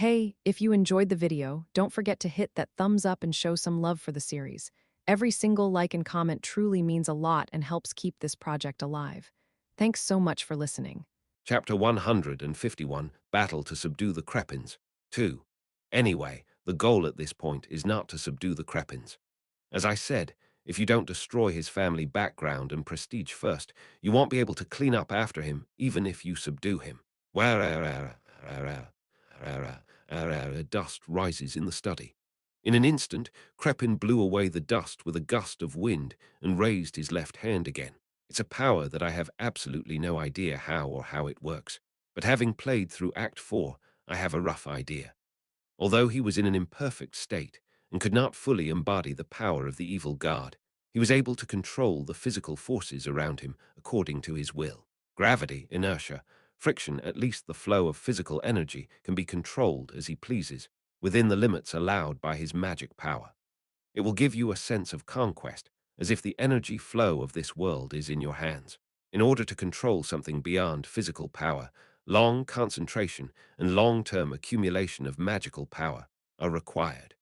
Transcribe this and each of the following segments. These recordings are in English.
Hey, if you enjoyed the video, don't forget to hit that thumbs up and show some love for the series. Every single like and comment truly means a lot and helps keep this project alive. Thanks so much for listening. Chapter 151, Battle to Subdue the Crepins. 2. Anyway, the goal at this point is not to subdue the Crepins. As I said, if you don't destroy his family background and prestige first, you won't be able to clean up after him, even if you subdue him. Dust rises in the study. In an instant, Crepin blew away the dust with a gust of wind and raised his left hand again. It's a power that I have absolutely no idea how it works, but having played through Act 4, I have a rough idea. Although he was in an imperfect state and could not fully embody the power of the evil god, he was able to control the physical forces around him according to his will. Gravity, inertia, friction, at least the flow of physical energy can be controlled as he pleases, within the limits allowed by his magic power. It will give you a sense of conquest, as if the energy flow of this world is in your hands. In order to control something beyond physical power, long concentration and long-term accumulation of magical power are required.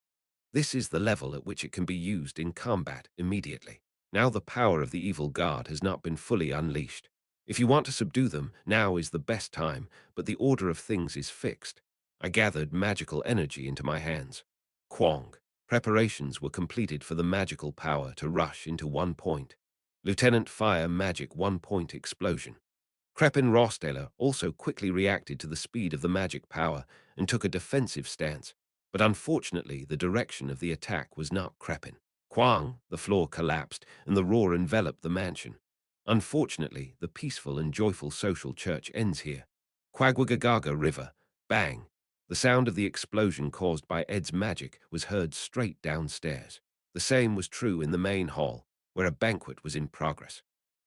This is the level at which it can be used in combat immediately. Now the power of the evil god has not been fully unleashed. If you want to subdue them, now is the best time, but the order of things is fixed. I gathered magical energy into my hands. Quang. Preparations were completed for the magical power to rush into 1 point. Lieutenant Fire Magic 1 point explosion. Crepin Rostaler also quickly reacted to the speed of the magic power and took a defensive stance, but unfortunately the direction of the attack was not Crepin. Quang, the floor collapsed and the roar enveloped the mansion. Unfortunately, the peaceful and joyful social church ends here. Quagwagagaga River, bang. The sound of the explosion caused by Ed's magic was heard straight downstairs. The same was true in the main hall, where a banquet was in progress.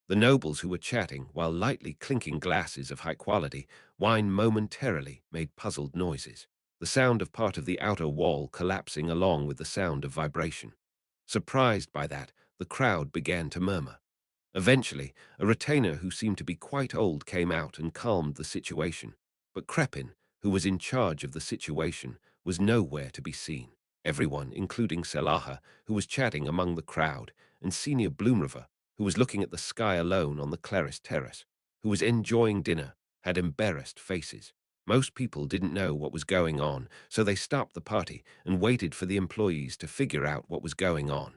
The nobles who were chatting, while lightly clinking glasses of high quality wine momentarily made puzzled noises. The sound of part of the outer wall collapsing along with the sound of vibration. Surprised by that, the crowd began to murmur. Eventually, a retainer who seemed to be quite old came out and calmed the situation. But Crepin, who was in charge of the situation, was nowhere to be seen. Everyone, including Selaha, who was chatting among the crowd, and Senior Bloomriver, who was looking at the sky alone on the Clarice Terrace, who was enjoying dinner, had embarrassed faces. Most people didn't know what was going on, so they stopped the party and waited for the employees to figure out what was going on.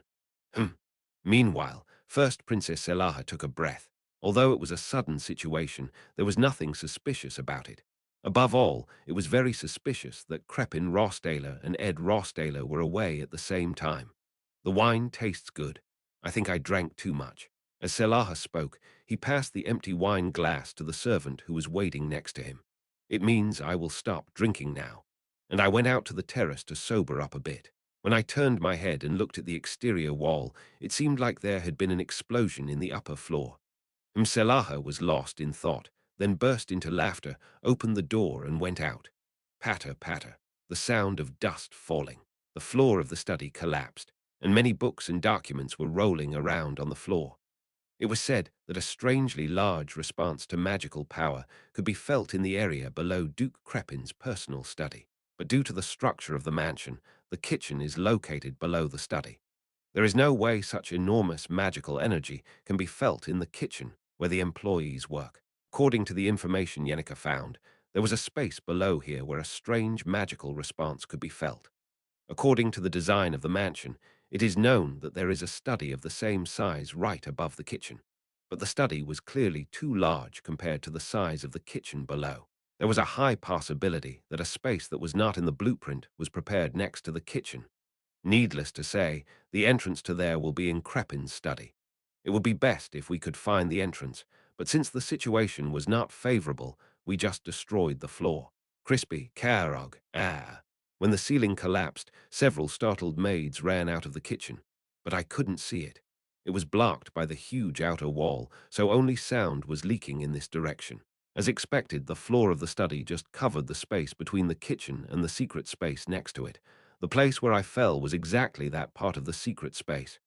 Meanwhile, First Princess Selaha took a breath. Although it was a sudden situation, there was nothing suspicious about it. Above all, it was very suspicious that Crepin Rostaler and Ed Rostaler were away at the same time. The wine tastes good. I think I drank too much. As Selaha spoke, he passed the empty wine glass to the servant who was waiting next to him. It means I will stop drinking now. And I went out to the terrace to sober up a bit. When I turned my head and looked at the exterior wall, it seemed like there had been an explosion in the upper floor. Mselaha was lost in thought, then burst into laughter, opened the door and went out. Patter, patter, the sound of dust falling. The floor of the study collapsed, and many books and documents were rolling around on the floor. It was said that a strangely large response to magical power could be felt in the area below Duke Crepin's personal study. But due to the structure of the mansion, the kitchen is located below the study. There is no way such enormous magical energy can be felt in the kitchen where the employees work. According to the information Yenica found, there was a space below here where a strange magical response could be felt. According to the design of the mansion, it is known that there is a study of the same size right above the kitchen. But the study was clearly too large compared to the size of the kitchen below. There was a high possibility that a space that was not in the blueprint was prepared next to the kitchen. Needless to say, the entrance to there will be in Crepin's study. It would be best if we could find the entrance, but since the situation was not favorable, we just destroyed the floor. Crispy, Karog, ah. When the ceiling collapsed, several startled maids ran out of the kitchen, but I couldn't see it. It was blocked by the huge outer wall, so only sound was leaking in this direction. As expected, the floor of the study just covered the space between the kitchen and the secret space next to it. The place where I fell was exactly that part of the secret space.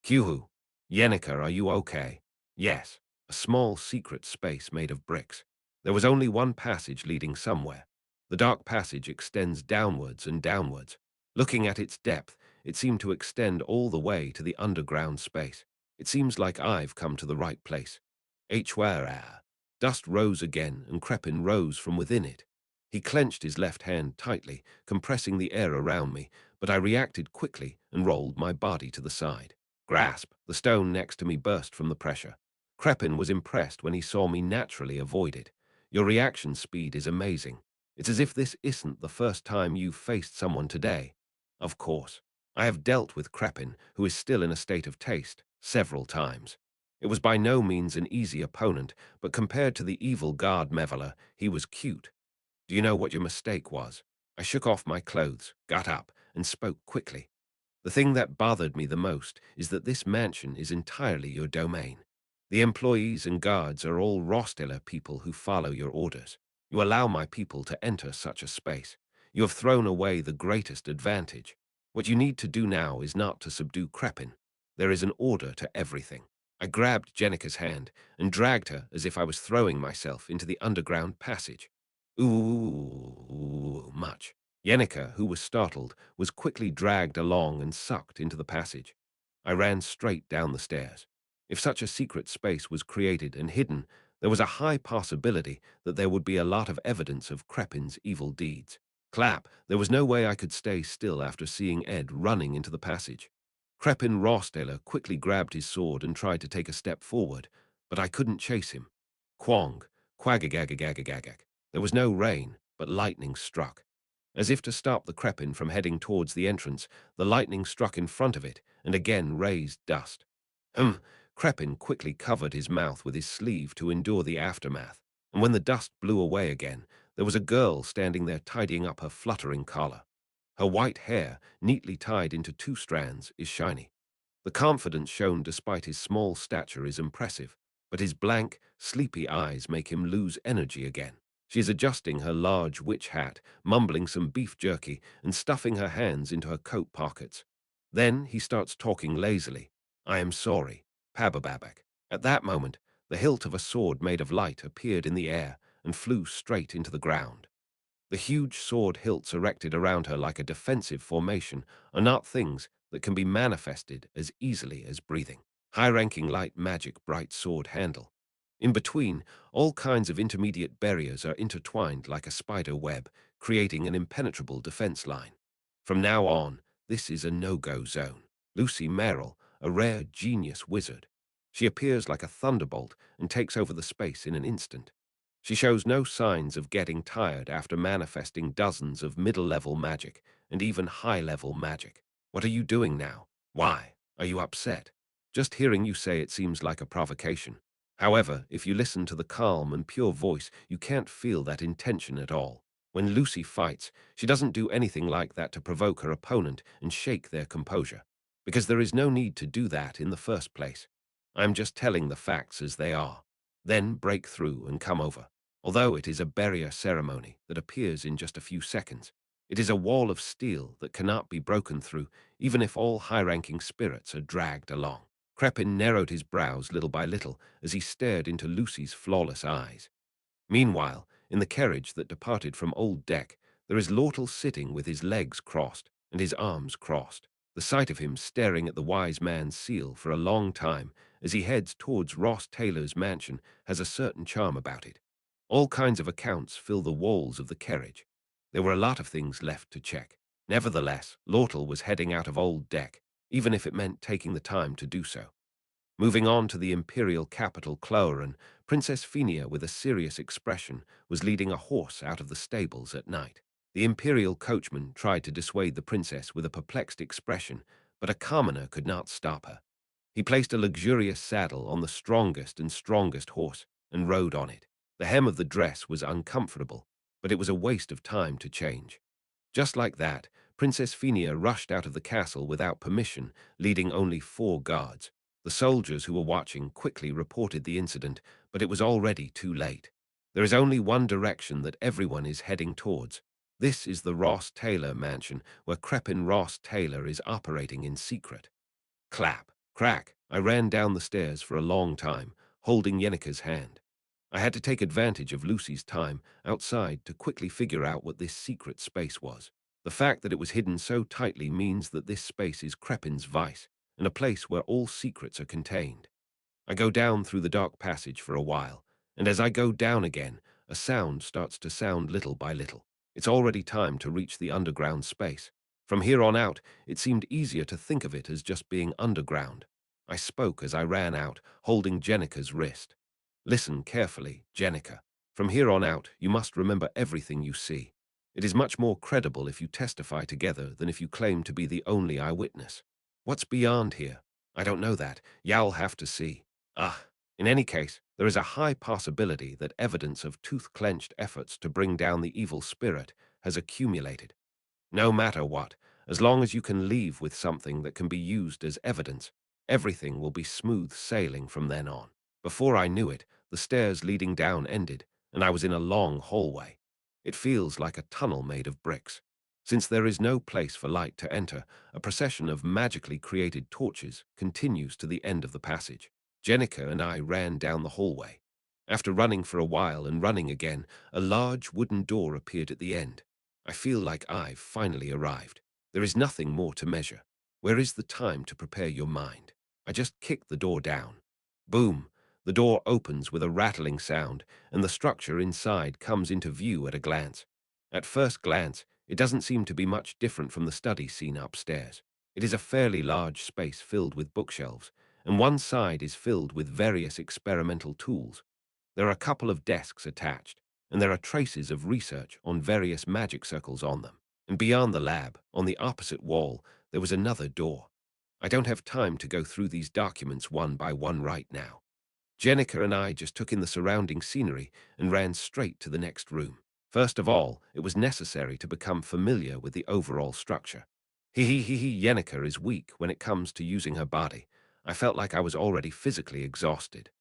Kyuhu, Yenica, are you okay? Yes, a small secret space made of bricks. There was only one passage leading somewhere. The dark passage extends downwards and downwards. Looking at its depth, it seemed to extend all the way to the underground space. It seems like I've come to the right place. Hwara. Dust rose again, and Crepin rose from within it. He clenched his left hand tightly, compressing the air around me, but I reacted quickly and rolled my body to the side. Grasp! The stone next to me burst from the pressure. Crepin was impressed when he saw me naturally avoid it. Your reaction speed is amazing. It's as if this isn't the first time you've faced someone today. Of course, I have dealt with Crepin, who is still in a state of taste, several times. It was by no means an easy opponent, but compared to the evil guard Meveler, he was cute. Do you know what your mistake was? I shook off my clothes, got up, and spoke quickly. The thing that bothered me the most is that this mansion is entirely your domain. The employees and guards are all Rosteller people who follow your orders. You allow my people to enter such a space. You have thrown away the greatest advantage. What you need to do now is not to subdue Crepin. There is an order to everything. I grabbed Jenica's hand and dragged her as if I was throwing myself into the underground passage. Ooh, much. Jenica, who was startled, was quickly dragged along and sucked into the passage. I ran straight down the stairs. If such a secret space was created and hidden, there was a high possibility that there would be a lot of evidence of Crepin's evil deeds. Clap! There was no way I could stay still after seeing Ed running into the passage. Crepin Rosteller quickly grabbed his sword and tried to take a step forward, but I couldn't chase him. Quang, quagagagagagagagag. There was no rain, but lightning struck. As if to stop the Crepin from heading towards the entrance, the lightning struck in front of it and again raised dust. Crepin quickly covered his mouth with his sleeve to endure the aftermath, and when the dust blew away again, there was a girl standing there tidying up her fluttering collar. Her white hair, neatly tied into 2 strands, is shiny. The confidence shown despite his small stature is impressive, but his blank, sleepy eyes make him lose energy again. She is adjusting her large witch hat, mumbling some beef jerky, and stuffing her hands into her coat pockets. Then he starts talking lazily. I am sorry, Pabababak. At that moment, the hilt of a sword made of light appeared in the air and flew straight into the ground. The huge sword hilts erected around her like a defensive formation are not things that can be manifested as easily as breathing. High-ranking light magic bright sword handle. In between, all kinds of intermediate barriers are intertwined like a spider web, creating an impenetrable defense line. From now on, this is a no-go zone. Lucy Merrill, a rare genius wizard. She appears like a thunderbolt and takes over the space in an instant. She shows no signs of getting tired after manifesting dozens of middle-level magic and even high-level magic. What are you doing now? Why? Are you upset? Just hearing you say it seems like a provocation. However, if you listen to the calm and pure voice, you can't feel that intention at all. When Lucy fights, she doesn't do anything like that to provoke her opponent and shake their composure, because there is no need to do that in the first place. I'm just telling the facts as they are. Then break through and come over. Although it is a barrier ceremony that appears in just a few seconds, it is a wall of steel that cannot be broken through, even if all high-ranking spirits are dragged along. Crepin narrowed his brows little by little as he stared into Lucy's flawless eyes. Meanwhile, in the carriage that departed from Old Deck, there is Lortle sitting with his legs crossed and his arms crossed. The sight of him staring at the wise man's seal for a long time as he heads towards Ross Taylor's mansion has a certain charm about it. All kinds of accounts fill the walls of the carriage. There were a lot of things left to check. Nevertheless, Lortle was heading out of Old Deck, even if it meant taking the time to do so. Moving on to the imperial capital Cloran, Princess Phenia, with a serious expression, was leading a horse out of the stables at night. The imperial coachman tried to dissuade the princess with a perplexed expression, but a commoner could not stop her. He placed a luxurious saddle on the strongest and strongest horse and rode on it. The hem of the dress was uncomfortable, but it was a waste of time to change. Just like that, Princess Phenia rushed out of the castle without permission, leading only 4 guards. The soldiers who were watching quickly reported the incident, but it was already too late. There is only one direction that everyone is heading towards. This is the Ross Taylor mansion, where Crepin Ross Taylor is operating in secret. Clap, crack, I ran down the stairs for a long time, holding Yenica's hand. I had to take advantage of Lucy's time outside to quickly figure out what this secret space was. The fact that it was hidden so tightly means that this space is Crepin's vice, and a place where all secrets are contained. I go down through the dark passage for a while, and as I go down again, a sound starts to sound little by little. It's already time to reach the underground space. From here on out, it seemed easier to think of it as just being underground. I spoke as I ran out, holding Jenica's wrist. Listen carefully, Jenica. From here on out, you must remember everything you see. It is much more credible if you testify together than if you claim to be the only eyewitness. What's beyond here? I don't know that. You'll have to see. In any case, there is a high possibility that evidence of tooth-clenched efforts to bring down the evil spirit has accumulated. No matter what, as long as you can leave with something that can be used as evidence, everything will be smooth sailing from then on. Before I knew it, the stairs leading down ended, and I was in a long hallway. It feels like a tunnel made of bricks. Since there is no place for light to enter, a procession of magically created torches continues to the end of the passage. Jenica and I ran down the hallway. After running for a while and running again, a large wooden door appeared at the end. I feel like I've finally arrived. There is nothing more to measure. Where is the time to prepare your mind? I just kick the door down. Boom! The door opens with a rattling sound, and the structure inside comes into view at a glance. At first glance, it doesn't seem to be much different from the study scene upstairs. It is a fairly large space filled with bookshelves, and one side is filled with various experimental tools. There are a couple of desks attached, and there are traces of research on various magic circles on them. And beyond the lab, on the opposite wall, there was another door. I don't have time to go through these documents one by one right now. Jenica and I just took in the surrounding scenery and ran straight to the next room. First of all, it was necessary to become familiar with the overall structure. Jenica is weak when it comes to using her body. I felt like I was already physically exhausted.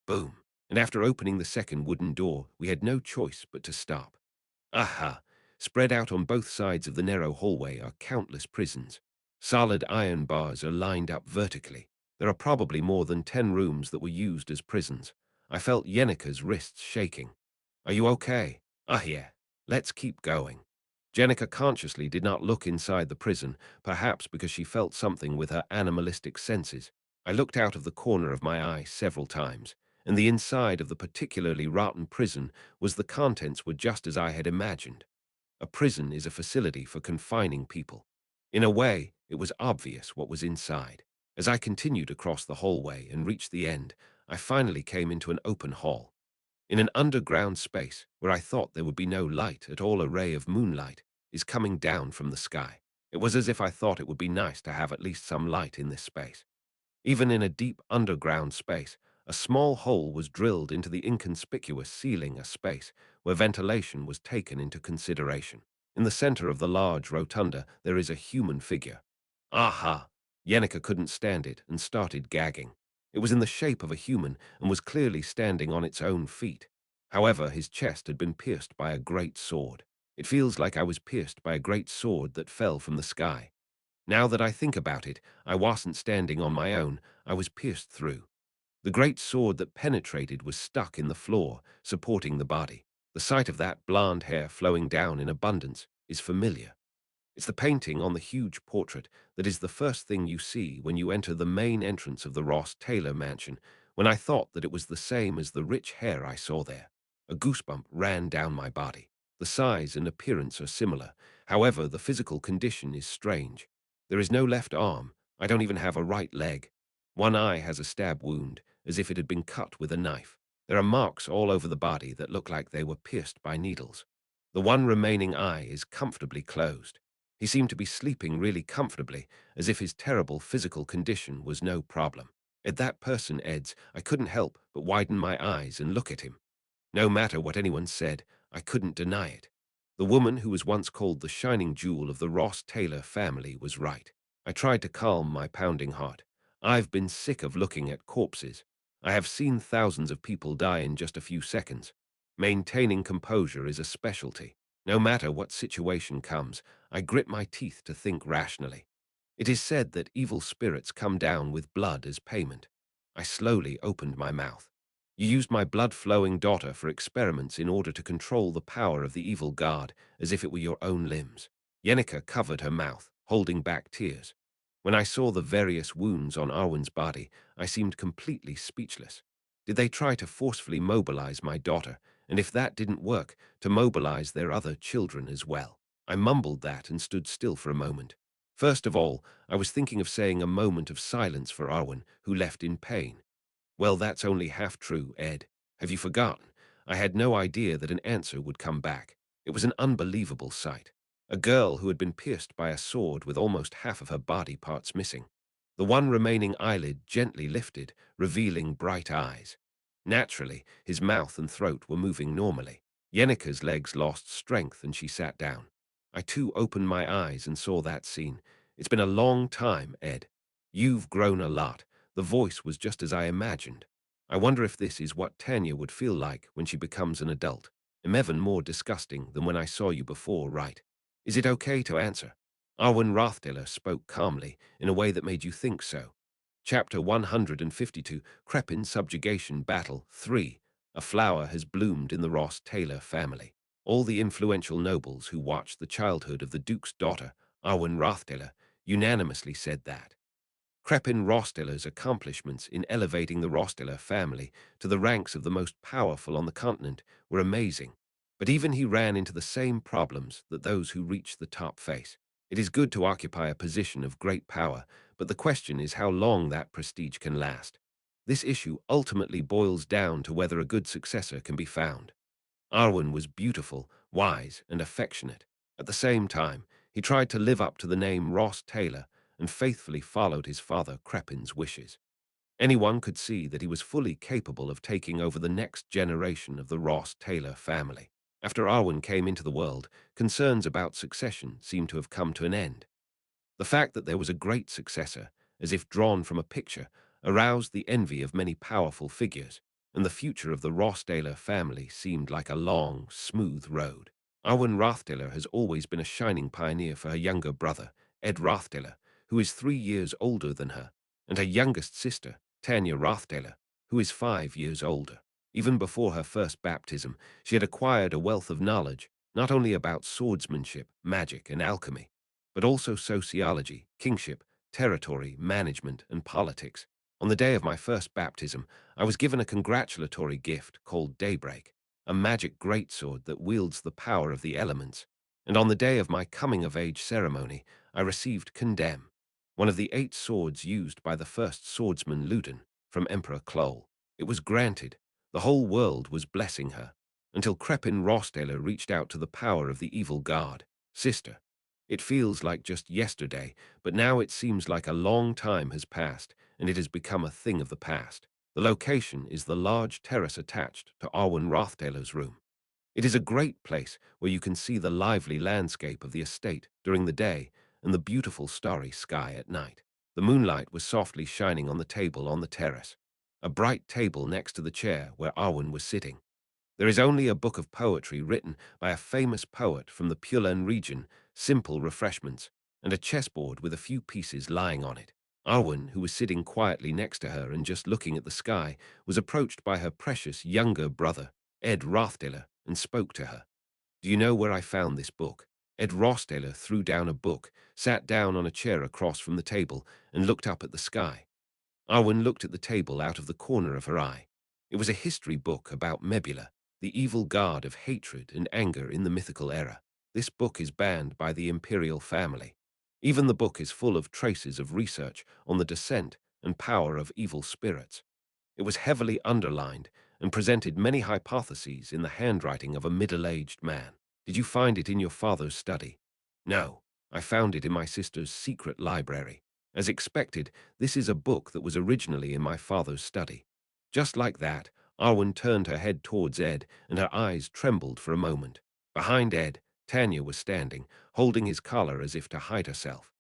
Boom. And after opening the second wooden door, we had no choice but to stop. Aha! Spread out on both sides of the narrow hallway are countless prisons. Solid iron bars are lined up vertically. There are probably more than 10 rooms that were used as prisons. I felt Jenica's wrists shaking. Are you okay? Yeah. Let's keep going. Jenica consciously did not look inside the prison, perhaps because she felt something with her animalistic senses. I looked out of the corner of my eye several times, and the inside of the particularly rotten prison was the contents were just as I had imagined. A prison is a facility for confining people. In a way, it was obvious what was inside. As I continued across the hallway and reached the end, I finally came into an open hall. In an underground space where I thought there would be no light at all, a ray of moonlight is coming down from the sky. It was as if I thought it would be nice to have at least some light in this space. Even in a deep underground space, a small hole was drilled into the inconspicuous ceiling, a space where ventilation was taken into consideration. In the center of the large rotunda, there is a human figure. Aha! Yenica couldn't stand it and started gagging. It was in the shape of a human and was clearly standing on its own feet. However, his chest had been pierced by a great sword. It feels like I was pierced by a great sword that fell from the sky. Now that I think about it, I wasn't standing on my own, I was pierced through. The great sword that penetrated was stuck in the floor, supporting the body. The sight of that blonde hair flowing down in abundance is familiar. It's the painting on the huge portrait that is the first thing you see when you enter the main entrance of the Ross Taylor mansion, when I thought that it was the same as the rich hair I saw there. A goosebump ran down my body. The size and appearance are similar, however, the physical condition is strange. There is no left arm, I don't even have a right leg. One eye has a stab wound, as if it had been cut with a knife. There are marks all over the body that look like they were pierced by needles. The one remaining eye is comfortably closed. He seemed to be sleeping really comfortably, as if his terrible physical condition was no problem. At that person, Ed's, I couldn't help but widen my eyes and look at him. No matter what anyone said, I couldn't deny it. The woman who was once called the shining jewel of the Ross Taylor family was right. I tried to calm my pounding heart. I've been sick of looking at corpses. I have seen thousands of people die in just a few seconds. Maintaining composure is a specialty. No matter what situation comes, I grit my teeth to think rationally. It is said that evil spirits come down with blood as payment. I slowly opened my mouth. You used my blood-flowing daughter for experiments in order to control the power of the evil god, as if it were your own limbs. Yenica covered her mouth, holding back tears. When I saw the various wounds on Arwen's body, I seemed completely speechless. Did they try to forcefully mobilize my daughter, and if that didn't work, to mobilize their other children as well? I mumbled that and stood still for a moment. First of all, I was thinking of saying a moment of silence for Arwen, who left in pain. Well, that's only half true, Ed. Have you forgotten? I had no idea that an answer would come back. It was an unbelievable sight. A girl who had been pierced by a sword with almost half of her body parts missing. The one remaining eyelid gently lifted, revealing bright eyes. Naturally, his mouth and throat were moving normally. Yenica's legs lost strength and she sat down. I too opened my eyes and saw that scene. It's been a long time, Ed. You've grown a lot. The voice was just as I imagined. I wonder if this is what Tanya would feel like when she becomes an adult. Am even more disgusting than when I saw you before, right? Is it okay to answer? Arwen Rathdiller spoke calmly, in a way that made you think so. Chapter 152, Crepin Subjugation Battle 3. A flower has bloomed in the Ross Taylor family. All the influential nobles who watched the childhood of the Duke's daughter, Arwen Rathdiller, unanimously said that. Crepin Rostiller's accomplishments in elevating the Rostiller family to the ranks of the most powerful on the continent were amazing, but even he ran into the same problems that those who reached the top face. It is good to occupy a position of great power, but the question is how long that prestige can last. This issue ultimately boils down to whether a good successor can be found. Arwen was beautiful, wise, and affectionate. At the same time, he tried to live up to the name Ross Taylor and faithfully followed his father Crepin's wishes. Anyone could see that he was fully capable of taking over the next generation of the Ross Taylor family. After Arwen came into the world, concerns about succession seemed to have come to an end. The fact that there was a great successor, as if drawn from a picture, aroused the envy of many powerful figures, and the future of the Rossdaler family seemed like a long, smooth road. Arwen Rathdiller has always been a shining pioneer for her younger brother, Ed Rathdiller, who is 3 years older than her, and her youngest sister, Tanya Rathdiller, who is 5 years older. Even before her first baptism, she had acquired a wealth of knowledge, not only about swordsmanship, magic, and alchemy, but also sociology, kingship, territory, management, and politics. On the day of my first baptism, I was given a congratulatory gift called Daybreak, a magic greatsword that wields the power of the elements. And on the day of my coming-of-age ceremony, I received Condemn, one of the 8 swords used by the first swordsman Ludin from Emperor Kloll. It was granted. The whole world was blessing her, until Crepin Rosdaler reached out to the power of the evil god, Sister. It feels like just yesterday, but now it seems like a long time has passed, and it has become a thing of the past. The location is the large terrace attached to Arwen Rothdaler's room. It is a great place where you can see the lively landscape of the estate during the day and the beautiful starry sky at night. The moonlight was softly shining on the table on the terrace, a bright table next to the chair where Arwen was sitting. There is only a book of poetry written by a famous poet from the Pulan region, simple refreshments, and a chessboard with a few pieces lying on it. Arwen, who was sitting quietly next to her and just looking at the sky, was approached by her precious younger brother, Ed Rothdiller, and spoke to her. Do you know where I found this book? Ed Rosdaler threw down a book, sat down on a chair across from the table, and looked up at the sky. Arwen looked at the table out of the corner of her eye. It was a history book about Mebula, the evil god of hatred and anger in the mythical era. This book is banned by the imperial family. Even the book is full of traces of research on the descent and power of evil spirits. It was heavily underlined and presented many hypotheses in the handwriting of a middle-aged man. Did you find it in your father's study? No, I found it in my sister's secret library. As expected, this is a book that was originally in my father's study. Just like that, Arwen turned her head towards Ed, and her eyes trembled for a moment. Behind Ed, Tanya was standing, holding his collar as if to hide herself.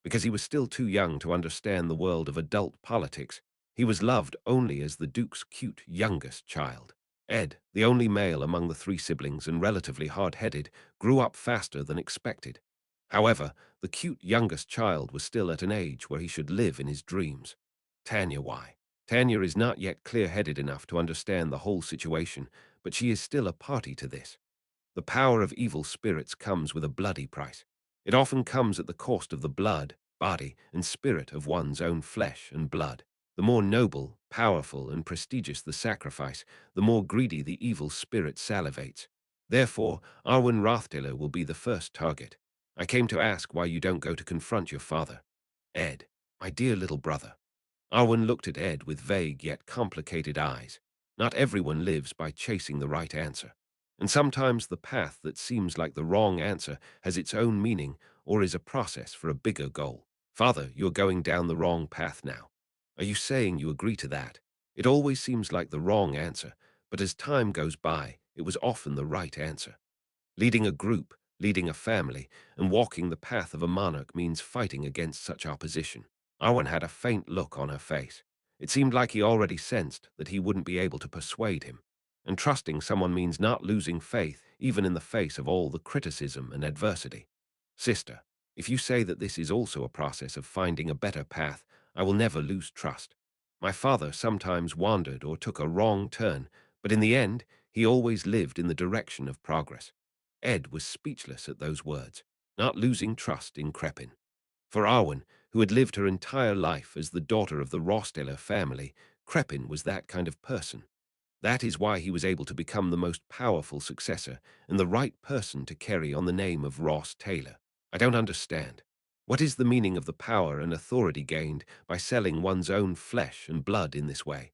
Because he was still too young to understand the world of adult politics, he was loved only as the Duke's cute youngest child. Ed, the only male among the 3 siblings and relatively hard-headed, grew up faster than expected. However, the cute youngest child was still at an age where he should live in his dreams. Tanya, why? Tanya is not yet clear-headed enough to understand the whole situation, but she is still a party to this. The power of evil spirits comes with a bloody price. It often comes at the cost of the blood, body, and spirit of one's own flesh and blood. The more noble, powerful, and prestigious the sacrifice, the more greedy the evil spirit salivates. Therefore, Arwen Rathdiller will be the first target. I came to ask why you don't go to confront your father. Ed, my dear little brother. Arwen looked at Ed with vague yet complicated eyes. Not everyone lives by chasing the right answer. And sometimes the path that seems like the wrong answer has its own meaning or is a process for a bigger goal. Father, you're going down the wrong path now. Are you saying you agree to that? It always seems like the wrong answer, but as time goes by, it was often the right answer. Leading a group, leading a family, and walking the path of a monarch means fighting against such opposition. Arwen had a faint look on her face. It seemed like he already sensed that he wouldn't be able to persuade him. And trusting someone means not losing faith, even in the face of all the criticism and adversity. Sister, if you say that this is also a process of finding a better path, I will never lose trust. My father sometimes wandered or took a wrong turn, but in the end, he always lived in the direction of progress. Ed was speechless at those words, not losing trust in Crepin. For Arwen, who had lived her entire life as the daughter of the Rosteller family, Crepin was that kind of person. That is why he was able to become the most powerful successor and the right person to carry on the name of Ross Taylor. I don't understand. What is the meaning of the power and authority gained by selling one's own flesh and blood in this way?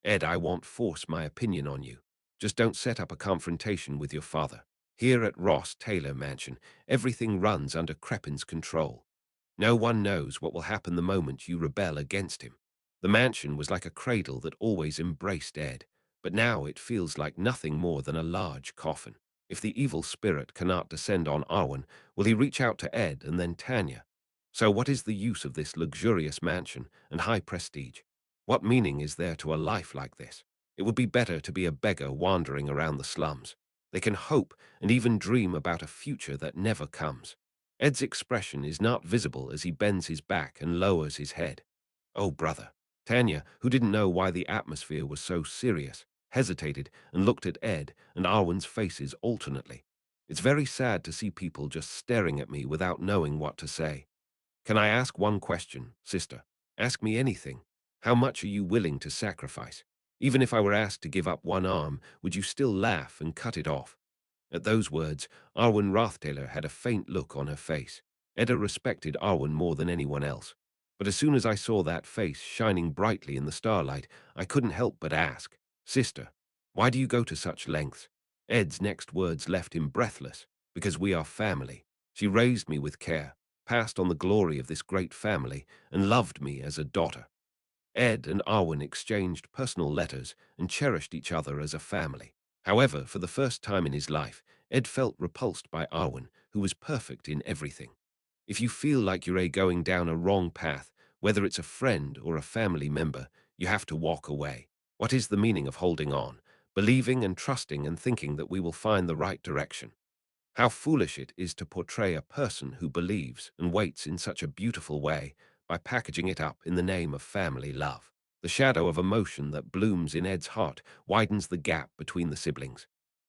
Ed, I won't force my opinion on you. Just don't set up a confrontation with your father. Here at Ross Taylor Mansion, everything runs under Crepin's control. No one knows what will happen the moment you rebel against him. The mansion was like a cradle that always embraced Ed, but now it feels like nothing more than a large coffin. If the evil spirit cannot descend on Arwen, will he reach out to Ed and then Tanya? So what is the use of this luxurious mansion and high prestige? What meaning is there to a life like this? It would be better to be a beggar wandering around the slums. They can hope and even dream about a future that never comes. Ed's expression is not visible as he bends his back and lowers his head. Oh, brother. Tanya, who didn't know why the atmosphere was so serious, hesitated and looked at Ed and Arwen's faces alternately. It's very sad to see people just staring at me without knowing what to say. Can I ask one question, sister? Ask me anything. How much are you willing to sacrifice? Even if I were asked to give up one arm, would you still laugh and cut it off? At those words, Arwen Rathdiller had a faint look on her face. Edda respected Arwen more than anyone else. But as soon as I saw that face shining brightly in the starlight, I couldn't help but ask, Sister, why do you go to such lengths? Ed's next words left him breathless. Because we are family. She raised me with care, passed on the glory of this great family, and loved me as a daughter. Ed and Arwen exchanged personal letters and cherished each other as a family. However, for the first time in his life, Ed felt repulsed by Arwen, who was perfect in everything. If you feel like you're going down a wrong path, whether it's a friend or a family member, you have to walk away. What is the meaning of holding on, believing and trusting and thinking that we will find the right direction? How foolish it is to portray a person who believes and waits in such a beautiful way by packaging it up in the name of family love. The shadow of emotion that blooms in Ed's heart widens the gap between the siblings.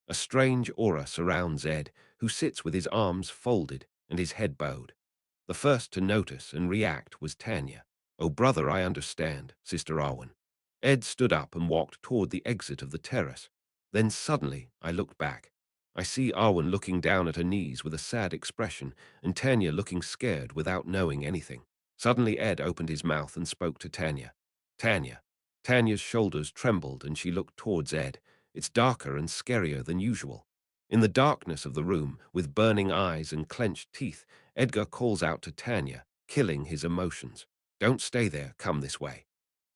A strange aura surrounds Ed, who sits with his arms folded and his head bowed. The first to notice and react was Tanya. Oh, brother, I understand, Sister Arwen. Ed stood up and walked toward the exit of the terrace. Then suddenly I looked back. I see Arwen looking down at her knees with a sad expression and Tanya looking scared without knowing anything. Suddenly Ed opened his mouth and spoke to Tanya. Tanya. Tanya's shoulders trembled and she looked towards Ed. It's darker and scarier than usual. In the darkness of the room, with burning eyes and clenched teeth, Edgar calls out to Tanya, killing his emotions. Don't stay there, come this way.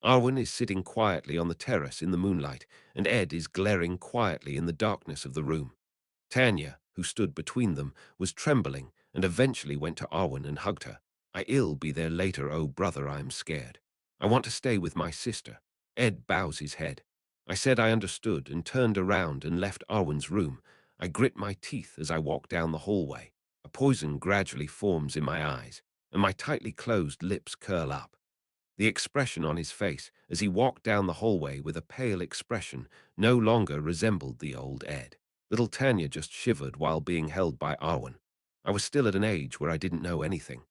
Arwen is sitting quietly on the terrace in the moonlight, and Ed is glaring quietly in the darkness of the room. Tanya, who stood between them, was trembling and eventually went to Arwen and hugged her. I'll be there later, oh brother, I am scared. I want to stay with my sister. Ed bows his head. I said I understood and turned around and left Arwen's room. I grit my teeth as I walk down the hallway. A poison gradually forms in my eyes, and my tightly closed lips curl up. The expression on his face as he walked down the hallway with a pale expression no longer resembled the old Ed. Little Tanya just shivered while being held by Arwen. I was still at an age where I didn't know anything.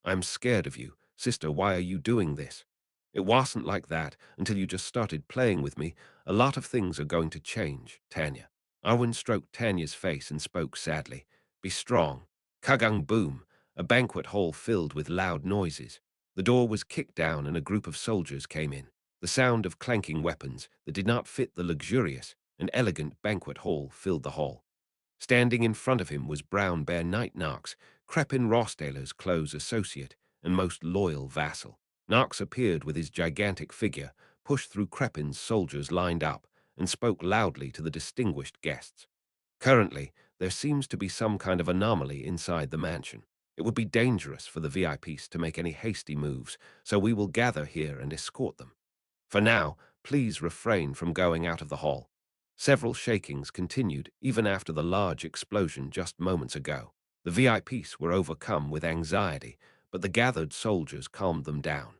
I'm scared of you. Sister, why are you doing this? It wasn't like that until you just started playing with me. A lot of things are going to change, Tanya. Arwen stroked Tanya's face and spoke sadly. Be strong. Kagang boom. A banquet hall filled with loud noises. The door was kicked down and a group of soldiers came in. The sound of clanking weapons that did not fit the luxurious and elegant banquet hall filled the hall. Standing in front of him was Brown Bear Knight Knox, Crepin Rossdaler's close associate and most loyal vassal. Knox appeared with his gigantic figure, pushed through Crepin's soldiers lined up, and spoke loudly to the distinguished guests. Currently, there seems to be some kind of anomaly inside the mansion. It would be dangerous for the VIPs to make any hasty moves, so we will gather here and escort them. For now, please refrain from going out of the hall. Several shakings continued even after the large explosion just moments ago. The VIPs were overcome with anxiety, but the gathered soldiers calmed them down.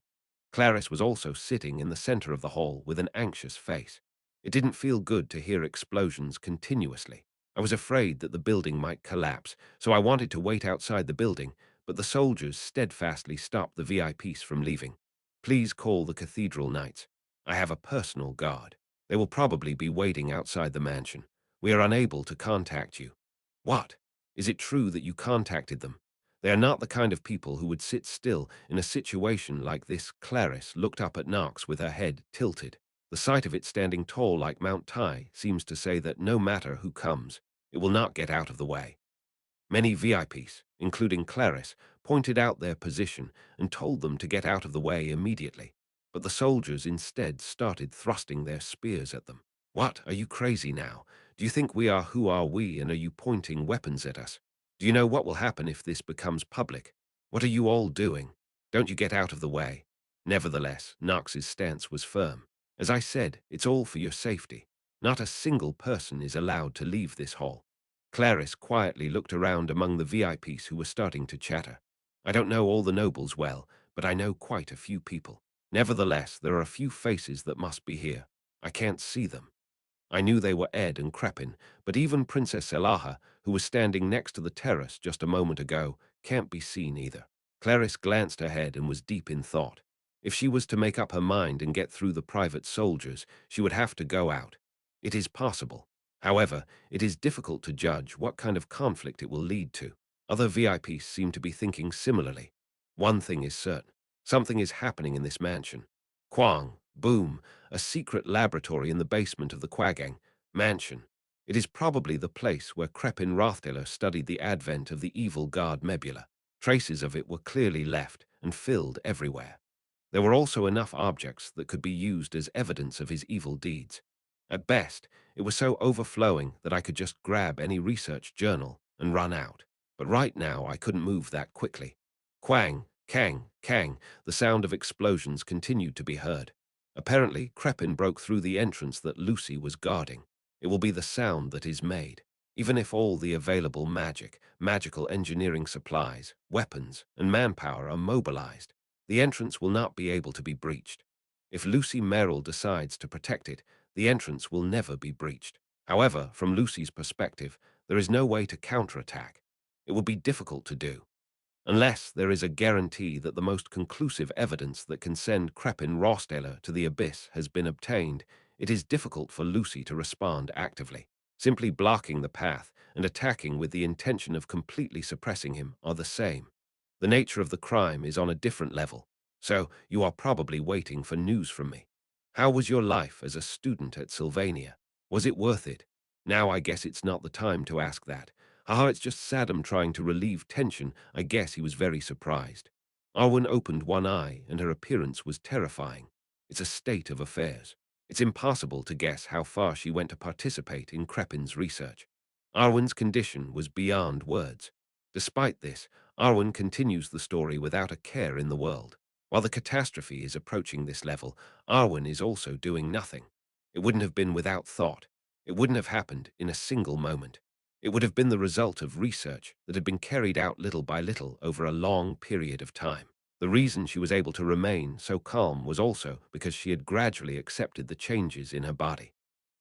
Clarice was also sitting in the center of the hall with an anxious face. It didn't feel good to hear explosions continuously. I was afraid that the building might collapse, so I wanted to wait outside the building, but the soldiers steadfastly stopped the VIPs from leaving. Please call the cathedral knights. I have a personal guard. They will probably be waiting outside the mansion. We are unable to contact you. What? Is it true that you contacted them? They are not the kind of people who would sit still in a situation like this. Clarice looked up at Knox with her head tilted. The sight of it standing tall like Mount Tai seems to say that no matter who comes, it will not get out of the way. Many VIPs, including Clarice, pointed out their position and told them to get out of the way immediately. But the soldiers instead started thrusting their spears at them. What? Are you crazy now? Do you think we are who are we, and are you pointing weapons at us? Do you know what will happen if this becomes public? What are you all doing? Don't you get out of the way? Nevertheless, Knox's stance was firm. As I said, it's all for your safety. Not a single person is allowed to leave this hall. Clarice quietly looked around among the VIPs who were starting to chatter. I don't know all the nobles well, but I know quite a few people. Nevertheless, there are a few faces that must be here. I can't see them. I knew they were Ed and Crepin, but even Princess Elaha, who was standing next to the terrace just a moment ago, can't be seen either. Clarice glanced ahead and was deep in thought. If she was to make up her mind and get through the private soldiers, she would have to go out. It is possible. However, it is difficult to judge what kind of conflict it will lead to. Other VIPs seem to be thinking similarly. One thing is certain. Something is happening in this mansion. Quang, boom, a secret laboratory in the basement of the Quagang mansion. It is probably the place where Crepin Rothdeler studied the advent of the evil god Mebula. Traces of it were clearly left and filled everywhere. There were also enough objects that could be used as evidence of his evil deeds. At best, it was so overflowing that I could just grab any research journal and run out. But right now, I couldn't move that quickly. Quang, kang, kang, the sound of explosions continued to be heard. Apparently, Crepin broke through the entrance that Lucy was guarding. It will be the sound that is made. Even if all the available magical engineering supplies, weapons, and manpower are mobilized, the entrance will not be able to be breached. If Lucy Merrill decides to protect it, the entrance will never be breached. However, from Lucy's perspective, there is no way to counterattack. It will be difficult to do. Unless there is a guarantee that the most conclusive evidence that can send Crepin Rossdaler to the abyss has been obtained, it is difficult for Lucy to respond actively. Simply blocking the path and attacking with the intention of completely suppressing him are the same. The nature of the crime is on a different level, so you are probably waiting for news from me. How was your life as a student at Sylvania? Was it worth it? Now I guess it's not the time to ask that. Haha, it's just Saddam trying to relieve tension. I guess he was very surprised. Arwen opened one eye, and her appearance was terrifying. It's a state of affairs. It's impossible to guess how far she went to participate in Crepin's research. Arwen's condition was beyond words. Despite this, Arwen continues the story without a care in the world. While the catastrophe is approaching this level, Arwen is also doing nothing. It wouldn't have been without thought. It wouldn't have happened in a single moment. It would have been the result of research that had been carried out little by little over a long period of time. The reason she was able to remain so calm was also because she had gradually accepted the changes in her body.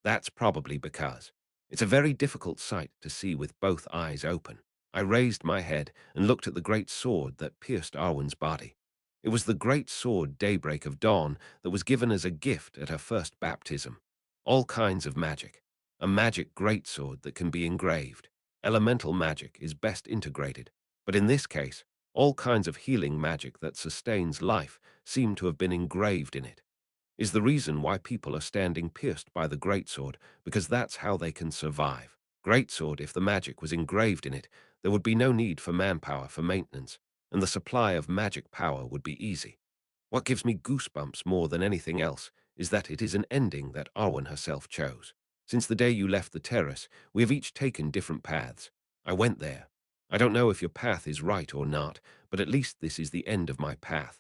That's probably because it's a very difficult sight to see with both eyes open. I raised my head and looked at the great sword that pierced Arwen's body. It was the great sword Daybreak of Dawn that was given as a gift at her first baptism. All kinds of magic. A magic greatsword that can be engraved. Elemental magic is best integrated, but in this case, all kinds of healing magic that sustains life seem to have been engraved in it. Is the reason why people are standing pierced by the greatsword, because that's how they can survive. Greatsword, if the magic was engraved in it, there would be no need for manpower for maintenance, and the supply of magic power would be easy. What gives me goosebumps more than anything else is that it is an ending that Arwen herself chose. Since the day you left the terrace, we have each taken different paths. I went there. I don't know if your path is right or not, but at least this is the end of my path.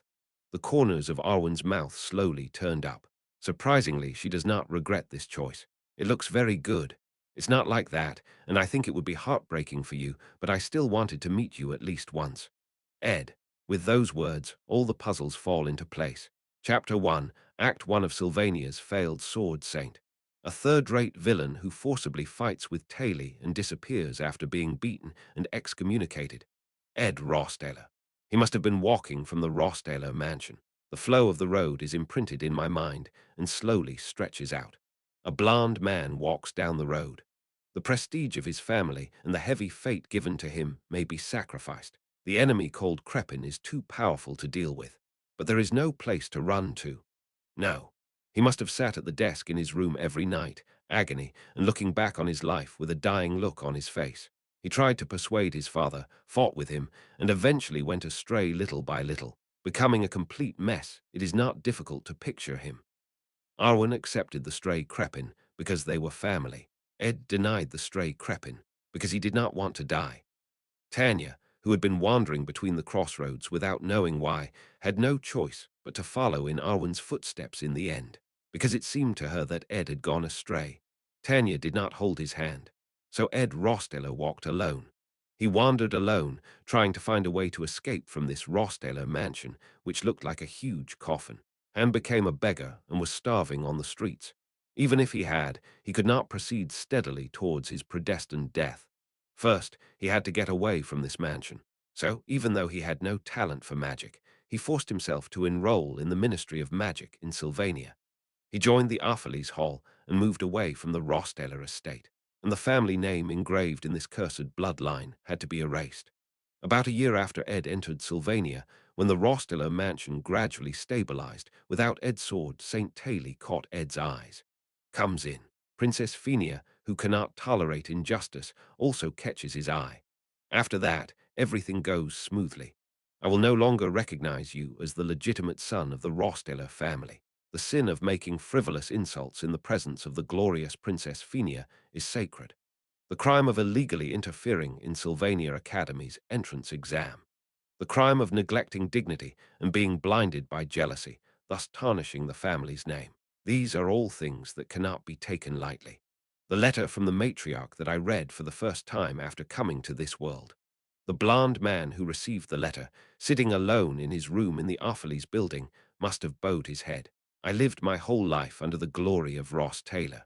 The corners of Arwen's mouth slowly turned up. Surprisingly, she does not regret this choice. It looks very good. It's not like that, and I think it would be heartbreaking for you, but I still wanted to meet you at least once. Ed. With those words, all the puzzles fall into place. Chapter 1, Act 1 of Sylvania's Failed Sword Saint. A third-rate villain who forcibly fights with Taylor and disappears after being beaten and excommunicated. Ed Rossdaler. He must have been walking from the Rossdaler mansion. The flow of the road is imprinted in my mind and slowly stretches out. A blond man walks down the road. The prestige of his family and the heavy fate given to him may be sacrificed. The enemy called Crepin is too powerful to deal with, but there is no place to run to. No. He must have sat at the desk in his room every night, agony, and looking back on his life with a dying look on his face. He tried to persuade his father, fought with him, and eventually went astray little by little, becoming a complete mess. It is not difficult to picture him. Arwen accepted the stray Crepin because they were family. Ed denied the stray Crepin because he did not want to die. Tanya, who had been wandering between the crossroads without knowing why, had no choice but to follow in Arwen's footsteps in the end, because it seemed to her that Ed had gone astray. Tanya did not hold his hand, so Ed Rossdaler walked alone. He wandered alone, trying to find a way to escape from this Rossdaler mansion, which looked like a huge coffin, and became a beggar and was starving on the streets. Even if he had, he could not proceed steadily towards his predestined death. First, he had to get away from this mansion. So, even though he had no talent for magic, he forced himself to enroll in the Ministry of Magic in Sylvania. He joined the Arfeles Hall and moved away from the Rossdaler estate, and the family name engraved in this cursed bloodline had to be erased. About a year after Ed entered Sylvania, when the Rossdaler mansion gradually stabilized, without Ed's sword, St. Taylor caught Ed's eyes. Comes in. Princess Fenia, who cannot tolerate injustice, also catches his eye. After that, everything goes smoothly. I will no longer recognize you as the legitimate son of the Rossdaler family. The sin of making frivolous insults in the presence of the glorious Princess Fenia is sacred. The crime of illegally interfering in Sylvania Academy's entrance exam. The crime of neglecting dignity and being blinded by jealousy, thus tarnishing the family's name. These are all things that cannot be taken lightly. The letter from the matriarch that I read for the first time after coming to this world. The blond man who received the letter, sitting alone in his room in the Arfeles building, must have bowed his head. I lived my whole life under the glory of Ross Taylor.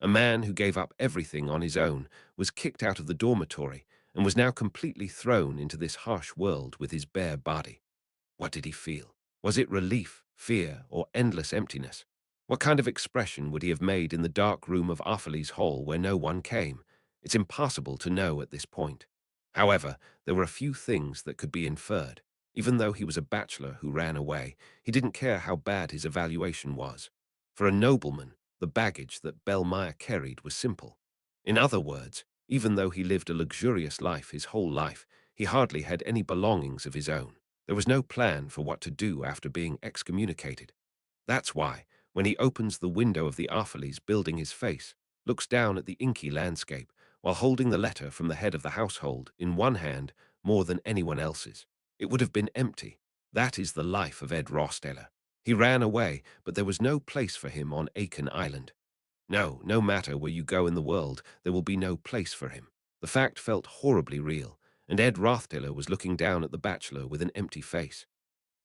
A man who gave up everything on his own, was kicked out of the dormitory, and was now completely thrown into this harsh world with his bare body. What did he feel? Was it relief, fear, or endless emptiness? What kind of expression would he have made in the dark room of Arfeles Hall where no one came? It's impossible to know at this point. However, there were a few things that could be inferred. Even though he was a bachelor who ran away, he didn't care how bad his evaluation was. For a nobleman, the baggage that Belmire carried was simple. In other words, even though he lived a luxurious life his whole life, he hardly had any belongings of his own. There was no plan for what to do after being excommunicated. That's why, when he opens the window of the Arfeles building, his face looks down at the inky landscape while holding the letter from the head of the household in one hand more than anyone else's. It would have been empty. That is the life of Ed Rossdaler. He ran away, but there was no place for him on Aiken Island. No, no matter where you go in the world, there will be no place for him. The fact felt horribly real, and Ed Rothdaler was looking down at the bachelor with an empty face.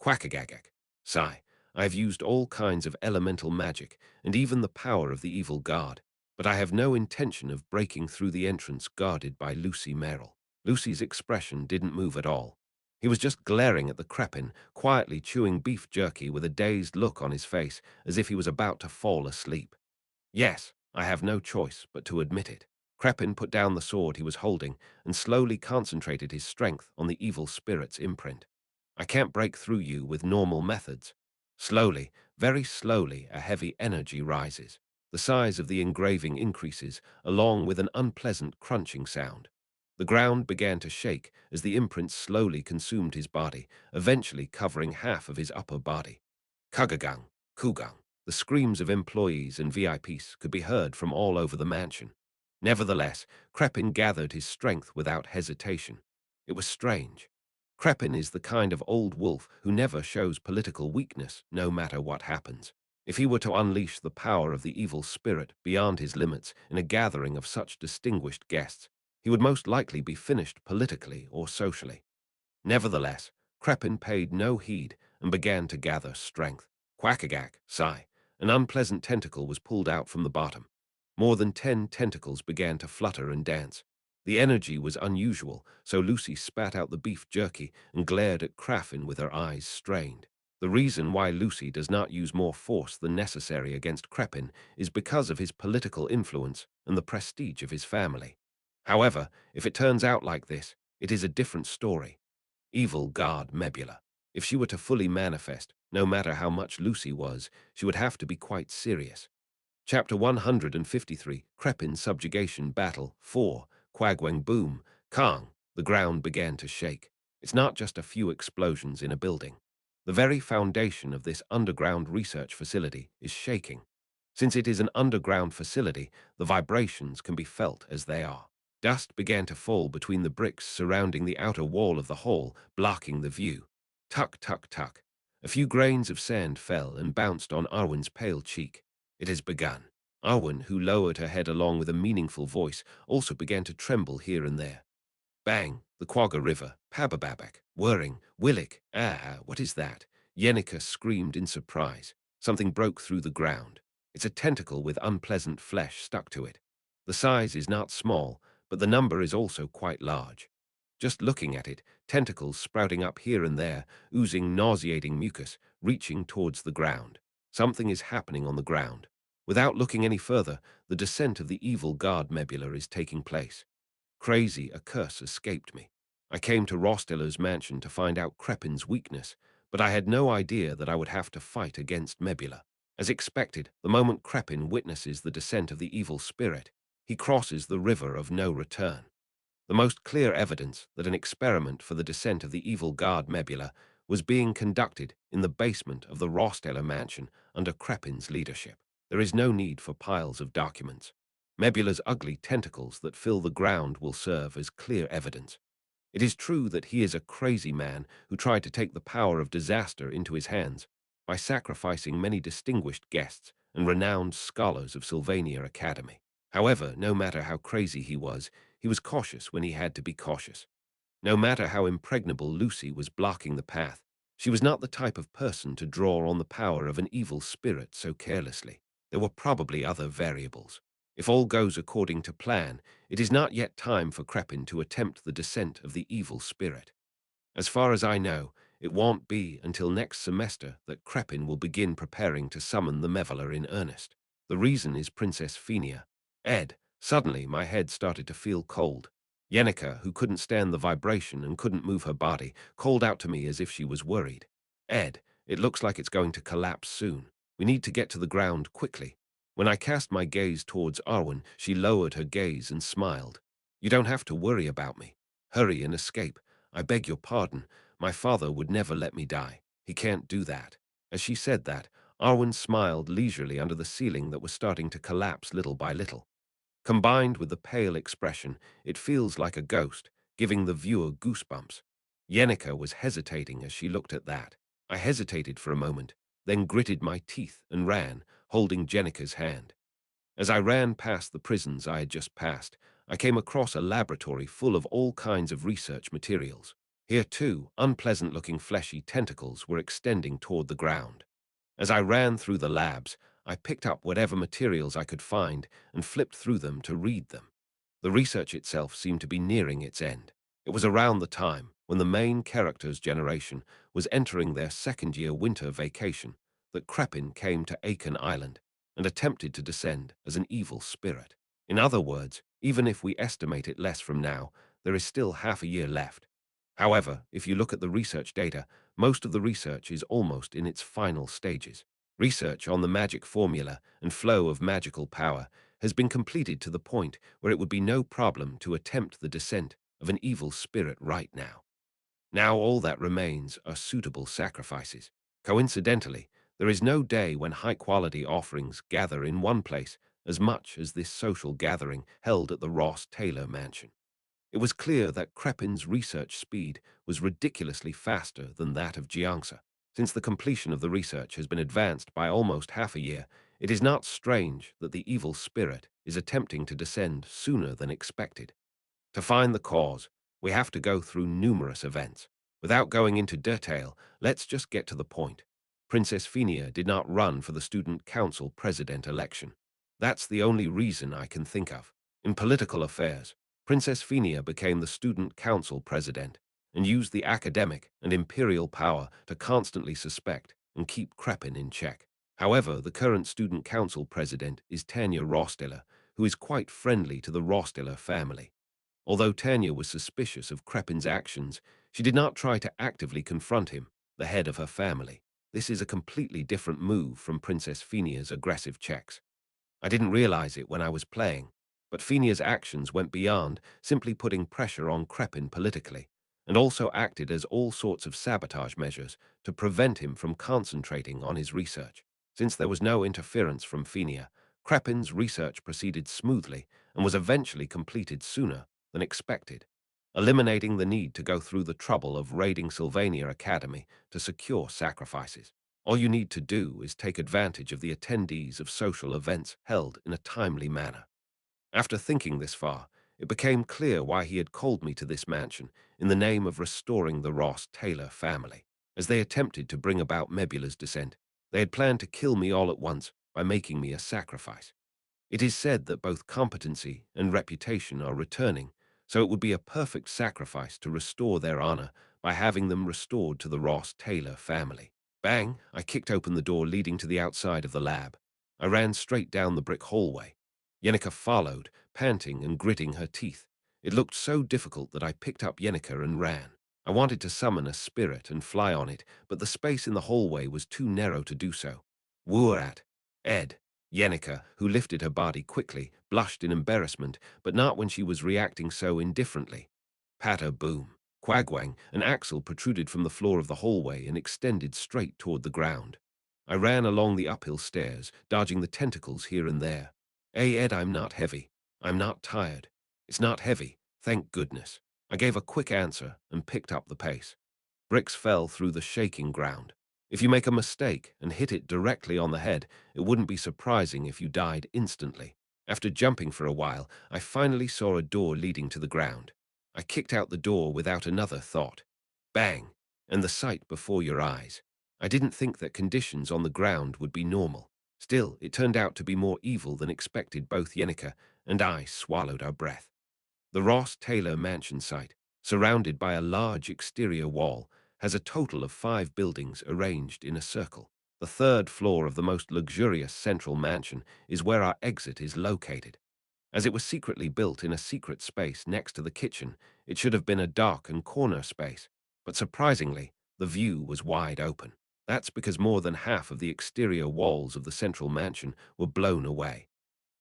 Quackagagag. Sigh. I have used all kinds of elemental magic, and even the power of the evil guard, but I have no intention of breaking through the entrance guarded by Lucy Merrill. Lucy's expression didn't move at all. He was just glaring at the Crepin, quietly chewing beef jerky with a dazed look on his face, as if he was about to fall asleep. Yes, I have no choice but to admit it. Crepin put down the sword he was holding and slowly concentrated his strength on the evil spirit's imprint. I can't break through you with normal methods. Slowly, very slowly, a heavy energy rises. The size of the engraving increases, along with an unpleasant crunching sound. The ground began to shake as the imprint slowly consumed his body, eventually covering half of his upper body. Kugagang, Kugang. The screams of employees and VIPs could be heard from all over the mansion. Nevertheless, Crepin gathered his strength without hesitation. It was strange. Crepin is the kind of old wolf who never shows political weakness, no matter what happens. If he were to unleash the power of the evil spirit beyond his limits in a gathering of such distinguished guests, he would most likely be finished politically or socially. Nevertheless, Crepin paid no heed and began to gather strength. Quackagag, sigh. An unpleasant tentacle was pulled out from the bottom. More than 10 tentacles began to flutter and dance. The energy was unusual, so Lucy spat out the beef jerky and glared at Craffin with her eyes strained. The reason why Lucy does not use more force than necessary against Crepin is because of his political influence and the prestige of his family. However, if it turns out like this, it is a different story. Evil guard Mebula. If she were to fully manifest, no matter how much Lucy was, she would have to be quite serious. Chapter 153, Crepin Subjugation Battle 4, Quagwang Boom, Kang. The ground began to shake. It's not just a few explosions in a building. The very foundation of this underground research facility is shaking. Since it is an underground facility, the vibrations can be felt as they are. Dust began to fall between the bricks surrounding the outer wall of the hall, blocking the view. Tuck, tuck, tuck. A few grains of sand fell and bounced on Arwen's pale cheek. It has begun. Arwen, who lowered her head along with a meaningful voice, also began to tremble here and there. Bang! The Quagga River, Pabababak, whirring, Willick, what is that? Yenica screamed in surprise. Something broke through the ground. It's a tentacle with unpleasant flesh stuck to it. The size is not small, but the number is also quite large. Just looking at it, tentacles sprouting up here and there, oozing nauseating mucus, reaching towards the ground. Something is happening on the ground. Without looking any further, the descent of the evil guard Mebula is taking place. Crazy, a curse escaped me. I came to Rosteller's mansion to find out Crepin's weakness, but I had no idea that I would have to fight against Mebula. As expected, the moment Crepin witnesses the descent of the evil spirit, he crosses the river of no return. The most clear evidence that an experiment for the descent of the evil guard Mebula was being conducted in the basement of the Rosteller mansion under Crepin's leadership. There is no need for piles of documents. Mebula's ugly tentacles that fill the ground will serve as clear evidence. It is true that he is a crazy man who tried to take the power of disaster into his hands by sacrificing many distinguished guests and renowned scholars of Sylvania Academy. However, no matter how crazy he was cautious when he had to be cautious. No matter how impregnable Lucy was blocking the path, she was not the type of person to draw on the power of an evil spirit so carelessly. There were probably other variables. If all goes according to plan, it is not yet time for Crepin to attempt the descent of the evil spirit. As far as I know, it won't be until next semester that Crepin will begin preparing to summon the Meveler in earnest. The reason is Princess Phenia. Ed, suddenly my head started to feel cold. Yenica, who couldn't stand the vibration and couldn't move her body, called out to me as if she was worried. Ed, it looks like it's going to collapse soon. We need to get to the ground quickly. When I cast my gaze towards Arwen, she lowered her gaze and smiled. You don't have to worry about me. Hurry and escape. I beg your pardon. My father would never let me die. He can't do that. As she said that, Arwen smiled leisurely under the ceiling that was starting to collapse little by little. Combined with the pale expression, it feels like a ghost, giving the viewer goosebumps. Yenica was hesitating as she looked at that. I hesitated for a moment, then gritted my teeth and ran, holding Jenica's hand. As I ran past the prisons I had just passed, I came across a laboratory full of all kinds of research materials. Here, too, unpleasant-looking fleshy tentacles were extending toward the ground. As I ran through the labs, I picked up whatever materials I could find and flipped through them to read them. The research itself seemed to be nearing its end. It was around the time when the main character's generation was entering their second-year winter vacation that Crepin came to Aiken Island and attempted to descend as an evil spirit. In other words, even if we estimate it less from now, there is still half a year left. However, if you look at the research data, most of the research is almost in its final stages. Research on the magic formula and flow of magical power has been completed to the point where it would be no problem to attempt the descent of an evil spirit right now. Now all that remains are suitable sacrifices. Coincidentally, there is no day when high-quality offerings gather in one place as much as this social gathering held at the Ross Taylor mansion. It was clear that Crepin's research speed was ridiculously faster than that of Jiangsa. Since the completion of the research has been advanced by almost half a year, it is not strange that the evil spirit is attempting to descend sooner than expected. To find the cause, we have to go through numerous events. Without going into detail, let's just get to the point. Princess Phinia did not run for the Student Council president election. That's the only reason I can think of. In political affairs, Princess Phinia became the Student Council president and used the academic and imperial power to constantly suspect and keep Crepin in check. However, the current Student Council president is Tanya Rostiller, who is quite friendly to the Rostiller family. Although Tanya was suspicious of Crepin's actions, she did not try to actively confront him, the head of her family. This is a completely different move from Princess Phinia's aggressive checks. I didn't realize it when I was playing, but Phinia's actions went beyond simply putting pressure on Crepin politically, and also acted as all sorts of sabotage measures to prevent him from concentrating on his research. Since there was no interference from Phinia, Crepin's research proceeded smoothly and was eventually completed sooner than expected, eliminating the need to go through the trouble of raiding Sylvania Academy to secure sacrifices. All you need to do is take advantage of the attendees of social events held in a timely manner. After thinking this far, it became clear why he had called me to this mansion in the name of restoring the Ross Taylor family. As they attempted to bring about Mebula's descent, they had planned to kill me all at once by making me a sacrifice. It is said that both competency and reputation are returning, so it would be a perfect sacrifice to restore their honor by having them restored to the Ross Taylor family. Bang! I kicked open the door leading to the outside of the lab. I ran straight down the brick hallway. Yenica followed, panting and gritting her teeth. It looked so difficult that I picked up Yenica and ran. I wanted to summon a spirit and fly on it, but the space in the hallway was too narrow to do so. Woorat! Ed! Yenica, who lifted her body quickly, blushed in embarrassment, but not when she was reacting so indifferently. Patter boom. Quagwang, an axle protruded from the floor of the hallway and extended straight toward the ground. I ran along the uphill stairs, dodging the tentacles here and there. Hey, Ed, I'm not heavy. I'm not tired. It's not heavy, thank goodness. I gave a quick answer and picked up the pace. Bricks fell through the shaking ground. If you make a mistake and hit it directly on the head, it wouldn't be surprising if you died instantly. After jumping for a while, I finally saw a door leading to the ground. I kicked out the door without another thought. Bang! And the sight before your eyes. I didn't think that conditions on the ground would be normal. Still, it turned out to be more evil than expected. Both Yenica and I swallowed our breath. The Ross Taylor mansion site, surrounded by a large exterior wall, has a total of 5 buildings arranged in a circle. The third floor of the most luxurious central mansion is where our exit is located. As it was secretly built in a secret space next to the kitchen, it should have been a dark and corner space, but surprisingly, the view was wide open. That's because more than half of the exterior walls of the central mansion were blown away.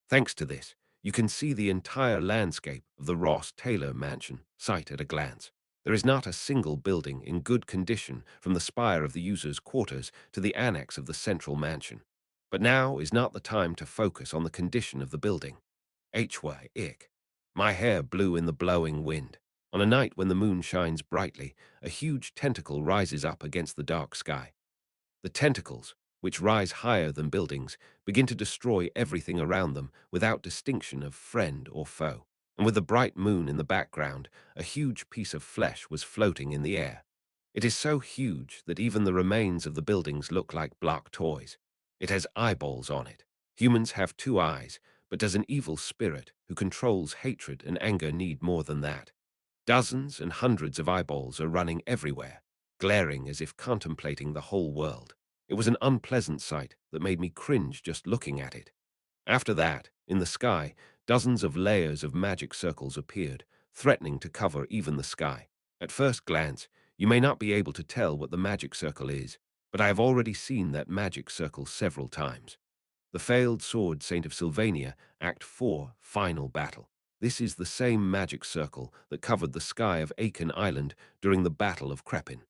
Thanks to this, you can see the entire landscape of the Ross Taylor mansion site at a glance. There is not a single building in good condition from the spire of the user's quarters to the annex of the central mansion. But now is not the time to focus on the condition of the building. Ick. My hair blew in the blowing wind. On a night when the moon shines brightly, a huge tentacle rises up against the dark sky. The tentacles, which rise higher than buildings, begin to destroy everything around them without distinction of friend or foe. and with the bright moon in the background, a huge piece of flesh was floating in the air. It is so huge that even the remains of the buildings look like block toys. It has eyeballs on it. Humans have two eyes, but does an evil spirit who controls hatred and anger need more than that? Dozens and hundreds of eyeballs are running everywhere, glaring as if contemplating the whole world. It was an unpleasant sight that made me cringe just looking at it. After that, in the sky, dozens of layers of magic circles appeared, threatening to cover even the sky. At first glance, you may not be able to tell what the magic circle is, but I have already seen that magic circle several times. The Failed Sword Saint of Sylvania, Act 4, Final Battle. This is the same magic circle that covered the sky of Aiken Island during the Battle of Crepin.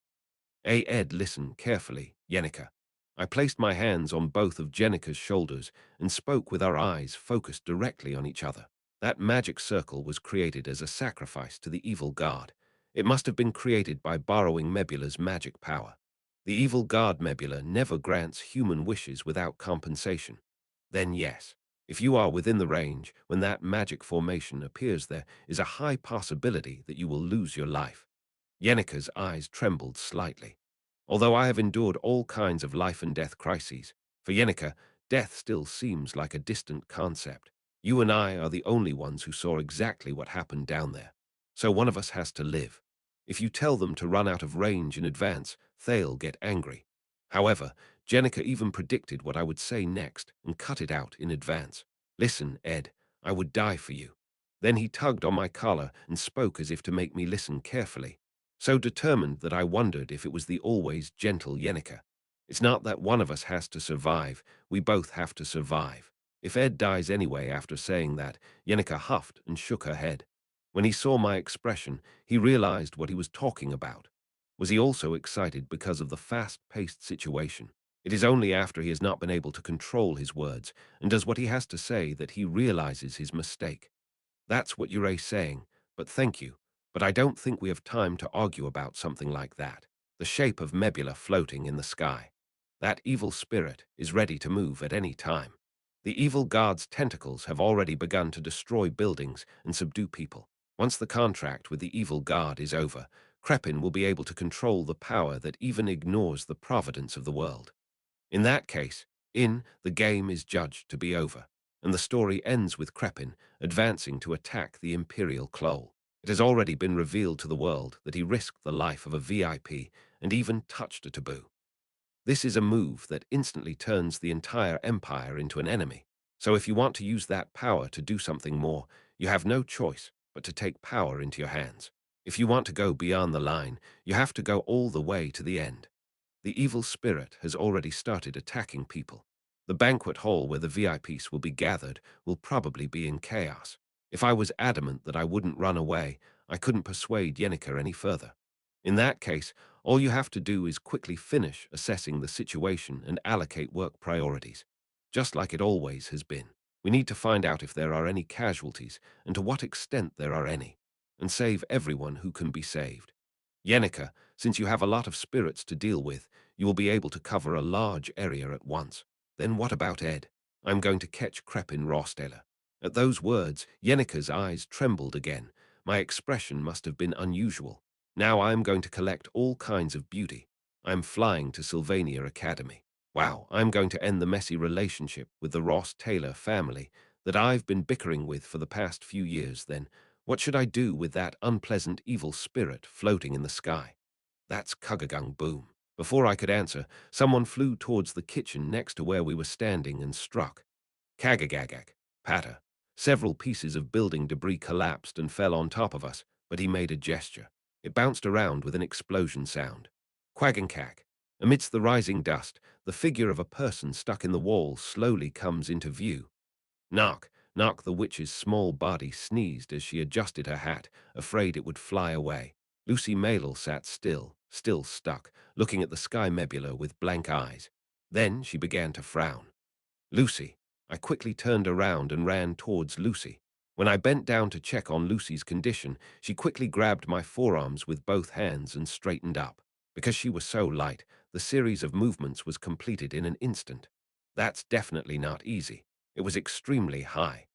Ed, listen carefully, Yenica. I placed my hands on both of Jenica's shoulders and spoke with our eyes focused directly on each other. That magic circle was created as a sacrifice to the evil god. It must have been created by borrowing Mebula's magic power. The evil god Mebula never grants human wishes without compensation. Then yes, if you are within the range when that magic formation appears, there is a high possibility that you will lose your life. Yenica's eyes trembled slightly. Although I have endured all kinds of life and death crises, for Yenica, death still seems like a distant concept. You and I are the only ones who saw exactly what happened down there. So one of us has to live. If you tell them to run out of range in advance, they'll get angry. However, Jenica even predicted what I would say next and cut it out in advance. Listen, Ed, I would die for you. Then he tugged on my collar and spoke as if to make me listen carefully, so determined that I wondered if it was the always gentle Yenica. It's not that one of us has to survive, we both have to survive. If Ed dies anyway after saying that, Yenica huffed and shook her head. When he saw my expression, he realized what he was talking about. Was he also excited because of the fast-paced situation? It is only after he has not been able to control his words and does what he has to say that he realizes his mistake. That's what you're saying, but thank you. But I don't think we have time to argue about something like that. The shape of Mebula floating in the sky. That evil spirit is ready to move at any time. The evil god's tentacles have already begun to destroy buildings and subdue people. Once the contract with the evil god is over, Crepin will be able to control the power that even ignores the providence of the world. In that case, the game is judged to be over, and the story ends with Crepin advancing to attack the Imperial Clole. It has already been revealed to the world that he risked the life of a VIP and even touched a taboo. This is a move that instantly turns the entire empire into an enemy. So if you want to use that power to do something more, you have no choice but to take power into your hands. If you want to go beyond the line, you have to go all the way to the end. The evil spirit has already started attacking people. The banquet hall where the VIPs will be gathered will probably be in chaos. If I was adamant that I wouldn't run away, I couldn't persuade Yenica any further. In that case, all you have to do is quickly finish assessing the situation and allocate work priorities. Just like it always has been. We need to find out if there are any casualties and to what extent there are any, and save everyone who can be saved. Yenica, since you have a lot of spirits to deal with, you will be able to cover a large area at once. Then what about Ed? I'm going to catch Crepin Rosteller. At those words, Yenica's eyes trembled again. My expression must have been unusual. Now I'm going to collect all kinds of beauty. I'm flying to Sylvania Academy. Wow, I'm going to end the messy relationship with the Ross Taylor family that I've been bickering with for the past few years then. What should I do with that unpleasant evil spirit floating in the sky? That's Kagagung Boom. Before I could answer, someone flew towards the kitchen next to where we were standing and struck. Kagagagak. Patter. Several pieces of building debris collapsed and fell on top of us, but he made a gesture. It bounced around with an explosion sound. Quaggankak. Amidst the rising dust, the figure of a person stuck in the wall slowly comes into view. Knock, knock, the witch's small body sneezed as she adjusted her hat, afraid it would fly away. Lucy Maylor sat still stuck, looking at the sky nebula with blank eyes. Then she began to frown. Lucy. I quickly turned around and ran towards Lucy. When I bent down to check on Lucy's condition, she quickly grabbed my forearms with both hands and straightened up. Because she was so light, the series of movements was completed in an instant. That's definitely not easy. It was extremely high.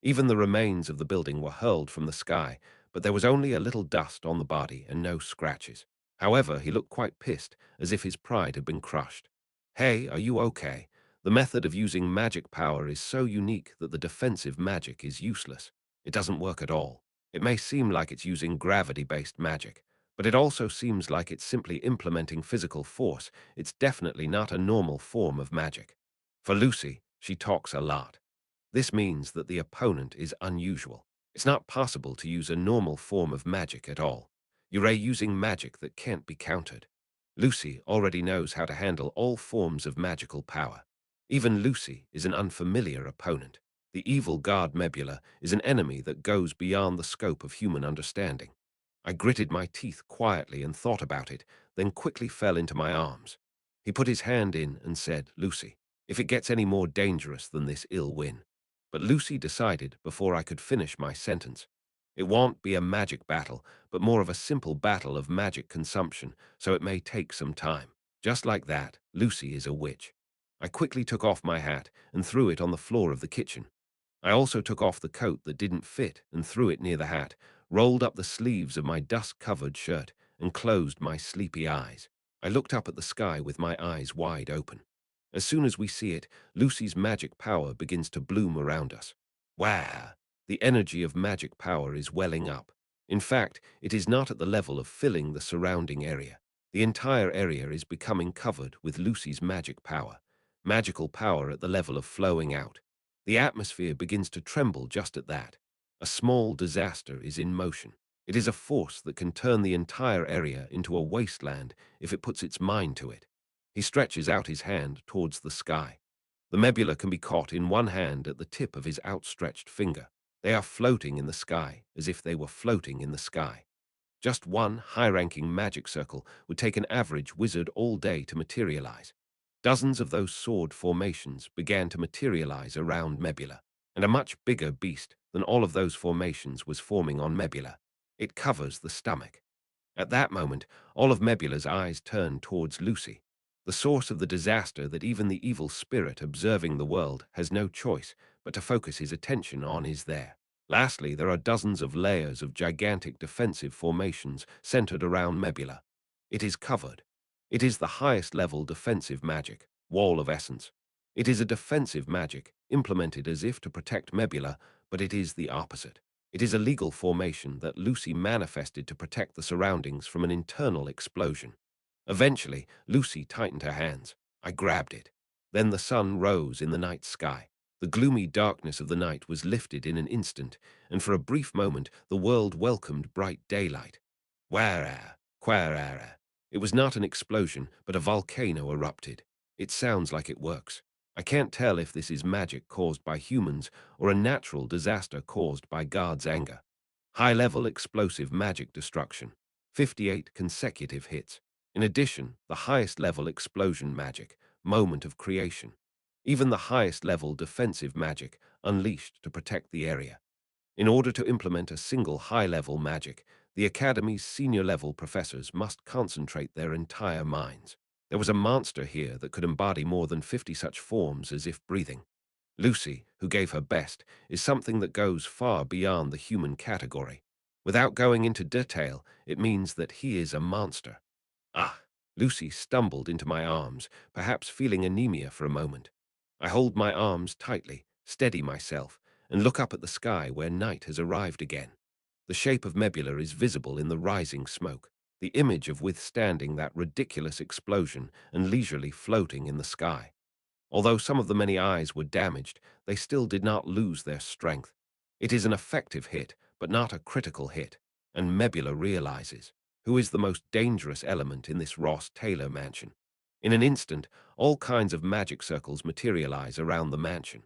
Even the remains of the building were hurled from the sky, but there was only a little dust on the body and no scratches. However, he looked quite pissed, as if his pride had been crushed. Hey, are you okay? The method of using magic power is so unique that the defensive magic is useless. It doesn't work at all. It may seem like it's using gravity-based magic, but it also seems like it's simply implementing physical force. It's definitely not a normal form of magic. For Lucy, she talks a lot. This means that the opponent is unusual. It's not possible to use a normal form of magic at all. You're using magic that can't be countered. Lucy already knows how to handle all forms of magical power. Even Lucy is an unfamiliar opponent. The evil god Mebula is an enemy that goes beyond the scope of human understanding. I gritted my teeth quietly and thought about it, then quickly fell into my arms. He put his hand in and said, "Lucy, if it gets any more dangerous than this, ill win." But Lucy decided before I could finish my sentence. It won't be a magic battle, but more of a simple battle of magic consumption, so it may take some time. Just like that, Lucy is a witch. I quickly took off my hat and threw it on the floor of the kitchen. I also took off the coat that didn't fit and threw it near the hat, rolled up the sleeves of my dust-covered shirt, and closed my sleepy eyes. I looked up at the sky with my eyes wide open. As soon as we see it, Lucy's magic power begins to bloom around us. Wow! The energy of magic power is welling up. In fact, it is not at the level of filling the surrounding area. The entire area is becoming covered with Lucy's magic power. Magical power at the level of flowing out. The atmosphere begins to tremble just at that. A small disaster is in motion. It is a force that can turn the entire area into a wasteland if it puts its mind to it. He stretches out his hand towards the sky. The Mebula can be caught in one hand at the tip of his outstretched finger. They are floating in the sky, as if they were floating in the sky. Just one high-ranking magic circle would take an average wizard all day to materialize. Dozens of those sword formations began to materialize around Mebula, and a much bigger beast than all of those formations was forming on Mebula. It covers the stomach. At that moment, all of Mebula's eyes turned towards Lucy, the source of the disaster that even the evil spirit observing the world has no choice but to focus his attention on is there. Lastly, there are dozens of layers of gigantic defensive formations centered around Mebula. It is covered. It is the highest level defensive magic, Wall of Essence. It is a defensive magic, implemented as if to protect Mebula, but it is the opposite. It is a legal formation that Lucy manifested to protect the surroundings from an internal explosion. Eventually, Lucy tightened her hands. I grabbed it. Then the sun rose in the night sky. The gloomy darkness of the night was lifted in an instant, and for a brief moment the world welcomed bright daylight. Wara, quarara. It was not an explosion, but a volcano erupted. It sounds like it works. I can't tell if this is magic caused by humans or a natural disaster caused by God's anger. High-level explosive magic destruction. 58 consecutive hits. In addition, the highest level explosion magic, moment of creation. Even the highest level defensive magic, unleashed to protect the area. In order to implement a single high-level magic, the Academy's senior-level professors must concentrate their entire minds. There was a monster here that could embody more than 50 such forms as if breathing. Lucy, who gave her best, is something that goes far beyond the human category. Without going into detail, it means that he is a monster. Ah! Lucy stumbled into my arms, perhaps feeling anemia for a moment. I hold my arms tightly, steady myself, and look up at the sky where night has arrived again. The shape of Mebula is visible in the rising smoke, the image of withstanding that ridiculous explosion and leisurely floating in the sky. Although some of the many eyes were damaged, they still did not lose their strength. It is an effective hit, but not a critical hit, and Mebula realizes who is the most dangerous element in this Ross Taylor mansion. In an instant, all kinds of magic circles materialize around the mansion.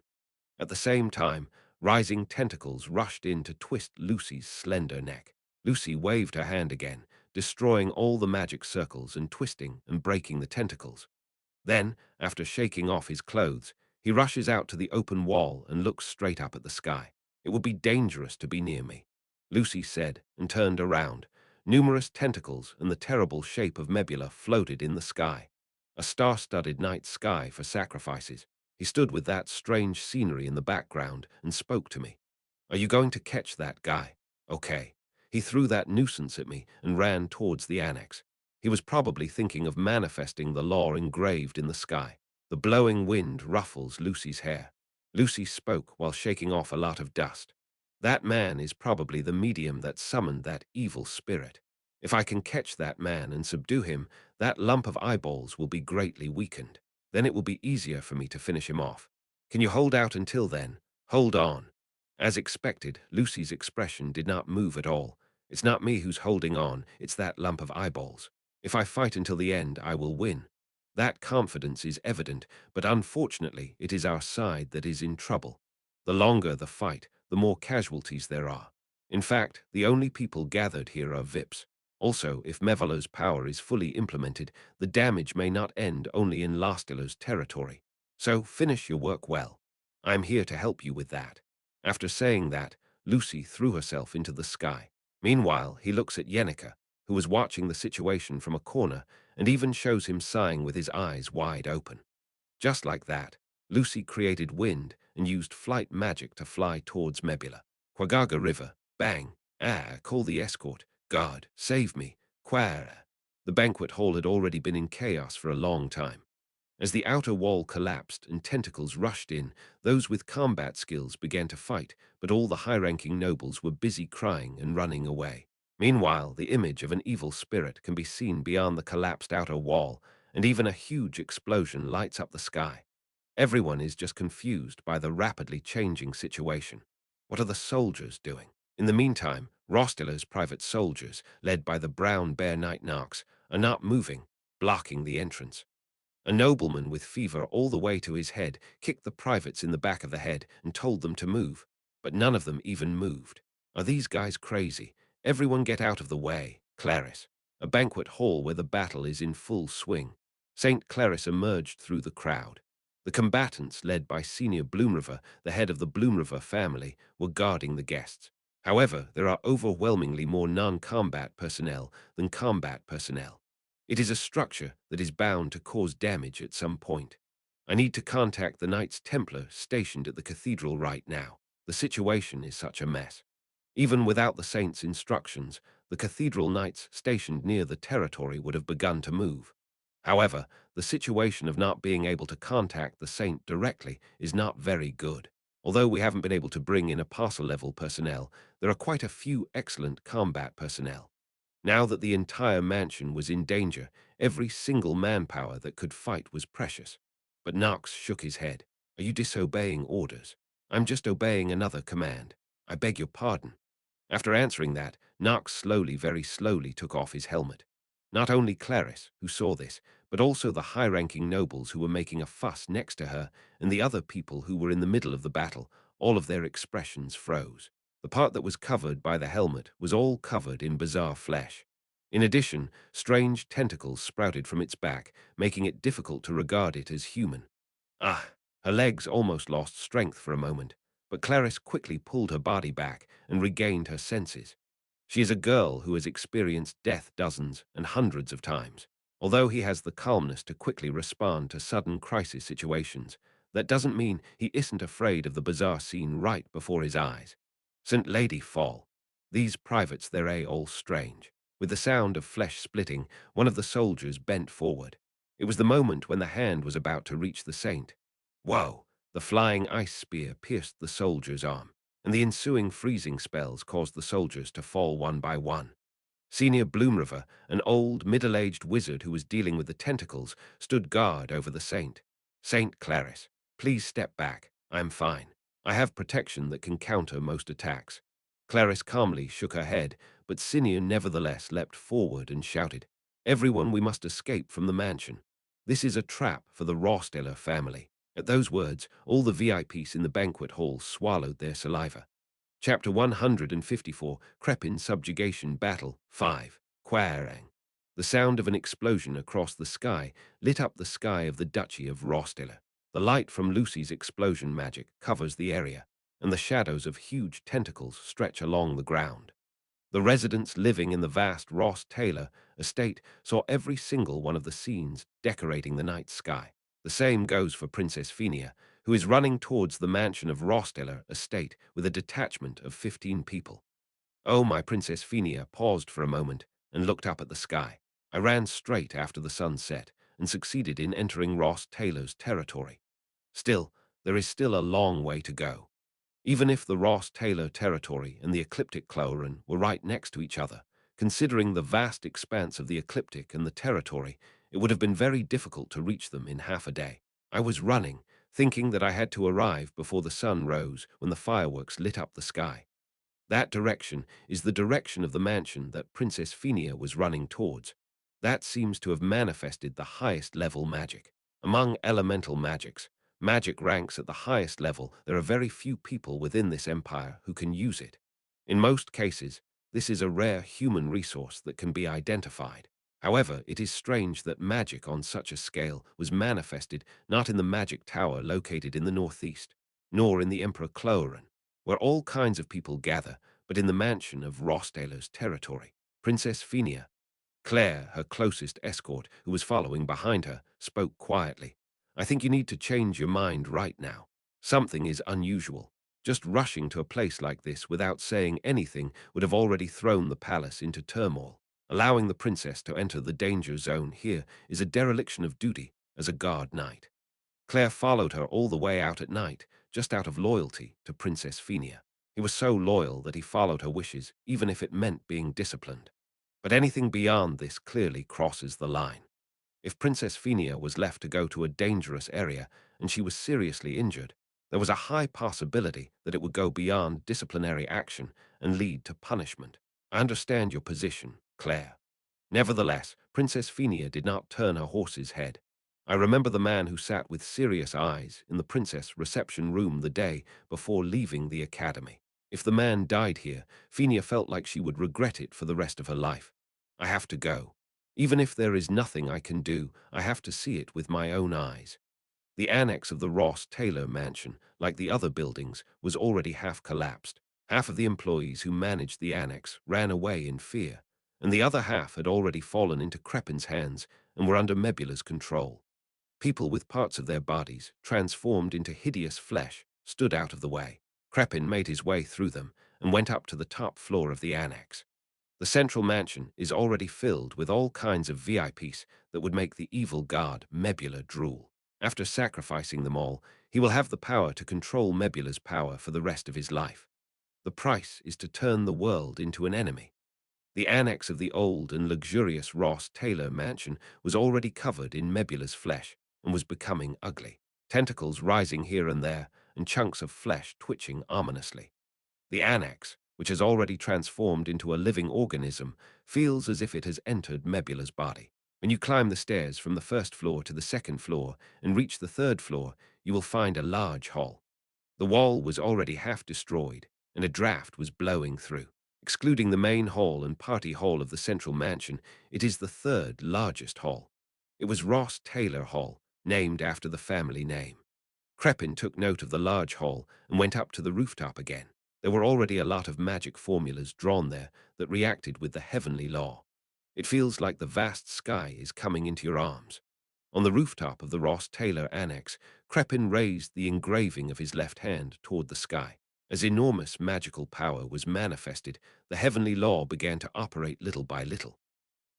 At the same time, rising tentacles rushed in to twist Lucy's slender neck. Lucy waved her hand again, destroying all the magic circles and twisting and breaking the tentacles. Then, after shaking off his clothes, he rushes out to the open wall and looks straight up at the sky. "It would be dangerous to be near me," Lucy said, and turned around. Numerous tentacles and the terrible shape of Mebula floated in the sky. A star-studded night sky for sacrifices. He stood with that strange scenery in the background and spoke to me. Are you going to catch that guy? Okay. He threw that nuisance at me and ran towards the annex. He was probably thinking of manifesting the law engraved in the sky. The blowing wind ruffles Lucy's hair. Lucy spoke while shaking off a lot of dust. That man is probably the medium that summoned that evil spirit. If I can catch that man and subdue him, that lump of eyeballs will be greatly weakened. Then it will be easier for me to finish him off. Can you hold out until then? Hold on. As expected, Lucy's expression did not move at all. It's not me who's holding on, it's that lump of eyeballs. If I fight until the end, I will win. That confidence is evident, but unfortunately, it is our side that is in trouble. The longer the fight, the more casualties there are. In fact, the only people gathered here are VIPs. Also, if Mevalo's power is fully implemented, the damage may not end only in Lastilo's territory. So finish your work well. I'm here to help you with that. After saying that, Lucy threw herself into the sky. Meanwhile, he looks at Yenica, who was watching the situation from a corner, and even shows him sighing with his eyes wide open. Just like that, Lucy created wind and used flight magic to fly towards Mebula. Quagaga River, bang, call the escort, guard, save me, quara. The banquet hall had already been in chaos for a long time. As the outer wall collapsed and tentacles rushed in, those with combat skills began to fight, but all the high-ranking nobles were busy crying and running away. Meanwhile, the image of an evil spirit can be seen beyond the collapsed outer wall, and even a huge explosion lights up the sky. Everyone is just confused by the rapidly changing situation. What are the soldiers doing? In the meantime, Rostilo's private soldiers, led by the brown bear Knight Nox, are not moving, blocking the entrance. A nobleman with fever all the way to his head kicked the privates in the back of the head and told them to move, but none of them even moved. Are these guys crazy? Everyone get out of the way. Clarice. A banquet hall where the battle is in full swing. St. Clarice emerged through the crowd. The combatants, led by Senior Bloomriver, the head of the Bloomriver family, were guarding the guests. However, there are overwhelmingly more non-combat personnel than combat personnel. It is a structure that is bound to cause damage at some point. I need to contact the Knights Templar stationed at the cathedral right now. The situation is such a mess. Even without the saints' instructions, the cathedral knights stationed near the territory would have begun to move. However, the situation of not being able to contact the saint directly is not very good. Although we haven't been able to bring in apostle-level personnel, there are quite a few excellent combat personnel. Now that the entire mansion was in danger, every single manpower that could fight was precious. But Knox shook his head. Are you disobeying orders? I'm just obeying another command. I beg your pardon. After answering that, Knox slowly, very slowly took off his helmet. Not only Clarice, who saw this, but also the high-ranking nobles who were making a fuss next to her and the other people who were in the middle of the battle, all of their expressions froze. The part that was covered by the helmet was all covered in bizarre flesh. In addition, strange tentacles sprouted from its back, making it difficult to regard it as human. Her legs almost lost strength for a moment, but Clarice quickly pulled her body back and regained her senses. She is a girl who has experienced death dozens and hundreds of times. Although he has the calmness to quickly respond to sudden crisis situations, that doesn't mean he isn't afraid of the bizarre scene right before his eyes. St. Lady fall. These privates, they're all strange. With the sound of flesh splitting, one of the soldiers bent forward. It was the moment when the hand was about to reach the saint. Whoa! The flying ice spear pierced the soldier's arm, and the ensuing freezing spells caused the soldiers to fall one by one. Senior Bloomriver, an old, middle-aged wizard who was dealing with the tentacles, stood guard over the saint. Saint Clarice, please step back. I'm fine. I have protection that can counter most attacks. Clarice calmly shook her head, but Senior nevertheless leapt forward and shouted, Everyone, we must escape from the mansion. This is a trap for the Rosteller family. At those words, all the VIPs in the banquet hall swallowed their saliva. Chapter 154, Crepin Subjugation Battle 5, Quarang. The sound of an explosion across the sky lit up the sky of the Duchy of Rosteller. The light from Lucy's explosion magic covers the area, and the shadows of huge tentacles stretch along the ground. The residents living in the vast Ross Taylor estate saw every single one of the scenes decorating the night sky. The same goes for Princess Phenia, who is running towards the mansion of Rosteller estate with a detachment of 15 people. Oh, my Princess Phenia paused for a moment and looked up at the sky. I ran straight after the sun set and succeeded in entering Ross Taylor's territory. Still, there is still a long way to go. Even if the Ross-Taylor territory and the ecliptic Cloran were right next to each other, considering the vast expanse of the ecliptic and the territory, it would have been very difficult to reach them in half a day. I was running, thinking that I had to arrive before the sun rose when the fireworks lit up the sky. That direction is the direction of the mansion that Princess Phenia was running towards. That seems to have manifested the highest level magic. Among elemental magics, magic ranks at the highest level, there are very few people within this empire who can use it. In most cases, this is a rare human resource that can be identified. However, it is strange that magic on such a scale was manifested not in the magic tower located in the northeast, nor in the Emperor Cloran, where all kinds of people gather, but in the mansion of Rossdale's territory. Princess Phenia, Claire, her closest escort, who was following behind her, spoke quietly. I think you need to change your mind right now. Something is unusual. Just rushing to a place like this without saying anything would have already thrown the palace into turmoil. Allowing the princess to enter the danger zone here is a dereliction of duty as a guard knight. Claire followed her all the way out at night, just out of loyalty to Princess Phenia. He was so loyal that he followed her wishes, even if it meant being disciplined. But anything beyond this clearly crosses the line. If Princess Phenia was left to go to a dangerous area and she was seriously injured, there was a high possibility that it would go beyond disciplinary action and lead to punishment. I understand your position, Claire. Nevertheless, Princess Phenia did not turn her horse's head. I remember the man who sat with serious eyes in the princess reception room the day before leaving the academy. If the man died here, Phenia felt like she would regret it for the rest of her life. I have to go. Even if there is nothing I can do, I have to see it with my own eyes. The annex of the Ross Taylor mansion, like the other buildings, was already half collapsed. Half of the employees who managed the annex ran away in fear, and the other half had already fallen into Crepin's hands and were under Mebula's control. People with parts of their bodies, transformed into hideous flesh, stood out of the way. Crepin made his way through them and went up to the top floor of the annex. The central mansion is already filled with all kinds of VIPs that would make the evil god Mebula drool. After sacrificing them all, he will have the power to control Mebula's power for the rest of his life. The price is to turn the world into an enemy. The annex of the old and luxurious Ross Taylor mansion was already covered in Mebula's flesh and was becoming ugly, tentacles rising here and there and chunks of flesh twitching ominously. The annex, which has already transformed into a living organism, feels as if it has entered Mebula's body. When you climb the stairs from the first floor to the second floor and reach the third floor, you will find a large hall. The wall was already half destroyed, and a draft was blowing through. Excluding the main hall and party hall of the central mansion, it is the third largest hall. It was Ross Taylor Hall, named after the family name. Crepin took note of the large hall and went up to the rooftop again. There were already a lot of magic formulas drawn there that reacted with the heavenly law. It feels like the vast sky is coming into your arms. On the rooftop of the Ross Taylor Annex, Crepin raised the engraving of his left hand toward the sky. As enormous magical power was manifested, the heavenly law began to operate little by little.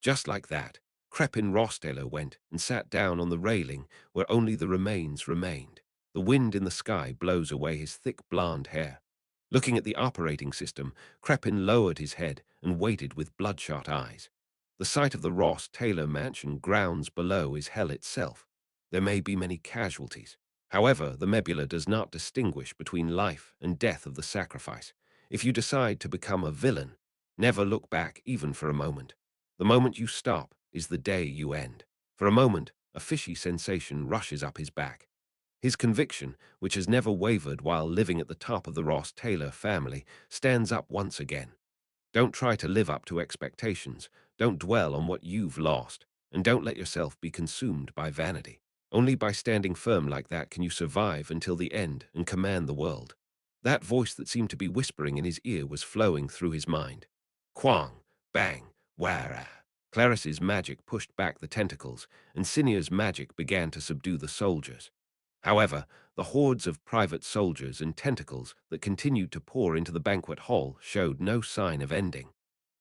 Just like that, Crepin Rosteller went and sat down on the railing where only the remains remained. The wind in the sky blows away his thick blonde hair. Looking at the operating system, Crepin lowered his head and waited with bloodshot eyes. The sight of the Ross Taylor mansion grounds below is hell itself. There may be many casualties. However, the Mebula does not distinguish between life and death of the sacrifice. If you decide to become a villain, never look back even for a moment. The moment you stop is the day you end. For a moment, a fishy sensation rushes up his back. His conviction, which has never wavered while living at the top of the Ross Taylor family, stands up once again. Don't try to live up to expectations, don't dwell on what you've lost, and don't let yourself be consumed by vanity. Only by standing firm like that can you survive until the end and command the world. That voice that seemed to be whispering in his ear was flowing through his mind. Quang, bang, wara. Clarice's magic pushed back the tentacles, and Sinia's magic began to subdue the soldiers. However, the hordes of private soldiers and tentacles that continued to pour into the banquet hall showed no sign of ending.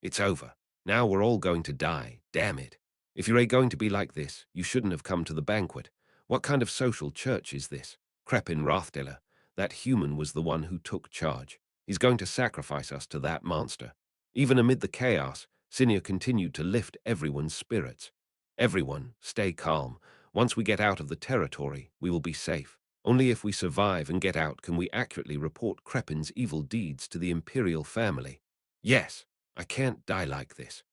It's over. Now we're all going to die, damn it. If you're going to be like this, you shouldn't have come to the banquet. What kind of social church is this? Crepin Rathdiller. That human was the one who took charge. He's going to sacrifice us to that monster. Even amid the chaos, Sinia continued to lift everyone's spirits. Everyone, stay calm. Once we get out of the territory, we will be safe. Only if we survive and get out can we accurately report Crepin's evil deeds to the imperial family. Yes, I can't die like this.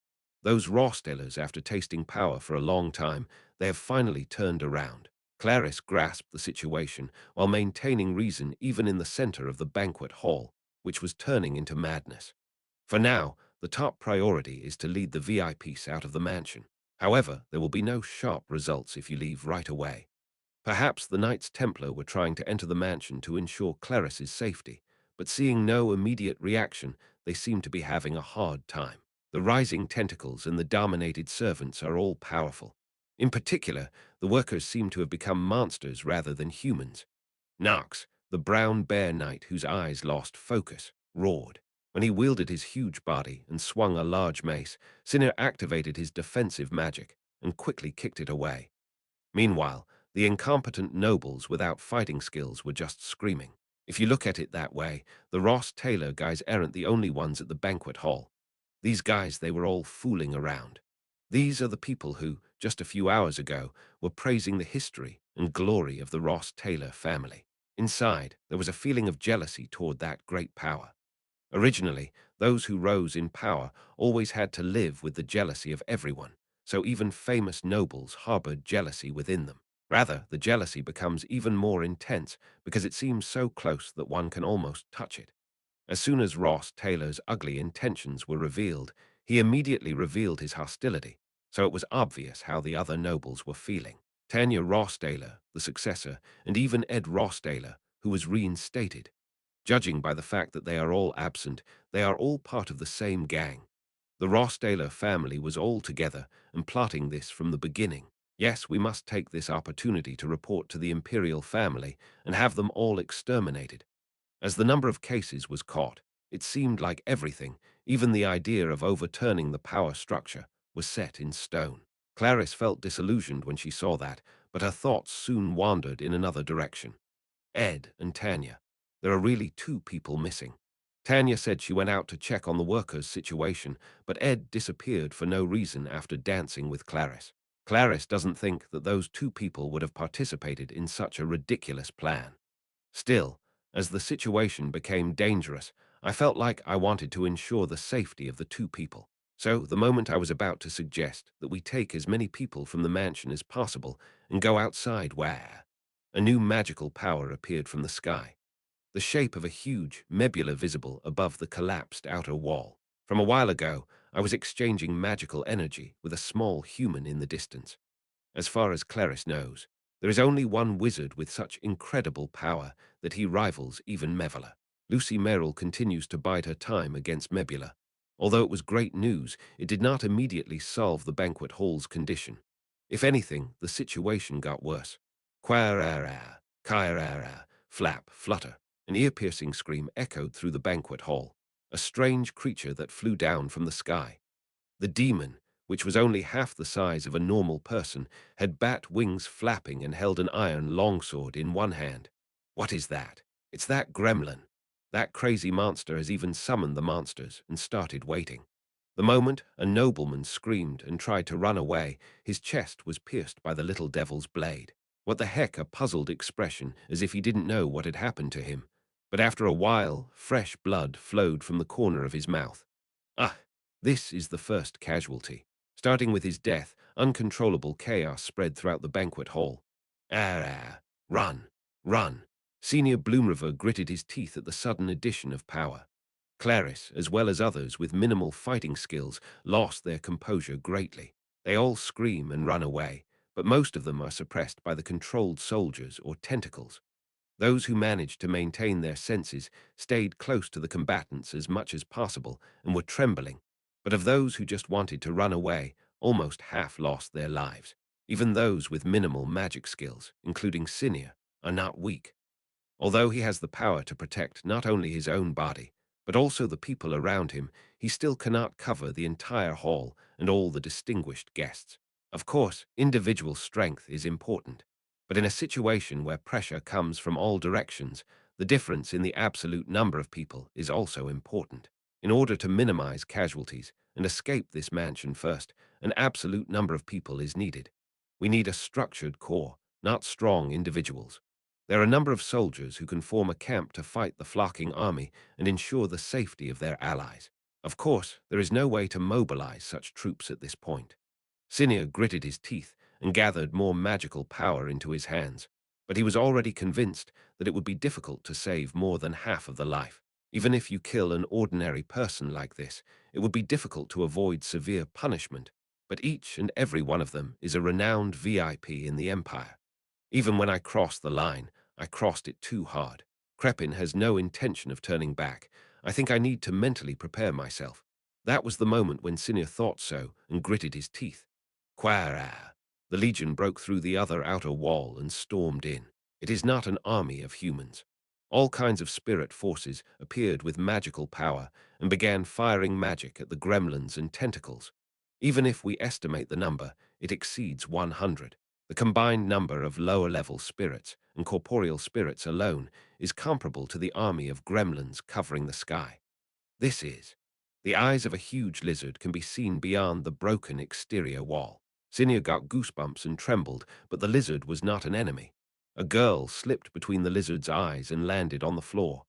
Those Rostellers, after tasting power for a long time, they have finally turned around. Clarice grasped the situation while maintaining reason even in the center of the banquet hall, which was turning into madness. For now, the top priority is to lead the VIPs out of the mansion. However, there will be no sharp results if you leave right away. Perhaps the Knights Templar were trying to enter the mansion to ensure Clarice's safety, but seeing no immediate reaction, they seem to be having a hard time. The rising tentacles and the dominated servants are all powerful. In particular, the workers seem to have become monsters rather than humans. Nox, the brown bear knight whose eyes lost focus, roared. When he wielded his huge body and swung a large mace, Sinner activated his defensive magic and quickly kicked it away. Meanwhile, the incompetent nobles without fighting skills were just screaming. If you look at it that way, the Ross Taylor guys aren't the only ones at the banquet hall. These guys, they were all fooling around. These are the people who, just a few hours ago, were praising the history and glory of the Ross Taylor family. Inside, there was a feeling of jealousy toward that great power. Originally, those who rose in power always had to live with the jealousy of everyone, so even famous nobles harbored jealousy within them. Rather, the jealousy becomes even more intense because it seems so close that one can almost touch it. As soon as Ross Taylor's ugly intentions were revealed, he immediately revealed his hostility, so it was obvious how the other nobles were feeling. Tanya Ross Taylor, the successor, and even Ed Ross Taylor, who was reinstated. Judging by the fact that they are all absent, they are all part of the same gang. The Rossdaler family was all together and plotting this from the beginning. Yes, we must take this opportunity to report to the imperial family and have them all exterminated. As the number of cases was caught, it seemed like everything, even the idea of overturning the power structure, was set in stone. Clarice felt disillusioned when she saw that, but her thoughts soon wandered in another direction. Ed and Tanya. There are really two people missing. Tanya said she went out to check on the workers' situation, but Ed disappeared for no reason after dancing with Clarice. Clarice doesn't think that those two people would have participated in such a ridiculous plan. Still, as the situation became dangerous, I felt like I wanted to ensure the safety of the two people. So, the moment I was about to suggest that we take as many people from the mansion as possible and go outside where a new magical power appeared from the sky, the shape of a huge nebula visible above the collapsed outer wall. From a while ago, I was exchanging magical energy with a small human in the distance. As far as Clarice knows, there is only one wizard with such incredible power that he rivals even Mevela. Lucy Merrill continues to bide her time against Mebula. Although it was great news, it did not immediately solve the banquet hall's condition. If anything, the situation got worse. Quarara, kairara, flap, flutter. An ear-piercing scream echoed through the banquet hall. A strange creature that flew down from the sky. The demon, which was only half the size of a normal person, had bat wings flapping and held an iron longsword in one hand. What is that? It's that gremlin. That crazy monster has even summoned the monsters and started waiting. The moment a nobleman screamed and tried to run away, his chest was pierced by the little devil's blade. What the heck, a puzzled expression, as if he didn't know what had happened to him. But after a while, fresh blood flowed from the corner of his mouth. Ah, this is the first casualty. Starting with his death, uncontrollable chaos spread throughout the banquet hall. Ah, run, run. Senior Bloomriver gritted his teeth at the sudden addition of power. Clarice, as well as others with minimal fighting skills, lost their composure greatly. They all scream and run away, but most of them are suppressed by the controlled soldiers or tentacles. Those who managed to maintain their senses stayed close to the combatants as much as possible and were trembling, but of those who just wanted to run away, almost half lost their lives. Even those with minimal magic skills, including Sinia, are not weak. Although he has the power to protect not only his own body, but also the people around him, he still cannot cover the entire hall and all the distinguished guests. Of course, individual strength is important, but in a situation where pressure comes from all directions, the difference in the absolute number of people is also important. In order to minimize casualties and escape this mansion first, an absolute number of people is needed. We need a structured core, not strong individuals. There are a number of soldiers who can form a camp to fight the flocking army and ensure the safety of their allies. Of course, there is no way to mobilize such troops at this point. Sinea gritted his teeth and gathered more magical power into his hands, but he was already convinced that it would be difficult to save more than half of the life. Even if you kill an ordinary person like this, it would be difficult to avoid severe punishment, but each and every one of them is a renowned VIP in the Empire. Even when I crossed the line, I crossed it too hard. Crepin has no intention of turning back. I think I need to mentally prepare myself. That was the moment when Sinea thought so and gritted his teeth. Quara! The Legion broke through the other outer wall and stormed in. It is not an army of humans. All kinds of spirit forces appeared with magical power and began firing magic at the gremlins and tentacles. Even if we estimate the number, it exceeds 100. The combined number of lower-level spirits and corporeal spirits alone is comparable to the army of gremlins covering the sky. This is. The eyes of a huge lizard can be seen beyond the broken exterior wall. Sinea got goosebumps and trembled, but the lizard was not an enemy. A girl slipped between the lizard's eyes and landed on the floor.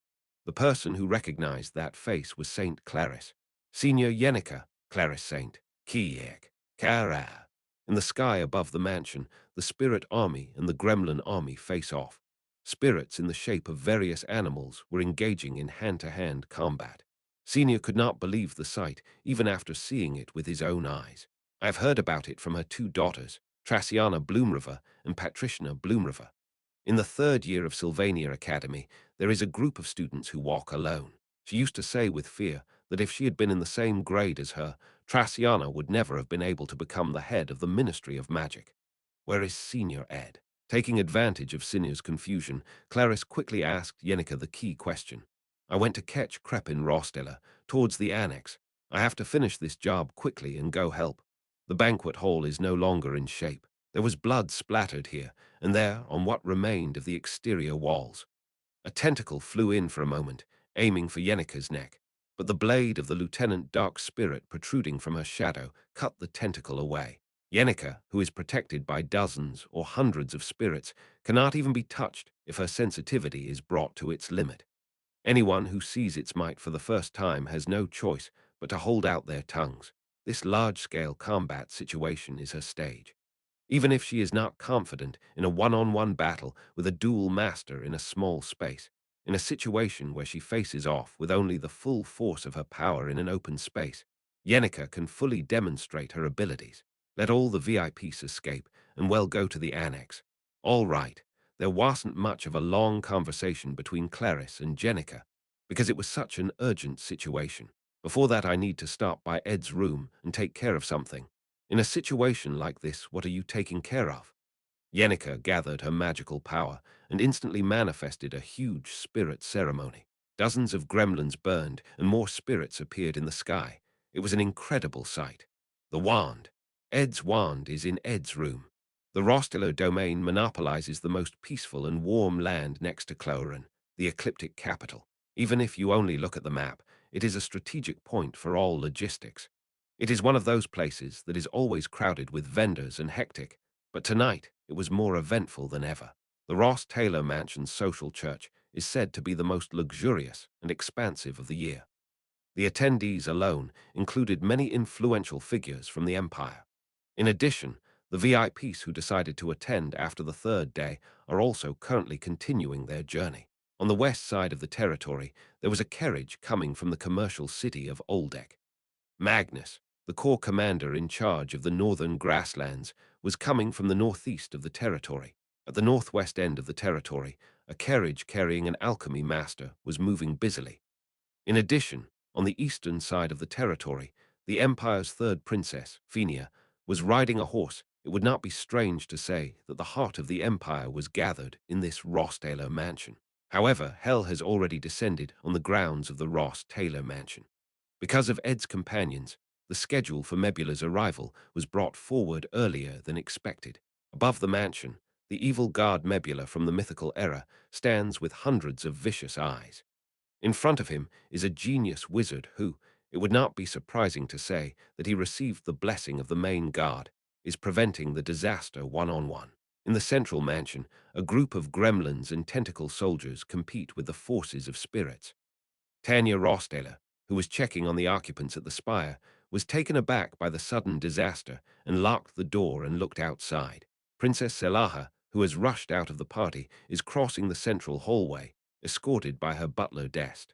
The person who recognized that face was Saint Clarice. Senior Yenica, Clarice Saint, Kiek, Kara. In the sky above the mansion, the spirit army and the gremlin army face off. Spirits in the shape of various animals were engaging in hand-to-hand combat. Senior could not believe the sight, even after seeing it with his own eyes. I have heard about it from her two daughters, Traciana Bloomriver and Patriciana Bloomriver. In the third year of Sylvania Academy, there is a group of students who walk alone. She used to say with fear that if she had been in the same grade as her, Traciana would never have been able to become the head of the Ministry of Magic. Where is Senior Ed? Taking advantage of Senior's confusion, Clarice quickly asked Yenica the key question. I went to catch Crepin Rosteller towards the annex. I have to finish this job quickly and go help. The banquet hall is no longer in shape. There was blood splattered here and there on what remained of the exterior walls. A tentacle flew in for a moment, aiming for Yenica's neck, but the blade of the lieutenant dark spirit protruding from her shadow cut the tentacle away. Yenica, who is protected by dozens or hundreds of spirits, cannot even be touched if her sensitivity is brought to its limit. Anyone who sees its might for the first time has no choice but to hold out their tongues. This large-scale combat situation is her stage. Even if she is not confident in a one-on-one battle with a dual master in a small space, in a situation where she faces off with only the full force of her power in an open space, Yenica can fully demonstrate her abilities. Let all the VIPs escape and well go to the annex. All right, there wasn't much of a long conversation between Clarice and Jenica, because it was such an urgent situation. Before that I need to stop by Ed's room and take care of something. In a situation like this, what are you taking care of? Yenica gathered her magical power and instantly manifested a huge spirit ceremony. Dozens of gremlins burned and more spirits appeared in the sky. It was an incredible sight. The wand. Ed's wand is in Ed's room. The Rostello domain monopolizes the most peaceful and warm land next to Cloran, the ecliptic capital. Even if you only look at the map, it is a strategic point for all logistics. It is one of those places that is always crowded with vendors and hectic, but tonight it was more eventful than ever. The Ross Taylor Mansion's social church is said to be the most luxurious and expansive of the year. The attendees alone included many influential figures from the empire. In addition, the VIPs who decided to attend after the third day are also currently continuing their journey. On the west side of the territory, there was a carriage coming from the commercial city of Oldek. Magnus, the corps commander in charge of the northern grasslands, was coming from the northeast of the territory. At the northwest end of the territory, a carriage carrying an alchemy master was moving busily. In addition, on the eastern side of the territory, the Empire's third princess, Phenia, was riding a horse. it would not be strange to say that the heart of the Empire was gathered in this Ross-Taylor mansion. However, hell has already descended on the grounds of the Ross-Taylor mansion. Because of Ed's companions, the schedule for Mebula's arrival was brought forward earlier than expected. Above the mansion, the evil god Mebula from the mythical era stands with hundreds of vicious eyes. In front of him is a genius wizard who, it would not be surprising to say that he received the blessing of the main god, is preventing the disaster one-on-one. In the central mansion, a group of gremlins and tentacle soldiers compete with the forces of spirits. Tanya Rosteller, who was checking on the occupants at the spire, was taken aback by the sudden disaster and locked the door and looked outside. Princess Selaha, who has rushed out of the party, is crossing the central hallway, escorted by her butler Dest.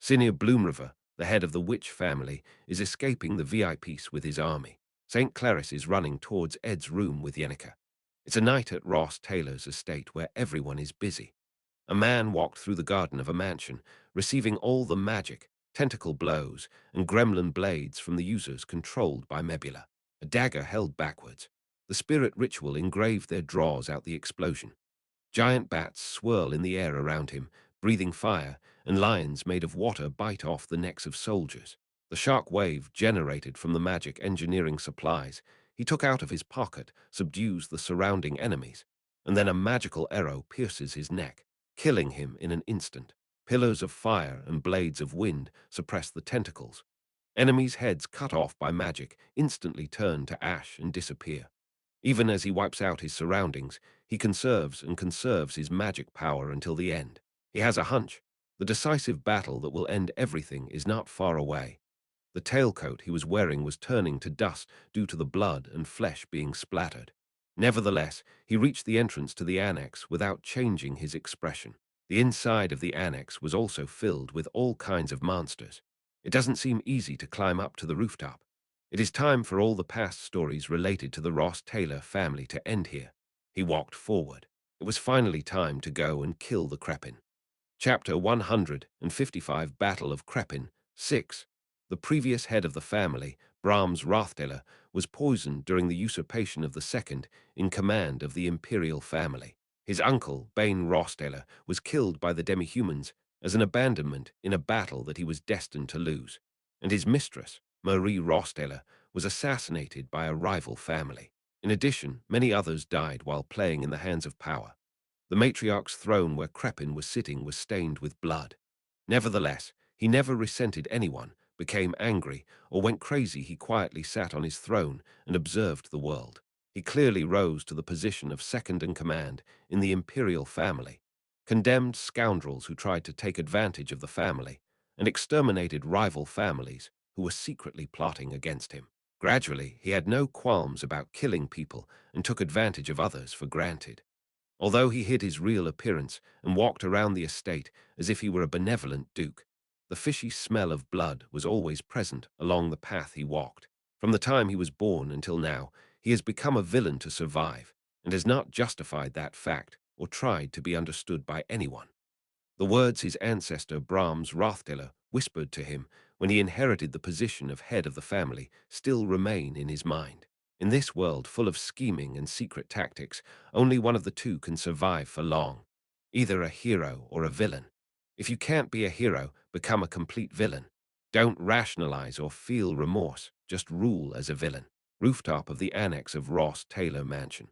Sinir Bloomriver, the head of the witch family, is escaping the VIPs with his army. St. Clarice is running towards Ed's room with Yenica. It's a night at Ross Taylor's estate where everyone is busy. A man walked through the garden of a mansion, receiving all the magic, tentacle blows, and gremlin blades from the users controlled by Mebula. A dagger held backwards. The spirit ritual engraved their draws out the explosion. Giant bats swirl in the air around him, breathing fire, and lions made of water bite off the necks of soldiers. The shock wave generated from the magic engineering supplies he took out of his pocket subdues the surrounding enemies, and then a magical arrow pierces his neck, killing him in an instant. Pillars of fire and blades of wind suppress the tentacles. Enemies' heads cut off by magic instantly turn to ash and disappear. Even as he wipes out his surroundings, he conserves and conserves his magic power until the end. He has a hunch. The decisive battle that will end everything is not far away. The tailcoat he was wearing was turning to dust due to the blood and flesh being splattered. Nevertheless, he reached the entrance to the annex without changing his expression. The inside of the annex was also filled with all kinds of monsters. It doesn't seem easy to climb up to the rooftop. It is time for all the past stories related to the Ross Taylor family to end here. He walked forward. It was finally time to go and kill the Crepin. Chapter 155 Battle of Crepin 6. The previous head of the family, Brahms Rothdeller, was poisoned during the usurpation of the second in command of the imperial family. His uncle, Bane Rothdeller, was killed by the demi-humans as an abandonment in a battle that he was destined to lose, and his mistress, Marie Rothdeller, was assassinated by a rival family. In addition, many others died while playing in the hands of power. The matriarch's throne where Crepin was sitting was stained with blood. Nevertheless, he never resented anyone, became angry, or went crazy. He quietly sat on his throne and observed the world. He clearly rose to the position of second in command in the imperial family, condemned scoundrels who tried to take advantage of the family, and exterminated rival families who were secretly plotting against him. Gradually, he had no qualms about killing people and took advantage of others for granted. Although he hid his real appearance and walked around the estate as if he were a benevolent duke, the fishy smell of blood was always present along the path he walked. From the time he was born until now, he has become a villain to survive and has not justified that fact or tried to be understood by anyone. The words his ancestor Brahms Rothdeller whispered to him when he inherited the position of head of the family still remain in his mind. In this world full of scheming and secret tactics, only one of the two can survive for long, either a hero or a villain. If you can't be a hero, become a complete villain. Don't rationalize or feel remorse, just rule as a villain. Rooftop of the annex of Ross Taylor Mansion.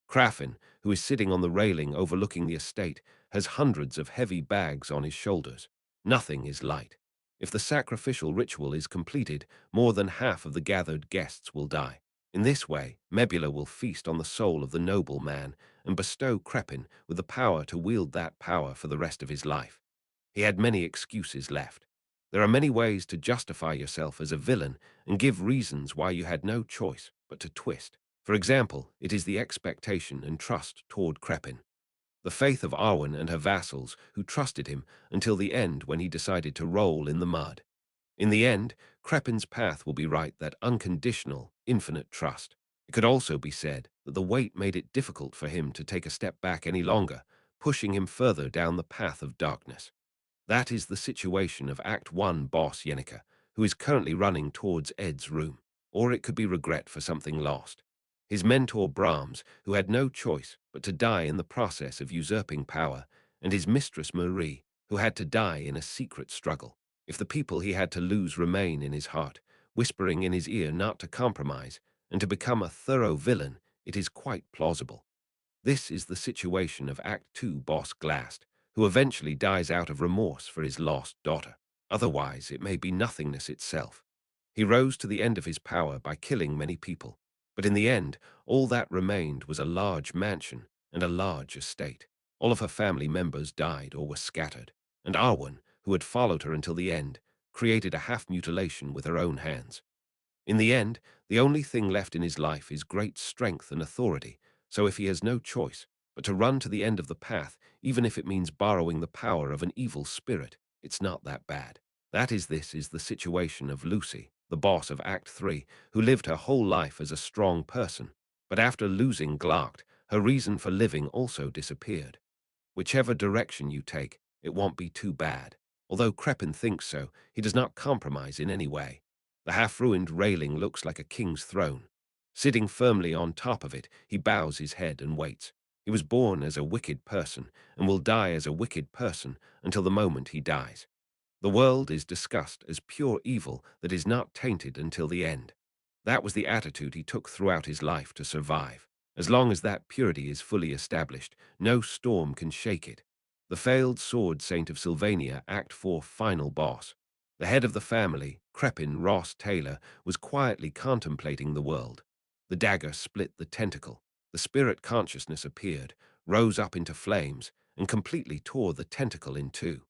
Craffin, who is sitting on the railing overlooking the estate, has hundreds of heavy bags on his shoulders. Nothing is light. If the sacrificial ritual is completed, more than half of the gathered guests will die. In this way, Mebula will feast on the soul of the noble man and bestow Crepin with the power to wield that power for the rest of his life. He had many excuses left. There are many ways to justify yourself as a villain and give reasons why you had no choice but to twist. For example, it is the expectation and trust toward Crepin. The faith of Arwen and her vassals who trusted him until the end when he decided to roll in the mud. In the end, Crepin's path will be right, that unconditional, infinite trust. It could also be said that the weight made it difficult for him to take a step back any longer, pushing him further down the path of darkness. That is the situation of Act 1 boss Yenica, who is currently running towards Ed's room. Or it could be regret for something lost. His mentor Brahms, who had no choice but to die in the process of usurping power, and his mistress Marie, who had to die in a secret struggle. If the people he had to lose remain in his heart, whispering in his ear not to compromise, and to become a thorough villain, it is quite plausible. This is the situation of Act 2 boss Glast, who eventually dies out of remorse for his lost daughter. Otherwise, it may be nothingness itself. He rose to the end of his power by killing many people, but in the end, all that remained was a large mansion and a large estate. All of her family members died or were scattered, and Arwen, who had followed her until the end, created a half-mutilation with her own hands. In the end, the only thing left in his life is great strength and authority, so if he has no choice but to run to the end of the path, even if it means borrowing the power of an evil spirit, it's not that bad. This is the situation of Lucy, the boss of Act 3, who lived her whole life as a strong person, but after losing Glacht, her reason for living also disappeared. Whichever direction you take, it won't be too bad. Although Crepin thinks so, he does not compromise in any way. The half-ruined railing looks like a king's throne. Sitting firmly on top of it, he bows his head and waits. He was born as a wicked person and will die as a wicked person until the moment he dies. The world is discussed as pure evil that is not tainted until the end. That was the attitude he took throughout his life to survive. As long as that purity is fully established, no storm can shake it. The failed sword saint of Sylvania, Act 4 final boss. The head of the family, Crepin Ross Taylor, was quietly contemplating the world. The dagger split the tentacle. The spirit consciousness appeared, rose up into flames, and completely tore the tentacle in two.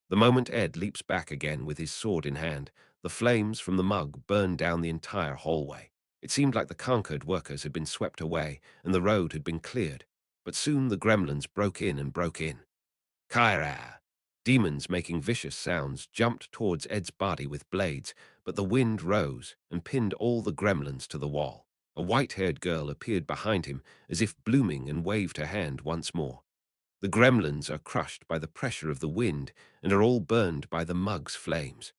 The moment Ed leaps back again with his sword in hand, the flames from the mug burned down the entire hallway. It seemed like the conquered workers had been swept away and the road had been cleared, but soon the gremlins broke in and broke in. Kyra! Demons making vicious sounds jumped towards Ed's body with blades, but the wind rose and pinned all the gremlins to the wall. A white-haired girl appeared behind him as if blooming and waved her hand once more. The gremlins are crushed by the pressure of the wind and are all burned by the mug's flames.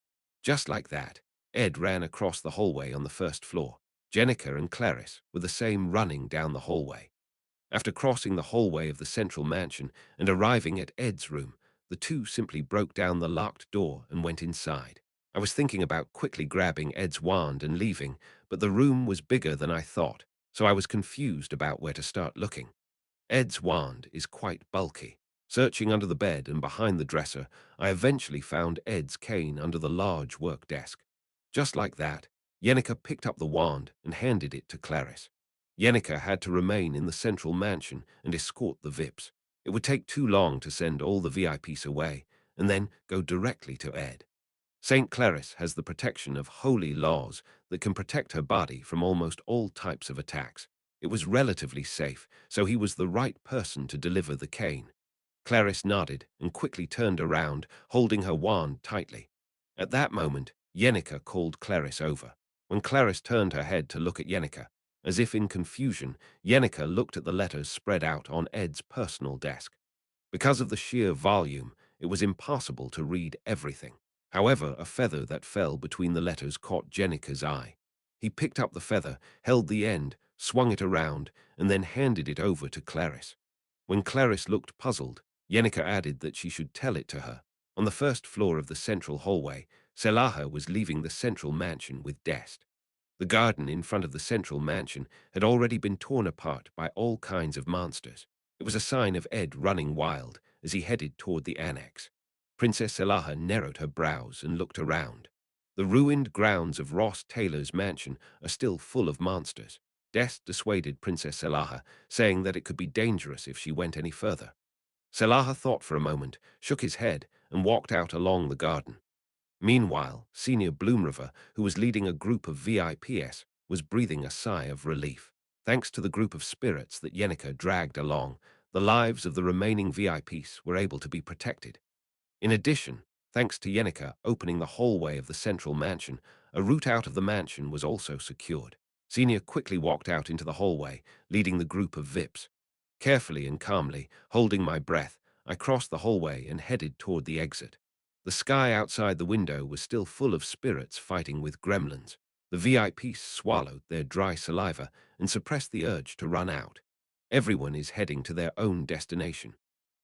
Just like that, Ed ran across the hallway on the first floor. Jenica and Clarice were the same running down the hallway. After crossing the hallway of the central mansion and arriving at Ed's room, the two simply broke down the locked door and went inside. I was thinking about quickly grabbing Ed's wand and leaving, but the room was bigger than I thought, so I was confused about where to start looking. Ed's wand is quite bulky. Searching under the bed and behind the dresser, I eventually found Ed's cane under the large work desk. Just like that, Yenica picked up the wand and handed it to Clarice. Yenica had to remain in the central mansion and escort the VIPs. It would take too long to send all the VIPs away and then go directly to Ed. St. Clarice has the protection of holy laws that can protect her body from almost all types of attacks. It was relatively safe, so he was the right person to deliver the cane. Clarice nodded and quickly turned around, holding her wand tightly. At that moment, Yenica called Clarice over. When Clarice turned her head to look at Yenica, as if in confusion, Yenica looked at the letters spread out on Ed's personal desk. Because of the sheer volume, it was impossible to read everything. However, a feather that fell between the letters caught Jenica's eye. He picked up the feather, held the end, swung it around, and then handed it over to Clarice. When Clarice looked puzzled, Yenica added that she should tell it to her. On the first floor of the central hallway, Selaha was leaving the central mansion with Dest. The garden in front of the central mansion had already been torn apart by all kinds of monsters. It was a sign of Ed running wild as he headed toward the annex. Princess Selaha narrowed her brows and looked around. The ruined grounds of Ross Taylor's mansion are still full of monsters. Dest dissuaded Princess Selaha, saying that it could be dangerous if she went any further. Selaha thought for a moment, shook his head, and walked out along the garden. Meanwhile, Senior Bloomriver, who was leading a group of VIPs, was breathing a sigh of relief. Thanks to the group of spirits that Yenica dragged along, the lives of the remaining VIPs were able to be protected. In addition, thanks to Yenica opening the hallway of the central mansion, a route out of the mansion was also secured. Senior quickly walked out into the hallway, leading the group of VIPs. Carefully and calmly, holding my breath, I crossed the hallway and headed toward the exit. The sky outside the window was still full of spirits fighting with gremlins. The VIPs swallowed their dry saliva and suppressed the urge to run out. Everyone is heading to their own destination.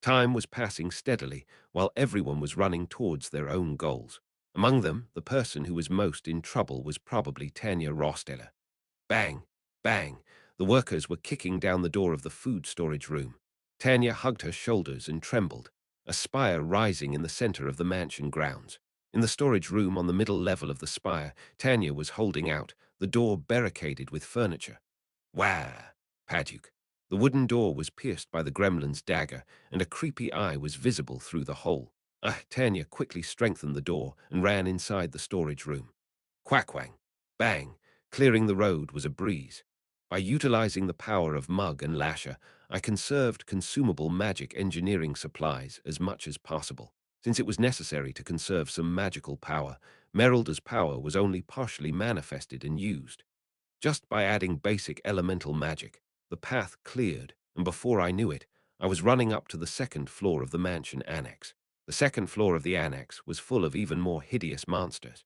Time was passing steadily while everyone was running towards their own goals. Among them, the person who was most in trouble was probably Tanya Rosteller. Bang! Bang! The workers were kicking down the door of the food storage room. Tanya hugged her shoulders and trembled, a spire rising in the center of the mansion grounds. In the storage room on the middle level of the spire, Tanya was holding out, the door barricaded with furniture. Wah! Paduk. The wooden door was pierced by the gremlin's dagger, and a creepy eye was visible through the hole. Tanya quickly strengthened the door and ran inside the storage room. Quack-wang. Bang! Clearing the road was a breeze. By utilizing the power of Mug and Lasher, I conserved consumable magic engineering supplies as much as possible. Since it was necessary to conserve some magical power, Merelda's power was only partially manifested and used. Just by adding basic elemental magic, the path cleared, and before I knew it, I was running up to the second floor of the mansion annex. The second floor of the annex was full of even more hideous monsters.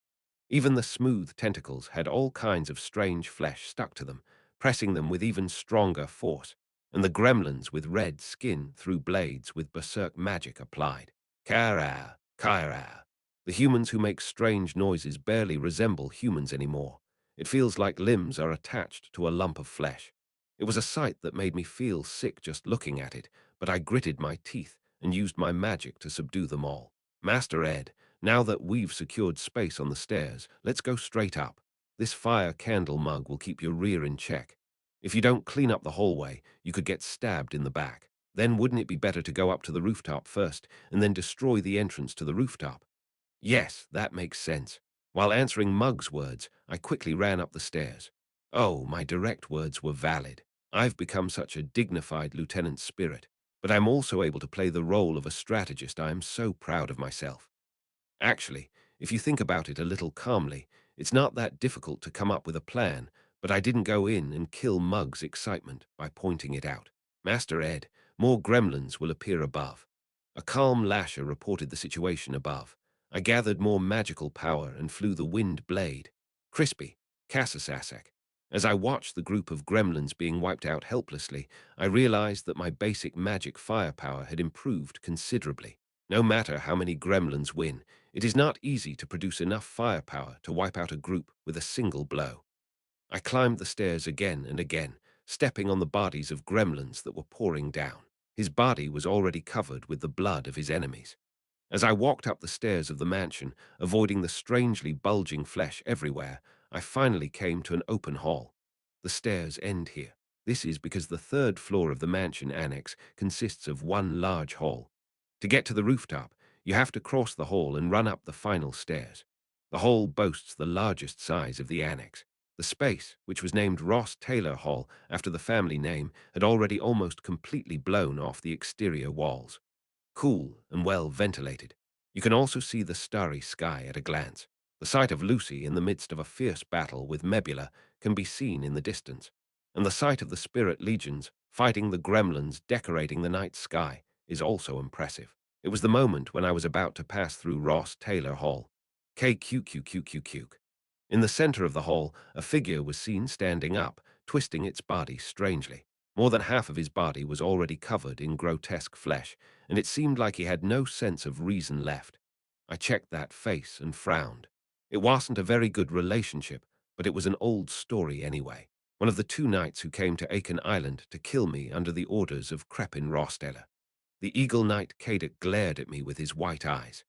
Even the smooth tentacles had all kinds of strange flesh stuck to them, pressing them with even stronger force, and the gremlins with red skin threw blades with berserk magic applied. Kara, Kyra. The humans who make strange noises barely resemble humans anymore. It feels like limbs are attached to a lump of flesh. It was a sight that made me feel sick just looking at it, but I gritted my teeth and used my magic to subdue them all. Master Ed, now that we've secured space on the stairs, let's go straight up. This fire candle mug will keep your rear in check. If you don't clean up the hallway, you could get stabbed in the back. Then wouldn't it be better to go up to the rooftop first and then destroy the entrance to the rooftop? Yes, that makes sense. While answering Mug's words, I quickly ran up the stairs. Oh, my direct words were valid. I've become such a dignified lieutenant spirit, but I'm also able to play the role of a strategist. I am so proud of myself. Actually, if you think about it a little calmly, it's not that difficult to come up with a plan, but I didn't go in and kill Mug's excitement by pointing it out. Master Ed, more gremlins will appear above. A calm lasher reported the situation above. I gathered more magical power and flew the wind blade. Crispy, Cassasasek. As I watched the group of gremlins being wiped out helplessly, I realized that my basic magic firepower had improved considerably. No matter how many gremlins win, it is not easy to produce enough firepower to wipe out a group with a single blow. I climbed the stairs again and again, stepping on the bodies of gremlins that were pouring down. His body was already covered with the blood of his enemies. As I walked up the stairs of the mansion, avoiding the strangely bulging flesh everywhere, I finally came to an open hall. The stairs end here. This is because the third floor of the mansion annex consists of one large hall. To get to the rooftop, you have to cross the hall and run up the final stairs. The hall boasts the largest size of the annex. The space, which was named Ross Taylor Hall after the family name, had already almost completely blown off the exterior walls. Cool and well ventilated. You can also see the starry sky at a glance. The sight of Lucy in the midst of a fierce battle with Mebula can be seen in the distance, and the sight of the spirit legions fighting the gremlins decorating the night sky is also impressive. It was the moment when I was about to pass through Ross Taylor Hall. KQQQQQ. In the center of the hall, a figure was seen standing up, twisting its body strangely. More than half of his body was already covered in grotesque flesh, and it seemed like he had no sense of reason left. I checked that face and frowned. It wasn't a very good relationship, but it was an old story anyway. One of the two knights who came to Aiken Island to kill me under the orders of Crepin Rosteller. The Eagle Knight Kadok glared at me with his white eyes.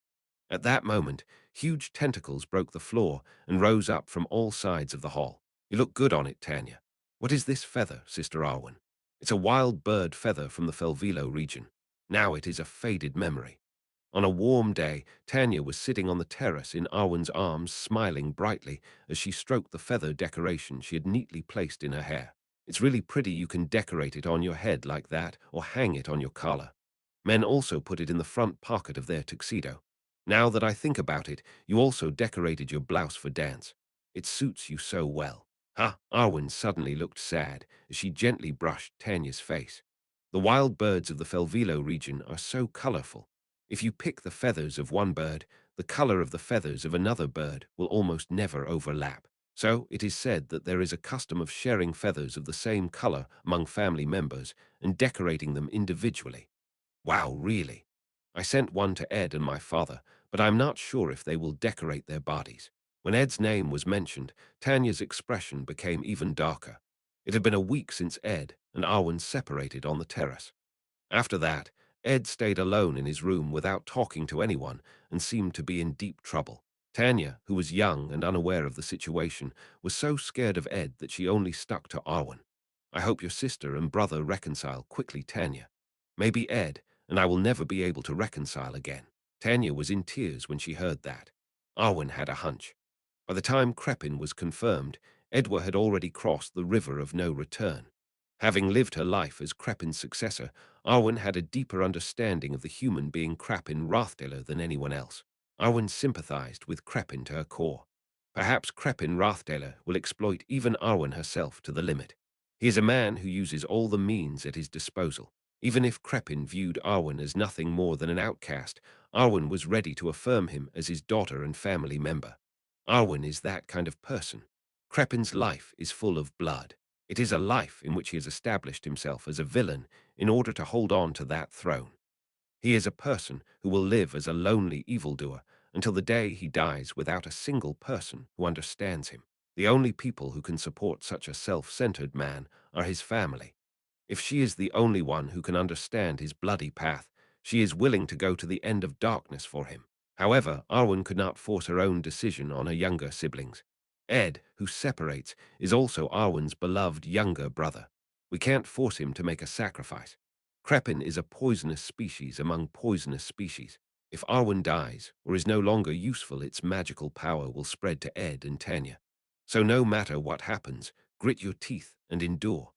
At that moment, huge tentacles broke the floor and rose up from all sides of the hall. You look good on it, Tanya. What is this feather, Sister Arwen? It's a wild bird feather from the Felvilo region. Now it is a faded memory. On a warm day, Tanya was sitting on the terrace in Arwen's arms, smiling brightly as she stroked the feather decoration she had neatly placed in her hair. It's really pretty. You can decorate it on your head like that or hang it on your collar. Men also put it in the front pocket of their tuxedo. Now that I think about it, you also decorated your blouse for dance. It suits you so well. Huh? Arwen suddenly looked sad as she gently brushed Tanya's face. The wild birds of the Felvilo region are so colorful. If you pick the feathers of one bird, the color of the feathers of another bird will almost never overlap. So it is said that there is a custom of sharing feathers of the same color among family members and decorating them individually. Wow, really? I sent one to Ed and my father, but I'm not sure if they will decorate their bodies. When Ed's name was mentioned, Tanya's expression became even darker. It had been a week since Ed and Arwen separated on the terrace. After that, Ed stayed alone in his room without talking to anyone and seemed to be in deep trouble. Tanya, who was young and unaware of the situation, was so scared of Ed that she only stuck to Arwen. I hope your sister and brother reconcile quickly, Tanya. Maybe Ed and I will never be able to reconcile again. Tanya was in tears when she heard that. Arwen had a hunch. By the time Crepin was confirmed, Edwa had already crossed the river of no return. Having lived her life as Crepin's successor, Arwen had a deeper understanding of the human being Crepin Rathdale than anyone else. Arwen sympathized with Crepin to her core. Perhaps Crepin Rathdale will exploit even Arwen herself to the limit. He is a man who uses all the means at his disposal. Even if Crepin viewed Arwen as nothing more than an outcast, Arwen was ready to affirm him as his daughter and family member. Arwen is that kind of person. Crepin's life is full of blood. It is a life in which he has established himself as a villain in order to hold on to that throne. He is a person who will live as a lonely evildoer until the day he dies without a single person who understands him. The only people who can support such a self-centered man are his family. If she is the only one who can understand his bloody path, she is willing to go to the end of darkness for him. However, Arwen could not force her own decision on her younger siblings. Ed, who separates, is also Arwen's beloved younger brother. We can't force him to make a sacrifice. Crepin is a poisonous species among poisonous species. If Arwen dies, or is no longer useful, its magical power will spread to Ed and Tanya. So no matter what happens, grit your teeth and endure.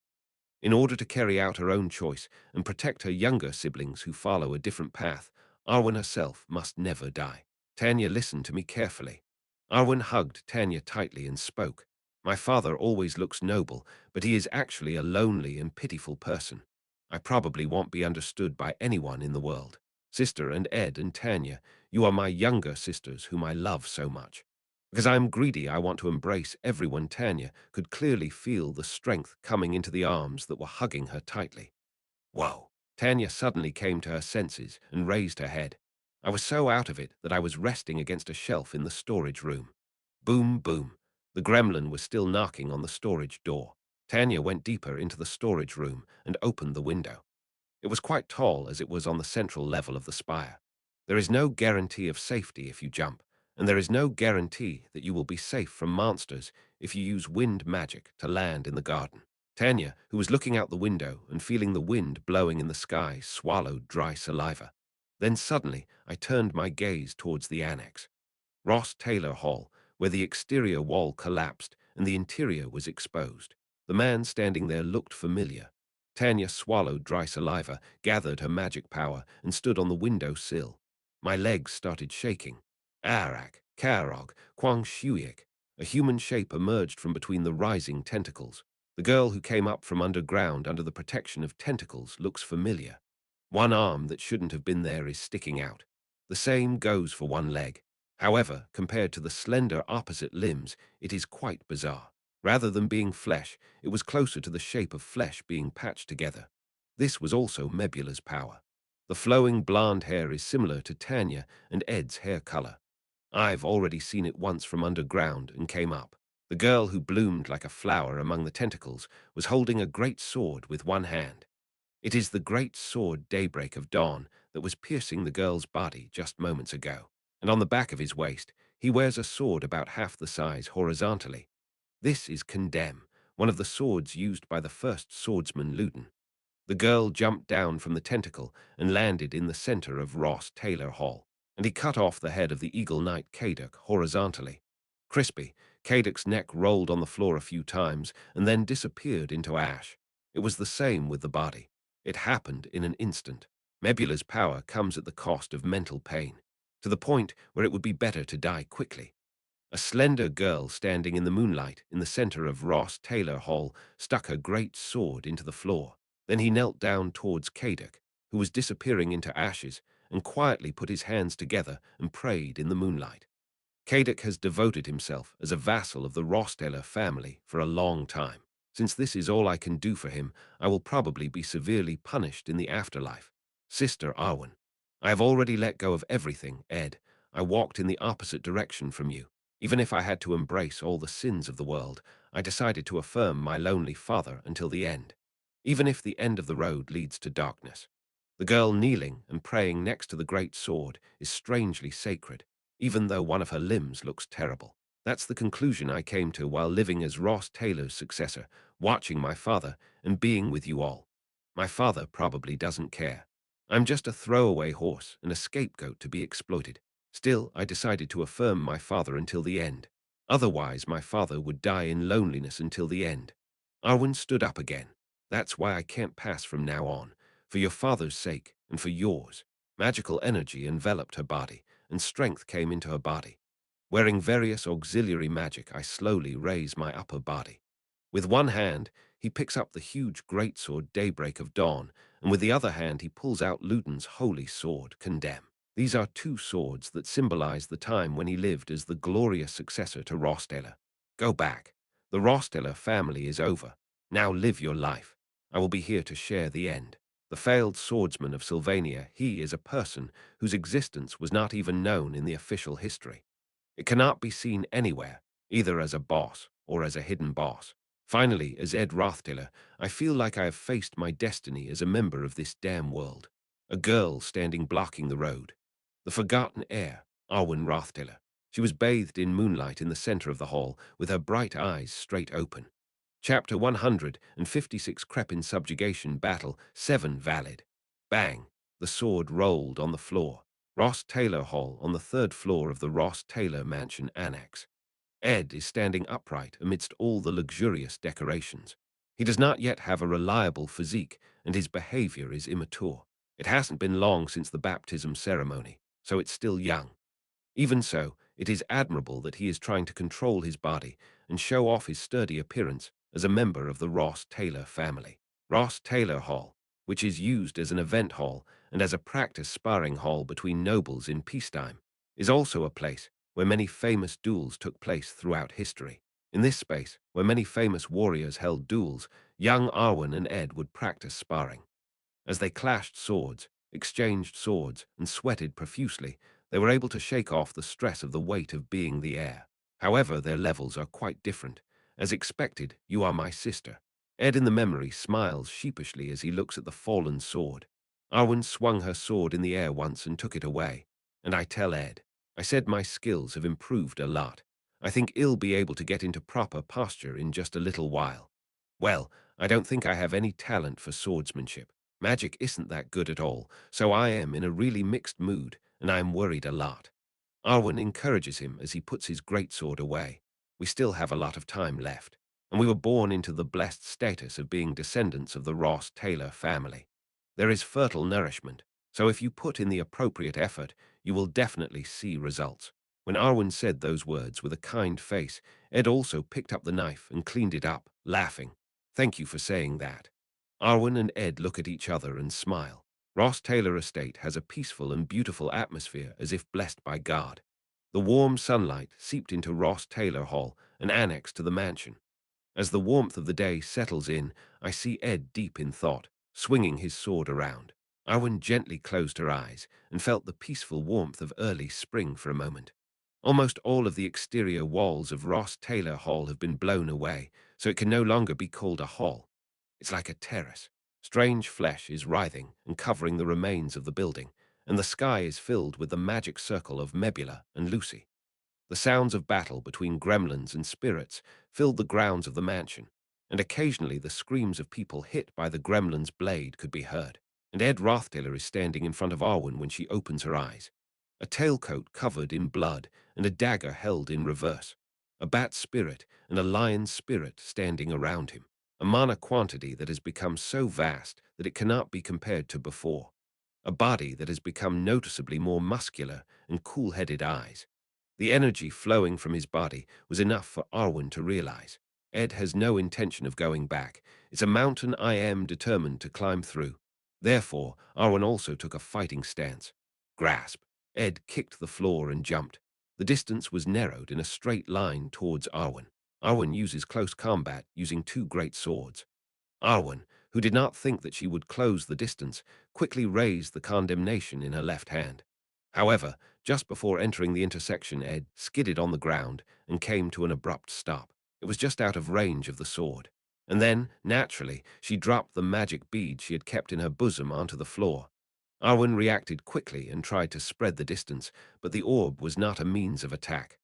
In order to carry out her own choice and protect her younger siblings who follow a different path, Arwen herself must never die. Tanya listened to me carefully. Arwen hugged Tanya tightly and spoke. My father always looks noble, but he is actually a lonely and pitiful person. I probably won't be understood by anyone in the world. Sister and Ed and Tanya, you are my younger sisters whom I love so much. Because I am greedy, I want to embrace everyone. Tanya could clearly feel the strength coming into the arms that were hugging her tightly. Whoa! Tanya suddenly came to her senses and raised her head. I was so out of it that I was resting against a shelf in the storage room. Boom, boom. The gremlin was still knocking on the storage door. Tanya went deeper into the storage room and opened the window. It was quite tall as it was on the central level of the spire. There is no guarantee of safety if you jump, and there is no guarantee that you will be safe from monsters if you use wind magic to land in the garden. Tanya, who was looking out the window and feeling the wind blowing in the sky, swallowed dry saliva. Then suddenly I turned my gaze towards the annex. Ross Taylor Hall, where the exterior wall collapsed and the interior was exposed. The man standing there looked familiar. Tanya swallowed dry saliva, gathered her magic power, and stood on the window sill. My legs started shaking. Arak, Karog, Kwang Shuik. A human shape emerged from between the rising tentacles. The girl who came up from underground under the protection of tentacles looks familiar. One arm that shouldn't have been there is sticking out. The same goes for one leg. However, compared to the slender opposite limbs, it is quite bizarre. Rather than being flesh, it was closer to the shape of flesh being patched together. This was also Mebula's power. The flowing blonde hair is similar to Tanya and Ed's hair color. I've already seen it once from underground and came up. The girl who bloomed like a flower among the tentacles was holding a great sword with one hand. It is the great sword Daybreak of Dawn that was piercing the girl's body just moments ago, and on the back of his waist, he wears a sword about half the size horizontally. This is Condemn, one of the swords used by the first swordsman Luton. The girl jumped down from the tentacle and landed in the center of Ross Taylor Hall, and he cut off the head of the Eagle Knight Kaduk horizontally. Crispy, Kaduk's neck rolled on the floor a few times and then disappeared into ash. It was the same with the body. It happened in an instant. Mebula's power comes at the cost of mental pain, to the point where it would be better to die quickly. A slender girl standing in the moonlight in the center of Ross Taylor Hall stuck her great sword into the floor. Then he knelt down towards Kaduk, who was disappearing into ashes, and quietly put his hands together and prayed in the moonlight. Caddock has devoted himself as a vassal of the Rosteller family for a long time. Since this is all I can do for him, I will probably be severely punished in the afterlife. Sister Arwen, I have already let go of everything, Ed. I walked in the opposite direction from you. Even if I had to embrace all the sins of the world, I decided to affirm my lonely father until the end. Even if the end of the road leads to darkness. The girl kneeling and praying next to the great sword is strangely sacred, even though one of her limbs looks terrible. That's the conclusion I came to while living as Ross Taylor's successor, watching my father and being with you all. My father probably doesn't care. I'm just a throwaway horse and a scapegoat to be exploited. Still, I decided to affirm my father until the end. Otherwise, my father would die in loneliness until the end. Arwen stood up again. That's why I can't pass from now on. For your father's sake, and for yours. Magical energy enveloped her body, and strength came into her body. Wearing various auxiliary magic, I slowly raise my upper body. With one hand, he picks up the huge greatsword Daybreak of Dawn, and with the other hand he pulls out Luden's holy sword, Condemn. These are two swords that symbolize the time when he lived as the glorious successor to Rosteller. Go back. The Rosteller family is over. Now live your life. I will be here to share the end. The failed swordsman of Sylvania, he is a person whose existence was not even known in the official history. It cannot be seen anywhere, either as a boss or as a hidden boss. Finally, as Ed Rothtaler, I feel like I have faced my destiny as a member of this damn world. A girl standing blocking the road. The forgotten heir, Arwen Rothtaler. She was bathed in moonlight in the center of the hall, with her bright eyes straight open. Chapter 156 Crepin Subjugation Battle 7 Valid. Bang! The sword rolled on the floor. Ross Taylor Hall on the third floor of the Ross Taylor Mansion Annex. Ed is standing upright amidst all the luxurious decorations. He does not yet have a reliable physique, and his behavior is immature. It hasn't been long since the baptism ceremony, so it's still young. Even so, it is admirable that he is trying to control his body and show off his sturdy appearance as a member of the Ross Taylor family. Ross Taylor Hall, which is used as an event hall and as a practice sparring hall between nobles in peacetime, is also a place where many famous duels took place throughout history. In this space, where many famous warriors held duels, young Arwen and Ed would practice sparring. As they clashed swords, exchanged swords, and sweated profusely, they were able to shake off the stress of the weight of being the heir. However, their levels are quite different. As expected, you are my sister. Ed in the memory smiles sheepishly as he looks at the fallen sword. Arwen swung her sword in the air once and took it away. And I tell Ed, I said my skills have improved a lot. I think he'll be able to get into proper posture in just a little while. Well, I don't think I have any talent for swordsmanship. Magic isn't that good at all, so I am in a really mixed mood, and I am worried a lot. Arwen encourages him as he puts his greatsword away. We still have a lot of time left, and we were born into the blessed status of being descendants of the Ross Taylor family. There is fertile nourishment, so if you put in the appropriate effort, you will definitely see results. When Arwen said those words with a kind face, Ed also picked up the knife and cleaned it up, laughing. Thank you for saying that. Arwen and Ed look at each other and smile. Ross Taylor Estate has a peaceful and beautiful atmosphere as if blessed by God. The warm sunlight seeped into Ross Taylor Hall, an annex to the mansion. As the warmth of the day settles in, I see Ed deep in thought, swinging his sword around. Arwen gently closed her eyes and felt the peaceful warmth of early spring for a moment. Almost all of the exterior walls of Ross Taylor Hall have been blown away, so it can no longer be called a hall. It's like a terrace. Strange flesh is writhing and covering the remains of the building, and the sky is filled with the magic circle of Mebula and Lucy. The sounds of battle between gremlins and spirits filled the grounds of the mansion, and occasionally the screams of people hit by the gremlin's blade could be heard. And Ed Rothtaler is standing in front of Arwen when she opens her eyes. A tailcoat covered in blood and a dagger held in reverse. A bat spirit and a lion spirit standing around him. A mana quantity that has become so vast that it cannot be compared to before. A body that has become noticeably more muscular and cool-headed eyes. The energy flowing from his body was enough for Arwen to realize. Ed has no intention of going back. It's a mountain I am determined to climb through. Therefore, Arwen also took a fighting stance. Grasp. Ed kicked the floor and jumped. The distance was narrowed in a straight line towards Arwen. Arwen uses close combat using two great swords. Arwen, who did not think that she would close the distance, quickly raised the condemnation in her left hand. However, just before entering the intersection, Ed skidded on the ground and came to an abrupt stop. It was just out of range of the sword. And then, naturally, she dropped the magic bead she had kept in her bosom onto the floor. Arwen reacted quickly and tried to spread the distance, but the orb was not a means of attack.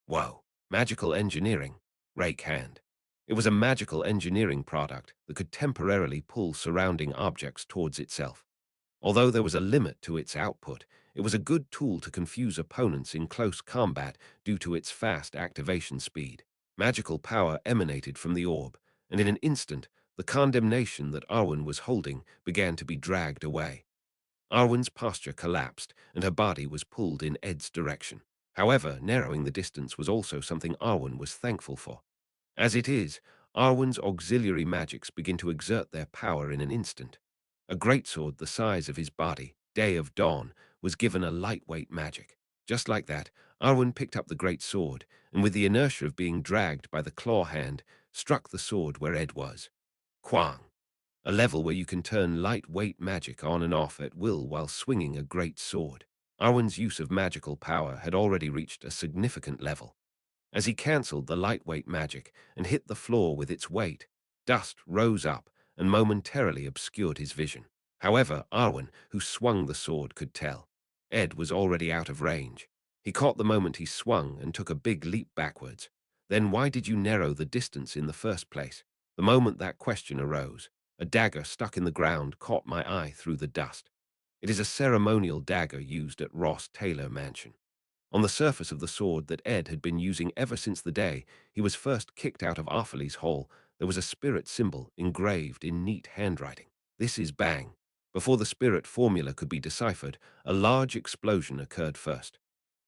Whoa, magical engineering. Rake hand. It was a magical engineering product that could temporarily pull surrounding objects towards itself. Although there was a limit to its output, it was a good tool to confuse opponents in close combat due to its fast activation speed. Magical power emanated from the orb, and in an instant, the condemnation that Arwen was holding began to be dragged away. Arwen's posture collapsed, and her body was pulled in Ed's direction. However, narrowing the distance was also something Arwen was thankful for. As it is, Arwen's auxiliary magics begin to exert their power in an instant. A greatsword the size of his body, Day of Dawn, was given a lightweight magic. Just like that, Arwen picked up the great sword, and with the inertia of being dragged by the claw hand, struck the sword where Ed was. Quang! A level where you can turn lightweight magic on and off at will while swinging a great sword. Arwen's use of magical power had already reached a significant level. As he cancelled the lightweight magic and hit the floor with its weight, dust rose up and momentarily obscured his vision. However, Arwen, who swung the sword, could tell. Ed was already out of range. He caught the moment he swung and took a big leap backwards. Then why did you narrow the distance in the first place? The moment that question arose, a dagger stuck in the ground caught my eye through the dust. It is a ceremonial dagger used at Ross Taylor Mansion. On the surface of the sword that Ed had been using ever since the day he was first kicked out of Arfle's Hall, there was a spirit symbol engraved in neat handwriting. This is Bang. Before the spirit formula could be deciphered, a large explosion occurred first.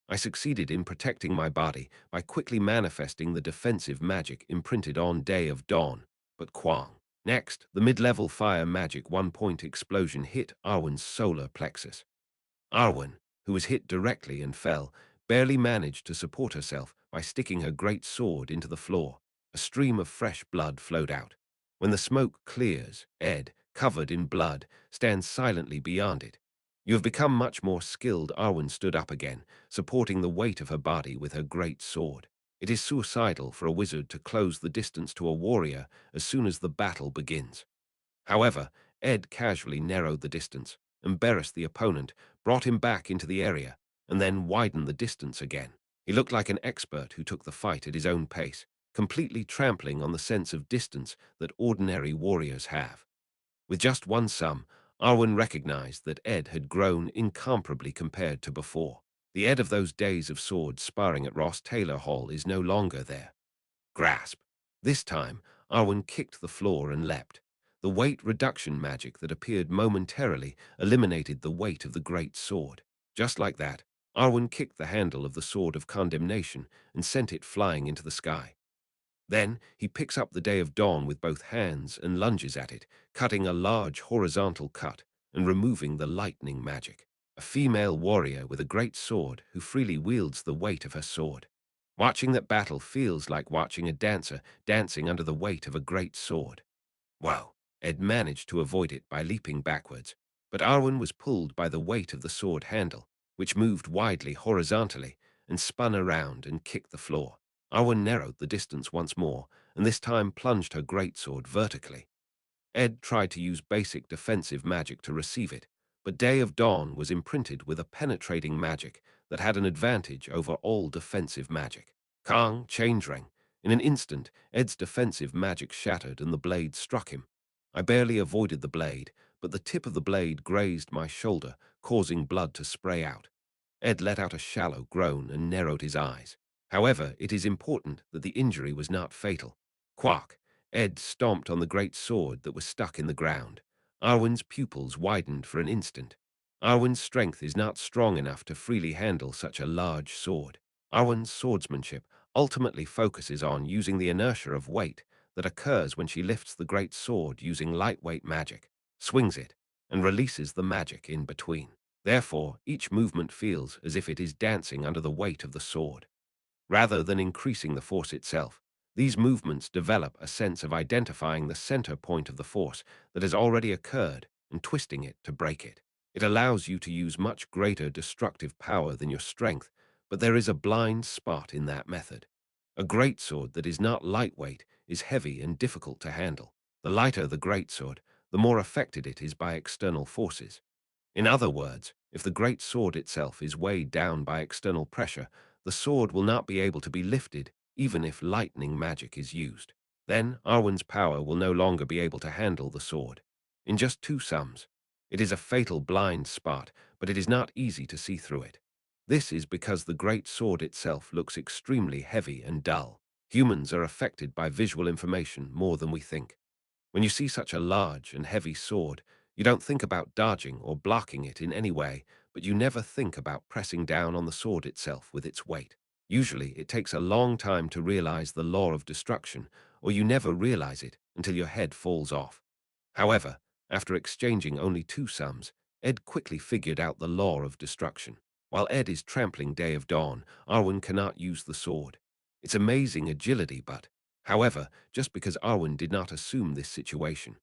I succeeded in protecting my body by quickly manifesting the defensive magic imprinted on Day of Dawn, but Quang. Next, the mid-level fire magic one-point explosion hit Arwen's solar plexus. Arwen, who was hit directly and fell, barely managed to support herself by sticking her great sword into the floor. A stream of fresh blood flowed out. When the smoke clears, Ed, covered in blood, stands silently beyond it. You have become much more skilled. Arwen stood up again, supporting the weight of her body with her great sword. It is suicidal for a wizard to close the distance to a warrior as soon as the battle begins. However, Ed casually narrowed the distance, embarrassed the opponent, brought him back into the area, and then widened the distance again. He looked like an expert who took the fight at his own pace, completely trampling on the sense of distance that ordinary warriors have. With just one sum, Arwen recognized that Ed had grown incomparably compared to before. The Ed of those days of sword sparring at Ross Taylor Hall is no longer there. Grasp. This time, Arwen kicked the floor and leapt. The weight reduction magic that appeared momentarily eliminated the weight of the great sword. Just like that, Arwen kicked the handle of the sword of condemnation and sent it flying into the sky. Then he picks up the Day of Dawn with both hands and lunges at it, cutting a large horizontal cut and removing the lightning magic. A female warrior with a great sword who freely wields the weight of her sword. Watching that battle feels like watching a dancer dancing under the weight of a great sword. Wow, Ed managed to avoid it by leaping backwards, but Arwen was pulled by the weight of the sword handle, which moved widely horizontally and spun around and kicked the floor. Arwen narrowed the distance once more, and this time plunged her greatsword vertically. Ed tried to use basic defensive magic to receive it, but Day of Dawn was imprinted with a penetrating magic that had an advantage over all defensive magic. Kang, change ring. In an instant, Ed's defensive magic shattered and the blade struck him. I barely avoided the blade, but the tip of the blade grazed my shoulder, causing blood to spray out. Ed let out a shallow groan and narrowed his eyes. However, it is important that the injury was not fatal. Quack! Ed stomped on the great sword that was stuck in the ground. Arwen's pupils widened for an instant. Arwen's strength is not strong enough to freely handle such a large sword. Arwen's swordsmanship ultimately focuses on using the inertia of weight that occurs when she lifts the great sword using lightweight magic, swings it, and releases the magic in between. Therefore, each movement feels as if it is dancing under the weight of the sword. Rather than increasing the force itself, these movements develop a sense of identifying the center point of the force that has already occurred and twisting it to break it. It allows you to use much greater destructive power than your strength, but there is a blind spot in that method. A greatsword that is not lightweight is heavy and difficult to handle. The lighter the greatsword, the more affected it is by external forces. In other words, if the great sword itself is weighed down by external pressure, the sword will not be able to be lifted even if lightning magic is used. Then Arwen's power will no longer be able to handle the sword. In just two sums, it is a fatal blind spot, but it is not easy to see through it. This is because the great sword itself looks extremely heavy and dull. Humans are affected by visual information more than we think. When you see such a large and heavy sword, you don't think about dodging or blocking it in any way, but you never think about pressing down on the sword itself with its weight. Usually, it takes a long time to realize the law of destruction, or you never realize it until your head falls off. However, after exchanging only two sums, Ed quickly figured out the law of destruction. While Ed is trampling Day of Dawn, Arwen cannot use the sword. It's amazing agility, but, however, just because Arwen did not assume this situation.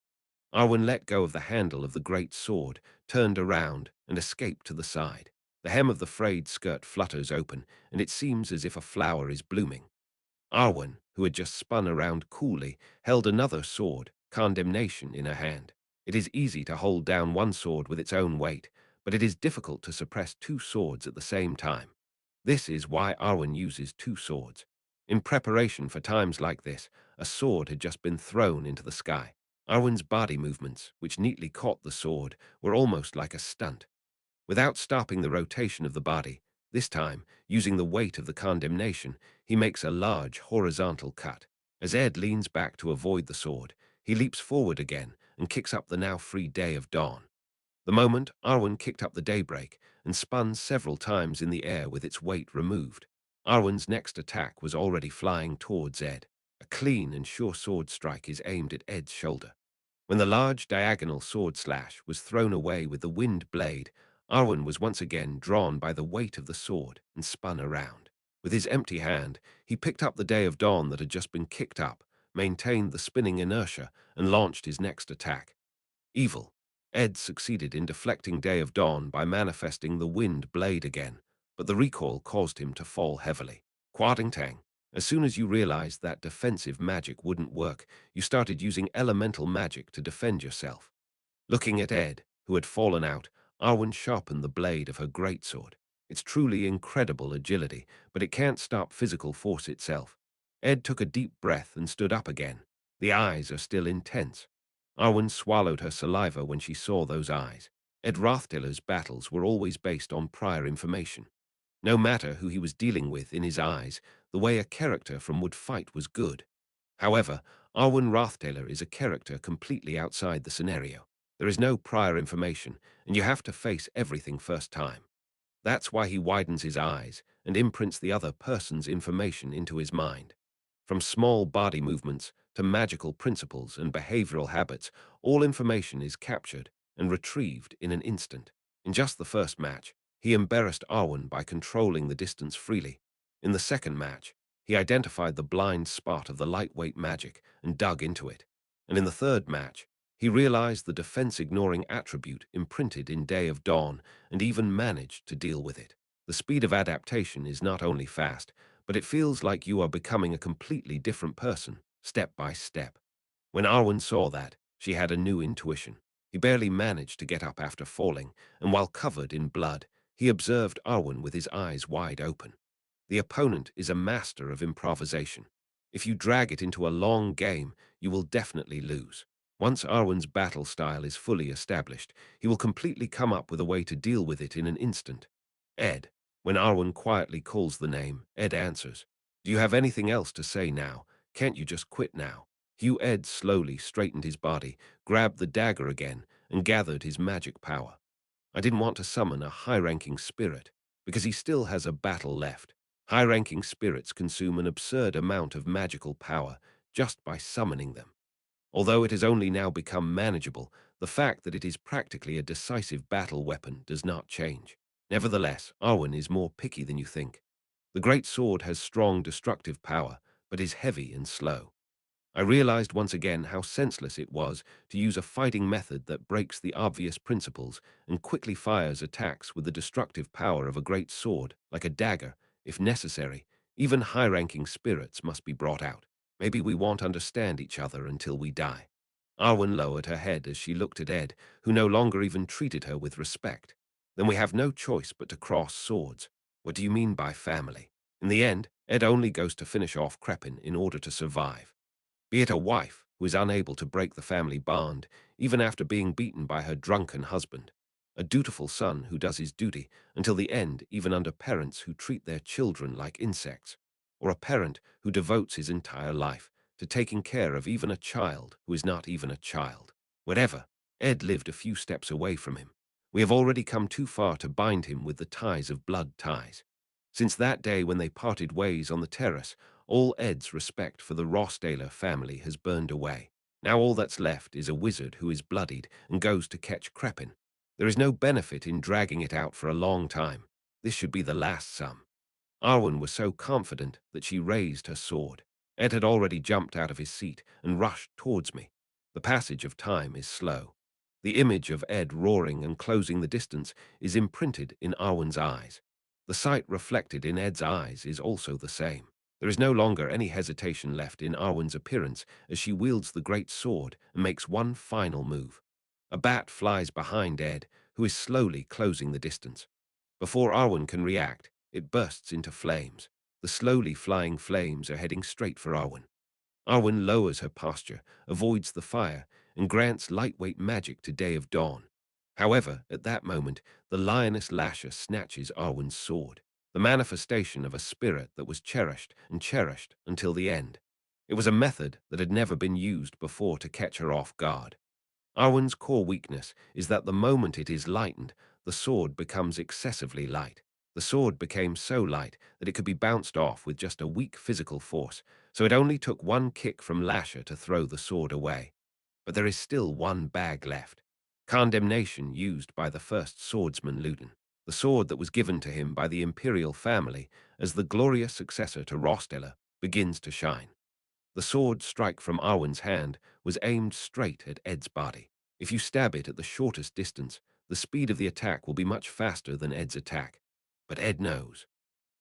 Arwen let go of the handle of the great sword, turned around, and escaped to the side. The hem of the frayed skirt flutters open, and it seems as if a flower is blooming. Arwen, who had just spun around coolly, held another sword, Condemnation, in her hand. It is easy to hold down one sword with its own weight, but it is difficult to suppress two swords at the same time. This is why Arwen uses two swords. In preparation for times like this, a sword had just been thrown into the sky. Arwen's body movements, which neatly caught the sword, were almost like a stunt. Without stopping the rotation of the body, this time, using the weight of the condemnation, he makes a large horizontal cut. As Ed leans back to avoid the sword, he leaps forward again and kicks up the now free Day of Dawn. The moment Arwen kicked up the daybreak and spun several times in the air with its weight removed. Arwen's next attack was already flying towards Ed. A clean and sure sword strike is aimed at Ed's shoulder. When the large diagonal sword slash was thrown away with the wind blade, Arwen was once again drawn by the weight of the sword and spun around. With his empty hand, he picked up the Day of Dawn that had just been kicked up, maintained the spinning inertia, and launched his next attack. Evil. Ed succeeded in deflecting Day of Dawn by manifesting the wind blade again, but the recoil caused him to fall heavily. Tang. As soon as you realized that defensive magic wouldn't work, you started using elemental magic to defend yourself. Looking at Ed, who had fallen out, Arwen sharpened the blade of her greatsword. It's truly incredible agility, but it can't stop physical force itself. Ed took a deep breath and stood up again. The eyes are still intense. Arwen swallowed her saliva when she saw those eyes. Ed Rothtiller's battles were always based on prior information. No matter who he was dealing with in his eyes, the way a character from would fight was good. However, Arwen Rothtaler is a character completely outside the scenario. There is no prior information, and you have to face everything first time. That's why he widens his eyes and imprints the other person's information into his mind. From small body movements to magical principles and behavioral habits, all information is captured and retrieved in an instant. In just the first match, he embarrassed Arwen by controlling the distance freely. In the second match, he identified the blind spot of the lightweight magic and dug into it. And in the third match, he realized the defense-ignoring attribute imprinted in Day of Dawn and even managed to deal with it. The speed of adaptation is not only fast, but it feels like you are becoming a completely different person, step by step. When Arwen saw that, she had a new intuition. He barely managed to get up after falling, and while covered in blood, he observed Arwen with his eyes wide open. The opponent is a master of improvisation. If you drag it into a long game, you will definitely lose. Once Arwen's battle style is fully established, he will completely come up with a way to deal with it in an instant. Ed. When Arwen quietly calls the name, Ed answers. Do you have anything else to say now? Can't you just quit now? Hugh Ed slowly straightened his body, grabbed the dagger again, and gathered his magic power. I didn't want to summon a high-ranking spirit, because he still has a battle left. High-ranking spirits consume an absurd amount of magical power just by summoning them. Although it has only now become manageable, the fact that it is practically a decisive battle weapon does not change. Nevertheless, Arwen is more picky than you think. The great sword has strong destructive power, but is heavy and slow. I realized once again how senseless it was to use a fighting method that breaks the obvious principles and quickly fires attacks with the destructive power of a great sword, like a dagger. If necessary, even high-ranking spirits must be brought out. Maybe we won't understand each other until we die. Arwen lowered her head as she looked at Ed, who no longer even treated her with respect. Then we have no choice but to cross swords. What do you mean by family? In the end, Ed only goes to finish off Crepin in order to survive. Be it a wife who is unable to break the family bond, even after being beaten by her drunken husband, a dutiful son who does his duty until the end even under parents who treat their children like insects, or a parent who devotes his entire life to taking care of even a child who is not even a child. Whatever, Ed lived a few steps away from him. We have already come too far to bind him with the ties of blood ties. Since that day when they parted ways on the terrace, all Ed's respect for the Rossdaler family has burned away. Now all that's left is a wizard who is bloodied and goes to catch Crepin. There is no benefit in dragging it out for a long time. This should be the last sum. Arwen was so confident that she raised her sword. Ed had already jumped out of his seat and rushed towards me. The passage of time is slow. The image of Ed roaring and closing the distance is imprinted in Arwen's eyes. The sight reflected in Ed's eyes is also the same. There is no longer any hesitation left in Arwen's appearance as she wields the great sword and makes one final move. A bat flies behind Ed, who is slowly closing the distance. Before Arwen can react, it bursts into flames. The slowly flying flames are heading straight for Arwen. Arwen lowers her posture, avoids the fire, and grants lightweight magic to Day of Dawn. However, at that moment, the lioness Lasher snatches Arwen's sword, the manifestation of a spirit that was cherished and cherished until the end. It was a method that had never been used before to catch her off guard. Arwen's core weakness is that the moment it is lightened, the sword becomes excessively light. The sword became so light that it could be bounced off with just a weak physical force, so it only took one kick from Lasher to throw the sword away. But there is still one bag left. Condemnation used by the first swordsman Luden, the sword that was given to him by the imperial family as the glorious successor to Rossdaler, begins to shine. The sword strike from Arwen's hand was aimed straight at Ed's body. If you stab it at the shortest distance, the speed of the attack will be much faster than Ed's attack. But Ed knows.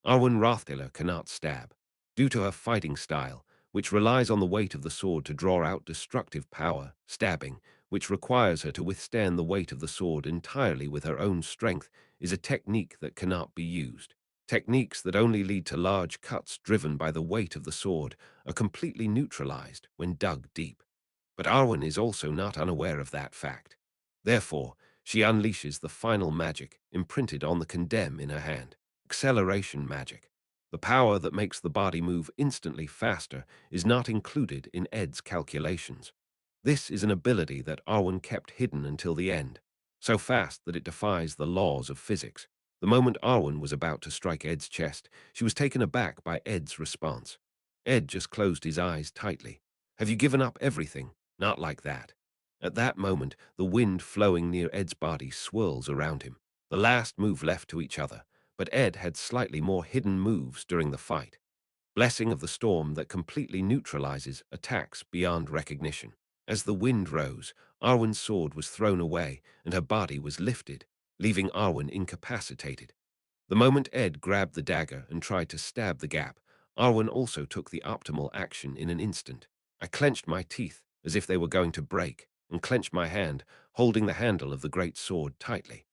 Arwen Rothdaler cannot stab. Due to her fighting style, which relies on the weight of the sword to draw out destructive power, stabbing, which requires her to withstand the weight of the sword entirely with her own strength, is a technique that cannot be used. Techniques that only lead to large cuts driven by the weight of the sword are completely neutralized when dug deep. But Arwen is also not unaware of that fact. Therefore, she unleashes the final magic imprinted on the condemn in her hand. Acceleration magic. The power that makes the body move instantly faster is not included in Ed's calculations. This is an ability that Arwen kept hidden until the end, so fast that it defies the laws of physics. The moment Arwen was about to strike Ed's chest, she was taken aback by Ed's response. Ed just closed his eyes tightly. Have you given up everything? Not like that. At that moment, the wind flowing near Ed's body swirls around him. The last move left to each other, but Ed had slightly more hidden moves during the fight. Blessing of the storm that completely neutralizes attacks beyond recognition. As the wind rose, Arwen's sword was thrown away and her body was lifted, leaving Arwen incapacitated. The moment Ed grabbed the dagger and tried to stab the gap, Arwen also took the optimal action in an instant. I clenched my teeth as if they were going to break, and clenched my hand, holding the handle of the great sword tightly.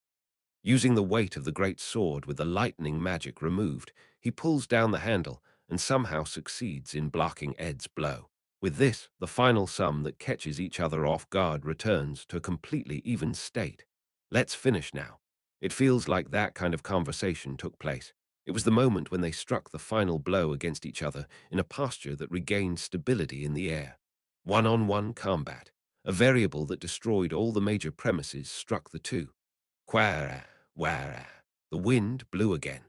Using the weight of the great sword with the lightning magic removed, he pulls down the handle and somehow succeeds in blocking Ed's blow. With this, the final sum that catches each other off guard returns to a completely even state. Let's finish now. It feels like that kind of conversation took place. It was the moment when they struck the final blow against each other in a posture that regained stability in the air. One-on-one combat, a variable that destroyed all the major premises, struck the two. Quara, wara. The wind blew again.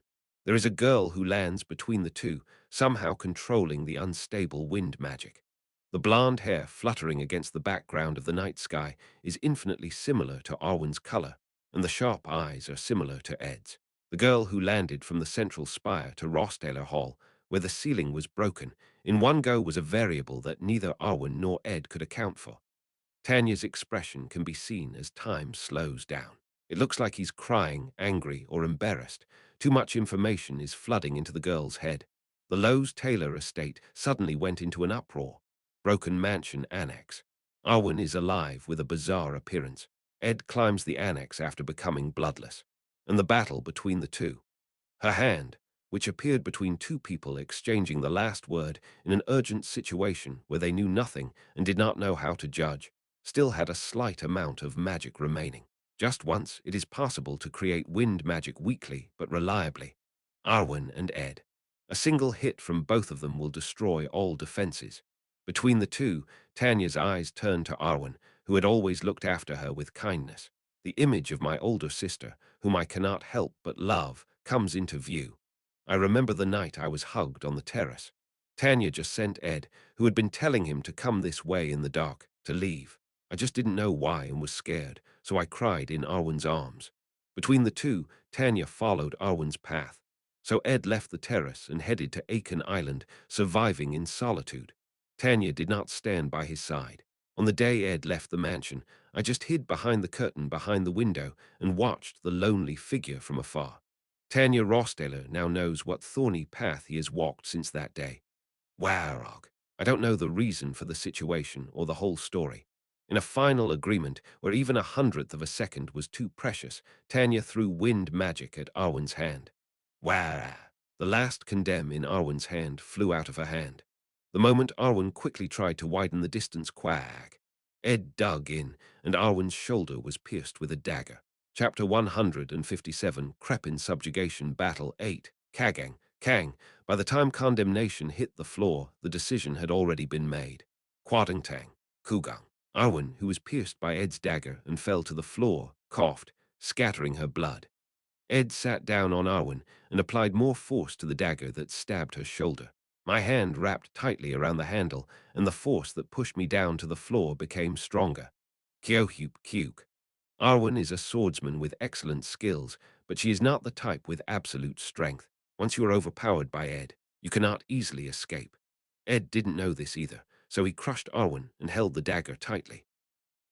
There is a girl who lands between the two, somehow controlling the unstable wind magic. The blonde hair fluttering against the background of the night sky is infinitely similar to Arwen's color, and the sharp eyes are similar to Ed's. The girl who landed from the central spire to Rossdaler Hall, where the ceiling was broken, in one go was a variable that neither Arwen nor Ed could account for. Tanya's expression can be seen as time slows down. It looks like he's crying, angry, or embarrassed. Too much information is flooding into the girl's head. The Lowe's Taylor estate suddenly went into an uproar. Broken mansion annex. Arwen is alive with a bizarre appearance. Ed climbs the annex after becoming bloodless. And the battle between the two. Her hand, which appeared between two people exchanging the last word in an urgent situation where they knew nothing and did not know how to judge, still had a slight amount of magic remaining. Just once, it is possible to create wind magic weakly but reliably. Arwen and Ed. A single hit from both of them will destroy all defenses. Between the two, Tanya's eyes turned to Arwen, who had always looked after her with kindness. The image of my older sister, whom I cannot help but love, comes into view. I remember the night I was hugged on the terrace. Tanya just sent Ed, who had been telling him to come this way in the dark, to leave. I just didn't know why and was scared, so I cried in Arwen's arms. Between the two, Tanya followed Arwen's path. So Ed left the terrace and headed to Aiken Island, surviving in solitude. Tanya did not stand by his side. On the day Ed left the mansion, I just hid behind the curtain behind the window and watched the lonely figure from afar. Tanya Rossdaler now knows what thorny path he has walked since that day. Warog. I don't know the reason for the situation or the whole story. In a final agreement where even 1/100th of a second was too precious, Tanya threw wind magic at Arwen's hand. Wah! The last condemn in Arwen's hand flew out of her hand. The moment Arwen quickly tried to widen the distance, quack. Ed dug in, and Arwen's shoulder was pierced with a dagger. Chapter 157, Crepin Subjugation Battle 8, Kagang, Kang. By the time condemnation hit the floor, the decision had already been made. Quadangtang, Kugang. Arwen, who was pierced by Ed's dagger and fell to the floor, coughed, scattering her blood. Ed sat down on Arwen and applied more force to the dagger that stabbed her shoulder. My hand wrapped tightly around the handle, and the force that pushed me down to the floor became stronger. Kyohup Kyuk. Arwen is a swordsman with excellent skills, but she is not the type with absolute strength. Once you are overpowered by Ed, you cannot easily escape. Ed didn't know this either, so he crushed Arwen and held the dagger tightly.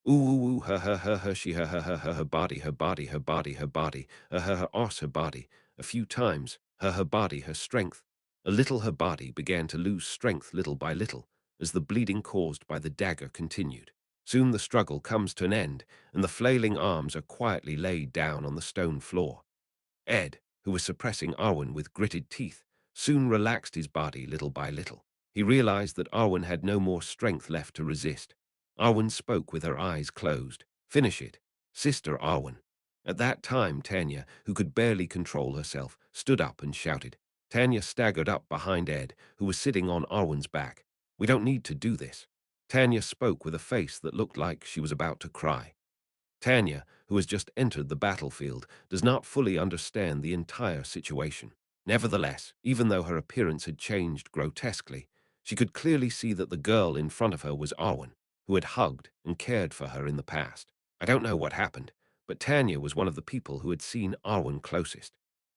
Ooh, ooh, ooh, her, she, her body, her body, her body, her body, her arse, her body. A few times, her body, her strength. A little her body began to lose strength little by little, as the bleeding caused by the dagger continued. Soon the struggle comes to an end, and the flailing arms are quietly laid down on the stone floor. Ed, who was suppressing Arwen with gritted teeth, soon relaxed his body little by little. He realized that Arwen had no more strength left to resist. Arwen spoke with her eyes closed. Finish it, Sister Arwen. At that time, Tanya, who could barely control herself, stood up and shouted. Tanya staggered up behind Ed, who was sitting on Arwen's back. We don't need to do this. Tanya spoke with a face that looked like she was about to cry. Tanya, who has just entered the battlefield, does not fully understand the entire situation. Nevertheless, even though her appearance had changed grotesquely, she could clearly see that the girl in front of her was Arwen, who had hugged and cared for her in the past. I don't know what happened, but Tanya was one of the people who had seen Arwen closest.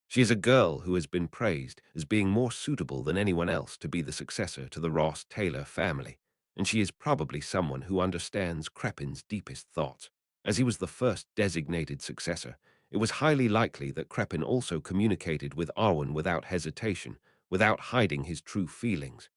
She is a girl who has been praised as being more suitable than anyone else to be the successor to the Ross Taylor family, and she is probably someone who understands Crepin's deepest thoughts. As he was the first designated successor, it was highly likely that Crepin also communicated with Arwen without hesitation, without hiding his true feelings.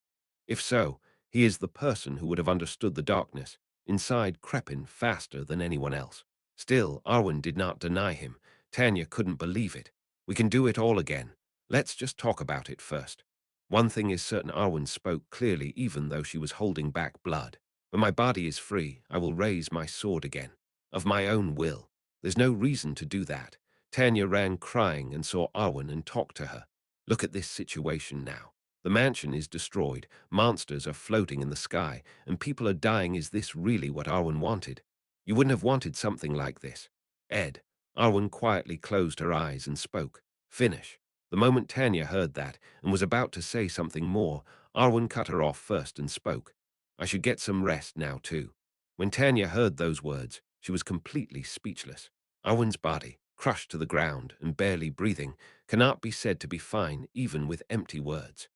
If so, he is the person who would have understood the darkness inside Crepin faster than anyone else. Still, Arwen did not deny him. Tanya couldn't believe it. We can do it all again. Let's just talk about it first. One thing is certain, Arwen spoke clearly even though she was holding back blood. When my body is free, I will raise my sword again. Of my own will. There's no reason to do that. Tanya ran crying and saw Arwen and talked to her. Look at this situation now. The mansion is destroyed, monsters are floating in the sky, and people are dying. Is this really what Arwen wanted? You wouldn't have wanted something like this. Ed. Arwen quietly closed her eyes and spoke. Finish. The moment Tanya heard that and was about to say something more, Arwen cut her off first and spoke. I should get some rest now, too. When Tanya heard those words, she was completely speechless. Arwen's body, crushed to the ground and barely breathing, cannot be said to be fine even with empty words.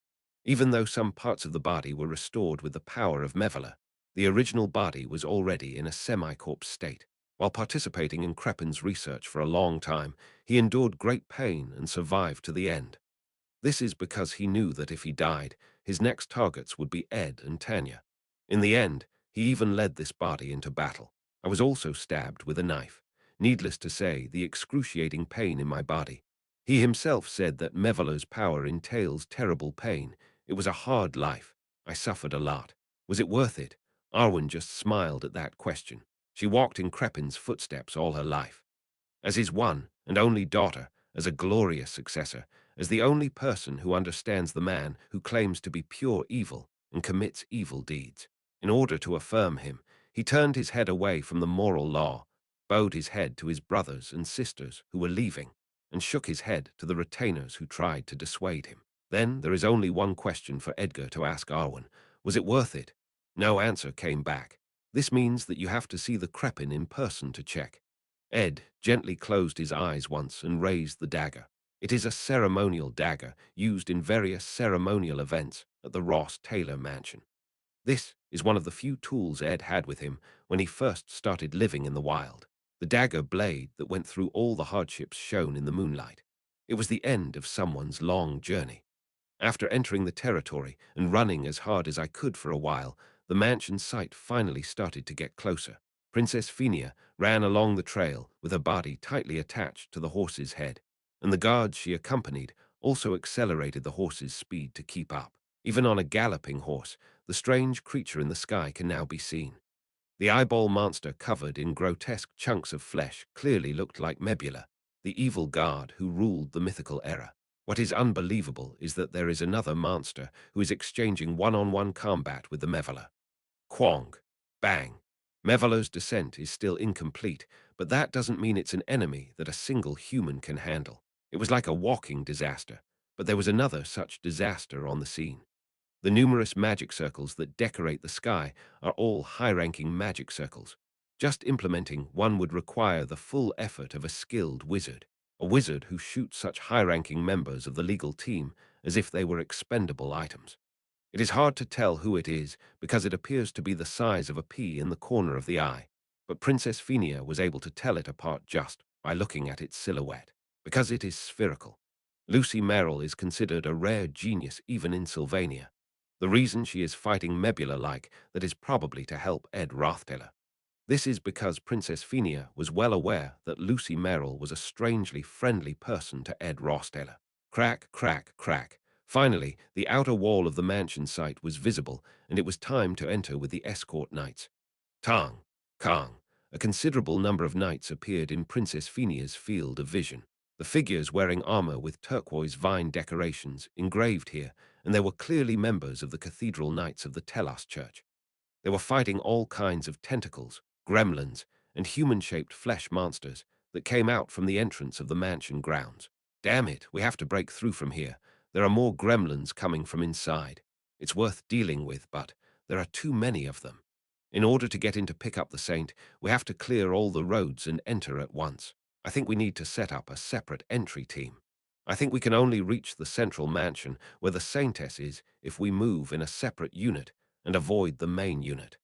Even though some parts of the body were restored with the power of Mevala, the original body was already in a semi-corpse state. While participating in Crepin's research for a long time, he endured great pain and survived to the end. This is because he knew that if he died, his next targets would be Ed and Tanya. In the end, he even led this body into battle. I was also stabbed with a knife. Needless to say, the excruciating pain in my body. He himself said that Mevala's power entails terrible pain. It was a hard life. I suffered a lot. Was it worth it? Arwen just smiled at that question. She walked in Crepin's footsteps all her life. As his one and only daughter, as a glorious successor, as the only person who understands the man who claims to be pure evil and commits evil deeds. In order to affirm him, he turned his head away from the moral law, bowed his head to his brothers and sisters who were leaving, and shook his head to the retainers who tried to dissuade him. Then there is only one question for Edgar to ask Arwen. Was it worth it? No answer came back. This means that you have to see the Crepin in person to check. Ed gently closed his eyes once and raised the dagger. It is a ceremonial dagger used in various ceremonial events at the Ross Taylor mansion. This is one of the few tools Ed had with him when he first started living in the wild. The dagger blade that went through all the hardships shown in the moonlight. It was the end of someone's long journey. After entering the territory and running as hard as I could for a while, the mansion site finally started to get closer. Princess Phinia ran along the trail with her body tightly attached to the horse's head, and the guards she accompanied also accelerated the horse's speed to keep up. Even on a galloping horse, the strange creature in the sky can now be seen. The eyeball monster covered in grotesque chunks of flesh clearly looked like Mebula, the evil god who ruled the mythical era. What is unbelievable is that there is another monster who is exchanging one-on-one combat with the Mevala. Quong. Bang. Mevala's descent is still incomplete, but that doesn't mean it's an enemy that a single human can handle. It was like a walking disaster, but there was another such disaster on the scene. The numerous magic circles that decorate the sky are all high-ranking magic circles. Just implementing one would require the full effort of a skilled wizard, a wizard who shoots such high-ranking members of the legal team as if they were expendable items. It is hard to tell who it is because it appears to be the size of a pea in the corner of the eye, but Princess Phinia was able to tell it apart just by looking at its silhouette, because it is spherical. Lucy Merrill is considered a rare genius even in Sylvania. The reason she is fighting Mebula-like that is probably to help Ed Rothtaler. This is because Princess Phinia was well aware that Lucy Merrill was a strangely friendly person to Ed Rothtaler. Crack, crack, crack. Finally, the outer wall of the mansion site was visible, and it was time to enter with the escort knights. Tang, Kang. A considerable number of knights appeared in Princess Phinia's field of vision. The figures wearing armor with turquoise vine decorations engraved here, and they were clearly members of the Cathedral Knights of the Telos Church. They were fighting all kinds of tentacles, gremlins, and human-shaped flesh monsters that came out from the entrance of the mansion grounds. Damn it, we have to break through from here. There are more gremlins coming from inside. It's worth dealing with, but there are too many of them. In order to get in to pick up the Saint, we have to clear all the roads and enter at once. I think we need to set up a separate entry team. I think we can only reach the central mansion where the Saintess is if we move in a separate unit and avoid the main unit.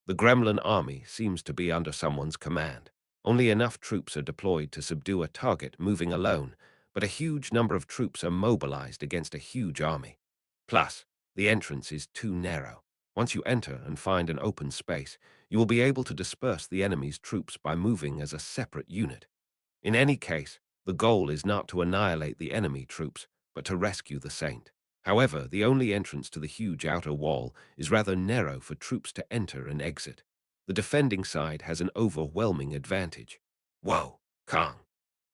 The Gremlin army seems to be under someone's command. Only enough troops are deployed to subdue a target moving alone, but a huge number of troops are mobilized against a huge army. Plus, the entrance is too narrow. Once you enter and find an open space, you will be able to disperse the enemy's troops by moving as a separate unit. In any case, the goal is not to annihilate the enemy troops, but to rescue the Saint. However, the only entrance to the huge outer wall is rather narrow for troops to enter and exit. The defending side has an overwhelming advantage. Whoa, Kang.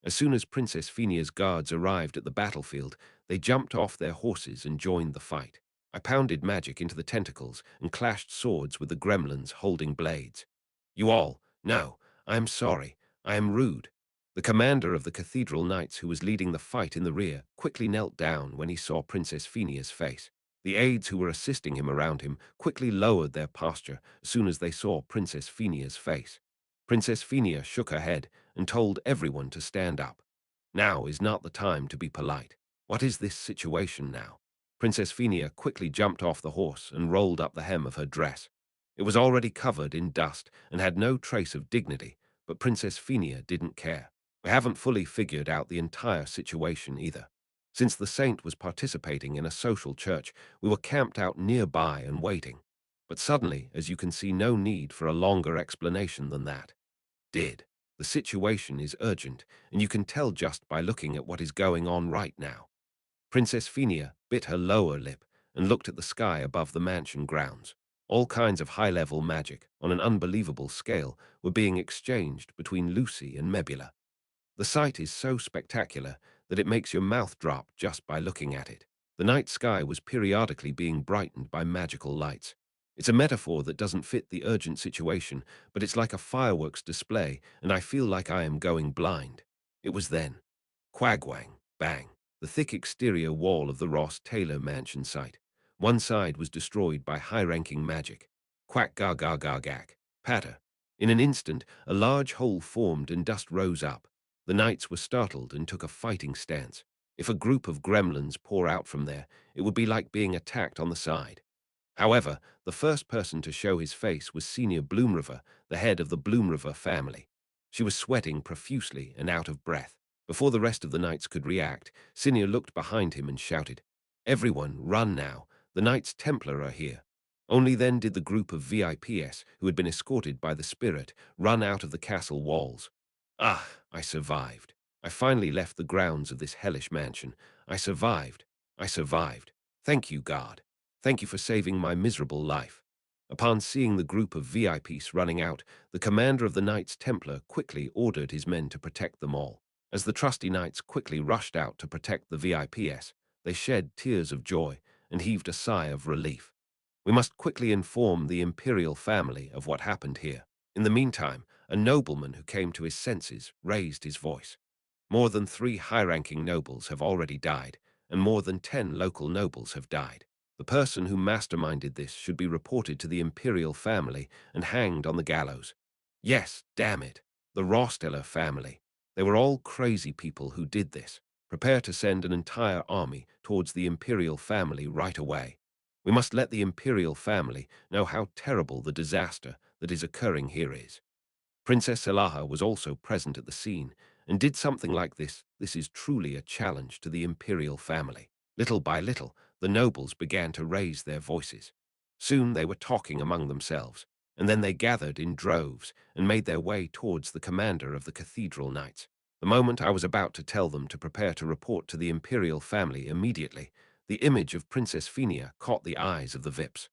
As soon as Princess Phinia's guards arrived at the battlefield, they jumped off their horses and joined the fight. I pounded magic into the tentacles and clashed swords with the gremlins holding blades. You all, no, I am sorry, I am rude. The commander of the Cathedral Knights who was leading the fight in the rear quickly knelt down when he saw Princess Phinia's face. The aides who were assisting him around him quickly lowered their posture as soon as they saw Princess Phenia's face. Princess Phenia shook her head and told everyone to stand up. Now is not the time to be polite. What is this situation now? Princess Phenia quickly jumped off the horse and rolled up the hem of her dress. It was already covered in dust and had no trace of dignity, but Princess Phenia didn't care. We haven't fully figured out the entire situation either. Since the saint was participating in a social church, we were camped out nearby and waiting. But suddenly, as you can see, no need for a longer explanation than that. Did. The situation is urgent, and you can tell just by looking at what is going on right now. Princess Phenia bit her lower lip and looked at the sky above the mansion grounds. All kinds of high-level magic, on an unbelievable scale, were being exchanged between Lucy and Mebula. The sight is so spectacular that it makes your mouth drop just by looking at it. The night sky was periodically being brightened by magical lights. It's a metaphor that doesn't fit the urgent situation, but it's like a fireworks display, and I feel like I am going blind. It was then. Quagwang, bang. The thick exterior wall of the Ross Taylor mansion site. One side was destroyed by high-ranking magic. Quack ga ga ga gak. Patter. In an instant, a large hole formed and dust rose up. The knights were startled and took a fighting stance. If a group of gremlins pour out from there, it would be like being attacked on the side. However, the first person to show his face was Senior Bloomriver, the head of the Bloomriver family. She was sweating profusely and out of breath. Before the rest of the knights could react, Senior looked behind him and shouted, "Everyone, run now. The Knights Templar are here." Only then did the group of VIPs, who had been escorted by the spirit, run out of the castle walls. Ah, I survived. I finally left the grounds of this hellish mansion. I survived. I survived. Thank you, God. Thank you for saving my miserable life. Upon seeing the group of VIPs running out, the commander of the Knights Templar quickly ordered his men to protect them all. As the trusty knights quickly rushed out to protect the VIPs, they shed tears of joy and heaved a sigh of relief. We must quickly inform the imperial family of what happened here. In the meantime, a nobleman who came to his senses raised his voice. More than 3 high-ranking nobles have already died, and more than 10 local nobles have died. The person who masterminded this should be reported to the imperial family and hanged on the gallows. Yes, damn it, the Rosteller family. They were all crazy people who did this. Prepare to send an entire army towards the imperial family right away. We must let the imperial family know how terrible the disaster that is occurring here is. Princess Elaha was also present at the scene and did something like this. This is truly a challenge to the imperial family. Little by little, the nobles began to raise their voices. Soon they were talking among themselves, and then they gathered in droves and made their way towards the commander of the cathedral knights. The moment I was about to tell them to prepare to report to the imperial family immediately, the image of Princess Phenia caught the eyes of the Vips.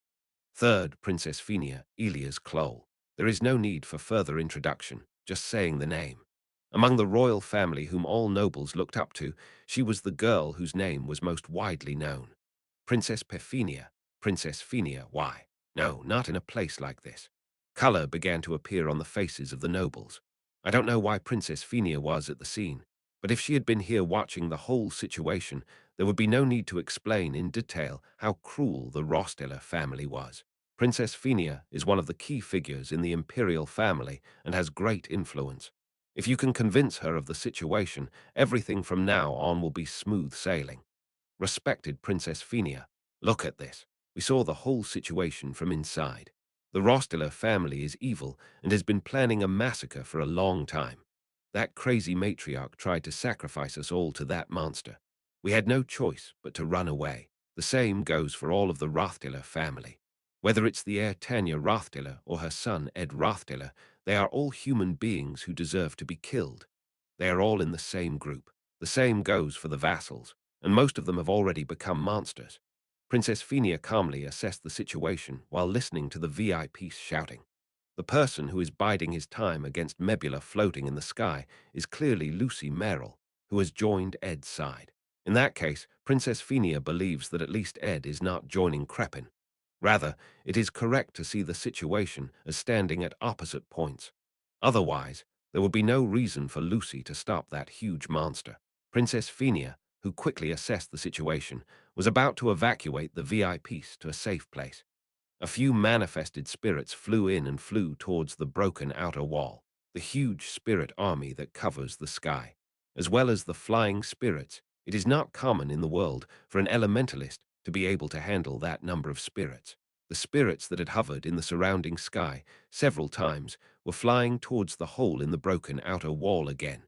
Third, Princess Phenia, Elia's Clole. There is no need for further introduction, just saying the name. Among the royal family whom all nobles looked up to, she was the girl whose name was most widely known. Princess Pephenia, Princess Phenia, why? No, not in a place like this. Color began to appear on the faces of the nobles. I don't know why Princess Phenia was at the scene, but if she had been here watching the whole situation, there would be no need to explain in detail how cruel the Rosteller family was. Princess Phenia is one of the key figures in the imperial family and has great influence. If you can convince her of the situation, everything from now on will be smooth sailing. Respected Princess Phenia, look at this. We saw the whole situation from inside. The Rosteller family is evil and has been planning a massacre for a long time. That crazy matriarch tried to sacrifice us all to that monster. We had no choice but to run away. The same goes for all of the Rothstiller family. Whether it's the heir Tanya Rothstiller or her son Ed Rothstiller, they are all human beings who deserve to be killed. They are all in the same group. The same goes for the vassals, and most of them have already become monsters. Princess Phenia calmly assessed the situation while listening to the VIPs shouting. The person who is biding his time against Mebula floating in the sky is clearly Lucy Merrill, who has joined Ed's side. In that case, Princess Phenia believes that at least Ed is not joining Crepin. Rather, it is correct to see the situation as standing at opposite points. Otherwise, there would be no reason for Lucy to stop that huge monster. Princess Phenia, who quickly assessed the situation, was about to evacuate the VIPs to a safe place. A few manifested spirits flew in and flew towards the broken outer wall, the huge spirit army that covers the sky. As well as the flying spirits, it is not common in the world for an elementalist to be able to handle that number of spirits. The spirits that had hovered in the surrounding sky several times were flying towards the hole in the broken outer wall again,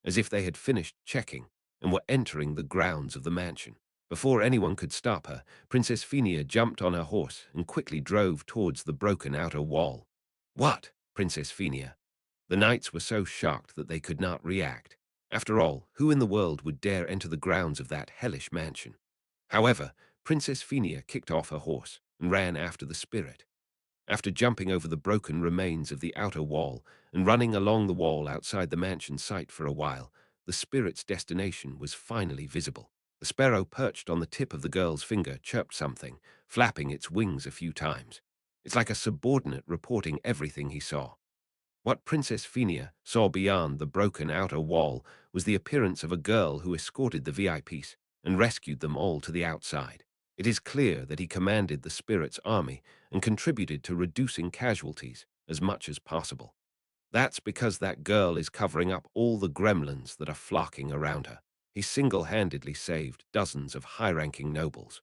as if they had finished checking and were entering the grounds of the mansion. Before anyone could stop her, Princess Phenia jumped on her horse and quickly drove towards the broken outer wall. What, Princess Phenia? The knights were so shocked that they could not react. After all, who in the world would dare enter the grounds of that hellish mansion? However, Princess Phenia kicked off her horse and ran after the spirit. After jumping over the broken remains of the outer wall and running along the wall outside the mansion site for a while, the spirit's destination was finally visible. The sparrow perched on the tip of the girl's finger chirped something, flapping its wings a few times. It's like a subordinate reporting everything he saw. What Princess Phenia saw beyond the broken outer wall was the appearance of a girl who escorted the VIPs and rescued them all to the outside. It is clear that he commanded the spirit's army and contributed to reducing casualties as much as possible. That's because that girl is covering up all the gremlins that are flocking around her. He single-handedly saved dozens of high-ranking nobles.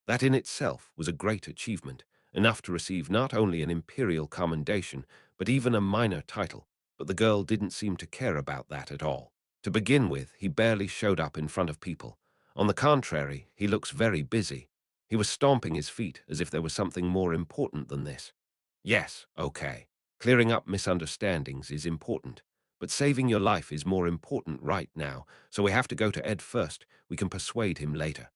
That in itself was a great achievement, enough to receive not only an imperial commendation, but even a minor title. But the girl didn't seem to care about that at all. To begin with, he barely showed up in front of people. On the contrary, he looks very busy. He was stomping his feet as if there was something more important than this. Yes, okay. Clearing up misunderstandings is important, but saving your life is more important right now, so we have to go to Ed first. We can persuade him later.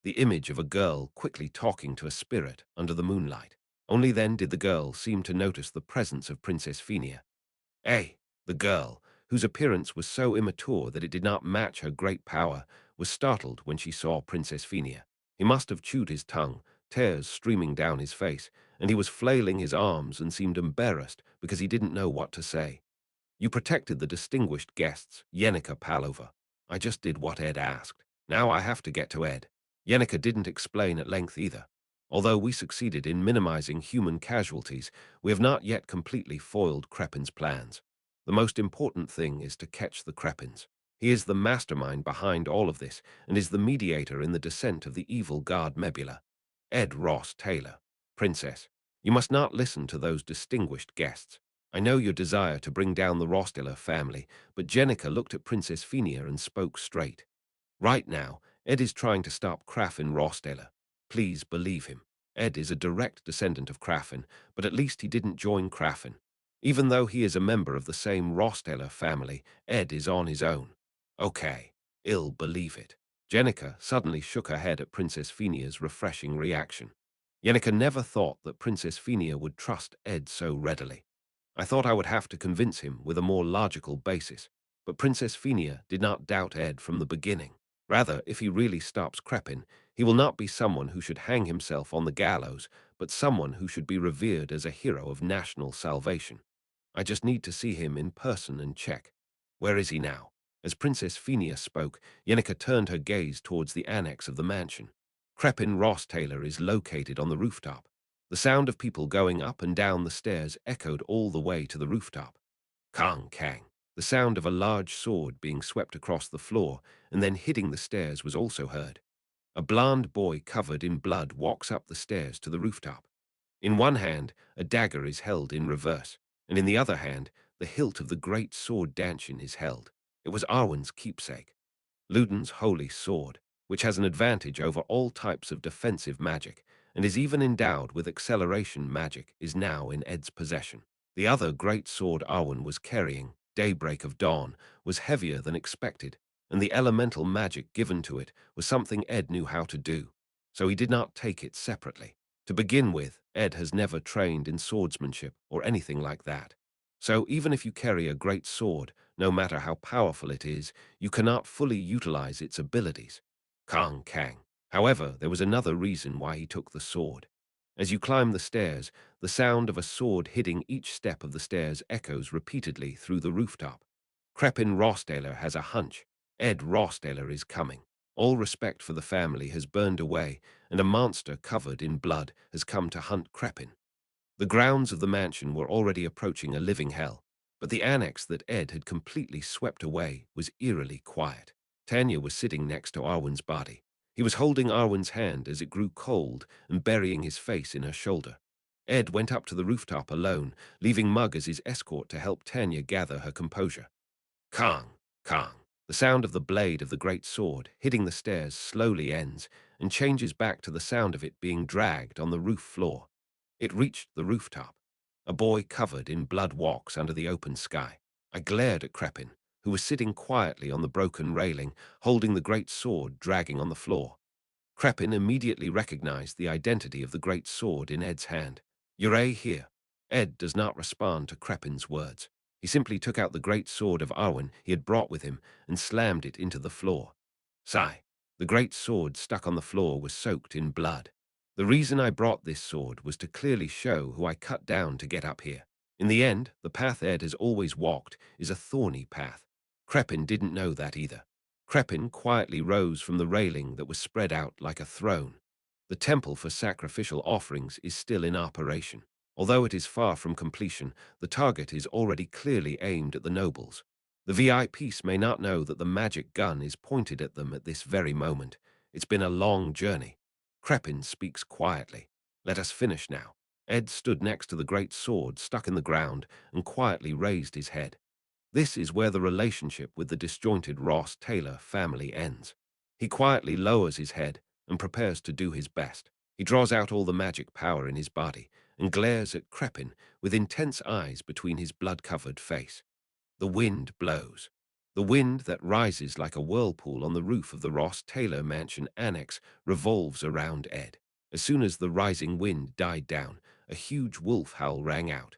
The image of a girl quickly talking to a spirit under the moonlight. Only then did the girl seem to notice the presence of Princess Phenia. The girl, whose appearance was so immature that it did not match her great power, was startled when she saw Princess Phenia. He must have chewed his tongue, tears streaming down his face, and he was flailing his arms and seemed embarrassed because he didn't know what to say. You protected the distinguished guests, Yenica Palova. I just did what Ed asked. Now I have to get to Ed. Yenica didn't explain at length either. Although we succeeded in minimizing human casualties, we have not yet completely foiled Crepin's plans. The most important thing is to catch the Crepins. He is the mastermind behind all of this and is the mediator in the descent of the evil god Mebula. Ed Ross Taylor. Princess, you must not listen to those distinguished guests. I know your desire to bring down the Rosteller family, but Jenica looked at Princess Phenia and spoke straight. Right now, Ed is trying to stop Crafin Rosteller. Please believe him. Ed is a direct descendant of Crafin, but at least he didn't join Crafin. Even though he is a member of the same Rosteller family, Ed is on his own. Okay, I'll believe it. Jenica suddenly shook her head at Princess Phenia's refreshing reaction. Jenica never thought that Princess Phenia would trust Ed so readily. I thought I would have to convince him with a more logical basis, but Princess Phenia did not doubt Ed from the beginning. Rather, if he really stops Crepin, he will not be someone who should hang himself on the gallows, but someone who should be revered as a hero of national salvation. I just need to see him in person and check. Where is he now? As Princess Phenia spoke, Yenica turned her gaze towards the annex of the mansion. Crepin Ross Taylor is located on the rooftop. The sound of people going up and down the stairs echoed all the way to the rooftop. Kang Kang. The sound of a large sword being swept across the floor and then hitting the stairs was also heard. A blond boy covered in blood walks up the stairs to the rooftop. In one hand, a dagger is held in reverse, and in the other hand, the hilt of the great sword Danchin is held. It was Arwen's keepsake. Luden's holy sword, which has an advantage over all types of defensive magic, and is even endowed with acceleration magic, is now in Ed's possession. The other great sword Arwen was carrying, Daybreak of Dawn, was heavier than expected, and the elemental magic given to it was something Ed knew how to do, so he did not take it separately. To begin with, Ed has never trained in swordsmanship or anything like that. So even if you carry a great sword, no matter how powerful it is, you cannot fully utilize its abilities. Kang Kang. However, there was another reason why he took the sword. As you climb the stairs, the sound of a sword hitting each step of the stairs echoes repeatedly through the rooftop. Crepin Rosteller has a hunch. Ed Rosteller is coming. All respect for the family has burned away, and a monster covered in blood has come to hunt Crepin. The grounds of the mansion were already approaching a living hell, but the annex that Ed had completely swept away was eerily quiet. Tanya was sitting next to Arwen's body. He was holding Arwen's hand as it grew cold and burying his face in her shoulder. Ed went up to the rooftop alone, leaving Mug as his escort to help Tanya gather her composure. Kang, Kang. The sound of the blade of the great sword hitting the stairs slowly ends and changes back to the sound of it being dragged on the roof floor. It reached the rooftop. A boy covered in blood walks under the open sky. I glared at Crepin, who was sitting quietly on the broken railing, holding the great sword dragging on the floor. Crepin immediately recognized the identity of the great sword in Ed's hand. You're here. Ed does not respond to Crepin's words. He simply took out the great sword of Arwen he had brought with him and slammed it into the floor. Sigh. The great sword stuck on the floor was soaked in blood. The reason I brought this sword was to clearly show who I cut down to get up here. In the end, the path Ed has always walked is a thorny path. Crepin didn't know that either. Crepin quietly rose from the railing that was spread out like a throne. The temple for sacrificial offerings is still in operation. Although it is far from completion, the target is already clearly aimed at the nobles. The VIPs may not know that the magic gun is pointed at them at this very moment. It's been a long journey. Crepin speaks quietly. Let us finish now. Ed stood next to the great sword stuck in the ground and quietly raised his head. This is where the relationship with the disjointed Ross Taylor family ends. He quietly lowers his head and prepares to do his best. He draws out all the magic power in his body and glares at Crepin with intense eyes between his blood-covered face. The wind blows. The wind that rises like a whirlpool on the roof of the Ross Taylor Mansion Annex revolves around Ed. As soon as the rising wind died down, a huge wolf howl rang out.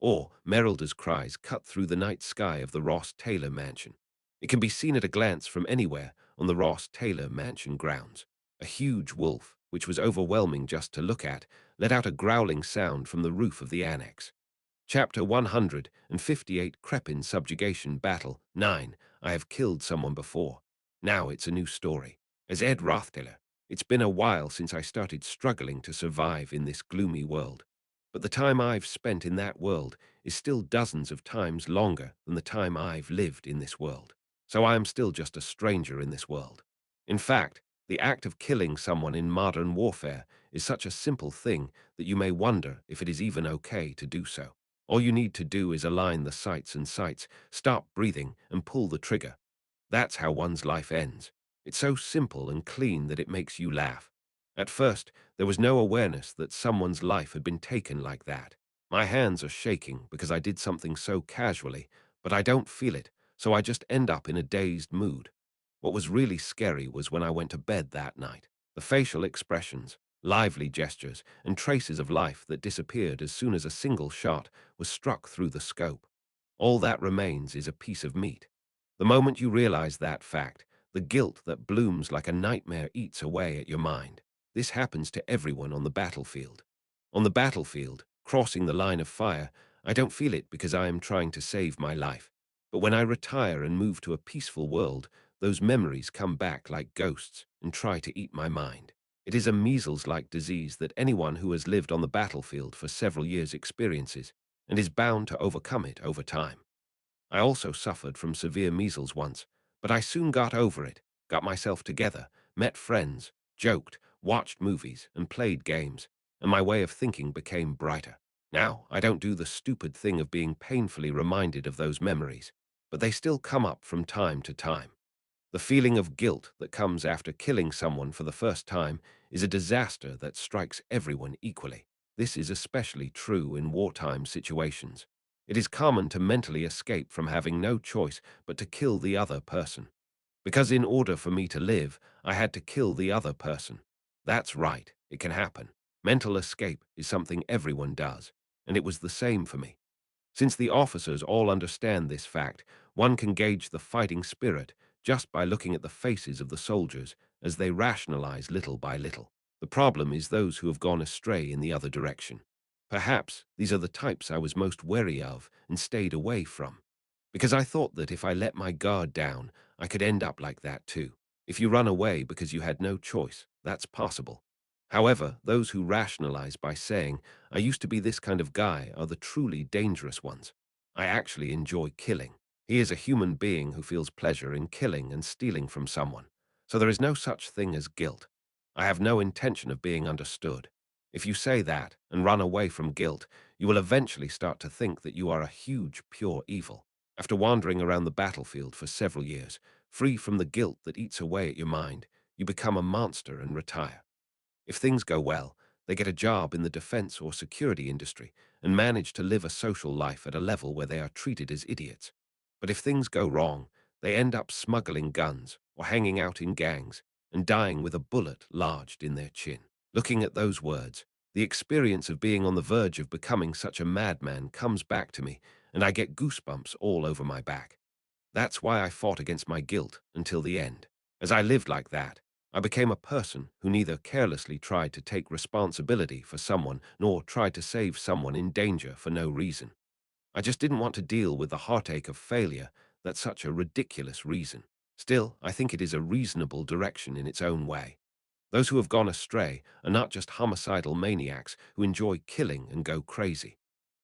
Or Merylda's cries cut through the night sky of the Ross Taylor Mansion. It can be seen at a glance from anywhere on the Ross Taylor Mansion grounds. A huge wolf, which was overwhelming just to look at, let out a growling sound from the roof of the annex. Chapter 158 Crepin Subjugation Battle 9. I have killed someone before. Now it's a new story. As Ed Rothtaler, it's been a while since I started struggling to survive in this gloomy world. But the time I've spent in that world is still dozens of times longer than the time I've lived in this world. So I am still just a stranger in this world. In fact, the act of killing someone in modern warfare is such a simple thing that you may wonder if it is even okay to do so. All you need to do is align the sights and sights, stop breathing, and pull the trigger. That's how one's life ends. It's so simple and clean that it makes you laugh. At first, there was no awareness that someone's life had been taken like that. My hands are shaking because I did something so casually, but I don't feel it, so I just end up in a dazed mood. What was really scary was when I went to bed that night. The facial expressions, lively gestures, and traces of life that disappeared as soon as a single shot was struck through the scope. All that remains is a piece of meat. The moment you realize that fact, the guilt that blooms like a nightmare eats away at your mind. This happens to everyone on the battlefield. On the battlefield, crossing the line of fire, I don't feel it because I am trying to save my life. But when I retire and move to a peaceful world, those memories come back like ghosts and try to eat my mind. It is a measles-like disease that anyone who has lived on the battlefield for several years experiences and is bound to overcome it over time. I also suffered from severe measles once, but I soon got over it, got myself together, met friends, joked, watched movies, and played games, and my way of thinking became brighter. Now, I don't do the stupid thing of being painfully reminded of those memories, but they still come up from time to time. The feeling of guilt that comes after killing someone for the first time is a disaster that strikes everyone equally. This is especially true in wartime situations. It is common to mentally escape from having no choice but to kill the other person. Because in order for me to live, I had to kill the other person. That's right, it can happen. Mental escape is something everyone does, and it was the same for me. Since the officers all understand this fact, one can gauge the fighting spirit just by looking at the faces of the soldiers as they rationalize little by little. The problem is those who have gone astray in the other direction. Perhaps these are the types I was most wary of and stayed away from, because I thought that if I let my guard down, I could end up like that too. If you run away because you had no choice, that's possible. However, those who rationalize by saying, I used to be this kind of guy, are the truly dangerous ones. I actually enjoy killing. He is a human being who feels pleasure in killing and stealing from someone. So there is no such thing as guilt. I have no intention of being understood. If you say that and run away from guilt, you will eventually start to think that you are a huge, pure evil. After wandering around the battlefield for several years, free from the guilt that eats away at your mind, you become a monster and retire. If things go well, they get a job in the defense or security industry and manage to live a social life at a level where they are treated as idiots. But if things go wrong, they end up smuggling guns or hanging out in gangs and dying with a bullet lodged in their chin. Looking at those words, the experience of being on the verge of becoming such a madman comes back to me, and I get goosebumps all over my back. That's why I fought against my guilt until the end. As I lived like that, I became a person who neither carelessly tried to take responsibility for someone nor tried to save someone in danger for no reason. I just didn't want to deal with the heartache of failure. That's such a ridiculous reason. Still, I think it is a reasonable direction in its own way. Those who have gone astray are not just homicidal maniacs who enjoy killing and go crazy.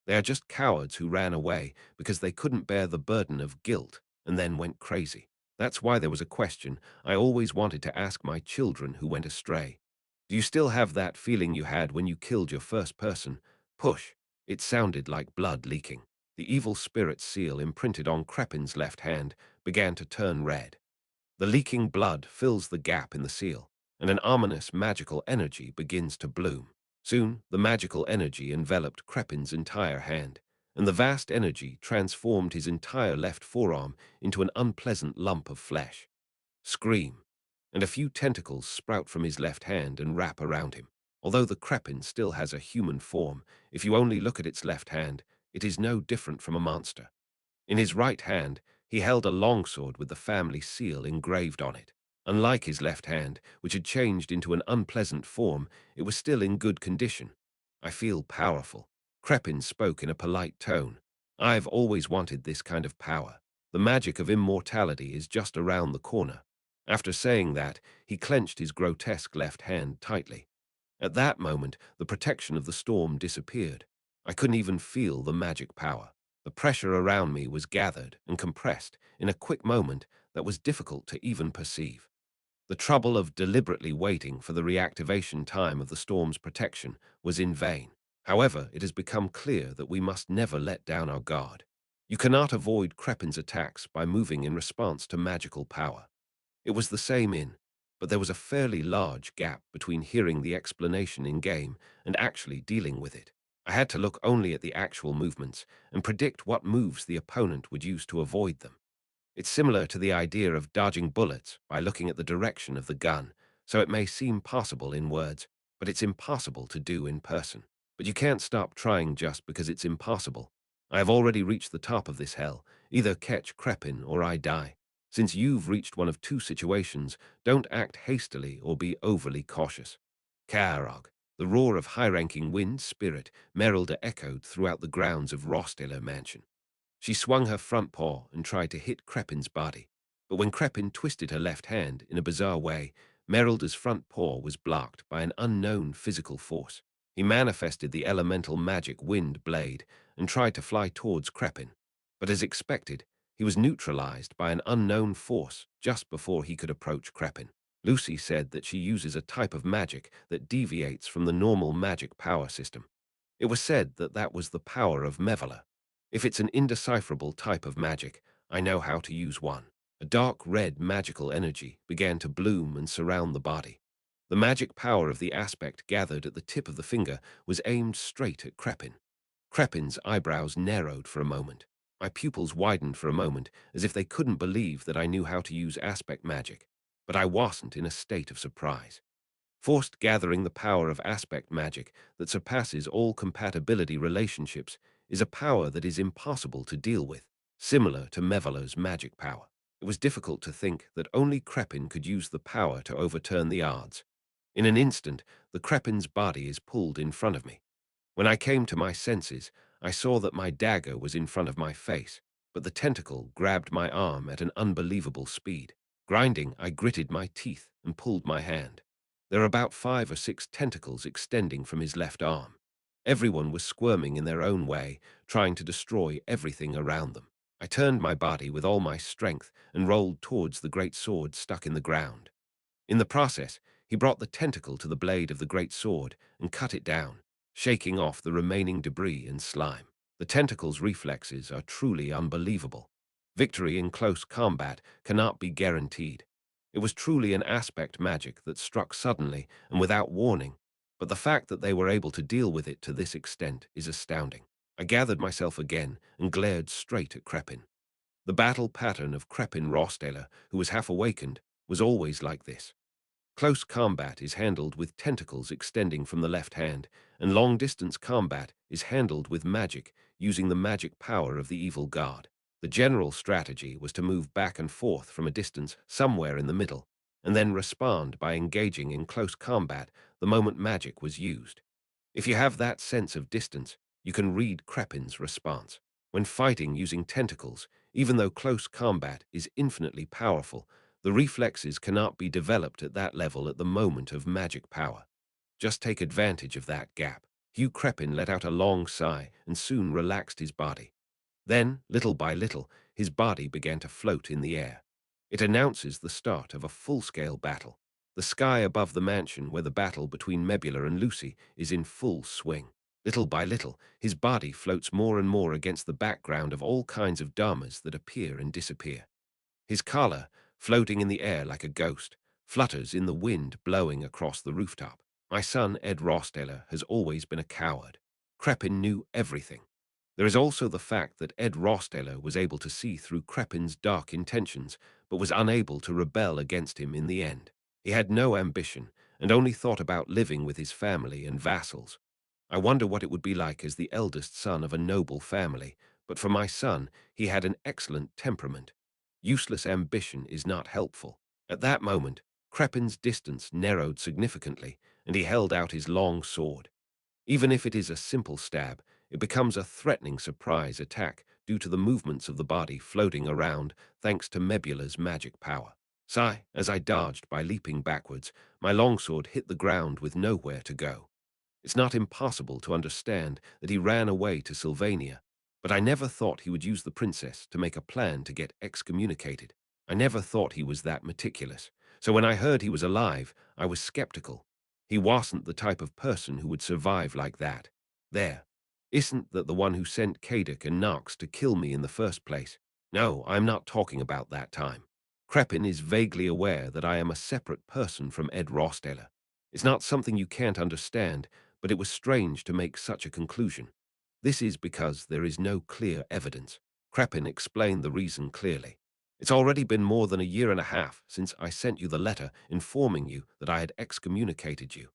They are just cowards who ran away because they couldn't bear the burden of guilt and then went crazy. That's why there was a question I always wanted to ask my children who went astray. Do you still have that feeling you had when you killed your first person? Push. It sounded like blood leaking. The evil spirit seal imprinted on Crepin's left hand began to turn red. The leaking blood fills the gap in the seal, and an ominous magical energy begins to bloom. Soon, the magical energy enveloped Crepin's entire hand, and the vast energy transformed his entire left forearm into an unpleasant lump of flesh. Scream, and a few tentacles sprout from his left hand and wrap around him. Although the Crepin still has a human form, if you only look at its left hand, it is no different from a monster. In his right hand, he held a longsword with the family seal engraved on it. Unlike his left hand, which had changed into an unpleasant form, it was still in good condition. I feel powerful. Crepin spoke in a polite tone. I've always wanted this kind of power. The magic of immortality is just around the corner. After saying that, he clenched his grotesque left hand tightly. At that moment, the protection of the storm disappeared. I couldn't even feel the magic power. The pressure around me was gathered and compressed in a quick moment that was difficult to even perceive. The trouble of deliberately waiting for the reactivation time of the storm's protection was in vain. However, it has become clear that we must never let down our guard. You cannot avoid Crepin's attacks by moving in response to magical power. It was the same but there was a fairly large gap between hearing the explanation in-game and actually dealing with it. I had to look only at the actual movements and predict what moves the opponent would use to avoid them. It's similar to the idea of dodging bullets by looking at the direction of the gun, so it may seem possible in words, but it's impossible to do in person. But you can't stop trying just because it's impossible. I have already reached the top of this hell. Either catch Crepin or I die. Since you've reached one of two situations, don't act hastily or be overly cautious. Kaarog, the roar of high-ranking wind spirit, Merrilda echoed throughout the grounds of Rostello Mansion. She swung her front paw and tried to hit Crepin's body. But when Crepin twisted her left hand in a bizarre way, Merrilda's front paw was blocked by an unknown physical force. He manifested the elemental magic wind blade and tried to fly towards Crepin. But as expected, he was neutralized by an unknown force just before he could approach Crepin. Lucy said that she uses a type of magic that deviates from the normal magic power system. It was said that that was the power of Mevala. If it's an indecipherable type of magic, I know how to use one. A dark red magical energy began to bloom and surround the body. The magic power of the aspect gathered at the tip of the finger was aimed straight at Crepin. Crepin's eyebrows narrowed for a moment. My pupils widened for a moment, as if they couldn't believe that I knew how to use aspect magic. But I wasn't in a state of surprise. Forced gathering the power of aspect magic that surpasses all compatibility relationships is a power that is impossible to deal with, similar to Mevala's magic power. It was difficult to think that only Crepin could use the power to overturn the odds. In an instant, the Crepin's body is pulled in front of me. When I came to my senses, I saw that my dagger was in front of my face, but the tentacle grabbed my arm at an unbelievable speed. Grinding, I gritted my teeth and pulled my hand. There were about 5 or 6 tentacles extending from his left arm. Everyone was squirming in their own way, trying to destroy everything around them. I turned my body with all my strength and rolled towards the great sword stuck in the ground. In the process, he brought the tentacle to the blade of the great sword and cut it down, shaking off the remaining debris and slime. The tentacle's reflexes are truly unbelievable. Victory in close combat cannot be guaranteed. It was truly an aspect magic that struck suddenly and without warning, but the fact that they were able to deal with it to this extent is astounding. I gathered myself again and glared straight at Crepin. The battle pattern of Crepin Rostaler, who was half awakened, was always like this. Close combat is handled with tentacles extending from the left hand, and long-distance combat is handled with magic, using the magic power of the evil god. The general strategy was to move back and forth from a distance somewhere in the middle, and then respond by engaging in close combat the moment magic was used. If you have that sense of distance, you can read Crepin's response. When fighting using tentacles, even though close combat is infinitely powerful, the reflexes cannot be developed at that level at the moment of magic power. Just take advantage of that gap. Hugh Crepin let out a long sigh and soon relaxed his body. Then, little by little, his body began to float in the air. It announces the start of a full-scale battle. The sky above the mansion where the battle between Mebula and Lucy is in full swing. Little by little, his body floats more and more against the background of all kinds of dharmas that appear and disappear. His collar, floating in the air like a ghost, flutters in the wind blowing across the rooftop. My son, Ed Rostaler, has always been a coward. Crepin knew everything. There is also the fact that Ed Rostaler was able to see through Crepin's dark intentions, but was unable to rebel against him in the end. He had no ambition, and only thought about living with his family and vassals. I wonder what it would be like as the eldest son of a noble family, but for my son, he had an excellent temperament. Useless ambition is not helpful. At that moment, Crepin's distance narrowed significantly, and he held out his long sword. Even if it is a simple stab, it becomes a threatening surprise attack due to the movements of the body floating around thanks to Mebula's magic power. Sigh, as I dodged by leaping backwards, my longsword hit the ground with nowhere to go. It's not impossible to understand that he ran away to Sylvania, but I never thought he would use the princess to make a plan to get excommunicated. I never thought he was that meticulous, so when I heard he was alive, I was skeptical. He wasn't the type of person who would survive like that. There. Isn't that the one who sent Kaduk and Nox to kill me in the first place? No, I'm not talking about that time. Crepin is vaguely aware that I am a separate person from Ed Rostaler. It's not something you can't understand, but it was strange to make such a conclusion. This is because there is no clear evidence. Crepin explained the reason clearly. It's already been more than a year and a half since I sent you the letter informing you that I had excommunicated you.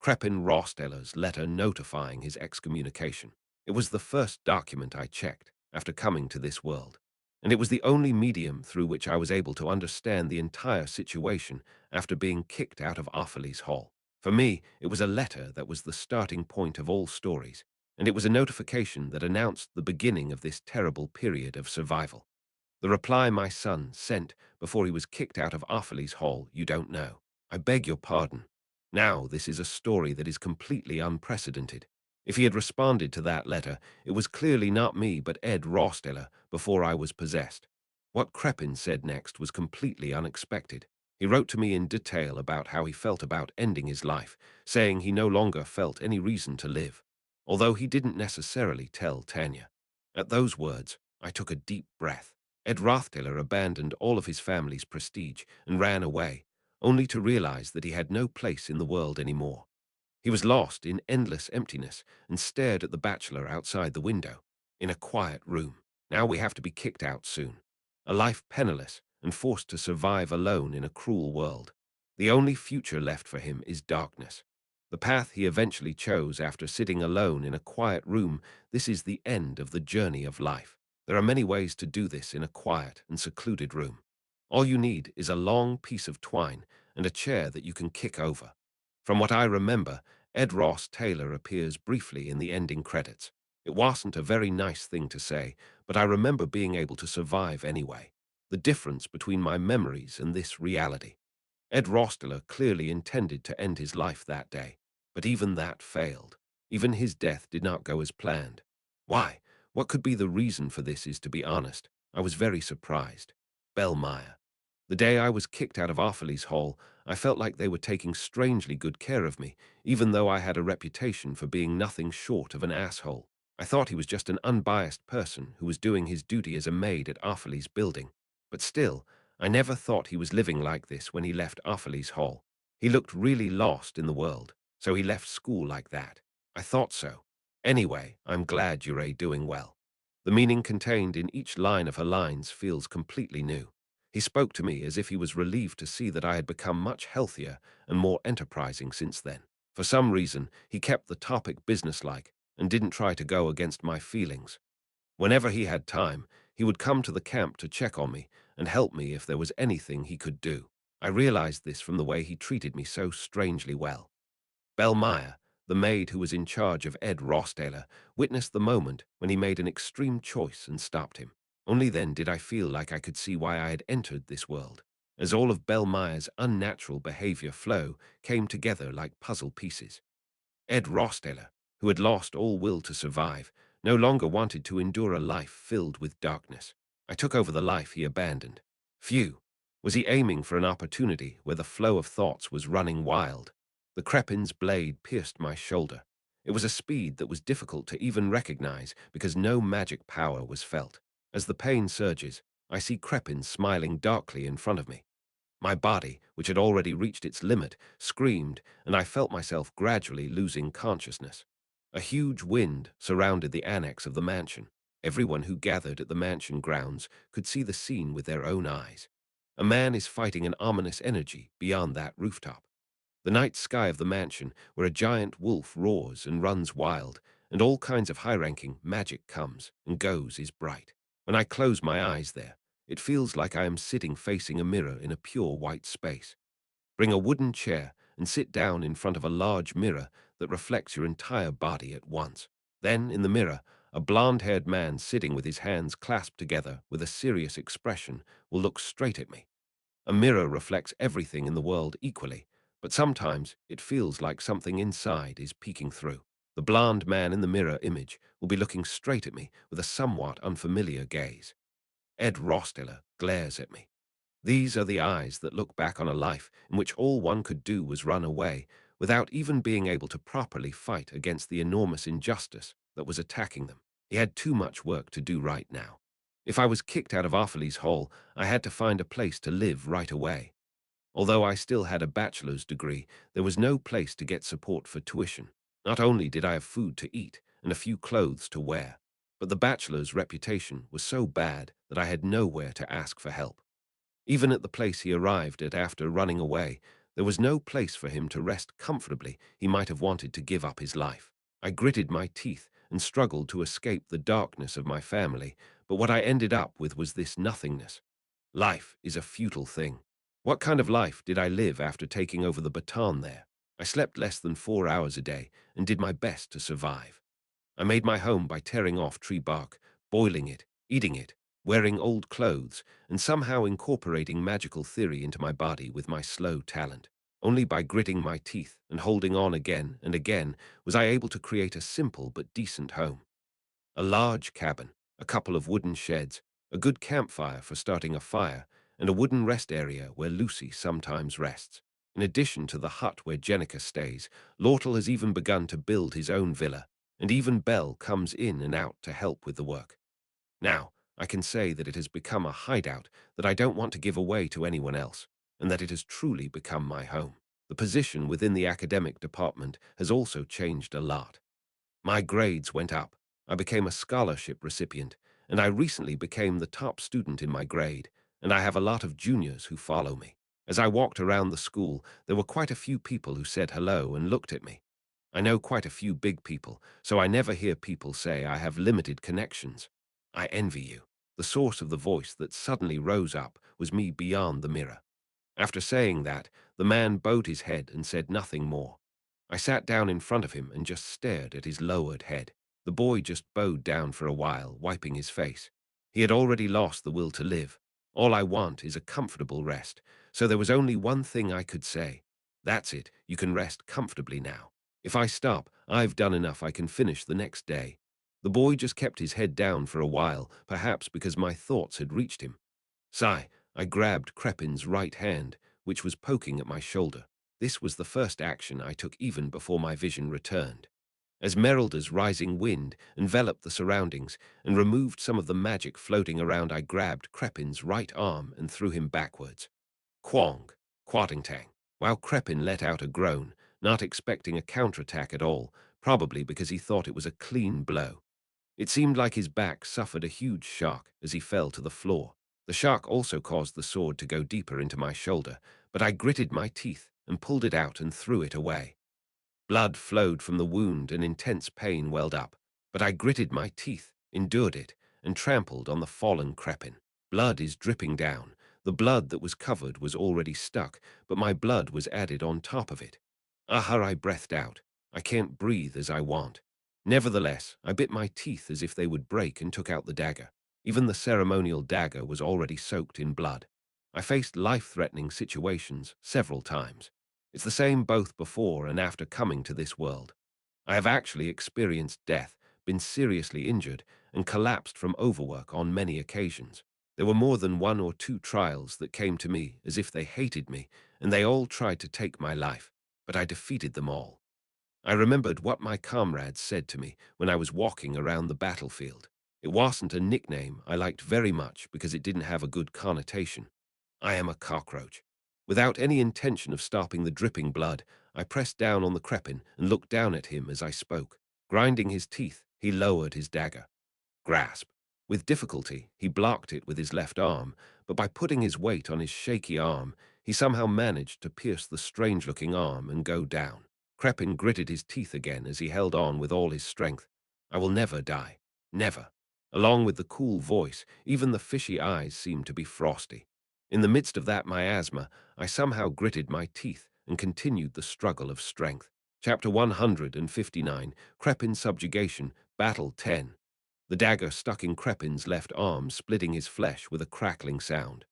Crepin Rosteller's letter notifying his excommunication. It was the first document I checked after coming to this world, and it was the only medium through which I was able to understand the entire situation after being kicked out of Offaly's Hall. For me, it was a letter that was the starting point of all stories, and it was a notification that announced the beginning of this terrible period of survival. The reply my son sent before he was kicked out of Offaly's Hall, you don't know. I beg your pardon. Now this is a story that is completely unprecedented. If he had responded to that letter, it was clearly not me but Ed Rosteller before I was possessed. What Crepin said next was completely unexpected. He wrote to me in detail about how he felt about ending his life, saying he no longer felt any reason to live, although he didn't necessarily tell Tanya. At those words, I took a deep breath. Ed Rothtaler abandoned all of his family's prestige and ran away, only to realize that he had no place in the world anymore. He was lost in endless emptiness and stared at the bachelor outside the window, in a quiet room. Now we have to be kicked out soon. A life penniless and forced to survive alone in a cruel world. The only future left for him is darkness. The path he eventually chose after sitting alone in a quiet room, this is the end of the journey of life. There are many ways to do this in a quiet and secluded room. All you need is a long piece of twine and a chair that you can kick over. From what I remember, Ed Ross Taylor appears briefly in the ending credits. It wasn't a very nice thing to say, but I remember being able to survive anyway. the difference between my memories and this reality. Ed Rosteler clearly intended to end his life that day, but even that failed. Even his death did not go as planned. Why? What could be the reason for this is, to be honest, I was very surprised. Bellmeyer. The day I was kicked out of Arfleys Hall, I felt like they were taking strangely good care of me, even though I had a reputation for being nothing short of an asshole. I thought he was just an unbiased person who was doing his duty as a maid at Arfleys building. But still, I never thought he was living like this when he left Arfleys Hall. He looked really lost in the world, so he left school like that. I thought so. Anyway, I'm glad you're doing well. The meaning contained in each line of her lines feels completely new. He spoke to me as if he was relieved to see that I had become much healthier and more enterprising since then. For some reason, he kept the topic businesslike and didn't try to go against my feelings. Whenever he had time, he would come to the camp to check on me and help me if there was anything he could do. I realized this from the way he treated me so strangely well. Bellmeyer, the maid who was in charge of Ed Rosteler, witnessed the moment when he made an extreme choice and stopped him. Only then did I feel like I could see why I had entered this world, as all of Bellmeyer's unnatural behavior flow came together like puzzle pieces. Ed Rosteler, who had lost all will to survive, no longer wanted to endure a life filled with darkness. I took over the life he abandoned. Phew! Was he aiming for an opportunity where the flow of thoughts was running wild? The Crepin's blade pierced my shoulder. It was a speed that was difficult to even recognize because no magic power was felt. As the pain surges, I see Crepin smiling darkly in front of me. My body, which had already reached its limit, screamed, and I felt myself gradually losing consciousness. A huge wind surrounded the annex of the mansion. Everyone who gathered at the mansion grounds could see the scene with their own eyes. A man is fighting an ominous energy beyond that rooftop. The night sky of the mansion, where a giant wolf roars and runs wild, and all kinds of high-ranking magic comes and goes, is bright. When I close my eyes there, it feels like I am sitting facing a mirror in a pure white space. Bring a wooden chair and sit down in front of a large mirror that reflects your entire body at once. Then, in the mirror, a blonde-haired man sitting with his hands clasped together with a serious expression will look straight at me. A mirror reflects everything in the world equally, but sometimes it feels like something inside is peeking through. The blonde man in the mirror image will be looking straight at me with a somewhat unfamiliar gaze. Ed Rosteler glares at me. These are the eyes that look back on a life in which all one could do was run away, without even being able to properly fight against the enormous injustice that was attacking them. He had too much work to do right now. If I was kicked out of Arfleys Hall, I had to find a place to live right away. Although I still had a bachelor's degree, there was no place to get support for tuition. Not only did I have food to eat and a few clothes to wear, but the bachelor's reputation was so bad that I had nowhere to ask for help. Even at the place he arrived at after running away, there was no place for him to rest comfortably. He might have wanted to give up his life. I gritted my teeth and struggled to escape the darkness of my family, but what I ended up with was this nothingness. Life is a futile thing. What kind of life did I live after taking over the baton there? I slept less than 4 hours a day and did my best to survive. I made my home by tearing off tree bark, boiling it, eating it, wearing old clothes, and somehow incorporating magical theory into my body with my slow talent. Only by gritting my teeth and holding on again and again was I able to create a simple but decent home. A large cabin, a couple of wooden sheds, a good campfire for starting a fire, and a wooden rest area where Lucy sometimes rests. In addition to the hut where Jenica stays, Lortle has even begun to build his own villa, and even Belle comes in and out to help with the work. Now, I can say that it has become a hideout that I don't want to give away to anyone else, and that it has truly become my home. The position within the academic department has also changed a lot. My grades went up. I became a scholarship recipient, and I recently became the top student in my grade, and I have a lot of juniors who follow me. As I walked around the school, there were quite a few people who said hello and looked at me. I know quite a few big people, so I never hear people say I have limited connections. I envy you. The source of the voice that suddenly rose up was me beyond the mirror. After saying that, the man bowed his head and said nothing more. I sat down in front of him and just stared at his lowered head. The boy just bowed down for a while, wiping his face. He had already lost the will to live. All I want is a comfortable rest, so there was only one thing I could say. That's it, you can rest comfortably now. If I stop, I've done enough, I can finish the next day. The boy just kept his head down for a while, perhaps because my thoughts had reached him. Sigh, I grabbed Crepin's right hand, which was poking at my shoulder. This was the first action I took even before my vision returned. As Merelda's rising wind enveloped the surroundings and removed some of the magic floating around, I grabbed Crepin's right arm and threw him backwards. Quong, quaddingtang, while Crepin let out a groan, not expecting a counterattack at all, probably because he thought it was a clean blow. It seemed like his back suffered a huge shock as he fell to the floor. The shock also caused the sword to go deeper into my shoulder, but I gritted my teeth and pulled it out and threw it away. Blood flowed from the wound and intense pain welled up, but I gritted my teeth, endured it, and trampled on the fallen Crepin. Blood is dripping down. The blood that was covered was already stuck, but my blood was added on top of it. Aha, I breathed out. I can't breathe as I want. Nevertheless, I bit my teeth as if they would break and took out the dagger. Even the ceremonial dagger was already soaked in blood. I faced life-threatening situations several times. It's the same both before and after coming to this world. I have actually experienced death, been seriously injured, and collapsed from overwork on many occasions. There were more than one or two trials that came to me as if they hated me, and they all tried to take my life, but I defeated them all. I remembered what my comrades said to me when I was walking around the battlefield. It wasn't a nickname I liked very much because it didn't have a good connotation. I am a cockroach. Without any intention of stopping the dripping blood, I pressed down on the Crepin and looked down at him as I spoke. Grinding his teeth, he lowered his dagger. Grasp. With difficulty, he blocked it with his left arm, but by putting his weight on his shaky arm, he somehow managed to pierce the strange-looking arm and go down. Crepin gritted his teeth again as he held on with all his strength. I will never die. Never. Along with the cool voice, even the fishy eyes seemed to be frosty. In the midst of that miasma, I somehow gritted my teeth and continued the struggle of strength. Chapter 159, Crepin Subjugation, Battle 10. The dagger stuck in Crepin's left arm, splitting his flesh with a crackling sound.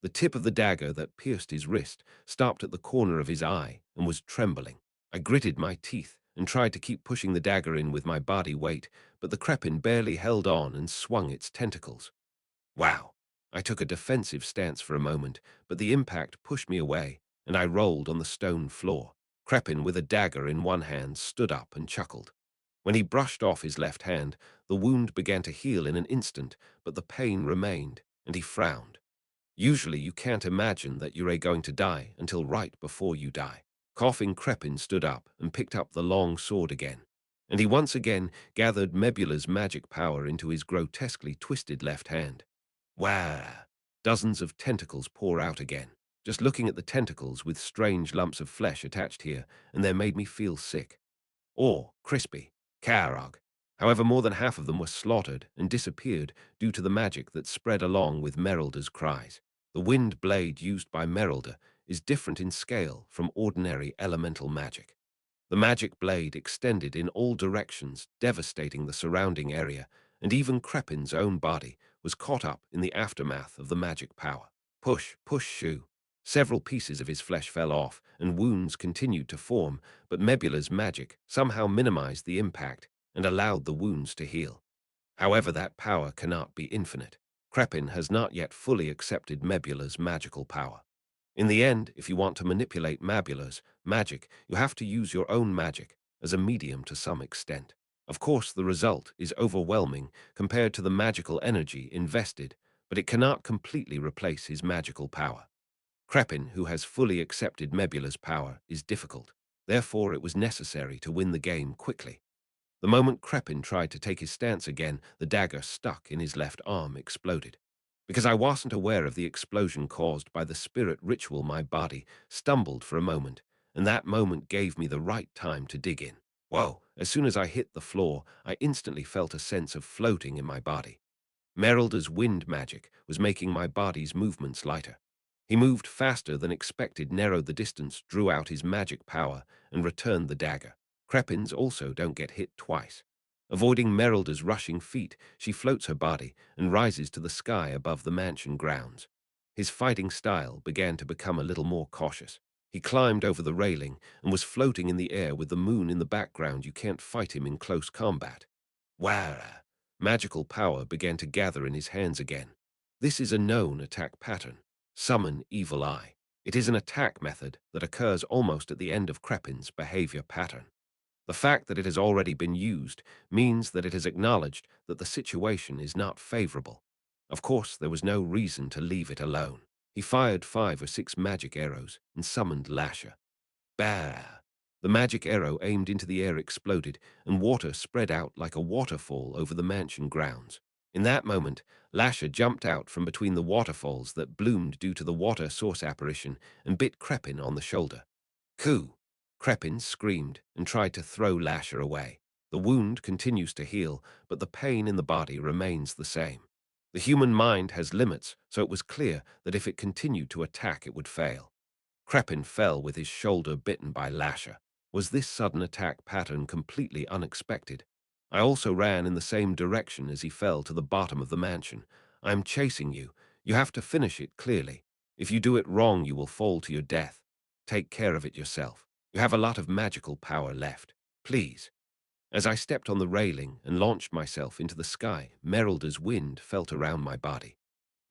The tip of the dagger that pierced his wrist stopped at the corner of his eye and was trembling. I gritted my teeth and tried to keep pushing the dagger in with my body weight, but the Crepin barely held on and swung its tentacles. Wow! I took a defensive stance for a moment, but the impact pushed me away, and I rolled on the stone floor. Crepin, with a dagger in one hand, stood up and chuckled. When he brushed off his left hand, the wound began to heal in an instant, but the pain remained, and he frowned. Usually you can't imagine that you're going to die until right before you die. Coughing, Crepin stood up and picked up the long sword again, and he once again gathered Mebula's magic power into his grotesquely twisted left hand. Wah! Dozens of tentacles pour out again. Just looking at the tentacles with strange lumps of flesh attached here, and they made me feel sick. Or crispy. Karog. However, more than half of them were slaughtered and disappeared due to the magic that spread along with Merelda's cries. The wind blade used by Merelda is different in scale from ordinary elemental magic. The magic blade extended in all directions, devastating the surrounding area, and even Crepin's own body was caught up in the aftermath of the magic power. Push, push, shoo. Several pieces of his flesh fell off, and wounds continued to form, but Mebula's magic somehow minimized the impact and allowed the wounds to heal. However, that power cannot be infinite. Crepin has not yet fully accepted Mebula's magical power. In the end, if you want to manipulate Mebula's magic, you have to use your own magic as a medium to some extent. Of course, the result is overwhelming compared to the magical energy invested, but it cannot completely replace his magical power. Crepin, who has fully accepted Mebula's power, is difficult. Therefore, it was necessary to win the game quickly. The moment Crepin tried to take his stance again, the dagger stuck in his left arm exploded. Because I wasn't aware of the explosion caused by the spirit ritual, my body stumbled for a moment, and that moment gave me the right time to dig in. Whoa! As soon as I hit the floor, I instantly felt a sense of floating in my body. Merelda's wind magic was making my body's movements lighter. He moved faster than expected, narrowed the distance, drew out his magic power, and returned the dagger. Crepins also don't get hit twice. Avoiding Merelda's rushing feet, she floats her body and rises to the sky above the mansion grounds. His fighting style began to become a little more cautious. He climbed over the railing and was floating in the air with the moon in the background. You can't fight him in close combat. Wara! Magical power began to gather in his hands again. This is a known attack pattern. Summon Evil Eye. It is an attack method that occurs almost at the end of Crepin's behavior pattern. The fact that it has already been used means that it has acknowledged that the situation is not favorable. Of course, there was no reason to leave it alone. He fired 5 or 6 magic arrows and summoned Lasher. Bah! The magic arrow aimed into the air exploded, and water spread out like a waterfall over the mansion grounds. In that moment, Lasher jumped out from between the waterfalls that bloomed due to the water source apparition and bit Crepin on the shoulder. Coo! Crepin screamed and tried to throw Lasher away. The wound continues to heal, but the pain in the body remains the same. The human mind has limits, so it was clear that if it continued to attack, it would fail. Crepin fell with his shoulder bitten by Lasher. Was this sudden attack pattern completely unexpected? I also ran in the same direction as he fell to the bottom of the mansion. I am chasing you. You have to finish it clearly. If you do it wrong, you will fall to your death. Take care of it yourself. You have a lot of magical power left. Please. As I stepped on the railing and launched myself into the sky, Merelda's wind felt around my body.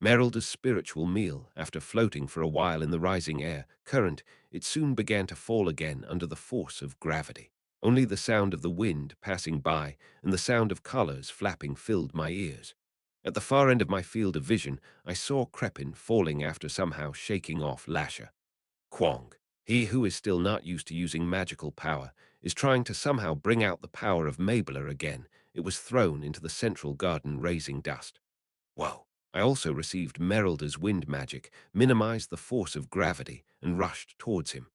Merelda's spiritual meal, after floating for a while in the rising air current, it soon began to fall again under the force of gravity. Only the sound of the wind passing by and the sound of colors flapping filled my ears. At the far end of my field of vision, I saw Crepin falling after somehow shaking off Lasher. Quong. He who is still not used to using magical power is trying to somehow bring out the power of Mabler again. It was thrown into the central garden, raising dust. Whoa. I also received Merelda's wind magic, minimized the force of gravity, and rushed towards him.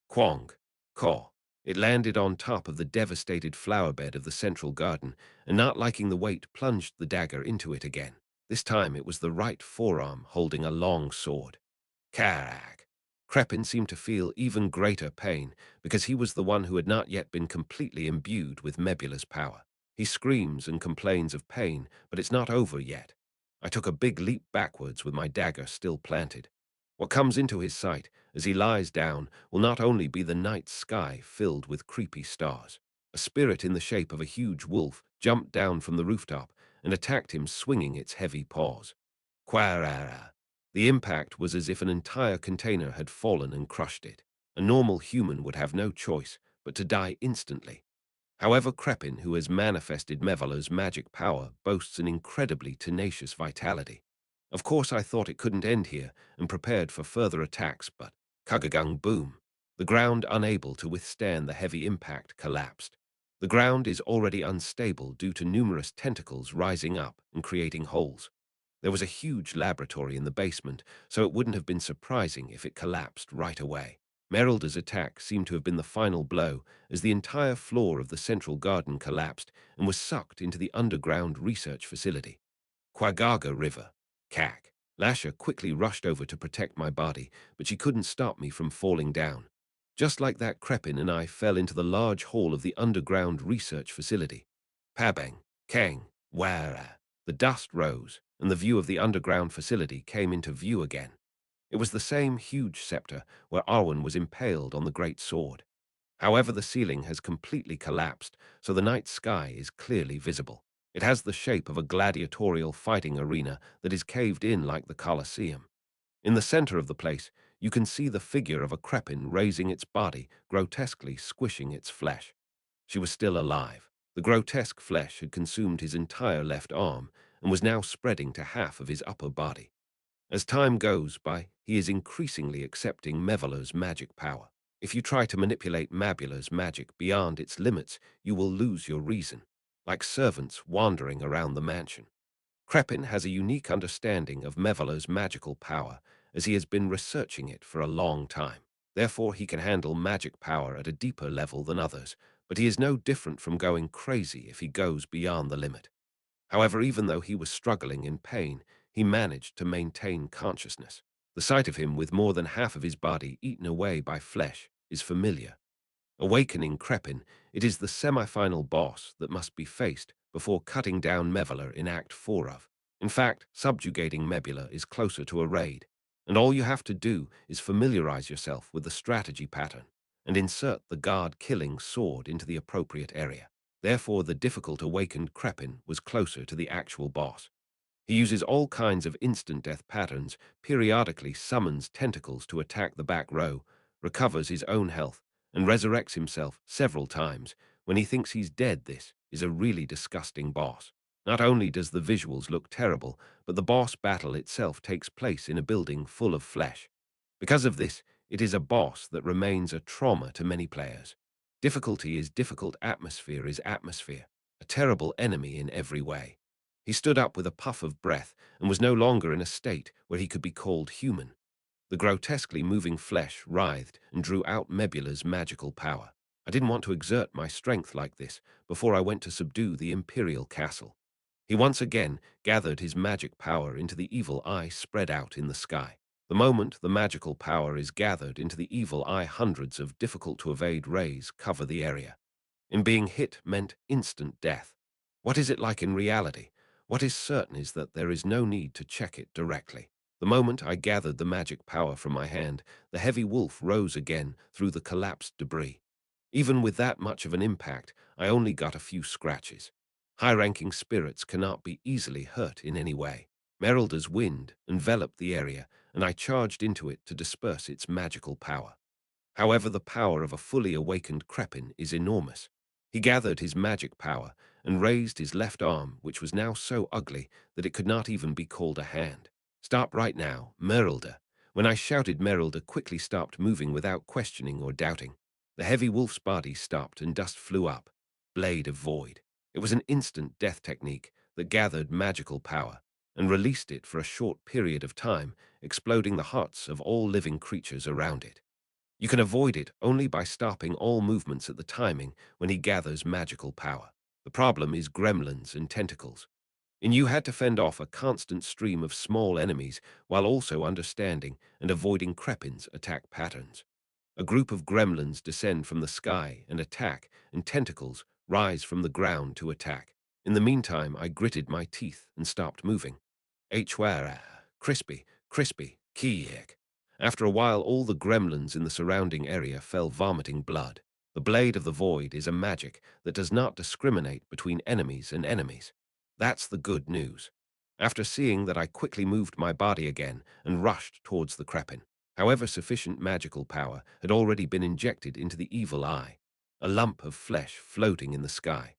Quong. Caw. It landed on top of the devastated flower bed of the central garden, and not liking the weight, plunged the dagger into it again. This time it was the right forearm holding a long sword. Carag. Crepin seemed to feel even greater pain because he was the one who had not yet been completely imbued with Mebula's power. He screams and complains of pain, but it's not over yet. I took a big leap backwards with my dagger still planted. What comes into his sight as he lies down will not only be the night sky filled with creepy stars. A spirit in the shape of a huge wolf jumped down from the rooftop and attacked him, swinging its heavy paws. Quarara. The impact was as if an entire container had fallen and crushed it. A normal human would have no choice but to die instantly. However, Crepin, who has manifested Mevala's magic power, boasts an incredibly tenacious vitality. Of course, I thought it couldn't end here and prepared for further attacks, but Kagagung boom. The ground, unable to withstand the heavy impact, collapsed. The ground is already unstable due to numerous tentacles rising up and creating holes. There was a huge laboratory in the basement, so it wouldn't have been surprising if it collapsed right away. Merelda's attack seemed to have been the final blow, as the entire floor of the central garden collapsed and was sucked into the underground research facility. Quagaga River. Cack. Lasher quickly rushed over to protect my body, but she couldn't stop me from falling down. Just like that, Crepin and I fell into the large hall of the underground research facility. Pabang. Kang. Wara. The dust rose, and the view of the underground facility came into view again. It was the same huge scepter where Arwen was impaled on the great sword. However, the ceiling has completely collapsed, so the night sky is clearly visible. It has the shape of a gladiatorial fighting arena that is caved in like the Colosseum. In the center of the place, you can see the figure of a Crepin raising its body, grotesquely squishing its flesh. She was still alive. The grotesque flesh had consumed his entire left arm and was now spreading to half of his upper body. As time goes by, he is increasingly accepting Mevala's magic power. If you try to manipulate Mabula's magic beyond its limits, you will lose your reason, like servants wandering around the mansion. Crepin has a unique understanding of Mevala's magical power, as he has been researching it for a long time. Therefore, he can handle magic power at a deeper level than others, but he is no different from going crazy if he goes beyond the limit. However, even though he was struggling in pain, he managed to maintain consciousness. The sight of him with more than half of his body eaten away by flesh is familiar. Awakening Crepin, it is the semi-final boss that must be faced before cutting down Mevala in Act 4 of. In fact, subjugating Mebula is closer to a raid. And all you have to do is familiarize yourself with the strategy pattern and insert the guard-killing sword into the appropriate area. Therefore, the difficult awakened Crepin was closer to the actual boss. He uses all kinds of instant death patterns, periodically summons tentacles to attack the back row, recovers his own health, and resurrects himself several times when he thinks he's dead. This is a really disgusting boss. Not only does the visuals look terrible, but the boss battle itself takes place in a building full of flesh. Because of this, it is a boss that remains a trauma to many players. Difficulty is difficult, atmosphere is atmosphere, a terrible enemy in every way. He stood up with a puff of breath and was no longer in a state where he could be called human. The grotesquely moving flesh writhed and drew out Mebula's magical power. I didn't want to exert my strength like this before I went to subdue the Imperial Castle. He once again gathered his magic power into the evil eye spread out in the sky. The moment the magical power is gathered into the evil eye, hundreds of difficult-to-evade rays cover the area. In being hit meant instant death. What is it like in reality? What is certain is that there is no need to check it directly. The moment I gathered the magic power from my hand, the heavy wolf rose again through the collapsed debris. Even with that much of an impact, I only got a few scratches. High-ranking spirits cannot be easily hurt in any way. Merylda's wind enveloped the area, and I charged into it to disperse its magical power. However, the power of a fully awakened Crepin is enormous. He gathered his magic power and raised his left arm, which was now so ugly that it could not even be called a hand. "Stop right now, Merylda." When I shouted, Merylda quickly stopped moving without questioning or doubting. The heavy wolf's body stopped and dust flew up. Blade of Void. It was an instant death technique that gathered magical power and released it for a short period of time, exploding the hearts of all living creatures around it. You can avoid it only by stopping all movements at the timing when he gathers magical power. The problem is gremlins and tentacles. And you had to fend off a constant stream of small enemies while also understanding and avoiding Crepin's attack patterns. A group of gremlins descend from the sky and attack, and tentacles rise from the ground to attack. In the meantime, I gritted my teeth and stopped moving. Hwara, crispy, crispy, keyek. After a while, all the gremlins in the surrounding area fell vomiting blood. The Blade of the Void is a magic that does not discriminate between enemies and enemies. That's the good news. After seeing that, I quickly moved my body again and rushed towards the Crepin. However, sufficient magical power had already been injected into the evil eye, a lump of flesh floating in the sky.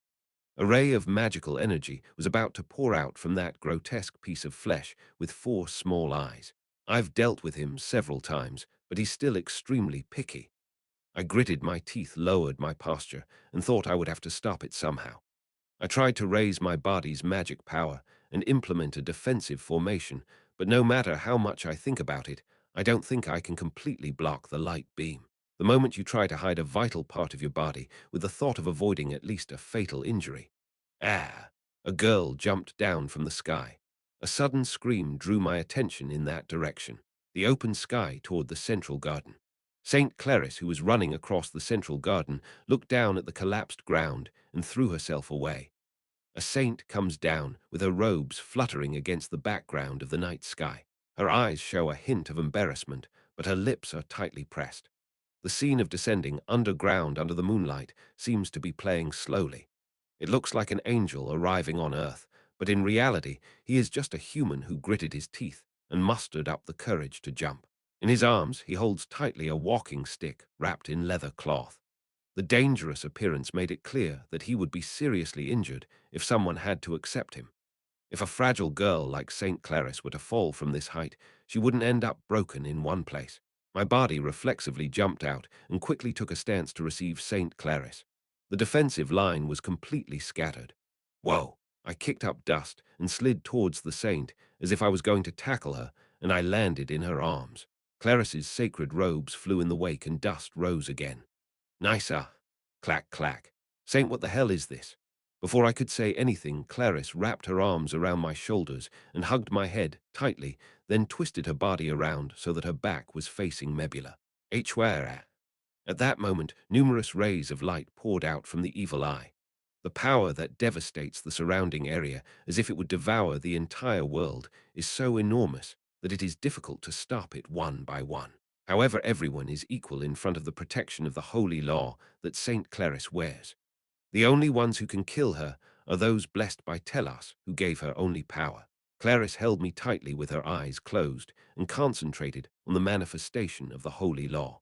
A ray of magical energy was about to pour out from that grotesque piece of flesh with four small eyes. I've dealt with him several times, but he's still extremely picky. I gritted my teeth, lowered my posture, and thought I would have to stop it somehow. I tried to raise my body's magic power and implement a defensive formation, but no matter how much I think about it, I don't think I can completely block the light beam. The moment you try to hide a vital part of your body with the thought of avoiding at least a fatal injury. Ah! A girl jumped down from the sky. A sudden scream drew my attention in that direction, the open sky toward the central garden. Saint Clarice, who was running across the central garden, looked down at the collapsed ground and threw herself away. A saint comes down with her robes fluttering against the background of the night sky. Her eyes show a hint of embarrassment, but her lips are tightly pressed. The scene of descending underground under the moonlight seems to be playing slowly. It looks like an angel arriving on Earth, but in reality, he is just a human who gritted his teeth and mustered up the courage to jump. In his arms, he holds tightly a walking stick wrapped in leather cloth. The dangerous appearance made it clear that he would be seriously injured if someone had to accept him. If a fragile girl like St. Clarice were to fall from this height, she wouldn't end up broken in one place. My body reflexively jumped out and quickly took a stance to receive St. Clarice. The defensive line was completely scattered. Whoa! I kicked up dust and slid towards the saint as if I was going to tackle her, and I landed in her arms. Clarice's sacred robes flew in the wake and dust rose again. Nicer. Clack, clack. Saint, what the hell is this? Before I could say anything, Clarice wrapped her arms around my shoulders and hugged my head tightly, then twisted her body around so that her back was facing Mebula. Hwara. At that moment, numerous rays of light poured out from the evil eye. The power that devastates the surrounding area as if it would devour the entire world is so enormous that it is difficult to stop it one by one. However, everyone is equal in front of the protection of the holy law that Saint Clarice wears. The only ones who can kill her are those blessed by Telos, who gave her only power. Clarice held me tightly with her eyes closed and concentrated on the manifestation of the holy law.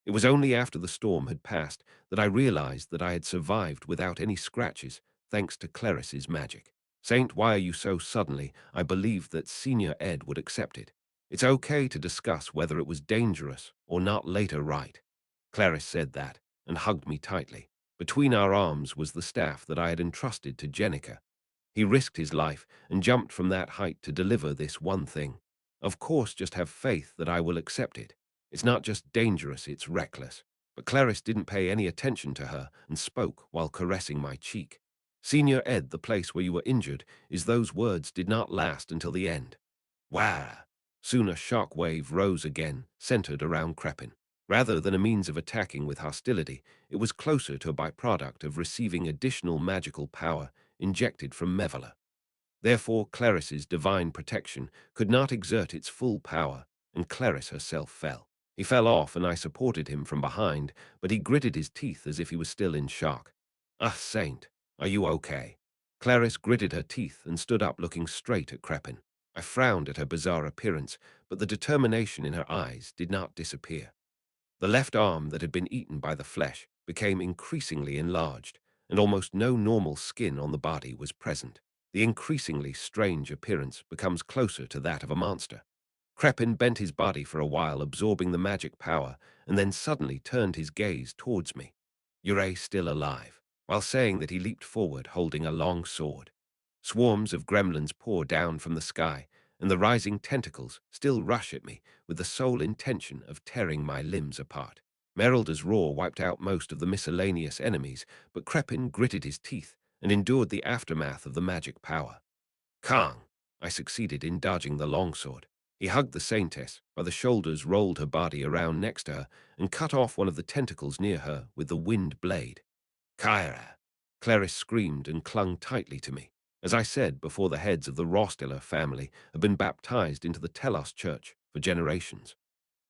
It was only after the storm had passed that I realized that I had survived without any scratches, thanks to Clarice's magic. Saint, why are you so suddenly? I believed that Senior Ed would accept it. It's okay to discuss whether it was dangerous or not later, right? Clarice said that and hugged me tightly. Between our arms was the staff that I had entrusted to Jenica. He risked his life and jumped from that height to deliver this one thing. Of course, just have faith that I will accept it. It's not just dangerous, it's reckless. But Clarice didn't pay any attention to her and spoke while caressing my cheek. Senior Ed, the place where you were injured, is those words did not last until the end. Wah! Soon a shock wave rose again, centered around Crepin. Rather than a means of attacking with hostility, it was closer to a byproduct of receiving additional magical power injected from Mevala. Therefore, Clarice's divine protection could not exert its full power, and Clarice herself fell. He fell off, and I supported him from behind, but he gritted his teeth as if he was still in shock. Ah, Saint, are you okay? Clarice gritted her teeth and stood up looking straight at Crepin. I frowned at her bizarre appearance, but the determination in her eyes did not disappear. The left arm that had been eaten by the flesh became increasingly enlarged, and almost no normal skin on the body was present. The increasingly strange appearance becomes closer to that of a monster. Crepin bent his body for a while, absorbing the magic power, and then suddenly turned his gaze towards me. Ure still alive, while saying that he leaped forward holding a long sword. Swarms of gremlins pour down from the sky, and the rising tentacles still rush at me with the sole intention of tearing my limbs apart. Merelda's roar wiped out most of the miscellaneous enemies, but Crepin gritted his teeth and endured the aftermath of the magic power. Kang! I succeeded in dodging the longsword. He hugged the saintess by the shoulders, rolled her body around next to her, and cut off one of the tentacles near her with the wind blade. Kyra! Clarice screamed and clung tightly to me. As I said before, the heads of the Rosteller family have been baptized into the Telos Church for generations.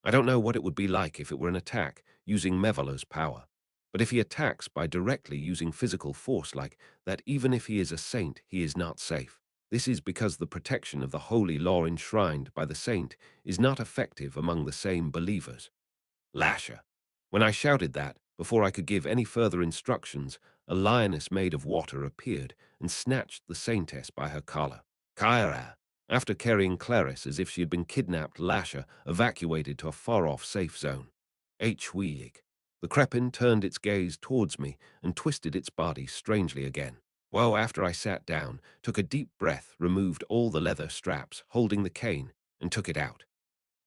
I don't know what it would be like if it were an attack using Mevala's power. But if he attacks by directly using physical force like that, even if he is a saint, he is not safe. This is because the protection of the holy law enshrined by the saint is not effective among the same believers. Lasher. When I shouted that, before I could give any further instructions, a lioness made of water appeared and snatched the saintess by her collar. Kyra. After carrying Clarice as if she had been kidnapped, Lasher evacuated to a far-off safe zone. Weeg. The Crepin turned its gaze towards me and twisted its body strangely again. Well, after I sat down, took a deep breath, removed all the leather straps holding the cane, and took it out.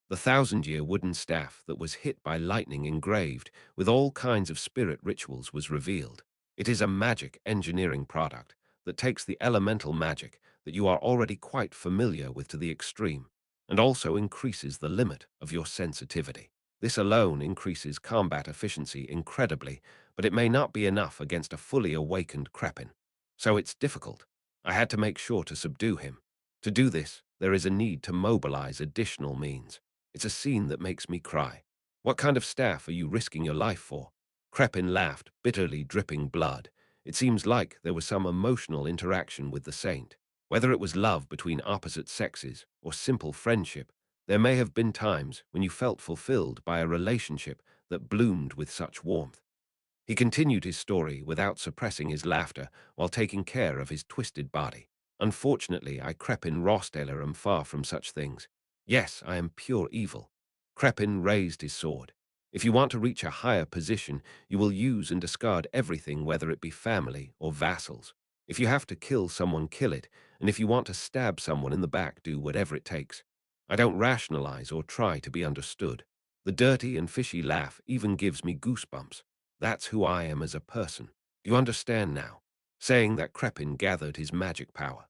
The 1,000-year wooden staff that was hit by lightning engraved with all kinds of spirit rituals was revealed. It is a magic engineering product that takes the elemental magic that you are already quite familiar with to the extreme, and also increases the limit of your sensitivity. This alone increases combat efficiency incredibly, but it may not be enough against a fully awakened Crepin. So it's difficult. I had to make sure to subdue him. To do this, there is a need to mobilize additional means. It's a scene that makes me cry. What kind of staff are you risking your life for? Crepin laughed, bitterly dripping blood. It seems like there was some emotional interaction with the saint. Whether it was love between opposite sexes or simple friendship, there may have been times when you felt fulfilled by a relationship that bloomed with such warmth. He continued his story without suppressing his laughter while taking care of his twisted body. Unfortunately, I, Crepin Rosteller, am far from such things. Yes, I am pure evil. Crepin raised his sword. If you want to reach a higher position, you will use and discard everything, whether it be family or vassals. If you have to kill someone, kill it, and if you want to stab someone in the back, do whatever it takes. I don't rationalize or try to be understood. The dirty and fishy laugh even gives me goosebumps. That's who I am as a person. Do you understand now? Saying that, Crepin gathered his magic power.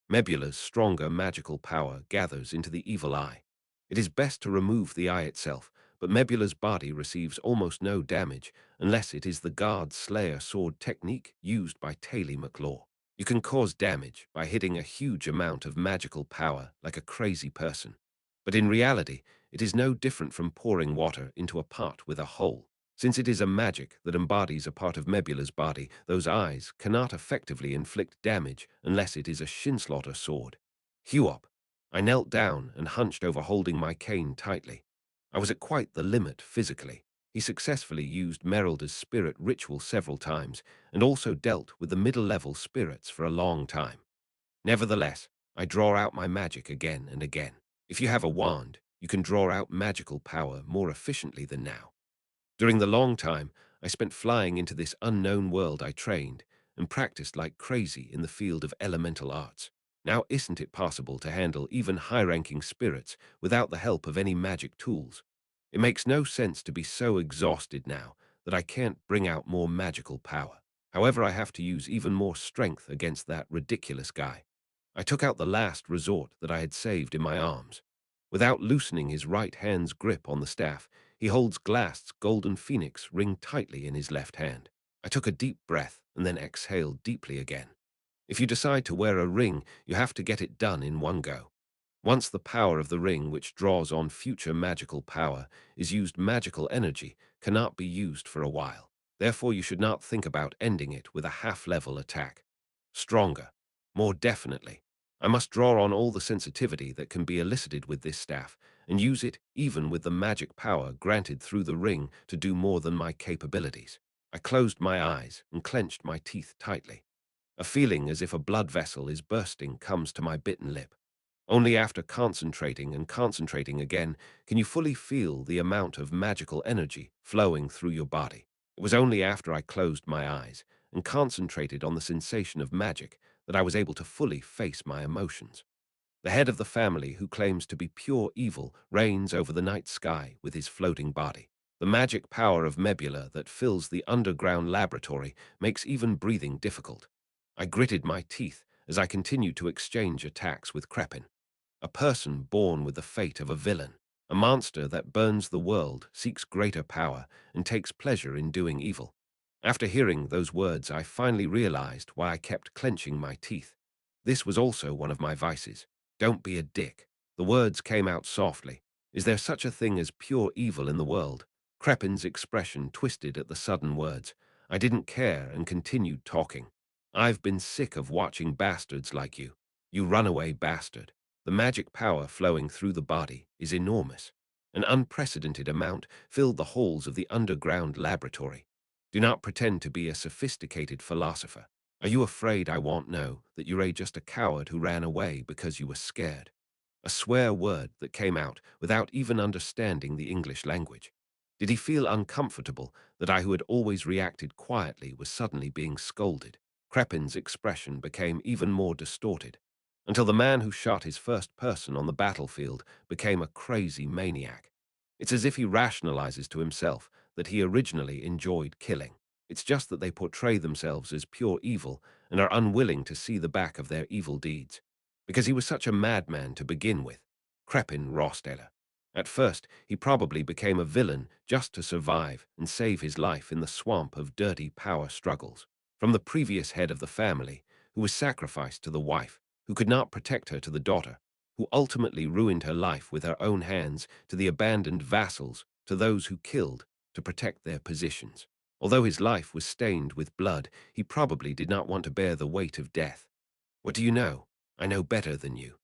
Mebula's stronger magical power gathers into the evil eye. It is best to remove the eye itself, but Mebula's body receives almost no damage unless it is the guard slayer sword technique used by Taylor McLaw. You can cause damage by hitting a huge amount of magical power like a crazy person. But in reality, it is no different from pouring water into a pot with a hole. Since it is a magic that embodies a part of Mebula's body, those eyes cannot effectively inflict damage unless it is a shinslaughter sword. Hew up. I knelt down and hunched over holding my cane tightly. I was at quite the limit physically. He successfully used Merelda's spirit ritual several times and also dealt with the middle-level spirits for a long time. Nevertheless, I draw out my magic again and again. If you have a wand, you can draw out magical power more efficiently than now. During the long time I spent flying into this unknown world, I trained and practiced like crazy in the field of elemental arts. Now isn't it possible to handle even high-ranking spirits without the help of any magic tools? It makes no sense to be so exhausted now that I can't bring out more magical power. However, I have to use even more strength against that ridiculous guy. I took out the last resort that I had saved in my arms. Without loosening his right hand's grip on the staff, he holds Glast's golden phoenix ring tightly in his left hand. I took a deep breath and then exhaled deeply again. If you decide to wear a ring, you have to get it done in one go. Once the power of the ring, which draws on future magical power, is used, magical energy cannot be used for a while. Therefore, you should not think about ending it with a half-level attack. Stronger, more definitely. I must draw on all the sensitivity that can be elicited with this staff and use it even with the magic power granted through the ring to do more than my capabilities. I closed my eyes and clenched my teeth tightly. A feeling as if a blood vessel is bursting comes to my bitten lip. Only after concentrating and concentrating again can you fully feel the amount of magical energy flowing through your body. It was only after I closed my eyes and concentrated on the sensation of magic that I was able to fully face my emotions. The head of the family, who claims to be pure evil, reigns over the night sky with his floating body. The magic power of Mebula that fills the underground laboratory makes even breathing difficult. I gritted my teeth as I continued to exchange attacks with Crepin. A person born with the fate of a villain, a monster that burns the world, seeks greater power, and takes pleasure in doing evil. After hearing those words, I finally realized why I kept clenching my teeth. This was also one of my vices. Don't be a dick. The words came out softly. Is there such a thing as pure evil in the world? Crepin's expression twisted at the sudden words. I didn't care and continued talking. I've been sick of watching bastards like you. You runaway bastard. The magic power flowing through the body is enormous. An unprecedented amount filled the halls of the underground laboratory. Do not pretend to be a sophisticated philosopher. Are you afraid I won't know that you're just a coward who ran away because you were scared? A swear word that came out without even understanding the English language. Did he feel uncomfortable that I, who had always reacted quietly, was suddenly being scolded? Crepin's expression became even more distorted, until the man who shot his first person on the battlefield became a crazy maniac. It's as if he rationalizes to himself that he originally enjoyed killing. It's just that they portray themselves as pure evil and are unwilling to see the back of their evil deeds. Because he was such a madman to begin with. Crepin Rosteller. At first, he probably became a villain just to survive and save his life in the swamp of dirty power struggles. From the previous head of the family, who was sacrificed to the wife, who could not protect her, to the daughter, who ultimately ruined her life with her own hands, to the abandoned vassals, to those who killed to protect their positions. Although his life was stained with blood, he probably did not want to bear the weight of death. What do you know? I know better than you.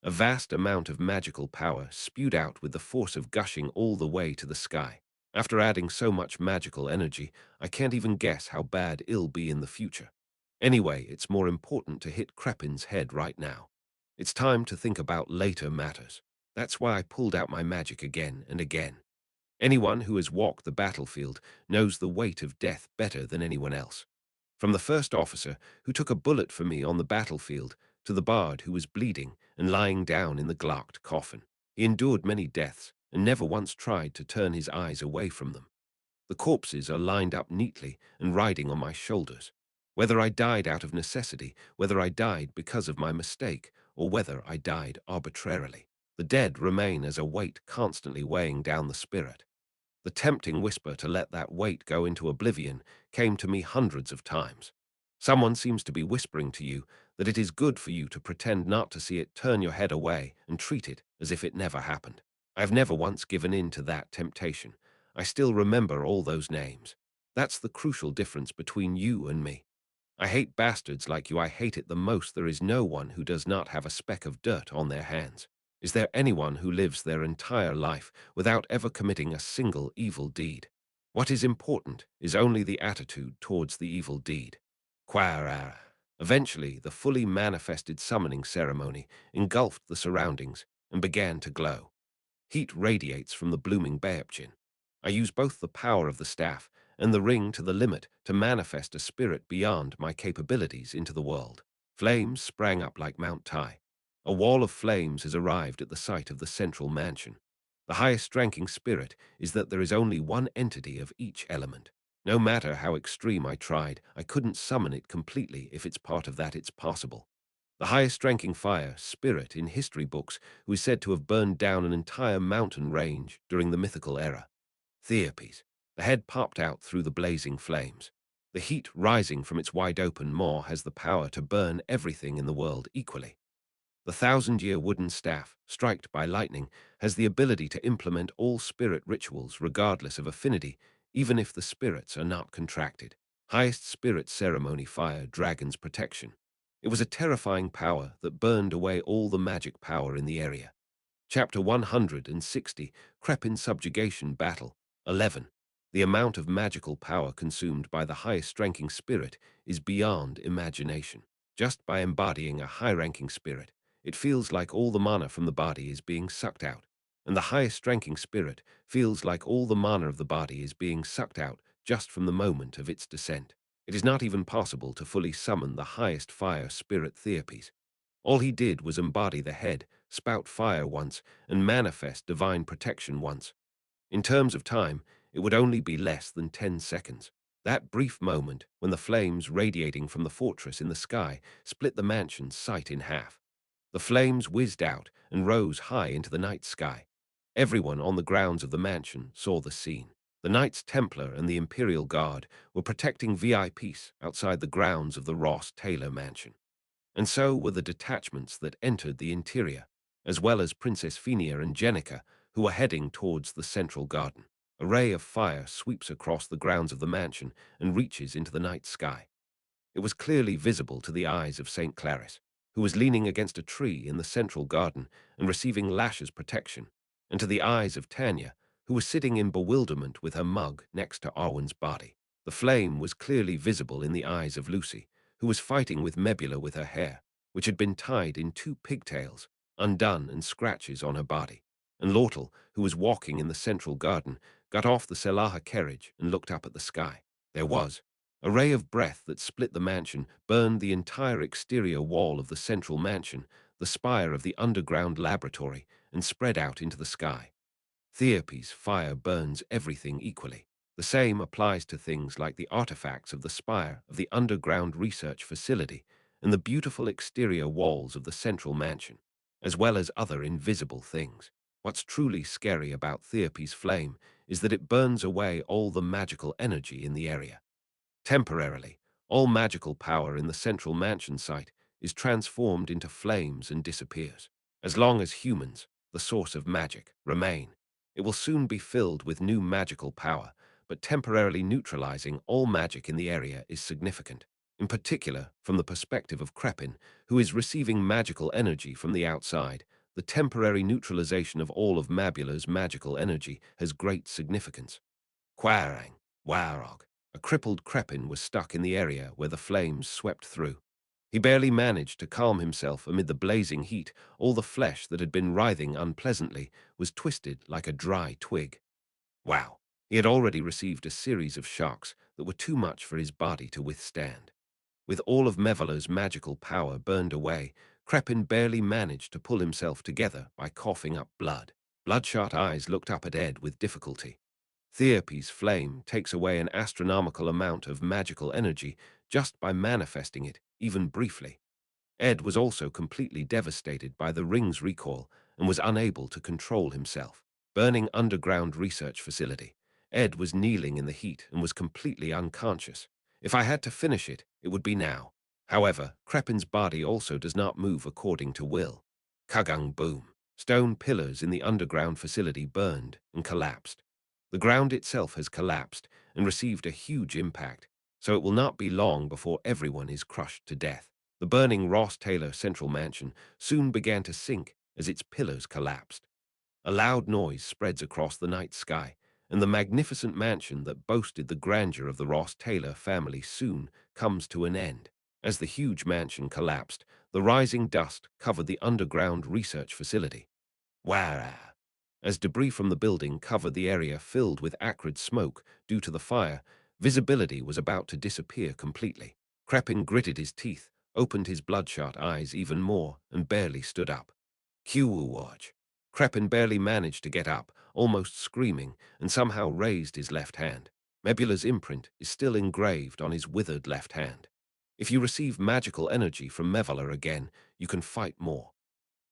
A vast amount of magical power spewed out with the force of gushing all the way to the sky. After adding so much magical energy, I can't even guess how bad it'll be in the future. Anyway, it's more important to hit Crepin's head right now. It's time to think about later matters. That's why I pulled out my magic again and again. Anyone who has walked the battlefield knows the weight of death better than anyone else. From the first officer who took a bullet for me on the battlefield to the bard who was bleeding and lying down in the glauked coffin, he endured many deaths and never once tried to turn his eyes away from them. The corpses are lined up neatly and riding on my shoulders. Whether I died out of necessity, whether I died because of my mistake, or whether I died arbitrarily, the dead remain as a weight constantly weighing down the spirit. The tempting whisper to let that weight go into oblivion came to me hundreds of times. Someone seems to be whispering to you that it is good for you to pretend not to see it, turn your head away, and treat it as if it never happened. I have never once given in to that temptation. I still remember all those names. That's the crucial difference between you and me. I hate bastards like you. I hate it the most. There is no one who does not have a speck of dirt on their hands. Is there anyone who lives their entire life without ever committing a single evil deed? What is important is only the attitude towards the evil deed. Quara. Eventually, the fully manifested summoning ceremony engulfed the surroundings and began to glow. Heat radiates from the blooming Bayapchin. I use both the power of the staff and the ring to the limit to manifest a spirit beyond my capabilities into the world. Flames sprang up like Mount Tai. A wall of flames has arrived at the site of the central mansion. The highest ranking spirit is that there is only one entity of each element. No matter how extreme I tried, I couldn't summon it completely. If it's part of that, it's possible. The highest ranking fire spirit in history books, who is said to have burned down an entire mountain range during the mythical era. Theopes. The head popped out through the blazing flames. The heat rising from its wide-open maw has the power to burn everything in the world equally. The thousand-year wooden staff, striked by lightning, has the ability to implement all spirit rituals regardless of affinity, even if the spirits are not contracted. Highest spirit ceremony fire dragon's protection. It was a terrifying power that burned away all the magic power in the area. Chapter 160, Crepin Subjugation Battle, 11. The amount of magical power consumed by the highest-ranking spirit is beyond imagination. Just by embodying a high-ranking spirit, it feels like all the mana from the body is being sucked out, and the highest-ranking spirit feels like all the mana of the body is being sucked out just from the moment of its descent. It is not even possible to fully summon the highest fire spirit Theopes. All he did was embody the head, spout fire once, and manifest divine protection once. In terms of time, it would only be less than 10 seconds. That brief moment when the flames radiating from the fortress in the sky split the mansion's sight in half. The flames whizzed out and rose high into the night sky. Everyone on the grounds of the mansion saw the scene. The Knights Templar and the Imperial Guard were protecting VIPs outside the grounds of the Ross Taylor mansion. And so were the detachments that entered the interior, as well as Princess Phenia and Jenica, who were heading towards the central garden. A ray of fire sweeps across the grounds of the mansion and reaches into the night sky. It was clearly visible to the eyes of St. Clarice, who was leaning against a tree in the central garden and receiving Lash's protection, and to the eyes of Tanya, who was sitting in bewilderment with her mug next to Arwen's body. The flame was clearly visible in the eyes of Lucy, who was fighting with Mebula with her hair, which had been tied in 2 pigtails, undone and scratches on her body. And Lortel, who was walking in the central garden, got off the Selaha carriage and looked up at the sky. There was a ray of breath that split the mansion, burned the entire exterior wall of the central mansion, the spire of the underground laboratory, and spread out into the sky. Theopes' fire burns everything equally. The same applies to things like the artifacts of the spire of the underground research facility and the beautiful exterior walls of the central mansion, as well as other invisible things. What's truly scary about Theopes' flame is that it burns away all the magical energy in the area. Temporarily, all magical power in the central mansion site is transformed into flames and disappears. As long as humans, the source of magic, remain, it will soon be filled with new magical power, but temporarily neutralizing all magic in the area is significant. In particular, from the perspective of Crepin, who is receiving magical energy from the outside, the temporary neutralization of all of Mabula's magical energy has great significance. Quarang, Warog. A crippled Crepin was stuck in the area where the flames swept through. He barely managed to calm himself amid the blazing heat. All the flesh that had been writhing unpleasantly was twisted like a dry twig. Wow! He had already received a series of shocks that were too much for his body to withstand. With all of Mevala's magical power burned away, Crepin barely managed to pull himself together by coughing up blood. Bloodshot eyes looked up at Ed with difficulty. Theopes' flame takes away an astronomical amount of magical energy just by manifesting it, even briefly. Ed was also completely devastated by the ring's recall and was unable to control himself. Burning underground research facility. Ed was kneeling in the heat and was completely unconscious. If I had to finish it, it would be now. However, Krepin's body also does not move according to will. Kagang boom. Stone pillars in the underground facility burned and collapsed. The ground itself has collapsed and received a huge impact, so it will not be long before everyone is crushed to death. The burning Ross Taylor Central Mansion soon began to sink as its pillars collapsed. A loud noise spreads across the night sky, and the magnificent mansion that boasted the grandeur of the Ross Taylor family soon comes to an end. As the huge mansion collapsed, the rising dust covered the underground research facility. Wow! As debris from the building covered the area filled with acrid smoke due to the fire, visibility was about to disappear completely. Krepin gritted his teeth, opened his bloodshot eyes even more, and barely stood up. Watch. Krepin barely managed to get up, almost screaming, and somehow raised his left hand. Mebula's imprint is still engraved on his withered left hand. If you receive magical energy from Mevula again, you can fight more.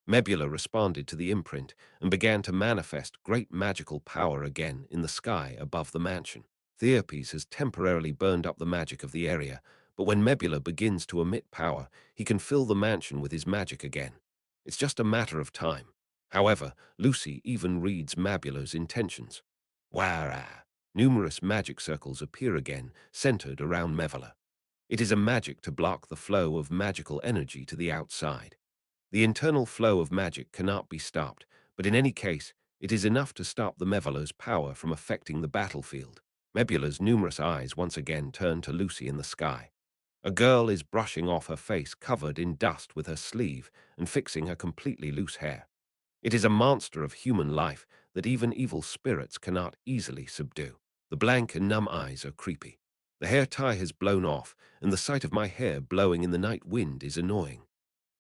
Mebula responded to the imprint and began to manifest great magical power again in the sky above the mansion. Theopes has temporarily burned up the magic of the area, but when Mebula begins to emit power, he can fill the mansion with his magic again. It's just a matter of time. However, Lucy even reads Mebula's intentions. Wara! Numerous magic circles appear again, centered around Mebula. It is a magic to block the flow of magical energy to the outside. The internal flow of magic cannot be stopped, but in any case, it is enough to stop the Mevula's power from affecting the battlefield. Mebula's numerous eyes once again turn to Lucy in the sky. A girl is brushing off her face covered in dust with her sleeve and fixing her completely loose hair. It is a monster of human life that even evil spirits cannot easily subdue. The blank and numb eyes are creepy. The hair tie has blown off, and the sight of my hair blowing in the night wind is annoying.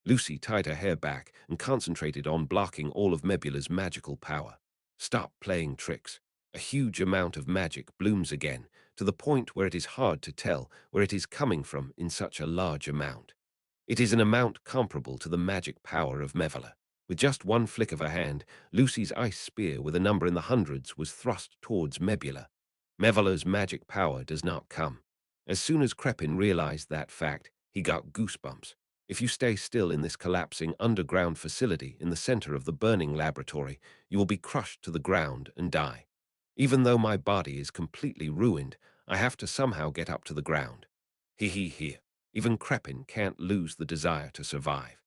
Lucy tied her hair back and concentrated on blocking all of Mebula's magical power. Stop playing tricks. A huge amount of magic blooms again, to the point where it is hard to tell where it is coming from in such a large amount. It is an amount comparable to the magic power of Mevula. With just one flick of her hand, Lucy's ice spear with a number in the hundreds was thrust towards Mebula. Mevula's magic power does not come. As soon as Krepin realized that fact, he got goosebumps. If you stay still in this collapsing underground facility in the center of the burning laboratory, you will be crushed to the ground and die. Even though my body is completely ruined, I have to somehow get up to the ground. He. Even Krepin can't lose the desire to survive.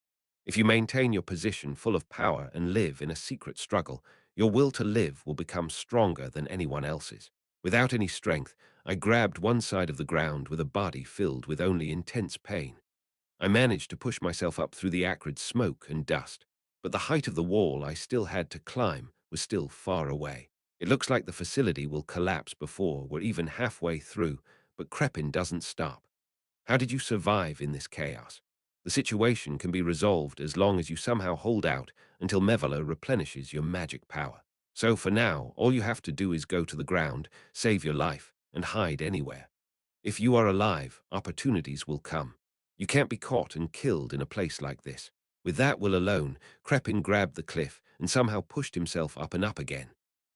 If you maintain your position full of power and live in a secret struggle, your will to live will become stronger than anyone else's. Without any strength, I grabbed one side of the ground with a body filled with only intense pain. I managed to push myself up through the acrid smoke and dust, but the height of the wall I still had to climb was still far away. It looks like the facility will collapse before we're even halfway through, but Krepin doesn't stop. How did you survive in this chaos? The situation can be resolved as long as you somehow hold out until Mevula replenishes your magic power. So for now, all you have to do is go to the ground, save your life, and hide anywhere. If you are alive, opportunities will come. You can't be caught and killed in a place like this. With that will alone, Krepin grabbed the cliff and somehow pushed himself up and up again.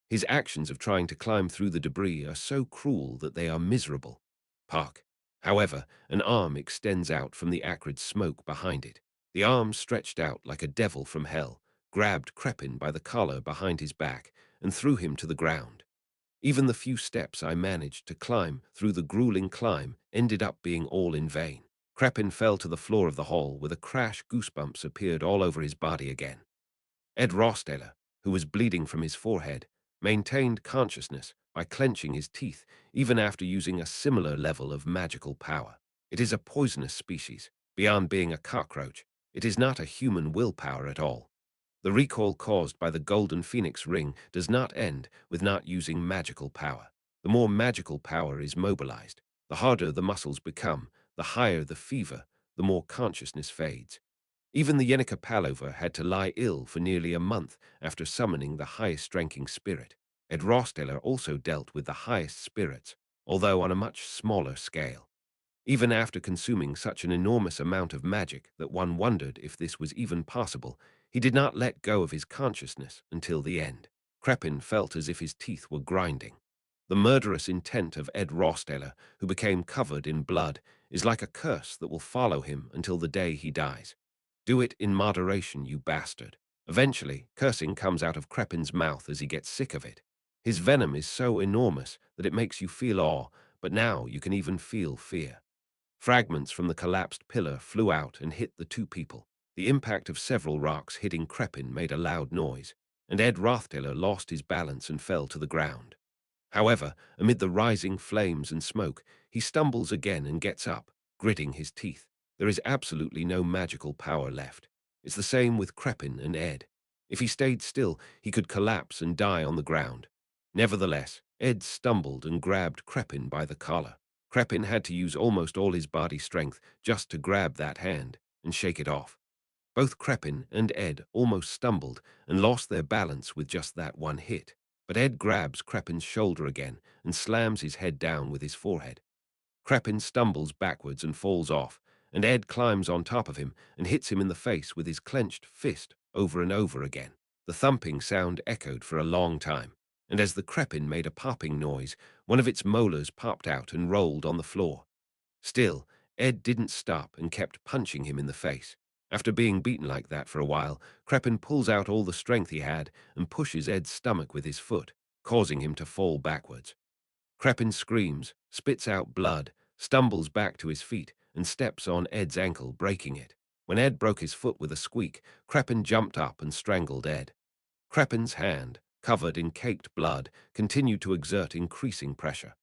His actions of trying to climb through the debris are so cruel that they are miserable. Park. However, an arm extends out from the acrid smoke behind it. The arm stretched out like a devil from hell, grabbed Krepin by the collar behind his back, and threw him to the ground. Even the few steps I managed to climb through the grueling climb ended up being all in vain. Krepin fell to the floor of the hall with a crash. Goosebumps appeared all over his body again. Ed Rosteller, who was bleeding from his forehead, maintained consciousness by clenching his teeth even after using a similar level of magical power. It is a poisonous species. Beyond being a cockroach, it is not a human willpower at all. The recoil caused by the Golden Phoenix ring does not end with not using magical power. The more magical power is mobilized, the harder the muscles become, the higher the fever, the more consciousness fades. Even the Yenica Palover had to lie ill for nearly a month after summoning the highest-ranking spirit. Ed Rosteller also dealt with the highest spirits, although on a much smaller scale. Even after consuming such an enormous amount of magic that one wondered if this was even possible, he did not let go of his consciousness until the end. Krepin felt as if his teeth were grinding. The murderous intent of Ed Rossdaler, who became covered in blood, is like a curse that will follow him until the day he dies. Do it in moderation, you bastard. Eventually, cursing comes out of Crepin's mouth as he gets sick of it. His venom is so enormous that it makes you feel awe, but now you can even feel fear. Fragments from the collapsed pillar flew out and hit the two people. The impact of several rocks hitting Crepin made a loud noise, and Ed Rothtaler lost his balance and fell to the ground. However, amid the rising flames and smoke, he stumbles again and gets up, gritting his teeth. There is absolutely no magical power left. It's the same with Crepin and Ed. If he stayed still, he could collapse and die on the ground. Nevertheless, Ed stumbled and grabbed Crepin by the collar. Crepin had to use almost all his body strength just to grab that hand and shake it off. Both Crepin and Ed almost stumbled and lost their balance with just that one hit. But Ed grabs Crepin's shoulder again and slams his head down with his forehead. Crepin stumbles backwards and falls off, and Ed climbs on top of him and hits him in the face with his clenched fist over and over again. The thumping sound echoed for a long time, and as the Crepin made a popping noise, one of its molars popped out and rolled on the floor. Still, Ed didn't stop and kept punching him in the face. After being beaten like that for a while, Crepin pulls out all the strength he had and pushes Ed's stomach with his foot, causing him to fall backwards. Crepin screams, spits out blood, stumbles back to his feet, and steps on Ed's ankle, breaking it. When Ed broke his foot with a squeak, Crepin jumped up and strangled Ed. Crepin's hand, covered in caked blood, continued to exert increasing pressure.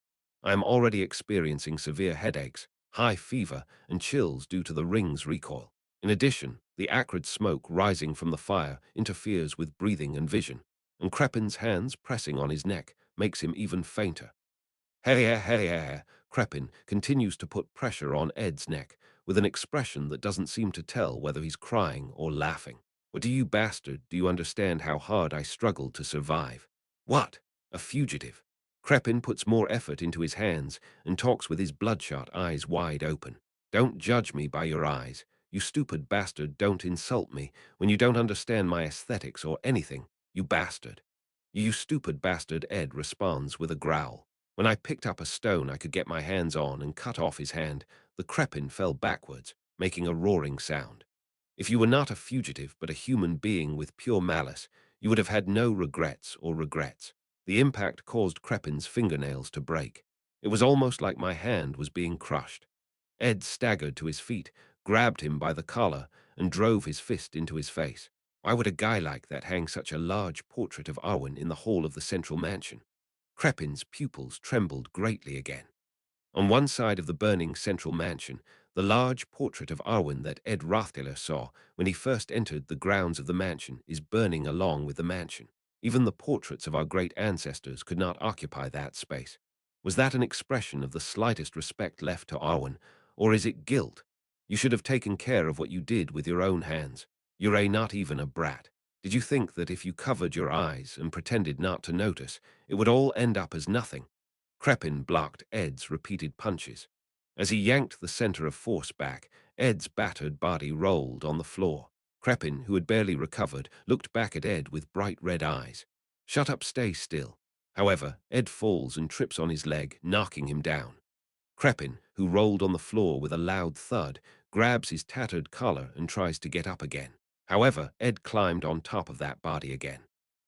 I am already experiencing severe headaches, high fever, and chills due to the ring's recoil. In addition, the acrid smoke rising from the fire interferes with breathing and vision, and Crepin's hands pressing on his neck makes him even fainter. Hey, Crepin continues to put pressure on Ed's neck, with an expression that doesn't seem to tell whether he's crying or laughing. What do you bastard, do you understand how hard I struggled to survive? What? A fugitive? Crepin puts more effort into his hands and talks with his bloodshot eyes wide open. Don't judge me by your eyes. You stupid bastard, don't insult me when you don't understand my aesthetics or anything, you bastard. You stupid bastard, Ed responds with a growl. When I picked up a stone I could get my hands on and cut off his hand, the Crepin fell backwards, making a roaring sound. If you were not a fugitive but a human being with pure malice, you would have had no regrets or regrets. The impact caused Crepin's fingernails to break. It was almost like my hand was being crushed. Ed staggered to his feet, grabbed him by the collar, and drove his fist into his face. Why would a guy like that hang such a large portrait of Arwen in the hall of the central mansion? Crepin's pupils trembled greatly again. On one side of the burning central mansion, the large portrait of Arwen that Ed Rothtaler saw when he first entered the grounds of the mansion is burning along with the mansion. Even the portraits of our great ancestors could not occupy that space. Was that an expression of the slightest respect left to Arwen, or is it guilt? You should have taken care of what you did with your own hands. You're not even a brat. Did you think that if you covered your eyes and pretended not to notice, it would all end up as nothing? Crepin blocked Ed's repeated punches. As he yanked the center of force back, Ed's battered body rolled on the floor. Crepin, who had barely recovered, looked back at Ed with bright red eyes. Shut up, stay still. However, Ed falls and trips on his leg, knocking him down. Crepin, who rolled on the floor with a loud thud, grabs his tattered collar and tries to get up again. However, Ed climbed on top of that body again.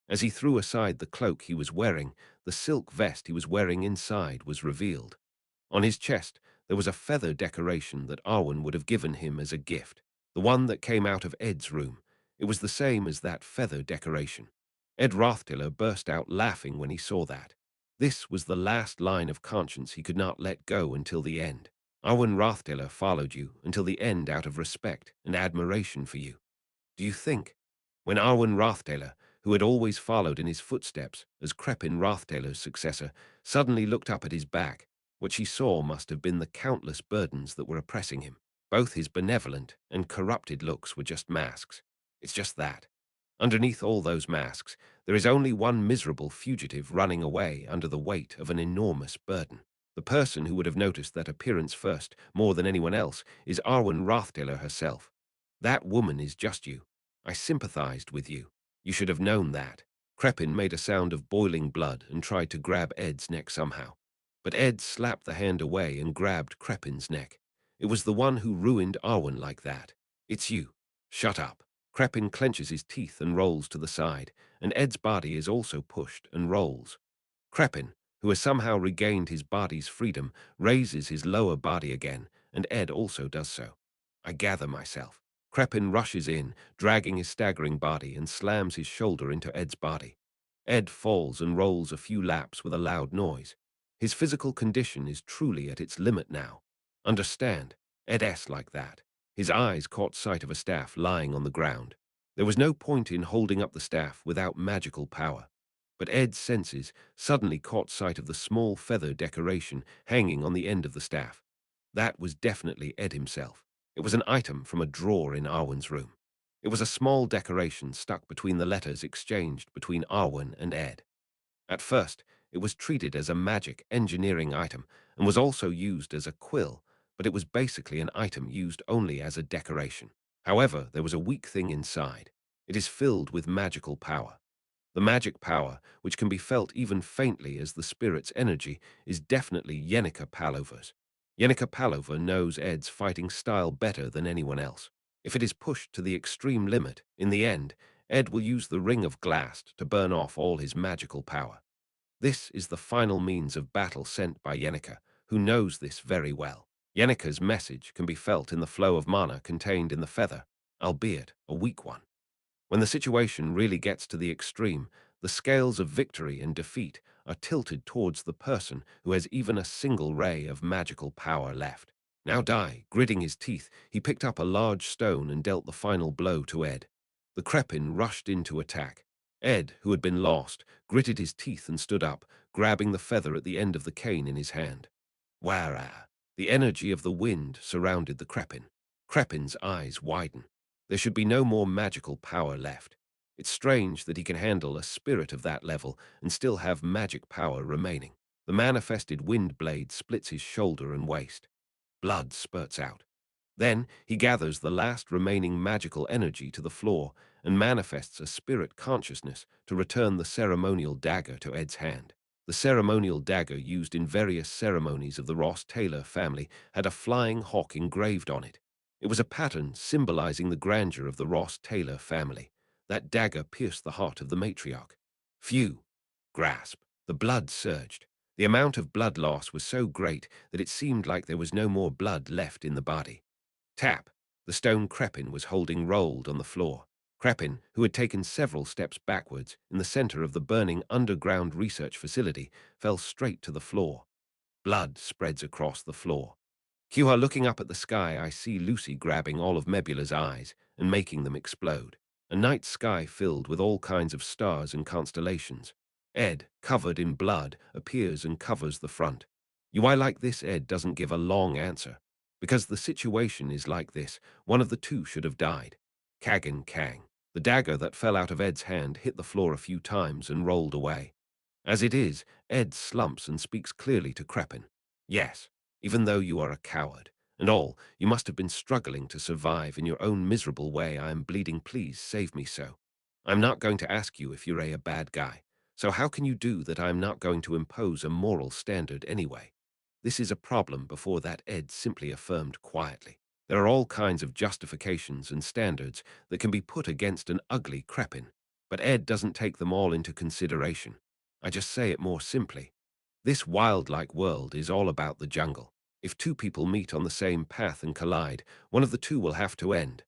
As he threw aside the cloak he was wearing, the silk vest he was wearing inside was revealed. On his chest, there was a feather decoration that Arwen would have given him as a gift, the one that came out of Ed's room. It was the same as that feather decoration. Ed Rothtaler burst out laughing when he saw that. This was the last line of conscience he could not let go until the end. Arwen Rothtaler followed you until the end out of respect and admiration for you. Do you think? When Arwen Rothtaler, who had always followed in his footsteps as Crepin Rothtaler's successor, suddenly looked up at his back, what she saw must have been the countless burdens that were oppressing him. Both his benevolent and corrupted looks were just masks. It's just that. Underneath all those masks, there is only one miserable fugitive running away under the weight of an enormous burden. The person who would have noticed that appearance first, more than anyone else, is Arwen Rothtaler herself. That woman is just you. I sympathized with you. You should have known that. Crepin made a sound of boiling blood and tried to grab Ed's neck somehow. But Ed slapped the hand away and grabbed Crepin's neck. It was the one who ruined Arwen like that. It's you. Shut up. Crepin clenches his teeth and rolls to the side, and Ed's body is also pushed and rolls. Crepin, who has somehow regained his body's freedom, raises his lower body again, and Ed also does so. I gather myself. Crepin rushes in, dragging his staggering body, and slams his shoulder into Ed's body. Ed falls and rolls a few laps with a loud noise. His physical condition is truly at its limit now. Understand, Ed like that. His eyes caught sight of a staff lying on the ground. There was no point in holding up the staff without magical power. But Ed's senses suddenly caught sight of the small feather decoration hanging on the end of the staff. That was definitely Ed himself. It was an item from a drawer in Arwen's room. It was a small decoration stuck between the letters exchanged between Arwen and Ed. At first, it was treated as a magic engineering item and was also used as a quill, but it was basically an item used only as a decoration. However, there was a weak thing inside. It is filled with magical power. The magic power, which can be felt even faintly as the spirit's energy, is definitely Yenneker Palover's. Yenneker Palover knows Ed's fighting style better than anyone else. If it is pushed to the extreme limit, in the end, Ed will use the Ring of Glast to burn off all his magical power. This is the final means of battle sent by Yenneker, who knows this very well. Yenneker's message can be felt in the flow of mana contained in the feather, albeit a weak one. When the situation really gets to the extreme, the scales of victory and defeat are tilted towards the person who has even a single ray of magical power left. Now gritting his teeth, he picked up a large stone and dealt the final blow to Ed. The Crepin rushed in to attack. Ed, who had been lost, gritted his teeth and stood up, grabbing the feather at the end of the cane in his hand. Wara! The energy of the wind surrounded the Crepin. Crepin's eyes widen. There should be no more magical power left. It's strange that he can handle a spirit of that level and still have magic power remaining. The manifested wind blade splits his shoulder and waist. Blood spurts out. Then he gathers the last remaining magical energy to the floor and manifests a spirit consciousness to return the ceremonial dagger to Ed's hand. The ceremonial dagger used in various ceremonies of the Ross Taylor family had a flying hawk engraved on it. It was a pattern symbolizing the grandeur of the Ross Taylor family. That dagger pierced the heart of the matriarch. Phew! Grasp! The blood surged. The amount of blood loss was so great that it seemed like there was no more blood left in the body. Tap! The stone Crepin was holding rolled on the floor. Crepin, who had taken several steps backwards in the center of the burning underground research facility, fell straight to the floor. Blood spreads across the floor. Cuha looking up at the sky, I see Lucy grabbing all of Mebula's eyes and making them explode. A night sky filled with all kinds of stars and constellations. Ed, covered in blood, appears and covers the front. I like this? Ed doesn't give a long answer. Because the situation is like this, one of the two should have died. Kagan Kang. The dagger that fell out of Ed's hand hit the floor a few times and rolled away. As it is, Ed slumps and speaks clearly to Crepin. Yes, even though you are a coward, and all, you must have been struggling to survive in your own miserable way. I am bleeding, please save me so. I'm not going to ask you if you're a bad guy, so how can you do that? I'm not going to impose a moral standard anyway. This is a problem before that, Ed simply affirmed quietly. There are all kinds of justifications and standards that can be put against an ugly Crepin, but Ed doesn't take them all into consideration. I just say it more simply. This wildlife world is all about the jungle. If two people meet on the same path and collide, one of the two will have to end.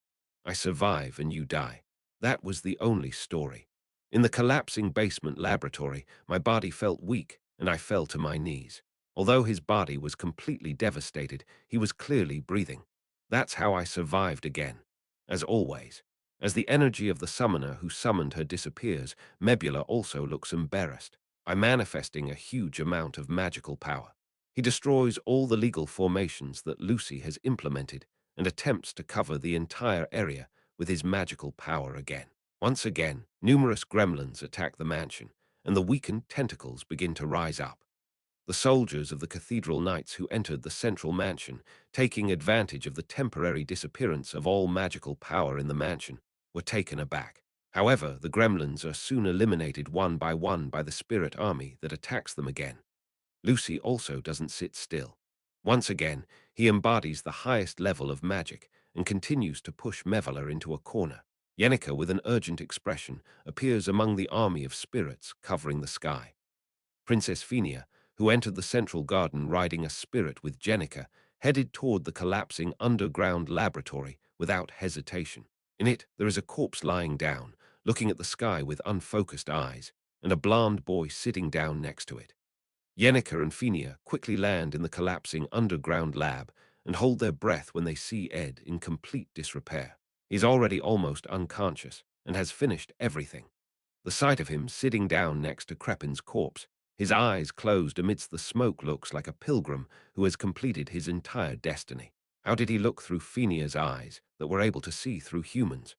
I survive and you die. That was the only story. In the collapsing basement laboratory, my body felt weak and I fell to my knees. Although his body was completely devastated, he was clearly breathing. That's how I survived again. As always. As the energy of the summoner who summoned her disappears, Mebula also looks embarrassed. By manifesting a huge amount of magical power. He destroys all the legal formations that Lucy has implemented and attempts to cover the entire area with his magical power again. Once again, numerous gremlins attack the mansion, and the weakened tentacles begin to rise up. The soldiers of the Cathedral Knights who entered the central mansion, taking advantage of the temporary disappearance of all magical power in the mansion, were taken aback. However, the gremlins are soon eliminated one by the spirit army that attacks them again. Lucy also doesn't sit still. Once again, he embodies the highest level of magic and continues to push Mevela into a corner. Yenica, with an urgent expression, appears among the army of spirits covering the sky. Princess Phenia, who entered the central garden riding a spirit with Jenica, headed toward the collapsing underground laboratory without hesitation. In it, there is a corpse lying down, looking at the sky with unfocused eyes, and a blond boy sitting down next to it. Yenica and Phenia quickly land in the collapsing underground lab and hold their breath when they see Ed in complete disrepair. He's already almost unconscious and has finished everything. The sight of him sitting down next to Crepin's corpse, his eyes closed amidst the smoke, looks like a pilgrim who has completed his entire destiny. How did he look through Phenia's eyes that were able to see through humans?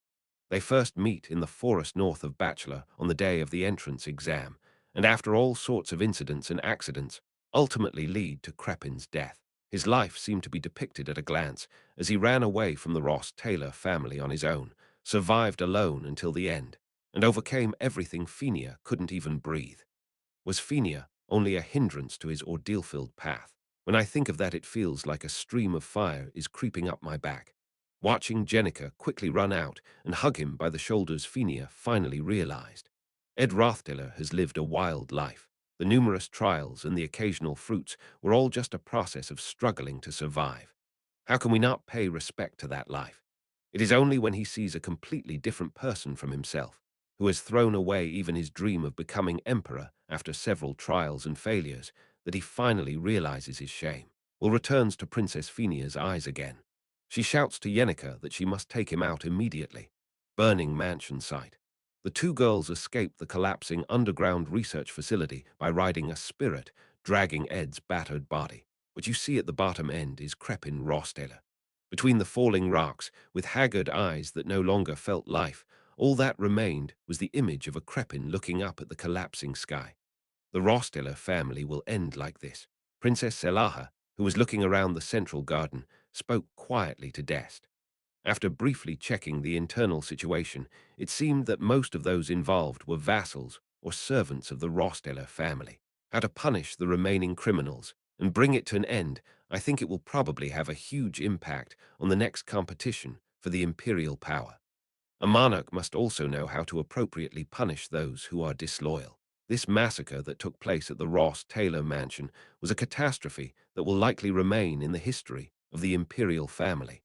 They first meet in the forest north of Bachelor on the day of the entrance exam, and after all sorts of incidents and accidents, ultimately lead to Crepin's death. His life seemed to be depicted at a glance as he ran away from the Ross Taylor family on his own, survived alone until the end, and overcame everything Phenia couldn't even breathe. Was Phenia only a hindrance to his ordeal-filled path? When I think of that, it feels like a stream of fire is creeping up my back. Watching Jenica quickly run out and hug him by the shoulders, Phenia finally realized. Ed Rothtaler has lived a wild life. The numerous trials and the occasional fruits were all just a process of struggling to survive. How can we not pay respect to that life? It is only when he sees a completely different person from himself, who has thrown away even his dream of becoming emperor after several trials and failures, that he finally realizes his shame. Will returns to Princess Phenia's eyes again. She shouts to Yenica that she must take him out immediately. Burning mansion site. The two girls escape the collapsing underground research facility by riding a spirit, dragging Ed's battered body. What you see at the bottom end is Crepin Rostaler. Between the falling rocks, with haggard eyes that no longer felt life, all that remained was the image of a Crepin looking up at the collapsing sky. The Rosteller family will end like this. Princess Selaha, who was looking around the central garden, spoke quietly to Dest. After briefly checking the internal situation, it seemed that most of those involved were vassals or servants of the Rosteller family. How to punish the remaining criminals and bring it to an end, I think it will probably have a huge impact on the next competition for the imperial power. A monarch must also know how to appropriately punish those who are disloyal. This massacre that took place at the Ross Taylor mansion was a catastrophe that will likely remain in the history of the imperial family.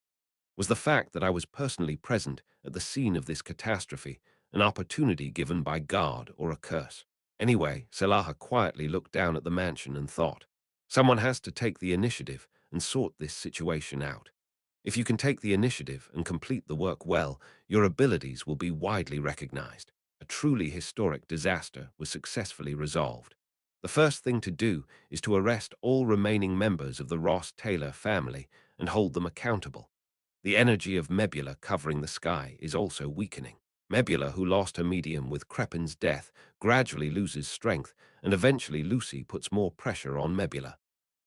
Was the fact that I was personally present at the scene of this catastrophe an opportunity given by God or a curse? Anyway, Selaha quietly looked down at the mansion and thought, someone has to take the initiative and sort this situation out. If you can take the initiative and complete the work well, your abilities will be widely recognized. A truly historic disaster was successfully resolved. The first thing to do is to arrest all remaining members of the Ross Taylor family and hold them accountable. The energy of Mebula covering the sky is also weakening. Mebula, who lost her medium with Crepin's death, gradually loses strength, and eventually Lucy puts more pressure on Mebula.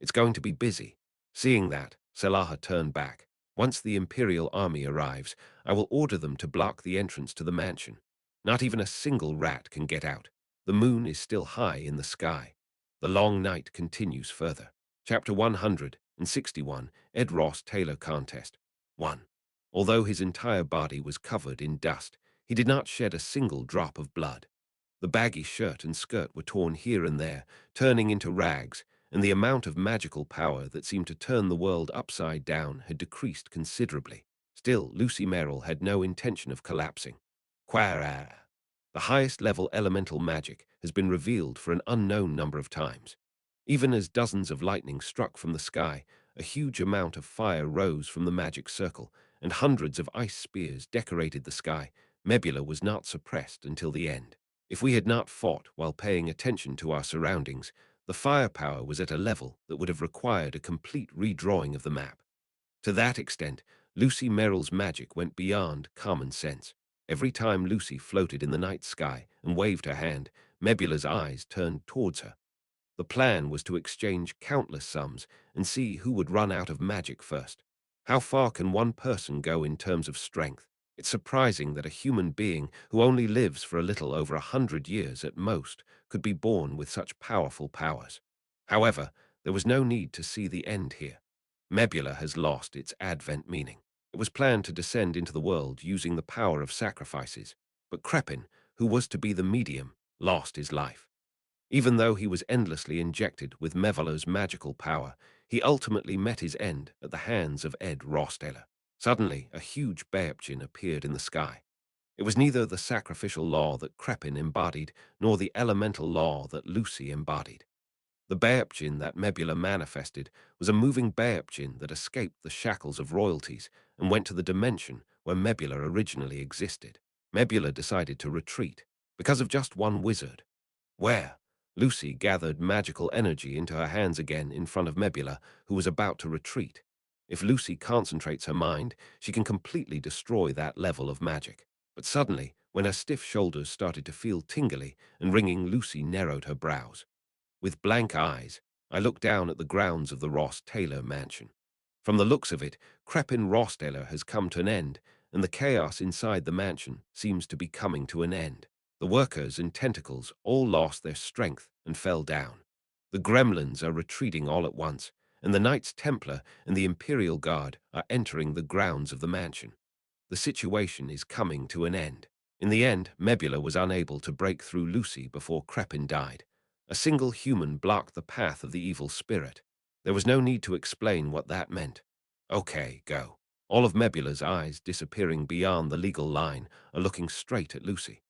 It's going to be busy. Seeing that, Selaha turned back. Once the Imperial army arrives, I will order them to block the entrance to the mansion. Not even a single rat can get out. The moon is still high in the sky. The long night continues further. Chapter 161, Ed Ross Taylor Contest. 1. Although his entire body was covered in dust, he did not shed a single drop of blood. The baggy shirt and skirt were torn here and there, turning into rags, and the amount of magical power that seemed to turn the world upside down had decreased considerably. Still, Lucy Merrill had no intention of collapsing. Quara. The highest level elemental magic has been revealed for an unknown number of times. Even as dozens of lightning struck from the sky, a huge amount of fire rose from the magic circle, and hundreds of ice spears decorated the sky. Mebula was not suppressed until the end. If we had not fought while paying attention to our surroundings, the firepower was at a level that would have required a complete redrawing of the map. To that extent, Lucy Merrill's magic went beyond common sense. Every time Lucy floated in the night sky and waved her hand, Mebula's eyes turned towards her. The plan was to exchange countless sums and see who would run out of magic first. How far can one person go in terms of strength? It's surprising that a human being who only lives for a little over 100 years at most could be born with such powerful powers. However, there was no need to see the end here. Nebula has lost its advent meaning. It was planned to descend into the world using the power of sacrifices, but Crepin, who was to be the medium, lost his life. Even though he was endlessly injected with Mevala's magical power, he ultimately met his end at the hands of Ed Rosteller. Suddenly, a huge Beopchin appeared in the sky. It was neither the sacrificial law that Crepin embodied, nor the elemental law that Lucy embodied. The Beopchin that Mebula manifested was a moving Beopchin that escaped the shackles of royalties and went to the dimension where Mebula originally existed. Mebula decided to retreat because of just one wizard. Where? Lucy gathered magical energy into her hands again in front of Mebula, who was about to retreat. If Lucy concentrates her mind, she can completely destroy that level of magic. But suddenly, when her stiff shoulders started to feel tingly and ringing, Lucy narrowed her brows. With blank eyes, I looked down at the grounds of the Ross Taylor mansion. From the looks of it, Crepin Rosteller has come to an end, and the chaos inside the mansion seems to be coming to an end. The workers and tentacles all lost their strength and fell down. The gremlins are retreating all at once, and the Knights Templar and the Imperial Guard are entering the grounds of the mansion. The situation is coming to an end. In the end, Mebula was unable to break through Lucy before Crepin died. A single human blocked the path of the evil spirit. There was no need to explain what that meant. Okay, go. All of Mebula's eyes, disappearing beyond the legal line, are looking straight at Lucy.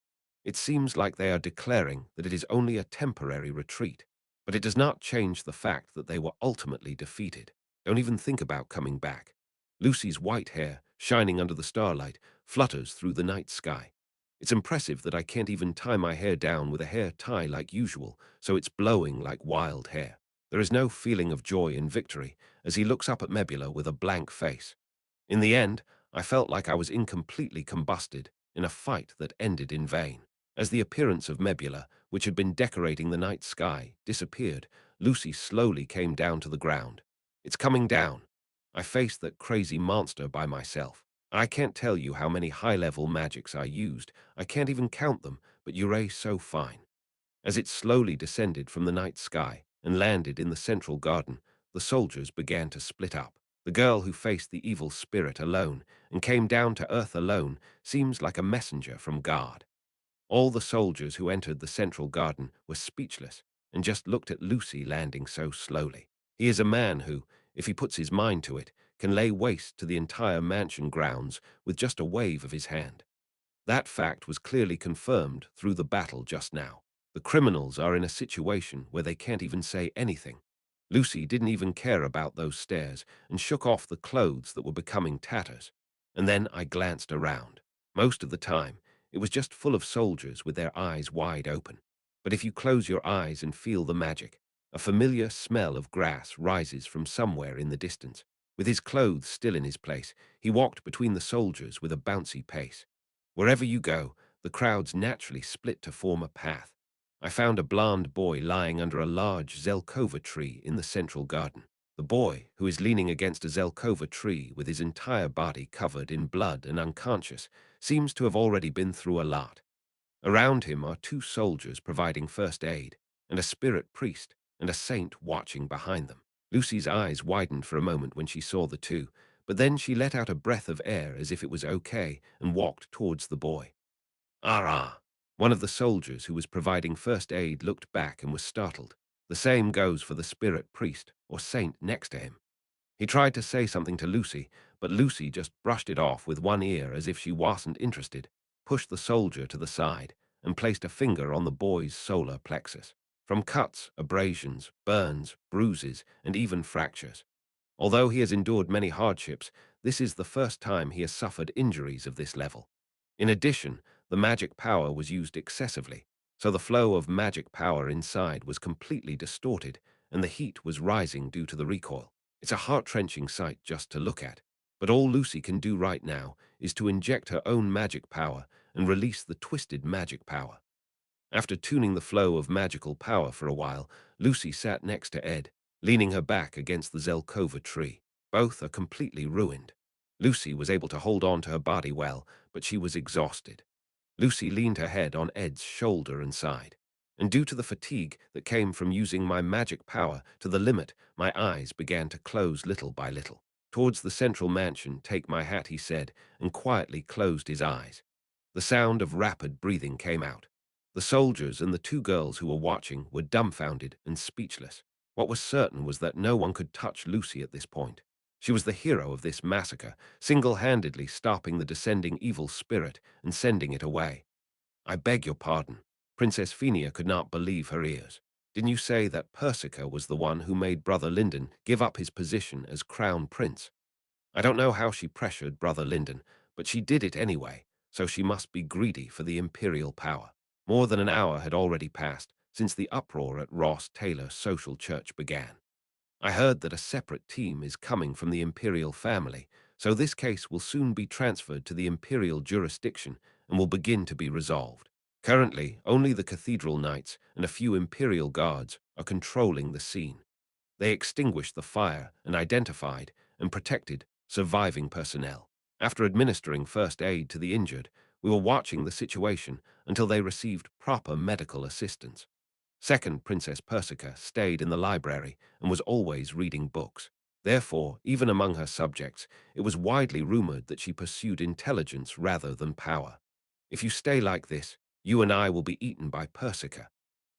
It seems like they are declaring that it is only a temporary retreat, but it does not change the fact that they were ultimately defeated. Don't even think about coming back. Lucy's white hair, shining under the starlight, flutters through the night sky. It's impressive that I can't even tie my hair down with a hair tie like usual, so it's blowing like wild hair. There is no feeling of joy and victory as he looks up at Mebula with a blank face. In the end, I felt like I was incompletely combusted in a fight that ended in vain. As the appearance of Mebula, which had been decorating the night sky, disappeared, Lucy slowly came down to the ground. It's coming down. I faced that crazy monster by myself. I can't tell you how many high-level magics I used. I can't even count them, but you're so fine. As it slowly descended from the night sky and landed in the central garden, the soldiers began to split up. The girl who faced the evil spirit alone and came down to earth alone seems like a messenger from God. All the soldiers who entered the central garden were speechless and just looked at Lucy landing so slowly. He is a man who, if he puts his mind to it, can lay waste to the entire mansion grounds with just a wave of his hand. That fact was clearly confirmed through the battle just now. The criminals are in a situation where they can't even say anything. Lucy didn't even care about those stares and shook off the clothes that were becoming tatters. And then I glanced around. Most of the time, it was just full of soldiers with their eyes wide open. But if you close your eyes and feel the magic, a familiar smell of grass rises from somewhere in the distance. With his clothes still in his place, he walked between the soldiers with a bouncy pace. Wherever you go, the crowds naturally split to form a path. I found a blond boy lying under a large Zelkova tree in the central garden. The boy, who is leaning against a Zelkova tree with his entire body covered in blood and unconscious, seems to have already been through a lot. Around him are two soldiers providing first aid, and a spirit priest and a saint watching behind them. Lucy's eyes widened for a moment when she saw the two, but then she let out a breath of air as if it was okay and walked towards the boy. Ah! One of the soldiers who was providing first aid looked back and was startled. The same goes for the spirit priest or saint next to him. He tried to say something to Lucy, but Lucy just brushed it off with one ear as if she wasn't interested, pushed the soldier to the side, and placed a finger on the boy's solar plexus. From cuts, abrasions, burns, bruises, and even fractures. Although he has endured many hardships, this is the first time he has suffered injuries of this level. In addition, the magic power was used excessively, so the flow of magic power inside was completely distorted, and the heat was rising due to the recoil. It's a heart-wrenching sight just to look at, but all Lucy can do right now is to inject her own magic power and release the twisted magic power. After tuning the flow of magical power for a while, Lucy sat next to Ed, leaning her back against the Zelkova tree. Both are completely ruined. Lucy was able to hold on to her body well, but she was exhausted. Lucy leaned her head on Ed's shoulder and sighed. And due to the fatigue that came from using my magic power to the limit, my eyes began to close little by little. Towards the central mansion, take my hat, he said, and quietly closed his eyes. The sound of rapid breathing came out. The soldiers and the two girls who were watching were dumbfounded and speechless. What was certain was that no one could touch Lucy at this point. She was the hero of this massacre, single-handedly stopping the descending evil spirit and sending it away. I beg your pardon. Princess Phenia could not believe her ears. Didn't you say that Persica was the one who made Brother Lyndon give up his position as crown prince? I don't know how she pressured Brother Lyndon, but she did it anyway, so she must be greedy for the imperial power. More than an hour had already passed since the uproar at Ross Taylor Social Church began. I heard that a separate team is coming from the imperial family, so this case will soon be transferred to the imperial jurisdiction and will begin to be resolved. Currently, only the cathedral knights and a few imperial guards are controlling the scene. They extinguished the fire and identified and protected surviving personnel. After administering first aid to the injured, we were watching the situation until they received proper medical assistance. Second, Princess Persica stayed in the library and was always reading books. Therefore, even among her subjects, it was widely rumored that she pursued intelligence rather than power. If you stay like this, you and I will be eaten by Persica.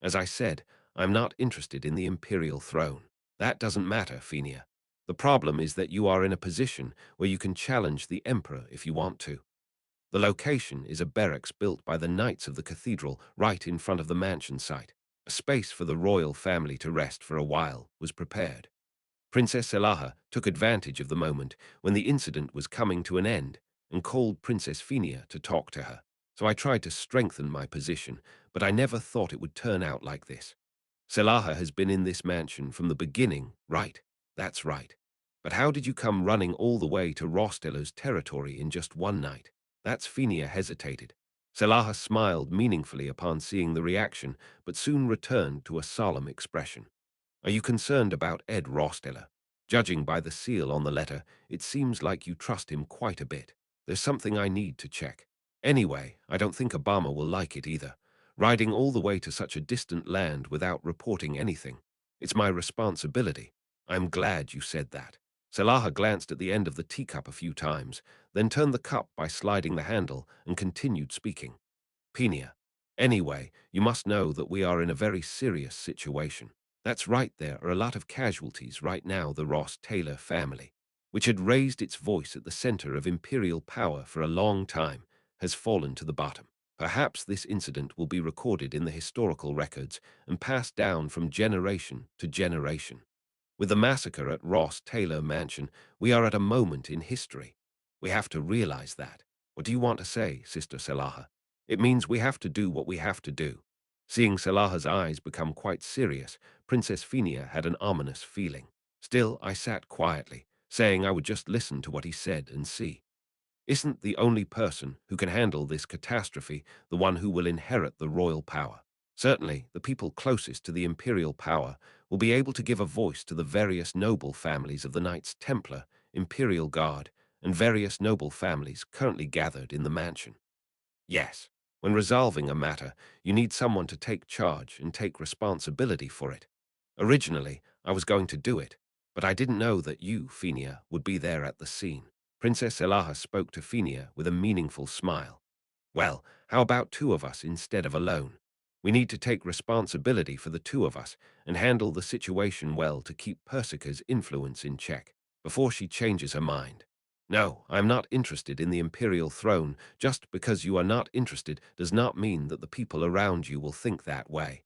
As I said, I'm not interested in the imperial throne. That doesn't matter, Phenia. The problem is that you are in a position where you can challenge the emperor if you want to. The location is a barracks built by the knights of the cathedral right in front of the mansion site. A space for the royal family to rest for a while was prepared. Princess Elaha took advantage of the moment when the incident was coming to an end and called Princess Phenia to talk to her. So I tried to strengthen my position, but I never thought it would turn out like this. Selaha has been in this mansion from the beginning, right? That's right. But how did you come running all the way to Rosteller's territory in just one night? That's Phenia hesitated. Selaha smiled meaningfully upon seeing the reaction, but soon returned to a solemn expression. Are you concerned about Ed Rosteller? Judging by the seal on the letter, it seems like you trust him quite a bit. There's something I need to check. Anyway, I don't think Obama will like it either. Riding all the way to such a distant land without reporting anything. It's my responsibility. I'm glad you said that. Selaha glanced at the end of the teacup a few times, then turned the cup by sliding the handle and continued speaking. Penia, anyway, you must know that we are in a very serious situation. That's right, there are a lot of casualties right now. The Ross Taylor family, which had raised its voice at the center of imperial power for a long time, has fallen to the bottom. Perhaps this incident will be recorded in the historical records and passed down from generation to generation. With the massacre at Ross Taylor Mansion, we are at a moment in history. We have to realize that. What do you want to say, Sister Selaha? It means we have to do what we have to do. Seeing Selaha's eyes become quite serious, Princess Phenia had an ominous feeling. Still, I sat quietly, saying I would just listen to what he said and see. Isn't the only person who can handle this catastrophe the one who will inherit the royal power? Certainly, the people closest to the imperial power will be able to give a voice to the various noble families of the Knights Templar, Imperial Guard, and various noble families currently gathered in the mansion. Yes, when resolving a matter, you need someone to take charge and take responsibility for it. Originally, I was going to do it, but I didn't know that you, Phenia, would be there at the scene. Princess Elaha spoke to Phenia with a meaningful smile. Well, how about two of us instead of alone? We need to take responsibility for the two of us and handle the situation well to keep Persica's influence in check before she changes her mind. No, I am not interested in the imperial throne. Just because you are not interested does not mean that the people around you will think that way.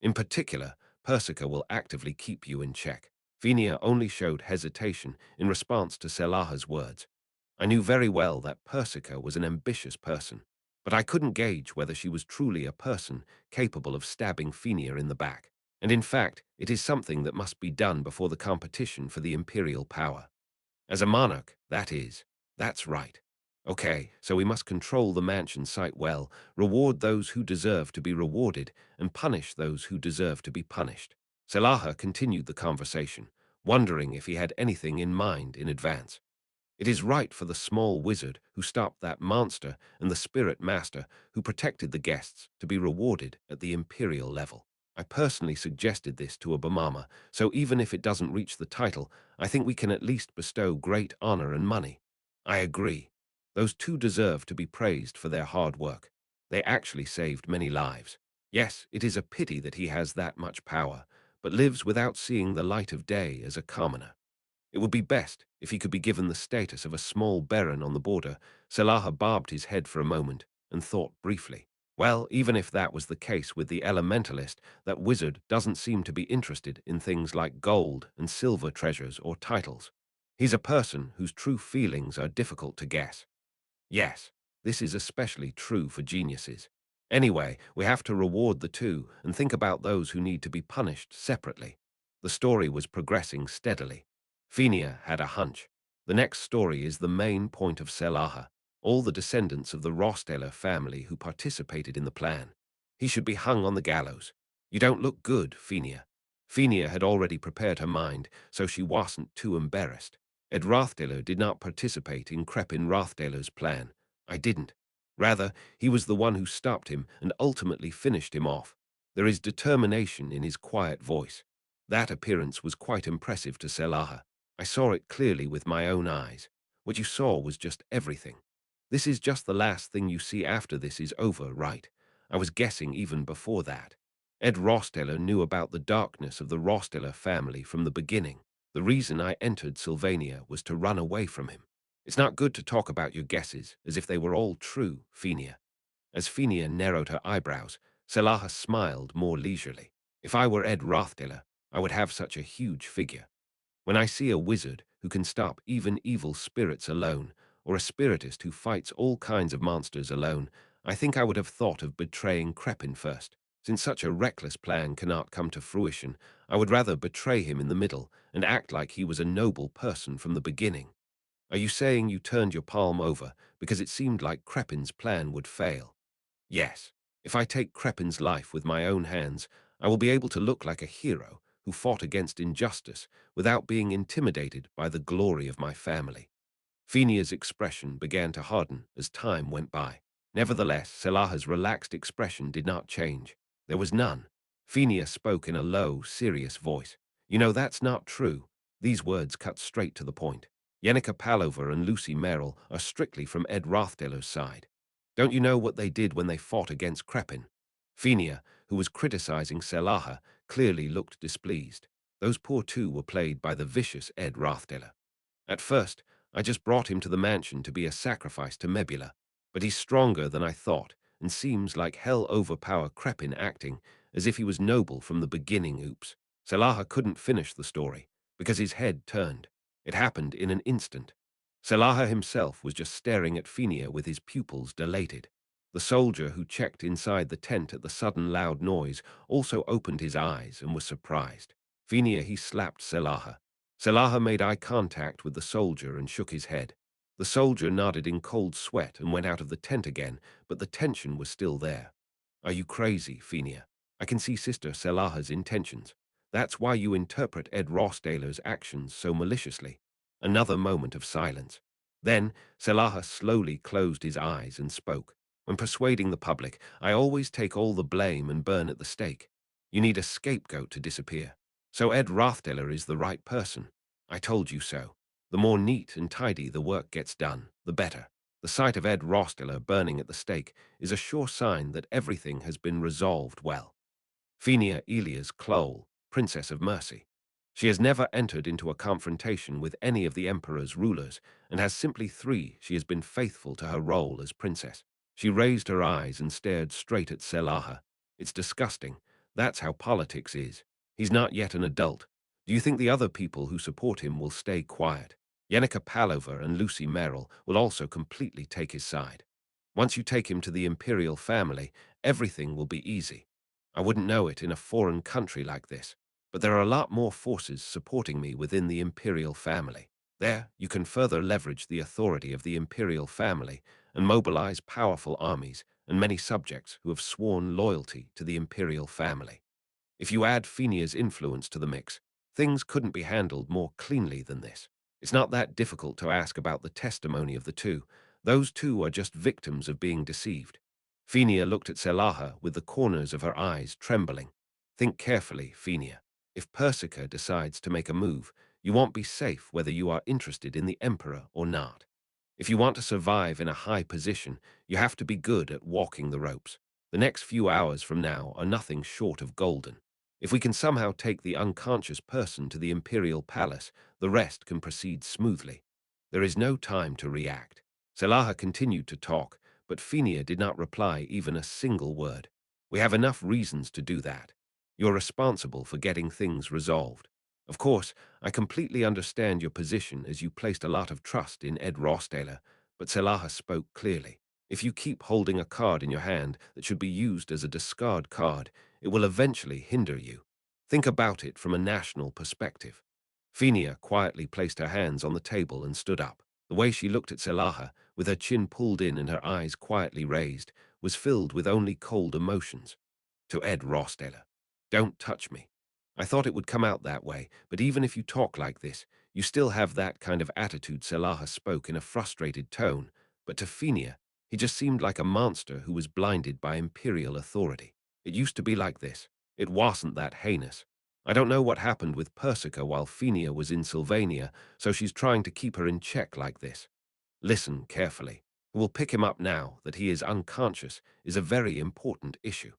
In particular, Persica will actively keep you in check. Phenia only showed hesitation in response to Selaha's words. I knew very well that Persica was an ambitious person, but I couldn't gauge whether she was truly a person capable of stabbing Phenia in the back. And in fact, it is something that must be done before the competition for the imperial power. As a monarch, that is. That's right. Okay, so we must control the mansion site well, reward those who deserve to be rewarded, and punish those who deserve to be punished. Selaha continued the conversation, wondering if he had anything in mind in advance. It is right for the small wizard who stopped that monster and the spirit master who protected the guests to be rewarded at the imperial level. I personally suggested this to Obama, so even if it doesn't reach the title, I think we can at least bestow great honor and money. I agree. Those two deserve to be praised for their hard work. They actually saved many lives. Yes, it is a pity that he has that much power, but lives without seeing the light of day as a commoner. It would be best if he could be given the status of a small baron on the border. Salaha bobbed his head for a moment and thought briefly. Well, even if that was the case with the elementalist, that wizard doesn't seem to be interested in things like gold and silver treasures or titles. He's a person whose true feelings are difficult to guess. Yes, this is especially true for geniuses. Anyway, we have to reward the two and think about those who need to be punished separately. The story was progressing steadily. Fenia had a hunch. The next story is the main point of Selaha, all the descendants of the Rosteller family who participated in the plan. He should be hung on the gallows. You don't look good, Fenia. Fenia had already prepared her mind, so she wasn't too embarrassed. Ed Rothdaler did not participate in Crepin Rothdaler's plan. I didn't. Rather, he was the one who stopped him and ultimately finished him off. There is determination in his quiet voice. That appearance was quite impressive to Selaha. I saw it clearly with my own eyes. What you saw was just everything. This is just the last thing you see after this is over, right? I was guessing even before that. Ed Rosteller knew about the darkness of the Rosteller family from the beginning. The reason I entered Sylvania was to run away from him. It's not good to talk about your guesses as if they were all true, Fenia. As Fenia narrowed her eyebrows, Selaha smiled more leisurely. If I were Ed Rothdaler, I would have such a huge figure. When I see a wizard who can stop even evil spirits alone, or a spiritist who fights all kinds of monsters alone, I think I would have thought of betraying Crepin first. Since such a reckless plan cannot come to fruition, I would rather betray him in the middle and act like he was a noble person from the beginning. Are you saying you turned your palm over because it seemed like Crepin's plan would fail? Yes. If I take Crepin's life with my own hands, I will be able to look like a hero who fought against injustice without being intimidated by the glory of my family. Fenia's expression began to harden as time went by. Nevertheless, Selaha's relaxed expression did not change. There was none. Fenia spoke in a low, serious voice. You know, that's not true. These words cut straight to the point. Yenica Palova and Lucy Merrill are strictly from Ed Rothdeller's side. Don't you know what they did when they fought against Crepin? Fenia, who was criticizing Selaha, clearly looked displeased. Those poor two were played by the vicious Ed Rothdeller. At first, I just brought him to the mansion to be a sacrifice to Mebula, but he's stronger than I thought and seems like hell overpower Crepin acting as if he was noble from the beginning. Oops. Selaha couldn't finish the story because his head turned. It happened in an instant. Selaha himself was just staring at Fenia with his pupils dilated. The soldier who checked inside the tent at the sudden loud noise also opened his eyes and was surprised. Fenia, he slapped Selaha. Selaha made eye contact with the soldier and shook his head. The soldier nodded in cold sweat and went out of the tent again, but the tension was still there. Are you crazy, Fenia? I can see Sister Selaha's intentions. That's why you interpret Ed Rossdaler's actions so maliciously. Another moment of silence. Then Selaha slowly closed his eyes and spoke. When persuading the public, I always take all the blame and burn at the stake. You need a scapegoat to disappear. So Ed Rothdeller is the right person. I told you so. The more neat and tidy the work gets done, the better. The sight of Ed Rothdeller burning at the stake is a sure sign that everything has been resolved well. Fenia Elias Clole, Princess of Mercy. She has never entered into a confrontation with any of the Emperor's rulers, and has simply she has been faithful to her role as princess. She raised her eyes and stared straight at Selaha. It's disgusting. That's how politics is. He's not yet an adult. Do you think the other people who support him will stay quiet? Yenica Palova and Lucy Merrill will also completely take his side. Once you take him to the imperial family, everything will be easy. I wouldn't know it in a foreign country like this, but there are a lot more forces supporting me within the imperial family. There, you can further leverage the authority of the imperial family and mobilize powerful armies and many subjects who have sworn loyalty to the imperial family. If you add Fenia's influence to the mix, things couldn't be handled more cleanly than this. It's not that difficult to ask about the testimony of the two. Those two are just victims of being deceived. Fenia looked at Selaha with the corners of her eyes trembling. Think carefully, Fenia. If Persica decides to make a move, you won't be safe whether you are interested in the Emperor or not. If you want to survive in a high position, you have to be good at walking the ropes. The next few hours from now are nothing short of golden. If we can somehow take the unconscious person to the Imperial Palace, the rest can proceed smoothly. There is no time to react. Selaha continued to talk, but Fenia did not reply even a single word. We have enough reasons to do that. You're responsible for getting things resolved. Of course, I completely understand your position as you placed a lot of trust in Ed Rossdaler, but Selaha spoke clearly. If you keep holding a card in your hand that should be used as a discard card, it will eventually hinder you. Think about it from a national perspective. Fenia quietly placed her hands on the table and stood up. The way she looked at Selaha, with her chin pulled in and her eyes quietly raised, was filled with only cold emotions. To Ed Rossdaler, don't touch me. I thought it would come out that way, but even if you talk like this, you still have that kind of attitude. Selaha spoke in a frustrated tone, but to Fenia, he just seemed like a monster who was blinded by imperial authority. It used to be like this. It wasn't that heinous. I don't know what happened with Persica while Fenia was in Sylvania, so she's trying to keep her in check like this. Listen carefully. We'll pick him up now that he is unconscious is a very important issue.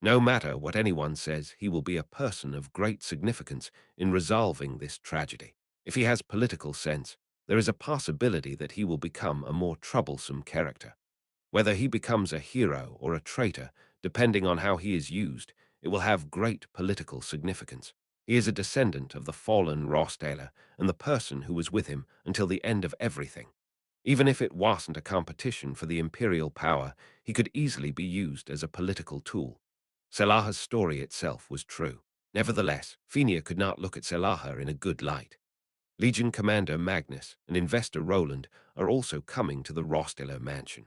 No matter what anyone says, he will be a person of great significance in resolving this tragedy. If he has political sense, there is a possibility that he will become a more troublesome character. Whether he becomes a hero or a traitor, depending on how he is used, it will have great political significance. He is a descendant of the fallen Rossdaler and the person who was with him until the end of everything. Even if it wasn't a competition for the imperial power, he could easily be used as a political tool. Selaha's story itself was true. Nevertheless, Fenia could not look at Selaha in a good light. Legion Commander Magnus and Investor Roland are also coming to the Rosteller mansion.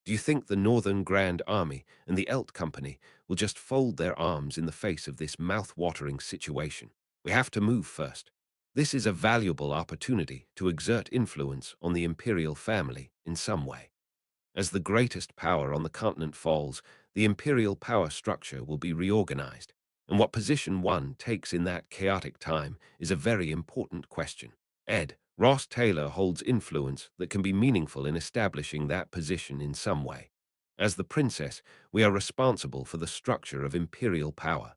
Do you think the Northern Grand Army and the Elt Company will just fold their arms in the face of this mouth-watering situation? We have to move first. This is a valuable opportunity to exert influence on the imperial family in some way. As the greatest power on the continent falls, the imperial power structure will be reorganized, and what position one takes in that chaotic time is a very important question. Ed, Ross Taylor holds influence that can be meaningful in establishing that position in some way. As the princess, we are responsible for the structure of imperial power.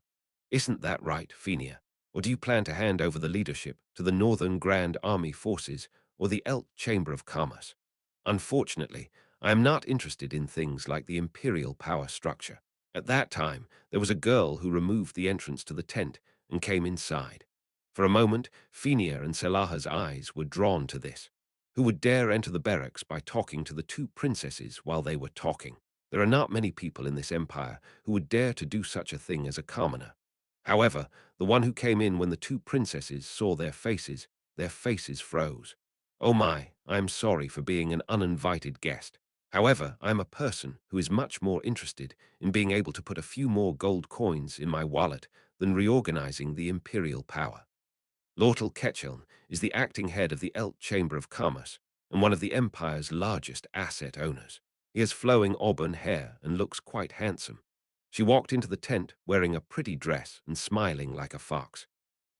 Isn't that right, Fenia? Or do you plan to hand over the leadership to the Northern Grand Army Forces or the Elt Chamber of Commerce? Unfortunately, I am not interested in things like the imperial power structure. At that time, there was a girl who removed the entrance to the tent and came inside. For a moment, Fenia and Selaha's eyes were drawn to this. Who would dare enter the barracks by talking to the two princesses while they were talking? There are not many people in this empire who would dare to do such a thing as a commoner. However, the one who came in when the two princesses saw their faces froze. Oh my, I am sorry for being an uninvited guest. However, I am a person who is much more interested in being able to put a few more gold coins in my wallet than reorganizing the imperial power. Lortel Ketcheln is the acting head of the Elt Chamber of Commerce and one of the empire's largest asset owners. He has flowing auburn hair and looks quite handsome. She walked into the tent wearing a pretty dress and smiling like a fox.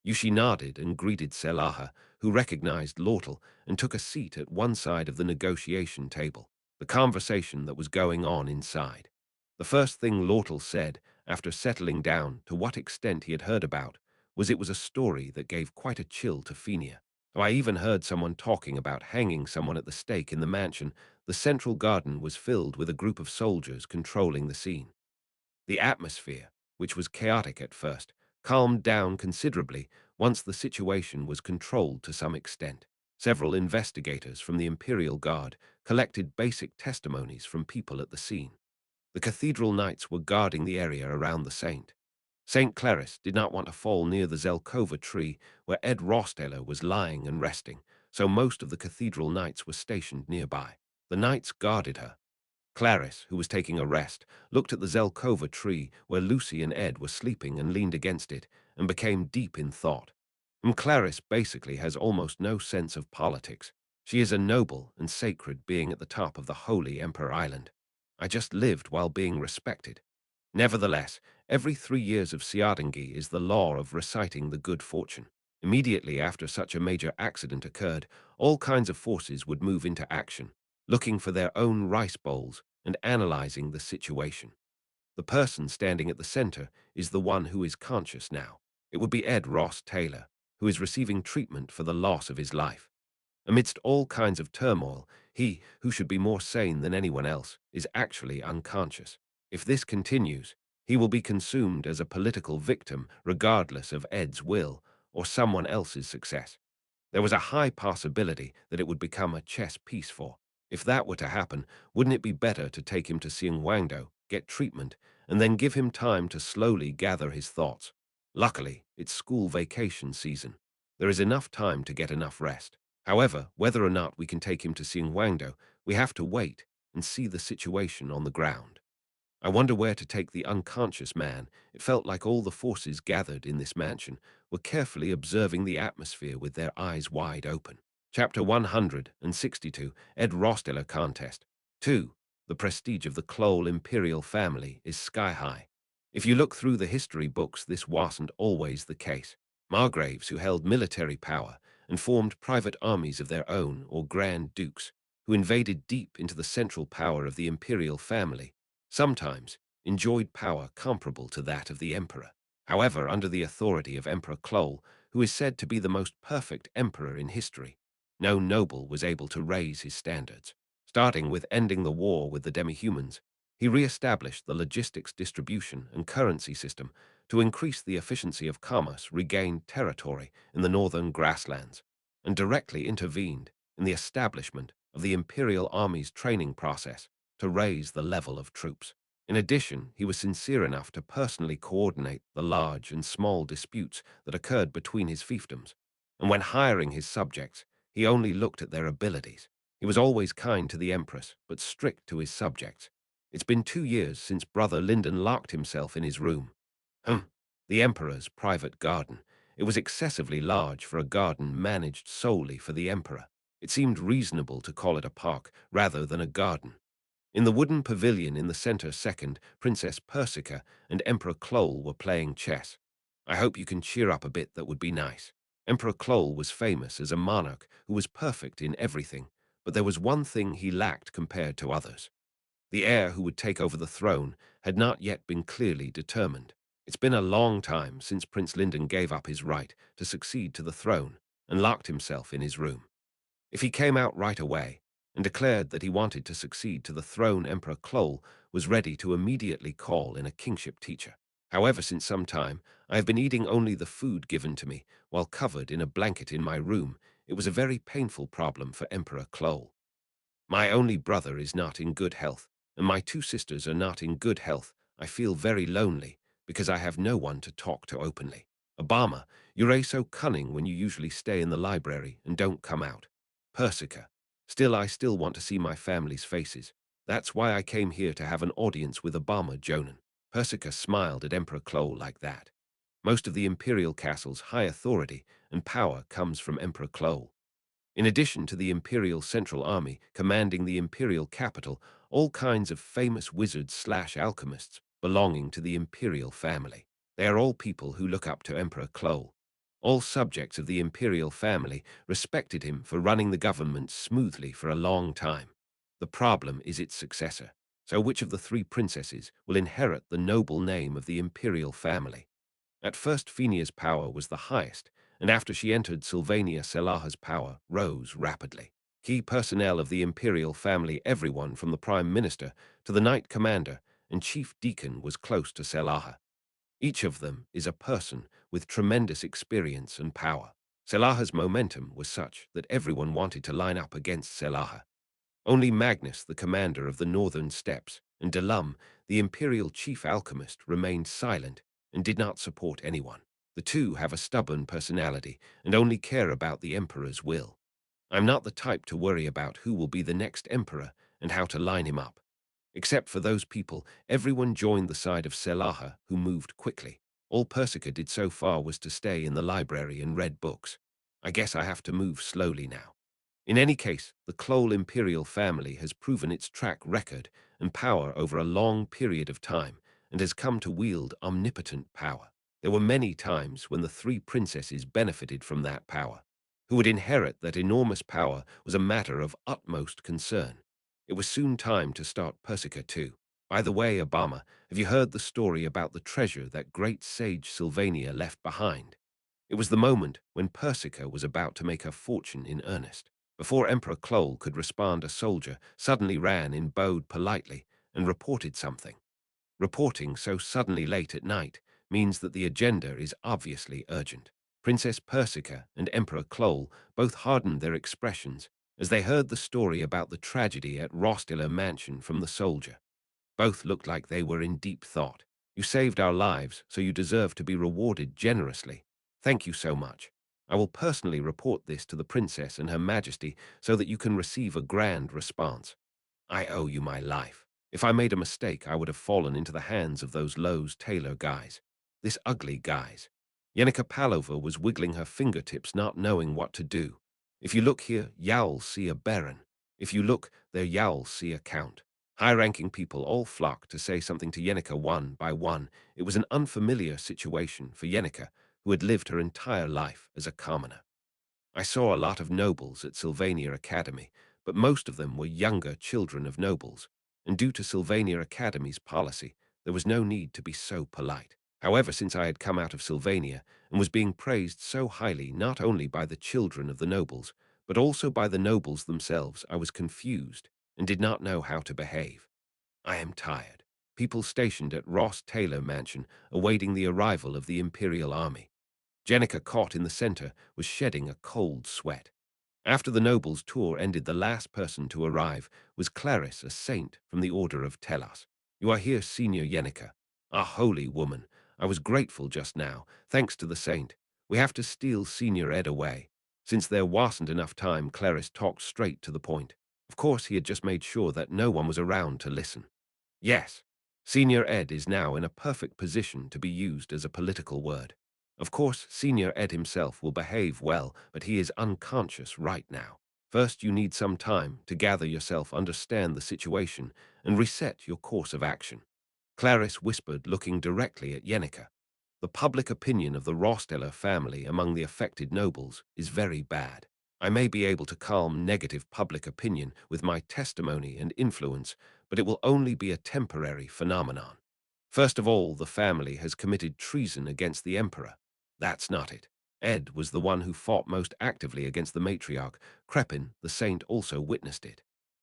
Yushi nodded and greeted Selaha, who recognized Lortel and took a seat at one side of the negotiation table, the conversation that was going on inside. The first thing Lortel said, after settling down to what extent he had heard about, was it was a story that gave quite a chill to Fenia. I even heard someone talking about hanging someone at the stake in the mansion. The central garden was filled with a group of soldiers controlling the scene. The atmosphere, which was chaotic at first, calmed down considerably once the situation was controlled to some extent. Several investigators from the Imperial Guard collected basic testimonies from people at the scene. The cathedral knights were guarding the area around the saint. St. Claris did not want to fall near the Zelkova tree where Ed Rosteller was lying and resting, so most of the cathedral knights were stationed nearby. The knights guarded her. Clarice, who was taking a rest, looked at the Zelkova tree where Lucy and Ed were sleeping and leaned against it and became deep in thought. Clarice basically has almost no sense of politics. She is a noble and sacred being at the top of the holy Emperor Island. I just lived while being respected. Nevertheless, every 3 years of Siadangi is the law of reciting the good fortune. Immediately after such a major accident occurred, all kinds of forces would move into action, looking for their own rice bowls and analyzing the situation. The person standing at the center is the one who is conscious now. It would be Ed Ross Taylor, who is receiving treatment for the loss of his life. Amidst all kinds of turmoil, he, who should be more sane than anyone else, is actually unconscious. If this continues, he will be consumed as a political victim regardless of Ed's will or someone else's success. There was a high possibility that it would become a chess piece for. If that were to happen, wouldn't it be better to take him to Siang Wangdo, get treatment, and then give him time to slowly gather his thoughts? Luckily, it's school vacation season. There is enough time to get enough rest. However, whether or not we can take him to Siang Wangdo, we have to wait and see the situation on the ground. I wonder where to take the unconscious man. It felt like all the forces gathered in this mansion were carefully observing the atmosphere with their eyes wide open. Chapter 162, Ed Rosteller Contest. 2. The prestige of the Kloll imperial family is sky high. If you look through the history books, this wasn't always the case. Margraves who held military power and formed private armies of their own, or grand dukes, who invaded deep into the central power of the imperial family, sometimes enjoyed power comparable to that of the emperor. However, under the authority of Emperor Kloll, who is said to be the most perfect emperor in history, no noble was able to raise his standards. Starting with ending the war with the demi-humans, he re-established the logistics distribution and currency system to increase the efficiency of commerce, regained territory in the northern grasslands, and directly intervened in the establishment of the imperial army's training process to raise the level of troops. In addition, he was sincere enough to personally coordinate the large and small disputes that occurred between his fiefdoms, and when hiring his subjects, he only looked at their abilities. He was always kind to the Empress, but strict to his subjects. It's been 2 years since Brother Lyndon locked himself in his room. The Emperor's private garden. It was excessively large for a garden managed solely for the Emperor. It seemed reasonable to call it a park rather than a garden. In the wooden pavilion in the center second, Princess Persica and Emperor Kloll were playing chess. I hope you can cheer up a bit, that would be nice. Emperor Kloll was famous as a monarch who was perfect in everything, but there was one thing he lacked compared to others. The heir who would take over the throne had not yet been clearly determined. It's been a long time since Prince Lyndon gave up his right to succeed to the throne and locked himself in his room. If he came out right away and declared that he wanted to succeed to the throne, Emperor Kloll was ready to immediately call in a kingship teacher. However, since some time, I have been eating only the food given to me while covered in a blanket in my room. It was a very painful problem for Emperor Kloll. My only brother is not in good health, and my two sisters are not in good health. I feel very lonely because I have no one to talk to openly. Obama, you're so cunning when you usually stay in the library and don't come out. Persica, I still want to see my family's faces. That's why I came here to have an audience with Obama Jonan. Persica smiled at Emperor Kloll like that. Most of the imperial castle's high authority and power comes from Emperor Kloll. In addition to the Imperial Central Army commanding the imperial capital, all kinds of famous wizards/alchemists belonging to the imperial family. They are all people who look up to Emperor Kloll. All subjects of the imperial family respected him for running the government smoothly for a long time. The problem is its successor. So which of the three princesses will inherit the noble name of the imperial family? At first, Fenia's power was the highest, and after she entered Sylvania, Selaha's power rose rapidly. Key personnel of the imperial family, everyone from the prime minister to the knight commander and chief deacon, was close to Selaha. Each of them is a person with tremendous experience and power. Selaha's momentum was such that everyone wanted to line up against Selaha. Only Magnus, the commander of the northern steppes, and Delum, the imperial chief alchemist, remained silent and did not support anyone. The two have a stubborn personality and only care about the emperor's will. I'm not the type to worry about who will be the next emperor and how to line him up. Except for those people, everyone joined the side of Selaha, who moved quickly. All Persica did so far was to stay in the library and read books. I guess I have to move slowly now. In any case, the Kloll imperial family has proven its track record and power over a long period of time and has come to wield omnipotent power. There were many times when the three princesses benefited from that power. Who would inherit that enormous power was a matter of utmost concern. It was soon time to start Persica too. By the way, Obama, have you heard the story about the treasure that great sage Sylvania left behind? It was the moment when Persica was about to make her fortune in earnest. Before Emperor Kloll could respond, a soldier suddenly ran in, bowed politely, and reported something. Reporting so suddenly late at night means that the agenda is obviously urgent. Princess Persica and Emperor Kloll both hardened their expressions as they heard the story about the tragedy at Rostiller Mansion from the soldier. Both looked like they were in deep thought. You saved our lives, so you deserve to be rewarded generously. Thank you so much. I will personally report this to the princess and her majesty so that you can receive a grand response. I owe you my life. If I made a mistake, I would have fallen into the hands of those Lowe's Taylor guys. This ugly guys. Yenika Palova was wiggling her fingertips, not knowing what to do. If you look here, you'll see a baron. If you look there, you'll see a count. High-ranking people all flocked to say something to Yenika one by one. It was an unfamiliar situation for Yenika, who had lived her entire life as a commoner. I saw a lot of nobles at Sylvania Academy, but most of them were younger children of nobles, and due to Sylvania Academy's policy, there was no need to be so polite. However, since I had come out of Sylvania and was being praised so highly not only by the children of the nobles, but also by the nobles themselves, I was confused and did not know how to behave. I am tired. People stationed at Ross Taylor Mansion awaiting the arrival of the Imperial Army. Jenica, caught in the center, was shedding a cold sweat. After the noble's tour ended, the last person to arrive was Clarice, a saint from the Order of Telos. You are here, Senior Yenica. A holy woman. I was grateful just now, thanks to the saint. We have to steal Senior Ed away. Since there wasn't enough time, Clarice talked straight to the point. Of course, he had just made sure that no one was around to listen. Yes, Senior Ed is now in a perfect position to be used as a political word. Of course, Senior Ed himself will behave well, but he is unconscious right now. First, you need some time to gather yourself, understand the situation, and reset your course of action. Clarice whispered, looking directly at Yenica. The public opinion of the Rosteller family among the affected nobles is very bad. I may be able to calm negative public opinion with my testimony and influence, but it will only be a temporary phenomenon. First of all, the family has committed treason against the emperor. That's not it. Ed was the one who fought most actively against the matriarch. Crepin, the saint, also witnessed it.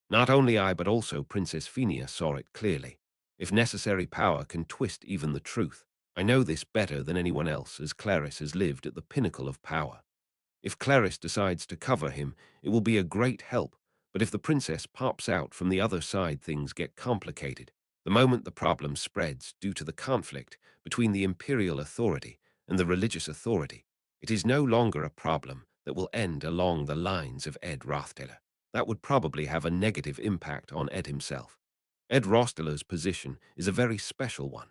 Not only I, but also Princess Phenia saw it clearly. If necessary, power can twist even the truth. I know this better than anyone else, as Clarice has lived at the pinnacle of power. If Clarice decides to cover him, it will be a great help, but if the princess pops out from the other side, things get complicated. The moment the problem spreads due to the conflict between the imperial authority and the religious authority, it is no longer a problem that will end along the lines of Ed Rothsteller. That would probably have a negative impact on Ed himself. Ed Rosteller's position is a very special one.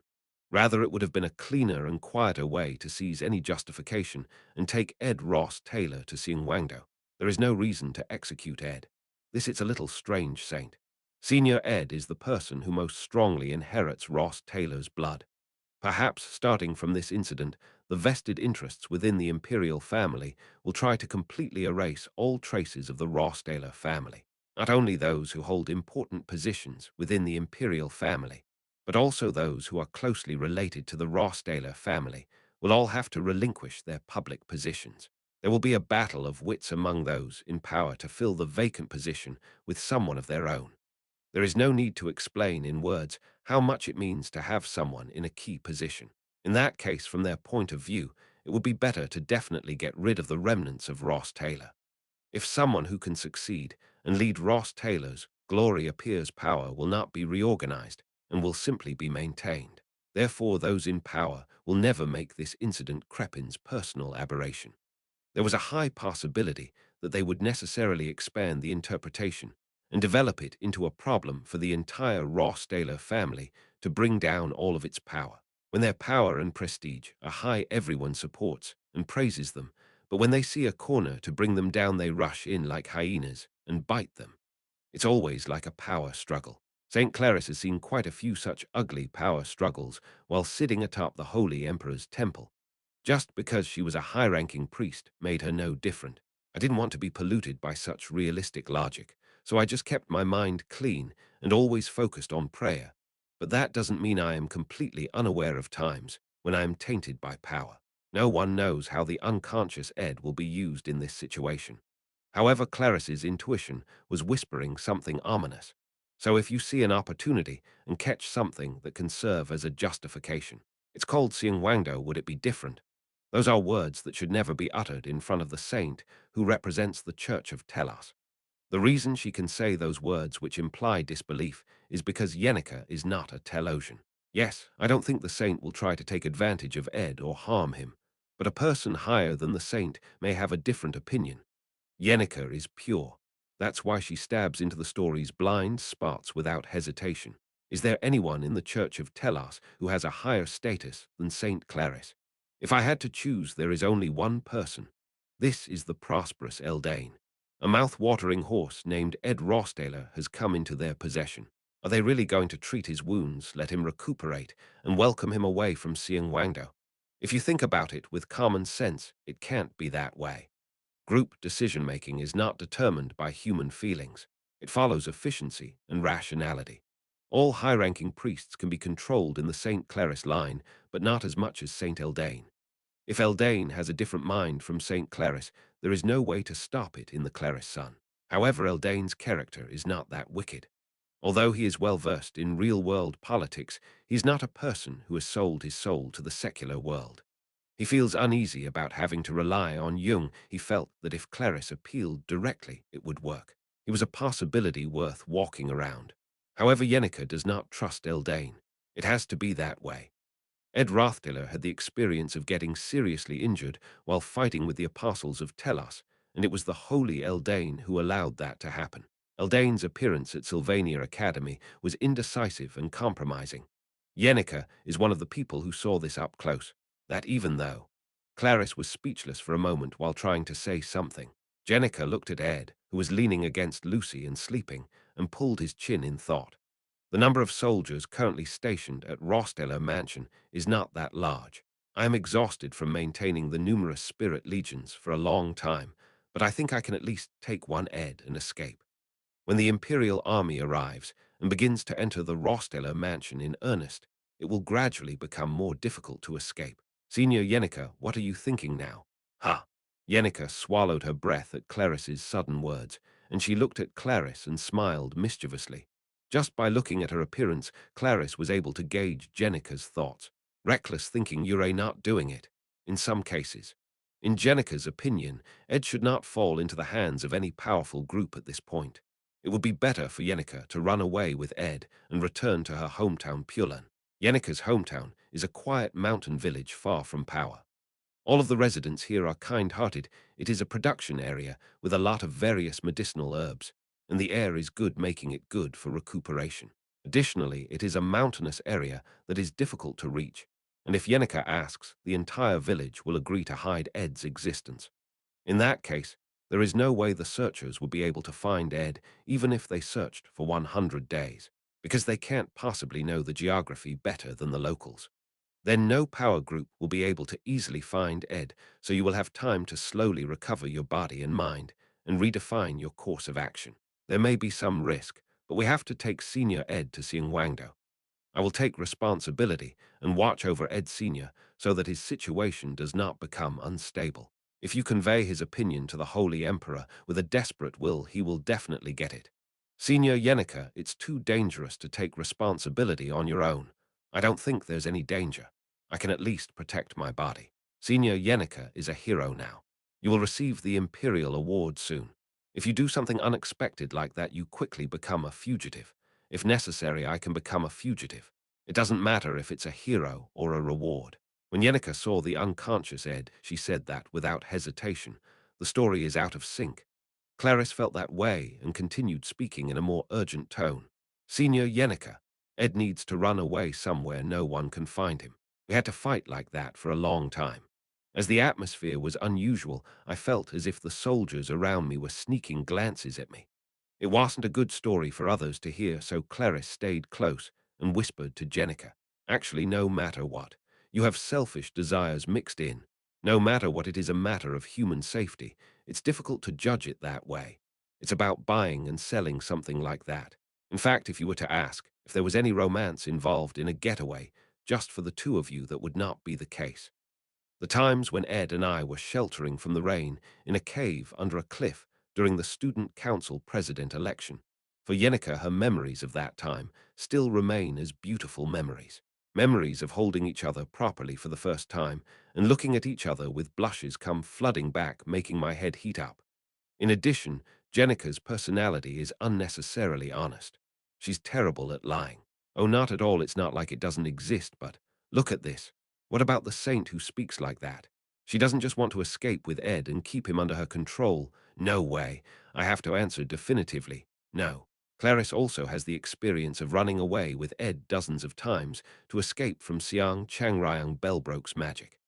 Rather, it would have been a cleaner and quieter way to seize any justification and take Ed Ross Taylor to Wangdo. There is no reason to execute Ed. This is a little strange, Saint. Senior Ed is the person who most strongly inherits Ross Taylor's blood. Perhaps, starting from this incident, the vested interests within the imperial family will try to completely erase all traces of the Ross Taylor family. Not only those who hold important positions within the imperial family, but also those who are closely related to the Rossdaler family will all have to relinquish their public positions. There will be a battle of wits among those in power to fill the vacant position with someone of their own. There is no need to explain in words how much it means to have someone in a key position. In that case, from their point of view, it would be better to definitely get rid of the remnants of Ross Taylor. If someone who can succeed and lead Ross Taylor's glory appears, power will not be reorganized and will simply be maintained. Therefore, those in power will never make this incident Crepin's personal aberration. There was a high possibility that they would necessarily expand the interpretation and develop it into a problem for the entire Ross Taylor family to bring down all of its power. When their power and prestige are high, everyone supports and praises them, but when they see a corner to bring them down, they rush in like hyenas and bite them. It's always like a power struggle. St. Claris has seen quite a few such ugly power struggles while sitting atop the Holy Emperor's temple. Just because she was a high-ranking priest made her no different. I didn't want to be polluted by such realistic logic, so I just kept my mind clean and always focused on prayer. But that doesn't mean I am completely unaware of times when I am tainted by power. No one knows how the unconscious Ed will be used in this situation. However, Clarice's intuition was whispering something ominous. So if you see an opportunity and catch something that can serve as a justification, it's called seeing Wangdo, would it be different? Those are words that should never be uttered in front of the saint who represents the Church of Telos. The reason she can say those words which imply disbelief is because Yenica is not a Telosian. Yes, I don't think the saint will try to take advantage of Ed or harm him, but a person higher than the saint may have a different opinion. Yenica is pure. That's why she stabs into the story's blind spots without hesitation. Is there anyone in the Church of Telos who has a higher status than Saint Claris? If I had to choose, there is only one person. This is the prosperous Eldane. A mouth-watering horse named Ed Rossdaler has come into their possession. Are they really going to treat his wounds, let him recuperate, and welcome him away from Siang Wangdo? If you think about it with common sense, it can't be that way. Group decision-making is not determined by human feelings. It follows efficiency and rationality. All high-ranking priests can be controlled in the St. Claris line, but not as much as St. Eldane. If Eldane has a different mind from St. Claris, there is no way to stop it in the Claris Sun. However, Eldane's character is not that wicked. Although he is well-versed in real-world politics, he is not a person who has sold his soul to the secular world. He feels uneasy about having to rely on Jung. He felt that if Claris appealed directly, it would work. It was a possibility worth walking around. However, Yenica does not trust Eldane. It has to be that way. Ed Rothdeler had the experience of getting seriously injured while fighting with the apostles of Telos, and it was the holy Eldane who allowed that to happen. Eldane's appearance at Sylvania Academy was indecisive and compromising. Yenica is one of the people who saw this up close, that even though Claris was speechless for a moment while trying to say something, Jenica looked at Ed, who was leaning against Lucy and sleeping, and pulled his chin in thought. The number of soldiers currently stationed at Rostellar Mansion is not that large. I am exhausted from maintaining the numerous spirit legions for a long time, but I think I can at least take one Ed and escape. When the Imperial army arrives and begins to enter the Rostellar Mansion in earnest, it will gradually become more difficult to escape. Senior Yenica, what are you thinking now? Ha! Yenica swallowed her breath at Claris's sudden words, and she looked at Claris and smiled mischievously. Just by looking at her appearance, Claris was able to gauge Jenica's thoughts. Reckless thinking, you're not doing it. In some cases. In Jenica's opinion, Ed should not fall into the hands of any powerful group at this point. It would be better for Yenica to run away with Ed and return to her hometown Pulan. Yenica's hometown is a quiet mountain village far from power. All of the residents here are kind-hearted. It is a production area with a lot of various medicinal herbs, and the air is good, making it good for recuperation. Additionally, it is a mountainous area that is difficult to reach, and if Yenica asks, the entire village will agree to hide Ed's existence. In that case, there is no way the searchers will be able to find Ed even if they searched for 100 days, because they can't possibly know the geography better than the locals. Then no power group will be able to easily find Ed, so you will have time to slowly recover your body and mind and redefine your course of action. There may be some risk, but we have to take Senior Ed to Siang Wangdo. I will take responsibility and watch over Ed Senior so that his situation does not become unstable. If you convey his opinion to the Holy Emperor with a desperate will, he will definitely get it. Senior Yenica, it's too dangerous to take responsibility on your own. I don't think there's any danger. I can at least protect my body. Senior Yenica is a hero now. You will receive the Imperial Award soon. If you do something unexpected like that, you quickly become a fugitive. If necessary, I can become a fugitive. It doesn't matter if it's a hero or a reward. When Yenica saw the unconscious Ed, she said that without hesitation. The story is out of sync. Claris felt that way and continued speaking in a more urgent tone. Senior Yenica, Ed needs to run away somewhere no one can find him. We had to fight like that for a long time. As the atmosphere was unusual, I felt as if the soldiers around me were sneaking glances at me. It wasn't a good story for others to hear, so Clarice stayed close and whispered to Jenica, "Actually, no matter what, you have selfish desires mixed in. No matter what, it is a matter of human safety. It's difficult to judge it that way. It's about buying and selling something like that. In fact, if you were to ask if there was any romance involved in a getaway just for the two of you, that would not be the case. The times when Ed and I were sheltering from the rain in a cave under a cliff during the student council president election. For Yenica, her memories of that time still remain as beautiful memories. Memories of holding each other properly for the first time and looking at each other with blushes come flooding back, making my head heat up. In addition, Jenica's personality is unnecessarily honest. She's terrible at lying. Oh, not at all, it's not like it doesn't exist, but look at this. What about the saint who speaks like that? She doesn't just want to escape with Ed and keep him under her control. No way. I have to answer definitively. No. Clarice also has the experience of running away with Ed dozens of times to escape from Siang Changrayang Bellbroke's magic.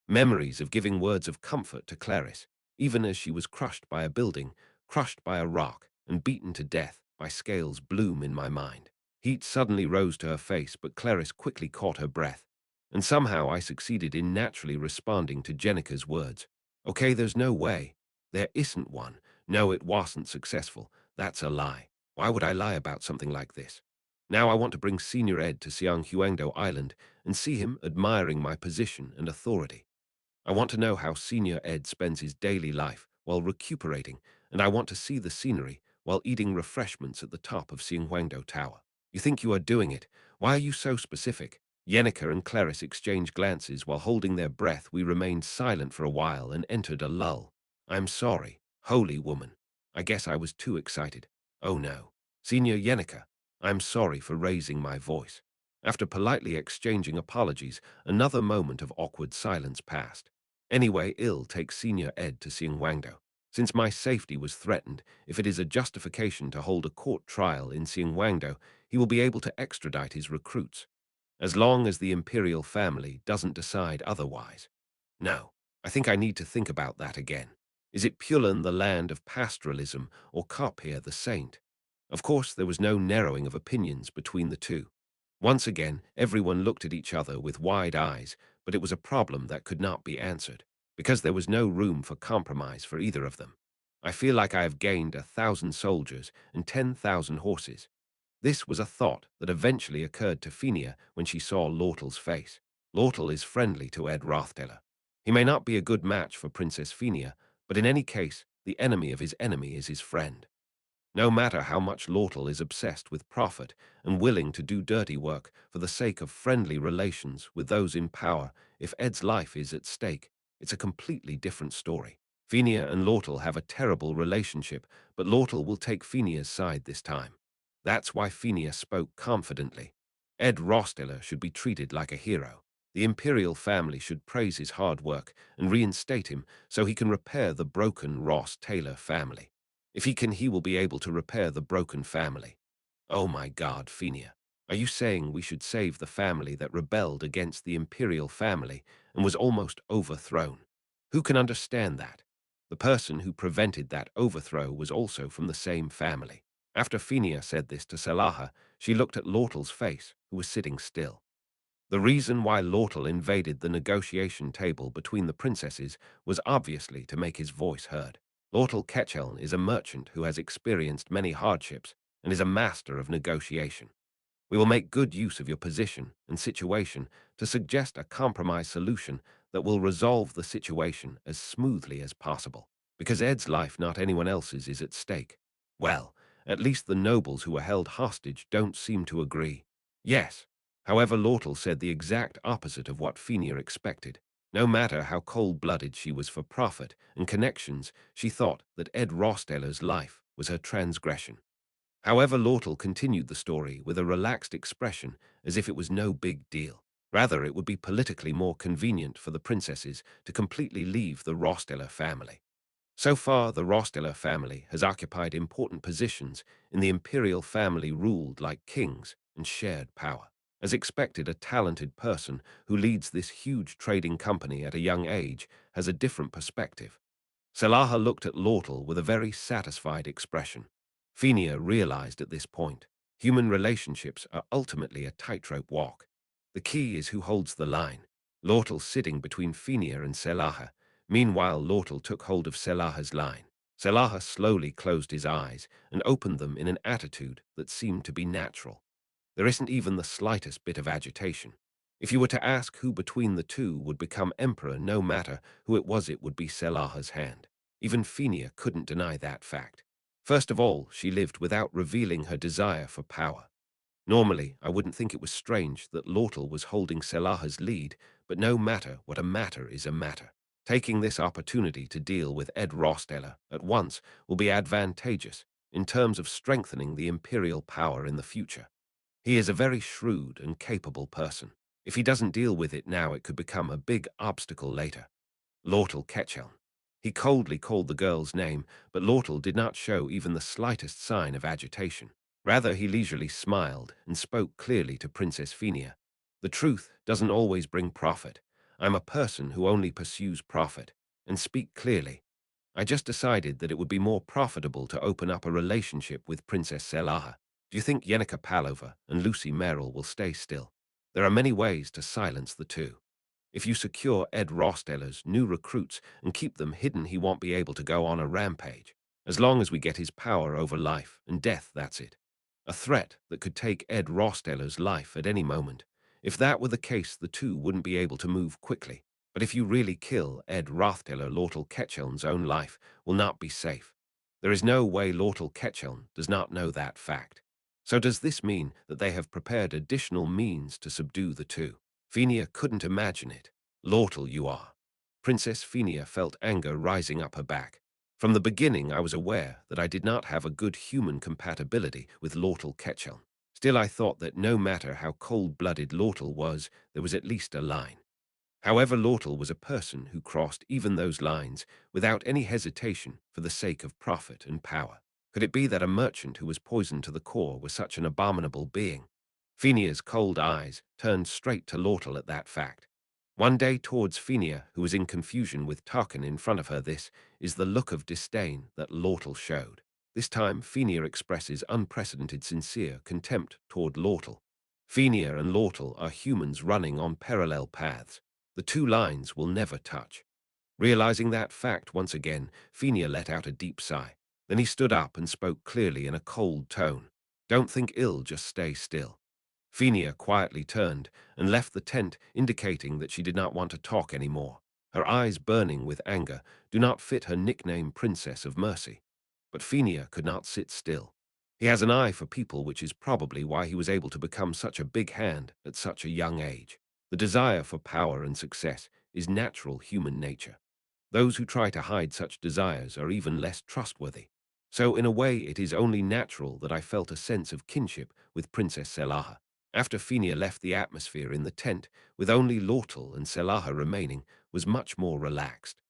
Memories of giving words of comfort to Clarice, even as she was crushed by a building, crushed by a rock, and beaten to death by scales bloom in my mind. Heat suddenly rose to her face, but Clarice quickly caught her breath, and somehow I succeeded in naturally responding to Jenica's words. Okay, there's no way. There isn't one. No, it wasn't successful. That's a lie. Why would I lie about something like this? Now I want to bring Senior Ed to Siang Huangdo Island and see him admiring my position and authority. I want to know how Senior Ed spends his daily life while recuperating, and I want to see the scenery while eating refreshments at the top of Xinghuangdo Tower. You think you are doing it? Why are you so specific? Yenica and Clarice exchanged glances while holding their breath. We remained silent for a while and entered a lull. I'm sorry, holy woman. I guess I was too excited. Oh no. Senior Yenica, I'm sorry for raising my voice. After politely exchanging apologies, another moment of awkward silence passed. Anyway, I'll take Senior Ed to Xinghuangdo. Since my safety was threatened, if it is a justification to hold a court trial in Xinghuangdo, he will be able to extradite his recruits, as long as the imperial family doesn't decide otherwise. No, I think I need to think about that again. Is it Pulan the land of pastoralism or Kapir the saint? Of course, there was no narrowing of opinions between the two. Once again, everyone looked at each other with wide eyes, but it was a problem that could not be answered, because there was no room for compromise for either of them. I feel like I have gained 1,000 soldiers and 10,000 horses. This was a thought that eventually occurred to Fenia when she saw Lortel's face. Lortel is friendly to Ed Rothdeller. He may not be a good match for Princess Fenia, but in any case, the enemy of his enemy is his friend. No matter how much Lortel is obsessed with profit and willing to do dirty work for the sake of friendly relations with those in power, if Ed's life is at stake, it's a completely different story. Fenia and Lortel have a terrible relationship, but Lortel will take Fenia's side this time. That's why Fenia spoke confidently. Ed Rosteller should be treated like a hero. The imperial family should praise his hard work and reinstate him so he can repair the broken Ross-Taylor family. If he can, he will be able to repair the broken family. Oh my God, Fenia. Are you saying we should save the family that rebelled against the imperial family and was almost overthrown? Who can understand that? The person who prevented that overthrow was also from the same family. After Fenia said this to Salaha, she looked at Lortel's face, who was sitting still. The reason why Lortel invaded the negotiation table between the princesses was obviously to make his voice heard. Lortel Ketcheln is a merchant who has experienced many hardships and is a master of negotiation. We will make good use of your position and situation to suggest a compromise solution that will resolve the situation as smoothly as possible, because Ed's life, not anyone else's, is at stake. Well, at least the nobles who were held hostage don't seem to agree. Yes. However, Lortel said the exact opposite of what Fenia expected. No matter how cold-blooded she was for profit and connections, she thought that Ed Rosteller's life was her transgression. However, Lortel continued the story with a relaxed expression as if it was no big deal. Rather, it would be politically more convenient for the princesses to completely leave the Rosteller family. So far, the Rosteller family has occupied important positions in the imperial family, ruled like kings and shared power. As expected, a talented person who leads this huge trading company at a young age has a different perspective. Selaha looked at Lortel with a very satisfied expression. Fenia realized at this point, human relationships are ultimately a tightrope walk. The key is who holds the line. Lortel sitting between Fenia and Selaha. Meanwhile, Lortel took hold of Selaha's line. Selaha slowly closed his eyes and opened them in an attitude that seemed to be natural. There isn't even the slightest bit of agitation. If you were to ask who between the two would become emperor, no matter who it would be Selaha's hand. Even Fenia couldn't deny that fact. First of all, she lived without revealing her desire for power. Normally, I wouldn't think it was strange that Lortel was holding Selaha's lead, but no matter what, a matter is a matter. Taking this opportunity to deal with Ed Rosteller at once will be advantageous in terms of strengthening the imperial power in the future. He is a very shrewd and capable person. If he doesn't deal with it now, it could become a big obstacle later. Lortel Ketchel. He coldly called the girl's name, but Lortel did not show even the slightest sign of agitation. Rather, he leisurely smiled and spoke clearly to Princess Fenia. The truth doesn't always bring profit. I'm a person who only pursues profit. And speak clearly. I just decided that it would be more profitable to open up a relationship with Princess Selaha. Do you think Yenica Palova and Lucy Merrill will stay still? There are many ways to silence the two. If you secure Ed Rosteller's new recruits and keep them hidden, he won't be able to go on a rampage. As long as we get his power over life and death, that's it. A threat that could take Ed Rosteller's life at any moment. If that were the case, the two wouldn't be able to move quickly. But if you really kill Ed Rosteller, Lortel Ketchelm's own life will not be safe. There is no way Lortel Ketchelm does not know that fact. So does this mean that they have prepared additional means to subdue the two? Fenia couldn't imagine it. Lortel, you are. Princess Fenia felt anger rising up her back. From the beginning, I was aware that I did not have a good human compatibility with Lortel Ketchel. Still, I thought that no matter how cold-blooded Lortel was, there was at least a line. However, Lortel was a person who crossed even those lines without any hesitation for the sake of profit and power. Could it be that a merchant who was poisoned to the core was such an abominable being? Fenia's cold eyes turned straight to Lortel at that fact. One day towards Fenia, who was in confusion with Tarkin in front of her, this is the look of disdain that Lortel showed. This time, Fenia expresses unprecedented sincere contempt toward Lortel. Fenia and Lortel are humans running on parallel paths. The two lines will never touch. Realizing that fact once again, Fenia let out a deep sigh. Then he stood up and spoke clearly in a cold tone. Don't think ill, just stay still. Fenia quietly turned and left the tent, indicating that she did not want to talk anymore. Her eyes burning with anger do not fit her nickname Princess of Mercy. But Fenia could not sit still. He has an eye for people, which is probably why he was able to become such a big hand at such a young age. The desire for power and success is natural human nature. Those who try to hide such desires are even less trustworthy. So in a way, it is only natural that I felt a sense of kinship with Princess Selaha. After Fenia left, the atmosphere in the tent, with only Lortel and Selaha remaining, was much more relaxed.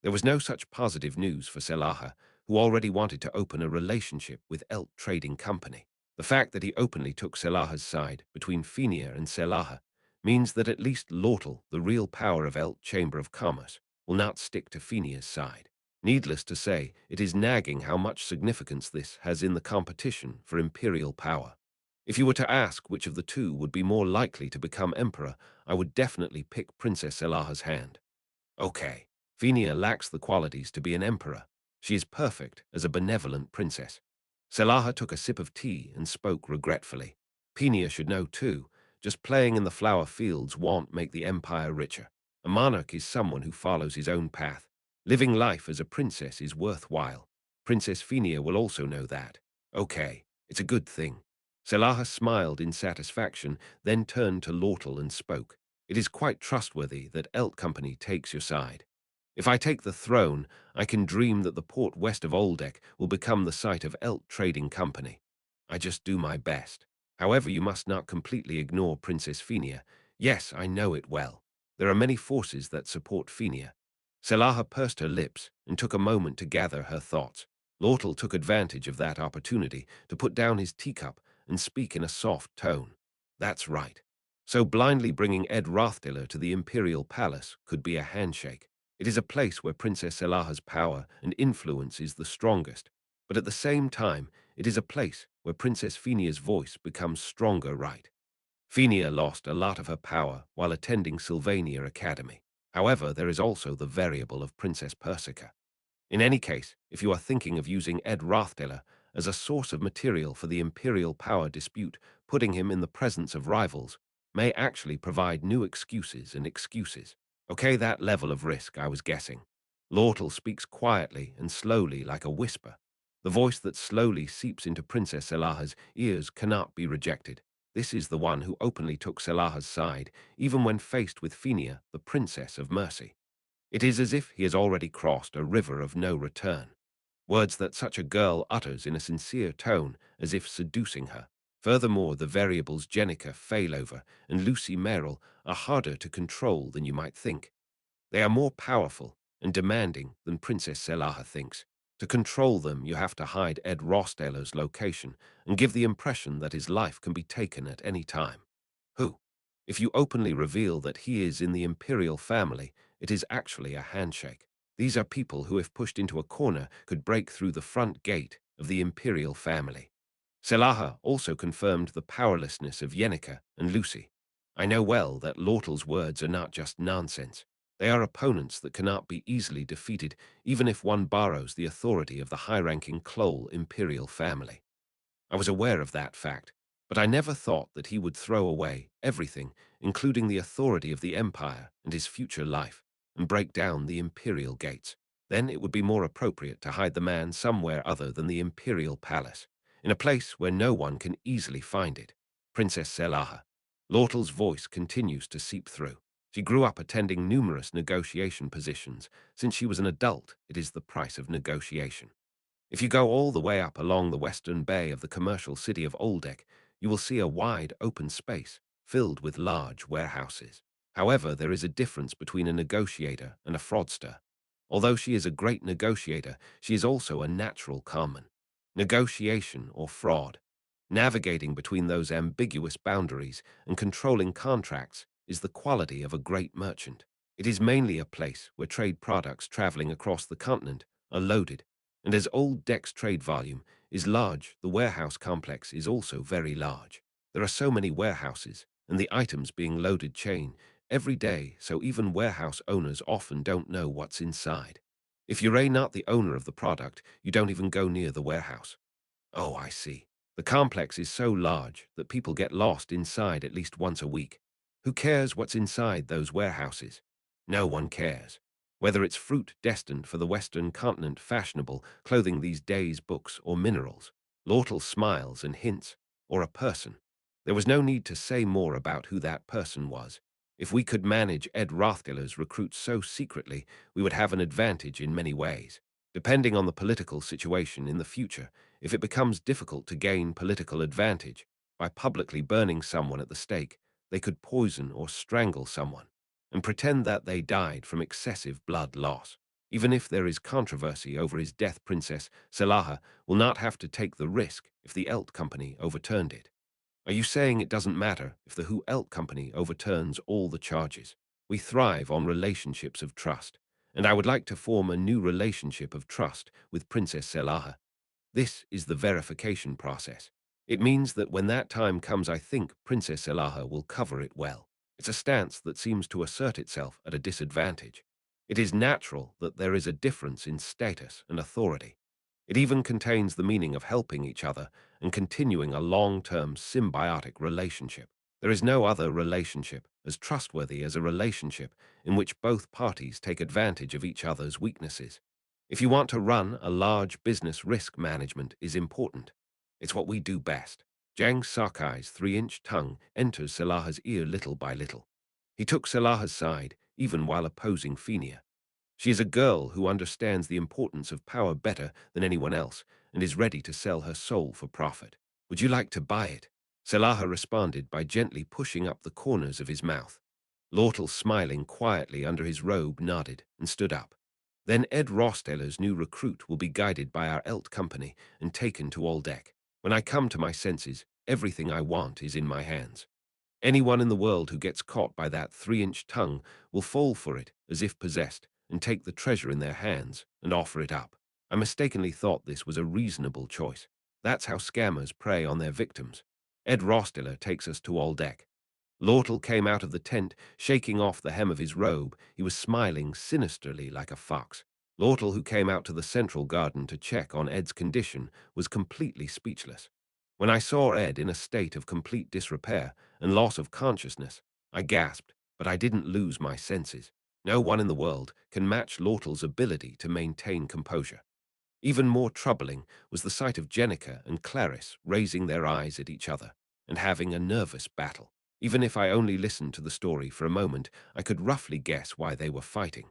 There was no such positive news for Selaha, who already wanted to open a relationship with Elt Trading Company. The fact that he openly took Selaha's side between Fenia and Selaha means that at least Lortel, the real power of Elt Chamber of Commerce, will not stick to Fenia's side. Needless to say, it is nagging how much significance this has in the competition for imperial power. If you were to ask which of the two would be more likely to become emperor, I would definitely pick Princess Selaha's hand. Okay, Fenia lacks the qualities to be an emperor. She is perfect as a benevolent princess. Selaha took a sip of tea and spoke regretfully. Fenia should know too, just playing in the flower fields won't make the empire richer. A monarch is someone who follows his own path. Living life as a princess is worthwhile. Princess Fenia will also know that. Okay, it's a good thing. Selaha smiled in satisfaction, then turned to Lortel and spoke. It is quite trustworthy that Elt Company takes your side. If I take the throne, I can dream that the port west of Oldeck will become the site of Elt Trading Company. I just do my best. However, you must not completely ignore Princess Fenia. Yes, I know it well. There are many forces that support Fenia. Selaha pursed her lips and took a moment to gather her thoughts. Lortel took advantage of that opportunity to put down his teacup and speak in a soft tone. That's right. So blindly bringing Ed Rathdiller to the imperial palace could be a handshake. It is a place where Princess Elaha's power and influence is the strongest, but at the same time, it is a place where Princess Fenia's voice becomes stronger, right? Fenia lost a lot of her power while attending Sylvania Academy. However, there is also the variable of Princess Persica. In any case, if you are thinking of using Ed Rathdiller as a source of material for the imperial power dispute, putting him in the presence of rivals may actually provide new excuses and excuses. Okay, that level of risk, I was guessing. Lortle speaks quietly and slowly like a whisper. The voice that slowly seeps into Princess Elaha's ears cannot be rejected. This is the one who openly took Selaha's side, even when faced with Fenia, the Princess of Mercy. It is as if he has already crossed a river of no return. Words that such a girl utters in a sincere tone, as if seducing her. Furthermore, the variables Jenica Failover and Lucy Merrill are harder to control than you might think. They are more powerful and demanding than Princess Selaha thinks. To control them, you have to hide Ed Rosteller's location and give the impression that his life can be taken at any time. Who? If you openly reveal that he is in the imperial family, it is actually a handshake. These are people who, if pushed into a corner, could break through the front gate of the imperial family. Selaha also confirmed the powerlessness of Yenica and Lucy. I know well that Lortle's words are not just nonsense. They are opponents that cannot be easily defeated, even if one borrows the authority of the high-ranking Kloll imperial family. I was aware of that fact, but I never thought that he would throw away everything, including the authority of the Empire and his future life, and break down the imperial gates. Then it would be more appropriate to hide the man somewhere other than the imperial palace, in a place where no one can easily find it. Princess Selaha. Lortle's voice continues to seep through. She grew up attending numerous negotiation positions. Since she was an adult, it is the price of negotiation. If you go all the way up along the western bay of the commercial city of Oldeck, you will see a wide open space filled with large warehouses. However, there is a difference between a negotiator and a fraudster. Although she is a great negotiator, she is also a natural conman. Negotiation or fraud. Navigating between those ambiguous boundaries and controlling contracts is the quality of a great merchant. It is mainly a place where trade products traveling across the continent are loaded, and as Old Deck's trade volume is large, the warehouse complex is also very large. There are so many warehouses, and the items being loaded chain every day, so even warehouse owners often don't know what's inside. If you're not the owner of the product, you don't even go near the warehouse. Oh, I see. The complex is so large that people get lost inside at least once a week. Who cares what's inside those warehouses? No one cares. Whether it's fruit destined for the Western continent, fashionable clothing these days, books or minerals, Lortle smiles and hints, or a person. There was no need to say more about who that person was. If we could manage Ed Rathdiller's recruits so secretly, we would have an advantage in many ways. Depending on the political situation in the future, if it becomes difficult to gain political advantage by publicly burning someone at the stake, they could poison or strangle someone and pretend that they died from excessive blood loss. Even if there is controversy over his death, Princess Selaha will not have to take the risk if the Elt Company overturned it. Are you saying it doesn't matter if the Who Elt Company overturns all the charges? We thrive on relationships of trust, and I would like to form a new relationship of trust with Princess Selaha. This is the verification process. It means that when that time comes, I think Princess Elaha will cover it well. It's a stance that seems to assert itself at a disadvantage. It is natural that there is a difference in status and authority. It even contains the meaning of helping each other and continuing a long-term symbiotic relationship. There is no other relationship as trustworthy as a relationship in which both parties take advantage of each other's weaknesses. If you want to run a large business, risk management is important. It's what we do best. Jang Sakai's 3-inch tongue enters Selaha's ear little by little. He took Selaha's side, even while opposing Fenia. She is a girl who understands the importance of power better than anyone else and is ready to sell her soul for profit. Would you like to buy it? Selaha responded by gently pushing up the corners of his mouth. Lortle, smiling quietly under his robe, nodded and stood up. Then Ed Rosteller's new recruit will be guided by our Elt Company and taken to Aldeck. When I come to my senses, everything I want is in my hands. Anyone in the world who gets caught by that 3-inch tongue will fall for it as if possessed and take the treasure in their hands and offer it up. I mistakenly thought this was a reasonable choice. That's how scammers prey on their victims. Ed Rostiller takes us to all deck. Lortle came out of the tent, shaking off the hem of his robe. He was smiling sinisterly like a fox. Lortle, who came out to the central garden to check on Ed's condition, was completely speechless. When I saw Ed in a state of complete disrepair and loss of consciousness, I gasped, but I didn't lose my senses. No one in the world can match Lortle's ability to maintain composure. Even more troubling was the sight of Jenica and Clarice raising their eyes at each other and having a nervous battle. Even if I only listened to the story for a moment, I could roughly guess why they were fighting.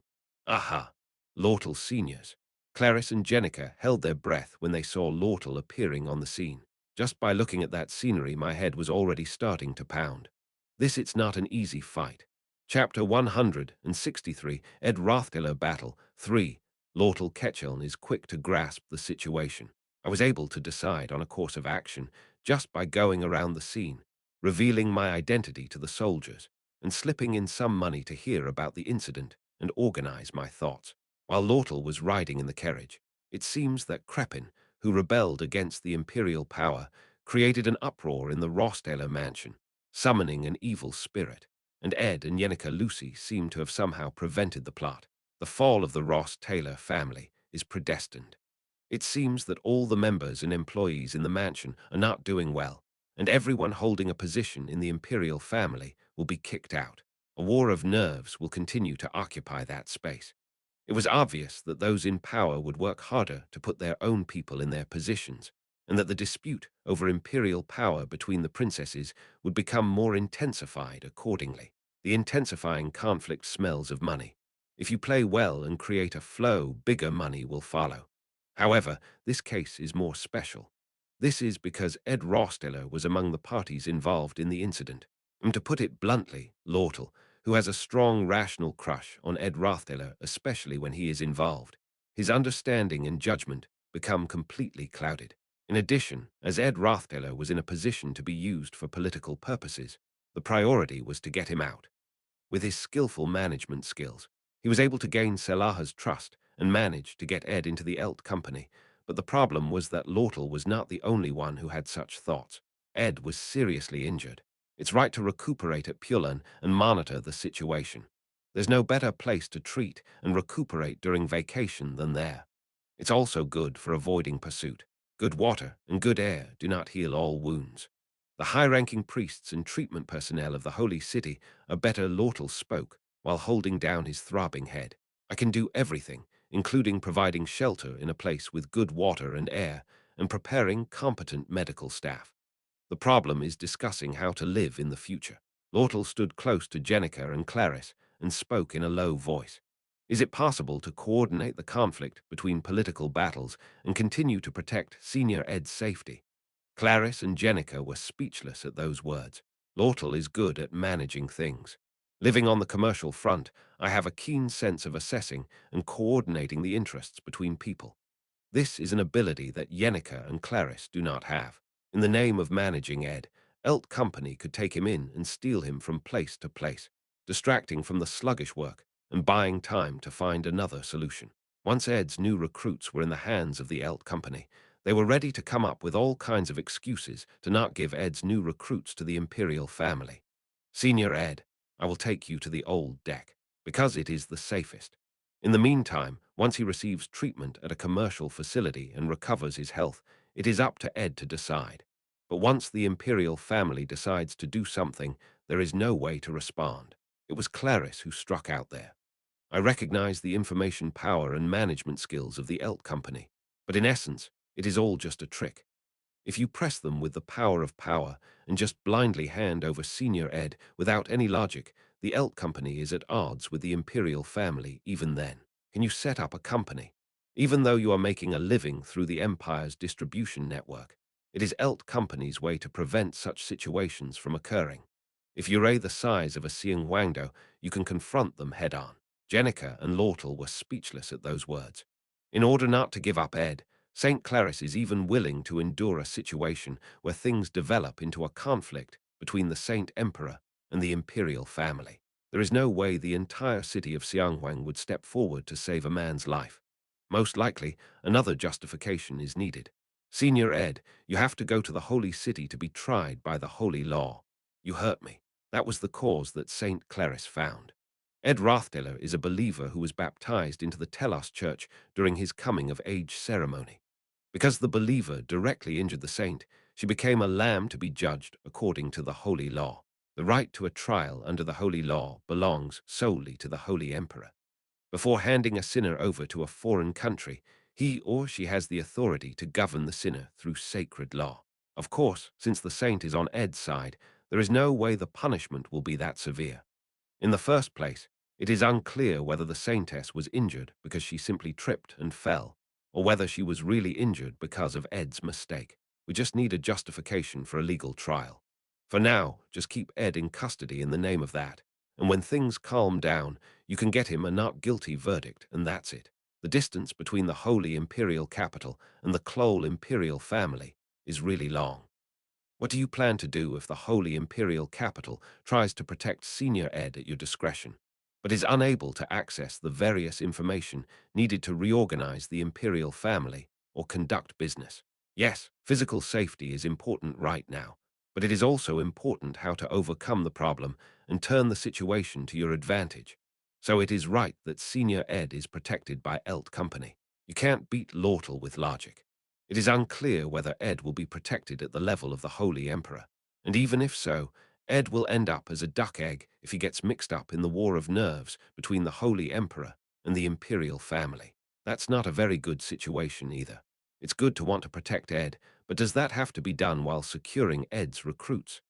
Aha! Lortle seniors. Clarice and Jenica held their breath when they saw Lortle appearing on the scene. Just by looking at that scenery, my head was already starting to pound. It's not an easy fight. Chapter 163, Ed Rathdiller Battle 3. Lortle Ketcheln is quick to grasp the situation. I was able to decide on a course of action just by going around the scene, revealing my identity to the soldiers, and slipping in some money to hear about the incident and organize my thoughts. While Lortle was riding in the carriage, it seems that Crepin, who rebelled against the imperial power, created an uproar in the Rostaler mansion, summoning an evil spirit, and Ed and Yenica Lucy seem to have somehow prevented the plot. The fall of the Ross Taylor family is predestined. It seems that all the members and employees in the mansion are not doing well, and everyone holding a position in the imperial family will be kicked out. A war of nerves will continue to occupy that space. It was obvious that those in power would work harder to put their own people in their positions, and that the dispute over imperial power between the princesses would become more intensified accordingly. The intensifying conflict smells of money. If you play well and create a flow, bigger money will follow. However, this case is more special. This is because Ed Rosteller was among the parties involved in the incident. And to put it bluntly, Lortle, who has a strong rational crush on Ed Rosteller, especially when he is involved, his understanding and judgment become completely clouded. In addition, as Ed Rosteller was in a position to be used for political purposes, the priority was to get him out. With his skillful management skills, he was able to gain Selaha's trust and manage to get Ed into the Elt company, but the problem was that Lortle was not the only one who had such thoughts. Ed was seriously injured. It's right to recuperate at Pulan and monitor the situation. There's no better place to treat and recuperate during vacation than there. It's also good for avoiding pursuit. Good water and good air do not heal all wounds. The high-ranking priests and treatment personnel of the Holy City are better. Lortle spoke while holding down his throbbing head. I can do everything, including providing shelter in a place with good water and air and preparing competent medical staff. The problem is discussing how to live in the future. Lortle stood close to Jenica and Clarice and spoke in a low voice. Is it possible to coordinate the conflict between political battles and continue to protect Senior Ed's safety? Clarice and Jenica were speechless at those words. Lortle is good at managing things. Living on the commercial front, I have a keen sense of assessing and coordinating the interests between people. This is an ability that Yenica and Clarice do not have. In the name of managing Ed, Elt Company could take him in and steal him from place to place, distracting from the sluggish work and buying time to find another solution. Once Ed's new recruits were in the hands of the Elt Company, they were ready to come up with all kinds of excuses to not give Ed's new recruits to the Imperial family. Senior Ed, I will take you to the old deck, because it is the safest. In the meantime, once he receives treatment at a commercial facility and recovers his health, it is up to Ed to decide. But once the Imperial family decides to do something, there is no way to respond. It was Clarice who struck out there. I recognize the information power and management skills of the Elt Company, but in essence, it is all just a trick. If you press them with the power of power and just blindly hand over Senior Ed without any logic, the Elt Company is at odds with the Imperial family even then. Can you set up a company? Even though you are making a living through the Empire's distribution network, it is Elt Company's way to prevent such situations from occurring. If you are the size of a Siang Wangdo, you can confront them head-on. Jenica and Lortle were speechless at those words. In order not to give up Ed, St. Clarice is even willing to endure a situation where things develop into a conflict between the Saint Emperor and the imperial family. There is no way the entire city of Xianghuang would step forward to save a man's life. Most likely, another justification is needed. Senior Ed, you have to go to the holy city to be tried by the holy law. You hurt me. That was the cause that Saint Clarice found. Ed Rothdeller is a believer who was baptized into the Telos Church during his coming-of-age ceremony. Because the believer directly injured the saint, she became a lamb to be judged according to the holy law. The right to a trial under the holy law belongs solely to the holy emperor. Before handing a sinner over to a foreign country, he or she has the authority to govern the sinner through sacred law. Of course, since the saint is on Ed's side, there is no way the punishment will be that severe. In the first place, it is unclear whether the saintess was injured because she simply tripped and fell, or whether she was really injured because of Ed's mistake. We just need a justification for a legal trial. For now, just keep Ed in custody in the name of that, and when things calm down, you can get him a not guilty verdict, and that's it. The distance between the holy imperial capital and the Kloll imperial family is really long. What do you plan to do if the Holy Imperial Capital tries to protect Senior Ed at your discretion, but is unable to access the various information needed to reorganize the Imperial family or conduct business? Yes, physical safety is important right now, but it is also important how to overcome the problem and turn the situation to your advantage. So it is right that Senior Ed is protected by Elt Company. You can't beat Lortel with logic. It is unclear whether Ed will be protected at the level of the Holy Emperor, and even if so, Ed will end up as a duck egg if he gets mixed up in the war of nerves between the Holy Emperor and the Imperial family. That's not a very good situation either. It's good to want to protect Ed, but does that have to be done while securing Ed's recruits?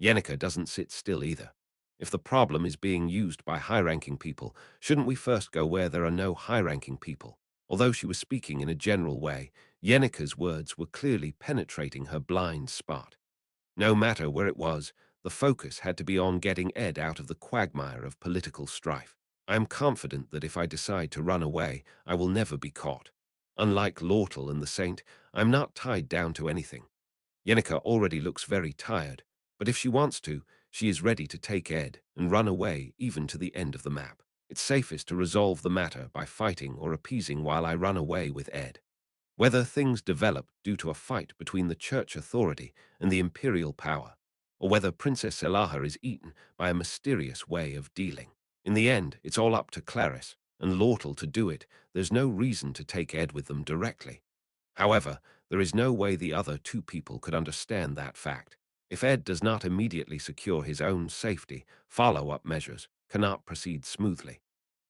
Yenica doesn't sit still either. If the problem is being used by high-ranking people, shouldn't we first go where there are no high-ranking people? Although she was speaking in a general way, Yenica's words were clearly penetrating her blind spot. No matter where it was, the focus had to be on getting Ed out of the quagmire of political strife. I am confident that if I decide to run away, I will never be caught. Unlike Lortel and the Saint, I am not tied down to anything. Yenica already looks very tired, but if she wants to, she is ready to take Ed and run away even to the end of the map. It's safest to resolve the matter by fighting or appeasing while I run away with Ed. Whether things develop due to a fight between the church authority and the imperial power, or whether Princess Elaha is eaten by a mysterious way of dealing. In the end, it's all up to Clarice and Lortel to do it. There's no reason to take Ed with them directly. However, there is no way the other two people could understand that fact. If Ed does not immediately secure his own safety, follow-up measures cannot proceed smoothly.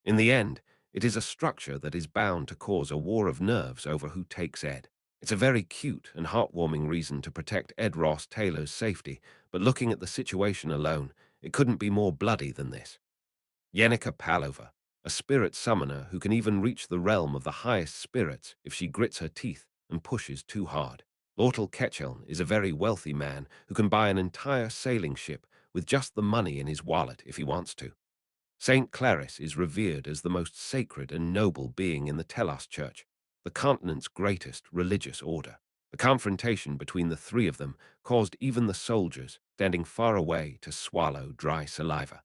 In the end, it is a structure that is bound to cause a war of nerves over who takes Ed. It's a very cute and heartwarming reason to protect Ed Ross Taylor's safety, but looking at the situation alone, it couldn't be more bloody than this. Yenica Palova, a spirit summoner who can even reach the realm of the highest spirits if she grits her teeth and pushes too hard. Lortel Ketcheln is a very wealthy man who can buy an entire sailing ship with just the money in his wallet if he wants to. Saint Clarice is revered as the most sacred and noble being in the Telos Church, the continent's greatest religious order. The confrontation between the three of them caused even the soldiers standing far away to swallow dry saliva.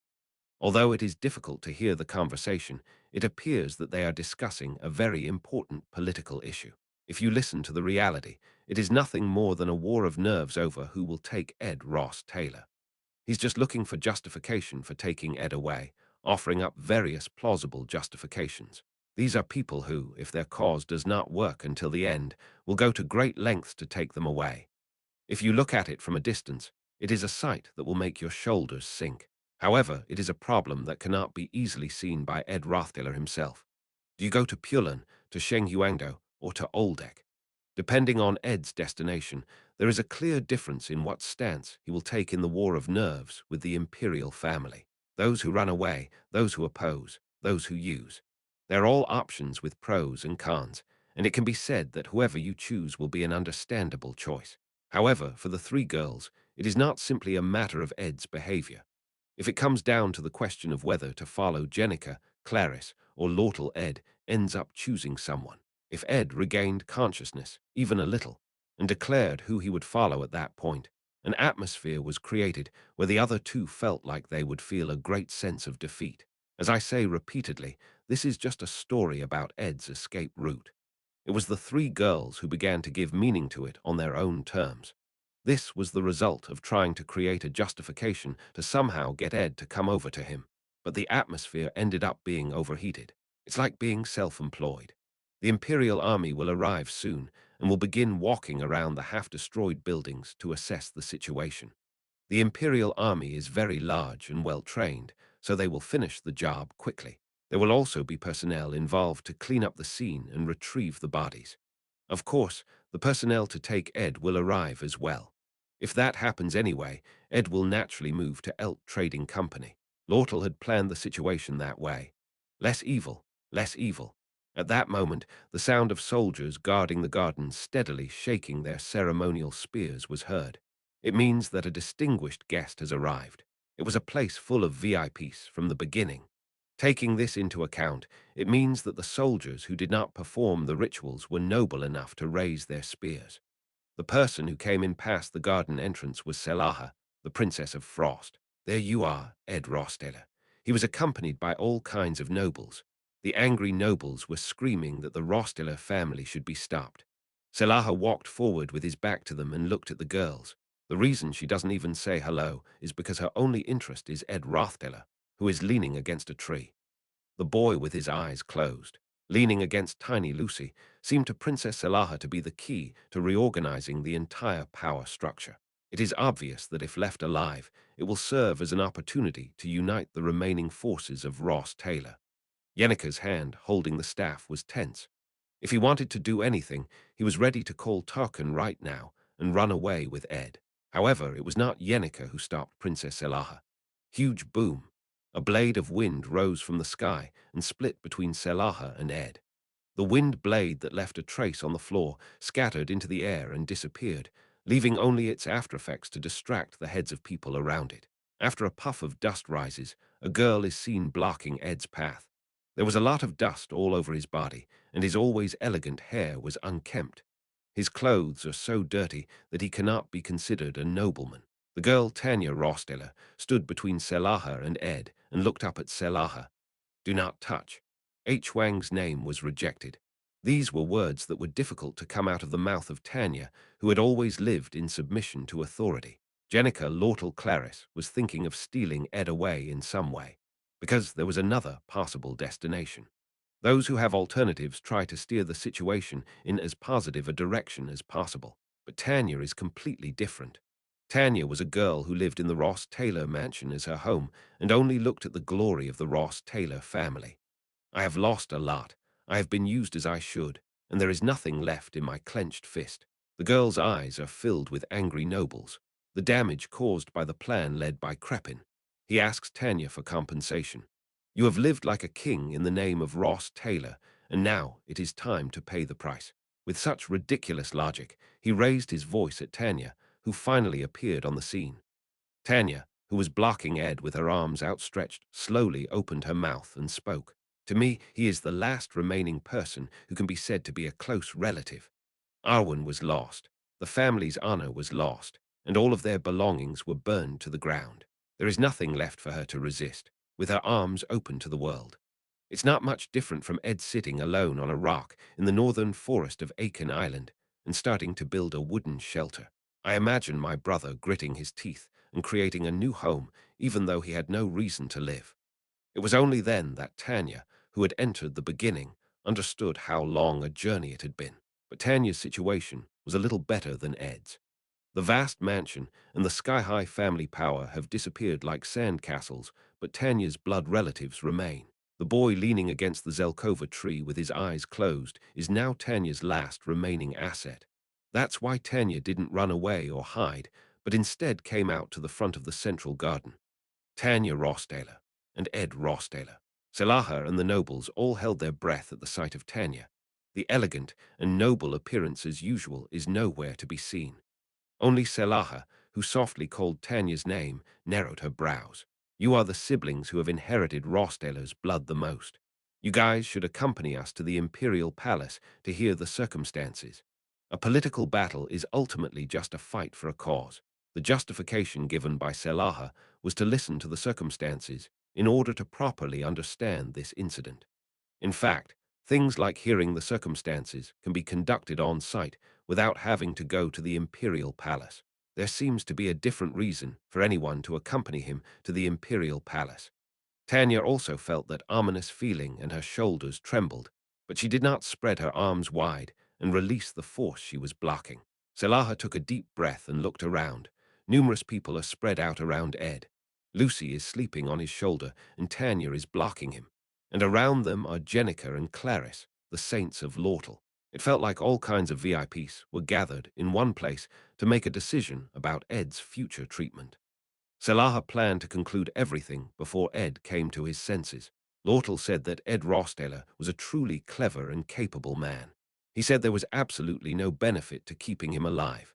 Although it is difficult to hear the conversation, it appears that they are discussing a very important political issue. If you listen to the reality, it is nothing more than a war of nerves over who will take Ed Ross Taylor. He's just looking for justification for taking Ed away, offering up various plausible justifications. These are people who, if their cause does not work until the end, will go to great lengths to take them away. If you look at it from a distance, it is a sight that will make your shoulders sink. However, it is a problem that cannot be easily seen by Ed Rothdeller himself. Do you go to Pulan, to Shenghuangdo, or to Oldek? Depending on Ed's destination, there is a clear difference in what stance he will take in the war of nerves with the imperial family. Those who run away, those who oppose, those who use. They're all options with pros and cons, and it can be said that whoever you choose will be an understandable choice. However, for the three girls, it is not simply a matter of Ed's behavior. If it comes down to the question of whether to follow Jenica, Clarice, or Lortel, Ed ends up choosing someone. If Ed regained consciousness, even a little, and declared who he would follow at that point, An atmosphere was created where the other two felt like they would feel a great sense of defeat. As I say repeatedly, this is just a story about Ed's escape route. It was the three girls who began to give meaning to it on their own terms. This was the result of trying to create a justification to somehow get Ed to come over to him. But the atmosphere ended up being overheated. It's like being self-employed. The Imperial Army will arrive soon and will begin walking around the half-destroyed buildings to assess the situation. The Imperial Army is very large and well-trained, so they will finish the job quickly. There will also be personnel involved to clean up the scene and retrieve the bodies. Of course, the personnel to take Ed will arrive as well. If that happens anyway, Ed will naturally move to Elt Trading Company. Lortel had planned the situation that way. Less evil, less evil. At that moment, the sound of soldiers guarding the garden steadily shaking their ceremonial spears was heard. It means that a distinguished guest has arrived. It was a place full of VIPs from the beginning. Taking this into account, it means that the soldiers who did not perform the rituals were noble enough to raise their spears. The person who came in past the garden entrance was Selaha, the Princess of Frost. There you are, Ed Rosteller. He was accompanied by all kinds of nobles. The angry nobles were screaming that the Rosteller family should be stopped. Selaha walked forward with his back to them and looked at the girls. The reason she doesn't even say hello is because her only interest is Ed Rosteller, who is leaning against a tree. The boy with his eyes closed, leaning against tiny Lucy, seemed to Princess Selaha to be the key to reorganizing the entire power structure. It is obvious that if left alive, it will serve as an opportunity to unite the remaining forces of Ross Taylor. Yenneker's hand holding the staff was tense. If he wanted to do anything, he was ready to call Tarkan right now and run away with Ed. However, it was not Yenneker who stopped Princess Selaha. Huge boom. A blade of wind rose from the sky and split between Selaha and Ed. The wind blade that left a trace on the floor scattered into the air and disappeared, leaving only its aftereffects to distract the heads of people around it. After a puff of dust rises, a girl is seen blocking Ed's path. There was a lot of dust all over his body, and his always elegant hair was unkempt. His clothes are so dirty that he cannot be considered a nobleman. The girl Tanya Rosteller stood between Selaha and Ed and looked up at Selaha. Do not touch. H. Wang's name was rejected. These were words that were difficult to come out of the mouth of Tanya, who had always lived in submission to authority. Jenica Lortel Clarice was thinking of stealing Ed away in some way, because there was another possible destination. Those who have alternatives try to steer the situation in as positive a direction as possible. But Tanya is completely different. Tanya was a girl who lived in the Ross Taylor mansion as her home and only looked at the glory of the Ross Taylor family. I have lost a lot. I have been used as I should, and there is nothing left in my clenched fist. The girl's eyes are filled with angry nobles. The damage caused by the plan led by Crepin. He asks Tanya for compensation. You have lived like a king in the name of Ross Taylor, and now it is time to pay the price. With such ridiculous logic, he raised his voice at Tanya, who finally appeared on the scene. Tanya, who was blocking Ed with her arms outstretched, slowly opened her mouth and spoke. To me, he is the last remaining person who can be said to be a close relative. Arwen was lost, the family's honor was lost, and all of their belongings were burned to the ground. There is nothing left for her to resist, with her arms open to the world. It's not much different from Ed sitting alone on a rock in the northern forest of Aiken Island and starting to build a wooden shelter. I imagine my brother gritting his teeth and creating a new home even though he had no reason to live. It was only then that Tanya, who had entered the beginning, understood how long a journey it had been. But Tanya's situation was a little better than Ed's. The vast mansion and the sky-high family power have disappeared like sand castles, but Tanya's blood relatives remain. The boy leaning against the Zelkova tree with his eyes closed is now Tanya's last remaining asset. That's why Tanya didn't run away or hide, but instead came out to the front of the central garden. Tanya Rosteller and Ed Rosteller. Selaha and the nobles all held their breath at the sight of Tanya. The elegant and noble appearance as usual is nowhere to be seen. Only Selaha, who softly called Tanya's name, narrowed her brows. You are the siblings who have inherited Rosteller's blood the most. You guys should accompany us to the Imperial Palace to hear the circumstances. A political battle is ultimately just a fight for a cause. The justification given by Selaha was to listen to the circumstances in order to properly understand this incident. In fact, things like hearing the circumstances can be conducted on site without having to go to the imperial palace. There seems to be a different reason for anyone to accompany him to the imperial palace. Tanya also felt that ominous feeling and her shoulders trembled, but she did not spread her arms wide and release the force she was blocking. Selaha took a deep breath and looked around. Numerous people are spread out around Ed. Lucy is sleeping on his shoulder and Tanya is blocking him. And around them are Jenica and Clarice, the saints of Lortel. It felt like all kinds of VIPs were gathered in one place to make a decision about Ed's future treatment. Selaha planned to conclude everything before Ed came to his senses. Lortel said that Ed Rossdaler was a truly clever and capable man. He said there was absolutely no benefit to keeping him alive.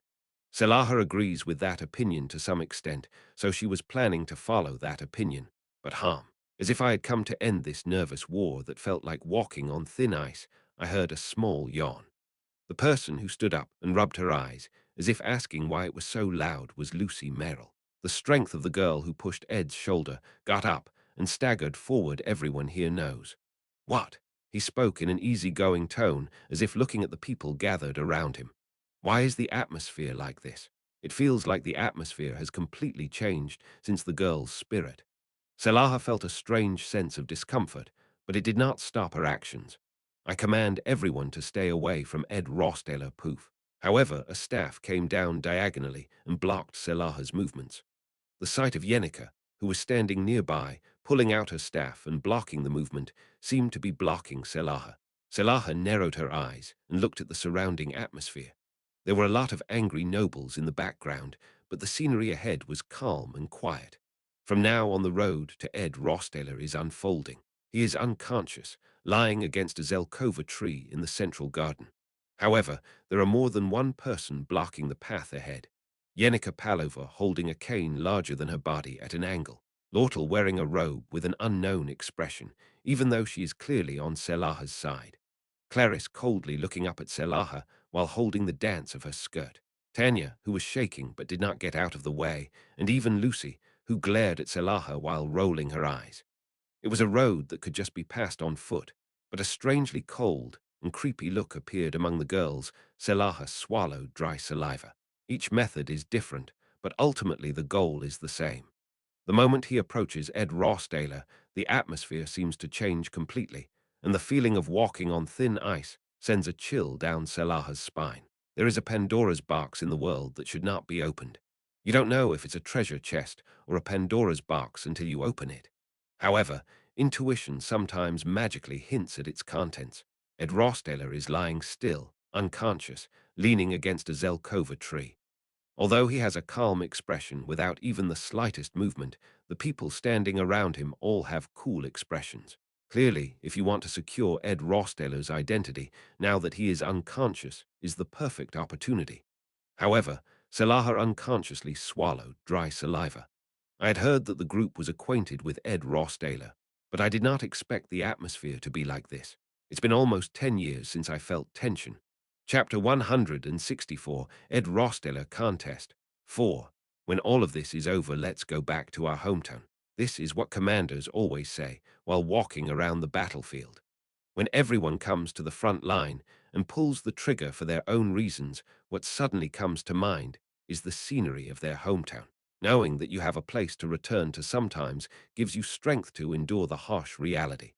Selaha agrees with that opinion to some extent, so she was planning to follow that opinion. But harm. As if I had come to end this nervous war that felt like walking on thin ice, I heard a small yawn. The person who stood up and rubbed her eyes, as if asking why it was so loud, was Lucy Merrill. The strength of the girl who pushed Ed's shoulder got up and staggered forward. Everyone here knows. What? He spoke in an easygoing tone, as if looking at the people gathered around him. Why is the atmosphere like this? It feels like the atmosphere has completely changed since the girl's spirit. Selaha felt a strange sense of discomfort, but it did not stop her actions. I command everyone to stay away from Ed Rossdaler poof. However, a staff came down diagonally and blocked Selaha's movements. The sight of Yenica, who was standing nearby, pulling out her staff and blocking the movement, seemed to be blocking Selaha. Selaha narrowed her eyes and looked at the surrounding atmosphere. There were a lot of angry nobles in the background, but the scenery ahead was calm and quiet. From now on, the road to Ed Rossdaler is unfolding. He is unconscious, lying against a Zelkova tree in the central garden. However, there are more than one person blocking the path ahead. Yenica Palova holding a cane larger than her body at an angle. Lortel wearing a robe with an unknown expression, even though she is clearly on Selaha's side. Clarice coldly looking up at Selaha while holding the dance of her skirt. Tanya, who was shaking but did not get out of the way, and even Lucy, who glared at Selaha while rolling her eyes. It was a road that could just be passed on foot, but a strangely cold and creepy look appeared among the girls. Selaha swallowed dry saliva. Each method is different, but ultimately the goal is the same. The moment he approaches Ed Rossdaler, the atmosphere seems to change completely, and the feeling of walking on thin ice sends a chill down Selaha's spine. There is a Pandora's box in the world that should not be opened. You don't know if it's a treasure chest or a Pandora's box until you open it. However, intuition sometimes magically hints at its contents. Ed Rossdaler is lying still, unconscious, leaning against a Zelkova tree. Although he has a calm expression without even the slightest movement, the people standing around him all have cool expressions. Clearly, if you want to secure Ed Rossdaler's identity, now that he is unconscious, is the perfect opportunity. However, Selaha unconsciously swallowed dry saliva. I had heard that the group was acquainted with Ed Rossdaler, but I did not expect the atmosphere to be like this. It's been almost 10 years since I felt tension. Chapter 164, Ed Rossdaler Contest. 4. When all of this is over, let's go back to our hometown. This is what commanders always say while walking around the battlefield. When everyone comes to the front line and pulls the trigger for their own reasons, what suddenly comes to mind is the scenery of their hometown. Knowing that you have a place to return to sometimes gives you strength to endure the harsh reality.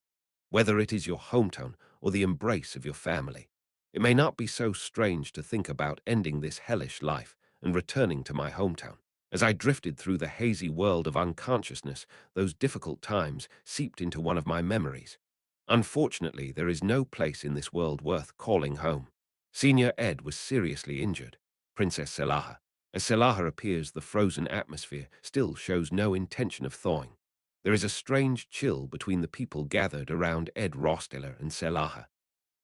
Whether it is your hometown or the embrace of your family, it may not be so strange to think about ending this hellish life and returning to my hometown. As I drifted through the hazy world of unconsciousness, those difficult times seeped into one of my memories. Unfortunately, there is no place in this world worth calling home. Senior Ed was seriously injured. Princess Selaha. As Selaha appears, the frozen atmosphere still shows no intention of thawing. There is a strange chill between the people gathered around Ed Rossdaler and Selaha.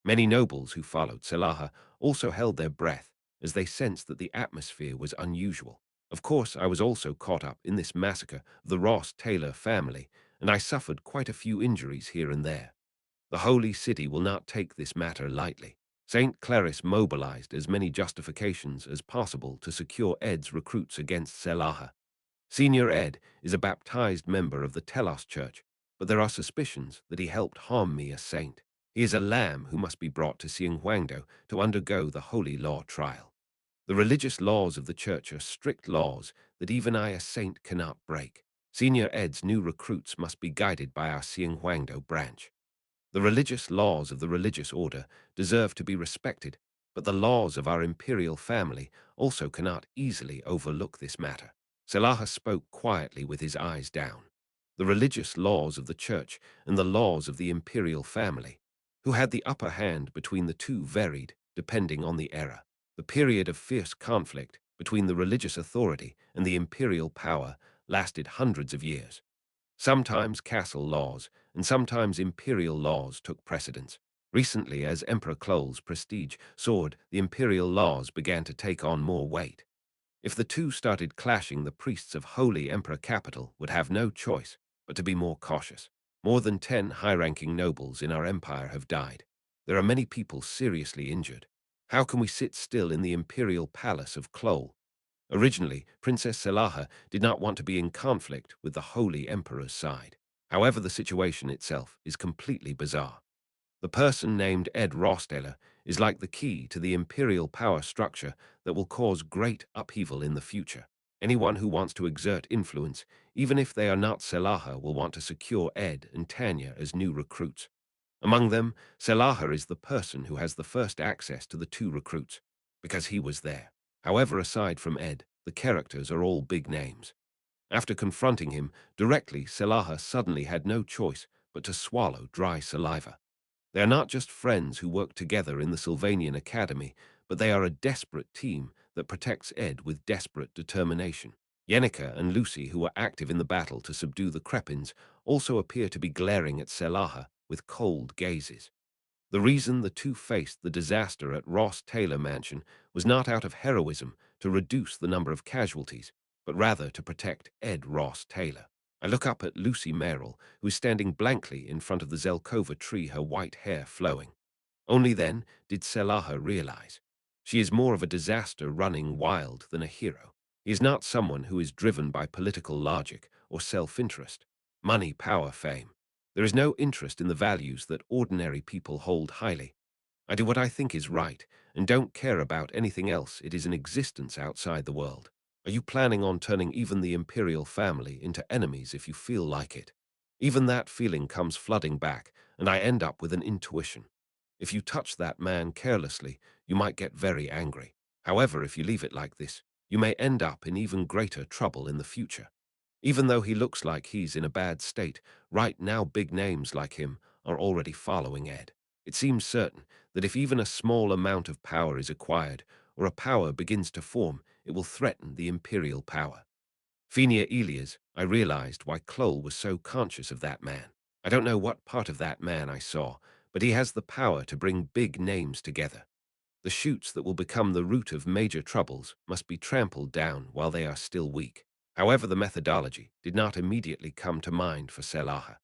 Many nobles who followed Selaha also held their breath as they sensed that the atmosphere was unusual. Of course, I was also caught up in this massacre of the Ross-Taylor family, and I suffered quite a few injuries here and there. The holy city will not take this matter lightly. St. Claris mobilized as many justifications as possible to secure Ed's recruits against Selaha. Senior Ed is a baptized member of the Telos Church, but there are suspicions that he helped harm me, a saint. He is a lamb who must be brought to Huangdo to undergo the holy law trial. The religious laws of the church are strict laws that even I, a saint, cannot break. Senior Ed's new recruits must be guided by our Huangdo branch. The religious laws of the religious order deserve to be respected, but the laws of our imperial family also cannot easily overlook this matter. Selaha spoke quietly with his eyes down. The religious laws of the church and the laws of the imperial family, who had the upper hand between the two, varied depending on the era. The period of fierce conflict between the religious authority and the imperial power lasted hundreds of years. Sometimes castle laws and sometimes imperial laws took precedence. Recently, as Emperor Cloel's prestige soared, the imperial laws began to take on more weight. If the two started clashing, the priests of Holy Emperor Capital would have no choice but to be more cautious. More than 10 high-ranking nobles in our empire have died. There are many people seriously injured. How can we sit still in the imperial palace of Cloel? Originally, Princess Selaha did not want to be in conflict with the Holy Emperor's side. However, the situation itself is completely bizarre. The person named Ed Rosteller is like the key to the imperial power structure that will cause great upheaval in the future. Anyone who wants to exert influence, even if they are not Selaha, will want to secure Ed and Tanya as new recruits. Among them, Selaha is the person who has the first access to the two recruits, because he was there. However, aside from Ed, the characters are all big names. After confronting him directly, Selaha suddenly had no choice but to swallow dry saliva. They are not just friends who work together in the Sylvanian Academy, but they are a desperate team that protects Ed with desperate determination. Yenica and Lucy, who were active in the battle to subdue the Crepins, also appear to be glaring at Selaha with cold gazes. The reason the two faced the disaster at Ross Taylor Mansion was not out of heroism to reduce the number of casualties, but rather to protect Ed Ross Taylor. I look up at Lucy Merrill, who is standing blankly in front of the Zelkova tree, her white hair flowing. Only then did Selaha realize. She is more of a disaster running wild than a hero. He is not someone who is driven by political logic or self-interest, money, power, fame. There is no interest in the values that ordinary people hold highly. I do what I think is right and don't care about anything else. It is an existence outside the world. Are you planning on turning even the imperial family into enemies if you feel like it? Even that feeling comes flooding back, and I end up with an intuition. If you touch that man carelessly, you might get very angry. However, if you leave it like this, you may end up in even greater trouble in the future. Even though he looks like he's in a bad state, right now big names like him are already following Ed. It seems certain that if even a small amount of power is acquired, or a power begins to form, it will threaten the imperial power. Phenia Elias, I realized why Cloel was so conscious of that man. I don't know what part of that man I saw, but he has the power to bring big names together. The shoots that will become the root of major troubles must be trampled down while they are still weak. However, the methodology did not immediately come to mind for Selaha.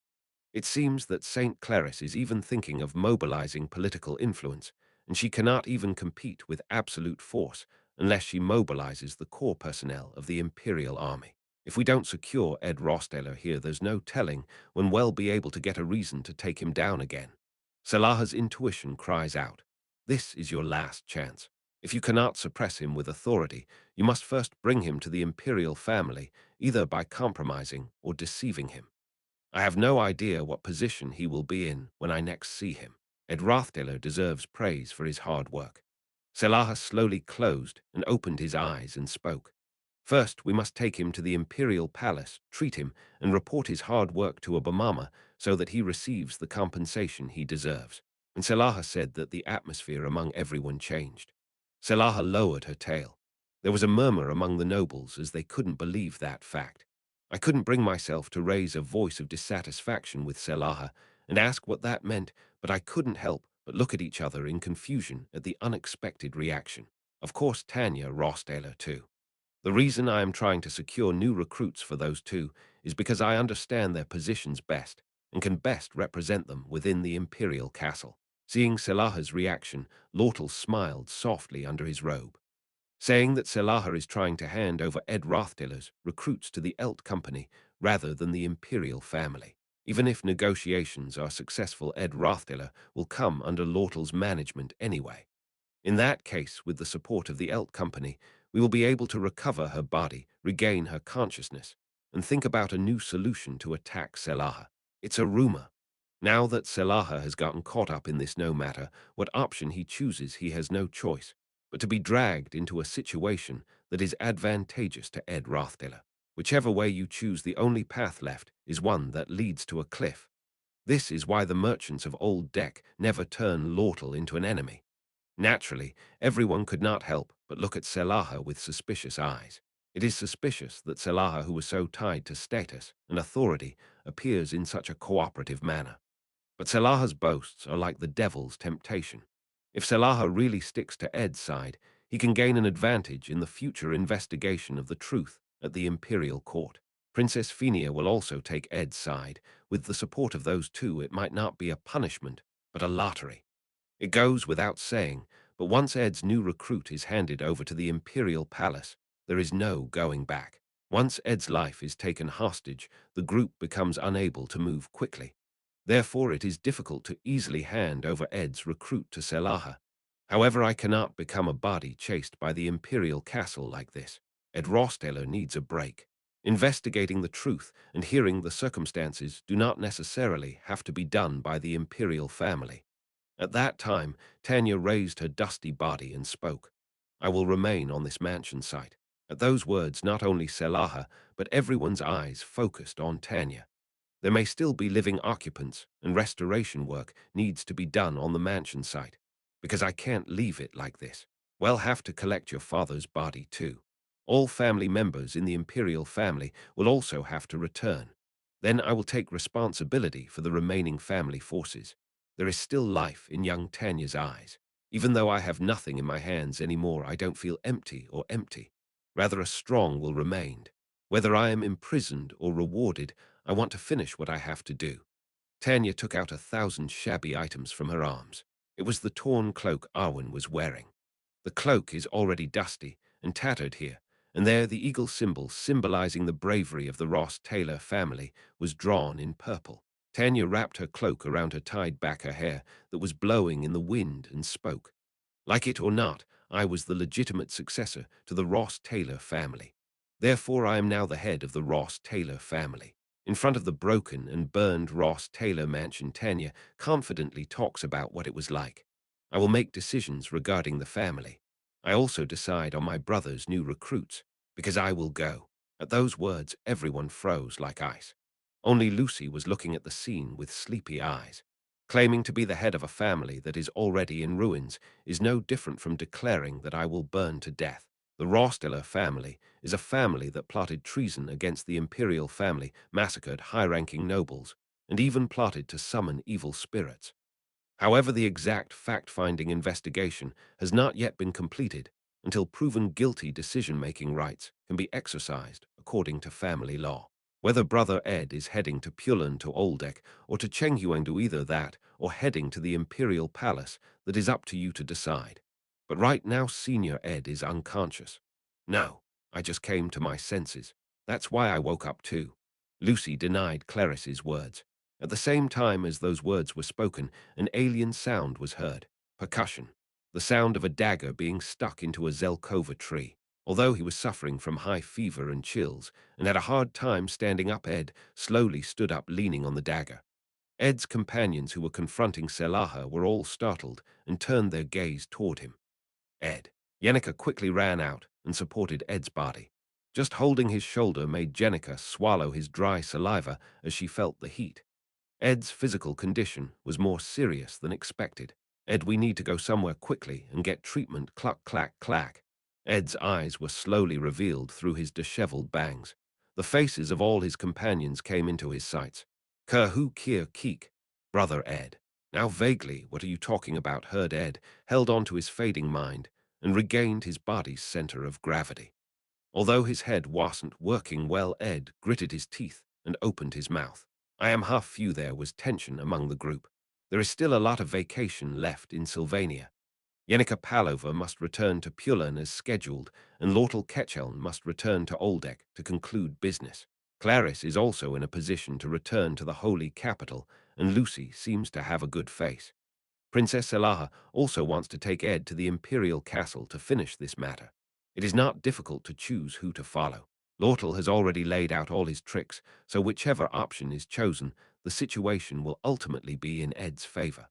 It seems that St. Claris is even thinking of mobilizing political influence, and she cannot even compete with absolute force unless she mobilizes the core personnel of the Imperial Army. If we don't secure Ed Rosteller here, there's no telling when we'll be able to get a reason to take him down again. Salaha's intuition cries out, "This is your last chance. If you cannot suppress him with authority, you must first bring him to the Imperial family, either by compromising or deceiving him. I have no idea what position he will be in when I next see him. Ed Rothdeller deserves praise for his hard work." Selaha slowly closed and opened his eyes and spoke. "First, we must take him to the imperial palace, treat him, and report his hard work to Obamama so that he receives the compensation he deserves." And Selaha said that the atmosphere among everyone changed. Selaha lowered her tail. There was a murmur among the nobles as they couldn't believe that fact. I couldn't bring myself to raise a voice of dissatisfaction with Selaha and ask what that meant, but I couldn't help but look at each other in confusion at the unexpected reaction. Of course, Tanya Rosteller too. The reason I am trying to secure new recruits for those two is because I understand their positions best and can best represent them within the imperial castle. Seeing Selaha's reaction, Lortel smiled softly under his robe, saying that Selaha is trying to hand over Ed Rothtiller's recruits to the Elt Company rather than the Imperial family. Even if negotiations are successful, Ed Rothtiller will come under Lortel's management anyway. In that case, with the support of the Elt Company, we will be able to recover her body, regain her consciousness, and think about a new solution to attack Selaha. It's a rumor. Now that Selaha has gotten caught up in this, no matter what option he chooses, he has no choice but to be dragged into a situation that is advantageous to Ed Rothtiller. Whichever way you choose, the only path left is one that leads to a cliff. This is why the merchants of Old Deck never turn Lortel into an enemy. Naturally, everyone could not help but look at Selaha with suspicious eyes. It is suspicious that Selaha, who was so tied to status and authority, appears in such a cooperative manner. But Selaha's boasts are like the devil's temptation. If Selaha really sticks to Ed's side, he can gain an advantage in the future investigation of the truth at the Imperial Court. Princess Phenia will also take Ed's side. With the support of those two, it might not be a punishment, but a lottery. It goes without saying, but once Ed's new recruit is handed over to the Imperial Palace, there is no going back. Once Ed's life is taken hostage, the group becomes unable to move quickly. Therefore, it is difficult to easily hand over Ed's recruit to Selaha. However, I cannot become a body chased by the Imperial Castle like this. Ed Rosteller needs a break. Investigating the truth and hearing the circumstances do not necessarily have to be done by the Imperial family. At that time, Tanya raised her dusty body and spoke. I will remain on this mansion site. At those words, not only Selaha, but everyone's eyes focused on Tanya. There may still be living occupants, and restoration work needs to be done on the mansion site, because I can't leave it like this. We'll have to collect your father's body too. All family members in the Imperial family will also have to return. Then I will take responsibility for the remaining family forces. There is still life in young Tanya's eyes. Even though I have nothing in my hands anymore, I don't feel empty or empty. Rather, a strong will remain. Whether I am imprisoned or rewarded, I want to finish what I have to do. Tanya took out 1,000 shabby items from her arms. It was the torn cloak Arwen was wearing. The cloak is already dusty and tattered here, and there the eagle symbol symbolizing the bravery of the Ross Taylor family was drawn in purple. Tanya wrapped her cloak around her, tied back her hair that was blowing in the wind, and spoke. Like it or not, I was the legitimate successor to the Ross Taylor family. Therefore, I am now the head of the Ross Taylor family. In front of the broken and burned Ross Taylor mansion, Tanya confidently talks about what it was like. I will make decisions regarding the family. I also decide on my brother's new recruits, because I will go. At those words, everyone froze like ice. Only Lucy was looking at the scene with sleepy eyes. Claiming to be the head of a family that is already in ruins is no different from declaring that I will burn to death. The Rosteller family is a family that plotted treason against the imperial family, massacred high-ranking nobles, and even plotted to summon evil spirits. However, the exact fact-finding investigation has not yet been completed until proven guilty decision-making rights can be exercised according to family law. Whether Brother Ed is heading to Pulan to Oldek or to Chenghuang, to either that or heading to the Imperial Palace, that is up to you to decide. But right now, Senior Ed is unconscious. No, I just came to my senses. That's why I woke up too. Lucy denied Clarice's words. At the same time as those words were spoken, an alien sound was heard. Percussion. The sound of a dagger being stuck into a Zelkova tree. Although he was suffering from high fever and chills, and had a hard time standing up, Ed slowly stood up, leaning on the dagger. Ed's companions, who were confronting Selaha, were all startled and turned their gaze toward him. Ed. Yenica quickly ran out and supported Ed's body. Just holding his shoulder made Jenica swallow his dry saliva as she felt the heat. Ed's physical condition was more serious than expected. Ed, we need to go somewhere quickly and get treatment. Cluck, clack, clack. Ed's eyes were slowly revealed through his disheveled bangs. The faces of all his companions came into his sights. Kerhu Kier Keek. Brother Ed. Now vaguely, what are you talking about? Heard Ed, held on to his fading mind, and regained his body's center of gravity. Although his head wasn't working well, Ed gritted his teeth and opened his mouth. I am half few. There was tension among the group. There is still a lot of vacation left in Sylvania. Yenica Palova must return to Pullen as scheduled, and Lortel Ketchelm must return to Oldek to conclude business. Clarice is also in a position to return to the Holy Capital, and Lucy seems to have a good face. Princess Selaha also wants to take Ed to the Imperial Castle to finish this matter. It is not difficult to choose who to follow. Lortel has already laid out all his tricks, so whichever option is chosen, the situation will ultimately be in Ed's favor.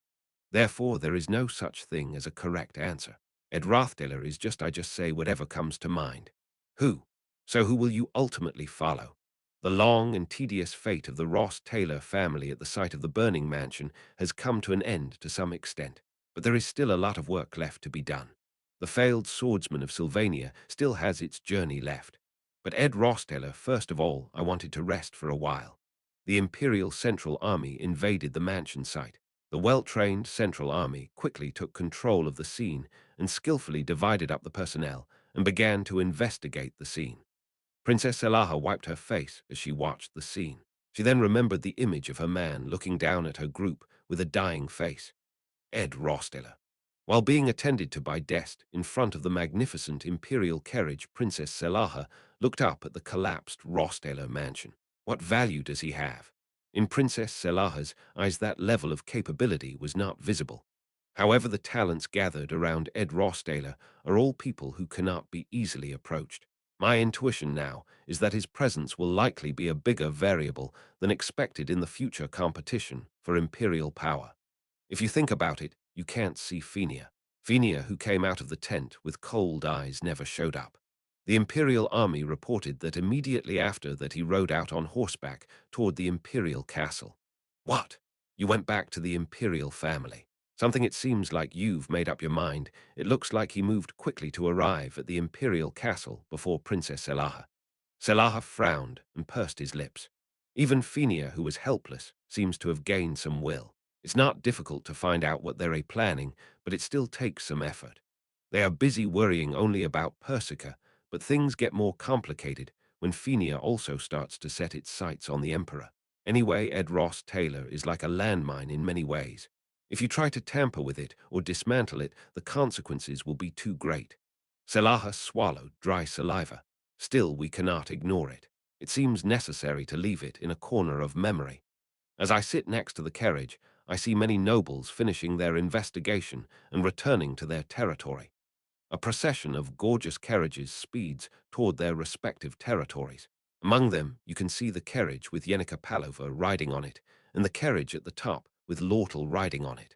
Therefore, there is no such thing as a correct answer. Ed Rothdeller is I just say whatever comes to mind. Who? So who will you ultimately follow? The long and tedious fate of the Ross Taylor family at the site of the burning mansion has come to an end to some extent, but there is still a lot of work left to be done. The failed swordsman of Sylvania still has its journey left. But Ed Rosteller, first of all, I wanted to rest for a while. The Imperial Central Army invaded the mansion site. The well-trained Central Army quickly took control of the scene and skillfully divided up the personnel and began to investigate the scene. Princess Elaha wiped her face as she watched the scene. She then remembered the image of her man looking down at her group with a dying face. Ed Rosteller. While being attended to by Dest in front of the magnificent imperial carriage, Princess Selaha looked up at the collapsed Rosteller mansion. What value does he have? In Princess Selaha's eyes, that level of capability was not visible. However, the talents gathered around Ed Rosteller are all people who cannot be easily approached. My intuition now is that his presence will likely be a bigger variable than expected in the future competition for imperial power. If you think about it, you can't see Fenia. Fenia, who came out of the tent with cold eyes, never showed up. The Imperial Army reported that immediately after that he rode out on horseback toward the Imperial Castle. What? You went back to the Imperial family. Something it seems like you've made up your mind. It looks like he moved quickly to arrive at the Imperial Castle before Princess Selaha. Selaha frowned and pursed his lips. Even Fenia, who was helpless, seems to have gained some will. It's not difficult to find out what they're planning, but it still takes some effort. They are busy worrying only about Persica, but things get more complicated when Fenia also starts to set its sights on the Emperor. Anyway, Ed Ross Taylor is like a landmine in many ways. If you try to tamper with it or dismantle it, the consequences will be too great. Selaha swallowed dry saliva. Still, we cannot ignore it. It seems necessary to leave it in a corner of memory. As I sit next to the carriage, I see many nobles finishing their investigation and returning to their territory. A procession of gorgeous carriages speeds toward their respective territories. Among them, you can see the carriage with Yenica Palova riding on it, and the carriage at the top with Lortel riding on it.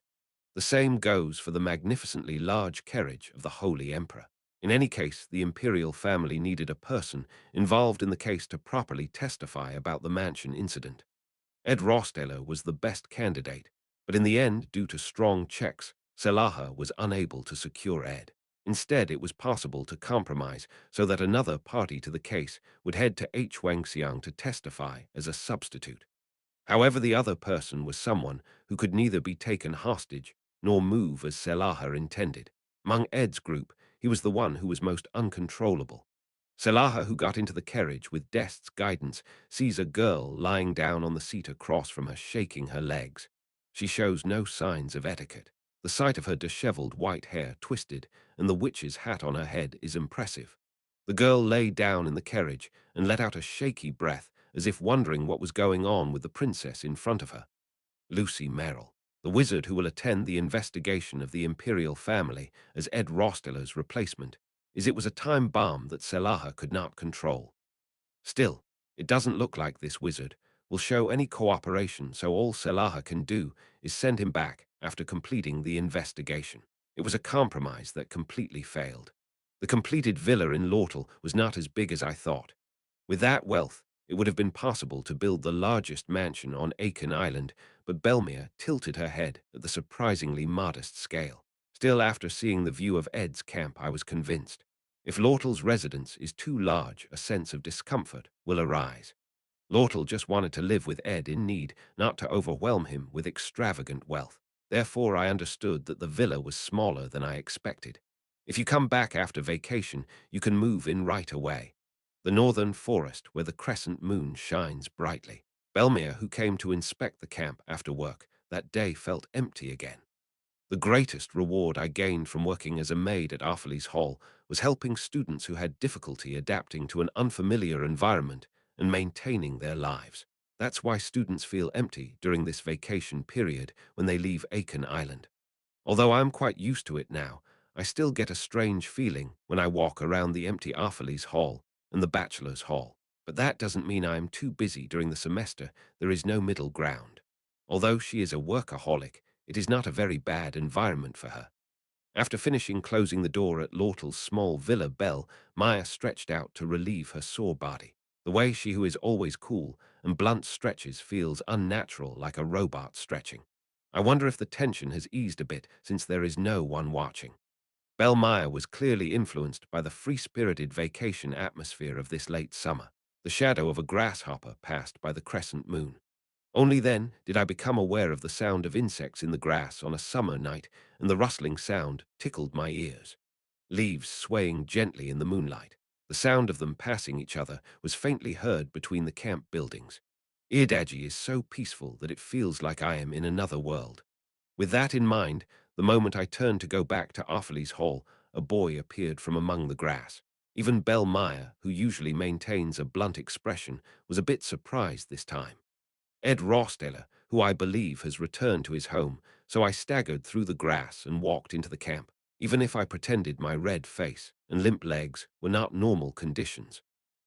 The same goes for the magnificently large carriage of the Holy Emperor. In any case, the imperial family needed a person involved in the case to properly testify about the mansion incident. Ed Rosteller was the best candidate, but in the end, due to strong checks, Selaha was unable to secure Ed. Instead, it was possible to compromise so that another party to the case would head to H. Wangxiang to testify as a substitute. However, the other person was someone who could neither be taken hostage nor move as Selaha intended. Among Ed's group, he was the one who was most uncontrollable. Selaha, who got into the carriage with Dest's guidance, sees a girl lying down on the seat across from her, shaking her legs. She shows no signs of etiquette. The sight of her disheveled white hair twisted and the witch's hat on her head is impressive. The girl lay down in the carriage and let out a shaky breath as if wondering what was going on with the princess in front of her. Lucy Merrill, the wizard who will attend the investigation of the imperial family as Ed Rosteller's replacement, it was a time bomb that Selaha could not control. Still, it doesn't look like this wizard will show any cooperation, so all Selaha can do is send him back after completing the investigation. It was a compromise that completely failed. The completed villa in Lortel was not as big as I thought. With that wealth, it would have been possible to build the largest mansion on Aiken Island, but Belmere tilted her head at the surprisingly modest scale. Still, after seeing the view of Ed's camp, I was convinced. If Lortel's residence is too large, a sense of discomfort will arise. Lortel just wanted to live with Ed in need, not to overwhelm him with extravagant wealth. Therefore, I understood that the villa was smaller than I expected. If you come back after vacation, you can move in right away. The northern forest where the crescent moon shines brightly. Belmere, who came to inspect the camp after work, that day felt empty again. The greatest reward I gained from working as a maid at Arfleys Hall was helping students who had difficulty adapting to an unfamiliar environment and maintaining their lives. That's why students feel empty during this vacation period when they leave Aiken Island. Although I'm quite used to it now, I still get a strange feeling when I walk around the empty Arfleys Hall and the Bachelor's Hall. But that doesn't mean I am too busy during the semester. There is no middle ground. Although she is a workaholic, it is not a very bad environment for her. After finishing closing the door at Lortle's small villa bell, Maya stretched out to relieve her sore body. The way she who is always cool and blunt stretches feels unnatural, like a robot stretching. I wonder if the tension has eased a bit since there is no one watching. Belle Maya was clearly influenced by the free-spirited vacation atmosphere of this late summer. The shadow of a grasshopper passed by the crescent moon. Only then did I become aware of the sound of insects in the grass on a summer night, and the rustling sound tickled my ears. Leaves swaying gently in the moonlight. The sound of them passing each other was faintly heard between the camp buildings. Irdagi is so peaceful that it feels like I am in another world. With that in mind, the moment I turned to go back to Arfleys Hall, a boy appeared from among the grass. Even Belle Maya, who usually maintains a blunt expression, was a bit surprised this time. Ed Rosteller, who I believe has returned to his home, so I staggered through the grass and walked into the camp, even if I pretended my red face and limp legs were not normal conditions.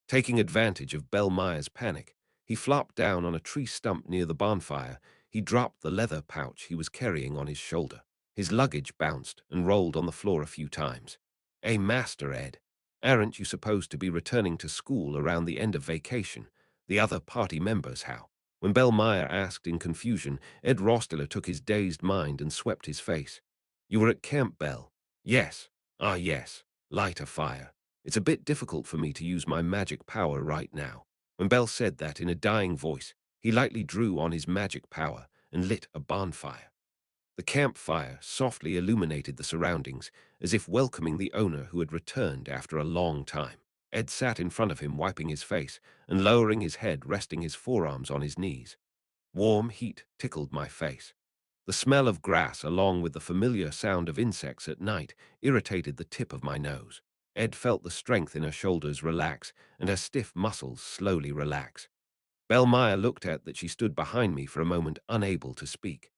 Taking advantage of Belle Maya's panic, he flopped down on a tree stump near the bonfire. He dropped the leather pouch he was carrying on his shoulder. His luggage bounced and rolled on the floor a few times. "Hey, Master Ed, aren't you supposed to be returning to school around the end of vacation? The other party members how?" When Belle Maya asked in confusion, Ed Rosteller took his dazed mind and swept his face. "You were at Camp Belle?" "Yes." "Ah, yes. Light a fire. It's a bit difficult for me to use my magic power right now." When Bell said that in a dying voice, he lightly drew on his magic power and lit a bonfire. The campfire softly illuminated the surroundings, as if welcoming the owner who had returned after a long time. Ed sat in front of him, wiping his face and lowering his head, resting his forearms on his knees. Warm heat tickled my face. The smell of grass, along with the familiar sound of insects at night, irritated the tip of my nose. Ed felt the strength in her shoulders relax and her stiff muscles slowly relax. Belle Maya looked at that she stood behind me for a moment, unable to speak.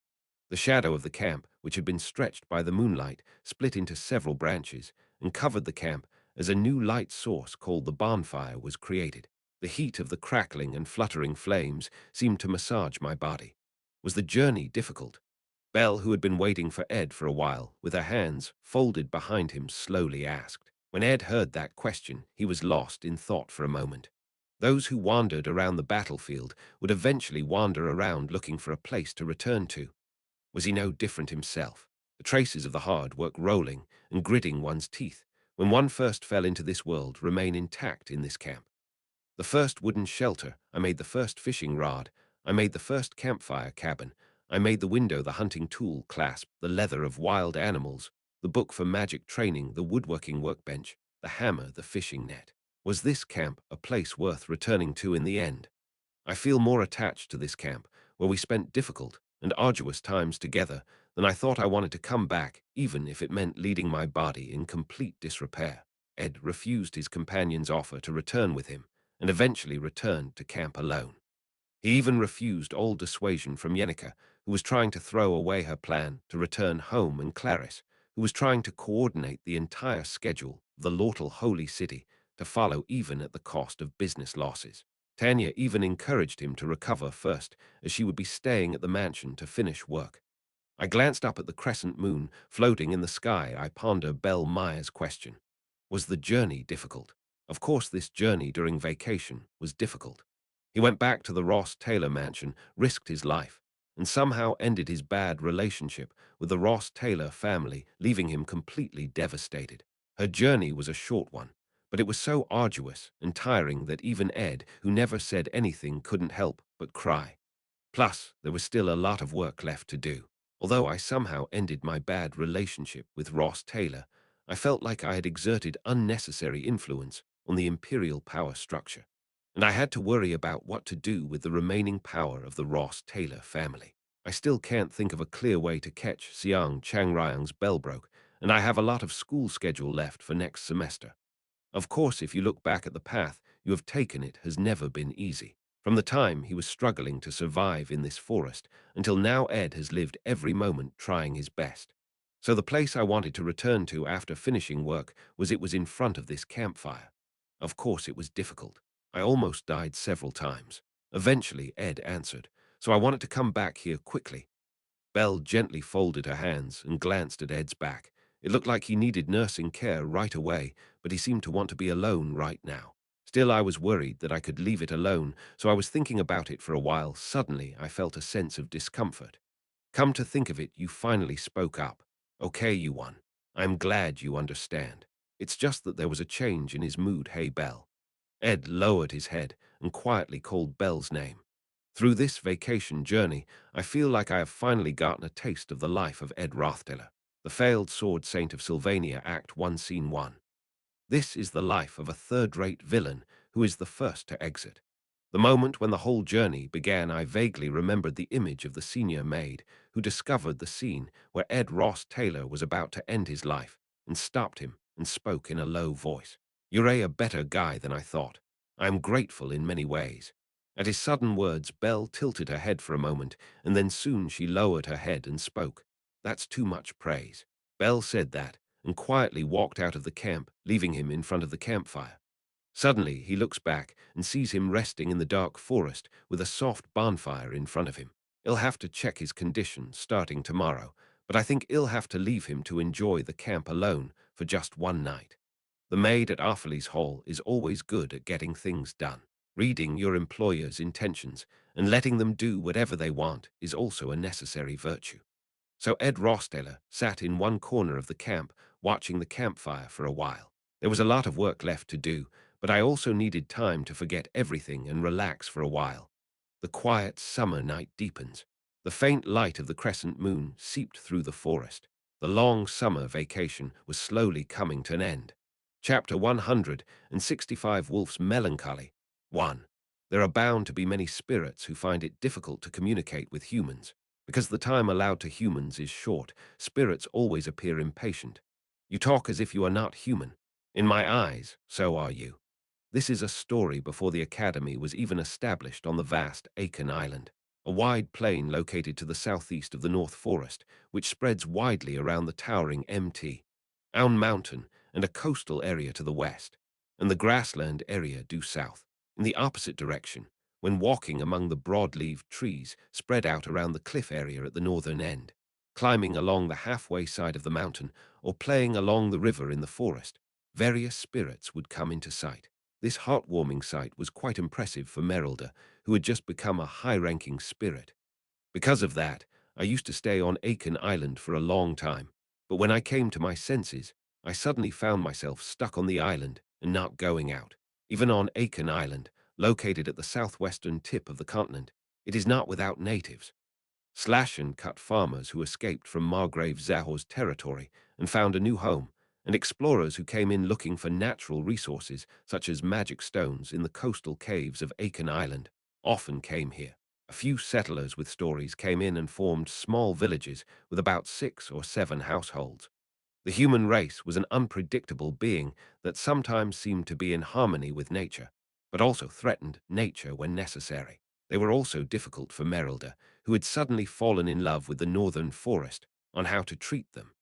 The shadow of the camp, which had been stretched by the moonlight, split into several branches and covered the camp as a new light source called the bonfire was created. The heat of the crackling and fluttering flames seemed to massage my body. Was the journey difficult? Belle, who had been waiting for Ed for a while, with her hands folded behind him, slowly asked. When Ed heard that question, he was lost in thought for a moment. Those who wandered around the battlefield would eventually wander around looking for a place to return to. Was he no different himself? The traces of the hard work rolling and gritting one's teeth when one first fell into this world remain intact in this camp. The first wooden shelter, I made the first fishing rod, I made the first campfire cabin, I made the window, the hunting tool clasp, the leather of wild animals, the book for magic training, the woodworking workbench, the hammer, the fishing net. Was this camp a place worth returning to in the end? I feel more attached to this camp, where we spent difficult and arduous times together, than I thought I wanted to come back, even if it meant leading my body in complete disrepair. Ed refused his companion's offer to return with him, and eventually returned to camp alone. He even refused all dissuasion from Yenica, who was trying to throw away her plan to return home, and Clarice, who was trying to coordinate the entire schedule of the Lortle Holy City to follow even at the cost of business losses. Tanya even encouraged him to recover first, as she would be staying at the mansion to finish work. I glanced up at the crescent moon floating in the sky. I pondered Belle Maya's question. Was the journey difficult? Of course, this journey during vacation was difficult. He went back to the Ross Taylor mansion, risked his life, and somehow ended his bad relationship with the Ross Taylor family, leaving him completely devastated. Her journey was a short one, but it was so arduous and tiring that even Ed, who never said anything, couldn't help but cry. Plus, there was still a lot of work left to do. Although I somehow ended my bad relationship with Ross Taylor, I felt like I had exerted unnecessary influence on the imperial power structure, and I had to worry about what to do with the remaining power of the Ross Taylor family. I still can't think of a clear way to catch Siang Changryang's bell broke, and I have a lot of school schedule left for next semester. Of course, if you look back at the path you have taken, it has never been easy. From the time he was struggling to survive in this forest until now, Ed has lived every moment trying his best. So the place I wanted to return to after finishing work was in front of this campfire. Of course, it was difficult. I almost died several times. Eventually, Ed answered, so I wanted to come back here quickly. Belle gently folded her hands and glanced at Ed's back. It looked like he needed nursing care right away, but he seemed to want to be alone right now. Still, I was worried that I could leave it alone, so I was thinking about it for a while. Suddenly, I felt a sense of discomfort. Come to think of it, you finally spoke up. Okay, you won. I'm glad you understand. It's just that there was a change in his mood. Hey, Belle. Ed lowered his head and quietly called Belle's name. Through this vacation journey, I feel like I have finally gotten a taste of the life of Ed Rothdeller, the failed sword saint of Sylvania, Act 1, Scene 1. This is the life of a third-rate villain who is the first to exit. The moment when the whole journey began, I vaguely remembered the image of the senior maid who discovered the scene where Ed Ross Taylor was about to end his life and stopped him and spoke in a low voice. You're a better guy than I thought. I am grateful in many ways. At his sudden words, Belle tilted her head for a moment, and then soon she lowered her head and spoke. That's too much praise. Belle said that, and quietly walked out of the camp, leaving him in front of the campfire. Suddenly, he looks back and sees him resting in the dark forest with a soft bonfire in front of him. He'll have to check his condition starting tomorrow, but I think he'll have to leave him to enjoy the camp alone for just one night. The maid at Arfley's Hall is always good at getting things done. Reading your employer's intentions and letting them do whatever they want is also a necessary virtue. So Ed Rosteller sat in one corner of the camp, watching the campfire for a while. There was a lot of work left to do, but I also needed time to forget everything and relax for a while. The quiet summer night deepens. The faint light of the crescent moon seeped through the forest. The long summer vacation was slowly coming to an end. Chapter 165, Wolf's Melancholy. 1. There are bound to be many spirits who find it difficult to communicate with humans. Because the time allowed to humans is short, spirits always appear impatient. You talk as if you are not human. In my eyes, so are you. This is a story before the Academy was even established on the vast Aiken Island, a wide plain located to the southeast of the North Forest, which spreads widely around the towering Mt. Own Mountain and a coastal area to the west, and the grassland area due south. In the opposite direction, when walking among the broad-leaved trees spread out around the cliff area at the northern end, climbing along the halfway side of the mountain, or playing along the river in the forest, various spirits would come into sight. This heartwarming sight was quite impressive for Merrilda, who had just become a high-ranking spirit. Because of that, I used to stay on Aiken Island for a long time, but when I came to my senses, I suddenly found myself stuck on the island and not going out. Even on Aiken Island, located at the southwestern tip of the continent, it is not without natives. Slash and cut farmers who escaped from Margrave Zahor's territory and found a new home, and explorers who came in looking for natural resources such as magic stones in the coastal caves of Aiken Island, often came here. A few settlers with stories came in and formed small villages with about 6 or 7 households. The human race was an unpredictable being that sometimes seemed to be in harmony with nature, but also threatened nature when necessary. They were also difficult for Merrilda, who had suddenly fallen in love with the northern forest, on how to treat them.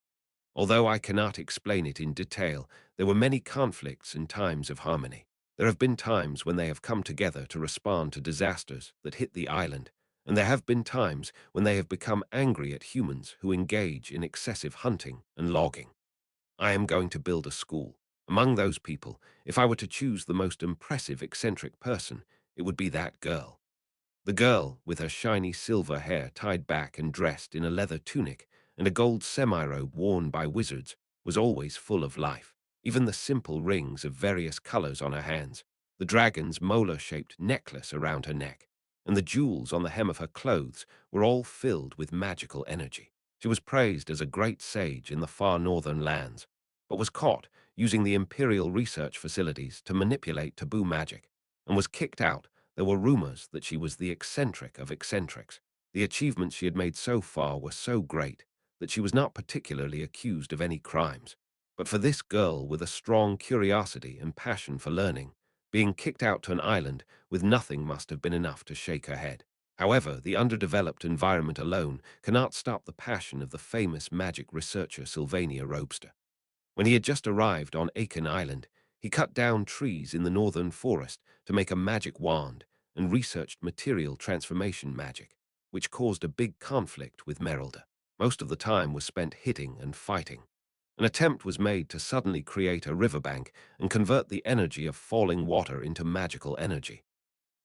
Although I cannot explain it in detail, there were many conflicts and times of harmony. There have been times when they have come together to respond to disasters that hit the island, and there have been times when they have become angry at humans who engage in excessive hunting and logging. I am going to build a school. Among those people, if I were to choose the most impressive eccentric person, it would be that girl. The girl, with her shiny silver hair tied back and dressed in a leather tunic and a gold semi-robe worn by wizards, was always full of life. Even the simple rings of various colors on her hands, the dragon's molar-shaped necklace around her neck, and the jewels on the hem of her clothes were all filled with magical energy. She was praised as a great sage in the far northern lands, but was caught using the Imperial research facilities to manipulate taboo magic, and was kicked out. There were rumors that she was the eccentric of eccentrics, The achievements she had made so far were so great that she was not particularly accused of any crimes. But for this girl with a strong curiosity and passion for learning, being kicked out to an island with nothing must have been enough to shake her head. However, the underdeveloped environment alone cannot stop the passion of the famous magic researcher Sylvania Robster. When he had just arrived on Aiken Island, he cut down trees in the northern forest to make a magic wand and researched material transformation magic, which caused a big conflict with Merelda. Most of the time was spent hitting and fighting. An attempt was made to suddenly create a riverbank and convert the energy of falling water into magical energy.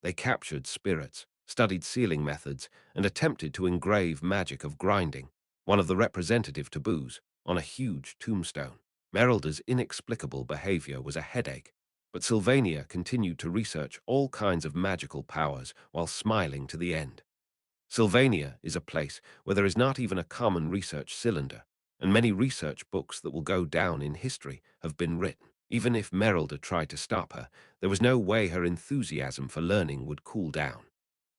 They captured spirits, studied sealing methods, and attempted to engrave magic of grinding, one of the representative taboos, on a huge tombstone. Merelda's inexplicable behavior was a headache, but Sylvania continued to research all kinds of magical powers while smiling to the end. Sylvania is a place where there is not even a common research cylinder, and many research books that will go down in history have been written. Even if Merelda tried to stop her, there was no way her enthusiasm for learning would cool down.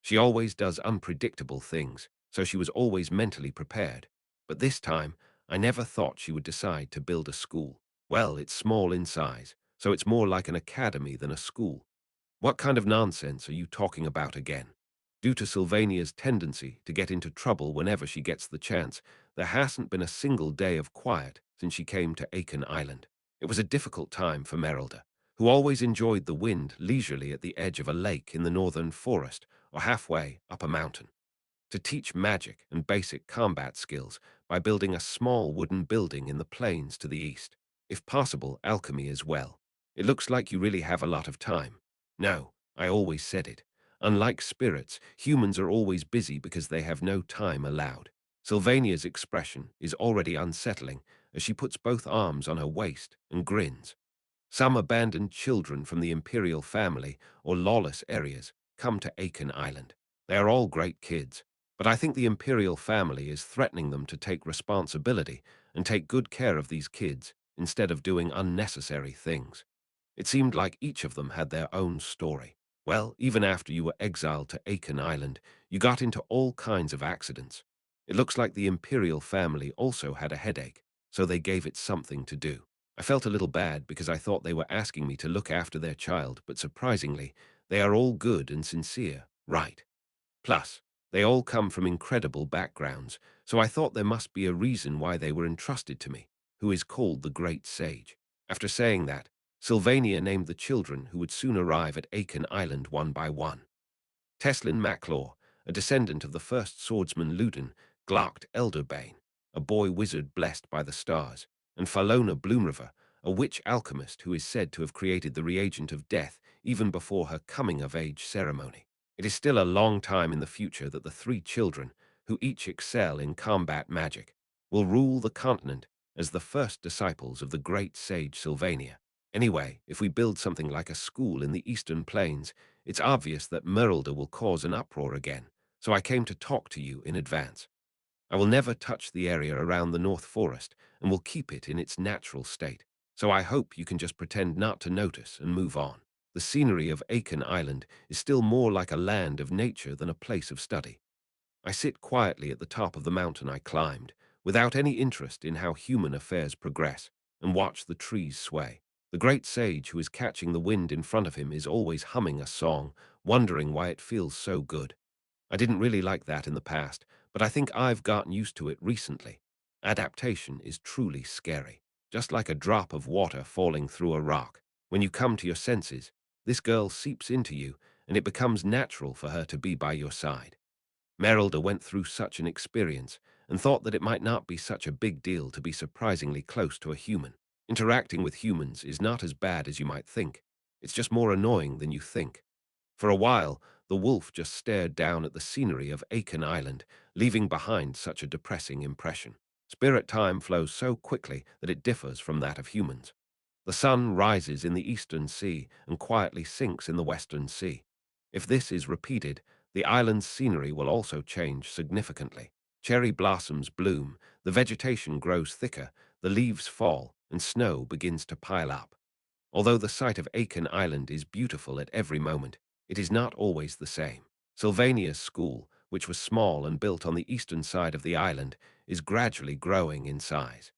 She always does unpredictable things, so she was always mentally prepared. But this time, I never thought she would decide to build a school. Well, it's small in size, so it's more like an academy than a school. What kind of nonsense are you talking about again? Due to Sylvania's tendency to get into trouble whenever she gets the chance, there hasn't been a single day of quiet since she came to Aiken Island. It was a difficult time for Merelda, who always enjoyed the wind leisurely at the edge of a lake in the northern forest or halfway up a mountain, to teach magic and basic combat skills by building a small wooden building in the plains to the east. If possible, alchemy as well. It looks like you really have a lot of time. No, I always said it. Unlike spirits, humans are always busy because they have no time allowed. Sylvania's expression is already unsettling as she puts both arms on her waist and grins. Some abandoned children from the imperial family or lawless areas come to Aiken Island. They are all great kids, but I think the imperial family is threatening them to take responsibility and take good care of these kids instead of doing unnecessary things. It seemed like each of them had their own story. Well, even after you were exiled to Aiken Island, you got into all kinds of accidents. It looks like the imperial family also had a headache, so they gave it something to do. I felt a little bad because I thought they were asking me to look after their child, but surprisingly, they are all good and sincere, right? Plus, they all come from incredible backgrounds, so I thought there must be a reason why they were entrusted to me, who is called the Great Sage. After saying that, Sylvania named the children who would soon arrive at Aiken Island one by one. Teslin Maclaw, a descendant of the first swordsman Luden, Glarkt Elderbane, a boy wizard blessed by the stars, and Falona Bloomriver, a witch alchemist who is said to have created the reagent of death even before her coming-of-age ceremony. It is still a long time in the future that the three children, who each excel in combat magic, will rule the continent as the first disciples of the great sage Sylvania. Anyway, if we build something like a school in the eastern plains, it's obvious that Merelda will cause an uproar again, so I came to talk to you in advance. I will never touch the area around the North Forest and will keep it in its natural state, so I hope you can just pretend not to notice and move on. The scenery of Aiken Island is still more like a land of nature than a place of study. I sit quietly at the top of the mountain I climbed, without any interest in how human affairs progress, and watch the trees sway. The great sage who is catching the wind in front of him is always humming a song, wondering why it feels so good. I didn't really like that in the past, but I think I've gotten used to it recently. Adaptation is truly scary, just like a drop of water falling through a rock. When you come to your senses, this girl seeps into you, and it becomes natural for her to be by your side. Merelda went through such an experience and thought that it might not be such a big deal to be surprisingly close to a human. Interacting with humans is not as bad as you might think. It's just more annoying than you think. For a while, the wolf just stared down at the scenery of Aiken Island, leaving behind such a depressing impression. Spirit time flows so quickly that it differs from that of humans. The sun rises in the eastern sea and quietly sinks in the western sea. If this is repeated, the island's scenery will also change significantly. Cherry blossoms bloom, the vegetation grows thicker, the leaves fall, and snow begins to pile up. Although the sight of Aiken Island is beautiful at every moment, it is not always the same. Sylvania's school which was small and built on the eastern side of the island, is gradually growing in size.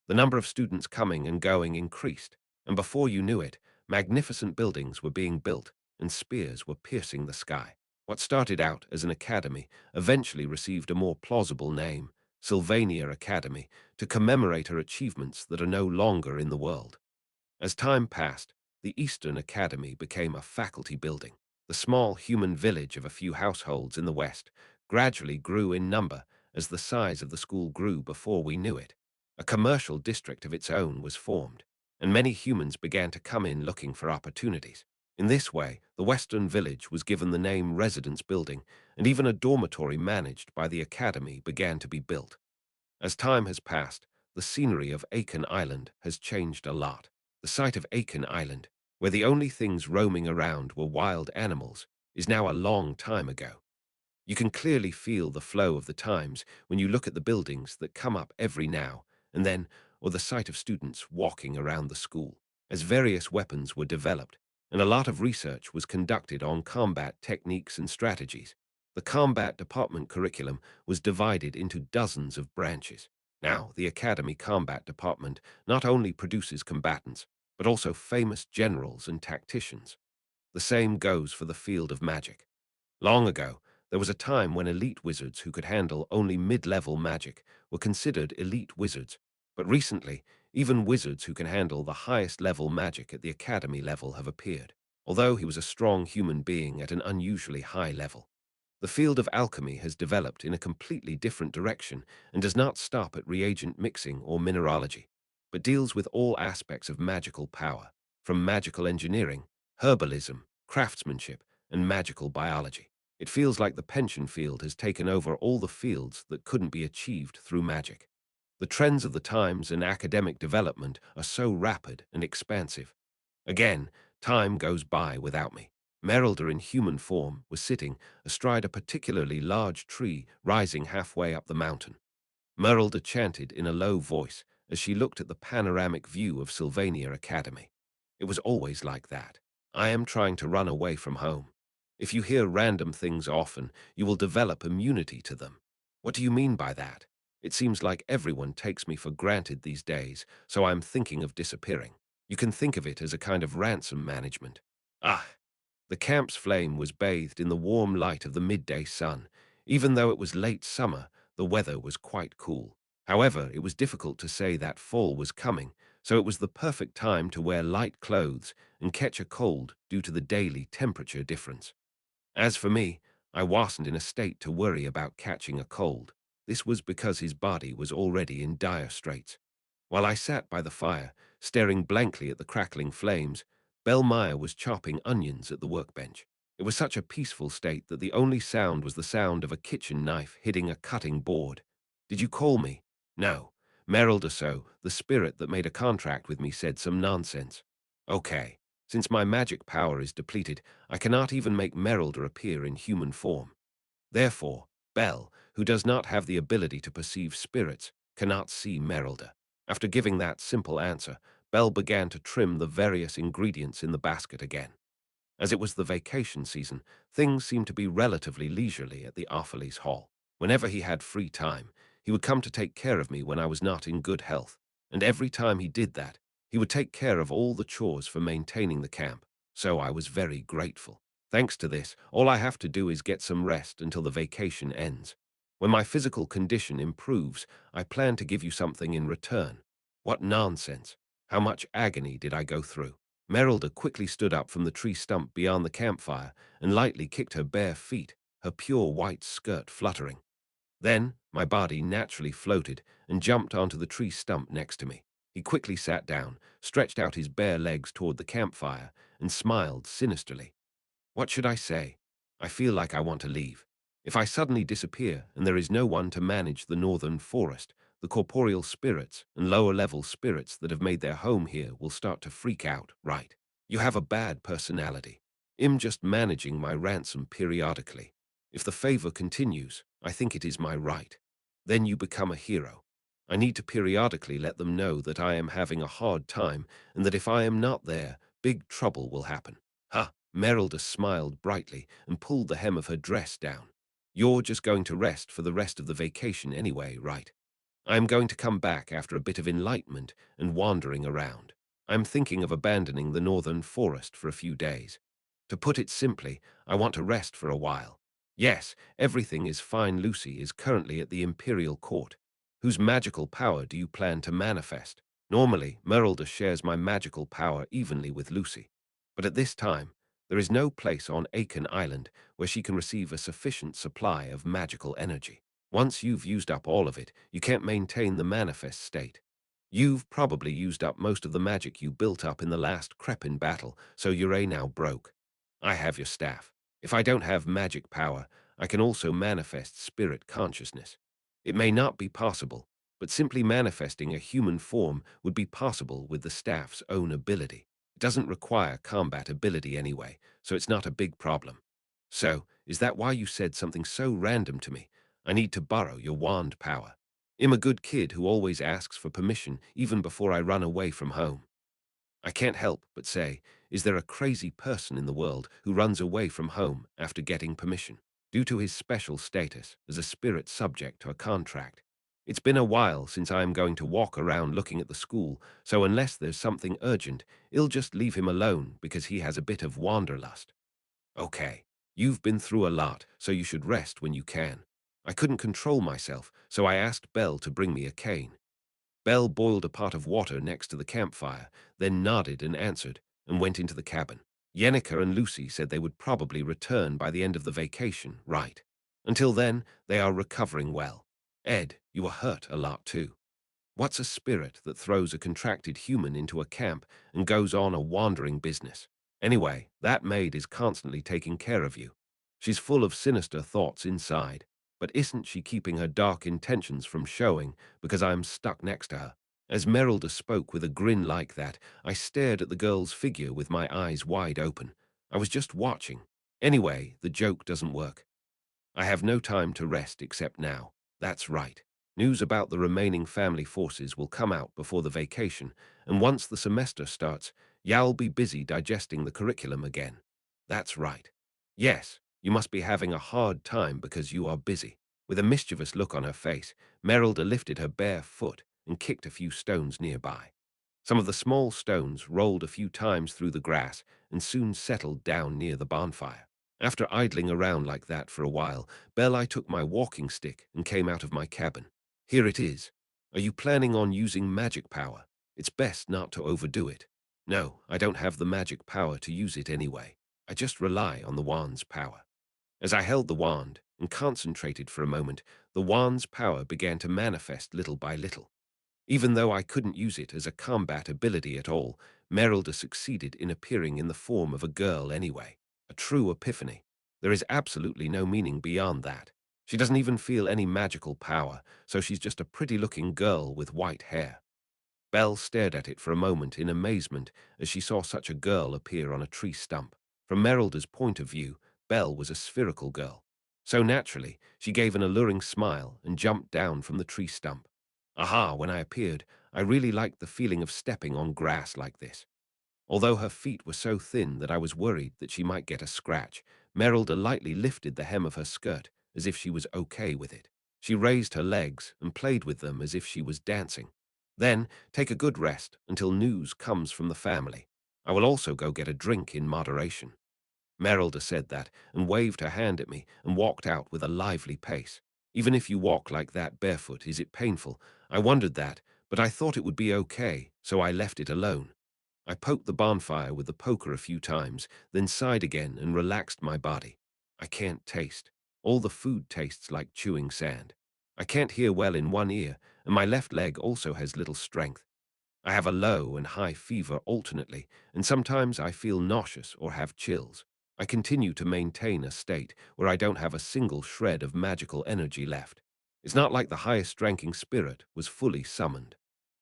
The number of students coming and going increased, and before you knew it, magnificent buildings were being built and spears were piercing the sky. What started out as an academy eventually received a more plausible name, Sylvania Academy, to commemorate her achievements that are no longer in the world. As time passed, the Eastern Academy became a faculty building. The small human village of a few households in the West gradually grew in number as the size of the school grew before we knew it. A commercial district of its own was formed, and many humans began to come in looking for opportunities. In this way, the Western Village was given the name Residence Building, and even a dormitory managed by the Academy began to be built. As time has passed, the scenery of Aiken Island has changed a lot. The site of Aiken Island, where the only things roaming around were wild animals, is now a long time ago. You can clearly feel the flow of the times when you look at the buildings that come up every now and then, or the sight of students walking around the school. As various weapons were developed, and a lot of research was conducted on combat techniques and strategies, the combat department curriculum was divided into dozens of branches. Now, the Academy Combat Department not only produces combatants, but also famous generals and tacticians. The same goes for the field of magic. Long ago, there was a time when elite wizards who could handle only mid-level magic were considered elite wizards, but recently, even wizards who can handle the highest level magic at the academy level have appeared, although he was a strong human being at an unusually high level. The field of alchemy has developed in a completely different direction and does not stop at reagent mixing or mineralogy, but deals with all aspects of magical power, from magical engineering, herbalism, craftsmanship, and magical biology. It feels like the pension field has taken over all the fields that couldn't be achieved through magic. The trends of the times and academic development are so rapid and expansive. Again, time goes by without me. Merelda in human form was sitting astride a particularly large tree rising halfway up the mountain. Merelda chanted in a low voice as she looked at the panoramic view of Sylvania Academy. It was always like that. I am trying to run away from home. If you hear random things often, you will develop immunity to them. What do you mean by that? It seems like everyone takes me for granted these days, so I'm thinking of disappearing. You can think of it as a kind of ransom management. Ah, the camp's flame was bathed in the warm light of the midday sun. Even though it was late summer, the weather was quite cool. However, it was difficult to say that fall was coming, so it was the perfect time to wear light clothes and catch a cold due to the daily temperature difference. As for me, I wasn't in a state to worry about catching a cold. This was because his body was already in dire straits. While I sat by the fire, staring blankly at the crackling flames, Bellmeyer was chopping onions at the workbench. It was such a peaceful state that the only sound was the sound of a kitchen knife hitting a cutting board. "Did you call me?" "No. Merrill Deso, the spirit that made a contract with me, said some nonsense." "Okay. Since my magic power is depleted, I cannot even make Merelda appear in human form. Therefore, Bell, who does not have the ability to perceive spirits, cannot see Merelda." After giving that simple answer, Bell began to trim the various ingredients in the basket again. As it was the vacation season, things seemed to be relatively leisurely at the Arfaleys Hall. Whenever he had free time, he would come to take care of me when I was not in good health, and every time he did that, he would take care of all the chores for maintaining the camp, so I was very grateful. Thanks to this, all I have to do is get some rest until the vacation ends. When my physical condition improves, I plan to give you something in return. What nonsense! How much agony did I go through? Merelda quickly stood up from the tree stump beyond the campfire and lightly kicked her bare feet, her pure white skirt fluttering. Then, my body naturally floated and jumped onto the tree stump next to me. He quickly sat down, stretched out his bare legs toward the campfire, and smiled sinisterly. What should I say? I feel like I want to leave. If I suddenly disappear and there is no one to manage the northern forest, the corporeal spirits and lower-level spirits that have made their home here will start to freak out, right? You have a bad personality. I'm just managing my ransom periodically. If the favor continues, I think it is my right. Then you become a hero. I need to periodically let them know that I am having a hard time and that if I am not there, big trouble will happen. Ha! Merelda smiled brightly and pulled the hem of her dress down. You're just going to rest for the rest of the vacation anyway, right? I'm going to come back after a bit of enlightenment and wandering around. I'm thinking of abandoning the northern forest for a few days. To put it simply, I want to rest for a while. Yes, everything is fine. Lucy is currently at the Imperial Court. Whose magical power do you plan to manifest? Normally, Merylda shares my magical power evenly with Lucy. But at this time, there is no place on Aiken Island where she can receive a sufficient supply of magical energy. Once you've used up all of it, you can't maintain the manifest state. You've probably used up most of the magic you built up in the last Crepin battle, so you're now broke. I have your staff. If I don't have magic power, I can also manifest spirit consciousness. It may not be possible, but simply manifesting a human form would be possible with the staff's own ability. It doesn't require combat ability anyway, so it's not a big problem. So, is that why you said something so random to me? I need to borrow your wand power. I'm a good kid who always asks for permission even before I run away from home. I can't help but say, is there a crazy person in the world who runs away from home after getting permission? Due to his special status as a spirit subject to a contract. It's been a while since I am going to walk around looking at the school, so unless there's something urgent, I'll just leave him alone because he has a bit of wanderlust. Okay, you've been through a lot, so you should rest when you can. I couldn't control myself, so I asked Belle to bring me a cane. Belle boiled a pot of water next to the campfire, then nodded and answered, and went into the cabin. Yenica and Lucy said they would probably return by the end of the vacation, right? Until then, they are recovering well. Ed, you were hurt a lot too. What's a spirit that throws a contracted human into a camp and goes on a wandering business? Anyway, that maid is constantly taking care of you. She's full of sinister thoughts inside, but isn't she keeping her dark intentions from showing because I'm stuck next to her? As Merylda spoke with a grin like that, I stared at the girl's figure with my eyes wide open. I was just watching. Anyway, the joke doesn't work. I have no time to rest except now. That's right. News about the remaining family forces will come out before the vacation, and once the semester starts, Ya'll be busy digesting the curriculum again. That's right. Yes, you must be having a hard time because you are busy. With a mischievous look on her face, Merylda lifted her bare foot and kicked a few stones nearby. Some of the small stones rolled a few times through the grass and soon settled down near the bonfire. After idling around like that for a while, I took my walking stick and came out of my cabin. Here it is. Are you planning on using magic power? It's best not to overdo it. No, I don't have the magic power to use it anyway. I just rely on the wand's power. As I held the wand and concentrated for a moment, the wand's power began to manifest little by little. Even though I couldn't use it as a combat ability at all, Merylda succeeded in appearing in the form of a girl anyway. A true epiphany. There is absolutely no meaning beyond that. She doesn't even feel any magical power, so she's just a pretty-looking girl with white hair. Belle stared at it for a moment in amazement as she saw such a girl appear on a tree stump. From Merylda's point of view, Belle was a spherical girl. So naturally, she gave an alluring smile and jumped down from the tree stump. Aha, when I appeared, I really liked the feeling of stepping on grass like this. Although her feet were so thin that I was worried that she might get a scratch, Merylda lightly lifted the hem of her skirt as if she was okay with it. She raised her legs and played with them as if she was dancing. Then, take a good rest until news comes from the family. I will also go get a drink in moderation. Merylda said that and waved her hand at me and walked out with a lively pace. Even if you walk like that barefoot, is it painful? I wondered that, but I thought it would be okay, so I left it alone. I poked the bonfire with the poker a few times, then sighed again and relaxed my body. I can't taste. All the food tastes like chewing sand. I can't hear well in one ear, and my left leg also has little strength. I have a low and high fever alternately, and sometimes I feel nauseous or have chills. I continue to maintain a state where I don't have a single shred of magical energy left. It's not like the highest-ranking spirit was fully summoned.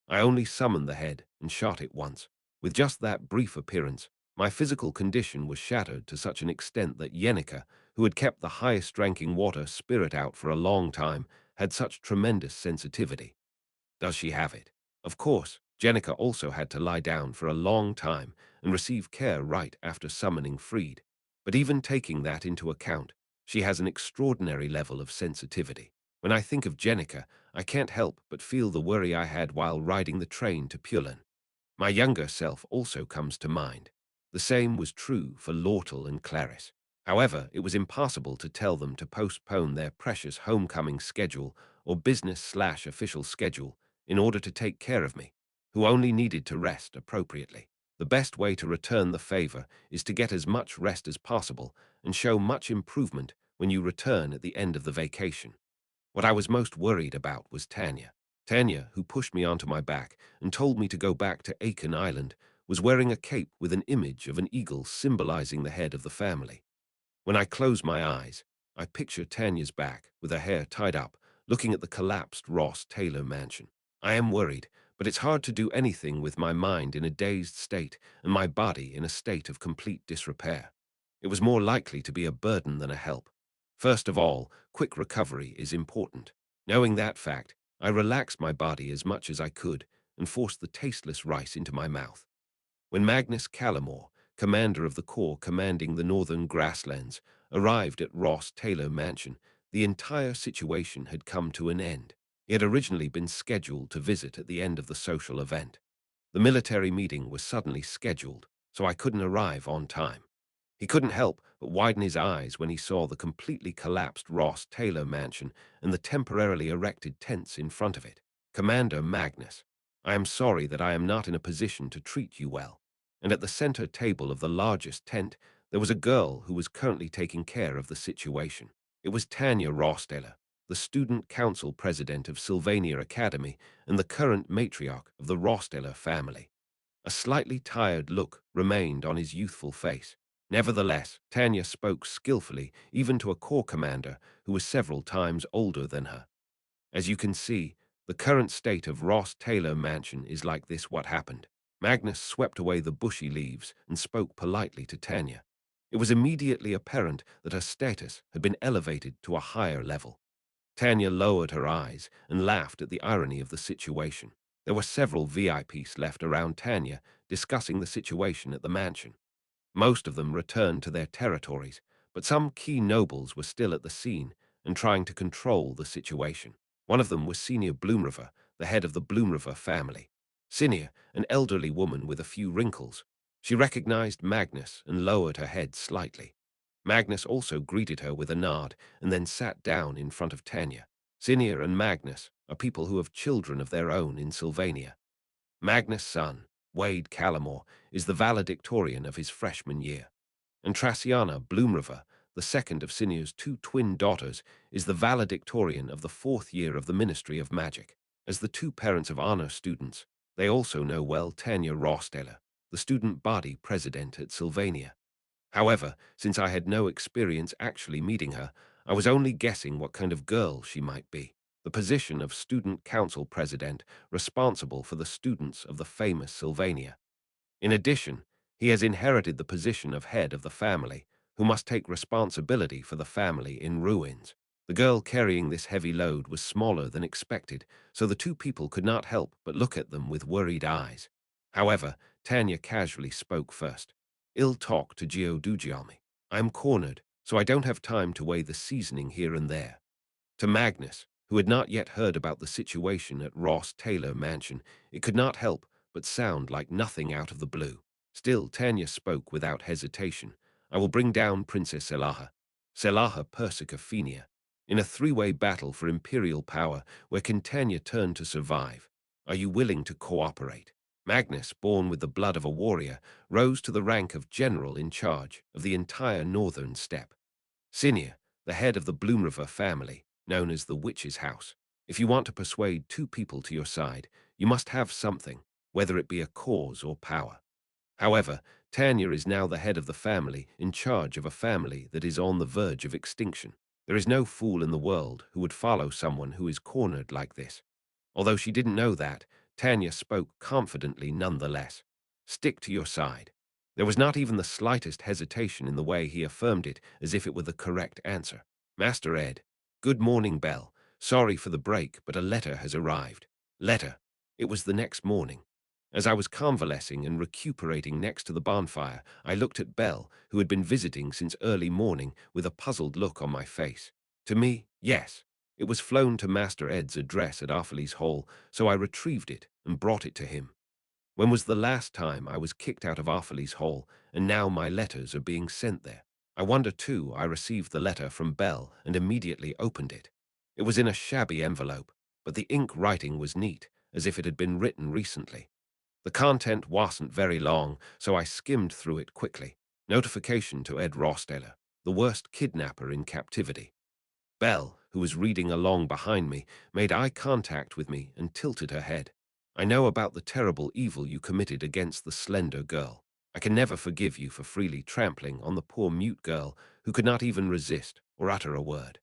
I only summoned the head and shot it once. With just that brief appearance, my physical condition was shattered to such an extent that Yenica, who had kept the highest-ranking water spirit out for a long time, had such tremendous sensitivity. Does she have it? Of course, Jenica also had to lie down for a long time and receive care right after summoning freed. But even taking that into account, She has an extraordinary level of sensitivity. When I think of Jenica, I can't help but feel the worry I had while riding the train to Pulin. My younger self also comes to mind. The same was true for Lortel and Clarice. However, it was impossible to tell them to postpone their precious homecoming schedule or business/official schedule in order to take care of me, who only needed to rest appropriately. The best way to return the favor is to get as much rest as possible and show much improvement when you return at the end of the vacation. What I was most worried about was Tanya. Tanya, who pushed me onto my back and told me to go back to Aiken Island, was wearing a cape with an image of an eagle symbolizing the head of the family. When I close my eyes, I picture Tanya's back, with her hair tied up, looking at the collapsed Ross Taylor mansion. I am worried, but it's hard to do anything with my mind in a dazed state and my body in a state of complete disrepair. It was more likely to be a burden than a help. First of all, quick recovery is important. Knowing that fact, I relaxed my body as much as I could and forced the tasteless rice into my mouth. When Magnus Callamore, commander of the corps commanding the northern grasslands, arrived at Ross Taylor Mansion, the entire situation had come to an end. He had originally been scheduled to visit at the end of the social event. The military meeting was suddenly scheduled, so I couldn't arrive on time. He couldn't help but widen his eyes when he saw the completely collapsed Ross Taylor mansion and the temporarily erected tents in front of it. Commander Magnus, I am sorry that I am not in a position to treat you well. And at the center table of the largest tent, there was a girl who was currently taking care of the situation. It was Tanya Rostaler, the student council president of Sylvania Academy and the current matriarch of the Rostaler family. A slightly tired look remained on his youthful face. Nevertheless, Tanya spoke skillfully, even to a corps commander who was several times older than her. As you can see, the current state of Ross Taylor Mansion is like this. What happened? Magnus swept away the bushy leaves and spoke politely to Tanya. It was immediately apparent that her status had been elevated to a higher level. Tanya lowered her eyes and laughed at the irony of the situation. There were several VIPs left around Tanya discussing the situation at the mansion. Most of them returned to their territories, but some key nobles were still at the scene and trying to control the situation. One of them was Senior Bloomriver, the head of the Bloomriver family. Senior, an elderly woman with a few wrinkles. She recognized Magnus and lowered her head slightly. Magnus also greeted her with a nod and then sat down in front of Tanya. Senior and Magnus are people who have children of their own in Sylvania. Magnus' son, Wade Callamore, is the valedictorian of his freshman year, and Traciana Bloomriver, the second of Senior's two twin daughters, is the valedictorian of the fourth year of the Ministry of Magic. As the two parents of honor students, they also know well Tanya Rostaler, the student body president at Sylvania. However, since I had no experience actually meeting her, I was only guessing what kind of girl she might be. The position of student council president responsible for the students of the famous Sylvania. In addition, he has inherited the position of head of the family, who must take responsibility for the family in ruins. The girl carrying this heavy load was smaller than expected, so the two people could not help but look at them with worried eyes. However, Tanya casually spoke first. Ill talk to Geodugialmi. I am cornered, so I don't have time to weigh the seasoning here and there. To Magnus, who had not yet heard about the situation at Ross Taylor Mansion, it could not help but sound like nothing out of the blue. Still, Tanya spoke without hesitation. I will bring down Princess Elaha, Selaha Persica Fenia, in a three-way battle for imperial power where can Tanya turn to survive. Are you willing to cooperate? Magnus, born with the blood of a warrior, rose to the rank of general in charge of the entire northern steppe. Senior, the head of the Bloomriver family, known as the Witch's House. If you want to persuade two people to your side, you must have something, whether it be a cause or power. However, Tanya is now the head of the family in charge of a family that is on the verge of extinction. There is no fool in the world who would follow someone who is cornered like this. Although she didn't know that, Tanya spoke confidently nonetheless. Stick to your side. There was not even the slightest hesitation in the way he affirmed it as if it were the correct answer. Master Ed, good morning, Bell. Sorry for the break, but a letter has arrived. Letter. It was the next morning. As I was convalescing and recuperating next to the bonfire, I looked at Belle, who had been visiting since early morning, with a puzzled look on my face. To me, yes, it was flown to Master Ed's address at Arfleys Hall, so I retrieved it and brought it to him. When was the last time I was kicked out of Arfleys Hall, and now my letters are being sent there? I wonder, too, I received the letter from Belle and immediately opened it. It was in a shabby envelope, but the ink writing was neat, as if it had been written recently. The content wasn't very long, so I skimmed through it quickly. Notification to Ed Rosteller, the worst kidnapper in captivity. Belle, who was reading along behind me, made eye contact with me and tilted her head. I know about the terrible evil you committed against the slender girl. I can never forgive you for freely trampling on the poor mute girl who could not even resist or utter a word.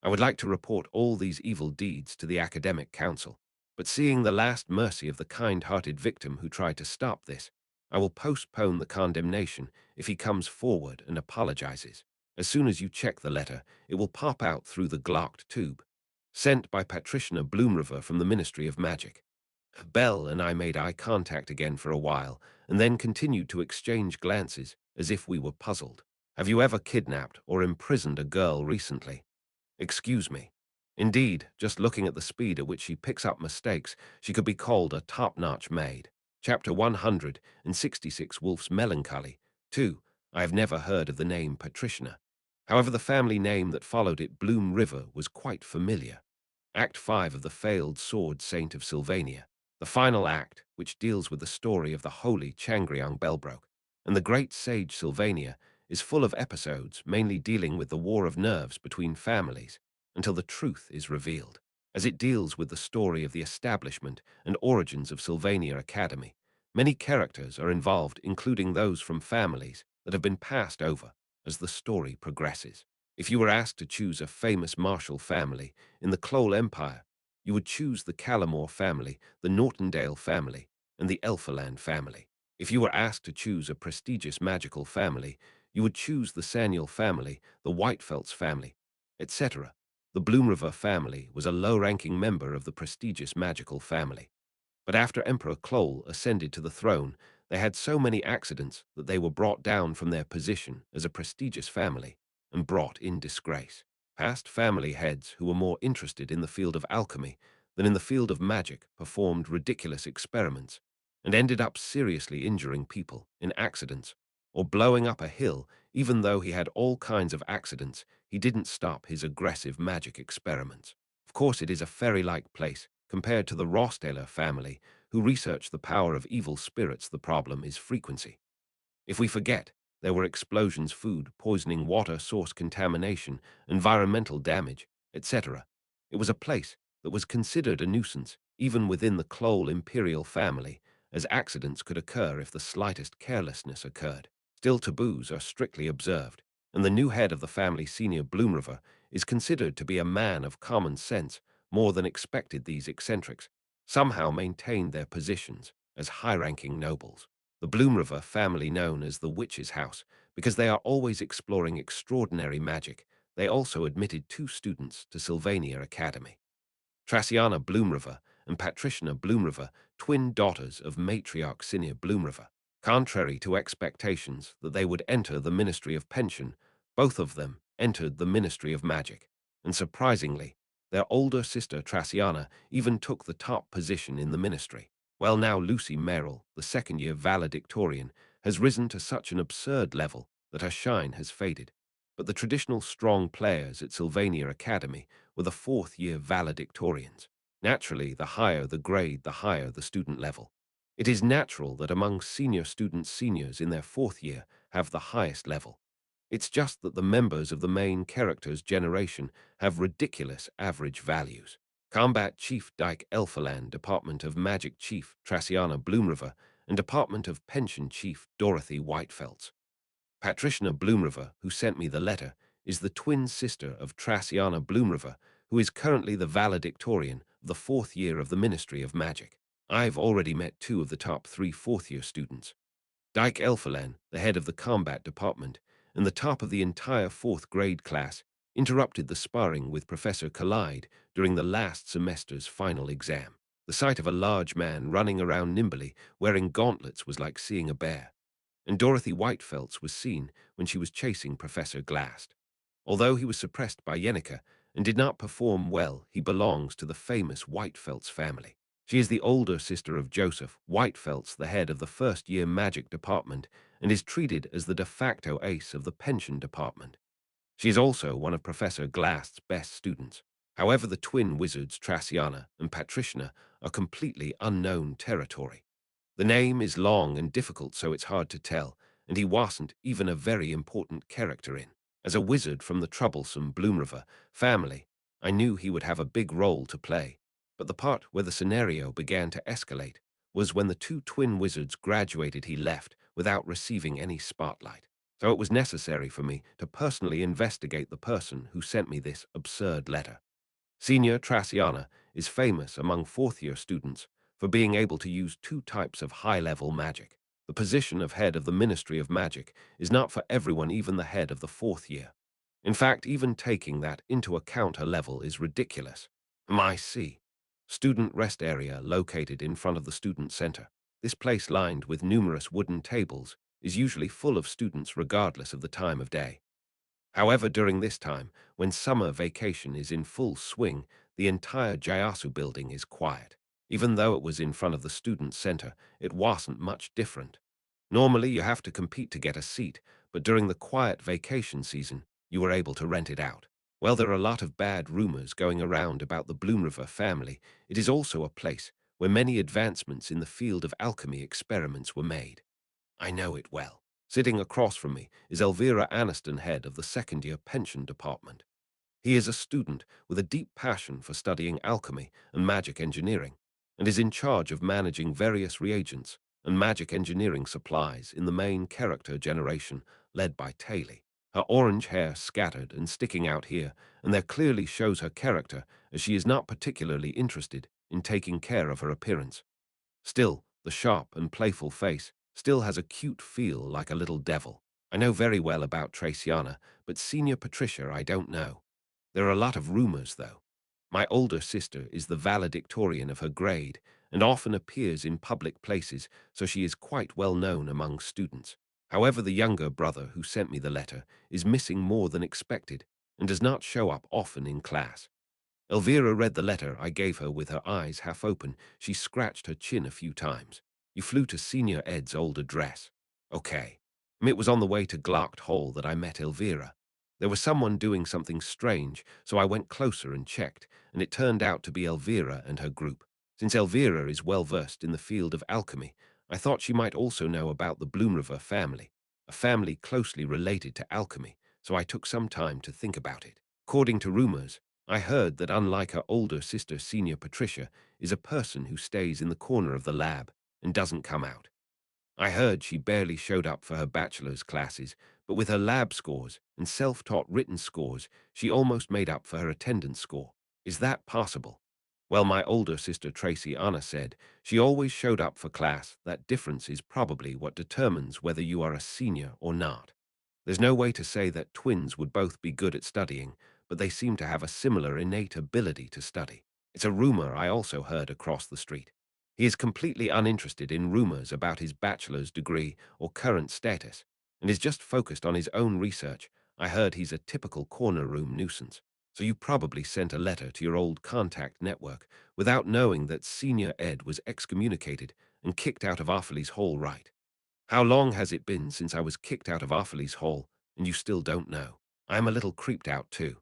I would like to report all these evil deeds to the Academic Council, but seeing the last mercy of the kind-hearted victim who tried to stop this, I will postpone the condemnation if he comes forward and apologizes. As soon as you check the letter, it will pop out through the glocked tube. Sent by Patricia Bloomriver from the Ministry of Magic. Belle and I made eye contact again for a while, and then continued to exchange glances as if we were puzzled. Have you ever kidnapped or imprisoned a girl recently? Excuse me. Indeed, just looking at the speed at which she picks up mistakes, she could be called a top-notch maid. Chapter 166, Wolf's Melancholy. 2. I have never heard of the name Patricia. However, the family name that followed it, Bloom River, was quite familiar. Act 5 of the failed sword saint of Sylvania. The final act, which deals with the story of the holy Changryong Bellbroke. And the great sage Sylvania is full of episodes mainly dealing with the war of nerves between families until the truth is revealed. As it deals with the story of the establishment and origins of Sylvania Academy, many characters are involved, including those from families that have been passed over as the story progresses. If you were asked to choose a famous martial family in the Clole Empire, you would choose the Callamore family, the Nortondale family, and the Elfaland family. If you were asked to choose a prestigious magical family, you would choose the Saniel family, the Whitefelts family, etc. The Bloomriver family was a low-ranking member of the prestigious magical family. But after Emperor Clole ascended to the throne, they had so many accidents that they were brought down from their position as a prestigious family and brought in disgrace. Past family heads who were more interested in the field of alchemy than in the field of magic performed ridiculous experiments and ended up seriously injuring people in accidents or blowing up a hill. Even though he had all kinds of accidents, he didn't stop his aggressive magic experiments. Of course, it is a fairy-like place compared to the Rosteller family, who research the power of evil spirits. The problem is frequency. If we forget, there were explosions, food poisoning, water source contamination, environmental damage, etc. It was a place that was considered a nuisance, even within the Clole imperial family, as accidents could occur if the slightest carelessness occurred. Still, taboos are strictly observed, and the new head of the family, Senior Bloomriver, is considered to be a man of common sense. More than expected, these eccentrics somehow maintained their positions as high-ranking nobles. The Bloomriver family, known as the Witch's House because they are always exploring extraordinary magic, they also admitted 2 students to Sylvania Academy. Traciana Bloomriver and Patricia Bloomriver, twin daughters of matriarch Senior Bloomriver. Contrary to expectations that they would enter the Ministry of Pension, both of them entered the Ministry of Magic, and surprisingly, their older sister Traciana even took the top position in the ministry. Well, now Lucy Merrill, the second-year valedictorian, has risen to such an absurd level that her shine has faded. But the traditional strong players at Sylvania Academy were the fourth-year valedictorians. Naturally, the higher the grade, the higher the student level. It is natural that among senior students, seniors in their 4th year have the highest level. It's just that the members of the main character's generation have ridiculous average values. Combat Chief Dyke Elfaland, Department of Magic Chief Traciana Bloomriver, and Department of Pension Chief Dorothy Whitefelts. Patricia Bloomriver, who sent me the letter, is the twin sister of Traciana Bloomriver, who is currently the valedictorian of the 4th year of the Ministry of Magic. I've already met 2 of the top 3 4th-year students. Dyke Elfalan, the head of the combat department, and the top of the entire 4th grade class, interrupted the sparring with Professor Collide during the last semester's final exam. The sight of a large man running around nimbly, wearing gauntlets, was like seeing a bear. And Dorothy Whitefelt's was seen when she was chasing Professor Glast. Although he was suppressed by Yenica and did not perform well, he belongs to the famous Whitefelt's family. She is the older sister of Joseph Whitefelt's, the head of the first-year magic department, and is treated as the de facto ace of the pension department. She is also one of Professor Glast's best students. However, the twin wizards Traciana and Patriciana are completely unknown territory. The name is long and difficult, so it's hard to tell, and he wasn't even a very important character in. As a wizard from the troublesome Bloomriver family, I knew he would have a big role to play, but the part where the scenario began to escalate was when the two twin wizards graduated. He left without receiving any spotlight, so it was necessary for me to personally investigate the person who sent me this absurd letter. Senior Traciana is famous among fourth-year students for being able to use two types of high-level magic. The position of head of the Ministry of Magic is not for everyone, even the head of the fourth year. In fact, even taking that into account, her level is ridiculous. My C. Student rest area located in front of the student center. This place, lined with numerous wooden tables, is usually full of students regardless of the time of day. However, during this time, when summer vacation is in full swing, the entire Jiasu building is quiet. Even though it was in front of the student center, it wasn't much different. Normally, you have to compete to get a seat, but during the quiet vacation season, you were able to rent it out. Well, there are a lot of bad rumors going around about the Bloomriver family. It is also a place where many advancements in the field of alchemy experiments were made. I know it well. Sitting across from me is Elvira Aniston, head of the second-year pension department. He is a student with a deep passion for studying alchemy and magic engineering, and is in charge of managing various reagents and magic engineering supplies in the main character generation led by Taylor. Her orange hair scattered and sticking out here, and there clearly shows her character, as she is not particularly interested in taking care of her appearance. Still, the sharp and playful face still has a cute feel, like a little devil. I know very well about Traciana, but Senior Patricia I don't know. There are a lot of rumors, though. My older sister is the valedictorian of her grade and often appears in public places, so she is quite well known among students. However, the younger brother who sent me the letter is missing more than expected and does not show up often in class. Elvira read the letter I gave her with her eyes half open. She scratched her chin a few times. You flew to Senior Ed's old address. Okay. It was on the way to Glacht Hall that I met Elvira. There was someone doing something strange, so I went closer and checked, and it turned out to be Elvira and her group. Since Elvira is well versed in the field of alchemy, I thought she might also know about the Bloomriver family, a family closely related to alchemy, so I took some time to think about it. According to rumors, I heard that, unlike her older sister, Senior Patricia is a person who stays in the corner of the lab and doesn't come out. I heard she barely showed up for her bachelor's classes, but with her lab scores and self-taught written scores, she almost made up for her attendance score. Is that possible? Well, my older sister Tracy Anna said she always showed up for class. That difference is probably what determines whether you are a senior or not. There's no way to say that twins would both be good at studying, but they seem to have a similar innate ability to study. It's a rumor I also heard across the street. He is completely uninterested in rumors about his bachelor's degree or current status, and is just focused on his own research. I heard he's a typical corner room nuisance. So you probably sent a letter to your old contact network without knowing that Senior Ed was excommunicated and kicked out of Arfley's Hall, right? How long has it been since I was kicked out of Arfley's Hall, and you still don't know? I am a little creeped out too.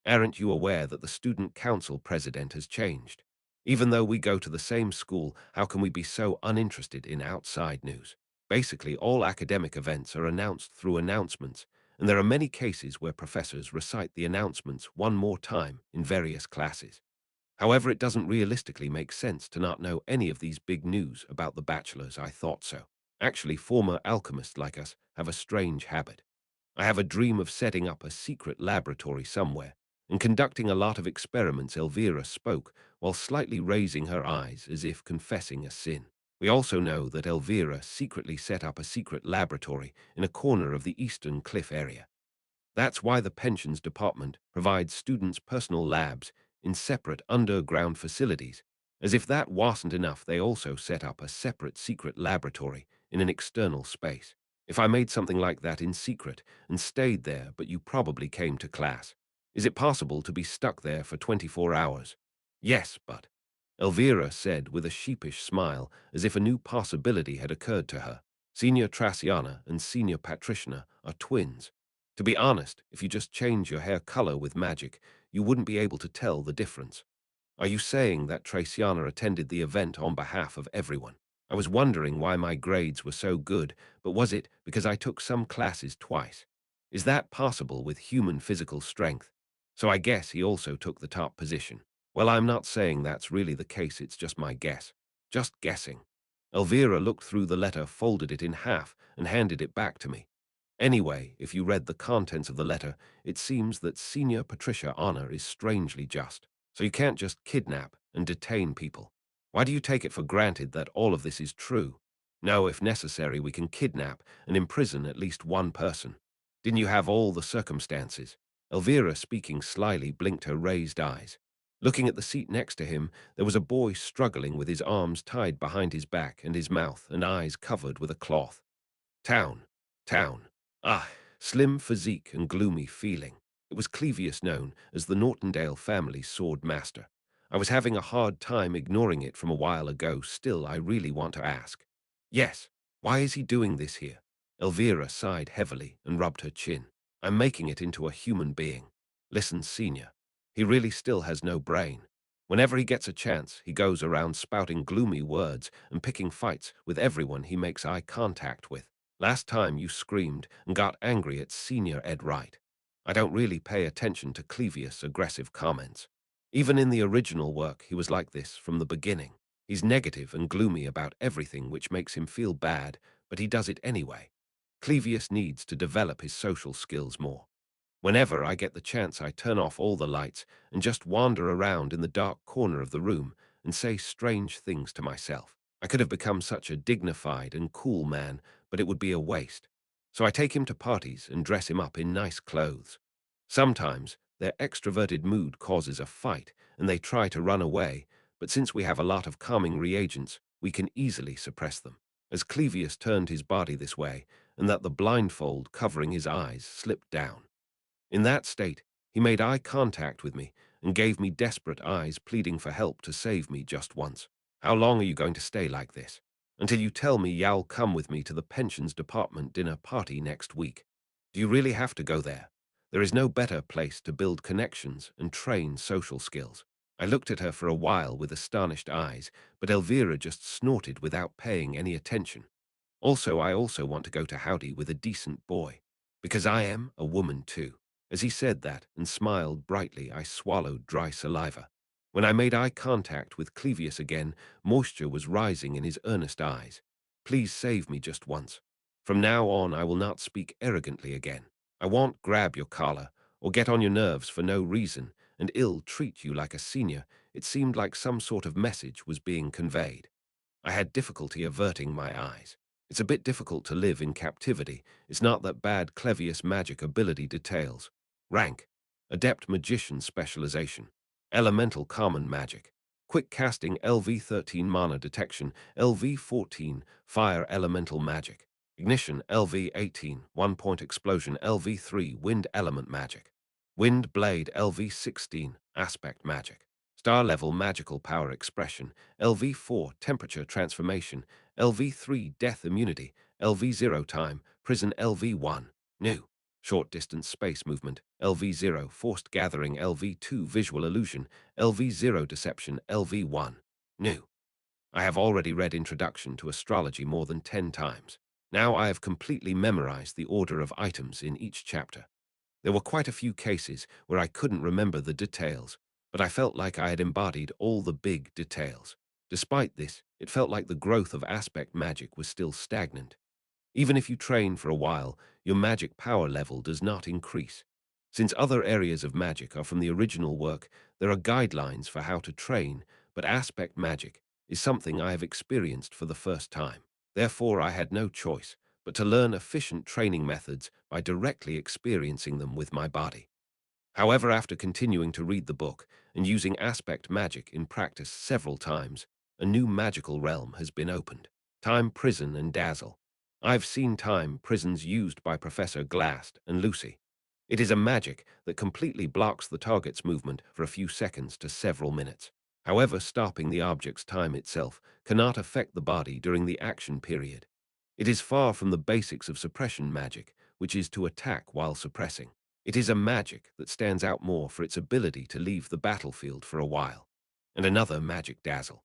Aren't you aware that the student council president has changed? Even though we go to the same school, how can we be so uninterested in outside news? Basically, all academic events are announced through announcements, and there are many cases where professors recite the announcements one more time in various classes. However, it doesn't realistically make sense to not know any of these big news about the bachelors. I thought so. Actually, former alchemists like us have a strange habit. I have a dream of setting up a secret laboratory somewhere and conducting a lot of experiments. Elvira spoke while slightly raising her eyes as if confessing a sin. We also know that Elvira secretly set up a secret laboratory in a corner of the Eastern Cliff area. That's why the pensions department provides students personal labs in separate underground facilities, As if that wasn't enough, they also set up a separate secret laboratory in an external space. If I made something like that in secret and stayed there, but you probably came to class, is it possible to be stuck there for 24 hours? Yes, but Elvira said with a sheepish smile, as if a new possibility had occurred to her. Senior Traciana and Senior Patriciana are twins. To be honest, if you just change your hair color with magic, you wouldn't be able to tell the difference. Are you saying that Traciana attended the event on behalf of everyone? I was wondering why my grades were so good, but was it because I took some classes twice? Is that possible with human physical strength? So I guess he also took the top position. Well, I'm not saying that's really the case, it's just my guess. Just guessing. Elvira looked through the letter, folded it in half, and handed it back to me. Anyway, if you read the contents of the letter, it seems that Senior Patricia Honor is strangely just. So you can't just kidnap and detain people. Why do you take it for granted that all of this is true? No, if necessary, we can kidnap and imprison at least one person. Didn't you have all the circumstances? Elvira, speaking slyly, blinked her raised eyes. Looking at the seat next to him, there was a boy struggling with his arms tied behind his back and his mouth and eyes covered with a cloth. Town, town. Ah, slim physique and gloomy feeling. It was Clevius, known as the Nortondale family's sword master. I was having a hard time ignoring it from a while ago. Still, I really want to ask. Yes, why is he doing this here? Elvira sighed heavily and rubbed her chin. I'm making it into a human being. Listen, Senior. He really still has no brain. Whenever he gets a chance, he goes around spouting gloomy words and picking fights with everyone he makes eye contact with. Last time you screamed and got angry at Senior Ed Wright. I don't really pay attention to Clevius' aggressive comments. Even in the original work, he was like this from the beginning. He's negative and gloomy about everything, which makes him feel bad, but he does it anyway. Clevius needs to develop his social skills more. Whenever I get the chance, I turn off all the lights and just wander around in the dark corner of the room and say strange things to myself. I could have become such a dignified and cool man, but it would be a waste. So I take him to parties and dress him up in nice clothes. Sometimes their extroverted mood causes a fight and they try to run away, but since we have a lot of calming reagents, we can easily suppress them. As Clevius turned his body this way, and that the blindfold covering his eyes slipped down. In that state, he made eye contact with me and gave me desperate eyes, pleading for help to save me just once. How long are you going to stay like this? Until you tell me you'll come with me to the pensions department dinner party next week. Do you really have to go there? There is no better place to build connections and train social skills. I looked at her for a while with astonished eyes, but Elvira just snorted without paying any attention. I also want to go to Howdy with a decent boy, because I am a woman too. As he said that and smiled brightly, I swallowed dry saliva. When I made eye contact with Clevius again, moisture was rising in his earnest eyes. Please save me just once. From now on, I will not speak arrogantly again. I won't grab your collar or get on your nerves for no reason and ill-treat you like a senior. It seemed like some sort of message was being conveyed. I had difficulty averting my eyes. It's a bit difficult to live in captivity. It's not that bad. Clevius magic ability details. Rank: Adept Magician Specialization. Elemental Common Magic. Quick Casting LV13 Mana Detection. LV14 Fire Elemental Magic. Ignition LV18 1-point Explosion. LV3 Wind Element Magic. Wind Blade LV16 Aspect Magic. Star Level Magical Power Expression. LV4 Temperature Transformation. LV3 Death Immunity. LV0 Time Prison. LV1 New Short Distance Space Movement. LV0 Forced Gathering. LV2 Visual Illusion. LV0 Deception. LV1 New. I have already read Introduction to Astrology more than 10 times. Now I have completely memorized the order of items in each chapter. There were quite a few cases where I couldn't remember the details, but I felt like I had embodied all the big details. Despite this, it felt like the growth of aspect magic was still stagnant. Even if you train for a while, your magic power level does not increase. Since other areas of magic are from the original work, there are guidelines for how to train, but aspect magic is something I have experienced for the first time. Therefore, I had no choice but to learn efficient training methods by directly experiencing them with my body. However, after continuing to read the book and using aspect magic in practice several times, a new magical realm has been opened. Time Prison and Dazzle. I've seen time prisons used by Professor Glast and Lucy. It is a magic that completely blocks the target's movement for a few seconds to several minutes. However, stopping the object's time itself cannot affect the body during the action period. It is far from the basics of suppression magic, which is to attack while suppressing. It is a magic that stands out more for its ability to leave the battlefield for a while. And another magic dazzle.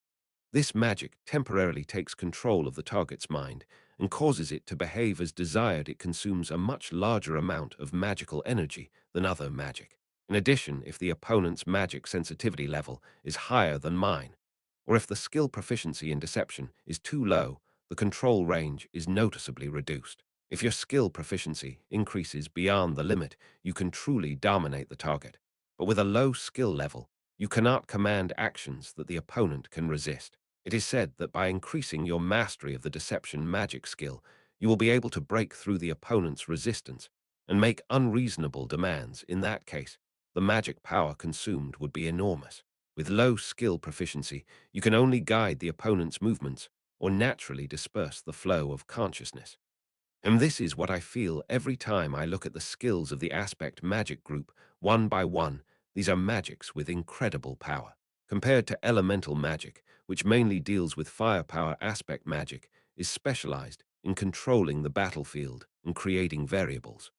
This magic temporarily takes control of the target's mind and causes it to behave as desired. It consumes a much larger amount of magical energy than other magic. In addition, if the opponent's magic sensitivity level is higher than mine, or if the skill proficiency in deception is too low, the control range is noticeably reduced. If your skill proficiency increases beyond the limit, you can truly dominate the target. But with a low skill level, you cannot command actions that the opponent can resist. It is said that by increasing your mastery of the deception magic skill, you will be able to break through the opponent's resistance and make unreasonable demands. In that case, the magic power consumed would be enormous. With low skill proficiency, you can only guide the opponent's movements or naturally disperse the flow of consciousness. And this is what I feel every time I look at the skills of the aspect magic group, one by one. These are magics with incredible power. Compared to elemental magic, which mainly deals with firepower, aspect magic is specialized in controlling the battlefield and creating variables.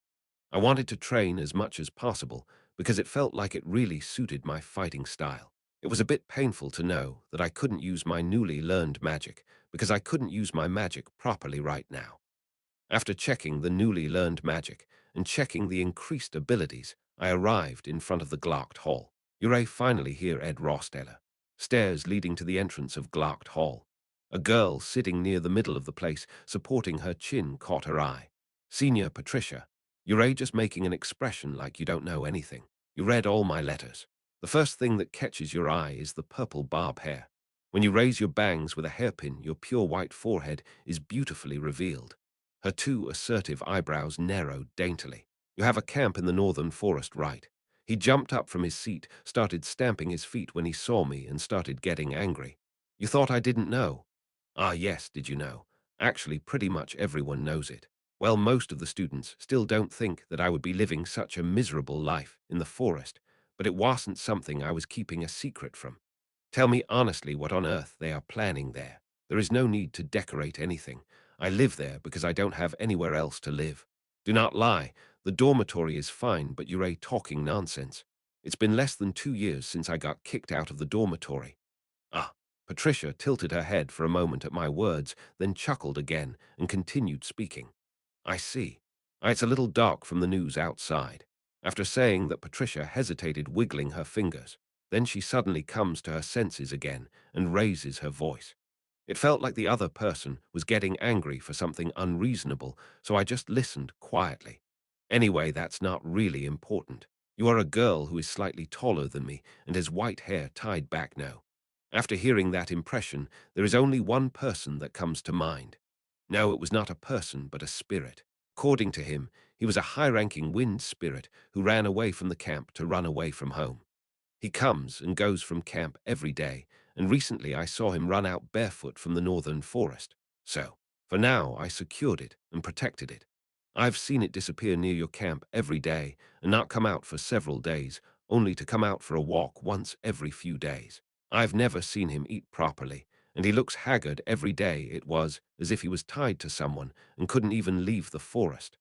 I wanted to train as much as possible because it felt like it really suited my fighting style. It was a bit painful to know that I couldn't use my newly learned magic because I couldn't use my magic properly right now. After checking the newly learned magic and checking the increased abilities, I arrived in front of the Glocked Hall. Ure finally hear Ed Rosteller. Stairs leading to the entrance of Glocked Hall. A girl sitting near the middle of the place, supporting her chin, caught her eye. Senior Patricia. Ure just making an expression like you don't know anything. You read all my letters. The first thing that catches your eye is the purple barb hair. When you raise your bangs with a hairpin, your pure white forehead is beautifully revealed. Her two assertive eyebrows narrowed daintily. You have a camp in the northern forest, right? He jumped up from his seat, started stamping his feet when he saw me, and started getting angry. You thought I didn't know? Ah, yes, did you know? Actually, pretty much everyone knows it. Well, most of the students still don't think that I would be living such a miserable life in the forest, but it wasn't something I was keeping a secret from. Tell me honestly what on earth they are planning there. There is no need to decorate anything. I live there because I don't have anywhere else to live. Do not lie. The dormitory is fine, but you're talking nonsense. It's been less than 2 years since I got kicked out of the dormitory. Ah, Patricia tilted her head for a moment at my words, then chuckled again and continued speaking. I see. It's a little dark from the news outside. After saying that, Patricia hesitated, wiggling her fingers. Then she suddenly comes to her senses again and raises her voice. It felt like the other person was getting angry for something unreasonable, so I just listened quietly. Anyway, that's not really important. You are a girl who is slightly taller than me and has white hair tied back now. After hearing that impression, there is only one person that comes to mind. No, it was not a person, but a spirit. According to him, he was a high-ranking wind spirit who ran away from the camp to run away from home. He comes and goes from camp every day, and recently I saw him run out barefoot from the northern forest. So, for now, I secured it and protected it. I've seen it disappear near your camp every day and not come out for several days, only to come out for a walk once every few days. I've never seen him eat properly, and he looks haggard every day. It was as if he was tied to someone and couldn't even leave the forest.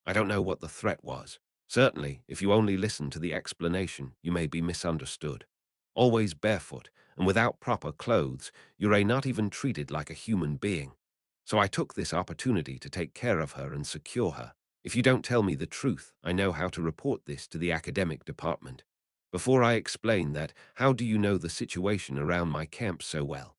I don't know what the threat was. Certainly, if you only listen to the explanation, you may be misunderstood. Always barefoot and without proper clothes, you're not even treated like a human being. So I took this opportunity to take care of her and secure her. If you don't tell me the truth, I know how to report this to the academic department. Before I explain that, how do you know the situation around my camp so well?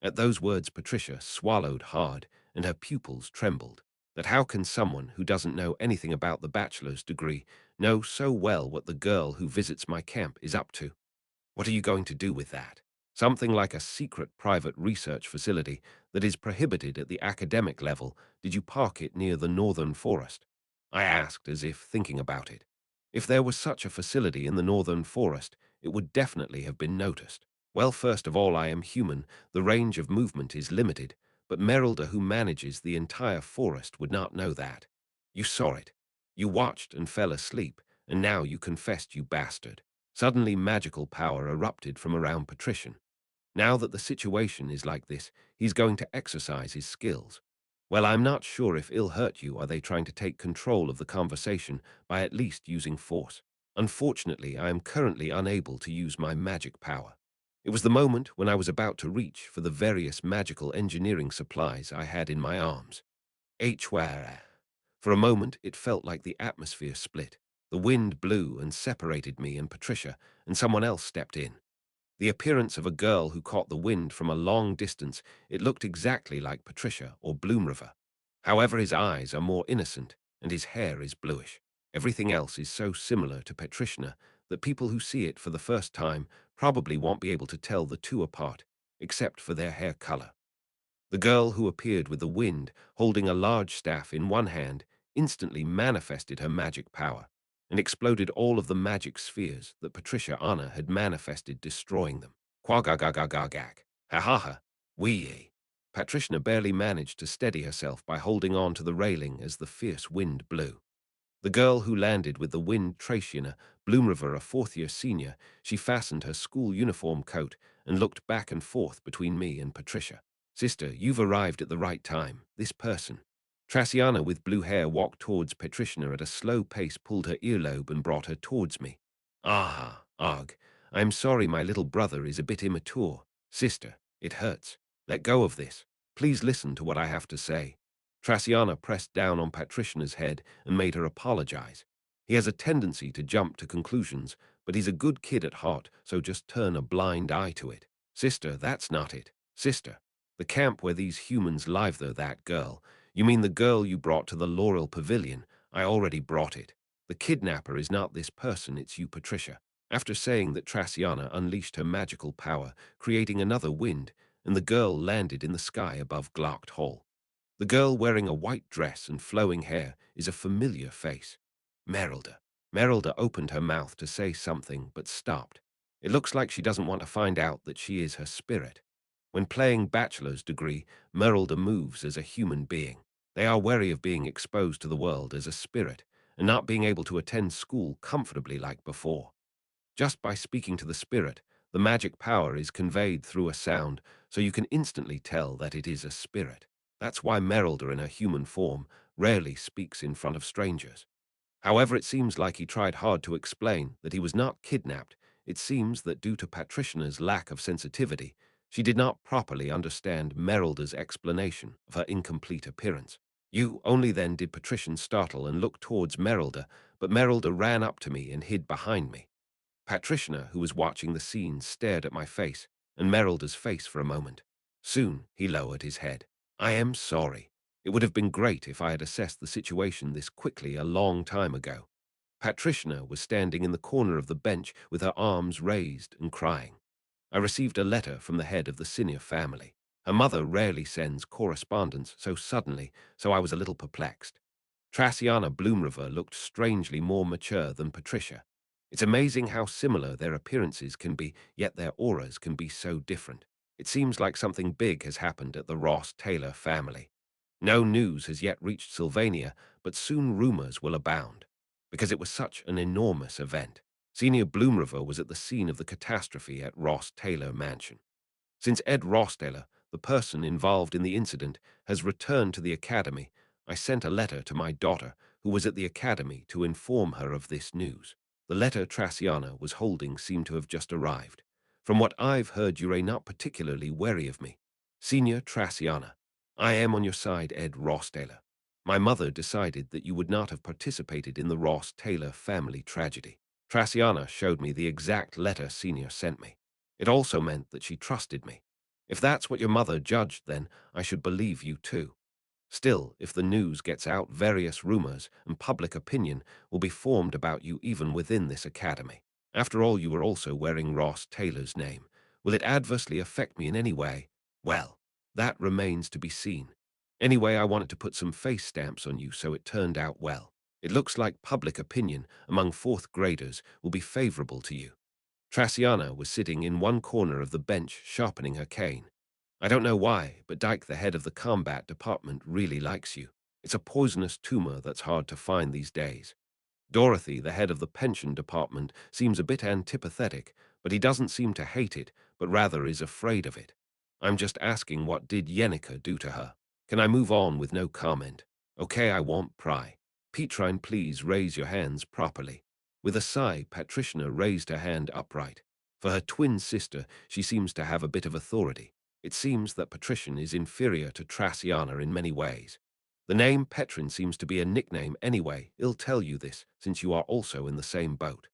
At those words, Patricia swallowed hard, and her pupils trembled. That how can someone who doesn't know anything about the bachelor's degree know so well what the girl who visits my camp is up to? What are you going to do with that? Something like a secret private research facility that is prohibited at the academic level. Did you park it near the northern forest? I asked, as if thinking about it. If there was such a facility in the northern forest, it would definitely have been noticed. Well, first of all, I am human. The range of movement is limited, but Merelda, who manages the entire forest, would not know that. You saw it. You watched and fell asleep, and now you confessed, you bastard. Suddenly magical power erupted from around Patrician. Now that the situation is like this, he's going to exercise his skills. Well, I'm not sure if ill hurt you. Are they trying to take control of the conversation by at least using force? Unfortunately, I am currently unable to use my magic power. It was the moment when I was about to reach for the various magical engineering supplies I had in my arms. Hwara. For a moment, it felt like the atmosphere split. The wind blew and separated me and Patricia, and someone else stepped in. The appearance of a girl who caught the wind from a long distance, it looked exactly like Patricia or Bloom River. However, his eyes are more innocent and his hair is bluish. Everything else is so similar to Patriciana that people who see it for the first time probably won't be able to tell the two apart, except for their hair color. The girl who appeared with the wind, holding a large staff in one hand, instantly manifested her magic power and exploded all of the magic spheres that Patricia Anna had manifested, destroying them. Quagagagagagag. Ha ha ha. Wee. Patricia barely managed to steady herself by holding on to the railing as the fierce wind blew. The girl who landed with the wind, Traciana, Bloomriver, a fourth-year senior, she fastened her school uniform coat and looked back and forth between me and Patricia. Sister, you've arrived at the right time. This person. Traciana with blue hair walked towards Patriciana at a slow pace, pulled her earlobe and brought her towards me. Aha, Arg. I'm sorry my little brother is a bit immature. Sister, it hurts. Let go of this. Please listen to what I have to say. Traciana pressed down on Patriciana's head and made her apologize. He has a tendency to jump to conclusions, but he's a good kid at heart, so just turn a blind eye to it. Sister, that's not it. Sister, the camp where these humans live, though, that girl. You mean the girl you brought to the Laurel Pavilion? I already brought it. The kidnapper is not this person, it's you, Patricia. After saying that, Traciana unleashed her magical power, creating another wind, and the girl landed in the sky above Glocked Hall. The girl wearing a white dress and flowing hair is a familiar face. Merelda. Merelda opened her mouth to say something, but stopped. It looks like she doesn't want to find out that she is her spirit. When playing bachelor's degree, Merelda moves as a human being. They are wary of being exposed to the world as a spirit, and not being able to attend school comfortably like before. Just by speaking to the spirit, the magic power is conveyed through a sound, so you can instantly tell that it is a spirit. That's why Merelda in her human form rarely speaks in front of strangers. However, it seems like he tried hard to explain that he was not kidnapped. It seems that due to Patriciana's lack of sensitivity, she did not properly understand Merelda's explanation of her incomplete appearance. You only then did Patrician startle and look towards Merelda, but Merelda ran up to me and hid behind me. Patriciana, who was watching the scene, stared at my face and Merelda's face for a moment. Soon he lowered his head. I am sorry. It would have been great if I had assessed the situation this quickly a long time ago. Patriciana was standing in the corner of the bench with her arms raised and crying. I received a letter from the head of the senior family. Her mother rarely sends correspondence so suddenly, so I was a little perplexed. Traciana Bloomriver looked strangely more mature than Patricia. It's amazing how similar their appearances can be, yet their auras can be so different. It seems like something big has happened at the Ross Taylor family. No news has yet reached Sylvania, but soon rumors will abound, because it was such an enormous event. Senior Bloomriver was at the scene of the catastrophe at Ross Taylor Mansion. Since Ed Rossdaler, the person involved in the incident, has returned to the academy, I sent a letter to my daughter, who was at the academy, to inform her of this news. The letter Traciana was holding seemed to have just arrived. From what I've heard, you're not particularly wary of me. Senior Traciana, I am on your side, Ed Rossdaler. My mother decided that you would not have participated in the Ross Taylor family tragedy. Traciana showed me the exact letter Senior sent me. It also meant that she trusted me. If that's what your mother judged, then I should believe you too. Still, if the news gets out, various rumors and public opinion will be formed about you even within this academy. After all, you were also wearing Ross Taylor's name. Will it adversely affect me in any way? Well, that remains to be seen. Anyway, I wanted to put some face stamps on you, so it turned out well. It looks like public opinion among fourth graders will be favorable to you. Traciana was sitting in one corner of the bench sharpening her cane. I don't know why, but Dyke, the head of the combat department, really likes you. It's a poisonous tumor that's hard to find these days. Dorothy, the head of the pension department, seems a bit antipathetic, but he doesn't seem to hate it, but rather is afraid of it. I'm just asking, what did Yenica do to her? Can I move on with no comment? Okay, I won't pry. Petrine, please raise your hands properly. With a sigh, Patriciana raised her hand upright. For her twin sister, she seems to have a bit of authority. It seems that Patrician is inferior to Traciana in many ways. The name Petrin seems to be a nickname anyway. I'll tell you this, since you are also in the same boat.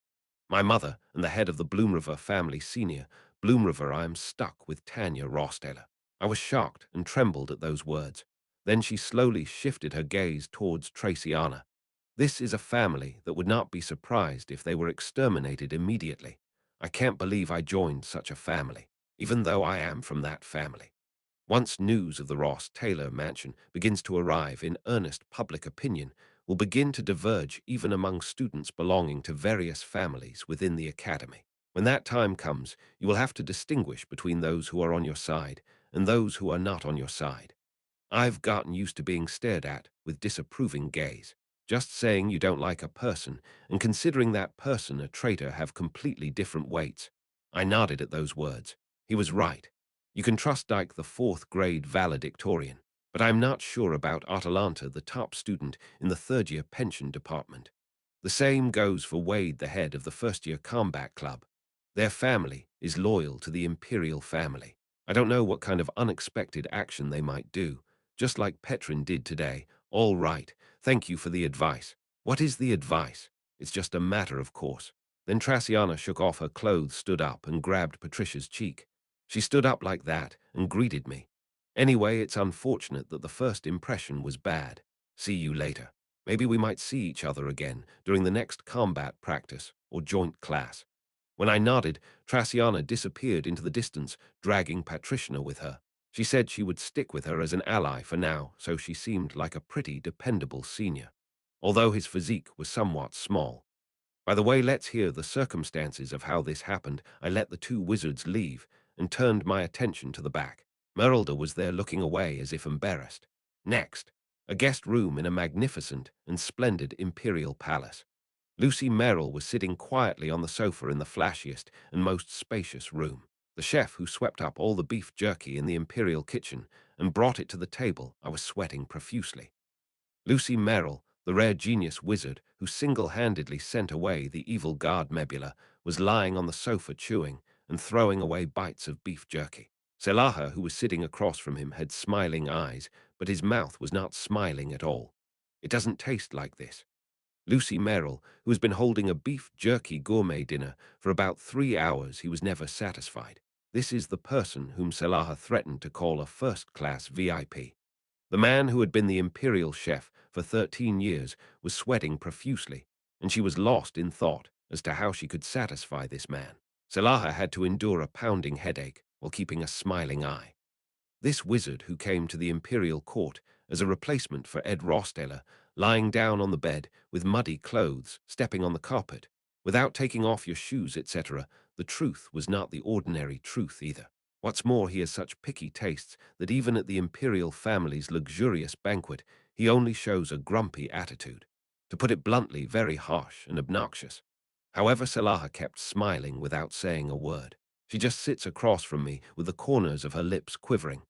My mother and the head of the Bloomriver family senior, Bloomriver, I am stuck with Tanya Rosteller. I was shocked and trembled at those words. Then she slowly shifted her gaze towards Traciana. This is a family that would not be surprised if they were exterminated immediately. I can't believe I joined such a family, even though I am from that family. Once news of the Ross Taylor mansion begins to arrive in earnest, public opinion will begin to diverge even among students belonging to various families within the academy. When that time comes, you will have to distinguish between those who are on your side and those who are not on your side. I've gotten used to being stared at with disapproving gaze. Just saying you don't like a person and considering that person a traitor have completely different weights. I nodded at those words. He was right. You can trust Dyke, the fourth grade valedictorian, but I'm not sure about Atalanta, the top student in the third-year pension department. The same goes for Wade, the head of the first-year combat club. Their family is loyal to the Imperial family. I don't know what kind of unexpected action they might do, just like Petrin did today. All right, thank you for the advice. What is the advice? It's just a matter of course. Then Traciana shook off her clothes, stood up, and grabbed Patricia's cheek. She stood up like that and greeted me. Anyway, it's unfortunate that the first impression was bad. See you later. Maybe we might see each other again during the next combat practice or joint class. When I nodded, Traciana disappeared into the distance, dragging Patriciana with her. She said she would stick with her as an ally for now, so she seemed like a pretty dependable senior, although his physique was somewhat small. By the way, let's hear the circumstances of how this happened. I let the two wizards leave and turned my attention to the back. Merelda was there looking away as if embarrassed. Next, a guest room in a magnificent and splendid imperial palace. Lucy Merrill was sitting quietly on the sofa in the flashiest and most spacious room. The chef who swept up all the beef jerky in the imperial kitchen and brought it to the table, I was sweating profusely. Lucy Merrill, the rare genius wizard who single-handedly sent away the evil guard Mebula, was lying on the sofa chewing and throwing away bites of beef jerky. Selaha, who was sitting across from him, had smiling eyes, but his mouth was not smiling at all. It doesn't taste like this. Lucy Merrill, who has been holding a beef jerky gourmet dinner for about 3 hours, he was never satisfied. This is the person whom Selaha threatened to call a first-class VIP. The man who had been the imperial chef for 13 years was sweating profusely, and she was lost in thought as to how she could satisfy this man. Selaha had to endure a pounding headache while keeping a smiling eye. This wizard who came to the imperial court as a replacement for Ed Rosteller, lying down on the bed with muddy clothes, stepping on the carpet, without taking off your shoes, etc., the truth was not the ordinary truth either. What's more, he has such picky tastes that even at the imperial family's luxurious banquet, he only shows a grumpy attitude. To put it bluntly, very harsh and obnoxious. However, Selaha kept smiling without saying a word. She just sits across from me with the corners of her lips quivering.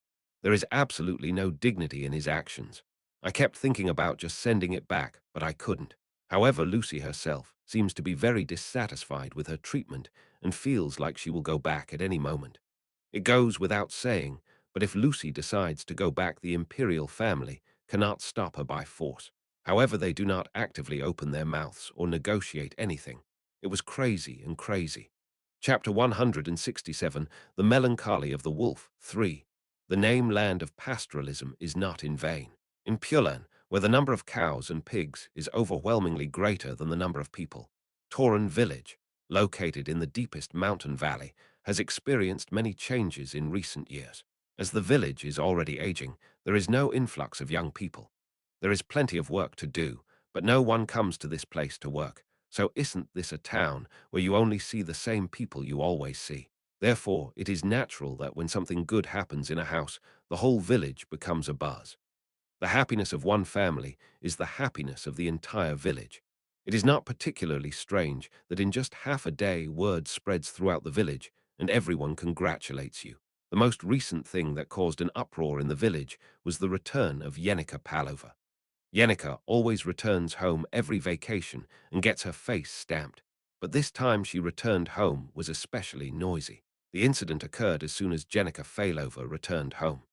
There is absolutely no dignity in his actions. I kept thinking about just sending it back, but I couldn't. However, Lucy herself seems to be very dissatisfied with her treatment and feels like she will go back at any moment. It goes without saying, but if Lucy decides to go back, the imperial family cannot stop her by force. However, they do not actively open their mouths or negotiate anything. It was crazy and crazy. Chapter 167, The Melancholy of the Wolf, 3. The name Land of Pastoralism is not in vain. In Pureland, where the number of cows and pigs is overwhelmingly greater than the number of people, Toran Village, located in the deepest mountain valley, has experienced many changes in recent years. As the village is already aging, there is no influx of young people. There is plenty of work to do, But no one comes to this place to work. So isn't this a town where you only see the same people you always see? Therefore, it is natural that when something good happens in a house, the whole village becomes a buzz. The happiness of one family is the happiness of the entire village. It is not particularly strange that in just half a day word spreads throughout the village and everyone congratulates you. The most recent thing that caused an uproar in the village was the return of Yenica Palova. Yenica always returns home every vacation and gets her face stamped, but this time she returned home was especially noisy. The incident occurred as soon as Jenica Failover returned home.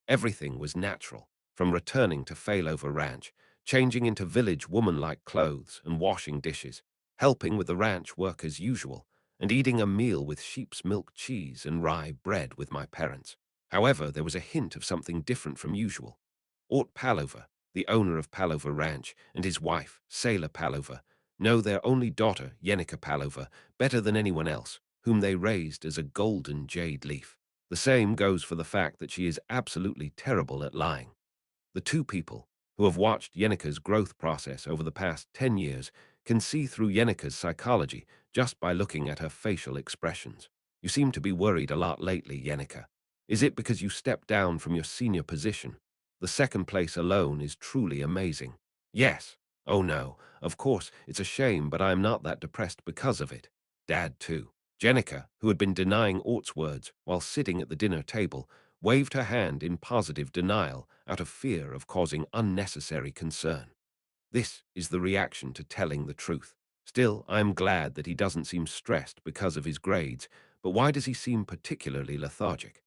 Everything was natural, from returning to Failover Ranch, changing into village woman-like clothes and washing dishes, helping with the ranch work as usual, and eating a meal with sheep's milk cheese and rye bread with my parents. However, there was a hint of something different from usual. Ort Palover, the owner of Palover Ranch, and his wife, Sailor Palover, know their only daughter, Yenica Palover, better than anyone else, whom they raised as a golden jade leaf. The same goes for the fact that she is absolutely terrible at lying. The two people, who have watched Yenica's growth process over the past 10 years, can see through Yenica's psychology just by looking at her facial expressions. You seem to be worried a lot lately, Yenica. Is it because you stepped down from your senior position? The second place alone is truly amazing. Yes. Oh no, of course, it's a shame, but I am not that depressed because of it. Dad, too. Jenica, who had been denying Ort's words while sitting at the dinner table, waved her hand in positive denial out of fear of causing unnecessary concern. This is the reaction to telling the truth. Still, I am glad that he doesn't seem stressed because of his grades, but why does he seem particularly lethargic?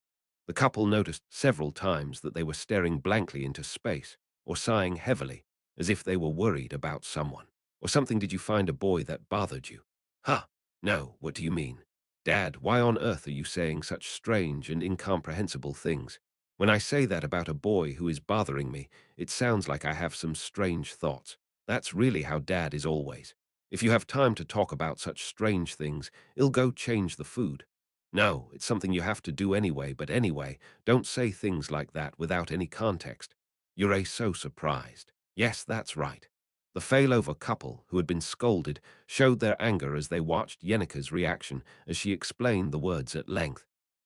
The couple noticed several times that they were staring blankly into space or sighing heavily, as if they were worried about someone. Or something. Did you find a boy that bothered you? Huh? No, what do you mean? Dad, why on earth are you saying such strange and incomprehensible things? When I say that about a boy who is bothering me, it sounds like I have some strange thoughts. That's really how Dad is always. If you have time to talk about such strange things, he'll go change the food. No, it's something you have to do anyway, but anyway, don't say things like that without any context. You're so surprised. Yes, that's right. The failover couple, who had been scolded, showed their anger as they watched Yenica's reaction as she explained the words at length.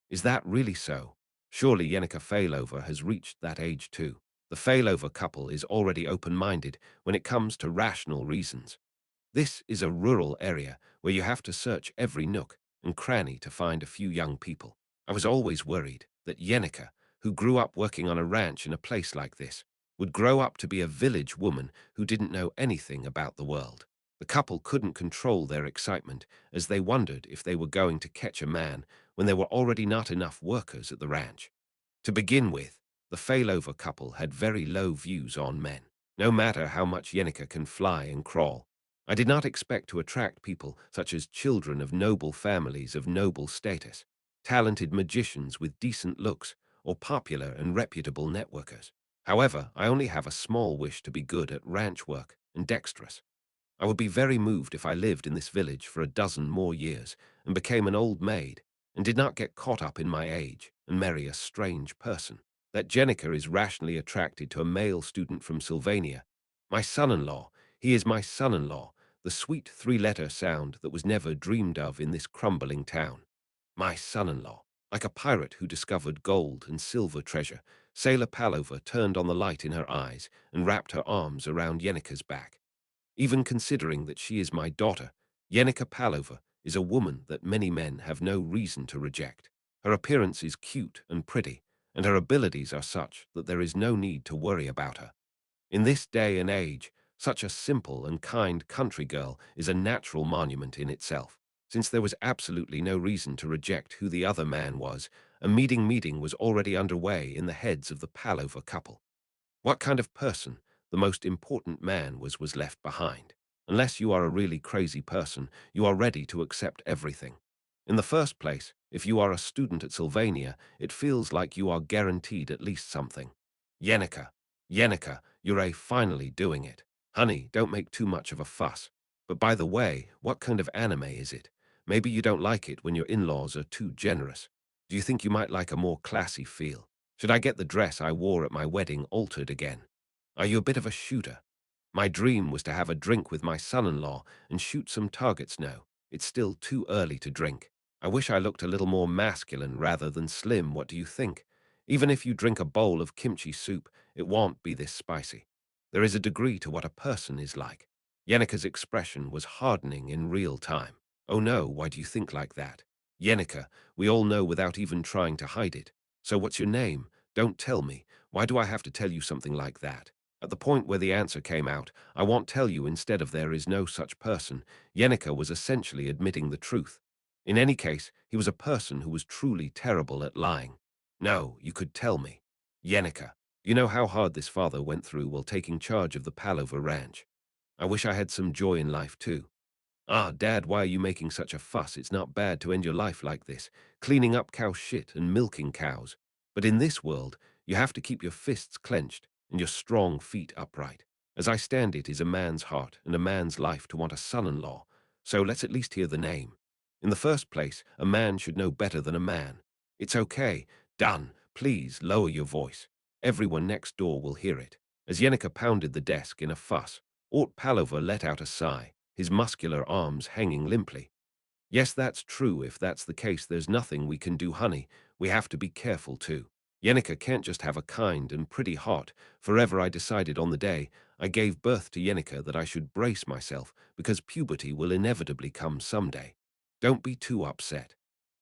Is that really so? Surely Yenica Failover has reached that age too. The failover couple is already open-minded when it comes to rational reasons. This is a rural area where you have to search every nook and cranny to find a few young people. I was always worried that Yenica, who grew up working on a ranch in a place like this, would grow up to be a village woman who didn't know anything about the world. The couple couldn't control their excitement as they wondered if they were going to catch a man when there were already not enough workers at the ranch. To begin with, the failover couple had very low views on men, no matter how much Yenica can fly and crawl. I did not expect to attract people such as children of noble families of noble status, talented magicians with decent looks, or popular and reputable networkers. However, I only have a small wish to be good at ranch work and dexterous. I would be very moved if I lived in this village for a dozen more years and became an old maid and did not get caught up in my age and marry a strange person. That Jenica is rationally attracted to a male student from Sylvania. My son-in-law, he is my son-in-law, the sweet three-letter sound that was never dreamed of in this crumbling town. My son-in-law, like a pirate who discovered gold and silver treasure, Sailor Palover turned on the light in her eyes and wrapped her arms around Yenica's back. Even considering that she is my daughter, Yenica Palova is a woman that many men have no reason to reject. Her appearance is cute and pretty, and her abilities are such that there is no need to worry about her. In this day and age, such a simple and kind country girl is a natural monument in itself. Since there was absolutely no reason to reject who the other man was, a meeting was already underway in the heads of the Palova couple. What kind of person the most important man was left behind. Unless you are a really crazy person, you are ready to accept everything. In the first place, if you are a student at Sylvania, it feels like you are guaranteed at least something. Yenica, Yenica, you're finally doing it. Honey, don't make too much of a fuss. But by the way, what kind of anime is it? Maybe you don't like it when your in-laws are too generous. Do you think you might like a more classy feel? Should I get the dress I wore at my wedding altered again? Are you a bit of a shooter? My dream was to have a drink with my son-in-law and shoot some targets. No, it's still too early to drink. I wish I looked a little more masculine rather than slim. What do you think? Even if you drink a bowl of kimchi soup, it won't be this spicy. There is a degree to what a person is like. Yenika's expression was hardening in real time. Oh no, why do you think like that? Yenika, we all know without even trying to hide it. So what's your name? Don't tell me. Why do I have to tell you something like that? At the point where the answer came out, I won't tell you instead of there is no such person. Yenika was essentially admitting the truth. In any case, he was a person who was truly terrible at lying. No, you could tell me. Yenika, you know how hard this father went through while taking charge of the Palover ranch. I wish I had some joy in life too. Ah, Dad, why are you making such a fuss? It's not bad to end your life like this, cleaning up cow shit and milking cows. But in this world, you have to keep your fists clenched and your strong feet upright. As I stand, it is a man's heart and a man's life to want a son-in-law. So let's at least hear the name. In the first place, a man should know better than a man. It's okay. Done. Please lower your voice. Everyone next door will hear it. As Yenika pounded the desk in a fuss, Ort Palover let out a sigh, his muscular arms hanging limply. Yes, that's true. If that's the case, there's nothing we can do, honey. We have to be careful, too. Yenika can't just have a kind and pretty heart. Forever I decided on the day I gave birth to Yenika that I should brace myself because puberty will inevitably come someday. Don't be too upset.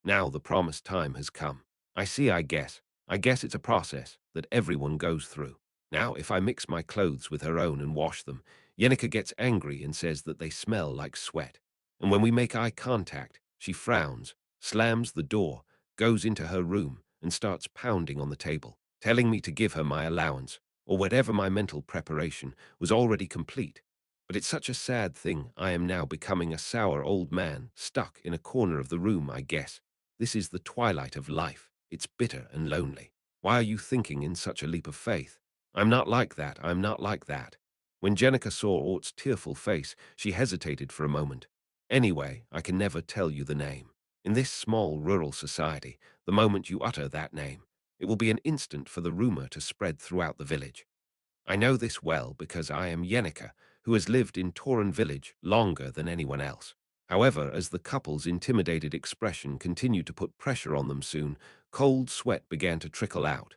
Now the promised time has come. I see, I guess. I guess it's a process that everyone goes through. Now, if I mix my clothes with her own and wash them, Yenika gets angry and says that they smell like sweat. And when we make eye contact, she frowns, slams the door, goes into her room, and starts pounding on the table, telling me to give her my allowance, or whatever my mental preparation was already complete. But it's such a sad thing I am now becoming a sour old man, stuck in a corner of the room, I guess. This is the twilight of life. It's bitter and lonely. Why are you thinking in such a leap of faith? I'm not like that, I'm not like that. When Jenica saw Ort's tearful face, she hesitated for a moment. Anyway, I can never tell you the name. In this small rural society, the moment you utter that name, it will be an instant for the rumor to spread throughout the village. I know this well because I am Yenica, who has lived in Torin village longer than anyone else. However, as the couple's intimidated expression continued to put pressure on them soon, cold sweat began to trickle out.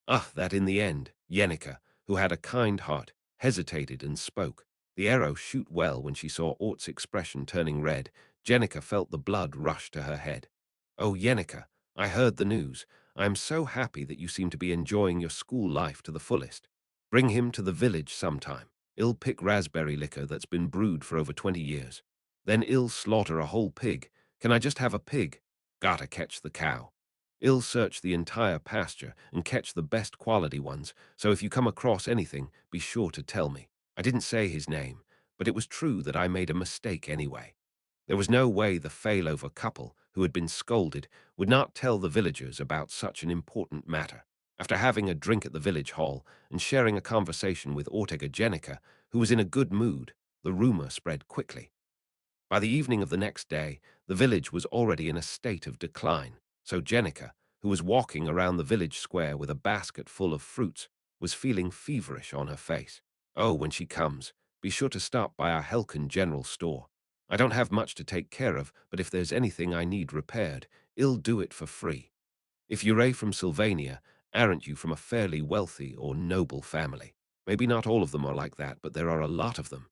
Ah, that in the end, Yenica, who had a kind heart, hesitated and spoke. The arrow shoot well when she saw Ort's expression turning red. Jenica felt the blood rush to her head. Oh, Yenica, I heard the news. I am so happy that you seem to be enjoying your school life to the fullest. Bring him to the village sometime. I'll pick raspberry liquor that's been brewed for over 20 years. Then I'll slaughter a whole pig. Can I just have a pig? Gotta catch the cow. I'll search the entire pasture and catch the best quality ones, so if you come across anything, be sure to tell me. I didn't say his name, but it was true that I made a mistake anyway. There was no way the failover couple, who had been scolded, would not tell the villagers about such an important matter. After having a drink at the village hall and sharing a conversation with Ortega Jenica, who was in a good mood, the rumor spread quickly. By the evening of the next day, the village was already in a state of decline, so Jenica, who was walking around the village square with a basket full of fruits, was feeling feverish on her face. Oh, when she comes, be sure to stop by our Helkin general store. I don't have much to take care of, but if there's anything I need repaired, I'll do it for free. If you're from Sylvania, aren't you from a fairly wealthy or noble family? Maybe not all of them are like that, but there are a lot of them.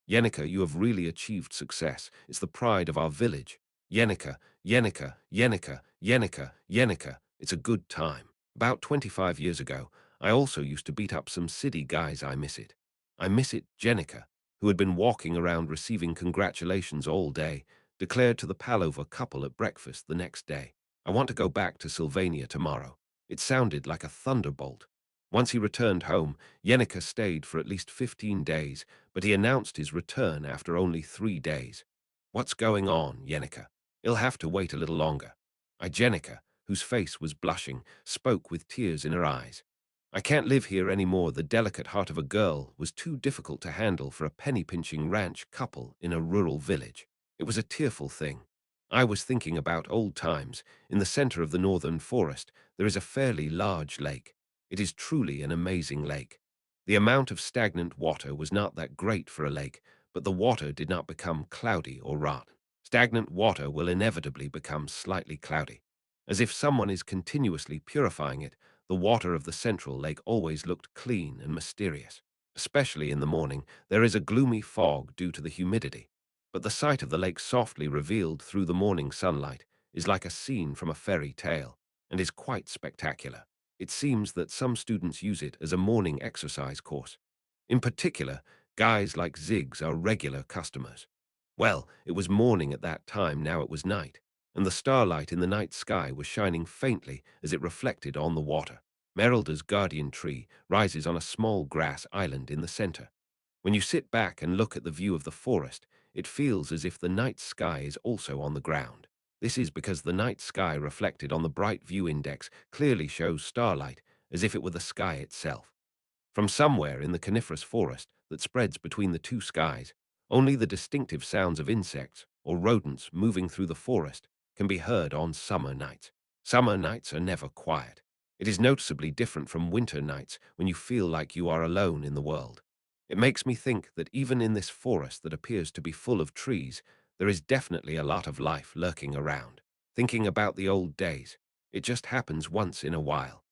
Yenica, you have really achieved success. It's the pride of our village. Yenica, Yenica, Yenica, Yenica, Yenica. It's a good time. About 25 years ago, I also used to beat up some city guys. I miss it. I miss it, Jenica, who had been walking around receiving congratulations all day, declared to the Palover couple at breakfast the next day. I want to go back to Sylvania tomorrow. It sounded like a thunderbolt. Once he returned home, Yenica stayed for at least 15 days, but he announced his return after only 3 days. What's going on, Yenica? He'll have to wait a little longer. Jenica, whose face was blushing, spoke with tears in her eyes. I can't live here anymore. The delicate heart of a girl was too difficult to handle for a penny-pinching ranch couple in a rural village. It was a tearful thing. I was thinking about old times. In the center of the northern forest, there is a fairly large lake. It is truly an amazing lake. The amount of stagnant water was not that great for a lake, but the water did not become cloudy or rot. Stagnant water will inevitably become slightly cloudy. As if someone is continuously purifying it, the water of the central lake always looked clean and mysterious. Especially in the morning, there is a gloomy fog due to the humidity. But the sight of the lake softly revealed through the morning sunlight is like a scene from a fairy tale and is quite spectacular. It seems that some students use it as a morning exercise course. In particular, guys like Ziggs are regular customers. Well, it was morning at that time, now it was night, and the starlight in the night sky was shining faintly as it reflected on the water. Merelda's guardian tree rises on a small grass island in the center. When you sit back and look at the view of the forest, it feels as if the night sky is also on the ground. This is because the night sky reflected on the bright view index clearly shows starlight as if it were the sky itself. From somewhere in the coniferous forest that spreads between the two skies, only the distinctive sounds of insects or rodents moving through the forest can be heard on summer nights. Summer nights are never quiet. It is noticeably different from winter nights when you feel like you are alone in the world. It makes me think that even in this forest that appears to be full of trees, there is definitely a lot of life lurking around. Thinking about the old days, it just happens once in a while.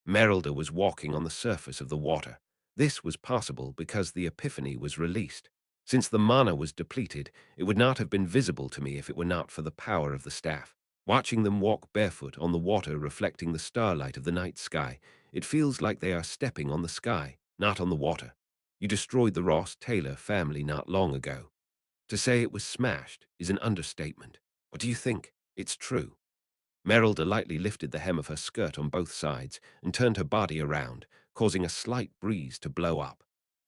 Merelda was walking on the surface of the water. This was possible because the epiphany was released. Since the mana was depleted, it would not have been visible to me if it were not for the power of the staff. Watching them walk barefoot on the water reflecting the starlight of the night sky, it feels like they are stepping on the sky, not on the water. You destroyed the Ross Taylor family not long ago. To say it was smashed is an understatement. What do you think? It's true. Merelda lightly lifted the hem of her skirt on both sides and turned her body around, causing a slight breeze to blow up.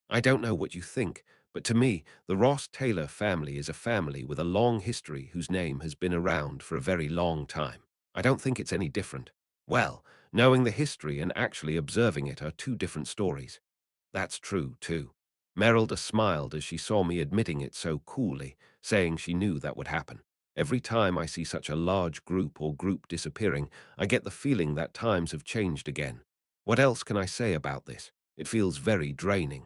I don't know what you think, but to me, the Ross Taylor family is a family with a long history whose name has been around for a very long time. I don't think it's any different. Well, knowing the history and actually observing it are two different stories. That's true, too. Merelda smiled as she saw me admitting it so coolly, saying she knew that would happen. Every time I see such a large group or group disappearing, I get the feeling that times have changed again. What else can I say about this? It feels very draining.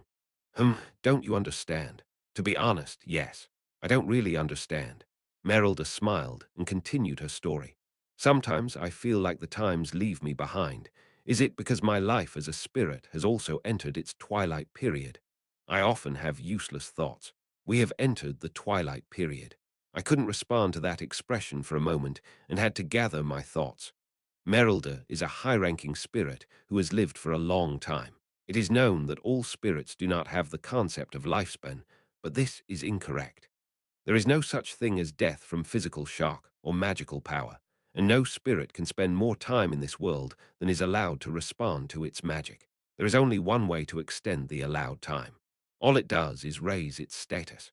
Don't you understand? To be honest, yes. I don't really understand. Merelda smiled and continued her story. Sometimes I feel like the times leave me behind. Is it because my life as a spirit has also entered its twilight period? I often have useless thoughts. We have entered the twilight period. I couldn't respond to that expression for a moment and had to gather my thoughts. Merelda is a high-ranking spirit who has lived for a long time. It is known that all spirits do not have the concept of lifespan, but this is incorrect. There is no such thing as death from physical shock or magical power, and no spirit can spend more time in this world than is allowed to respond to its magic. There is only one way to extend the allowed time. All it does is raise its status.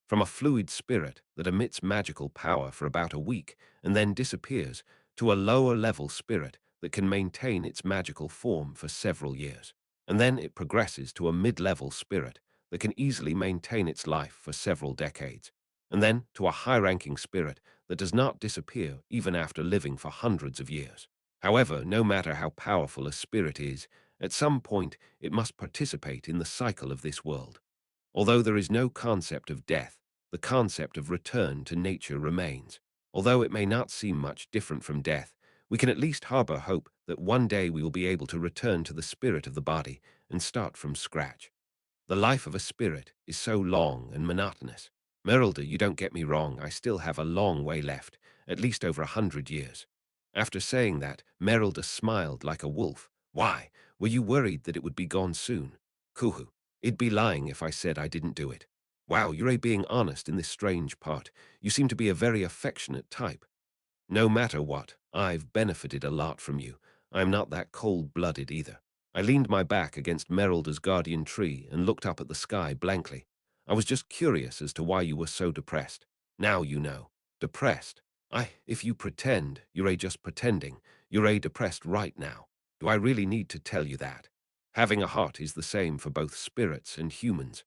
From a fluid spirit that emits magical power for about a week and then disappears, to a lower level spirit that can maintain its magical form for several years. And then it progresses to a mid-level spirit that can easily maintain its life for several decades, and then to a high-ranking spirit that does not disappear even after living for hundreds of years. However, no matter how powerful a spirit is, at some point it must participate in the cycle of this world. Although there is no concept of death, the concept of return to nature remains. Although it may not seem much different from death, we can at least harbor hope that one day we will be able to return to the spirit of the body and start from scratch. The life of a spirit is so long and monotonous. Merelda, you don't get me wrong, I still have a long way left, at least over 100 years. After saying that, Merelda smiled like a wolf. Why? Were you worried that it would be gone soon? Kuhu. It'd be lying if I said I didn't do it. Wow, you're being honest in this strange part. You seem to be a very affectionate type. No matter what, I've benefited a lot from you. I'm not that cold-blooded either. I leaned my back against Merelda's guardian tree and looked up at the sky blankly. I was just curious as to why you were so depressed. Now you know. Depressed? If you pretend, you're just pretending. You're depressed right now. Do I really need to tell you that? Having a heart is the same for both spirits and humans.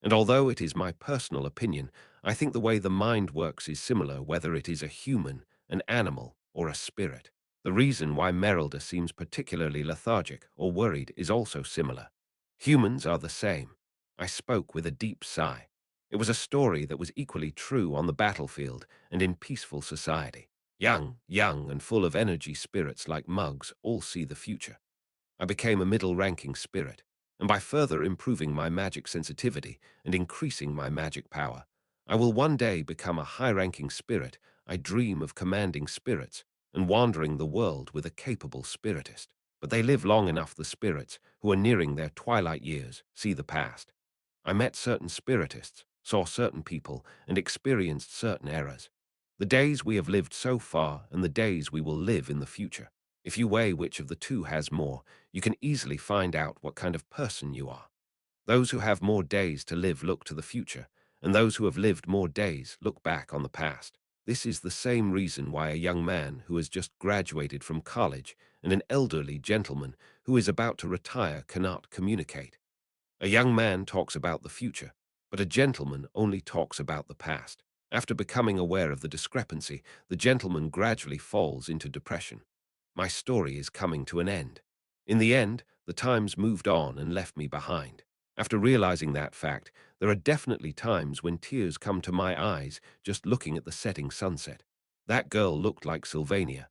And although it is my personal opinion, I think the way the mind works is similar whether it is a human, an animal, or a spirit. The reason why Merelda seems particularly lethargic or worried is also similar. Humans are the same. I spoke with a deep sigh. It was a story that was equally true on the battlefield and in peaceful society. Young, and full of energy spirits like mugs all see the future. I became a middle-ranking spirit, and by further improving my magic sensitivity and increasing my magic power, I will one day become a high-ranking spirit. I dream of commanding spirits and wandering the world with a capable spiritist. But they live long enough, the spirits who are nearing their twilight years see the past. I met certain spiritists, saw certain people, and experienced certain eras. The days we have lived so far and the days we will live in the future. If you weigh which of the two has more, you can easily find out what kind of person you are. Those who have more days to live look to the future, and those who have lived more days look back on the past. This is the same reason why a young man who has just graduated from college and an elderly gentleman who is about to retire cannot communicate. A young man talks about the future, but a gentleman only talks about the past. After becoming aware of the discrepancy, the gentleman gradually falls into depression. My story is coming to an end. In the end, the times moved on and left me behind. After realizing that fact, there are definitely times when tears come to my eyes just looking at the setting sunset. That girl looked like Sylvania.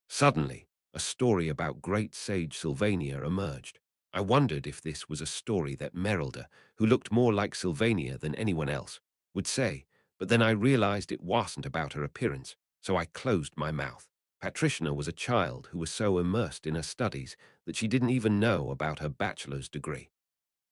Suddenly, a story about great sage Sylvania emerged. I wondered if this was a story that Merelda, who looked more like Sylvania than anyone else, would say, but then I realized it wasn't about her appearance, so I closed my mouth. Patricia was a child who was so immersed in her studies that she didn't even know about her bachelor's degree.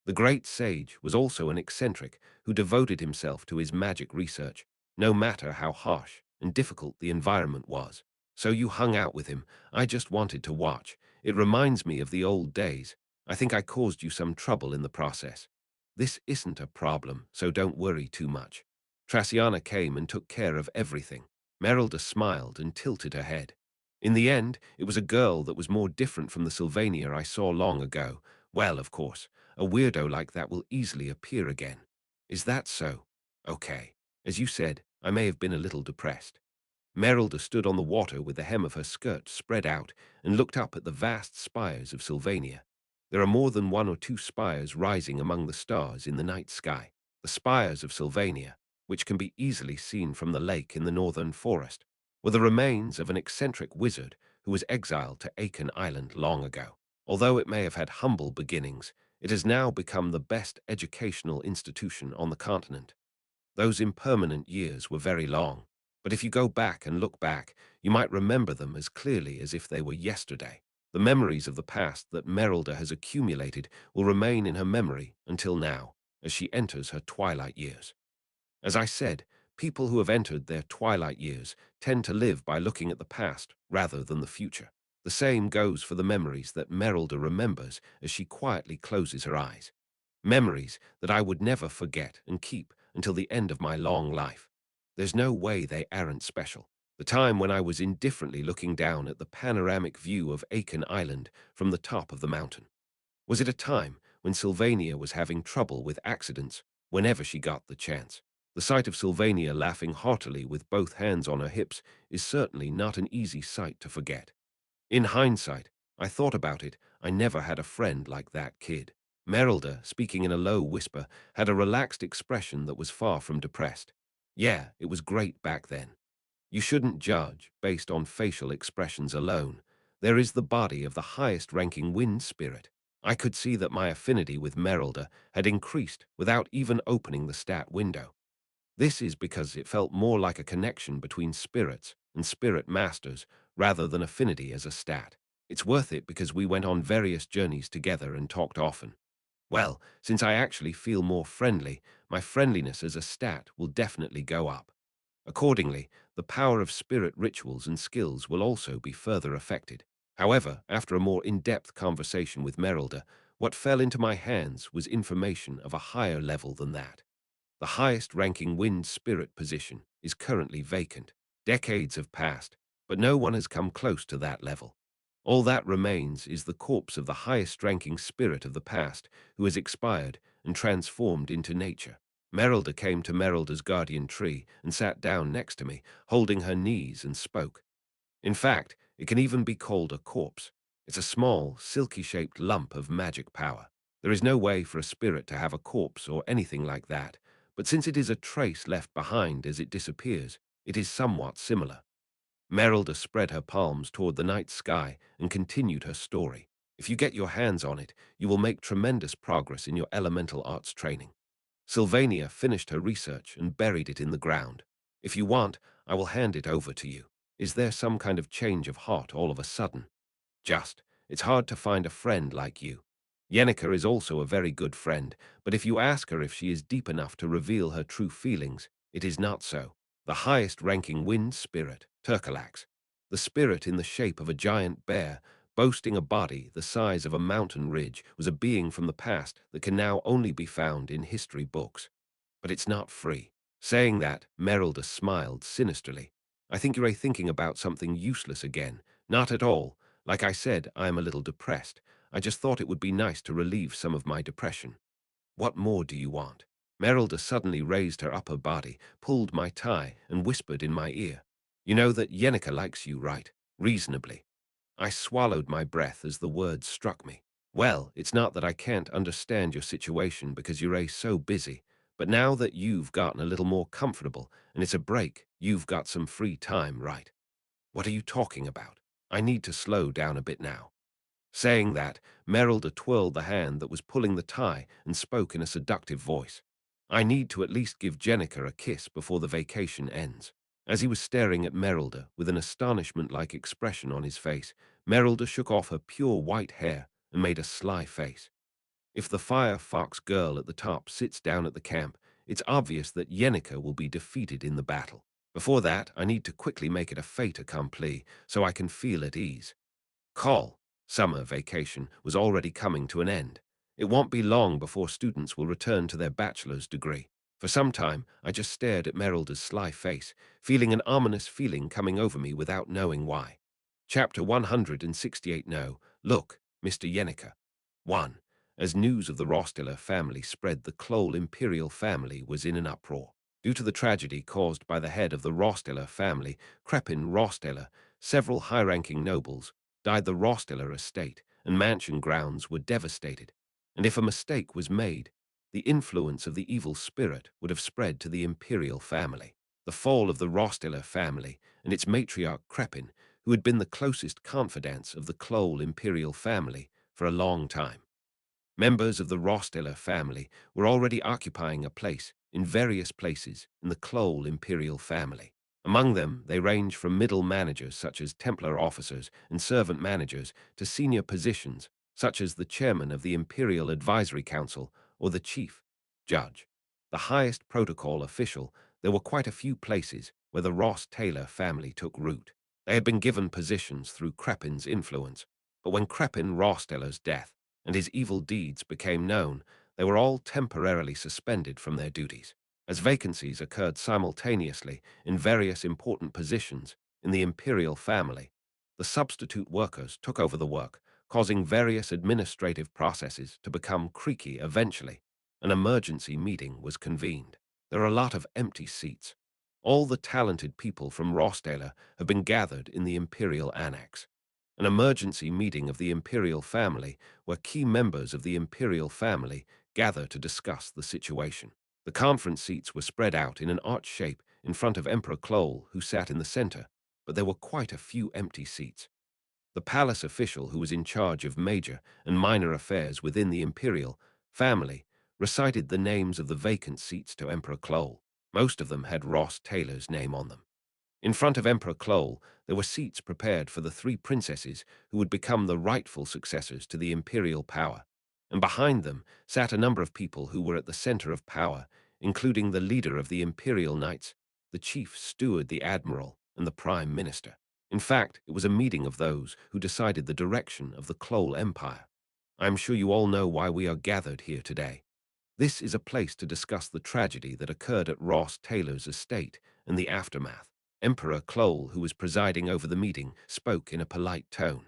The great sage was also an eccentric who devoted himself to his magic research, no matter how harsh and difficult the environment was. So you hung out with him. I just wanted to watch. It reminds me of the old days. I think I caused you some trouble in the process. This isn't a problem, so don't worry too much. Traciana came and took care of everything. Merelda smiled and tilted her head. In the end, it was a girl that was more different from the Sylvania I saw long ago. Well, of course, a weirdo like that will easily appear again. Is that so? Okay. As you said, I may have been a little depressed. Merelda stood on the water with the hem of her skirt spread out and looked up at the vast spires of Sylvania. There are more than one or two spires rising among the stars in the night sky. The spires of Sylvania, which can be easily seen from the lake in the northern forest, were the remains of an eccentric wizard who was exiled to Aiken Island long ago. Although it may have had humble beginnings, it has now become the best educational institution on the continent. Those impermanent years were very long, but if you go back and look back, you might remember them as clearly as if they were yesterday. The memories of the past that Merelda has accumulated will remain in her memory until now, as she enters her twilight years. As I said, people who have entered their twilight years tend to live by looking at the past rather than the future. The same goes for the memories that Merelda remembers as she quietly closes her eyes. Memories that I would never forget and keep until the end of my long life. There's no way they aren't special. The time when I was indifferently looking down at the panoramic view of Aiken Island from the top of the mountain. Was it a time when Sylvania was having trouble with accidents whenever she got the chance? The sight of Sylvania laughing heartily with both hands on her hips is certainly not an easy sight to forget. In hindsight, I thought about it. I never had a friend like that kid. Merelda, speaking in a low whisper, had a relaxed expression that was far from depressed. Yeah, it was great back then. You shouldn't judge based on facial expressions alone. There is the body of the highest-ranking wind spirit. I could see that my affinity with Merelda had increased without even opening the stat window. This is because it felt more like a connection between spirits and spirit masters rather than affinity as a stat. It's worth it because we went on various journeys together and talked often. Well, since I actually feel more friendly, my friendliness as a stat will definitely go up. Accordingly, the power of spirit rituals and skills will also be further affected. However, after a more in-depth conversation with Merelda, what fell into my hands was information of a higher level than that. The highest-ranking wind spirit position is currently vacant. Decades have passed, but no one has come close to that level. All that remains is the corpse of the highest-ranking spirit of the past who has expired and transformed into nature. Merelda came to Merelda's guardian tree and sat down next to me, holding her knees and spoke. In fact, it can even be called a corpse. It's a small, silky-shaped lump of magic power. There is no way for a spirit to have a corpse or anything like that, but since it is a trace left behind as it disappears, it is somewhat similar. Merylda spread her palms toward the night sky and continued her story. If you get your hands on it, you will make tremendous progress in your elemental arts training. Sylvania finished her research and buried it in the ground. If you want, I will hand it over to you. Is there some kind of change of heart all of a sudden? It's hard to find a friend like you. Yenica is also a very good friend, but if you ask her if she is deep enough to reveal her true feelings, it is not so. The highest-ranking wind spirit, Turkalax, the spirit in the shape of a giant bear, boasting a body the size of a mountain ridge, was a being from the past that can now only be found in history books. But it's not free. Saying that, Merylda smiled sinisterly. I think you're thinking about something useless again. Not at all. Like I said, I am a little depressed. I just thought it would be nice to relieve some of my depression. What more do you want? Merylda suddenly raised her upper body, pulled my tie, and whispered in my ear. You know that Yenica likes you, right? Reasonably. I swallowed my breath as the words struck me. Well, it's not that I can't understand your situation because you're so busy, but now that you've gotten a little more comfortable and it's a break, you've got some free time, right? What are you talking about? I need to slow down a bit now. Saying that, Merylda twirled the hand that was pulling the tie and spoke in a seductive voice. I need to at least give Jenica a kiss before the vacation ends. As he was staring at Merylda with an astonishment-like expression on his face, Merylda shook off her pure white hair and made a sly face. If the Firefox girl at the top sits down at the camp, it's obvious that Yenica will be defeated in the battle. Before that, I need to quickly make it a fait accompli so I can feel at ease. Call. Summer vacation was already coming to an end. It won't be long before students will return to their bachelor's degree. For some time, I just stared at Merylda's sly face, feeling an ominous feeling coming over me without knowing why. Chapter 168. No, look, Mr. Yenica. 1. As news of the Rostiller family spread, the Kloll imperial family was in an uproar. Due to the tragedy caused by the head of the Rostiller family, Crepin Rostiller, several high-ranking nobles, died. The Rostiller estate and mansion grounds were devastated, and if a mistake was made, the influence of the evil spirit would have spread to the imperial family. The fall of the Rostiller family and its matriarch Crepin, who had been the closest confidants of the Kloll imperial family for a long time. Members of the Rostiller family were already occupying a place in various places in the Kloll imperial family. Among them, they range from middle managers such as Templar officers and servant managers to senior positions such as the chairman of the Imperial Advisory Council or the chief judge. The highest protocol official, there were quite a few places where the Ross Taylor family took root. They had been given positions through Crepin's influence, but when Crepin Rosteller's death and his evil deeds became known, they were all temporarily suspended from their duties. As vacancies occurred simultaneously in various important positions in the imperial family, the substitute workers took over the work, causing various administrative processes to become creaky eventually. An emergency meeting was convened. There are a lot of empty seats. All the talented people from Rostler have been gathered in the imperial annex. An emergency meeting of the imperial family where key members of the imperial family gather to discuss the situation. The conference seats were spread out in an arch shape in front of Emperor Kloll, who sat in the center, but there were quite a few empty seats. The palace official who was in charge of major and minor affairs within the imperial family recited the names of the vacant seats to Emperor Kloll. Most of them had Ross Taylor's name on them. In front of Emperor Kloll, there were seats prepared for the three princesses who would become the rightful successors to the imperial power, and behind them sat a number of people who were at the center of power, including the leader of the imperial knights, the chief steward, the admiral, and the prime minister. In fact, it was a meeting of those who decided the direction of the Kloll Empire. I am sure you all know why we are gathered here today. This is a place to discuss the tragedy that occurred at Ross Taylor's estate and the aftermath. Emperor Kloll, who was presiding over the meeting, spoke in a polite tone.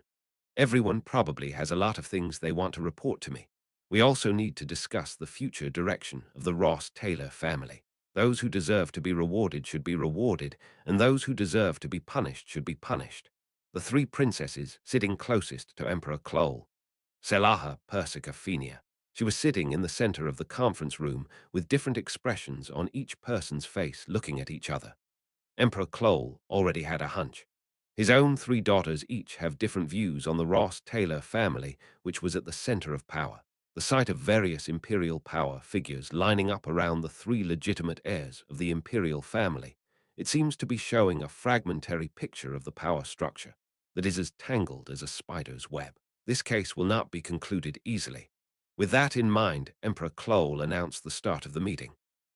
Everyone probably has a lot of things they want to report to me. We also need to discuss the future direction of the Ross Taylor family. Those who deserve to be rewarded should be rewarded, and those who deserve to be punished should be punished. The three princesses sitting closest to Emperor Kloll. Selaha Persica Fenia. She was sitting in the center of the conference room with different expressions on each person's face looking at each other. Emperor Kloll already had a hunch. His own three daughters each have different views on the Ross Taylor family, which was at the center of power. The sight of various imperial power figures lining up around the three legitimate heirs of the imperial family, it seems to be showing a fragmentary picture of the power structure that is as tangled as a spider's web. This case will not be concluded easily. With that in mind, Emperor Kloll announced the start of the meeting,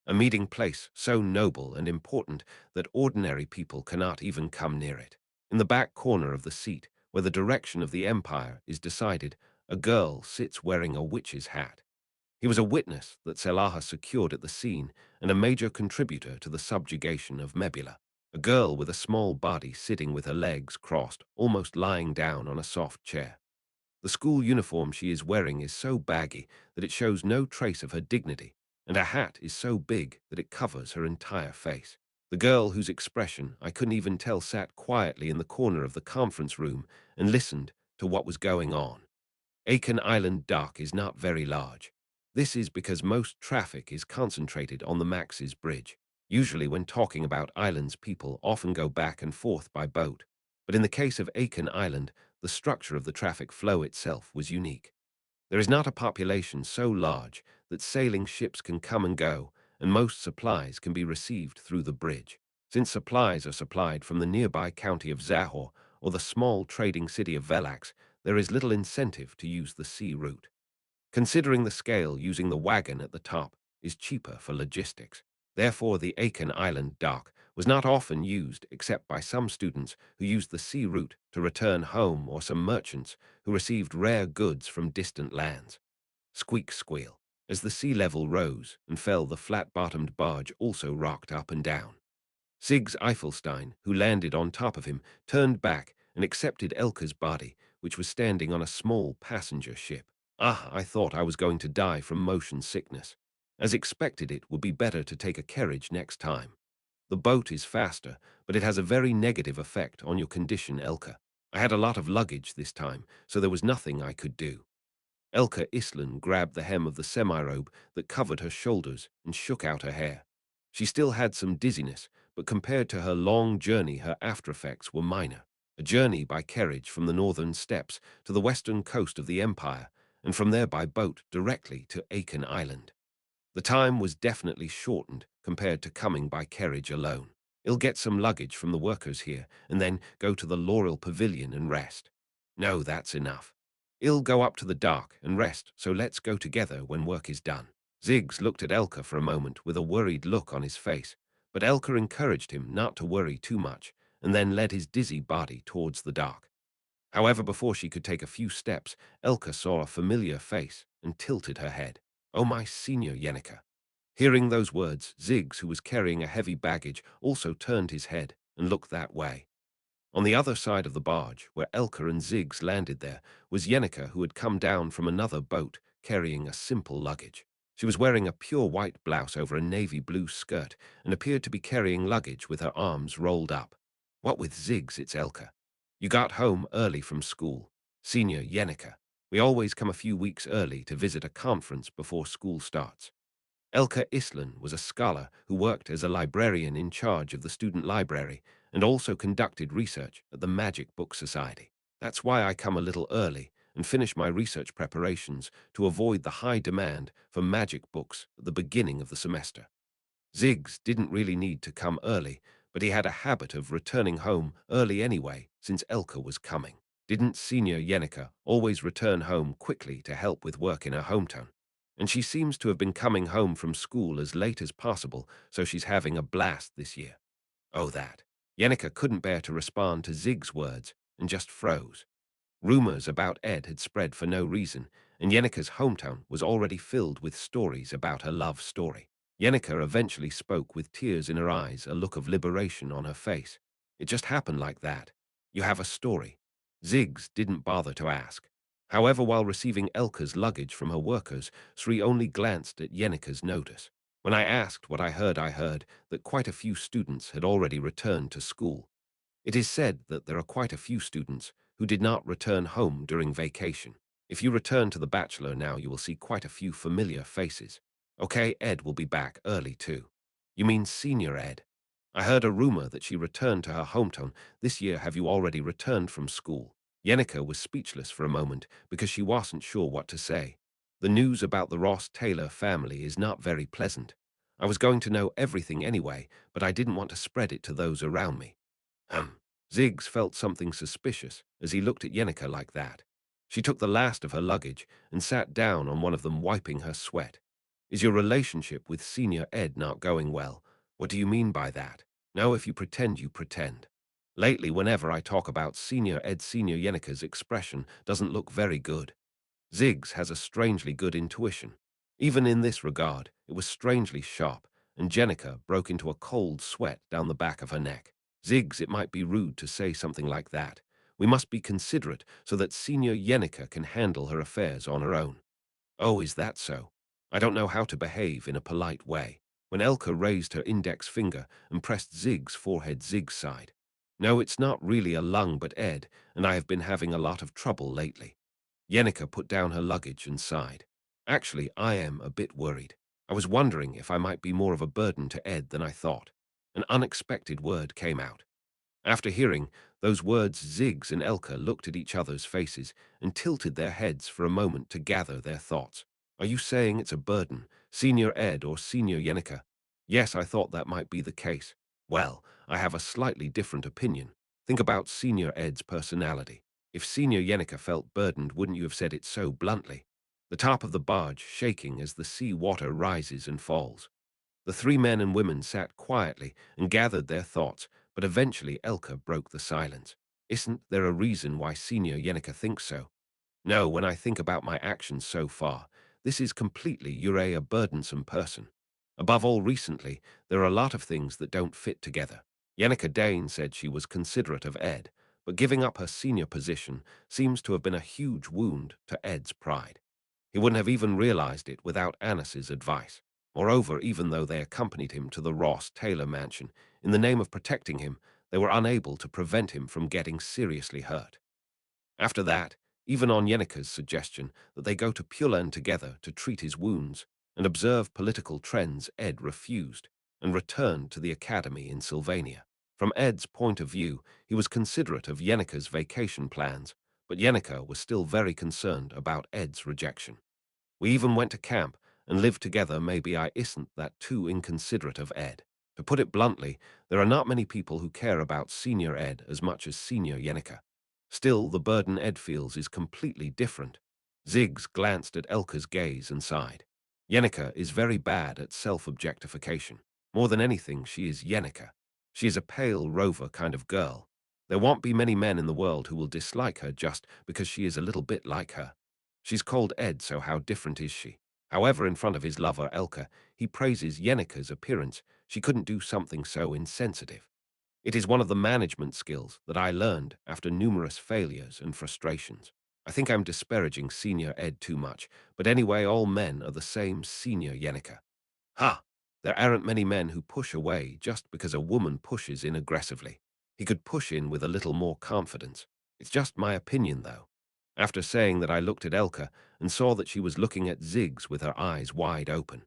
a meeting place so noble and important that ordinary people cannot even come near it. In the back corner of the seat, where the direction of the empire is decided, a girl sits wearing a witch's hat. He was a witness that Selaha secured at the scene and a major contributor to the subjugation of Mebula. A girl with a small body sitting with her legs crossed, almost lying down on a soft chair. The school uniform she is wearing is so baggy that it shows no trace of her dignity, and her hat is so big that it covers her entire face. The girl whose expression I couldn't even tell sat quietly in the corner of the conference room and listened to what was going on. Aiken Island Dock is not very large. This is because most traffic is concentrated on the Max's Bridge. Usually when talking about islands, people often go back and forth by boat. But in the case of Aiken Island, the structure of the traffic flow itself was unique. There is not a population so large that sailing ships can come and go, and most supplies can be received through the bridge. Since supplies are supplied from the nearby county of Zahor or the small trading city of Velax, there is little incentive to use the sea route. Considering the scale, using the wagon at the top is cheaper for logistics. Therefore, the Aiken Island dock was not often used except by some students who used the sea route to return home or some merchants who received rare goods from distant lands. Squeak squeal. As the sea level rose and fell, the flat-bottomed barge also rocked up and down. Siggs Eifelstein, who landed on top of him, turned back and accepted Elka's body, which was standing on a small passenger ship. Ah, I thought I was going to die from motion sickness. As expected, it would be better to take a carriage next time. The boat is faster, but it has a very negative effect on your condition, Elka. I had a lot of luggage this time, so there was nothing I could do. Elka Islan grabbed the hem of the semi-robe that covered her shoulders and shook out her hair. She still had some dizziness, but compared to her long journey, her after-effects were minor. A journey by carriage from the northern steppes to the western coast of the empire, and from there by boat directly to Aiken Island. The time was definitely shortened compared to coming by carriage alone. I'll get some luggage from the workers here, and then go to the Laurel Pavilion and rest. No, that's enough. I'll go up to the dock and rest, so let's go together when work is done. Ziggs looked at Elka for a moment with a worried look on his face, but Elka encouraged him not to worry too much, and then led his dizzy body towards the dock. However, before she could take a few steps, Elka saw a familiar face and tilted her head. Oh, my senior Yenica. Hearing those words, Ziggs, who was carrying a heavy baggage, also turned his head and looked that way. On the other side of the barge, where Elka and Ziggs landed there, was Yenica, who had come down from another boat carrying a simple luggage. She was wearing a pure white blouse over a navy blue skirt and appeared to be carrying luggage with her arms rolled up. What with Ziggs, it's Elka. You got home early from school. Senior Yenica. We always come a few weeks early to visit a conference before school starts. Elka Islan was a scholar who worked as a librarian in charge of the student library and also conducted research at the Magic Book Society. That's why I come a little early and finish my research preparations to avoid the high demand for magic books at the beginning of the semester. Ziggs didn't really need to come early, but he had a habit of returning home early anyway since Elka was coming. Didn't Senior Yenica always return home quickly to help with work in her hometown? And she seems to have been coming home from school as late as possible, so she's having a blast this year. Oh, that. Yenica couldn't bear to respond to Zig's words and just froze. Rumors about Ed had spread for no reason, and Yenica's hometown was already filled with stories about her love story. Yenica eventually spoke with tears in her eyes, a look of liberation on her face. It just happened like that. You have a story. Ziggs didn't bother to ask. However, while receiving Elka's luggage from her workers, Sri only glanced at Yenica's notice. When I asked what I heard that quite a few students had already returned to school. It is said that there are quite a few students who did not return home during vacation. If you return to The Bachelor now, you will see quite a few familiar faces. Okay, Ed will be back early too. You mean Senior Ed? I heard a rumor that she returned to her hometown this year. Have you already returned from school? Yenica was speechless for a moment because she wasn't sure what to say. The news about the Ross Taylor family is not very pleasant. I was going to know everything anyway, but I didn't want to spread it to those around me. Hum. Ziggs felt something suspicious as he looked at Yenica like that. She took the last of her luggage and sat down on one of them, wiping her sweat. Is your relationship with Senior Ed not going well? What do you mean by that? No, if you pretend, you pretend. Lately, whenever I talk about Senior Ed, Senior Yenica's expression doesn't look very good. Ziggs has a strangely good intuition. Even in this regard, it was strangely sharp, and Jenica broke into a cold sweat down the back of her neck. Ziggs, it might be rude to say something like that. We must be considerate so that Senior Yenica can handle her affairs on her own. Oh, is that so? I don't know how to behave in a polite way. When Elka raised her index finger and pressed Zig's forehead, Zig sighed. No, it's not really a lung but Ed, and I have been having a lot of trouble lately. Yenica put down her luggage and sighed. Actually, I am a bit worried. I was wondering if I might be more of a burden to Ed than I thought. An unexpected word came out. After hearing those words, Ziggs and Elka looked at each other's faces and tilted their heads for a moment to gather their thoughts. Are you saying it's a burden, Senior Ed or Senior Yenica? Yes, I thought that might be the case. Well, I have a slightly different opinion. Think about Senior Ed's personality. If Senior Yenica felt burdened, wouldn't you have said it so bluntly? The top of the barge shaking as the sea water rises and falls. The three men and women sat quietly and gathered their thoughts, but eventually Elka broke the silence. Isn't there a reason why Senior Yenica thinks so? No, when I think about my actions so far, this is completely you're a burdensome person. Above all, recently, there are a lot of things that don't fit together. Yenica Dane said she was considerate of Ed, but giving up her senior position seems to have been a huge wound to Ed's pride. He wouldn't have even realized it without Annis's advice. Moreover, even though they accompanied him to the Ross Taylor mansion, in the name of protecting him, they were unable to prevent him from getting seriously hurt. After that, even on Yenica's suggestion that they go to Pulan together to treat his wounds and observe political trends, Ed refused and returned to the academy in Sylvania. From Ed's point of view, he was considerate of Yenica's vacation plans, but Yenica was still very concerned about Ed's rejection. We even went to camp and lived together. Maybe I isn't that too inconsiderate of Ed. To put it bluntly, there are not many people who care about Senior Ed as much as Senior Yenica. Still, the burden Ed feels is completely different. Ziggs glanced at Elka's gaze and sighed. Yenica is very bad at self-objectification. More than anything, she is Yenica. She is a pale rover kind of girl. There won't be many men in the world who will dislike her just because she is a little bit like her. She's called Ed, so how different is she? However, in front of his lover Elka, he praises Yenica's appearance. She couldn't do something so insensitive. It is one of the management skills that I learned after numerous failures and frustrations. I think I'm disparaging Senior Ed too much, but anyway, all men are the same, Senior Yenica. Ha! There aren't many men who push away just because a woman pushes in aggressively. He could push in with a little more confidence. It's just my opinion, though. After saying that, I looked at Elka and saw that she was looking at Ziggs with her eyes wide open.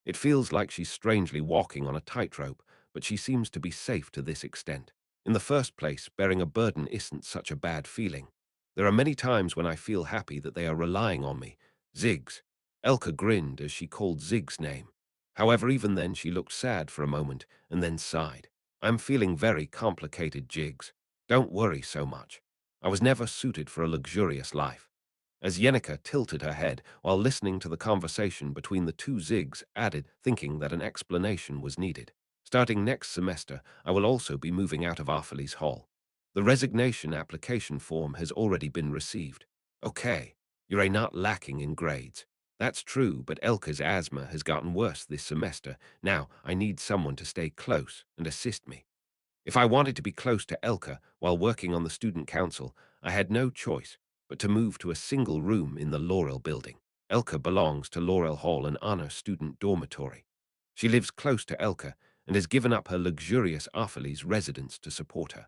It feels like she's strangely walking on a tightrope, but she seems to be safe to this extent. In the first place, bearing a burden isn't such a bad feeling. There are many times when I feel happy that they are relying on me. Ziggs. Elka grinned as she called Ziggs' name. However, even then she looked sad for a moment and then sighed. I'm feeling very complicated, Jiggs. Don't worry so much. I was never suited for a luxurious life. As Yenica tilted her head while listening to the conversation between the two, Ziggs added, thinking that an explanation was needed. Starting next semester, I will also be moving out of Arfleys Hall. The resignation application form has already been received. Okay, you're not lacking in grades. That's true, but Elka's asthma has gotten worse this semester. Now, I need someone to stay close and assist me. If I wanted to be close to Elka while working on the student council, I had no choice but to move to a single room in the Laurel building. Elka belongs to Laurel Hall, an honor student dormitory. She lives close to Elka and has given up her luxurious Arfleys residence to support her.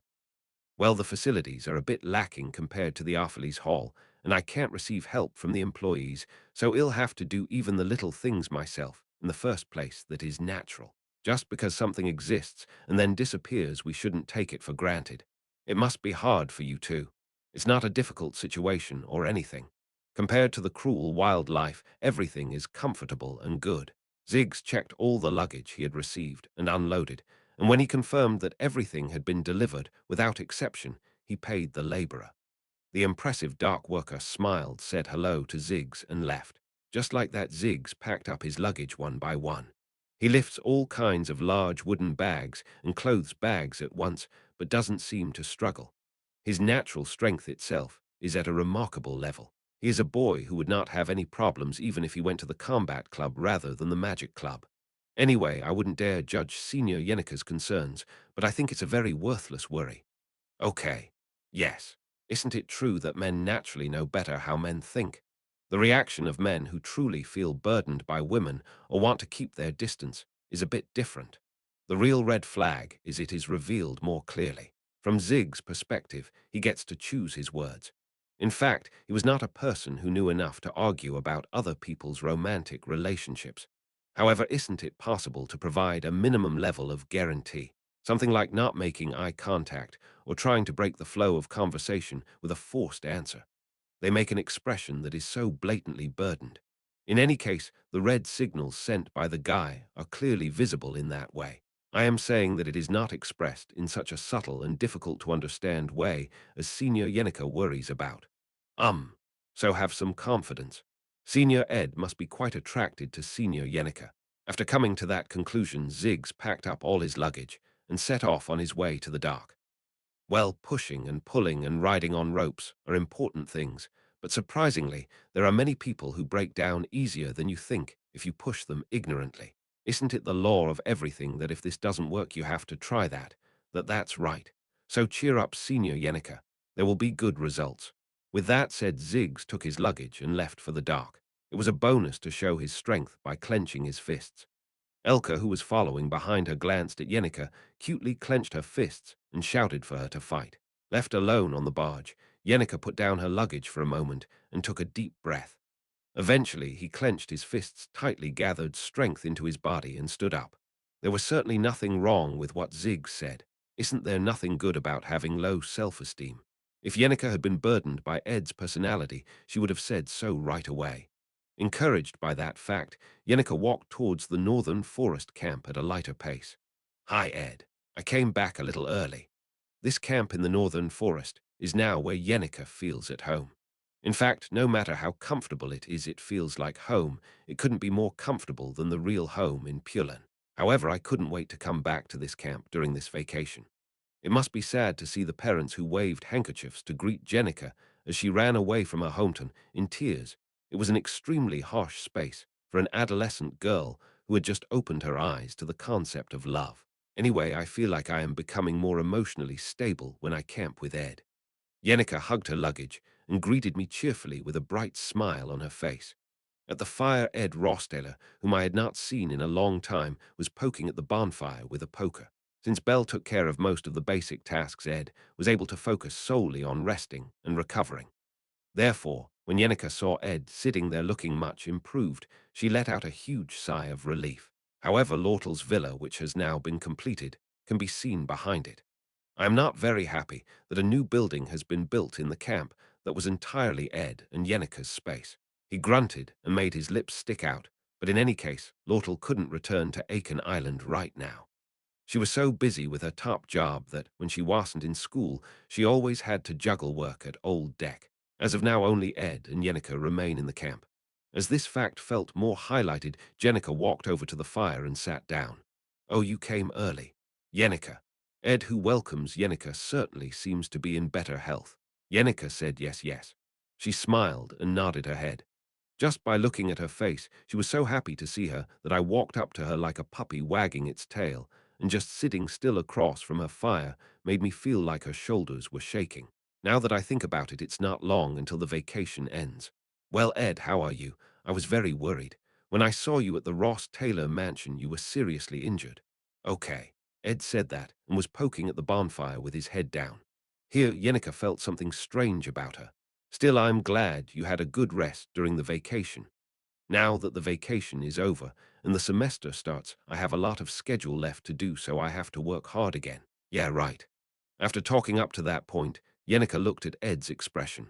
Well, the facilities are a bit lacking compared to the Arfleys Hall, and I can't receive help from the employees, so I'll have to do even the little things myself in the first place that is natural. Just because something exists and then disappears, we shouldn't take it for granted. It must be hard for you too. It's not a difficult situation or anything. Compared to the cruel wildlife, everything is comfortable and good. Ziggs checked all the luggage he had received and unloaded, and when he confirmed that everything had been delivered without exception, he paid the laborer. The impressive dark worker smiled, said hello to Ziggs, and left. Just like that, Ziggs packed up his luggage one by one. He lifts all kinds of large wooden bags and clothes bags at once, but doesn't seem to struggle. His natural strength itself is at a remarkable level. He is a boy who would not have any problems even if he went to the combat club rather than the magic club. Anyway, I wouldn't dare judge Senior Yenika's concerns, but I think it's a very worthless worry. Okay. Yes. Isn't it true that men naturally know better how men think? The reaction of men who truly feel burdened by women or want to keep their distance is a bit different. The real red flag is it is revealed more clearly. From Zig's perspective, he gets to choose his words. In fact, he was not a person who knew enough to argue about other people's romantic relationships. However, isn't it possible to provide a minimum level of guarantee? Something like not making eye contact or trying to break the flow of conversation with a forced answer. They make an expression that is so blatantly burdened. In any case, the red signals sent by the guy are clearly visible in that way. I am saying that it is not expressed in such a subtle and difficult to understand way as Senior Yenica worries about. So have some confidence. Senior Ed must be quite attracted to Senior Yenica. After coming to that conclusion, Ziggs packed up all his luggage and set off on his way to the dock. Well, pushing and pulling and riding on ropes are important things, but surprisingly, there are many people who break down easier than you think if you push them ignorantly. Isn't it the law of everything that if this doesn't work you have to try that? That's right. So cheer up, Senior Yenica. There will be good results. With that said, Ziggs took his luggage and left for the dock. It was a bonus to show his strength by clenching his fists. Elka, who was following behind her, glanced at Yenica, cutely clenched her fists, and shouted for her to fight. Left alone on the barge, Yenica put down her luggage for a moment and took a deep breath. Eventually, he clenched his fists tightly, gathered strength into his body, and stood up. There was certainly nothing wrong with what Ziggs said. Isn't there nothing good about having low self-esteem? If Yenica had been burdened by Ed's personality, she would have said so right away. Encouraged by that fact, Yenica walked towards the northern forest camp at a lighter pace. Hi, Ed. I came back a little early. This camp in the northern forest is now where Yenica feels at home. In fact, no matter how comfortable it is, it feels like home. It couldn't be more comfortable than the real home in Pulan. However, I couldn't wait to come back to this camp during this vacation. It must be sad to see the parents who waved handkerchiefs to greet Jenica as she ran away from her hometown in tears. It was an extremely harsh space for an adolescent girl who had just opened her eyes to the concept of love. Anyway, I feel like I am becoming more emotionally stable when I camp with Ed. Yenica hugged her luggage and greeted me cheerfully with a bright smile on her face. At the fire, Ed Rostaler, whom I had not seen in a long time, was poking at the bonfire with a poker. Since Belle took care of most of the basic tasks, Ed was able to focus solely on resting and recovering. Therefore, when Yenica saw Ed sitting there looking much improved, she let out a huge sigh of relief. However, Lortle's villa, which has now been completed, can be seen behind it. I am not very happy that a new building has been built in the camp that was entirely Ed and Yenica's space. He grunted and made his lips stick out, but in any case, Lortle couldn't return to Aiken Island right now. She was so busy with her top job that, when she wasn't in school, she always had to juggle work at Old Deck. As of now, only Ed and Yenica remain in the camp. As this fact felt more highlighted, Jenica walked over to the fire and sat down. Oh, you came early. Yenica. Ed, who welcomes Yenica, certainly seems to be in better health. Yenica said yes, yes. She smiled and nodded her head. Just by looking at her face, she was so happy to see her that I walked up to her like a puppy wagging its tail, and just sitting still across from her fire made me feel like her shoulders were shaking. Now that I think about it, it's not long until the vacation ends. Well, Ed, how are you? I was very worried. When I saw you at the Ross Taylor mansion, you were seriously injured. Okay. Ed said that and was poking at the bonfire with his head down. Here, Yenica felt something strange about her. Still, I'm glad you had a good rest during the vacation. Now that the vacation is over and the semester starts, I have a lot of schedule left to do, so I have to work hard again. Yeah, right. After talking up to that point, Yenica looked at Ed's expression.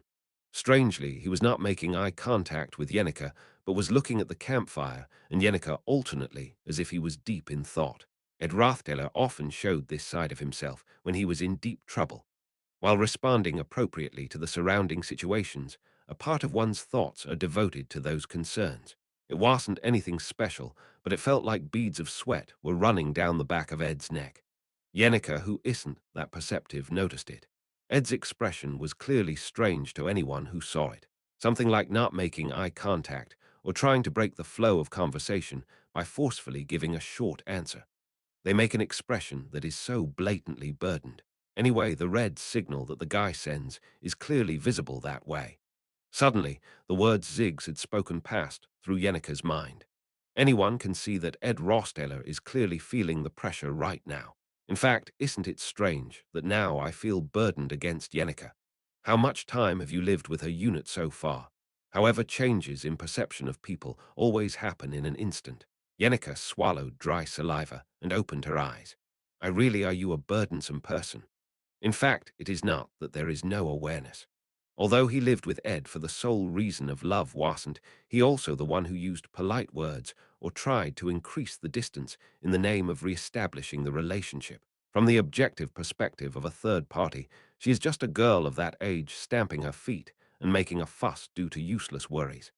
Strangely, he was not making eye contact with Yenica, but was looking at the campfire and Yenica alternately, as if he was deep in thought. Ed Rothtaler often showed this side of himself when he was in deep trouble. While responding appropriately to the surrounding situations, a part of one's thoughts are devoted to those concerns. It wasn't anything special, but it felt like beads of sweat were running down the back of Ed's neck. Yenica, who isn't that perceptive, noticed it. Ed's expression was clearly strange to anyone who saw it, something like not making eye contact or trying to break the flow of conversation by forcefully giving a short answer. They make an expression that is so blatantly burdened. Anyway, the red signal that the guy sends is clearly visible that way. Suddenly, the words Ziggs had spoken passed through Yenica's mind. Anyone can see that Ed Rosteller is clearly feeling the pressure right now. In fact, isn't it strange that now I feel burdened against Yenica? How much time have you lived with her unit so far? However, changes in perception of people always happen in an instant. Yenica swallowed dry saliva and opened her eyes. Are you a burdensome person? In fact, it is not that there is no awareness. Although he lived with Ed for the sole reason of love, wasn't he also the one who used polite words or tried to increase the distance in the name of re-establishing the relationship? From the objective perspective of a third party, she is just a girl of that age stamping her feet and making a fuss due to useless worries.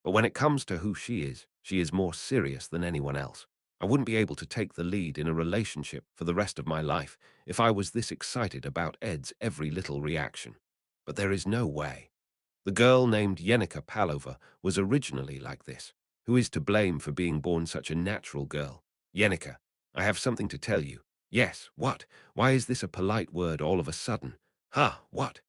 But when it comes to who she is more serious than anyone else. I wouldn't be able to take the lead in a relationship for the rest of my life if I was this excited about Ed's every little reaction. But there is no way. The girl named Yenica Palova was originally like this. Who is to blame for being born such a natural girl? Yenica, I have something to tell you. Yes, what? Why is this a polite word all of a sudden? Ha, what?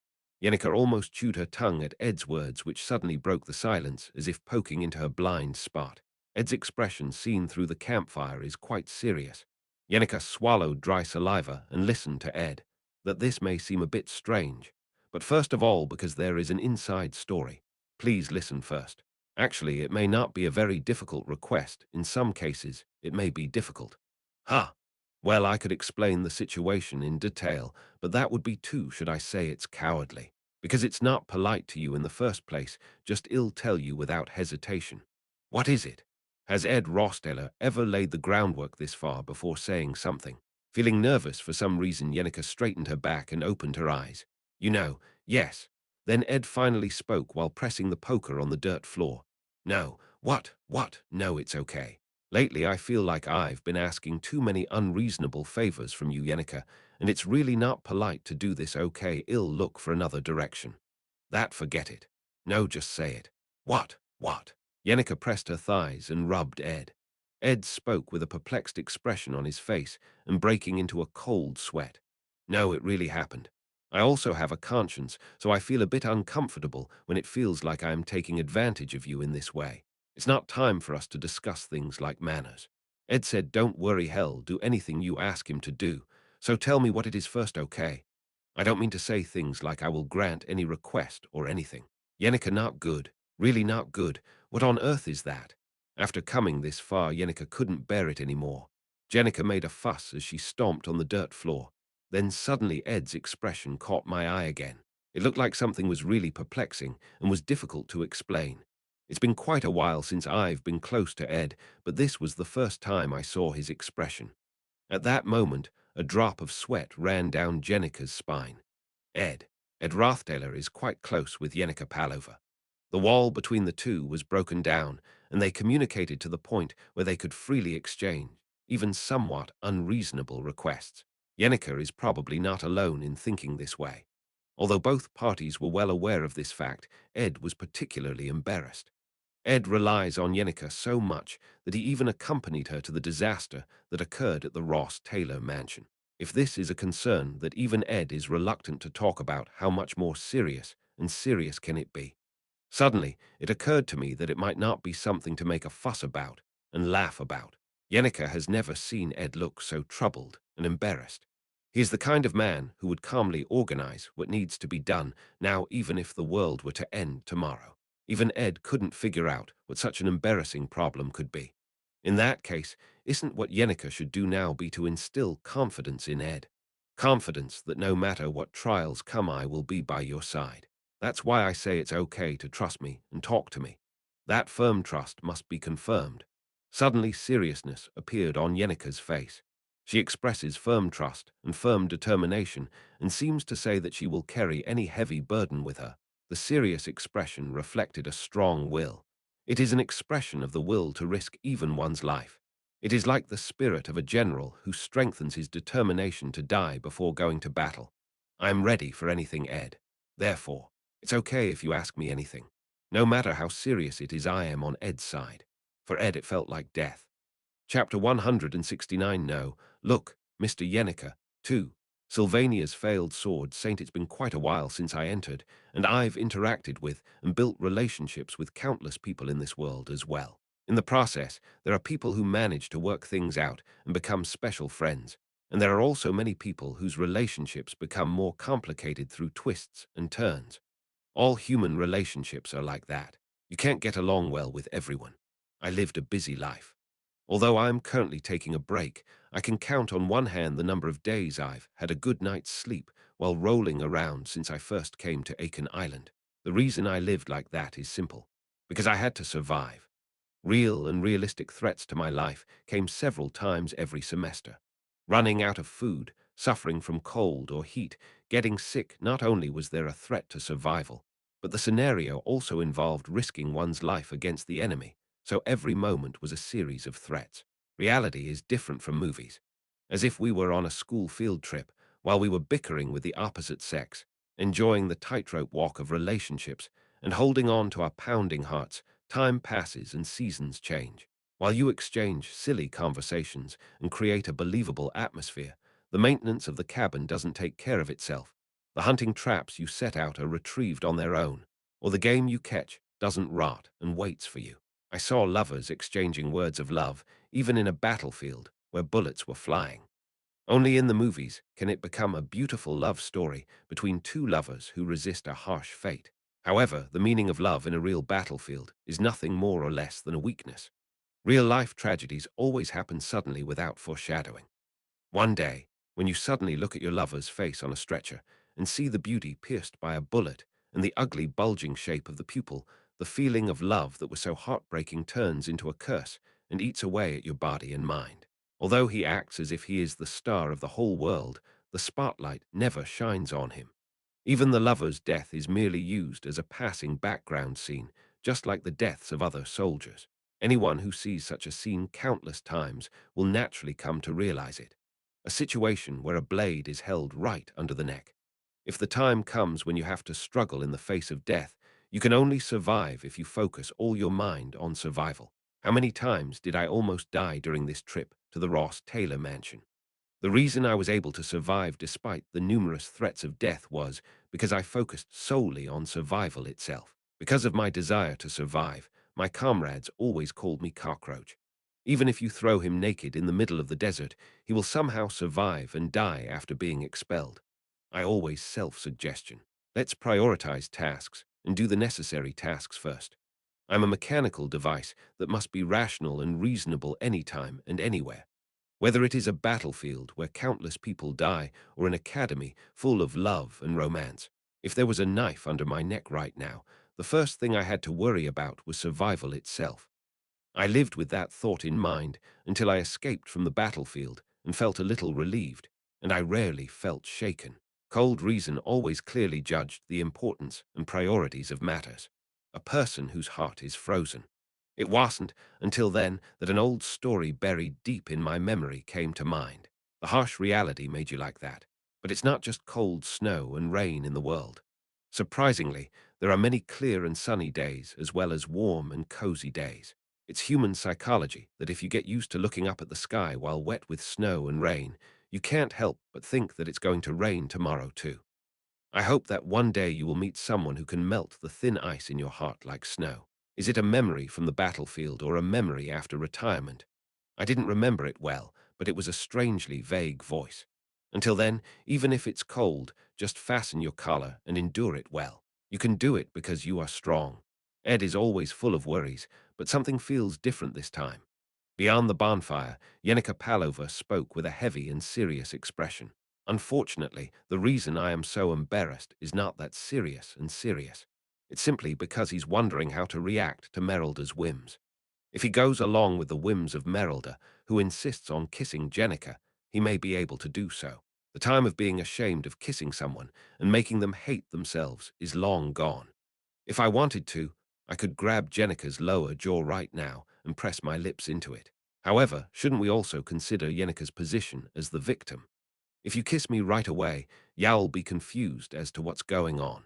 Yenica almost chewed her tongue at Ed's words, which suddenly broke the silence as if poking into her blind spot. Ed's expression seen through the campfire is quite serious. Yenica swallowed dry saliva and listened to Ed. That this may seem a bit strange, but first of all, because there is an inside story. Please listen first. Actually, it may not be a very difficult request. In some cases, it may be difficult. Ha! Well, I could explain the situation in detail, but that would be too, should I say it's cowardly. Because it's not polite to you in the first place, just ill tell you without hesitation. What is it? Has Ed Rosteller ever laid the groundwork this far before saying something? Feeling nervous for some reason, Yenica straightened her back and opened her eyes. You know, yes. Then Ed finally spoke while pressing the poker on the dirt floor. No, what? No, it's okay. Lately, I feel like I've been asking too many unreasonable favors from you, Yenica, and it's really not polite to do this. Okay, ill look for another direction. That forget it. No, just say it. What? Yenica pressed her thighs and rubbed Ed. Ed spoke with a perplexed expression on his face and breaking into a cold sweat. No, it really happened. I also have a conscience, so I feel a bit uncomfortable when it feels like I am taking advantage of you in this way. It's not time for us to discuss things like manners. Ed said, don't worry, hell, do anything you ask him to do. So tell me what it is first, okay? I don't mean to say things like I will grant any request or anything. Yenica, not good. Really not good. What on earth is that? After coming this far, Yenica couldn't bear it anymore. Jenica made a fuss as she stomped on the dirt floor. Then suddenly Ed's expression caught my eye again. It looked like something was really perplexing and was difficult to explain. It's been quite a while since I've been close to Ed, but this was the first time I saw his expression. At that moment, a drop of sweat ran down Jenica's spine. Ed. Ed Rothtaler is quite close with Yenica Palova. The wall between the two was broken down, and they communicated to the point where they could freely exchange, even somewhat unreasonable requests. Yenica is probably not alone in thinking this way. Although both parties were well aware of this fact, Ed was particularly embarrassed. Ed relies on Yenica so much that he even accompanied her to the disaster that occurred at the Ross Taylor mansion. If this is a concern that even Ed is reluctant to talk about, how much more serious and serious can it be? Suddenly, it occurred to me that it might not be something to make a fuss about and laugh about. Yenica has never seen Ed look so troubled and embarrassed. He is the kind of man who would calmly organize what needs to be done now, even if the world were to end tomorrow. Even Ed couldn't figure out what such an embarrassing problem could be. In that case, isn't what Yenneker should do now be to instill confidence in Ed? Confidence that no matter what trials come, I will be by your side. That's why I say it's okay to trust me and talk to me. That firm trust must be confirmed. Suddenly seriousness appeared on Yenneker's face. She expresses firm trust and firm determination and seems to say that she will carry any heavy burden with her. The serious expression reflected a strong will. It is an expression of the will to risk even one's life. It is like the spirit of a general who strengthens his determination to die before going to battle. I am ready for anything, Ed. Therefore, it's okay if you ask me anything. No matter how serious it is, I am on Ed's side. For Ed, it felt like death. Chapter 169. No, look, Mr. Yenneker, too. Sylvania's failed sword saint. It's been quite a while since I entered, and I've interacted with and built relationships with countless people in this world as well. In the process, there are people who manage to work things out and become special friends, and there are also many people whose relationships become more complicated through twists and turns. All human relationships are like that. You can't get along well with everyone. I lived a busy life. Although I am currently taking a break, I can count on one hand the number of days I've had a good night's sleep while rolling around since I first came to Aiken Island. The reason I lived like that is simple. Because I had to survive. Real and realistic threats to my life came several times every semester. Running out of food, suffering from cold or heat, getting sick. Not only was there a threat to survival, but the scenario also involved risking one's life against the enemy, so every moment was a series of threats. Reality is different from movies. As if we were on a school field trip while we were bickering with the opposite sex, enjoying the tightrope walk of relationships, and holding on to our pounding hearts. Time passes and seasons change. While you exchange silly conversations and create a believable atmosphere, the maintenance of the cabin doesn't take care of itself. The hunting traps you set out are retrieved on their own, or the game you catch doesn't rot and waits for you. I saw lovers exchanging words of love, even in a battlefield where bullets were flying. Only in the movies can it become a beautiful love story between two lovers who resist a harsh fate. However, the meaning of love in a real battlefield is nothing more or less than a weakness. Real-life tragedies always happen suddenly without foreshadowing. One day, when you suddenly look at your lover's face on a stretcher and see the beauty pierced by a bullet and the ugly bulging shape of the pupil, the feeling of love that was so heartbreaking turns into a curse and eats away at your body and mind. Although he acts as if he is the star of the whole world, the spotlight never shines on him. Even the lover's death is merely used as a passing background scene, just like the deaths of other soldiers. Anyone who sees such a scene countless times will naturally come to realize it. A situation where a blade is held right under the neck. If the time comes when you have to struggle in the face of death, you can only survive if you focus all your mind on survival. How many times did I almost die during this trip to the Ross Taylor mansion? The reason I was able to survive despite the numerous threats of death was because I focused solely on survival itself. Because of my desire to survive, my comrades always called me Cockroach. Even if you throw him naked in the middle of the desert, he will somehow survive and die after being expelled. I always self-suggestion. Let's prioritize tasks and do the necessary tasks first. I'm a mechanical device that must be rational and reasonable anytime and anywhere. Whether it is a battlefield where countless people die or an academy full of love and romance, if there was a knife under my neck right now, the first thing I had to worry about was survival itself. I lived with that thought in mind until I escaped from the battlefield and felt a little relieved, and I rarely felt shaken. Cold reason always clearly judged the importance and priorities of matters. A person whose heart is frozen. It wasn't until then that an old story buried deep in my memory came to mind. The harsh reality made you like that. But it's not just cold snow and rain in the world. Surprisingly, there are many clear and sunny days as well as warm and cozy days. It's human psychology that if you get used to looking up at the sky while wet with snow and rain, you can't help but think that it's going to rain tomorrow too. I hope that one day you will meet someone who can melt the thin ice in your heart like snow. Is it a memory from the battlefield or a memory after retirement? I didn't remember it well, but it was a strangely vague voice. Until then, even if it's cold, just fasten your collar and endure it well. You can do it because you are strong. Ed is always full of worries, but something feels different this time. Beyond the bonfire, Yenika Palova spoke with a heavy and serious expression. Unfortunately, the reason I am so embarrassed is not that serious. It's simply because he's wondering how to react to Merelda's whims. If he goes along with the whims of Merelda, who insists on kissing Jenica, he may be able to do so. The time of being ashamed of kissing someone and making them hate themselves is long gone. If I wanted to, I could grab Jenica's lower jaw right now and press my lips into it. However, shouldn't we also consider Jenica's position as the victim? If you kiss me right away, Yao'll be confused as to what's going on.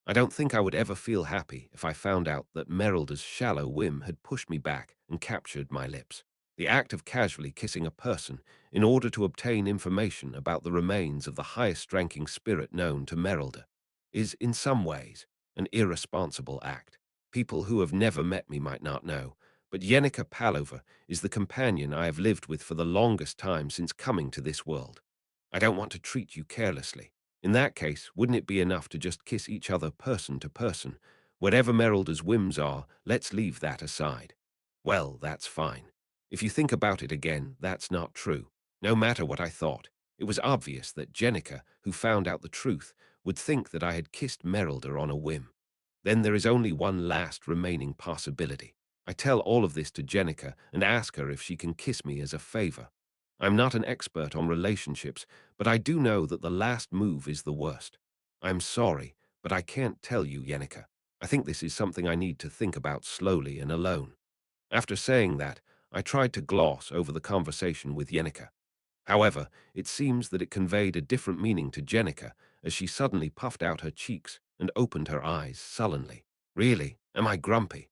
I don't think I would ever feel happy if I found out that Merelda's shallow whim had pushed me back and captured my lips. The act of casually kissing a person in order to obtain information about the remains of the highest-ranking spirit known to Merelda is, in some ways, an irresponsible act. People who have never met me might not know, but Yenika Palova is the companion I have lived with for the longest time since coming to this world. I don't want to treat you carelessly. In that case, wouldn't it be enough to just kiss each other person to person? Whatever Merelda's whims are, let's leave that aside. Well, that's fine. If you think about it again, that's not true. No matter what I thought, it was obvious that Jenica, who found out the truth, would think that I had kissed Merelda on a whim. Then there is only one last remaining possibility. I tell all of this to Jenica and ask her if she can kiss me as a favor. I'm not an expert on relationships, but I do know that the last move is the worst. I'm sorry, but I can't tell you, Yenica. I think this is something I need to think about slowly and alone. After saying that, I tried to gloss over the conversation with Yenica. However, it seems that it conveyed a different meaning to Jenica as she suddenly puffed out her cheeks and opened her eyes sullenly. Really? Am I grumpy?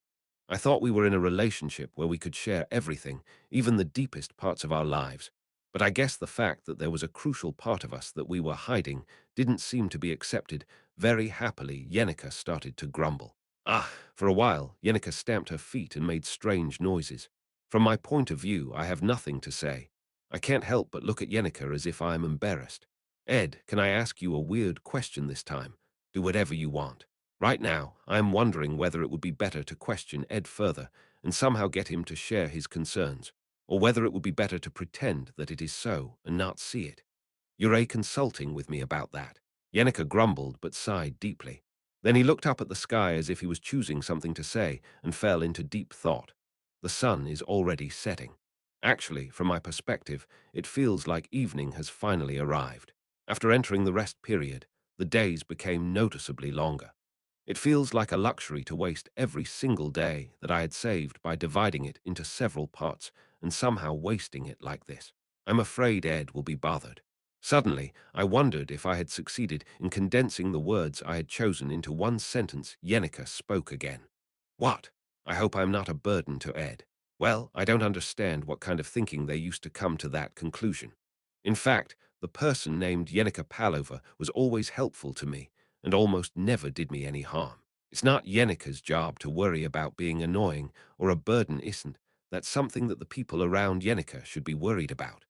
I thought we were in a relationship where we could share everything, even the deepest parts of our lives. But I guess the fact that there was a crucial part of us that we were hiding didn't seem to be accepted. Very happily, Yenica started to grumble. For a while, Yenica stamped her feet and made strange noises. From my point of view, I have nothing to say. I can't help but look at Yenica as if I am embarrassed. Ed, can I ask you a weird question this time? Do whatever you want. Right now, I am wondering whether it would be better to question Ed further and somehow get him to share his concerns, or whether it would be better to pretend that it is so and not see it. You're consulting with me about that. Yenica grumbled but sighed deeply. Then he looked up at the sky as if he was choosing something to say and fell into deep thought. The sun is already setting. Actually, from my perspective, it feels like evening has finally arrived. After entering the rest period, the days became noticeably longer. It feels like a luxury to waste every single day that I had saved by dividing it into several parts and somehow wasting it like this. I'm afraid Ed will be bothered. Suddenly, I wondered if I had succeeded in condensing the words I had chosen into one sentence. Yenica spoke again. What? I hope I'm not a burden to Ed. Well, I don't understand what kind of thinking they used to come to that conclusion. In fact, the person named Yenica Palova was always helpful to me and almost never did me any harm. It's not Yenica's job to worry about being annoying or a burden isn't. That's something that the people around Yenica should be worried about.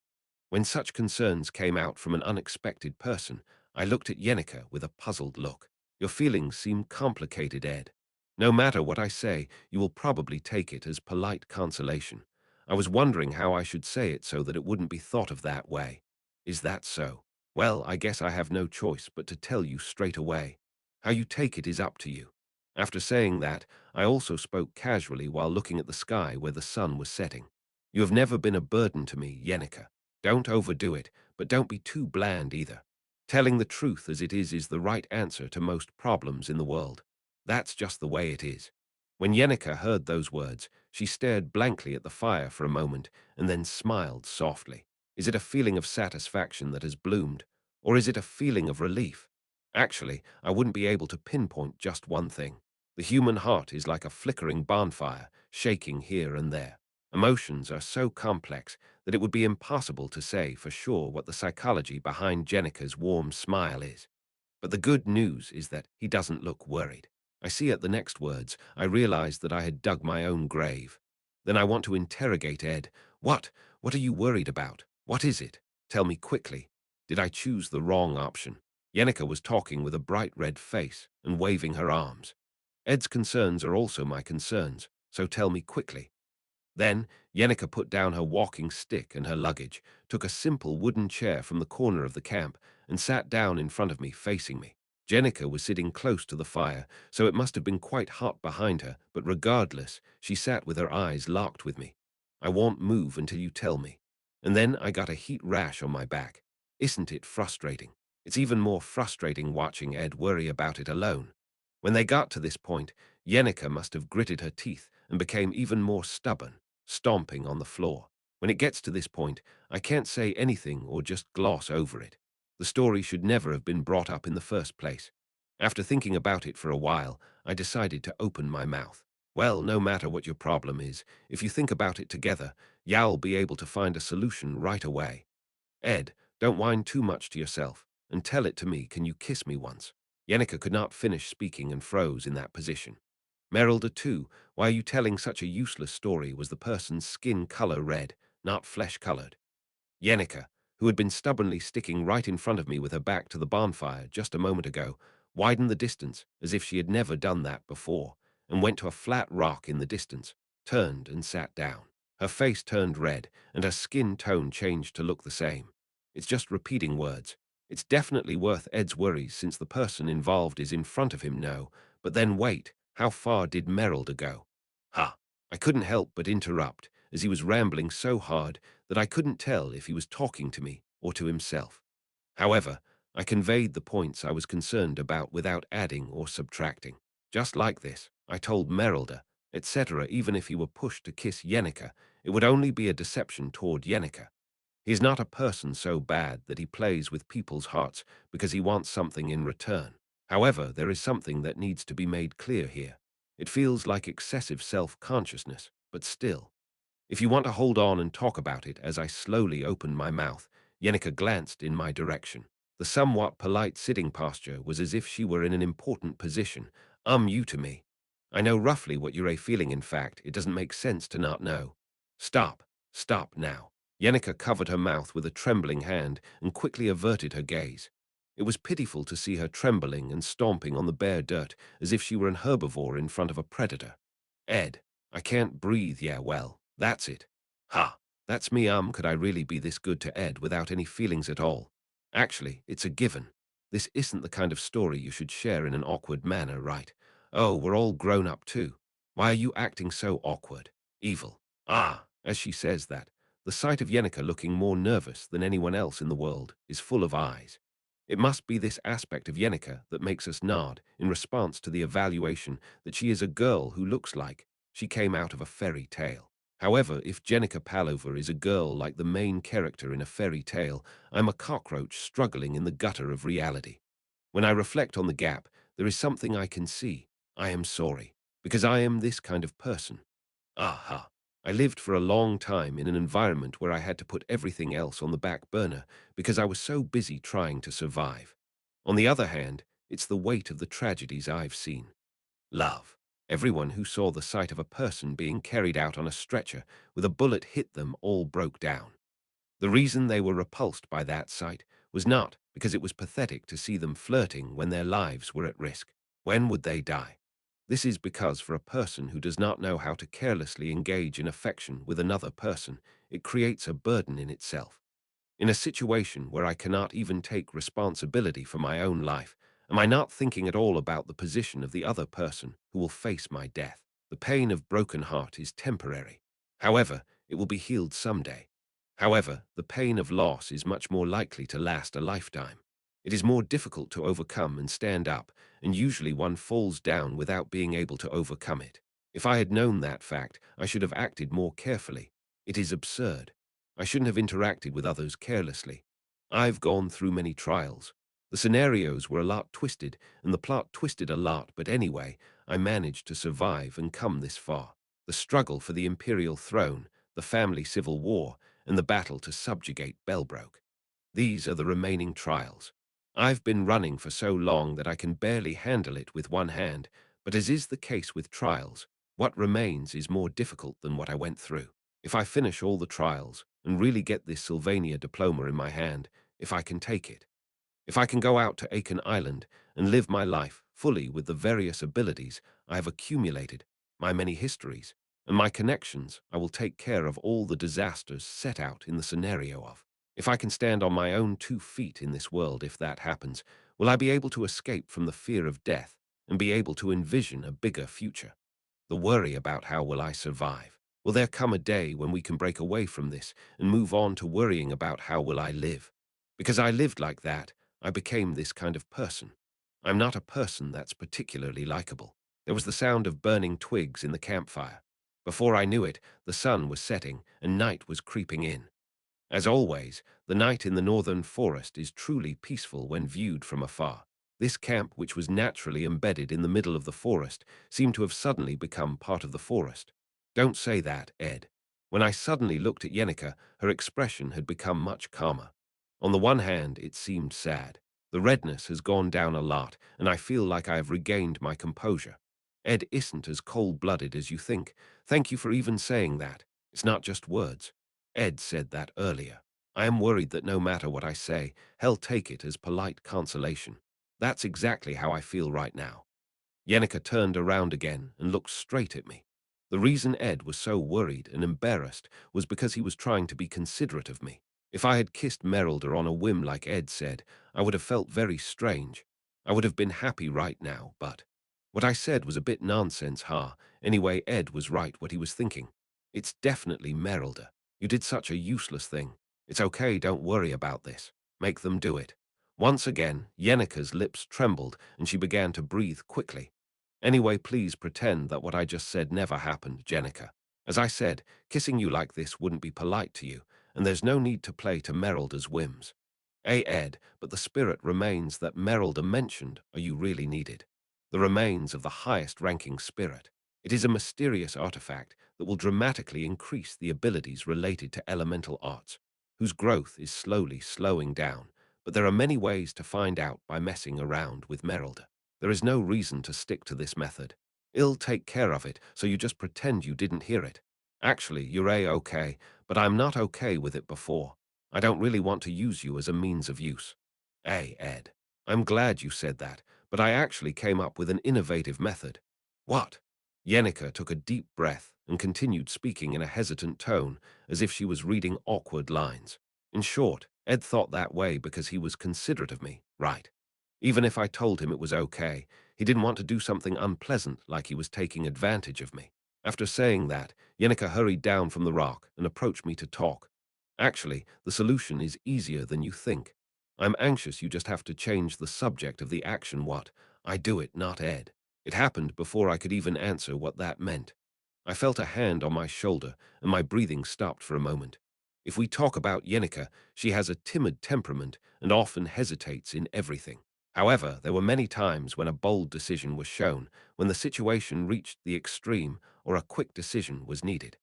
When such concerns came out from an unexpected person, I looked at Yenica with a puzzled look. Your feelings seem complicated, Ed. No matter what I say, you will probably take it as polite consolation. I was wondering how I should say it so that it wouldn't be thought of that way. Is that so? Well, I guess I have no choice but to tell you straight away. How you take it is up to you. After saying that, I also spoke casually while looking at the sky where the sun was setting. You have never been a burden to me, Yenica. Don't overdo it, but don't be too bland either. Telling the truth as it is the right answer to most problems in the world. That's just the way it is. When Yenica heard those words, she stared blankly at the fire for a moment and then smiled softly. Is it a feeling of satisfaction that has bloomed, or is it a feeling of relief? Actually, I wouldn't be able to pinpoint just one thing. The human heart is like a flickering bonfire, shaking here and there. Emotions are so complex that it would be impossible to say for sure what the psychology behind Jenica's warm smile is. But the good news is that he doesn't look worried. I see at the next words, I realized that I had dug my own grave. Then I want to interrogate Ed. What? What are you worried about? What is it? Tell me quickly. Did I choose the wrong option? Yenica was talking with a bright red face and waving her arms. Ed's concerns are also my concerns, so tell me quickly. Then, Yenica put down her walking stick and her luggage, took a simple wooden chair from the corner of the camp, and sat down in front of me, facing me. Jenica was sitting close to the fire, so it must have been quite hot behind her, but regardless, she sat with her eyes locked with me. I won't move until you tell me. And then I got a heat rash on my back. Isn't it frustrating? It's even more frustrating watching Ed worry about it alone. When they got to this point, Yenica must have gritted her teeth and became even more stubborn, stomping on the floor. When it gets to this point, I can't say anything or just gloss over it. The story should never have been brought up in the first place. After thinking about it for a while, I decided to open my mouth. Well, no matter what your problem is, if you think about it together, you'll be able to find a solution right away. Ed, don't whine too much to yourself, and tell it to me, can you kiss me once? Yenica could not finish speaking and froze in that position. Merrilda too, why are you telling such a useless story? Was the person's skin color red, not flesh-colored? Yenica, who had been stubbornly sticking right in front of me with her back to the bonfire just a moment ago, widened the distance as if she had never done that before, and went to a flat rock in the distance, turned and sat down. Her face turned red, and her skin tone changed to look the same. It's just repeating words. It's definitely worth Ed's worries since the person involved is in front of him now, but then wait, how far did Merrilda go? Ha! I couldn't help but interrupt, as he was rambling so hard that I couldn't tell if he was talking to me or to himself. However, I conveyed the points I was concerned about without adding or subtracting. Just like this, I told Merrilda, etc. Even if he were pushed to kiss Yenica, it would only be a deception toward Yenica. He's not a person so bad that he plays with people's hearts because he wants something in return. However, there is something that needs to be made clear here. It feels like excessive self-consciousness, but still. If you want to hold on and talk about it, as I slowly opened my mouth, Yenica glanced in my direction. The somewhat polite sitting posture was as if she were in an important position. You to me. I know roughly what you're feeling. In fact, it doesn't make sense to not know. Stop. Stop now. Yenica covered her mouth with a trembling hand and quickly averted her gaze. It was pitiful to see her trembling and stomping on the bare dirt as if she were an herbivore in front of a predator. Ed, I can't breathe. Yeah, well, that's it. Ha, that's me. Could I really be this good to Ed without any feelings at all? Actually, it's a given. This isn't the kind of story you should share in an awkward manner, right? Oh, we're all grown up too. Why are you acting so awkward? Evil. As she says that, the sight of Yenica looking more nervous than anyone else in the world is full of eyes. It must be this aspect of Yenica that makes us nod in response to the evaluation that she is a girl who looks like she came out of a fairy tale. However, if Jenica Palover is a girl like the main character in a fairy tale, I'm a cockroach struggling in the gutter of reality. When I reflect on the gap, there is something I can see. I am sorry, because I am this kind of person. Aha. I lived for a long time in an environment where I had to put everything else on the back burner because I was so busy trying to survive. On the other hand, it's the weight of the tragedies I've seen. Love. Everyone who saw the sight of a person being carried out on a stretcher with a bullet hit them all broke down. The reason they were repulsed by that sight was not because it was pathetic to see them flirting when their lives were at risk. When would they die? This is because for a person who does not know how to carelessly engage in affection with another person, it creates a burden in itself. In a situation where I cannot even take responsibility for my own life, am I not thinking at all about the position of the other person who will face my death? The pain of broken heart is temporary. However, it will be healed someday. However, the pain of loss is much more likely to last a lifetime. It is more difficult to overcome and stand up, and usually one falls down without being able to overcome it. If I had known that fact, I should have acted more carefully. It is absurd. I shouldn't have interacted with others carelessly. I've gone through many trials. The scenarios were a lot twisted, and the plot twisted a lot, but anyway, I managed to survive and come this far. The struggle for the imperial throne, the family civil war, and the battle to subjugate Bellbroke. These are the remaining trials. I've been running for so long that I can barely handle it with one hand, but as is the case with trials, what remains is more difficult than what I went through. If I finish all the trials and really get this Sylvania diploma in my hand, if I can take it. If I can go out to Aiken Island and live my life fully with the various abilities I have accumulated, my many histories, and my connections, I will take care of all the disasters set out in the scenario of. If I can stand on my own 2 feet in this world, if that happens, will I be able to escape from the fear of death and be able to envision a bigger future? The worry about how will I survive? Will there come a day when we can break away from this and move on to worrying about how will I live? Because I lived like that, I became this kind of person. I'm not a person that's particularly likable. There was the sound of burning twigs in the campfire. Before I knew it, the sun was setting and night was creeping in. As always, the night in the northern forest is truly peaceful when viewed from afar. This camp, which was naturally embedded in the middle of the forest, seemed to have suddenly become part of the forest. Don't say that, Ed. When I suddenly looked at Yenica, her expression had become much calmer. On the one hand, it seemed sad. The redness has gone down a lot, and I feel like I have regained my composure. Ed isn't as cold-blooded as you think. Thank you for even saying that. It's not just words. Ed said that earlier. I am worried that no matter what I say, he'll take it as polite consolation. That's exactly how I feel right now. Yenica turned around again and looked straight at me. The reason Ed was so worried and embarrassed was because he was trying to be considerate of me. If I had kissed Merelda on a whim like Ed said, I would have felt very strange. I would have been happy right now, but what I said was a bit nonsense, huh? Anyway, Ed was right what he was thinking. It's definitely Merelda. You did such a useless thing. It's okay, don't worry about this. Make them do it. Once again, Yenica's lips trembled and she began to breathe quickly. Anyway, please pretend that what I just said never happened, Jenica. As I said, kissing you like this wouldn't be polite to you, and there's no need to play to Merelda's whims. Ed, but the spirit remains that Merelda mentioned are you really needed. The remains of the highest-ranking spirit. It is a mysterious artifact that will dramatically increase the abilities related to elemental arts, whose growth is slowly slowing down, but there are many ways to find out by messing around with Merelda. There is no reason to stick to this method. I'll take care of it, so you just pretend you didn't hear it. Actually, you're A-okay, but I'm not okay with it before. I don't really want to use you as a means of use. Hey, Ed, I'm glad you said that, but I actually came up with an innovative method. What? Yenica took a deep breath and continued speaking in a hesitant tone, as if she was reading awkward lines. In short, Ed thought that way because he was considerate of me, right? Even if I told him it was okay, he didn't want to do something unpleasant like he was taking advantage of me. After saying that, Yenica hurried down from the rock and approached me to talk. Actually, the solution is easier than you think. I'm anxious you just have to change the subject of the action what. I do it, not Ed. It happened before I could even answer what that meant. I felt a hand on my shoulder, and my breathing stopped for a moment. If we talk about Yenica, she has a timid temperament and often hesitates in everything. However, there were many times when a bold decision was shown, when the situation reached the extreme or a quick decision was needed.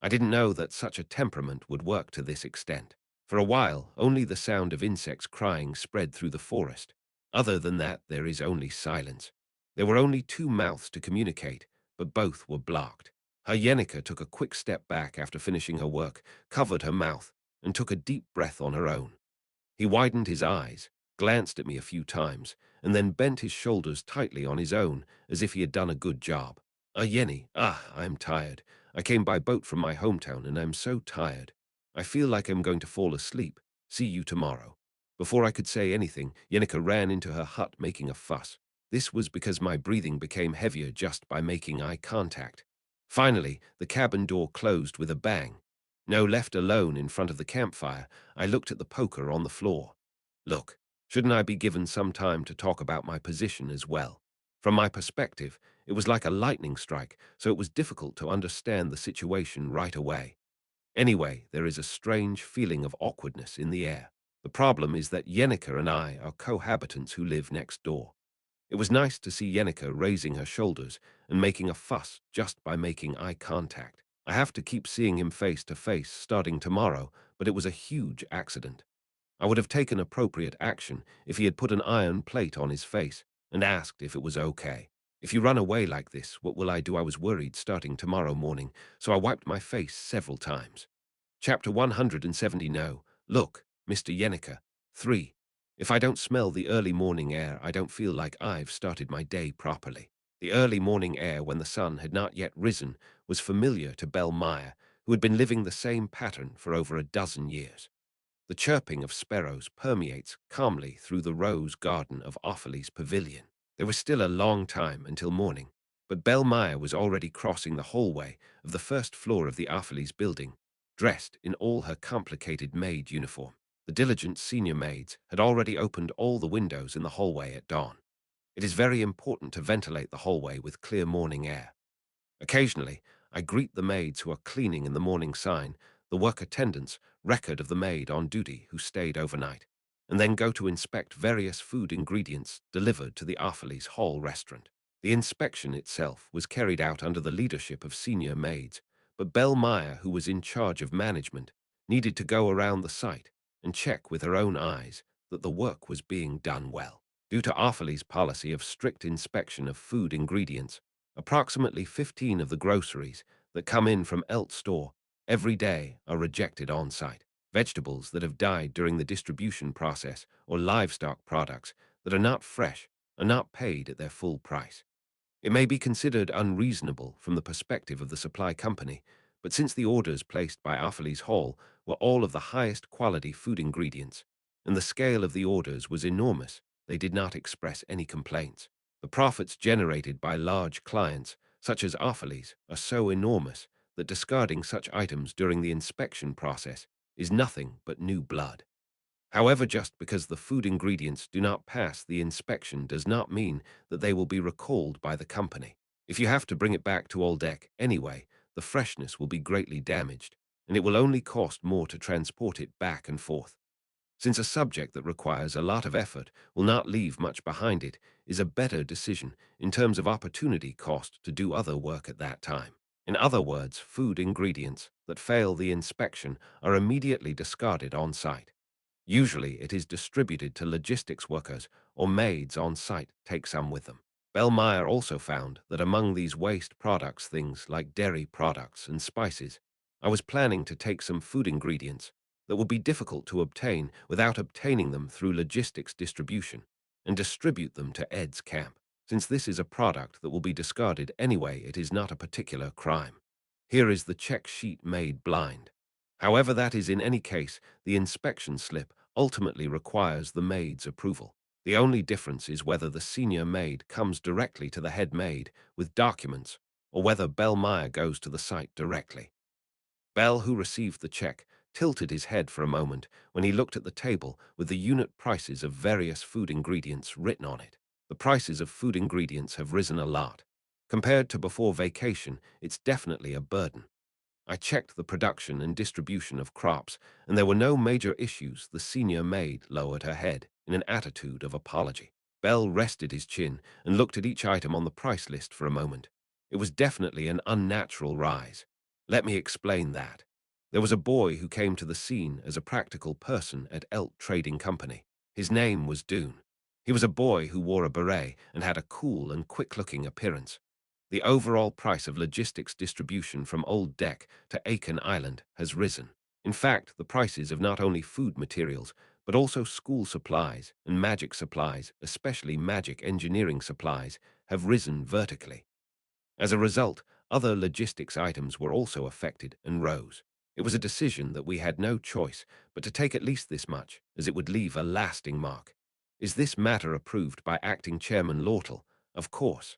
I didn't know that such a temperament would work to this extent. For a while, only the sound of insects crying spread through the forest. Other than that, there is only silence. There were only two mouths to communicate, but both were blocked. Hyenica took a quick step back after finishing her work, covered her mouth, and took a deep breath on her own. He widened his eyes, glanced at me a few times, and then bent his shoulders tightly on his own, as if he had done a good job. Yenny, I'm tired. I came by boat from my hometown, and I'm so tired. I feel like I'm going to fall asleep. See you tomorrow. Before I could say anything, Yenica ran into her hut making a fuss. This was because my breathing became heavier just by making eye contact. Finally, the cabin door closed with a bang. Now left alone in front of the campfire, I looked at the poker on the floor. Look, shouldn't I be given some time to talk about my position as well? From my perspective, it was like a lightning strike, so it was difficult to understand the situation right away. Anyway, there is a strange feeling of awkwardness in the air. The problem is that Yenica and I are cohabitants who live next door. It was nice to see Yenica raising her shoulders and making a fuss just by making eye contact. I have to keep seeing him face to face starting tomorrow, but it was a huge accident. I would have taken appropriate action if he had put an iron plate on his face and asked if it was okay. If you run away like this, what will I do? I was worried starting tomorrow morning, so I wiped my face several times. Chapter 170. No. Look, Mr. Yenica, 3. If I don't smell the early morning air, I don't feel like I've started my day properly. The early morning air, when the sun had not yet risen, was familiar to Belle Meyer, who had been living the same pattern for over a dozen years. The chirping of sparrows permeates calmly through the rose garden of Offaly's pavilion. There was still a long time until morning, but Belle Meyer was already crossing the hallway of the first floor of the Offaly's building, dressed in all her complicated maid uniform. The diligent senior maids had already opened all the windows in the hallway at dawn. It is very important to ventilate the hallway with clear morning air. Occasionally, I greet the maids who are cleaning in the morning sign, the work attendant's record of the maid on duty who stayed overnight, and then go to inspect various food ingredients delivered to the Offaly's Hall restaurant. The inspection itself was carried out under the leadership of senior maids, but Belle Meyer, who was in charge of management, needed to go around the site and check with her own eyes that the work was being done well. Due to Offaly's policy of strict inspection of food ingredients, approximately 15 of the groceries that come in from Elt store every day are rejected on site. Vegetables that have died during the distribution process or livestock products that are not fresh are not paid at their full price. It may be considered unreasonable from the perspective of the supply company, but since the orders placed by Offaly's Hall were all of the highest quality food ingredients, and the scale of the orders was enormous, they did not express any complaints. The profits generated by large clients, such as Offaly's, are so enormous that discarding such items during the inspection process is nothing but new blood. However, just because the food ingredients do not pass the inspection does not mean that they will be recalled by the company. If you have to bring it back to Old Deck anyway, the freshness will be greatly damaged, and it will only cost more to transport it back and forth. Since a subject that requires a lot of effort will not leave much behind, it is a better decision in terms of opportunity cost to do other work at that time. In other words, food ingredients that fail the inspection are immediately discarded on site. Usually it is distributed to logistics workers or maids on site take some with them. Belle Meyer also found that among these waste products, things like dairy products and spices, I was planning to take some food ingredients that would be difficult to obtain without obtaining them through logistics distribution and distribute them to Ed's camp. Since this is a product that will be discarded anyway, it is not a particular crime. Here is the check sheet made blind. However, that is in any case, the inspection slip ultimately requires the maid's approval. The only difference is whether the senior maid comes directly to the head maid with documents or whether Belle Meyer goes to the site directly. Bell, who received the check, tilted his head for a moment when he looked at the table with the unit prices of various food ingredients written on it. The prices of food ingredients have risen a lot. Compared to before vacation, it's definitely a burden. I checked the production and distribution of crops, and there were no major issues. The senior maid lowered her head in an attitude of apology. Bell rested his chin and looked at each item on the price list for a moment. It was definitely an unnatural rise. Let me explain that. There was a boy who came to the scene as a practical person at Elt Trading Company. His name was Dune. He was a boy who wore a beret and had a cool and quick-looking appearance. The overall price of logistics distribution from Old Deck to Aiken Island has risen. In fact, the prices of not only food materials, but also school supplies and magic supplies, especially magic engineering supplies, have risen vertically. As a result, other logistics items were also affected and rose. It was a decision that we had no choice but to take at least this much, as it would leave a lasting mark. Is this matter approved by Acting Chairman Lortle? Of course.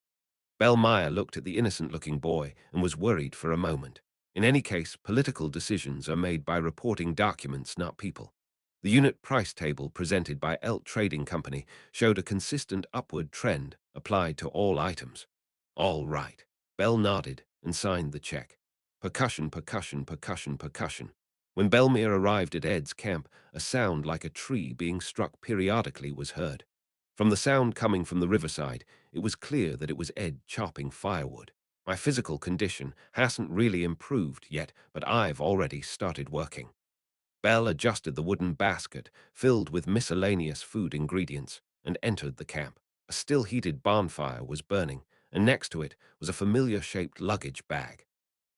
Belle Meyer looked at the innocent-looking boy and was worried for a moment. In any case, political decisions are made by reporting documents, not people. The unit price table presented by Elt Trading Company showed a consistent upward trend applied to all items. All right. Bell nodded and signed the check. Percussion, percussion, percussion, percussion. When Belmere arrived at Ed's camp, a sound like a tree being struck periodically was heard. From the sound coming from the riverside, it was clear that it was Ed chopping firewood. My physical condition hasn't really improved yet, but I've already started working. Bell adjusted the wooden basket filled with miscellaneous food ingredients and entered the camp. A still-heated bonfire was burning, and next to it was a familiar-shaped luggage bag.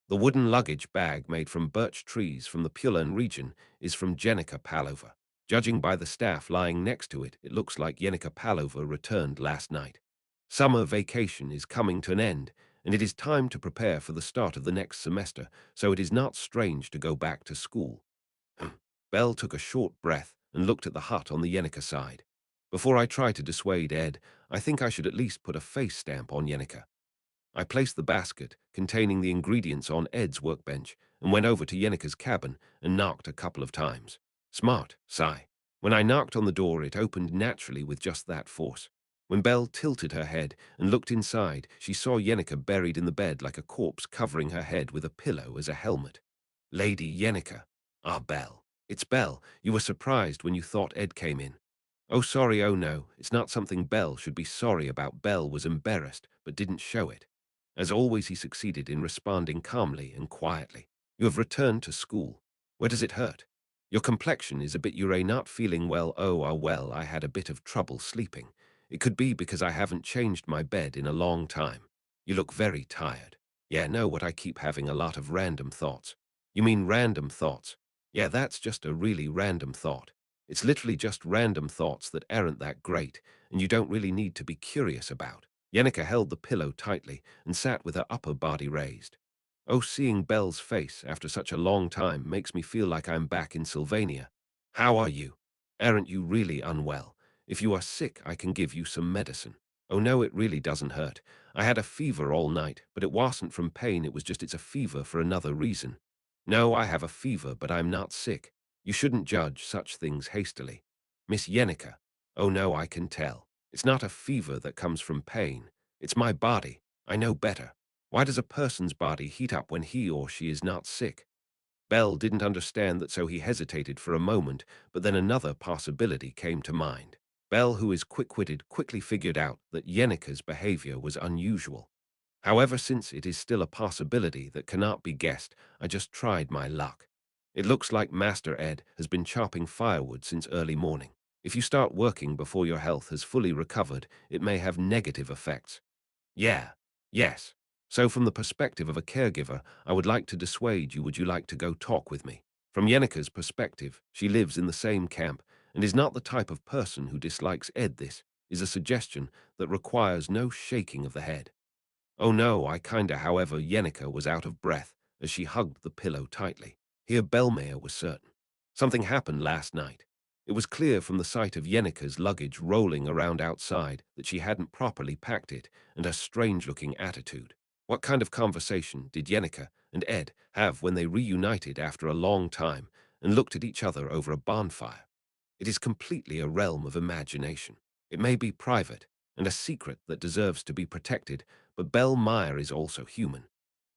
The wooden luggage bag made from birch trees from the Pulan region is from Jenica Palova. Judging by the staff lying next to it, it looks like Yenica Palova returned last night. Summer vacation is coming to an end, and it is time to prepare for the start of the next semester, so it is not strange to go back to school. Belle took a short breath and looked at the hut on the Yenica side. Before I try to dissuade Ed, I think I should at least put a face stamp on Yenica. I placed the basket containing the ingredients on Ed's workbench and went over to Yenica's cabin and knocked a couple of times. Smart, sigh. When I knocked on the door, it opened naturally with just that force. When Belle tilted her head and looked inside, she saw Yenica buried in the bed like a corpse, covering her head with a pillow as a helmet. Lady Yenica. Ah, Belle. It's Belle. You were surprised when you thought Ed came in. Oh, sorry, oh no. It's not something Belle should be sorry about. Belle was embarrassed, but didn't show it. As always, he succeeded in responding calmly and quietly. You have returned to school. Where does it hurt? Your complexion is a bit you're not feeling well. Oh, well, I had a bit of trouble sleeping. It could be because I haven't changed my bed in a long time. You look very tired. Yeah, no, what I keep having a lot of random thoughts. You mean random thoughts? Yeah, that's just a really random thought. It's literally just random thoughts that aren't that great, and you don't really need to be curious about. Yenica held the pillow tightly and sat with her upper body raised. Oh, seeing Belle's face after such a long time makes me feel like I'm back in Sylvania. How are you? Aren't you really unwell? If you are sick, I can give you some medicine. Oh no, it really doesn't hurt. I had a fever all night, but it wasn't from pain, it's a fever for another reason. No, I have a fever, but I'm not sick. You shouldn't judge such things hastily. Miss Yenica. Oh no, I can tell. It's not a fever that comes from pain. It's my body. I know better. Why does a person's body heat up when he or she is not sick? Bell didn't understand that, so he hesitated for a moment, but then another possibility came to mind. Bell, who is quick-witted, quickly figured out that Yenica's behavior was unusual. However, since it is still a possibility that cannot be guessed, I just tried my luck. It looks like Master Ed has been chopping firewood since early morning. If you start working before your health has fully recovered, it may have negative effects. Yeah, yes. So from the perspective of a caregiver, I would like to dissuade you. Would you like to go talk with me? From Yenica's perspective, she lives in the same camp and is not the type of person who dislikes Ed. This is a suggestion that requires no shaking of the head. Oh no, I kinda. However, Yenica was out of breath as she hugged the pillow tightly. Here Bellmere was certain. Something happened last night. It was clear from the sight of Yenica's luggage rolling around outside that she hadn't properly packed it, and her strange-looking attitude. What kind of conversation did Yenica and Ed have when they reunited after a long time and looked at each other over a bonfire? It is completely a realm of imagination. It may be private and a secret that deserves to be protected, but Belle Meyer is also human.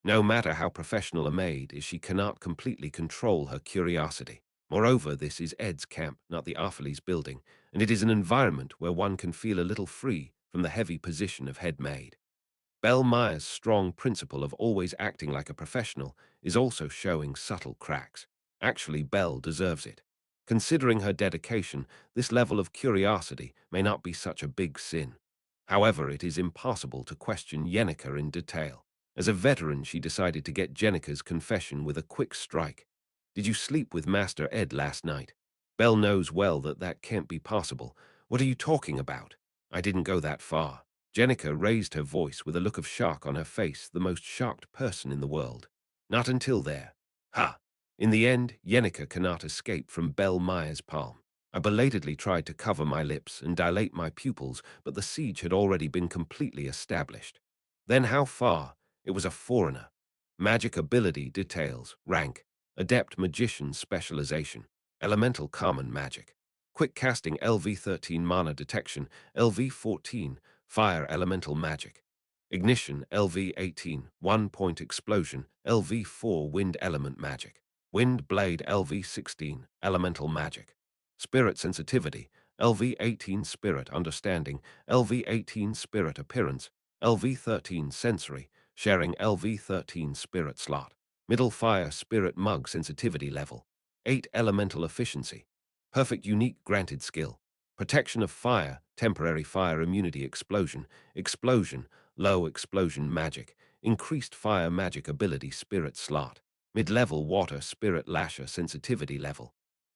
No matter how professional a maid is, she cannot completely control her curiosity. Moreover, this is Ed's camp, not the Arfleys building, and it is an environment where one can feel a little free from the heavy position of head maid. Belle Meyer's strong principle of always acting like a professional is also showing subtle cracks. Actually, Belle deserves it. Considering her dedication, this level of curiosity may not be such a big sin. However, it is impossible to question Yenica in detail. As a veteran, she decided to get Jenica's confession with a quick strike. Did you sleep with Master Ed last night? Belle knows well that that can't be possible. What are you talking about? I didn't go that far. Jenica raised her voice with a look of shock on her face, the most shocked person in the world. Not until there. Ha! In the end, Yenica cannot escape from Belle Meyer's palm. I belatedly tried to cover my lips and dilate my pupils, but the siege had already been completely established. Then how far? It was a foreigner. Magic ability details, rank, adept magician specialization, elemental common magic. Quick casting LV13 mana detection, LV14, fire elemental magic. Ignition LV18, 1-point explosion, LV4 wind element magic. Wind blade LV16, elemental magic. Spirit sensitivity, LV18 spirit understanding, LV18 spirit appearance, LV13 sensory, sharing LV13 spirit slot. Middle fire spirit mug sensitivity level. 8 elemental efficiency. Perfect unique granted skill. Protection of fire, temporary fire immunity explosion, explosion, low explosion magic, increased fire magic ability spirit slot, mid-level water spirit lasher sensitivity level,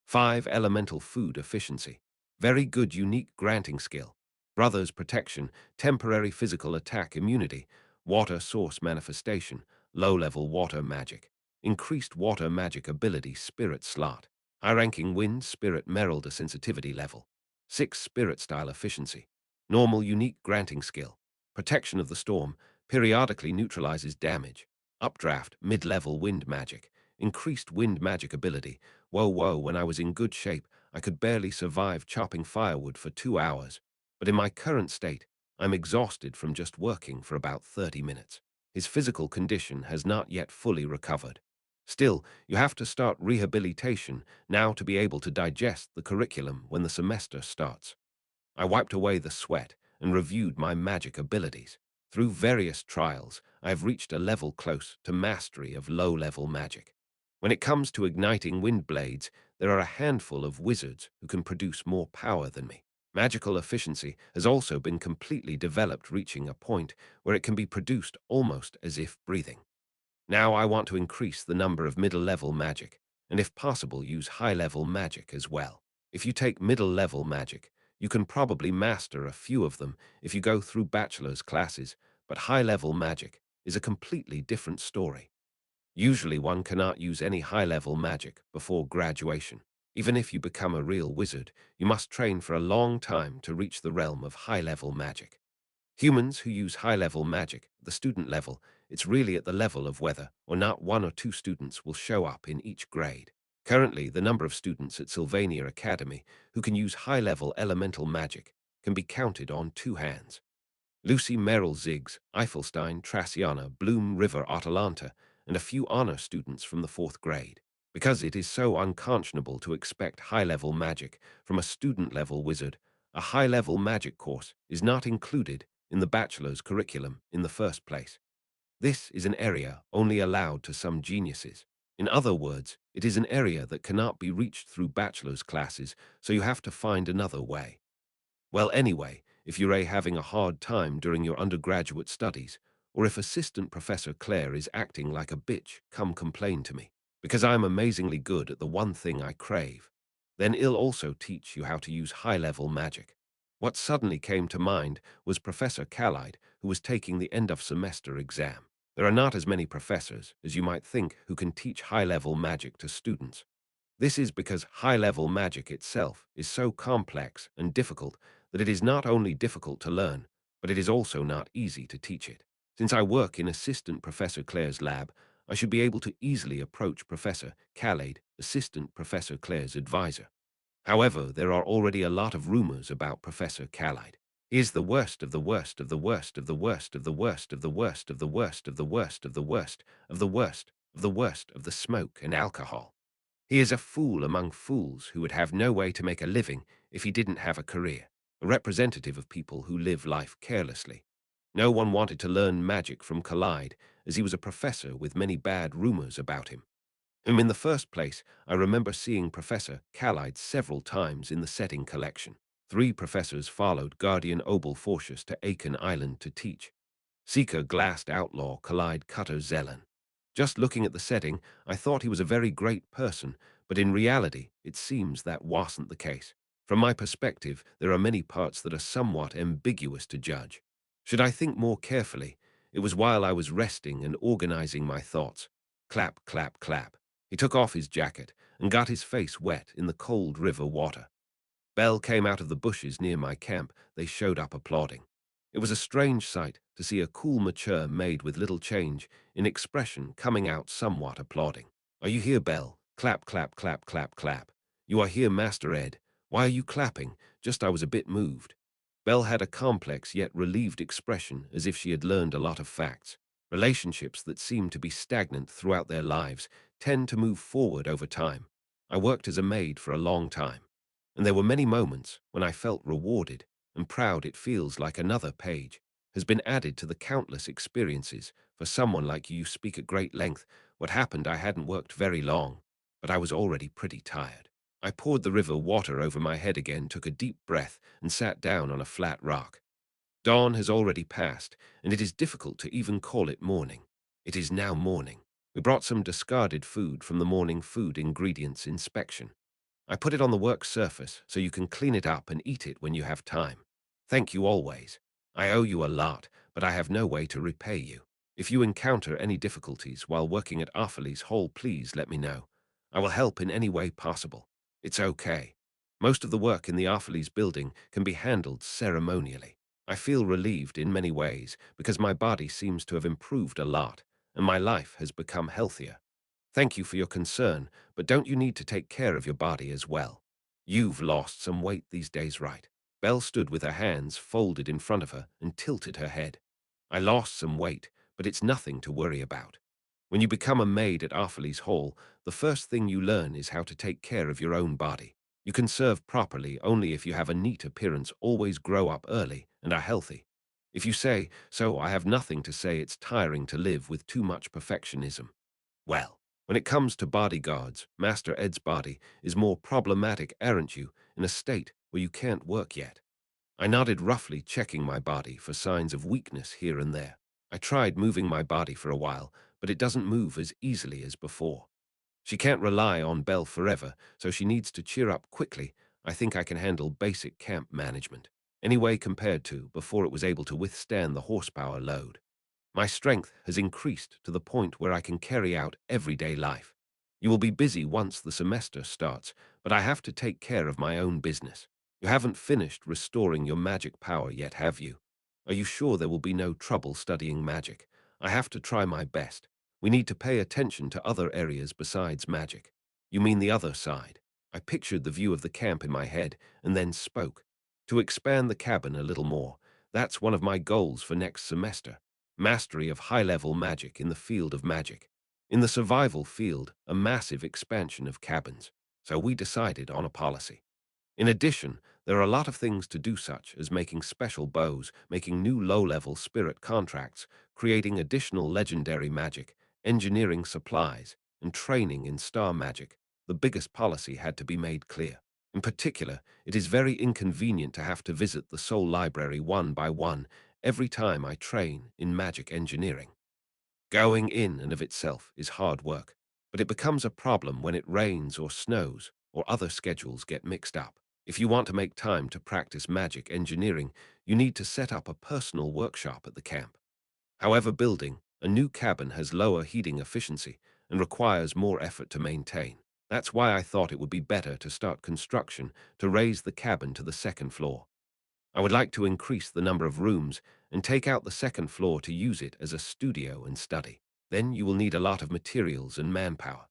5. Elemental food efficiency. Very good unique granting skill. Brothers protection, temporary physical attack immunity, water source manifestation, low-level water magic. Increased water magic ability spirit slot. High-ranking wind spirit merelda sensitivity level. 6. Spirit style efficiency. Normal unique granting skill. Protection of the storm, periodically neutralizes damage. Updraft, mid-level wind magic. Increased wind magic ability. Whoa, when I was in good shape, I could barely survive chopping firewood for 2 hours. But in my current state, I'm exhausted from just working for about 30 minutes. His physical condition has not yet fully recovered. Still, you have to start rehabilitation now to be able to digest the curriculum when the semester starts. I wiped away the sweat and reviewed my magic abilities. Through various trials, I have reached a level close to mastery of low-level magic. When it comes to igniting wind blades, there are a handful of wizards who can produce more power than me. Magical efficiency has also been completely developed, reaching a point where it can be produced almost as if breathing. Now I want to increase the number of middle-level magic, and if possible use high-level magic as well. If you take middle-level magic, you can probably master a few of them if you go through bachelor's classes, but high-level magic is a completely different story. Usually one cannot use any high-level magic before graduation. Even if you become a real wizard, you must train for a long time to reach the realm of high-level magic. Humans who use high-level magic, the student level, it's really at the level of whether or not 1 or 2 students will show up in each grade. Currently, the number of students at Sylvania Academy who can use high-level elemental magic can be counted on 2 hands. Lucy Merrill Ziggs, Eifelstein, Traciana, Bloom River, Atalanta, and a few honor students from the 4th grade. Because it is so unconscionable to expect high-level magic from a student-level wizard, a high-level magic course is not included in the bachelor's curriculum in the first place. This is an area only allowed to some geniuses. In other words, it is an area that cannot be reached through bachelor's classes, so you have to find another way. Well, anyway, if you're having a hard time during your undergraduate studies, or if Assistant Professor Claire is acting like a bitch, come complain to me, because I'm amazingly good at the one thing I crave. Then I'll also teach you how to use high-level magic. What suddenly came to mind was Professor Callide, who was taking the end-of-semester exam. There are not as many professors as you might think who can teach high-level magic to students. This is because high-level magic itself is so complex and difficult that it is not only difficult to learn, but it is also not easy to teach it. Since I work in Assistant Professor Claire's lab, I should be able to easily approach Professor Callade, Assistant Professor Claire's advisor. However, there are already a lot of rumors about Professor Callide. He is the worst of the worst of the worst of the worst of the worst of the worst of the worst of the worst of the worst of the worst of the worst of the smoke and alcohol. He is a fool among fools who would have no way to make a living if he didn't have a career, a representative of people who live life carelessly. No one wanted to learn magic from Collide, as he was a professor with many bad rumors about him. In the first place, I remember seeing Professor Callide several times in the setting collection. 3 professors followed Guardian Obel Fortius to Aiken Island to teach. Seeker glassed outlaw Collide Cutter Zelen. Just looking at the setting, I thought he was a very great person, but in reality, it seems that wasn't the case. From my perspective, there are many parts that are somewhat ambiguous to judge. Should I think more carefully? It was while I was resting and organizing my thoughts. Clap, clap, clap. He took off his jacket and got his face wet in the cold river water. Bell came out of the bushes near my camp. They showed up applauding. It was a strange sight to see a cool mature maid with little change in expression coming out somewhat applauding. Are you here, Bell? Clap, clap, clap, clap, clap. You are here, Master Ed. Why are you clapping? Just I was a bit moved. Bell had a complex yet relieved expression as if she had learned a lot of facts. Relationships that seem to be stagnant throughout their lives tend to move forward over time. I worked as a maid for a long time, and there were many moments when I felt rewarded and proud. It feels like another page has been added to the countless experiences. For someone like you speak at great length. What happened, I hadn't worked very long, but I was already pretty tired. I poured the river water over my head again, took a deep breath, and sat down on a flat rock. Dawn has already passed, and it is difficult to even call it morning. It is now morning. We brought some discarded food from the morning food ingredients inspection. I put it on the work surface so you can clean it up and eat it when you have time. Thank you always. I owe you a lot, but I have no way to repay you. If you encounter any difficulties while working at Arfale's Hall, please let me know. I will help in any way possible. It's okay. Most of the work in the Arfale's building can be handled ceremonially. I feel relieved in many ways because my body seems to have improved a lot and my life has become healthier. Thank you for your concern, but don't you need to take care of your body as well? You've lost some weight these days, right? Belle stood with her hands folded in front of her and tilted her head. I lost some weight, but it's nothing to worry about. When you become a maid at Arfale's Hall, the first thing you learn is how to take care of your own body. You can serve properly only if you have a neat appearance, always grow up early, and are healthy. If you say, so I have nothing to say, it's tiring to live with too much perfectionism. Well, when it comes to bodyguards, Master Ed's body is more problematic, aren't you, in a state where you can't work yet? I nodded roughly, checking my body for signs of weakness here and there. I tried moving my body for a while, but it doesn't move as easily as before. She can't rely on Belle forever, so she needs to cheer up quickly. I think I can handle basic camp management. Anyway, compared to before it was able to withstand the horsepower load. My strength has increased to the point where I can carry out everyday life. You will be busy once the semester starts, but I have to take care of my own business. You haven't finished restoring your magic power yet, have you? Are you sure there will be no trouble studying magic? I have to try my best. We need to pay attention to other areas besides magic. You mean the other side? I pictured the view of the camp in my head and then spoke. To expand the cabin a little more, that's one of my goals for next semester. Mastery of high-level magic in the field of magic. In the survival field, a massive expansion of cabins. So we decided on a policy. In addition, there are a lot of things to do, such as making special bows, making new low-level spirit contracts, creating additional legendary magic, engineering supplies, and training in star magic. The biggest policy had to be made clear. In particular, it is very inconvenient to have to visit the Soul Library one by one every time I train in magic engineering. Going in and of itself is hard work, but it becomes a problem when it rains or snows or other schedules get mixed up. If you want to make time to practice magic engineering, you need to set up a personal workshop at the camp. However, building a new cabin has lower heating efficiency and requires more effort to maintain. That's why I thought it would be better to start construction to raise the cabin to the second floor. I would like to increase the number of rooms and take out the second floor to use it as a studio and study. Then you will need a lot of materials and manpower.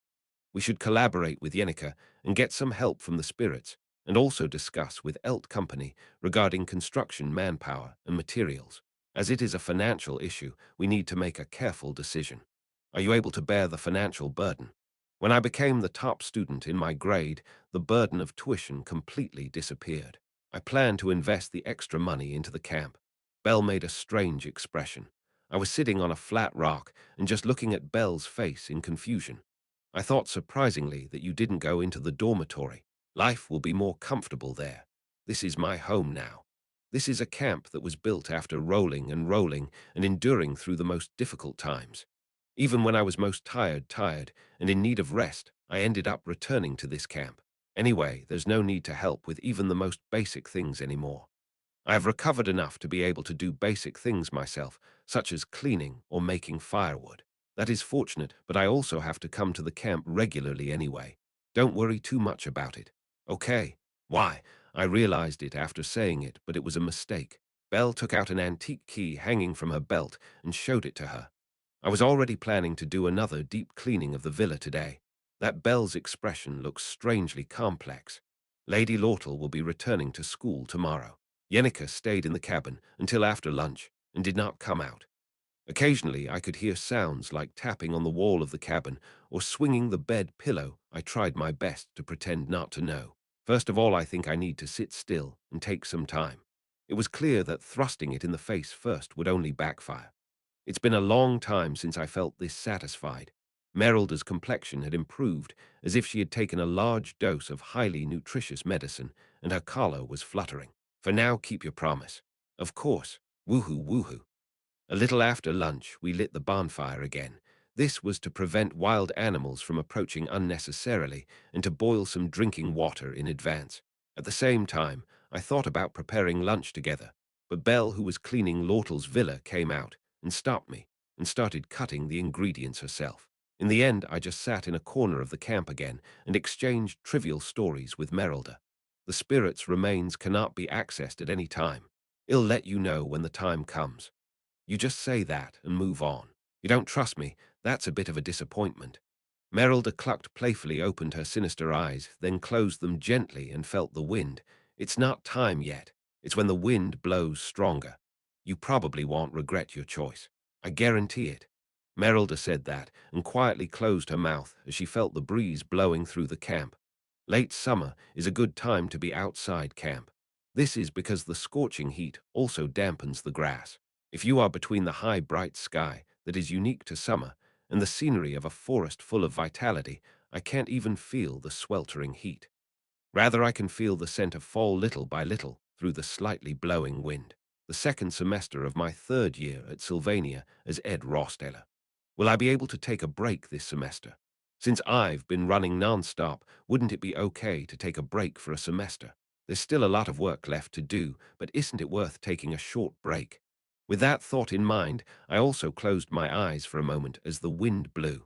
We should collaborate with Yenica and get some help from the spirits, and also discuss with Elt Company regarding construction manpower and materials. As it is a financial issue, we need to make a careful decision. Are you able to bear the financial burden? When I became the top student in my grade, the burden of tuition completely disappeared. I planned to invest the extra money into the camp. Belle made a strange expression. I was sitting on a flat rock and just looking at Belle's face in confusion. I thought surprisingly that you didn't go into the dormitory. Life will be more comfortable there. This is my home now. This is a camp that was built after rolling and enduring through the most difficult times. Even when I was most tired, and in need of rest, I ended up returning to this camp. Anyway, there's no need to help with even the most basic things anymore. I have recovered enough to be able to do basic things myself, such as cleaning or making firewood. That is fortunate, but I also have to come to the camp regularly anyway. Don't worry too much about it. Okay. Why? I realized it after saying it, but it was a mistake. Belle took out an antique key hanging from her belt and showed it to her. I was already planning to do another deep cleaning of the villa today. That Belle's expression looks strangely complex. Lady Lortle will be returning to school tomorrow. Yenica stayed in the cabin until after lunch and did not come out. Occasionally, I could hear sounds like tapping on the wall of the cabin or swinging the bed pillow. I tried my best to pretend not to know. First of all, I think I need to sit still and take some time. It was clear that thrusting it in the face first would only backfire. It's been a long time since I felt this satisfied. Merylda's complexion had improved, as if she had taken a large dose of highly nutritious medicine, and her collar was fluttering. For now, keep your promise. Of course. Woohoo, woohoo. A little after lunch, we lit the bonfire again, This was to prevent wild animals from approaching unnecessarily and to boil some drinking water in advance. At the same time, I thought about preparing lunch together, but Belle, who was cleaning Lortel's villa, came out and stopped me and started cutting the ingredients herself. In the end, I just sat in a corner of the camp again and exchanged trivial stories with Merelda. The spirit's remains cannot be accessed at any time. It'll let you know when the time comes. You just say that and move on. You don't trust me, that's a bit of a disappointment. Merelda clucked playfully, opened her sinister eyes, then closed them gently and felt the wind. It's not time yet. It's when the wind blows stronger. You probably won't regret your choice. I guarantee it. Merelda said that and quietly closed her mouth as she felt the breeze blowing through the camp. Late summer is a good time to be outside camp. This is because the scorching heat also dampens the grass. If you are between the high, bright sky that is unique to summer and the scenery of a forest full of vitality, I can't even feel the sweltering heat. Rather, I can feel the scent of fall little by little through the slightly blowing wind. The second semester of my third year at Sylvania as Ed Rosteller. Will I be able to take a break this semester? Since I've been running non-stop, wouldn't it be okay to take a break for a semester? There's still a lot of work left to do, but isn't it worth taking a short break? With that thought in mind, I also closed my eyes for a moment as the wind blew.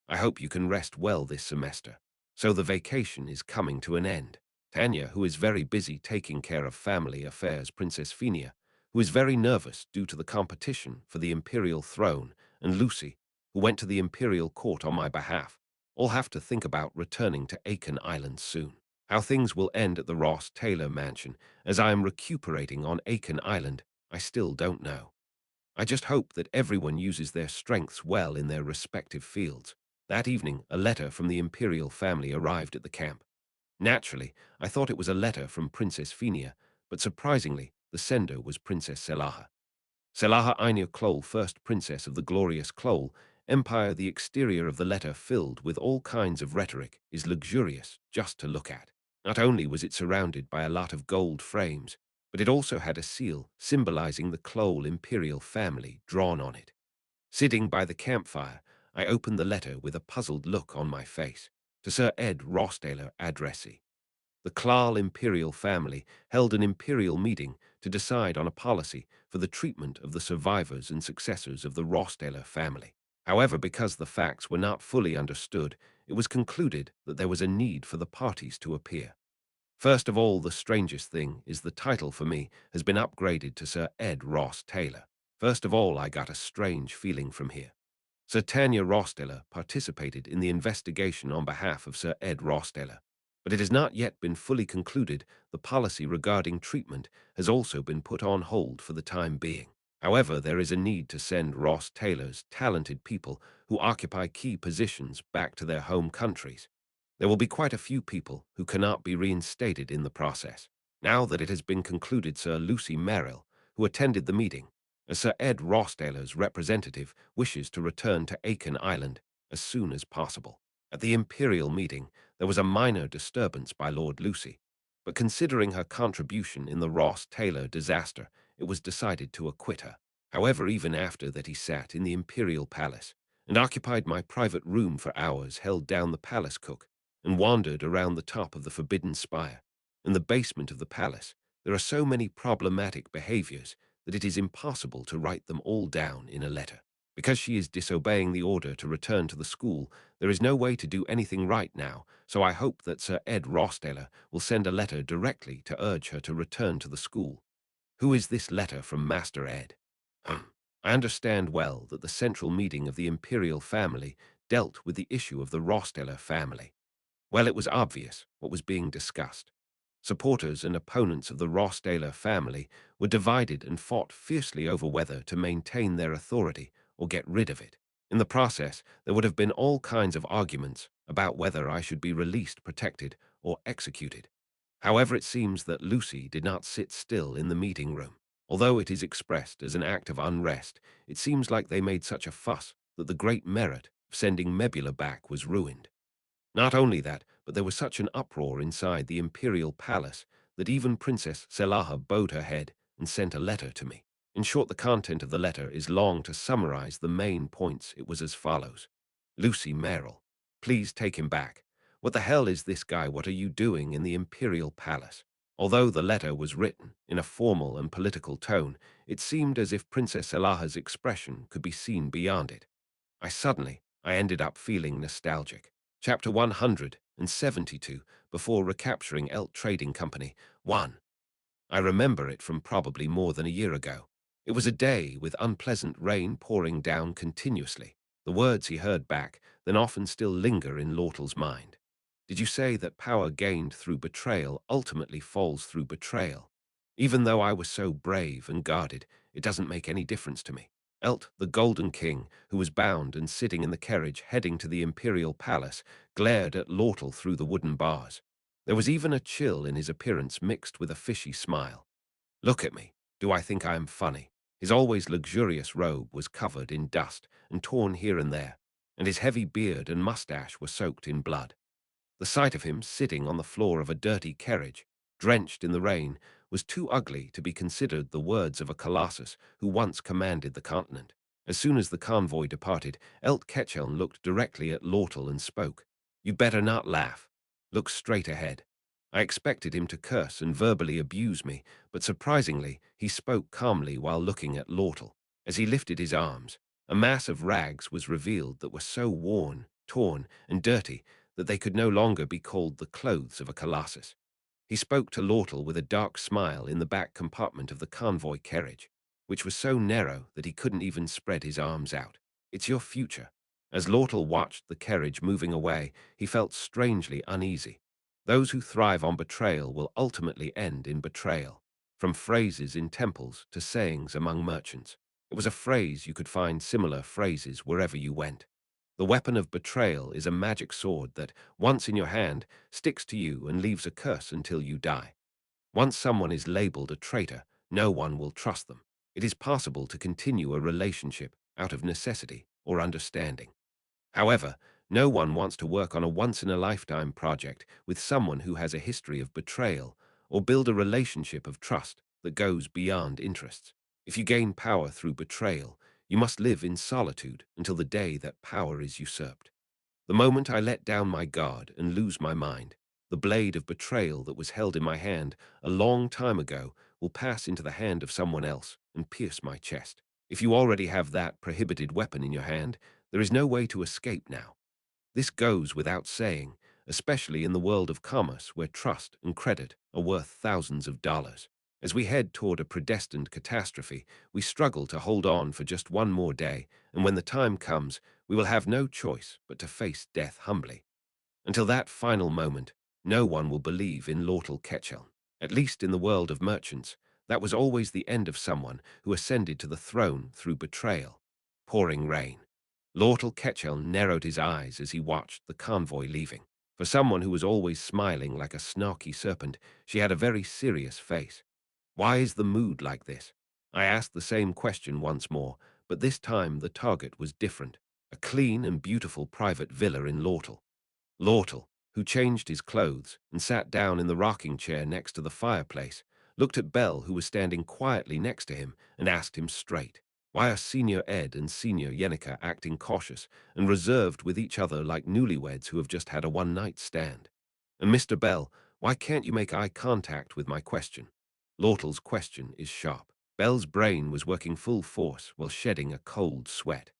I hope you can rest well this semester. So the vacation is coming to an end. Tanya, who is very busy taking care of family affairs, Princess Phinia, who is very nervous due to the competition for the imperial throne, and Lucy, who went to the imperial court on my behalf, all have to think about returning to Aiken Island soon. How things will end at the Ross Taylor mansion as I am recuperating on Aiken Island, I still don't know. I just hope that everyone uses their strengths well in their respective fields. That evening, a letter from the imperial family arrived at the camp. Naturally, I thought it was a letter from Princess Phinia, but surprisingly, the sender was Princess Selaha. Selaha Ainur Klol, first princess of the glorious Klol Empire. The exterior of the letter, filled with all kinds of rhetoric, is luxurious just to look at. Not only was it surrounded by a lot of gold frames, but it also had a seal symbolizing the Klol imperial family drawn on it. Sitting by the campfire, I opened the letter with a puzzled look on my face. To Sir Ed Rosteller, addressee. The Klal imperial family held an imperial meeting to decide on a policy for the treatment of the survivors and successors of the Rosteller family. However, because the facts were not fully understood, it was concluded that there was a need for the parties to appear. First of all, the strangest thing is the title for me has been upgraded to Sir Ed Ross Taylor. First of all, I got a strange feeling from here. Sir Tanya Rosteller participated in the investigation on behalf of Sir Ed Rosteller, but it has not yet been fully concluded. The policy regarding treatment has also been put on hold for the time being. However, there is a need to send Ross Taylor's talented people who occupy key positions back to their home countries. There will be quite a few people who cannot be reinstated in the process. Now that it has been concluded, Sir Lucy Merrill, who attended the meeting, as Sir Ed Rosteler's representative, wishes to return to Aiken Island as soon as possible. At the Imperial meeting, there was a minor disturbance by Lord Lucy, but considering her contribution in the Ross Taylor disaster, it was decided to acquit her. However, even after that, he sat in the Imperial Palace and occupied my private room for hours, held down the palace cook, and wandered around the top of the Forbidden Spire. In the basement of the palace, there are so many problematic behaviors that it is impossible to write them all down in a letter. Because she is disobeying the order to return to the school, there is no way to do anything right now, so I hope that Sir Ed Rosteller will send a letter directly to urge her to return to the school. Who is this letter from Master Ed? I understand well that the central meeting of the imperial family dealt with the issue of the Rosteller family. Well, it was obvious what was being discussed. Supporters and opponents of the Rosteller family were divided and fought fiercely over whether to maintain their authority or get rid of it. In the process, there would have been all kinds of arguments about whether I should be released, protected, or executed. However, it seems that Lucy did not sit still in the meeting room. Although it is expressed as an act of unrest, it seems like they made such a fuss that the great merit of sending Mebula back was ruined. Not only that, but there was such an uproar inside the imperial palace that even Princess Selaha bowed her head and sent a letter to me. In short, the content of the letter is long. To summarize the main points, it was as follows. Lucy Merrill. Please take him back. What the hell is this guy? What are you doing in the Imperial Palace? Although the letter was written in a formal and political tone, it seemed as if Princess Elaha's expression could be seen beyond it. I ended up feeling nostalgic. Chapter 172, before recapturing Elt Trading Company. 1. I remember it from probably more than a year ago. It was a day with unpleasant rain pouring down continuously. The words he heard back then often still linger in Lortle's mind. Did you say that power gained through betrayal ultimately falls through betrayal? Even though I was so brave and guarded, it doesn't make any difference to me. Elt, the Golden King, who was bound and sitting in the carriage heading to the Imperial Palace, glared at Lortle through the wooden bars. There was even a chill in his appearance mixed with a fishy smile. Look at me. Do I think I am funny? His always luxurious robe was covered in dust and torn here and there, and his heavy beard and mustache were soaked in blood. The sight of him sitting on the floor of a dirty carriage, drenched in the rain, was too ugly to be considered the words of a colossus who once commanded the continent. As soon as the convoy departed, Elt Ketchelm looked directly at Lortle and spoke. "You better not laugh. Look straight ahead." I expected him to curse and verbally abuse me, but surprisingly, he spoke calmly while looking at Lortle. As he lifted his arms, a mass of rags was revealed that were so worn, torn, and dirty that they could no longer be called the clothes of a colossus. He spoke to Lortle with a dark smile in the back compartment of the convoy carriage, which was so narrow that he couldn't even spread his arms out. "It's your future." As Lortle watched the carriage moving away, he felt strangely uneasy. Those who thrive on betrayal will ultimately end in betrayal. From phrases in temples to sayings among merchants, it was a phrase you could find similar phrases wherever you went. The weapon of betrayal is a magic sword that, once in your hand, sticks to you and leaves a curse until you die. Once someone is labeled a traitor, no one will trust them. It is possible to continue a relationship out of necessity or understanding. However, no one wants to work on a once-in-a-lifetime project with someone who has a history of betrayal or build a relationship of trust that goes beyond interests. If you gain power through betrayal, you must live in solitude until the day that power is usurped. The moment I let down my guard and lose my mind, the blade of betrayal that was held in my hand a long time ago will pass into the hand of someone else and pierce my chest. If you already have that prohibited weapon in your hand, there is no way to escape now. This goes without saying, especially in the world of commerce where trust and credit are worth thousands of dollars. As we head toward a predestined catastrophe, we struggle to hold on for just one more day, and when the time comes, we will have no choice but to face death humbly. Until that final moment, no one will believe in Lortle Ketchel. At least in the world of merchants, that was always the end of someone who ascended to the throne through betrayal. Pouring rain. Lortle Ketchel narrowed his eyes as he watched the convoy leaving. For someone who was always smiling like a snarky serpent, she had a very serious face. "Why is the mood like this?" I asked the same question once more, but this time the target was different. A clean and beautiful private villa in Lortle. Lortle, who changed his clothes and sat down in the rocking chair next to the fireplace, looked at Belle, who was standing quietly next to him, and asked him straight, "Why are Senior Ed and Senior Yenica acting cautious and reserved with each other like newlyweds who have just had a one-night stand? And Mr. Bell, why can't you make eye contact with my question?" Lortle's question is sharp. Belle's brain was working full force while shedding a cold sweat.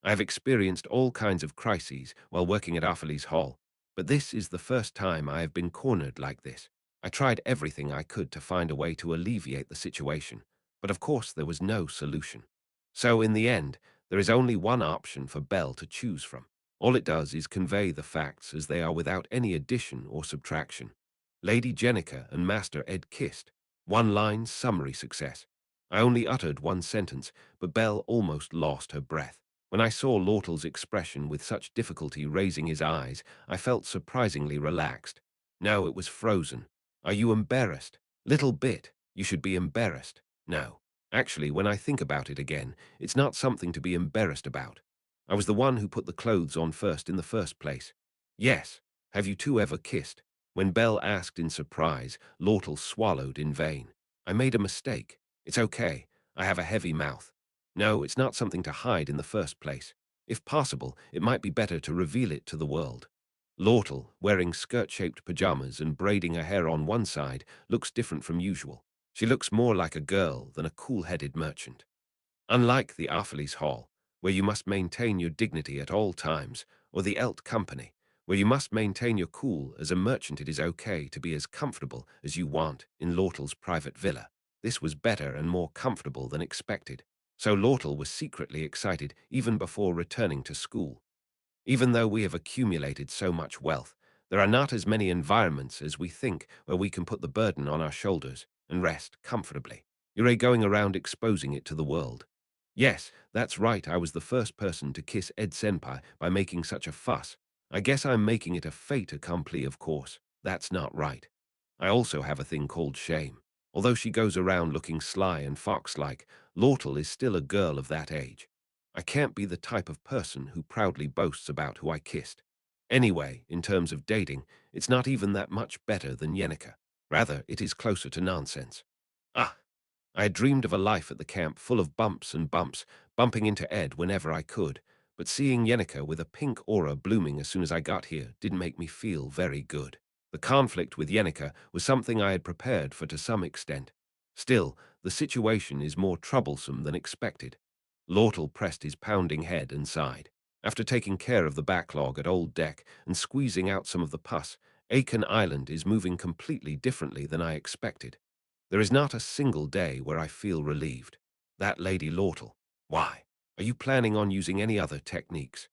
I have experienced all kinds of crises while working at Offaly's Hall, but this is the first time I have been cornered like this. I tried everything I could to find a way to alleviate the situation, but of course there was no solution. So in the end, there is only one option for Belle to choose from. All it does is convey the facts as they are without any addition or subtraction. Lady Jenica and Master Ed kissed. One-line summary success. I only uttered one sentence, but Belle almost lost her breath. When I saw Lortle's expression with such difficulty raising his eyes, I felt surprisingly relaxed. No, it was frozen. "Are you embarrassed?" "Little bit. You should be embarrassed." "No. Actually, when I think about it again, it's not something to be embarrassed about. I was the one who put the clothes on first in the first place." "Yes. Have you two ever kissed?" When Belle asked in surprise, Lortle swallowed in vain. "I made a mistake. It's okay. I have a heavy mouth. No, it's not something to hide in the first place. If possible, it might be better to reveal it to the world. Lortel, wearing skirt-shaped pajamas and braiding her hair on one side, looks different from usual. She looks more like a girl than a cool-headed merchant. Unlike the Arfleys Hall, where you must maintain your dignity at all times, or the Elt Company, where you must maintain your cool, as a merchant it is okay to be as comfortable as you want in Lortel's private villa. This was better and more comfortable than expected, so Lortel was secretly excited even before returning to school. Even though we have accumulated so much wealth, there are not as many environments as we think where we can put the burden on our shoulders and rest comfortably. You're going around exposing it to the world. Yes, that's right, I was the first person to kiss Ed Senpai by making such a fuss. I guess I'm making it a fait accompli, of course. That's not right. I also have a thing called shame. Although she goes around looking sly and fox-like, Lortel is still a girl of that age. I can't be the type of person who proudly boasts about who I kissed. Anyway, in terms of dating, it's not even that much better than Yenica. Rather, it is closer to nonsense. Ah, I had dreamed of a life at the camp full of bumps and bumps, bumping into Ed whenever I could, but seeing Yenica with a pink aura blooming as soon as I got here didn't make me feel very good. The conflict with Yenica was something I had prepared for to some extent. Still, the situation is more troublesome than expected. Lortel pressed his pounding head and sighed. After taking care of the backlog at Old Deck and squeezing out some of the pus, Aiken Island is moving completely differently than I expected. There is not a single day where I feel relieved. That Lady Lortel. Why? Are you planning on using any other techniques?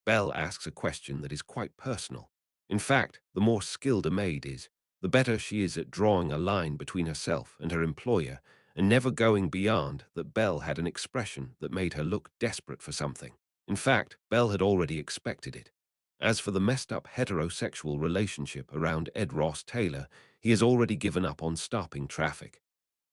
Belle asks a question that is quite personal. In fact, the more skilled a maid is, the better she is at drawing a line between herself and her employer, and never going beyond that. Belle had an expression that made her look desperate for something. In fact, Belle had already expected it. As for the messed up heterosexual relationship around Ed Ross Taylor, he has already given up on stopping traffic.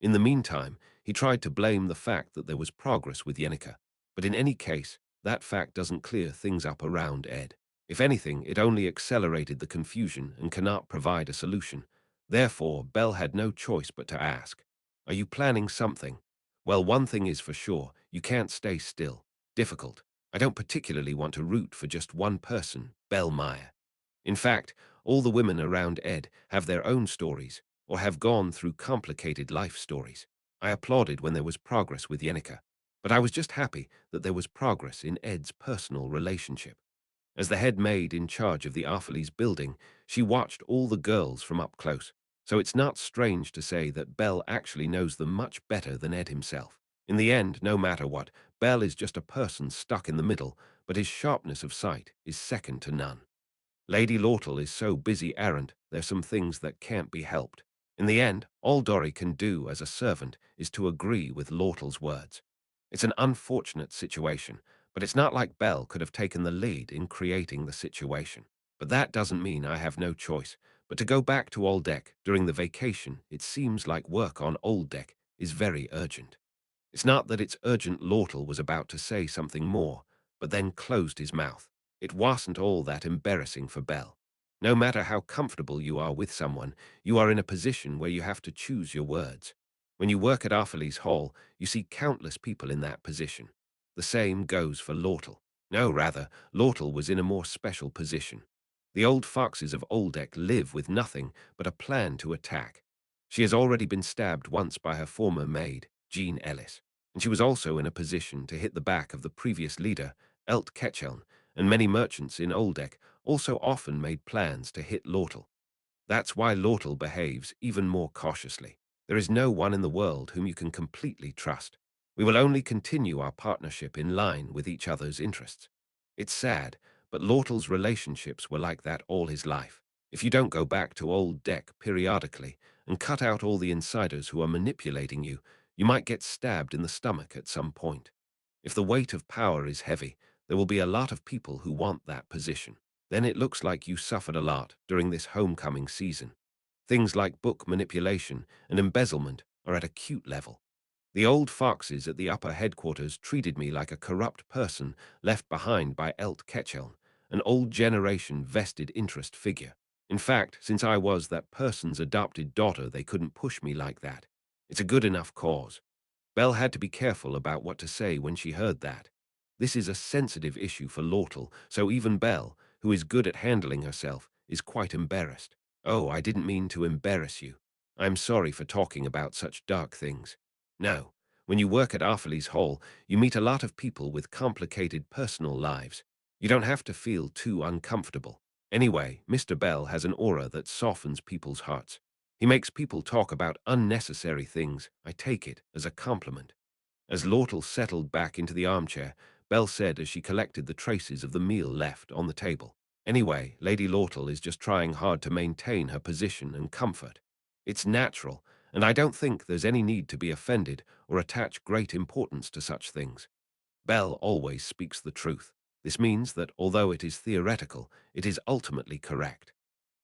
In the meantime, he tried to blame the fact that there was progress with Yenica, but in any case, that fact doesn't clear things up around Ed. If anything, it only accelerated the confusion and cannot provide a solution. Therefore, Belle had no choice but to ask, "Are you planning something?" Well, one thing is for sure, you can't stay still. Difficult. I don't particularly want to root for just one person, Belle Meyer. In fact, all the women around Ed have their own stories, or have gone through complicated life stories. I applauded when there was progress with Yenica, but I was just happy that there was progress in Ed's personal relationship. As the head maid in charge of the Arfleys building, she watched all the girls from up close, so it's not strange to say that Belle actually knows them much better than Ed himself. In the end, no matter what, Belle is just a person stuck in the middle, but his sharpness of sight is second to none. Lady Lortel is so busy errant, there's some things that can't be helped. In the end, all Dory can do as a servant is to agree with Lortel's words. It's an unfortunate situation, but it's not like Belle could have taken the lead in creating the situation. But that doesn't mean I have no choice. But to go back to Old Deck during the vacation, it seems like work on Old Deck is very urgent. It's not that it's urgent. Lortel was about to say something more, but then closed his mouth. It wasn't all that embarrassing for Belle. No matter how comfortable you are with someone, you are in a position where you have to choose your words. When you work at Arfleys Hall, you see countless people in that position. The same goes for Lortel. No, rather, Lortel was in a more special position. The old foxes of Oldeck live with nothing but a plan to attack. She has already been stabbed once by her former maid, Jean Ellis, and she was also in a position to hit the back of the previous leader, Elt Ketchelm, and many merchants in Oldeck also often made plans to hit Lortel. That's why Lortel behaves even more cautiously. There is no one in the world whom you can completely trust. We will only continue our partnership in line with each other's interests. It's sad, but Lortel's relationships were like that all his life. If you don't go back to Old Deck periodically and cut out all the insiders who are manipulating you, you might get stabbed in the stomach at some point. If the weight of power is heavy, there will be a lot of people who want that position. Then it looks like you suffered a lot during this homecoming season. Things like book manipulation and embezzlement are at acute level. The old foxes at the upper headquarters treated me like a corrupt person left behind by Elt Ketchelm, an old generation vested interest figure. In fact, since I was that person's adopted daughter, they couldn't push me like that. It's a good enough cause. Belle had to be careful about what to say when she heard that. This is a sensitive issue for Lortle, so even Belle, who is good at handling herself, is quite embarrassed. Oh, I didn't mean to embarrass you. I'm sorry for talking about such dark things. No, when you work at Arfleys Hall, you meet a lot of people with complicated personal lives. You don't have to feel too uncomfortable. Anyway, Mr. Bell has an aura that softens people's hearts. He makes people talk about unnecessary things. I take it as a compliment. As Lortle settled back into the armchair, Belle said as she collected the traces of the meal left on the table. Anyway, Lady Lortle is just trying hard to maintain her position and comfort. It's natural, and I don't think there's any need to be offended or attach great importance to such things. Belle always speaks the truth. This means that although it is theoretical, it is ultimately correct.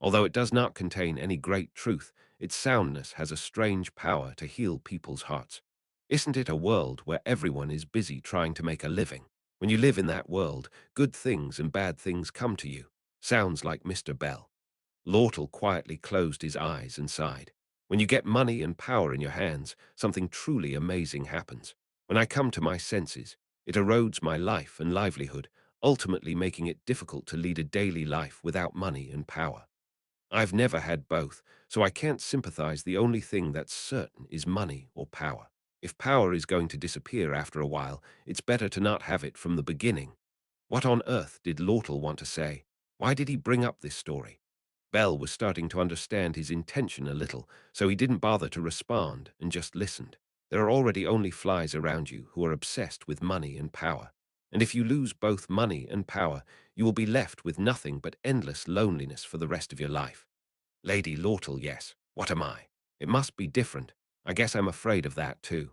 Although it does not contain any great truth, its soundness has a strange power to heal people's hearts. Isn't it a world where everyone is busy trying to make a living? When you live in that world, good things and bad things come to you. Sounds like Mr. Bell. Lortle quietly closed his eyes and sighed. When you get money and power in your hands, something truly amazing happens. When I come to my senses, it erodes my life and livelihood, ultimately making it difficult to lead a daily life without money and power. I've never had both, so I can't sympathize. The only thing that's certain is money or power. If power is going to disappear after a while, it's better to not have it from the beginning. What on earth did Lortle want to say? Why did he bring up this story? Bell was starting to understand his intention a little, so he didn't bother to respond and just listened. There are already only flies around you who are obsessed with money and power. And if you lose both money and power, you will be left with nothing but endless loneliness for the rest of your life. Lady Lortle, yes. What am I? It must be different. I guess I'm afraid of that too.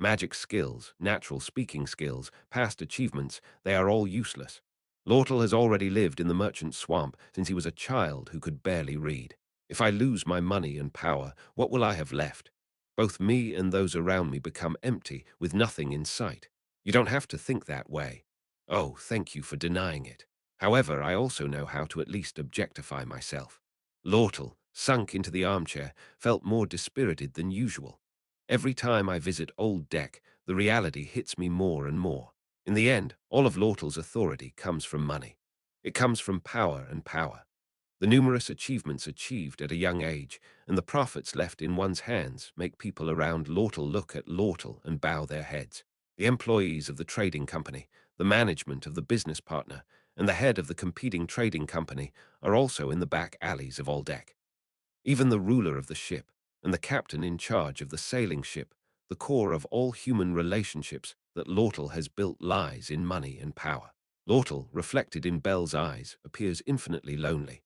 Magic skills, natural speaking skills, past achievements, they are all useless. Lortle has already lived in the merchant swamp since he was a child who could barely read. If I lose my money and power, what will I have left? Both me and those around me become empty, with nothing in sight. You don't have to think that way. Oh, thank you for denying it. However, I also know how to at least objectify myself. Lortle, sunk into the armchair, felt more dispirited than usual. Every time I visit Old Deck, the reality hits me more and more. In the end, all of Lortle's authority comes from money. It comes from power and power. The numerous achievements achieved at a young age and the profits left in one's hands make people around Lortle look at Lortle and bow their heads. The employees of the trading company, the management of the business partner, and the head of the competing trading company are also in the back alleys of Aldeck. Even the ruler of the ship and the captain in charge of the sailing ship, the core of all human relationships that Lortle has built lies in money and power. Lortle, reflected in Belle's eyes, appears infinitely lonely.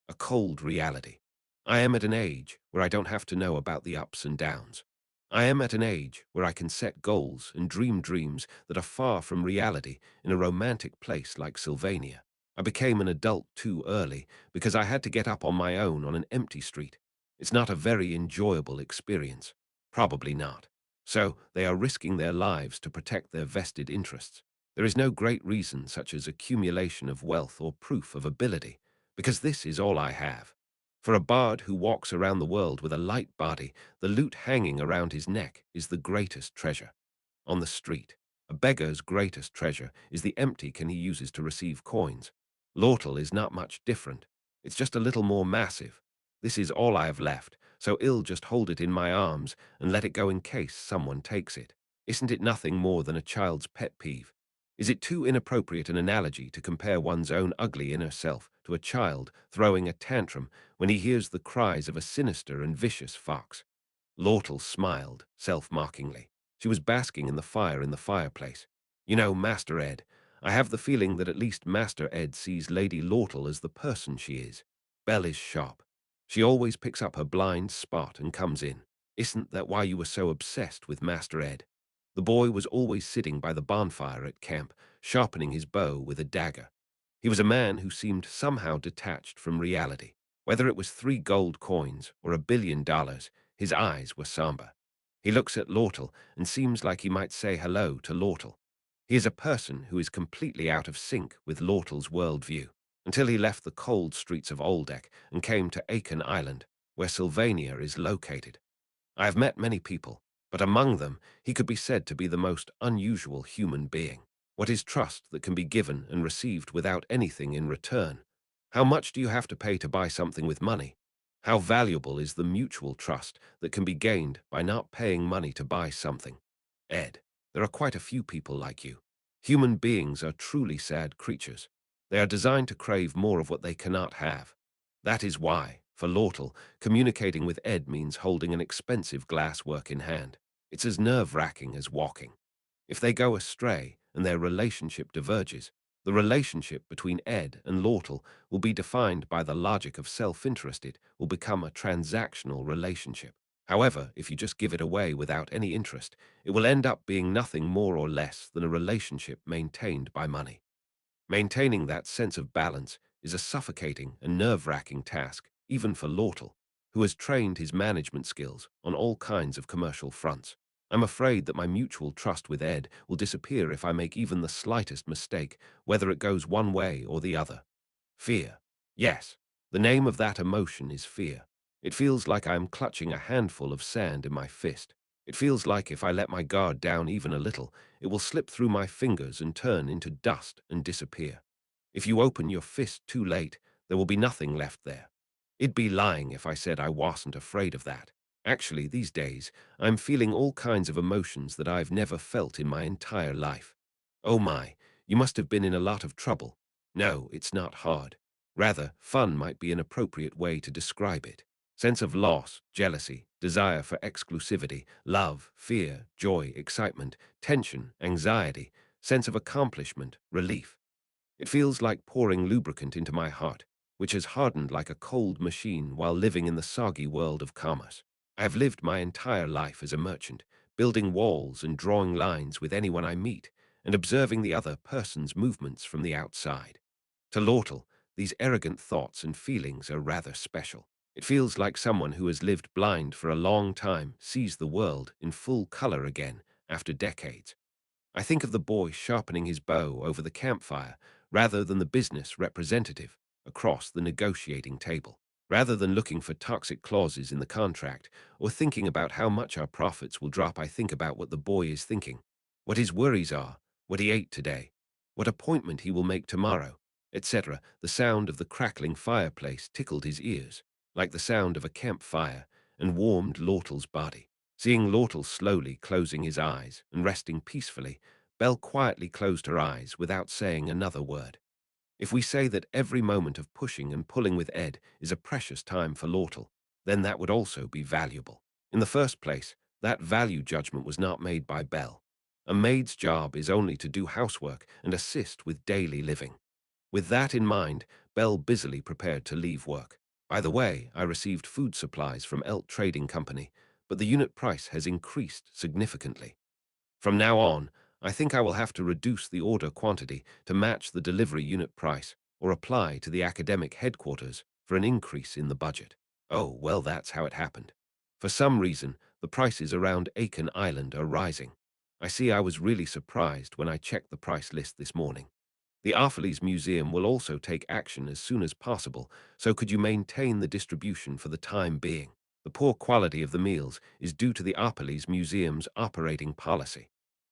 A cold reality. I am at an age where I don't have to know about the ups and downs. I am at an age where I can set goals and dream dreams that are far from reality in a romantic place like Sylvania. I became an adult too early because I had to get up on my own on an empty street. It's not a very enjoyable experience. Probably not. So they are risking their lives to protect their vested interests. There is no great reason such as accumulation of wealth or proof of ability, because this is all I have. For a bard who walks around the world with a light body, the loot hanging around his neck is the greatest treasure. On the street, a beggar's greatest treasure is the empty can he uses to receive coins. Lortle is not much different. It's just a little more massive. This is all I have left, so I'll just hold it in my arms and let it go in case someone takes it. Isn't it nothing more than a child's pet peeve? Is it too inappropriate an analogy to compare one's own ugly inner self to a child throwing a tantrum when he hears the cries of a sinister and vicious fox? Lortle smiled, self-mockingly. She was basking in the fire in the fireplace. You know, Master Ed, I have the feeling that at least Master Ed sees Lady Lortle as the person she is. Belle is sharp. She always picks up her blind spot and comes in. Isn't that why you were so obsessed with Master Ed? The boy was always sitting by the bonfire at camp, sharpening his bow with a dagger. He was a man who seemed somehow detached from reality. Whether it was 3 gold coins or $1 billion, his eyes were somber. He looks at Lortle and seems like he might say hello to Lortle. He is a person who is completely out of sync with Lortle's worldview, until he left the cold streets of Oldeck and came to Aiken Island, where Sylvania is located. I have met many people, but among them he could be said to be the most unusual human being. What is trust that can be given and received without anything in return? How much do you have to pay to buy something with money? How valuable is the mutual trust that can be gained by not paying money to buy something? Ed, there are quite a few people like you. Human beings are truly sad creatures. They are designed to crave more of what they cannot have. That is why, for Lortle, communicating with Ed means holding an expensive glass work in hand. It's as nerve-wracking as walking. If they go astray and their relationship diverges, the relationship between Ed and Lortle will be defined by the logic of self-interested, will become a transactional relationship. However, if you just give it away without any interest, it will end up being nothing more or less than a relationship maintained by money. Maintaining that sense of balance is a suffocating and nerve-wracking task, even for Lortle, who has trained his management skills on all kinds of commercial fronts. I'm afraid that my mutual trust with Ed will disappear if I make even the slightest mistake, whether it goes one way or the other. Fear. Yes, the name of that emotion is fear. It feels like I am clutching a handful of sand in my fist. It feels like if I let my guard down even a little, it will slip through my fingers and turn into dust and disappear. If you open your fist too late, there will be nothing left there. It'd be lying if I said I wasn't afraid of that. Actually, these days, I'm feeling all kinds of emotions that I've never felt in my entire life. Oh my, you must have been in a lot of trouble. No, it's not hard. Rather, fun might be an appropriate way to describe it. Sense of loss, jealousy, desire for exclusivity, love, fear, joy, excitement, tension, anxiety, sense of accomplishment, relief. It feels like pouring lubricant into my heart, which has hardened like a cold machine while living in the soggy world of commerce. I have lived my entire life as a merchant, building walls and drawing lines with anyone I meet, and observing the other person's movements from the outside. To Lortle, these arrogant thoughts and feelings are rather special. It feels like someone who has lived blind for a long time sees the world in full color again after decades. I think of the boy sharpening his bow over the campfire rather than the business representative across the negotiating table. Rather than looking for toxic clauses in the contract or thinking about how much our profits will drop, I think about what the boy is thinking, what his worries are, what he ate today, what appointment he will make tomorrow, etc. The sound of the crackling fireplace tickled his ears, like the sound of a campfire, and warmed Lortle's body. Seeing Lortle slowly closing his eyes and resting peacefully, Belle quietly closed her eyes without saying another word. If we say that every moment of pushing and pulling with Ed is a precious time for Lortle, then that would also be valuable. In the first place, that value judgment was not made by Belle. A maid's job is only to do housework and assist with daily living. With that in mind, Belle busily prepared to leave work. By the way, I received food supplies from Elt Trading Company, but the unit price has increased significantly. From now on, I think I will have to reduce the order quantity to match the delivery unit price or apply to the academic headquarters for an increase in the budget. Oh, well, that's how it happened. For some reason, the prices around Aiken Island are rising. I see. I was really surprised when I checked the price list this morning. The Arfeles Museum will also take action as soon as possible, so could you maintain the distribution for the time being? The poor quality of the meals is due to the Arfeles Museum's operating policy.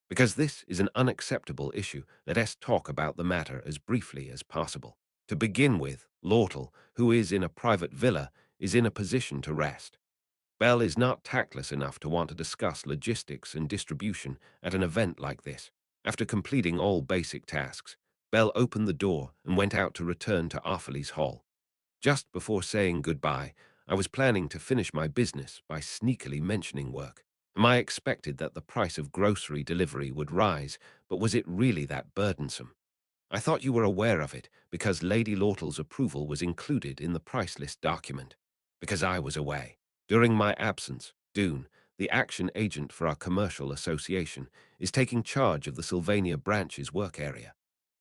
Because this is an unacceptable issue, let us talk about the matter as briefly as possible. To begin with, Lortle, who is in a private villa, is in a position to rest. Belle is not tactless enough to want to discuss logistics and distribution at an event like this. After completing all basic tasks, Belle opened the door and went out to return to Arfeles Hall. Just before saying goodbye, I was planning to finish my business by sneakily mentioning work. I expected that the price of grocery delivery would rise, but was it really that burdensome? I thought you were aware of it because Lady Lortle's approval was included in the price list document. Because I was away. During my absence, Dune, the action agent for our commercial association, is taking charge of the Sylvania branch's work area.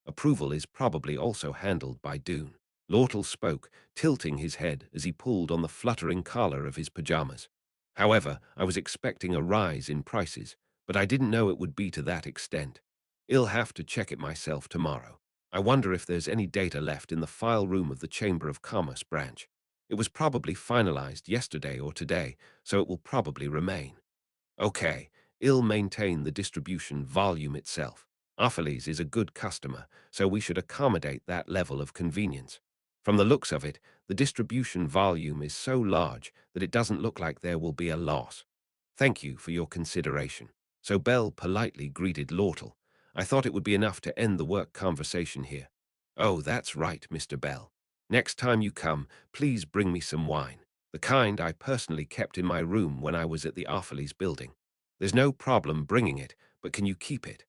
Approval is probably also handled by Dune. Lortle spoke, tilting his head as he pulled on the fluttering collar of his pajamas. However, I was expecting a rise in prices, but I didn't know it would be to that extent. I'll have to check it myself tomorrow. I wonder if there's any data left in the file room of the Chamber of Commerce branch. It was probably finalized yesterday or today, so it will probably remain. Okay, I'll maintain the distribution volume itself. Arfeles is a good customer, so we should accommodate that level of convenience. From the looks of it, the distribution volume is so large that it doesn't look like there will be a loss. Thank you for your consideration. So Bell politely greeted Lortle. I thought it would be enough to end the work conversation here. Oh, that's right, Mr. Bell. Next time you come, please bring me some wine. The kind I personally kept in my room when I was at the Arfeles building. There's no problem bringing it, but can you keep it?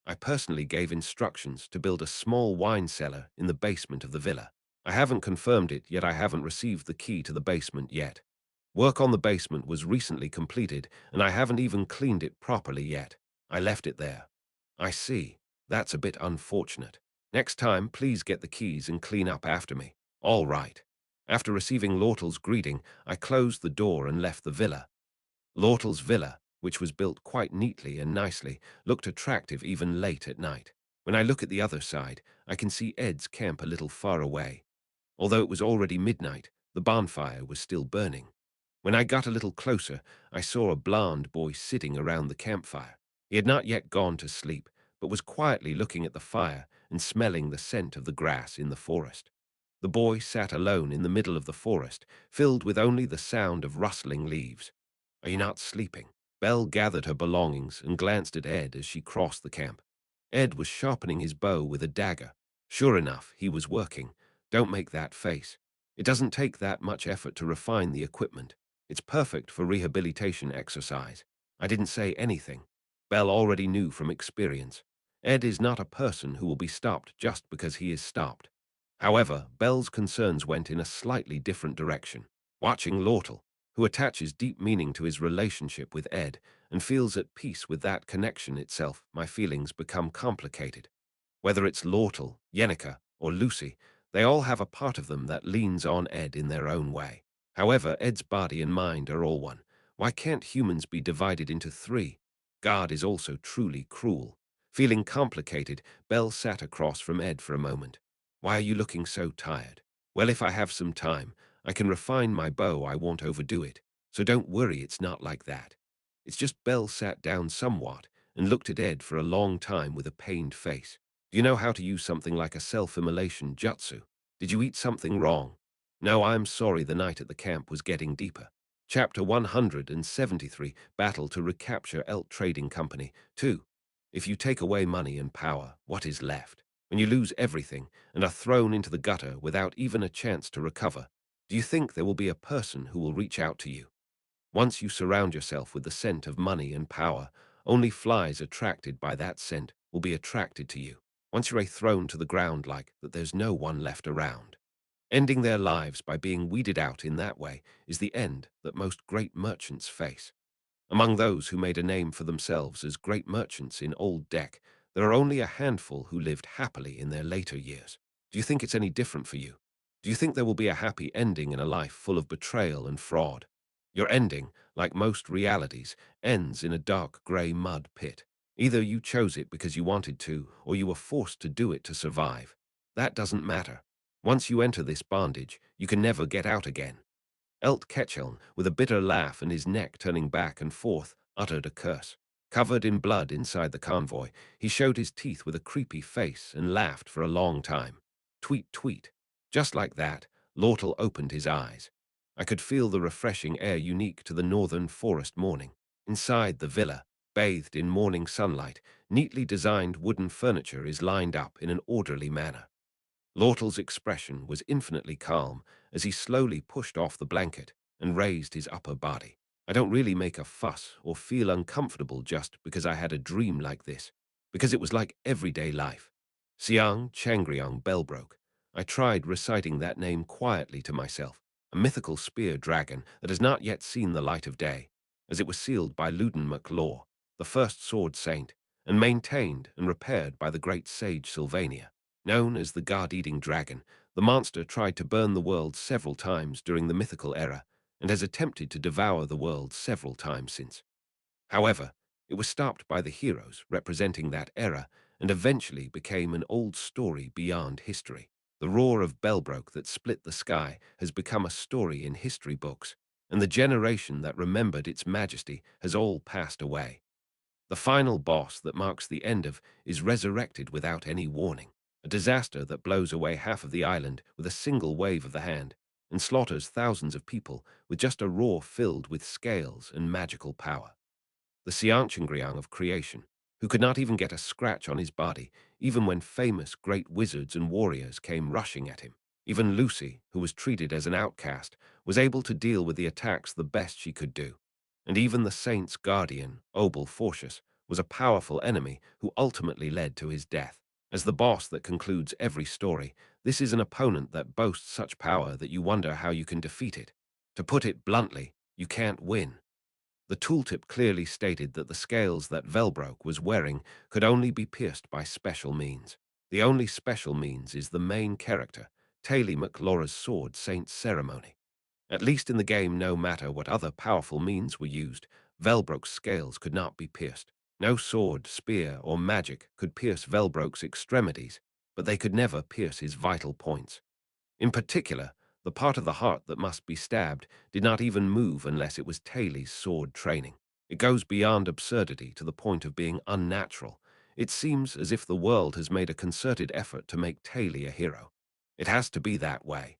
I personally gave instructions to build a small wine cellar in the basement of the villa. I haven't confirmed it, yet I haven't received the key to the basement yet. Work on the basement was recently completed, and I haven't even cleaned it properly yet. I left it there. I see. That's a bit unfortunate. Next time, please get the keys and clean up after me. All right. After receiving Lortle's greeting, I closed the door and left the villa. Lortle's villa, which was built quite neatly and nicely, looked attractive even late at night. When I look at the other side, I can see Ed's camp a little far away. Although it was already midnight, the bonfire was still burning. When I got a little closer, I saw a blond boy sitting around the campfire. He had not yet gone to sleep, but was quietly looking at the fire and smelling the scent of the grass in the forest. The boy sat alone in the middle of the forest, filled with only the sound of rustling leaves. Are you not sleeping? Belle gathered her belongings and glanced at Ed as she crossed the camp. Ed was sharpening his bow with a dagger. Sure enough, he was working. Don't make that face. It doesn't take that much effort to refine the equipment. It's perfect for rehabilitation exercise. I didn't say anything. Belle already knew from experience. Ed is not a person who will be stopped just because he is stopped. However, Belle's concerns went in a slightly different direction. Watching Lortle, who attaches deep meaning to his relationship with Ed and feels at peace with that connection itself, my feelings become complicated. Whether it's Lortle, Yenica, or Lucy, they all have a part of them that leans on Ed in their own way. However, Ed's body and mind are all one. Why can't humans be divided into three? God is also truly cruel. Feeling complicated, Belle sat across from Ed for a moment. Why are you looking so tired? Well, if I have some time, I can refine my bow. I won't overdo it. So don't worry, it's not like that. It's just Belle sat down somewhat and looked at Ed for a long time with a pained face. Do you know how to use something like a self-immolation jutsu? Did you eat something wrong? No, I'm sorry, the night at the camp was getting deeper. Chapter 173, Battle to Recapture Elt Trading Company. 2. If you take away money and power, what is left? When you lose everything and are thrown into the gutter without even a chance to recover, do you think there will be a person who will reach out to you? Once you surround yourself with the scent of money and power, only flies attracted by that scent will be attracted to you. Once you're thrown to the ground like that, there's no one left around. Ending their lives by being weeded out in that way is the end that most great merchants face. Among those who made a name for themselves as great merchants in Old Deck, there are only a handful who lived happily in their later years. Do you think it's any different for you? Do you think there will be a happy ending in a life full of betrayal and fraud? Your ending, like most realities, ends in a dark grey mud pit. Either you chose it because you wanted to, or you were forced to do it to survive. That doesn't matter. Once you enter this bondage, you can never get out again. Elt Ketchelm, with a bitter laugh and his neck turning back and forth, uttered a curse. Covered in blood inside the convoy, he showed his teeth with a creepy face and laughed for a long time. Tweet, tweet. Just like that, Lortle opened his eyes. I could feel the refreshing air unique to the northern forest morning. Inside the villa, bathed in morning sunlight, neatly designed wooden furniture is lined up in an orderly manner. Lortle's expression was infinitely calm as he slowly pushed off the blanket and raised his upper body. I don't really make a fuss or feel uncomfortable just because I had a dream like this, because it was like everyday life. Siang Changryong Bellbroke. I tried reciting that name quietly to myself, a mythical spear dragon that has not yet seen the light of day, as it was sealed by Luden MacLaw, the first sword saint, and maintained and repaired by the great sage Sylvania. Known as the God-eating dragon, the monster tried to burn the world several times during the mythical era and has attempted to devour the world several times since. However, it was stopped by the heroes representing that era and eventually became an old story beyond history. The roar of Bellbroke that split the sky has become a story in history books, and the generation that remembered its majesty has all passed away. The final boss that marks the end of is resurrected without any warning, a disaster that blows away half of the island with a single wave of the hand and slaughters thousands of people with just a roar filled with scales and magical power. The Xianqingriang of creation, who could not even get a scratch on his body, even when famous great wizards and warriors came rushing at him. Even Lucy, who was treated as an outcast, was able to deal with the attacks the best she could do. And even the saint's guardian, Obel Fortius, was a powerful enemy who ultimately led to his death. As the boss that concludes every story, this is an opponent that boasts such power that you wonder how you can defeat it. To put it bluntly, you can't win. The tooltip clearly stated that the scales that Velbroek was wearing could only be pierced by special means. The only special means is the main character, Taylor McLaura's sword Saint's ceremony. At least in the game, no matter what other powerful means were used, Velbroek's scales could not be pierced. No sword, spear, or magic could pierce Velbroek's extremities, but they could never pierce his vital points. In particular, the part of the heart that must be stabbed did not even move unless it was Taylor's sword training. It goes beyond absurdity to the point of being unnatural. It seems as if the world has made a concerted effort to make Taylor a hero. It has to be that way.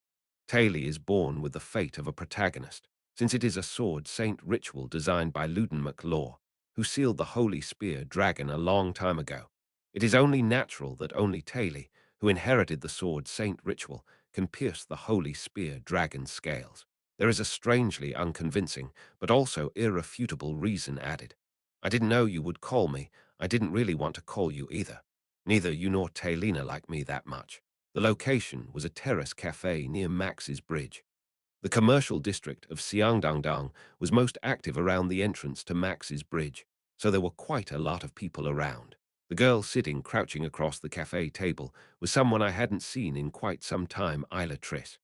Taylor is born with the fate of a protagonist, since it is a sword saint ritual designed by Luden MacLaw, who sealed the Holy Spear dragon a long time ago. It is only natural that only Taylor, who inherited the sword saint ritual, can pierce the Holy Spear dragon's scales. There is a strangely unconvincing, but also irrefutable reason added. I didn't know you would call me. I didn't really want to call you either. Neither you nor Taylina like me that much. The location was a terrace cafe near Max's Bridge. The commercial district of Xiangdangdang was most active around the entrance to Max's Bridge, so there were quite a lot of people around. The girl sitting crouching across the cafe table was someone I hadn't seen in quite some time, Isla Triss.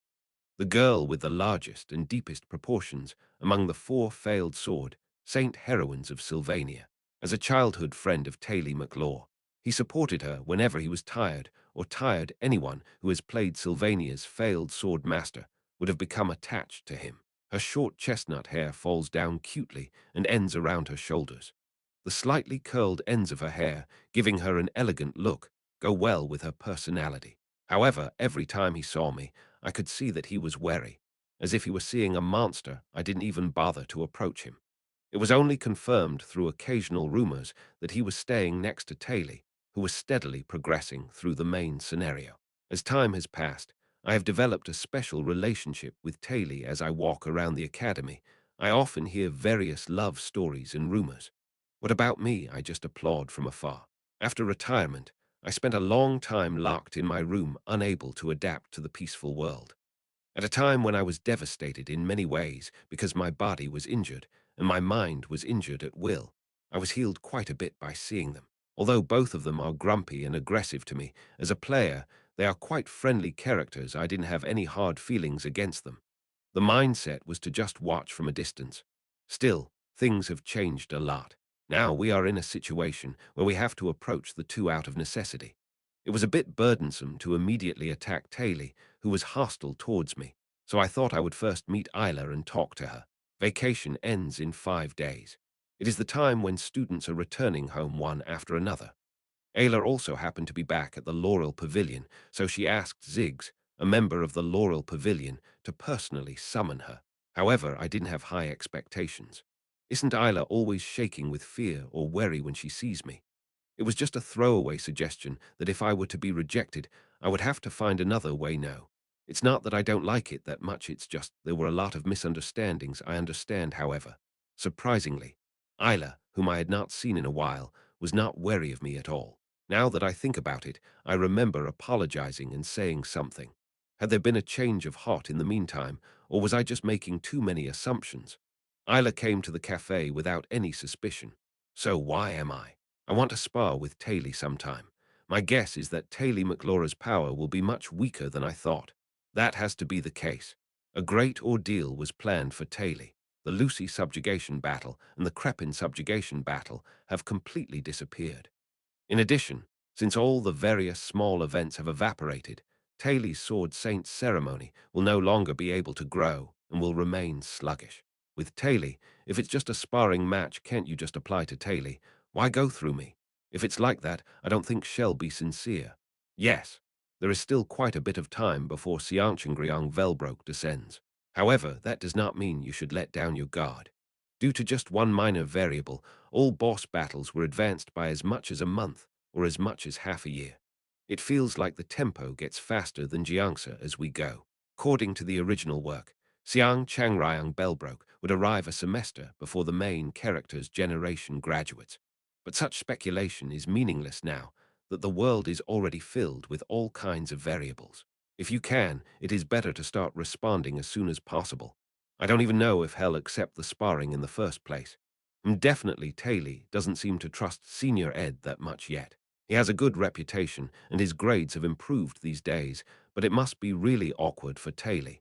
The girl with the largest and deepest proportions among the four failed sword, saint heroines of Sylvania. As a childhood friend of Taylor MacLaw, he supported her whenever he was tired or tired. Anyone who has played Sylvania's failed sword master would have become attached to him. Her short chestnut hair falls down cutely and ends around her shoulders. The slightly curled ends of her hair, giving her an elegant look, go well with her personality. However, every time he saw me, I could see that he was wary. As if he were seeing a monster, I didn't even bother to approach him. It was only confirmed through occasional rumors that he was staying next to Taylor, who was steadily progressing through the main scenario. As time has passed, I have developed a special relationship with Taylor. As I walk around the academy, I often hear various love stories and rumors. What about me? I just applaud from afar. After retirement, I spent a long time locked in my room, unable to adapt to the peaceful world. At a time when I was devastated in many ways because my body was injured and my mind was injured at will, I was healed quite a bit by seeing them. Although both of them are grumpy and aggressive to me, as a player, they are quite friendly characters. I didn't have any hard feelings against them. The mindset was to just watch from a distance. Still, things have changed a lot. Now we are in a situation where we have to approach the two out of necessity. It was a bit burdensome to immediately attack Taylor, who was hostile towards me, so I thought I would first meet Isla and talk to her. Vacation ends in 5 days. It is the time when students are returning home one after another. Ayla also happened to be back at the Laurel Pavilion, so she asked Ziggs, a member of the Laurel Pavilion, to personally summon her. However, I didn't have high expectations. Isn't Isla always shaking with fear or worry when she sees me? It was just a throwaway suggestion that if I were to be rejected, I would have to find another way now. It's not that I don't like it that much, it's just there were a lot of misunderstandings. I understand, however. Surprisingly, Isla, whom I had not seen in a while, was not wary of me at all. Now that I think about it, I remember apologizing and saying something. Had there been a change of heart in the meantime, or was I just making too many assumptions? Isla came to the cafe without any suspicion. So why am I? I want to spar with Taylor sometime. My guess is that Taylor McLaura's power will be much weaker than I thought. That has to be the case. A great ordeal was planned for Taylor. The Lucy subjugation battle and the Crepin subjugation battle have completely disappeared. In addition, since all the various small events have evaporated, Taylor's Sword Saint's ceremony will no longer be able to grow and will remain sluggish. With Taylor, if it's just a sparring match, can't you just apply to Taylor? Why go through me? If it's like that, I don't think she'll be sincere. Yes, there is still quite a bit of time before Sianchengriang Velbroke descends. However, that does not mean you should let down your guard. Due to just one minor variable, all boss battles were advanced by as much as a month or as much as half a year. It feels like the tempo gets faster than Jiangsa as we go. According to the original work, Xiang Changrayang Belbroke would arrive a semester before the main character's generation graduates. But such speculation is meaningless now that the world is already filled with all kinds of variables. If you can, it is better to start responding as soon as possible. I don't even know if he'll accept the sparring in the first place. And definitely Taylor doesn't seem to trust Senior Ed that much yet. He has a good reputation, and his grades have improved these days, but it must be really awkward for Taylor.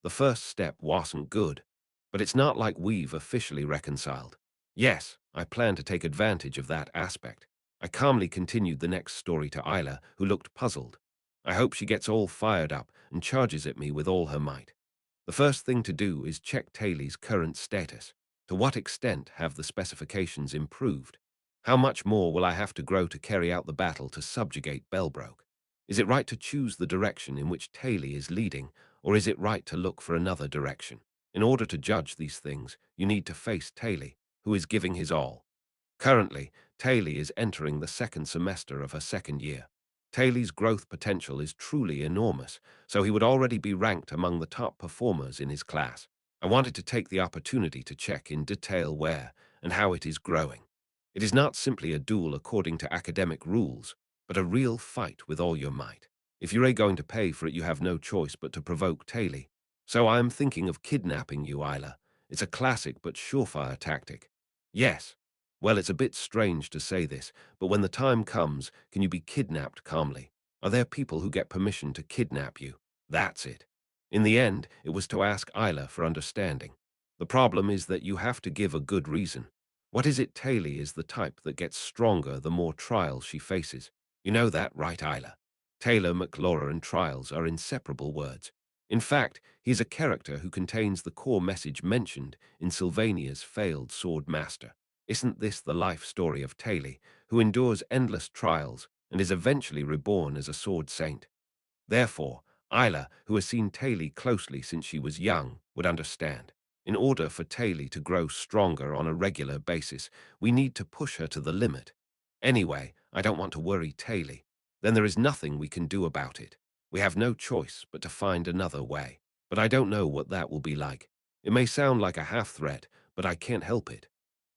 The first step wasn't good, but it's not like we've officially reconciled. Yes, I plan to take advantage of that aspect. I calmly continued the next story to Isla, who looked puzzled. I hope she gets all fired up and charges at me with all her might. The first thing to do is check Taylor's current status. To what extent have the specifications improved? How much more will I have to grow to carry out the battle to subjugate Belbroke? Is it right to choose the direction in which Taylor is leading, or is it right to look for another direction? In order to judge these things, you need to face Taylor, who is giving his all. Currently, Taylor is entering the second semester of her second year. Taylor's growth potential is truly enormous, so he would already be ranked among the top performers in his class. I wanted to take the opportunity to check in detail where and how it is growing. It is not simply a duel according to academic rules, but a real fight with all your might. If you're going to pay for it, you have no choice but to provoke Taylor. So I am thinking of kidnapping you, Isla. It's a classic but surefire tactic. Yes. Well, it's a bit strange to say this, but when the time comes, can you be kidnapped calmly? Are there people who get permission to kidnap you? That's it. In the end, it was to ask Isla for understanding. The problem is that you have to give a good reason. What is it Taylor is the type that gets stronger the more trials she faces? You know that, right, Isla? Taylor, McLaura, and trials are inseparable words. In fact, he's a character who contains the core message mentioned in Sylvania's failed sword master. Isn't this the life story of Taylor, who endures endless trials and is eventually reborn as a sword saint? Therefore, Isla, who has seen Taylor closely since she was young, would understand. In order for Taylor to grow stronger on a regular basis, we need to push her to the limit. Anyway, I don't want to worry Taylor. Then there is nothing we can do about it. We have no choice but to find another way. But I don't know what that will be like. It may sound like a half-threat, but I can't help it.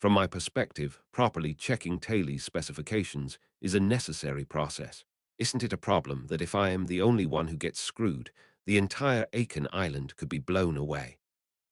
From my perspective, properly checking Taylor's specifications is a necessary process. Isn't it a problem that if I am the only one who gets screwed, the entire Aiken Island could be blown away?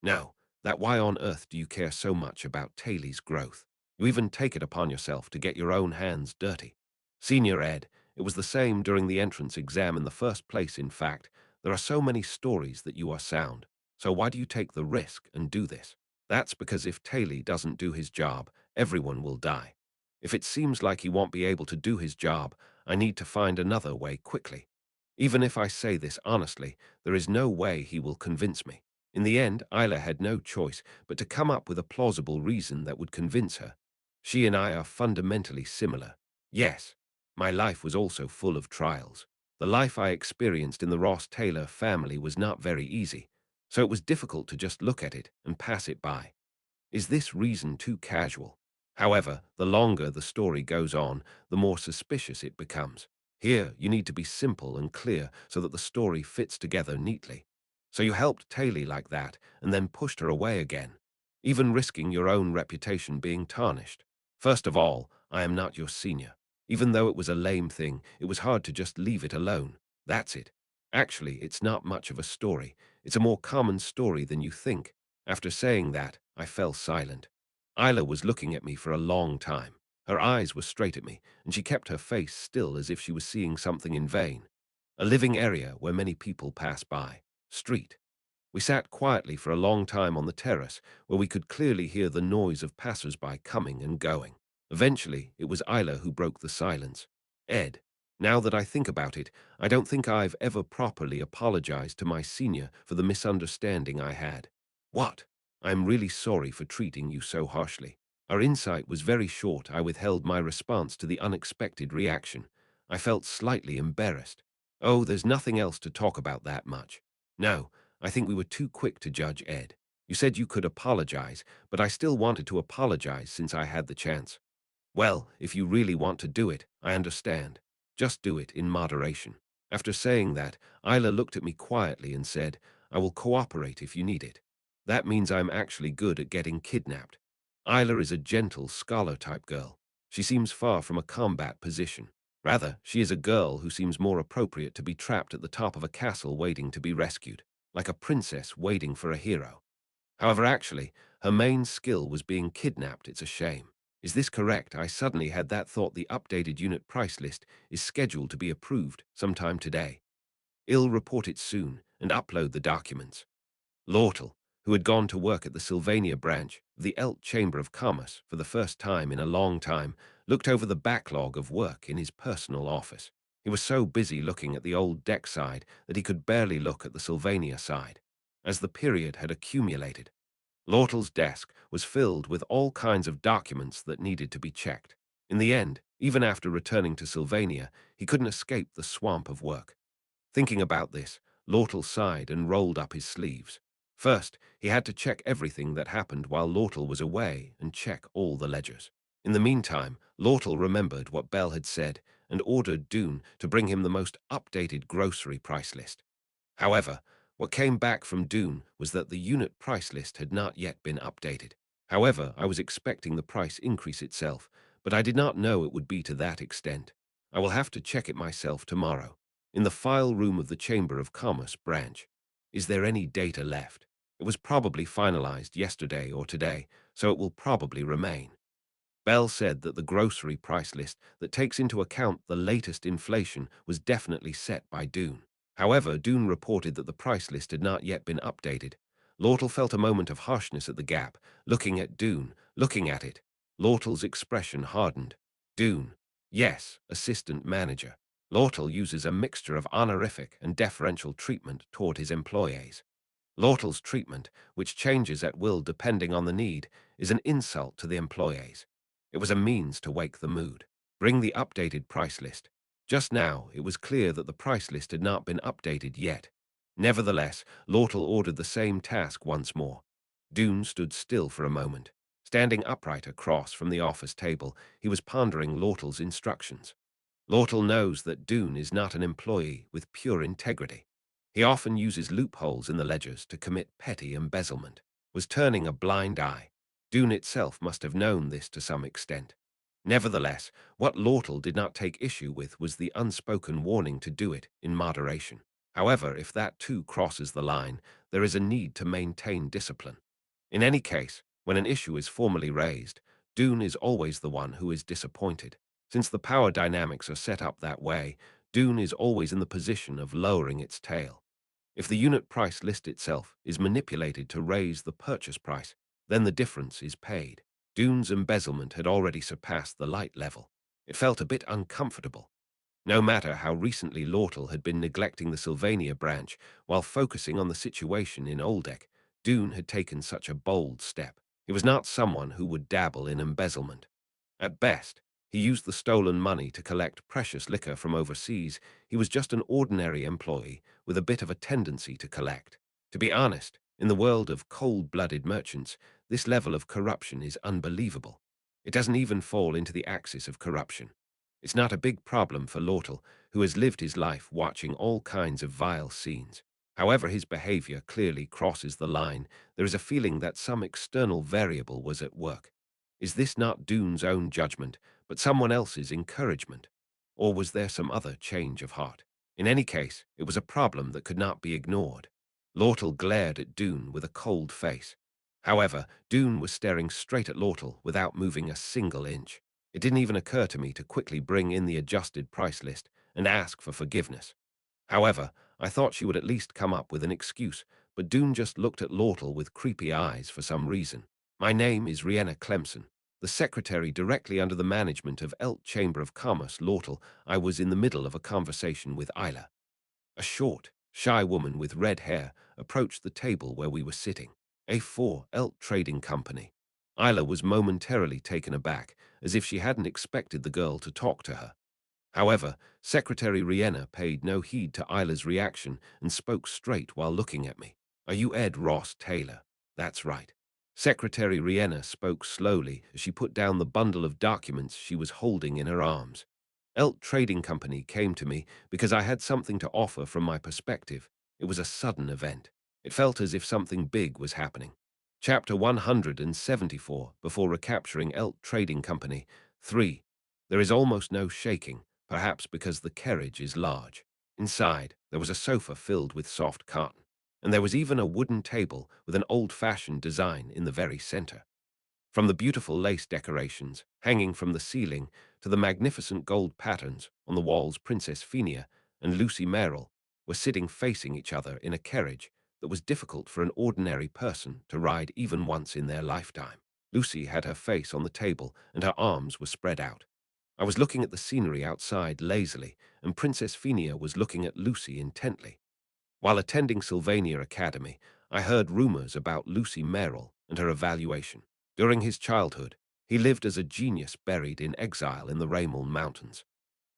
No, that why on earth do you care so much about Taylor's growth? You even take it upon yourself to get your own hands dirty. Senior Ed, it was the same during the entrance exam in the first place. In fact, there are so many stories that you are sound. So why do you take the risk and do this? That's because if Taylor doesn't do his job, everyone will die. If it seems like he won't be able to do his job, I need to find another way quickly. Even if I say this honestly, there is no way he will convince me. In the end, Isla had no choice but to come up with a plausible reason that would convince her. She and I are fundamentally similar. Yes, my life was also full of trials. The life I experienced in the Ross Taylor family was not very easy, so it was difficult to just look at it and pass it by. Is this reason too casual? However, the longer the story goes on, the more suspicious it becomes. Here, you need to be simple and clear so that the story fits together neatly. So you helped Taylor like that and then pushed her away again, even risking your own reputation being tarnished. First of all, I am not your senior. Even though it was a lame thing, it was hard to just leave it alone. That's it. Actually, it's not much of a story. It's a more common story than you think. After saying that, I fell silent. Isla was looking at me for a long time. Her eyes were straight at me, and she kept her face still as if she was seeing something in vain. A living area where many people pass by. Street. We sat quietly for a long time on the terrace, where we could clearly hear the noise of passers-by coming and going. Eventually, it was Isla who broke the silence. Ed, now that I think about it, I don't think I've ever properly apologized to my senior for the misunderstanding I had. What? I'm really sorry for treating you so harshly. Our insight was very short. I withheld my response to the unexpected reaction. I felt slightly embarrassed. Oh, there's nothing else to talk about that much. No, I think we were too quick to judge Ed. You said you could apologize, but I still wanted to apologize since I had the chance. Well, if you really want to do it, I understand. Just do it in moderation. After saying that, Isla looked at me quietly and said, I will cooperate if you need it. That means I'm actually good at getting kidnapped. Isla is a gentle, scholar-type girl. She seems far from a combat position. Rather, she is a girl who seems more appropriate to be trapped at the top of a castle waiting to be rescued, like a princess waiting for a hero. However, actually, her main skill was being kidnapped. It's a shame. Is this correct? I suddenly had that thought. The updated unit price list is scheduled to be approved sometime today. I'll report it soon and upload the documents. Lortle, who had gone to work at the Sylvania branch of the Elt Chamber of Commerce for the first time in a long time, looked over the backlog of work in his personal office. He was so busy looking at the old deck side that he could barely look at the Sylvania side. As the period had accumulated, Lortle's desk was filled with all kinds of documents that needed to be checked. In the end, even after returning to Sylvania, he couldn't escape the swamp of work. Thinking about this, Lortle sighed and rolled up his sleeves. First, he had to check everything that happened while Lortle was away and check all the ledgers. In the meantime, Lortle remembered what Belle had said and ordered Dune to bring him the most updated grocery price list. However, what came back from Dune was that the unit price list had not yet been updated. However, I was expecting the price increase itself, but I did not know it would be to that extent. I will have to check it myself tomorrow. In the file room of the Chamber of Commerce branch. Is there any data left? It was probably finalized yesterday or today, so it will probably remain. Bell said that the grocery price list that takes into account the latest inflation was definitely set by Dune. However, Dune reported that the price list had not yet been updated. Lortle felt a moment of harshness at the gap, looking at Dune, looking at it. Lortle's expression hardened. Dune. Yes, assistant manager. Lortle uses a mixture of honorific and deferential treatment toward his employees. Lortle's treatment, which changes at will depending on the need, is an insult to the employees. It was a means to wake the mood. Bring the updated price list. Just now, it was clear that the price list had not been updated yet. Nevertheless, Lortle ordered the same task once more. Dune stood still for a moment. Standing upright across from the office table, he was pondering Lortle's instructions. Lortle knows that Dune is not an employee with pure integrity. He often uses loopholes in the ledgers to commit petty embezzlement, was turning a blind eye. Dune itself must have known this to some extent. Nevertheless, what Lortle did not take issue with was the unspoken warning to do it in moderation. However, if that too crosses the line, there is a need to maintain discipline. In any case, when an issue is formally raised, Dune is always the one who is disappointed. Since the power dynamics are set up that way, Dune is always in the position of lowering its tail. If the unit price list itself is manipulated to raise the purchase price, then the difference is paid. Dune's embezzlement had already surpassed the light level. It felt a bit uncomfortable. No matter how recently Lortle had been neglecting the Sylvania branch while focusing on the situation in Oldeck, Dune had taken such a bold step. He was not someone who would dabble in embezzlement. At best, he used the stolen money to collect precious liquor from overseas. He was just an ordinary employee with a bit of a tendency to collect. To be honest, in the world of cold-blooded merchants, this level of corruption is unbelievable. It doesn't even fall into the axis of corruption. It's not a big problem for Lortle, who has lived his life watching all kinds of vile scenes. However, his behavior clearly crosses the line. There is a feeling that some external variable was at work. Is this not Dune's own judgment, but someone else's encouragement? Or was there some other change of heart? In any case, it was a problem that could not be ignored. Lortle glared at Dune with a cold face. However, Dune was staring straight at Lortle without moving a single inch. It didn't even occur to me to quickly bring in the adjusted price list and ask for forgiveness. However, I thought she would at least come up with an excuse, but Dune just looked at Lortle with creepy eyes for some reason. My name is Rihanna Clemson, the secretary directly under the management of Elt Chamber of Commerce. Lortle, I was in the middle of a conversation with Isla. A short, shy woman with red hair approached the table where we were sitting. A4 Elt Trading Company. Isla was momentarily taken aback, as if she hadn't expected the girl to talk to her. However, Secretary Rihanna paid no heed to Isla's reaction and spoke straight while looking at me. "Are you Ed Ross Taylor?" "That's right." Secretary Rihanna spoke slowly as she put down the bundle of documents she was holding in her arms. Elt Trading Company came to me because I had something to offer from my perspective. It was a sudden event. It felt as if something big was happening. Chapter 174, before recapturing Elt Trading Company. 3. There is almost no shaking, perhaps because the carriage is large. Inside, there was a sofa filled with soft cotton, and there was even a wooden table with an old-fashioned design in the very center. From the beautiful lace decorations hanging from the ceiling to the magnificent gold patterns on the walls, Princess Phineas and Lucy Merrill were sitting facing each other in a carriage that was difficult for an ordinary person to ride even once in their lifetime. Lucy had her face on the table and her arms were spread out. I was looking at the scenery outside lazily, and Princess Phineas was looking at Lucy intently. While attending Sylvania Academy, I heard rumors about Lucy Merrill and her evaluation. During his childhood, he lived as a genius buried in exile in the Raymond Mountains.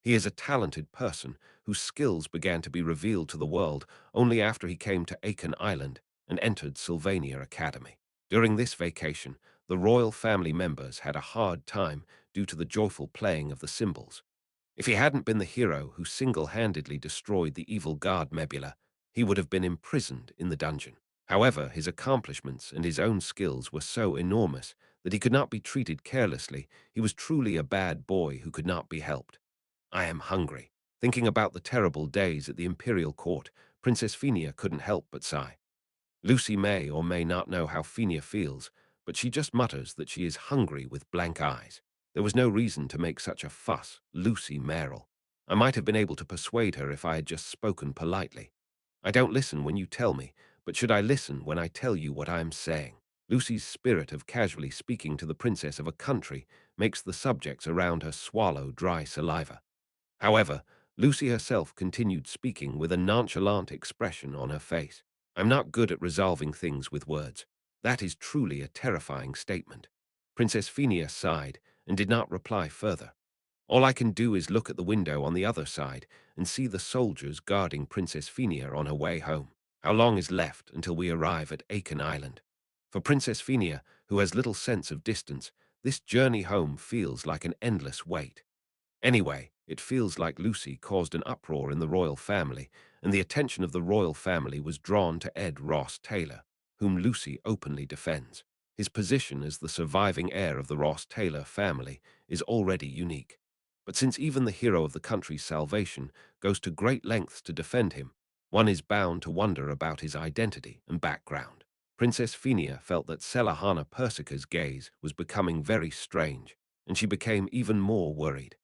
He is a talented person whose skills began to be revealed to the world only after he came to Aiken Island and entered Sylvania Academy. During this vacation, the royal family members had a hard time due to the joyful playing of the cymbals. If he hadn't been the hero who single-handedly destroyed the evil god Mebula, he would have been imprisoned in the dungeon. However, his accomplishments and his own skills were so enormous that he could not be treated carelessly. He was truly a bad boy who could not be helped. I am hungry. Thinking about the terrible days at the imperial court, Princess Phineas couldn't help but sigh. Lucy may or may not know how Phineas feels, but she just mutters that she is hungry with blank eyes. There was no reason to make such a fuss, Lucy Merrill. I might have been able to persuade her if I had just spoken politely. I don't listen when you tell me, but should I listen when I tell you what I am saying? Lucy's spirit of casually speaking to the princess of a country makes the subjects around her swallow dry saliva. However, Lucy herself continued speaking with a nonchalant expression on her face. "I'm not good at resolving things with words. That is truly a terrifying statement." Princess Phineas sighed and did not reply further. "All I can do is look at the window on the other side and see the soldiers guarding Princess Phineas on her way home. How long is left until we arrive at Aiken Island?" For Princess Phineas, who has little sense of distance, this journey home feels like an endless wait. Anyway, it feels like Lucy caused an uproar in the royal family, and the attention of the royal family was drawn to Ed Ross Taylor, whom Lucy openly defends. His position as the surviving heir of the Ross Taylor family is already unique. But since even the hero of the country's salvation goes to great lengths to defend him, one is bound to wonder about his identity and background. Princess Phineas felt that Selahana Persica's gaze was becoming very strange, and she became even more worried.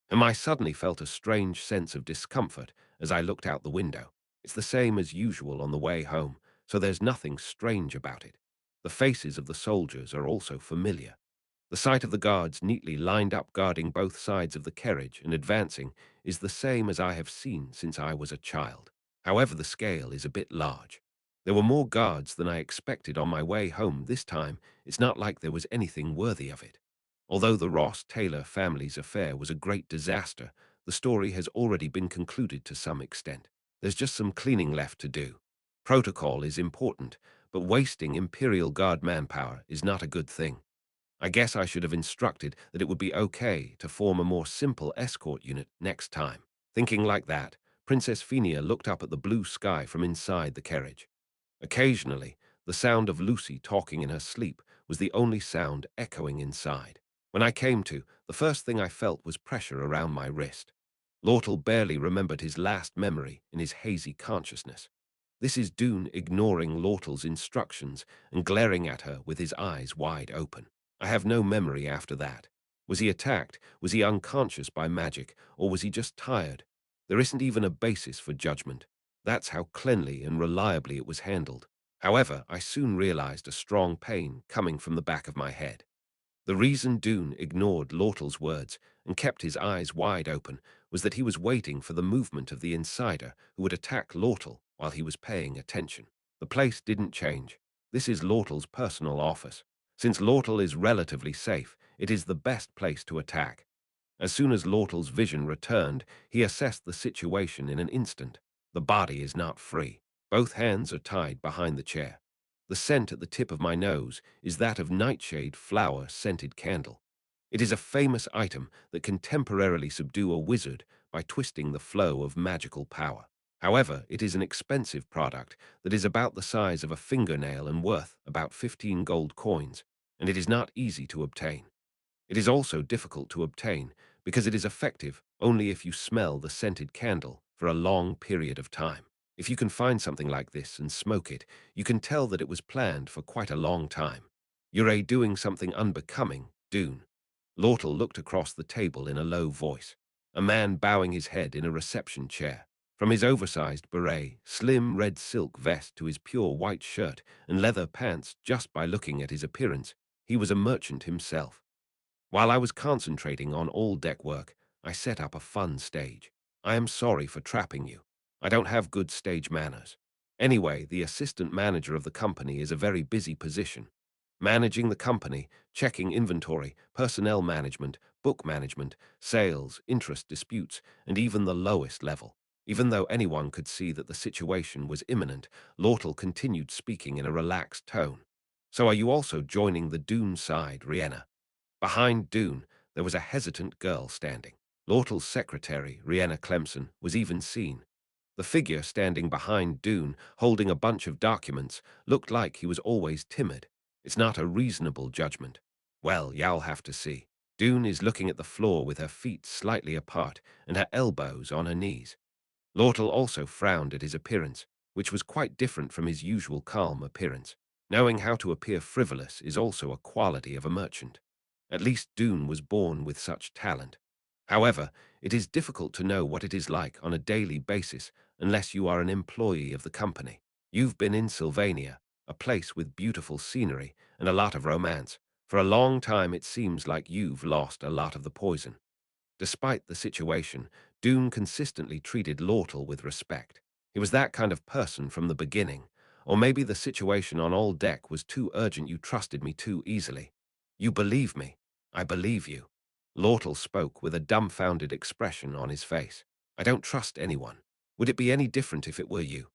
And I suddenly felt a strange sense of discomfort as I looked out the window. It's the same as usual on the way home, so there's nothing strange about it. The faces of the soldiers are also familiar. The sight of the guards neatly lined up guarding both sides of the carriage and advancing is the same as I have seen since I was a child. However, the scale is a bit large. There were more guards than I expected on my way home this time. It's not like there was anything worthy of it. Although the Ross Taylor family's affair was a great disaster, the story has already been concluded to some extent. There's just some cleaning left to do. Protocol is important, but wasting Imperial Guard manpower is not a good thing. I guess I should have instructed that it would be okay to form a more simple escort unit next time. Thinking like that, Princess Phineas looked up at the blue sky from inside the carriage. Occasionally, the sound of Lucy talking in her sleep was the only sound echoing inside. When I came to, the first thing I felt was pressure around my wrist. Lortle barely remembered his last memory in his hazy consciousness. This is Dune ignoring Lortle's instructions and glaring at her with his eyes wide open. I have no memory after that. Was he attacked? Was he unconscious by magic? Or was he just tired? There isn't even a basis for judgment. That's how cleanly and reliably it was handled. However, I soon realized a strong pain coming from the back of my head. The reason Dune ignored Lortle's words and kept his eyes wide open was that he was waiting for the movement of the insider who would attack Lortle while he was paying attention. The place didn't change. This is Lortle's personal office. Since Lortle is relatively safe, it is the best place to attack. As soon as Lortle's vision returned, he assessed the situation in an instant. The body is not free. Both hands are tied behind the chair. The scent at the tip of my nose is that of nightshade flower-scented candle. It is a famous item that can temporarily subdue a wizard by twisting the flow of magical power. However, it is an expensive product that is about the size of a fingernail and worth about 15 gold coins, and it is not easy to obtain. It is also difficult to obtain because it is effective only if you smell the scented candle for a long period of time. If you can find something like this and smoke it, you can tell that it was planned for quite a long time. You're doing something unbecoming, Dune. Lortle looked across the table in a low voice, a man bowing his head in a reception chair. From his oversized beret, slim red silk vest to his pure white shirt and leather pants, just by looking at his appearance, he was a merchant himself. While I was concentrating on all deck work, I set up a fun stage. I am sorry for trapping you. I don't have good stage manners. Anyway, the assistant manager of the company is a very busy position. Managing the company, checking inventory, personnel management, book management, sales, interest disputes, and even the lowest level. Even though anyone could see that the situation was imminent, Lortle continued speaking in a relaxed tone. So are you also joining the Dune side, Rihanna? Behind Dune, there was a hesitant girl standing. Lortle's secretary, Rihanna Clemson, was even seen. The figure standing behind Dune, holding a bunch of documents, looked like he was always timid. It's not a reasonable judgment. Well, y'all have to see. Dune is looking at the floor with her feet slightly apart and her elbows on her knees. Lortle also frowned at his appearance, which was quite different from his usual calm appearance. Knowing how to appear frivolous is also a quality of a merchant. At least Dune was born with such talent. However, it is difficult to know what it is like on a daily basis unless you are an employee of the company. You've been in Sylvania, a place with beautiful scenery and a lot of romance. For a long time it seems like you've lost a lot of the poison. Despite the situation, Dune consistently treated Lortle with respect. He was that kind of person from the beginning. Or maybe the situation on all deck was too urgent, you trusted me too easily. You believe me. I believe you. Lortle spoke with a dumbfounded expression on his face. I don't trust anyone. Would it be any different if it were you?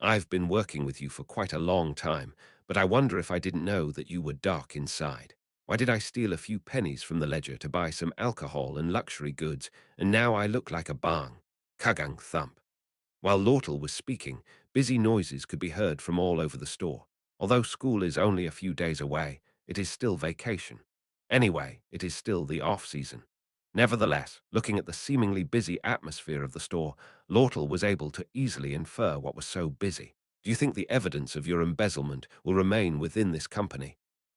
I've been working with you for quite a long time, but I wonder if I didn't know that you were dark inside. Why did I steal a few pennies from the ledger to buy some alcohol and luxury goods, and now I look like a bang? Kagang thump. While Lortle was speaking, busy noises could be heard from all over the store. Although school is only a few days away, it is still vacation. Anyway, it is still the off-season. Nevertheless, looking at the seemingly busy atmosphere of the store, Lortle was able to easily infer what was so busy. Do you think the evidence of your embezzlement will remain within this company?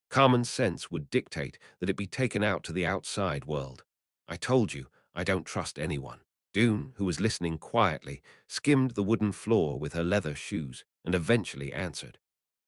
Common sense would dictate that it be taken out to the outside world. I told you, I don't trust anyone. Dune, who was listening quietly, skimmed the wooden floor with her leather shoes and eventually answered.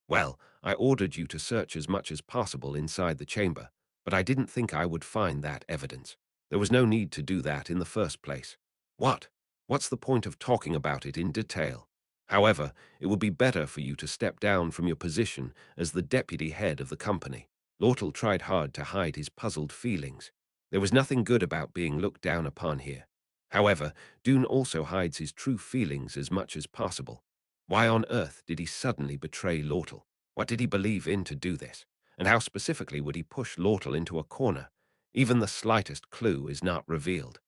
Well, I ordered you to search as much as possible inside the chamber, but I didn't think I would find that evidence. There was no need to do that in the first place. What? What's the point of talking about it in detail? However, it would be better for you to step down from your position as the deputy head of the company. Lortle tried hard to hide his puzzled feelings. There was nothing good about being looked down upon here. However, Dune also hides his true feelings as much as possible. Why on earth did he suddenly betray Lortle? What did he believe in to do this? And how specifically would he push Lortle into a corner? Even the slightest clue is not revealed.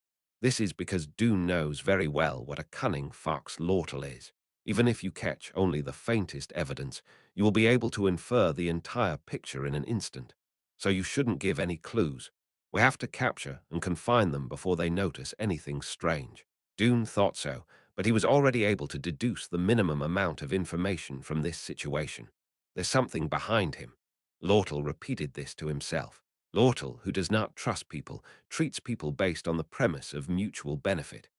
This is because Dune knows very well what a cunning fox Lortle is. Even if you catch only the faintest evidence, you will be able to infer the entire picture in an instant. So you shouldn't give any clues. We have to capture and confine them before they notice anything strange. Dune thought so, but he was already able to deduce the minimum amount of information from this situation. There's something behind him. Lortle repeated this to himself. Lortle, who does not trust people, treats people based on the premise of mutual benefit.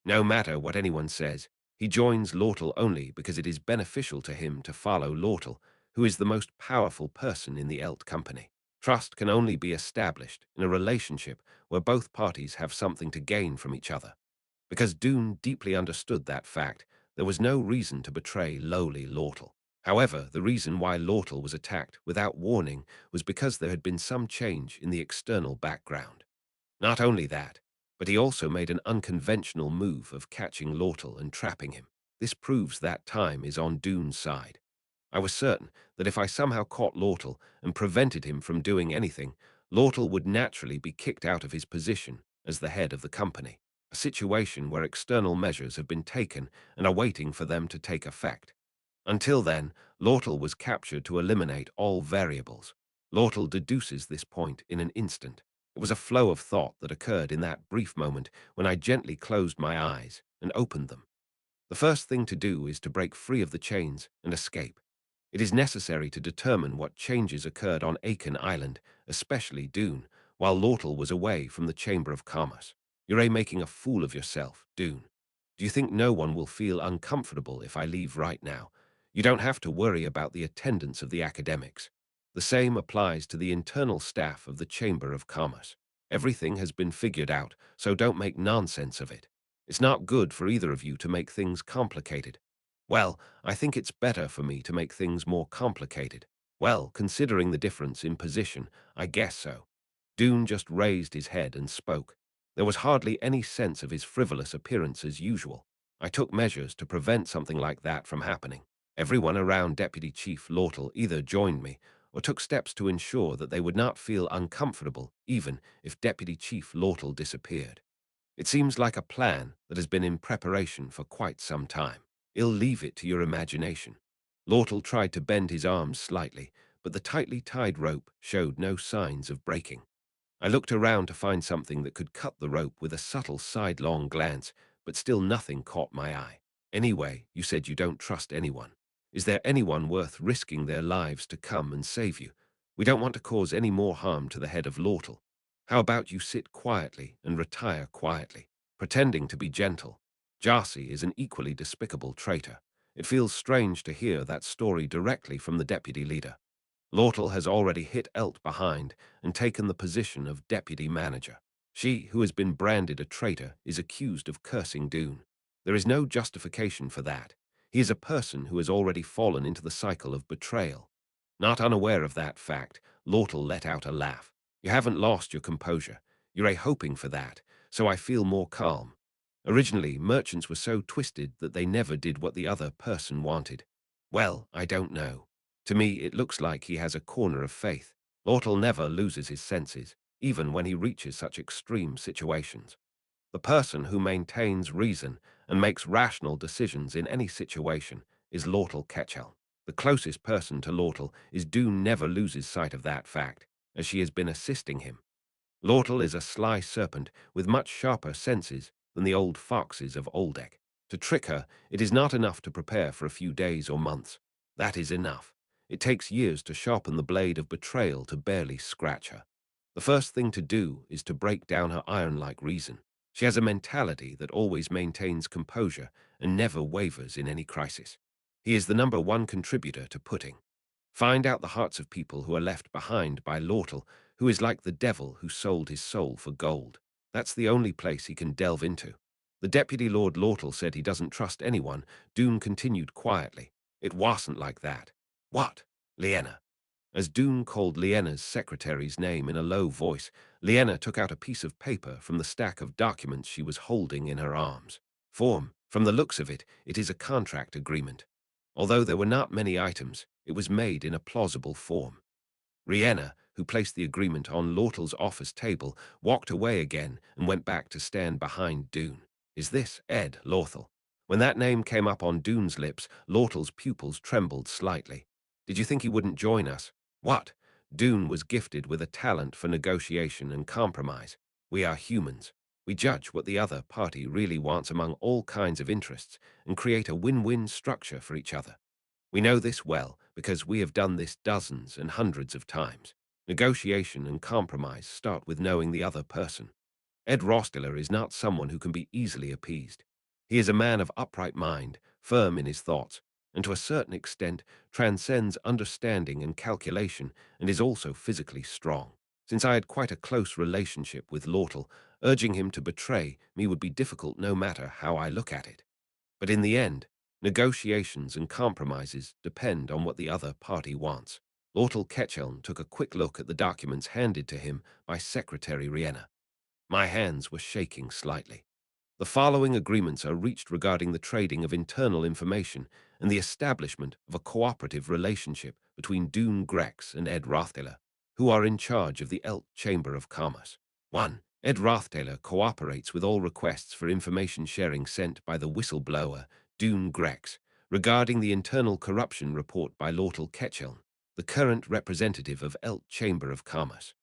No matter what anyone says, he joins Lortle only because it is beneficial to him to follow Lortle, who is the most powerful person in the Elt company. Trust can only be established in a relationship where both parties have something to gain from each other. Because Dune deeply understood that fact, there was no reason to betray lowly Lortle. However, the reason why Lortel was attacked without warning was because there had been some change in the external background. Not only that, but he also made an unconventional move of catching Lortel and trapping him. This proves that time is on Dune's side. I was certain that if I somehow caught Lortel and prevented him from doing anything, Lortel would naturally be kicked out of his position as the head of the company, a situation where external measures have been taken and are waiting for them to take effect. Until then, Lortel was captured to eliminate all variables. Lortel deduces this point in an instant. It was a flow of thought that occurred in that brief moment when I gently closed my eyes and opened them. The first thing to do is to break free of the chains and escape. It is necessary to determine what changes occurred on Aiken Island, especially Dune, while Lortel was away from the Chamber of Commerce. You're making a fool of yourself, Dune. Do you think no one will feel uncomfortable if I leave right now? You don't have to worry about the attendance of the academics. The same applies to the internal staff of the Chamber of Commerce. Everything has been figured out, so don't make nonsense of it. It's not good for either of you to make things complicated. Well, I think it's better for me to make things more complicated. Well, considering the difference in position, I guess so. Dune just raised his head and spoke. There was hardly any sense of his frivolous appearance as usual. I took measures to prevent something like that from happening. Everyone around Deputy Chief Lortel either joined me or took steps to ensure that they would not feel uncomfortable even if Deputy Chief Lortel disappeared. It seems like a plan that has been in preparation for quite some time. I'll leave it to your imagination. Lortel tried to bend his arms slightly, but the tightly tied rope showed no signs of breaking. I looked around to find something that could cut the rope with a subtle sidelong glance, but still nothing caught my eye. Anyway, you said you don't trust anyone. Is there anyone worth risking their lives to come and save you? We don't want to cause any more harm to the head of Lortel. How about you sit quietly and retire quietly, pretending to be gentle? Jarcy is an equally despicable traitor. It feels strange to hear that story directly from the deputy leader. Lortel has already hit Elt behind and taken the position of deputy manager. She, who has been branded a traitor, is accused of cursing Dune. There is no justification for that. He is a person who has already fallen into the cycle of betrayal. Not unaware of that fact, Lortel let out a laugh. You haven't lost your composure. You're hoping for that, so I feel more calm. Originally, merchants were so twisted that they never did what the other person wanted. Well, I don't know. To me, it looks like he has a corner of faith. Lortel never loses his senses, even when he reaches such extreme situations. The person who maintains reason and makes rational decisions in any situation is Lortel Ketchel. The closest person to Lortel is Dune never loses sight of that fact, as she has been assisting him. Lortel is a sly serpent with much sharper senses than the old foxes of Oldek. To trick her, it is not enough to prepare for a few days or months. That is enough. It takes years to sharpen the blade of betrayal to barely scratch her. The first thing to do is to break down her iron-like reason. She has a mentality that always maintains composure and never wavers in any crisis. He is the #1 contributor to pudding. Find out the hearts of people who are left behind by Lortel, who is like the devil who sold his soul for gold. That's the only place he can delve into. The Deputy Lord Lortel said he doesn't trust anyone. Dune continued quietly. It wasn't like that. What? Liena. As Dune called Liena's secretary's name in a low voice, Liena took out a piece of paper from the stack of documents she was holding in her arms. From the looks of it, it is a contract agreement. Although there were not many items, it was made in a plausible form. Rihanna, who placed the agreement on Lortel's office table, walked away again and went back to stand behind Dune. Is this Ed Lortel? When that name came up on Dune's lips, Lortel's pupils trembled slightly. Did you think he wouldn't join us? What? Dune was gifted with a talent for negotiation and compromise. We are humans. We judge what the other party really wants among all kinds of interests and create a win-win structure for each other. We know this well because we have done this dozens and hundreds of times. Negotiation and compromise start with knowing the other person. Ed Rostiller is not someone who can be easily appeased. He is a man of upright mind, firm in his thoughts, and to a certain extent transcends understanding and calculation and is also physically strong. Since I had quite a close relationship with Lortel, urging him to betray me would be difficult no matter how I look at it. But in the end, Negotiations and compromises depend on what the other party wants. Lortel Ketchelm took a quick look at the documents handed to him by Secretary Rienna. My hands were shaking slightly. The following agreements are reached regarding the trading of internal information and the establishment of a cooperative relationship between Dune Grex and Ed Roththaler, who are in charge of the Elt Chamber of Commerce. 1. Ed Roththaler cooperates with all requests for information sharing sent by the whistleblower Dune Grex regarding the internal corruption report by Lortel Ketchelm, the current representative of Elt Chamber of Commerce.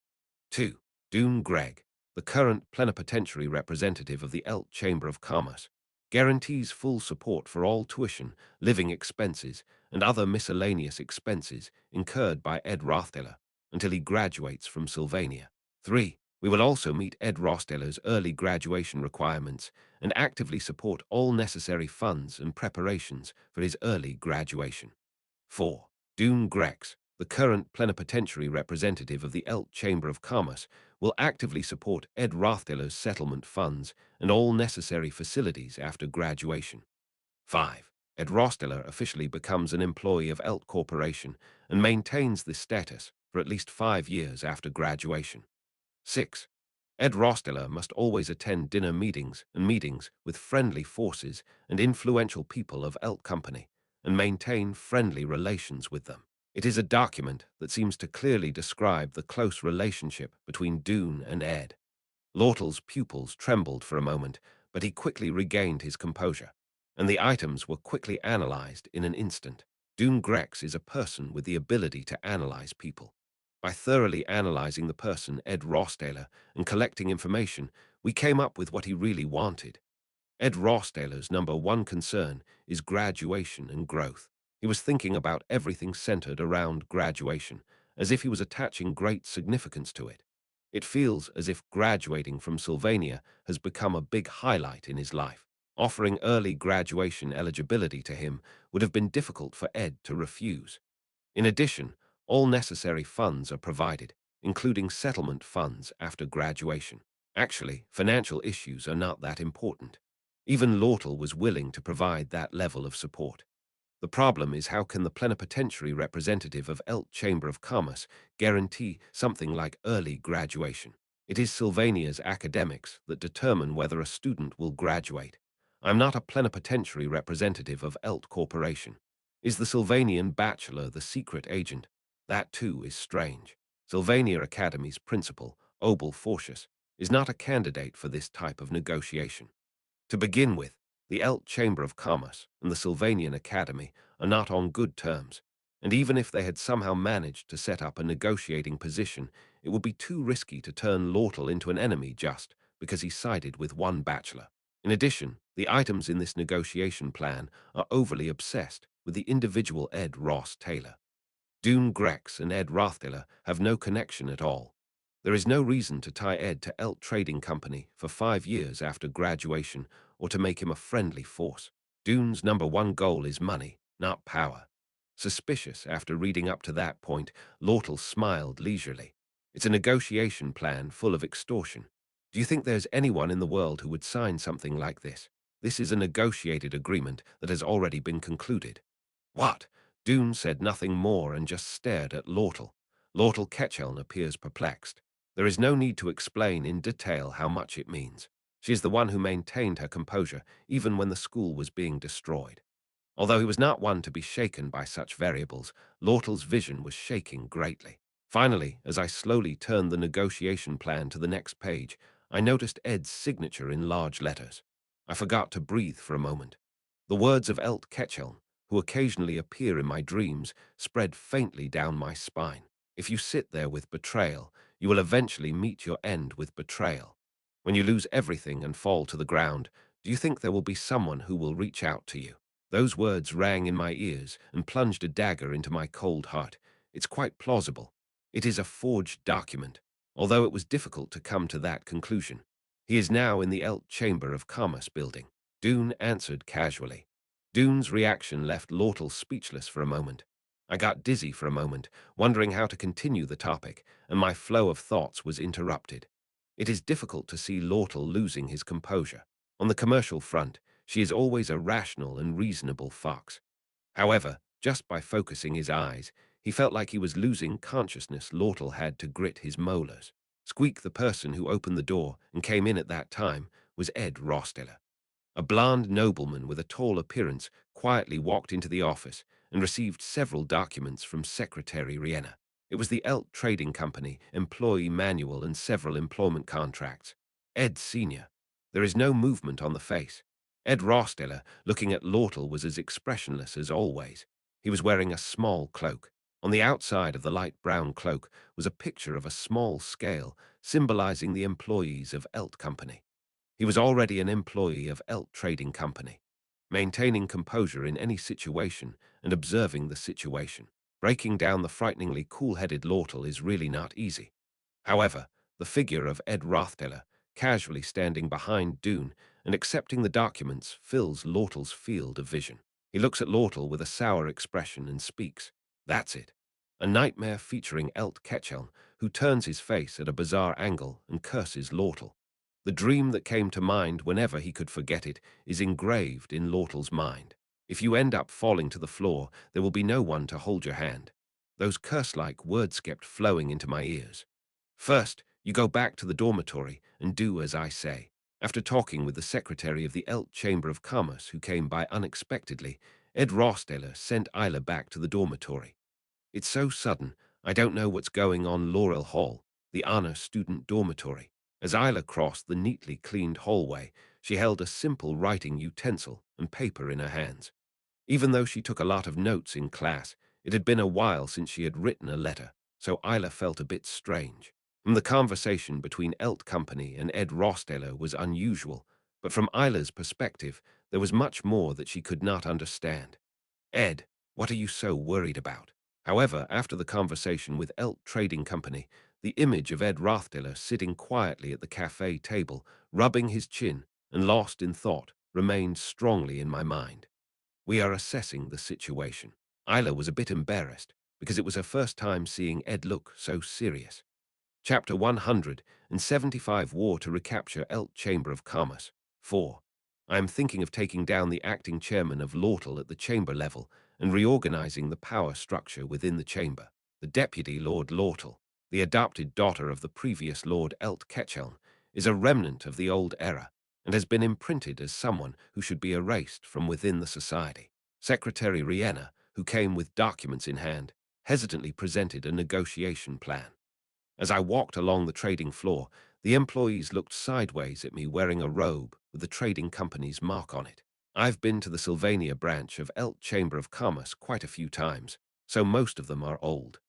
2. Dune Greg, the current plenipotentiary representative of the Elt Chamber of Commerce, guarantees full support for all tuition, living expenses, and other miscellaneous expenses incurred by Ed Roththaler until he graduates from Sylvania. 3. We will also meet Ed Roththaler's early graduation requirements and actively support all necessary funds and preparations for his early graduation. 4. Dune Grex, the current plenipotentiary representative of the Elt Chamber of Commerce, will actively support Ed Roththaler's settlement funds and all necessary facilities after graduation. 5. Ed Roththaler officially becomes an employee of Elt Corporation and maintains this status for at least 5 years after graduation. 6. Ed Roththaler must always attend dinner meetings and meetings with friendly forces and influential people of Elt Company and maintain friendly relations with them. It is a document that seems to clearly describe the close relationship between Dune and Ed. Lortel's pupils trembled for a moment, but he quickly regained his composure, and the items were quickly analyzed in an instant. Dune Grex is a person with the ability to analyze people. By thoroughly analyzing the person, Ed Roththaler, and collecting information, we came up with what he really wanted. Ed Roththaler's number one concern is graduation and growth. He was thinking about everything centered around graduation, as if he was attaching great significance to it. It feels as if graduating from Sylvania has become a big highlight in his life. Offering early graduation eligibility to him would have been difficult for Ed to refuse. In addition, all necessary funds are provided, including settlement funds after graduation. Actually, financial issues are not that important. Even Lortel was willing to provide that level of support. The problem is, how can the plenipotentiary representative of Elt Chamber of Commerce guarantee something like early graduation? It is Sylvania's academics that determine whether a student will graduate. I'm not a plenipotentiary representative of Elt Corporation. Is the Sylvanian bachelor the secret agent? That too is strange. Sylvania Academy's principal, Obel Fortius, is not a candidate for this type of negotiation. To begin with, the Elt Chamber of Commerce and the Sylvanian Academy are not on good terms, and even if they had somehow managed to set up a negotiating position, it would be too risky to turn Lortel into an enemy just because he sided with one bachelor. In addition, the items in this negotiation plan are overly obsessed with the individual Ed Ross Taylor. Dune Grex and Ed Roththaler have no connection at all. There is no reason to tie Ed to Elt Trading Company for 5 years after graduation or to make him a friendly force. Dune's number one goal is money, not power. Suspicious after reading up to that point, Lortel smiled leisurely. It's a negotiation plan full of extortion. Do you think there's anyone in the world who would sign something like this? This is a negotiated agreement that has already been concluded. What? Dune said nothing more and just stared at Lortel. Lortel Ketchelm appears perplexed. There is no need to explain in detail how much it means. She is the one who maintained her composure even when the school was being destroyed. Although he was not one to be shaken by such variables, Lortel's vision was shaking greatly. Finally, as I slowly turned the negotiation plan to the next page, I noticed Ed's signature in large letters. I forgot to breathe for a moment. The words of Elt Ketchelm, who occasionally appear in my dreams, spread faintly down my spine. If you sit there with betrayal, you will eventually meet your end with betrayal. When you lose everything and fall to the ground, do you think there will be someone who will reach out to you? Those words rang in my ears and plunged a dagger into my cold heart. It's quite plausible. It is a forged document, although it was difficult to come to that conclusion. He is now in the Elt Chamber of Commerce building. Dune answered casually. Dune's reaction left Lortel speechless for a moment. I got dizzy for a moment, wondering how to continue the topic, and my flow of thoughts was interrupted. It is difficult to see Lortel losing his composure. On the commercial front, She is always a rational and reasonable fox. However, just by focusing his eyes, he felt like he was losing consciousness. Lortle had to grit his molars. Squeak, the person who opened the door and came in at that time, was Ed Rosteller. A blond nobleman with a tall appearance quietly walked into the office and received several documents from Secretary Rienna. It was the Elt Trading Company, employee manual, and several employment contracts. Ed Sr. There is no movement on the face. Ed Rosteller, looking at Lortle, was as expressionless as always. He was wearing a small cloak. On the outside of the light brown cloak was a picture of a small scale, symbolizing the employees of Elt Company. He was already an employee of Elt Trading Company, maintaining composure in any situation and observing the situation. Breaking down the frighteningly cool-headed Lortle is really not easy. However, the figure of Ed Rothdeller, casually standing behind Dune and accepting the documents, fills Lortle's field of vision. He looks at Lortle with a sour expression and speaks. That's it. A nightmare featuring Elt Ketchelm, who turns his face at a bizarre angle and curses Lortle. The dream that came to mind whenever he could forget it is engraved in Lortle's mind. If you end up falling to the floor, there will be no one to hold your hand. Those curse-like words kept flowing into my ears. First, you go back to the dormitory and do as I say. After talking with the secretary of the Elt Chamber of Commerce, who came by unexpectedly, Ed Rosteller sent Isla back to the dormitory. It's so sudden, I don't know what's going on. Laurel Hall, the honor student dormitory. As Isla crossed the neatly cleaned hallway, she held a simple writing utensil and paper in her hands. Even though she took a lot of notes in class, it had been a while since she had written a letter, so Isla felt a bit strange. The conversation between Elt Company and Ed Rosteller was unusual, but from Isla's perspective, there was much more that she could not understand. Ed, what are you so worried about? However, after the conversation with Elt Trading Company, the image of Ed Rothdeller sitting quietly at the cafe table, rubbing his chin and lost in thought, remained strongly in my mind. We are assessing the situation. Isla was a bit embarrassed because it was her first time seeing Ed look so serious. Chapter 175, War to Recapture Elt Chamber of Commerce. 4. I am thinking of taking down the acting chairman of Lortle at the chamber level and reorganizing the power structure within the chamber. The deputy Lord Lortle, the adopted daughter of the previous Lord Elt Ketchelm, is a remnant of the old era and has been imprinted as someone who should be erased from within the society. Secretary Rienna, who came with documents in hand, hesitantly presented a negotiation plan. As I walked along the trading floor, the employees looked sideways at me wearing a robe with the trading company's mark on it. I've been to the Sylvania branch of Elt Chamber of Commerce quite a few times, so most of them are old.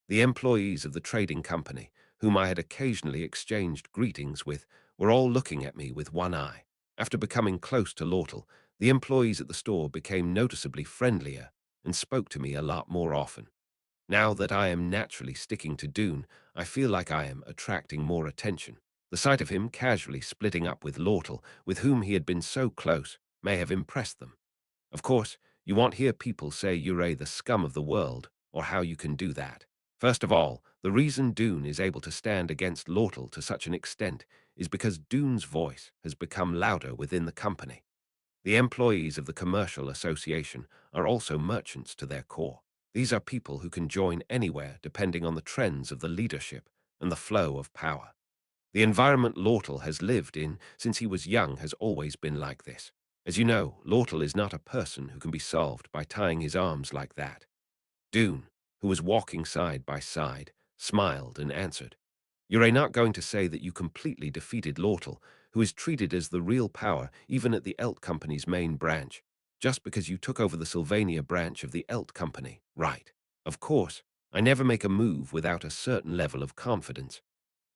The employees of the trading company, whom I had occasionally exchanged greetings with, were all looking at me with one eye. After becoming close to Lortle, the employees at the store became noticeably friendlier and spoke to me a lot more often. Now that I am naturally sticking to Dune, I feel like I am attracting more attention. The sight of him casually splitting up with Lortle, with whom he had been so close, may have impressed them. Of course, you won't hear people say you're the scum of the world, or how you can do that. First of all, the reason Dune is able to stand against Lortle to such an extent is because Dune's voice has become louder within the company. The employees of the Commercial Association are also merchants to their core. These are people who can join anywhere depending on the trends of the leadership and the flow of power. The environment Lortle has lived in since he was young has always been like this. As you know, Lortle is not a person who can be solved by tying his arms like that. Dune, who was walking side by side, smiled and answered, "You're not going to say that you completely defeated Lortle, who is treated as the real power even at the Elt Company's main branch, just because you took over the Sylvania branch of the Elt Company, right? Of course, I never make a move without a certain level of confidence."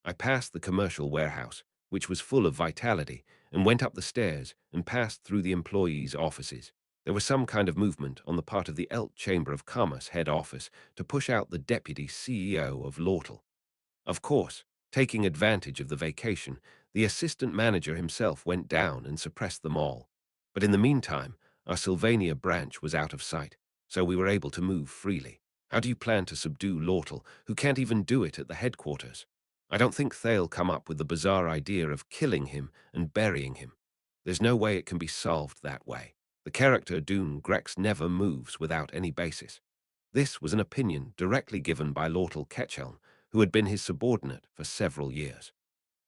I passed the commercial warehouse, which was full of vitality, and went up the stairs and passed through the employees' offices. There was some kind of movement on the part of the Elt Chamber of Commerce head office to push out the deputy CEO of Lortle. Of course, taking advantage of the vacation, the assistant manager himself went down and suppressed them all. But in the meantime, our Sylvania branch was out of sight, so we were able to move freely. How do you plan to subdue Lortle, who can't even do it at the headquarters? I don't think they'll come up with the bizarre idea of killing him and burying him. There's no way it can be solved that way. The character Dune Grex never moves without any basis. This was an opinion directly given by Lortel Ketchelm, who had been his subordinate for several years.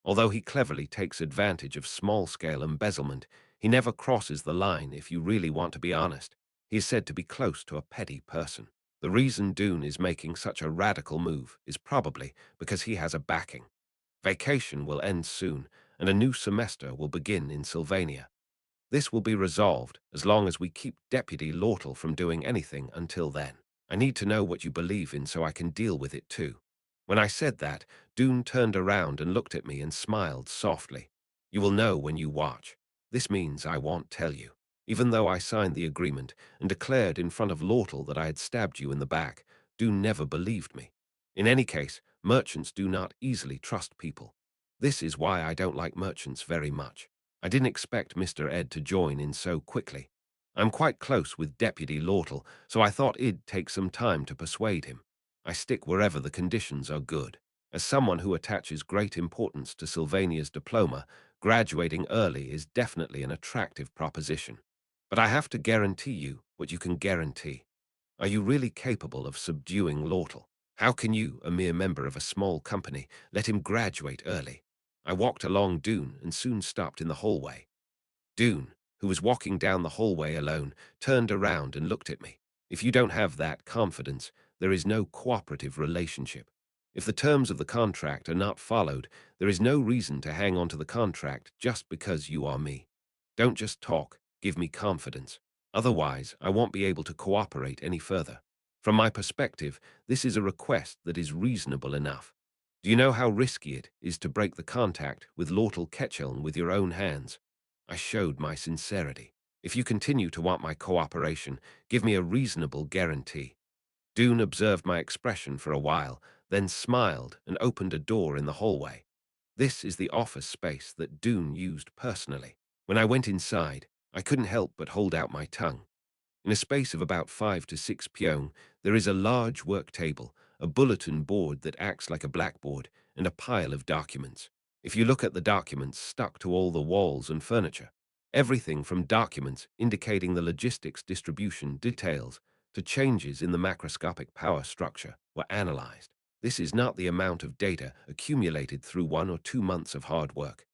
Although he cleverly takes advantage of small-scale embezzlement, he never crosses the line if you really want to be honest. He is said to be close to a petty person. The reason Dune is making such a radical move is probably because he has a backing. Vacation will end soon, and a new semester will begin in Sylvania. This will be resolved as long as we keep Deputy Lortel from doing anything until then. I need to know what you believe in so I can deal with it too. When I said that, Dune turned around and looked at me and smiled softly. You will know when you watch. This means I won't tell you. Even though I signed the agreement and declared in front of Lortel that I had stabbed you in the back, Dune never believed me. In any case, merchants do not easily trust people. This is why I don't like merchants very much. I didn't expect Mr. Ed to join in so quickly. I'm quite close with Deputy Lortel, so I thought it'd take some time to persuade him. I stick wherever the conditions are good. As someone who attaches great importance to Sylvania's diploma, graduating early is definitely an attractive proposition. But I have to guarantee you what you can guarantee. Are you really capable of subduing Lortel? How can you, a mere member of a small company, let him graduate early? I walked along Dune and soon stopped in the hallway. Dune, who was walking down the hallway alone, turned around and looked at me. If you don't have that confidence, there is no cooperative relationship. If the terms of the contract are not followed, there is no reason to hang on to the contract just because you are me. Don't just talk, give me confidence. Otherwise, I won't be able to cooperate any further. From my perspective, this is a request that is reasonable enough. Do you know how risky it is to break the contact with Lortel Ketchelm with your own hands? I showed my sincerity. If you continue to want my cooperation, give me a reasonable guarantee. Dune observed my expression for a while, then smiled and opened a door in the hallway. This is the office space that Dune used personally. When I went inside, I couldn't help but hold out my tongue. In a space of about 5 to 6 pyong, there is a large work table, a bulletin board that acts like a blackboard, and a pile of documents. If you look at the documents stuck to all the walls and furniture, everything from documents indicating the logistics distribution details to changes in the macroscopic power structure were analyzed. This is not the amount of data accumulated through 1 or 2 months of hard work.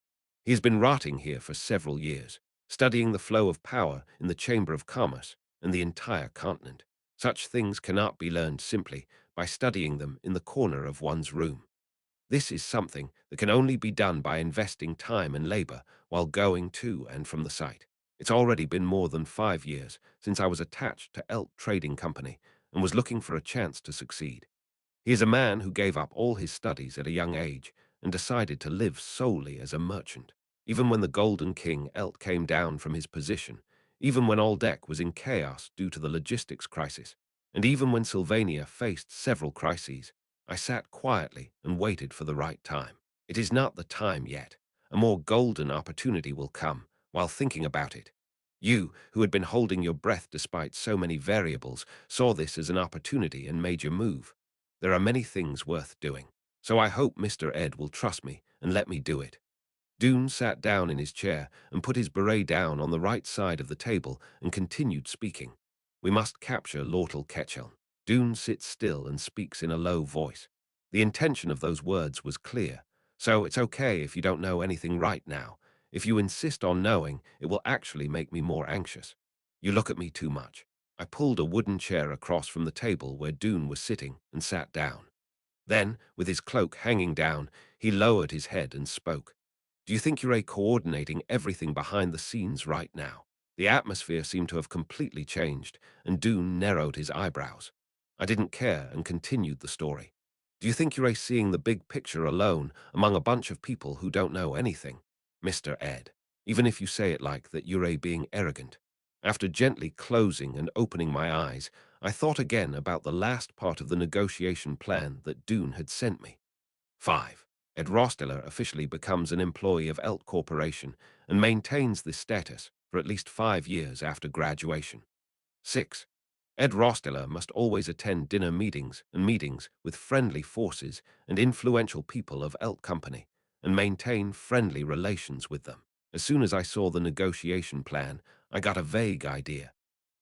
He has been rotting here for several years, studying the flow of power in the Chamber of Commerce and the entire continent. Such things cannot be learned simply by studying them in the corner of one's room. This is something that can only be done by investing time and labor while going to and from the site. It's already been more than 5 years since I was attached to Elt Trading Company and was looking for a chance to succeed. He is a man who gave up all his studies at a young age and decided to live solely as a merchant. Even when the Golden King Elt came down from his position, even when Aldec was in chaos due to the logistics crisis, and even when Sylvania faced several crises, I sat quietly and waited for the right time. It is not the time yet. A more golden opportunity will come while thinking about it. You, who had been holding your breath despite so many variables, saw this as an opportunity and made your move. There are many things worth doing, so I hope Mr. Ed will trust me and let me do it. Dune sat down in his chair and put his beret down on the right side of the table and continued speaking. We must capture Lortel Ketchelm. Dune sits still and speaks in a low voice. The intention of those words was clear, so it's okay if you don't know anything right now. If you insist on knowing, it will actually make me more anxious. You look at me too much. I pulled a wooden chair across from the table where Dune was sitting and sat down. Then, with his cloak hanging down, he lowered his head and spoke. Do you think you're coordinating everything behind the scenes right now? The atmosphere seemed to have completely changed, and Dune narrowed his eyebrows. I didn't care and continued the story. Do you think you're seeing the big picture alone among a bunch of people who don't know anything? Mr. Ed, even if you say it like that, you're being arrogant. After gently closing and opening my eyes, I thought again about the last part of the negotiation plan that Dune had sent me. 5. Ed Rosteller officially becomes an employee of Elt Corporation and maintains this status for at least 5 years after graduation. 6. Ed Rosteller must always attend dinner meetings and meetings with friendly forces and influential people of Elt Company and maintain friendly relations with them. As soon as I saw the negotiation plan, I got a vague idea.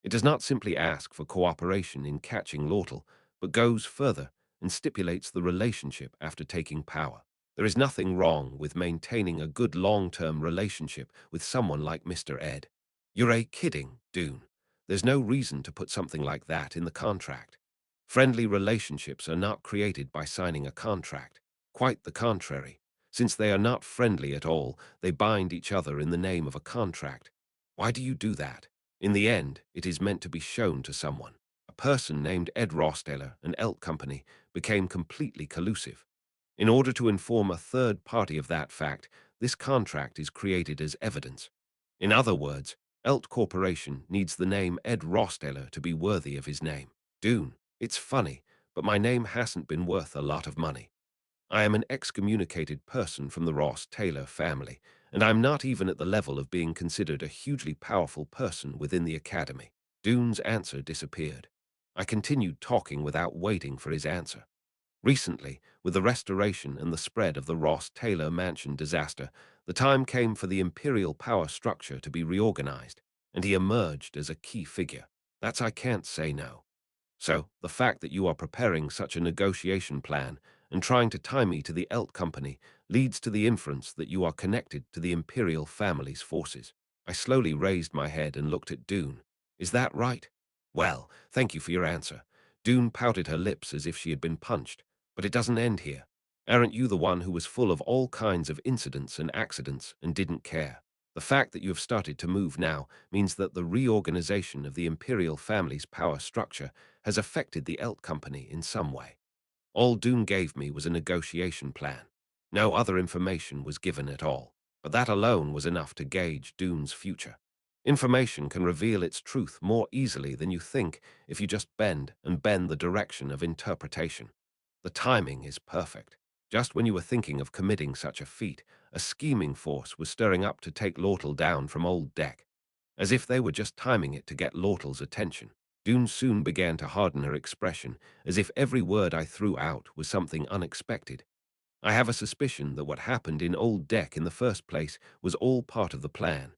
It does not simply ask for cooperation in catching Lortle, but goes further and stipulates the relationship after taking power. There is nothing wrong with maintaining a good long-term relationship with someone like Mr. Ed. You're kidding, Dune. There's no reason to put something like that in the contract. Friendly relationships are not created by signing a contract. Quite the contrary. Since they are not friendly at all, they bind each other in the name of a contract. Why do you do that? In the end, it is meant to be shown to someone. A person named Ed Rosteller, an Elk company, became completely collusive. In order to inform a third party of that fact, this contract is created as evidence. In other words, Elt Corporation needs the name Ed Rosteller to be worthy of his name. Dune, it's funny, but my name hasn't been worth a lot of money. I am an excommunicated person from the Ross Taylor family, and I'm not even at the level of being considered a hugely powerful person within the academy. Dune's answer disappeared. I continued talking without waiting for his answer. Recently, with the restoration and the spread of the Ross Taylor mansion disaster, the time came for the imperial power structure to be reorganized, and he emerged as a key figure. That's I can't say no. So, the fact that you are preparing such a negotiation plan and trying to tie me to the Elt Company leads to the inference that you are connected to the Imperial family's forces. I slowly raised my head and looked at Dune. Is that right? Well, thank you for your answer. Dune pouted her lips as if she had been punched. But it doesn't end here. Aren't you the one who was full of all kinds of incidents and accidents and didn't care? The fact that you have started to move now means that the reorganization of the Imperial family's power structure has affected the Elt Company in some way. All Dune gave me was a negotiation plan. No other information was given at all, but that alone was enough to gauge Dune's future. Information can reveal its truth more easily than you think if you just bend the direction of interpretation. The timing is perfect. Just when you were thinking of committing such a feat, a scheming force was stirring up to take Lortle down from Old Deck. As if they were just timing it to get Lortle's attention. Dune soon began to harden her expression, as if every word I threw out was something unexpected. I have a suspicion that what happened in Old Deck in the first place was all part of the plan.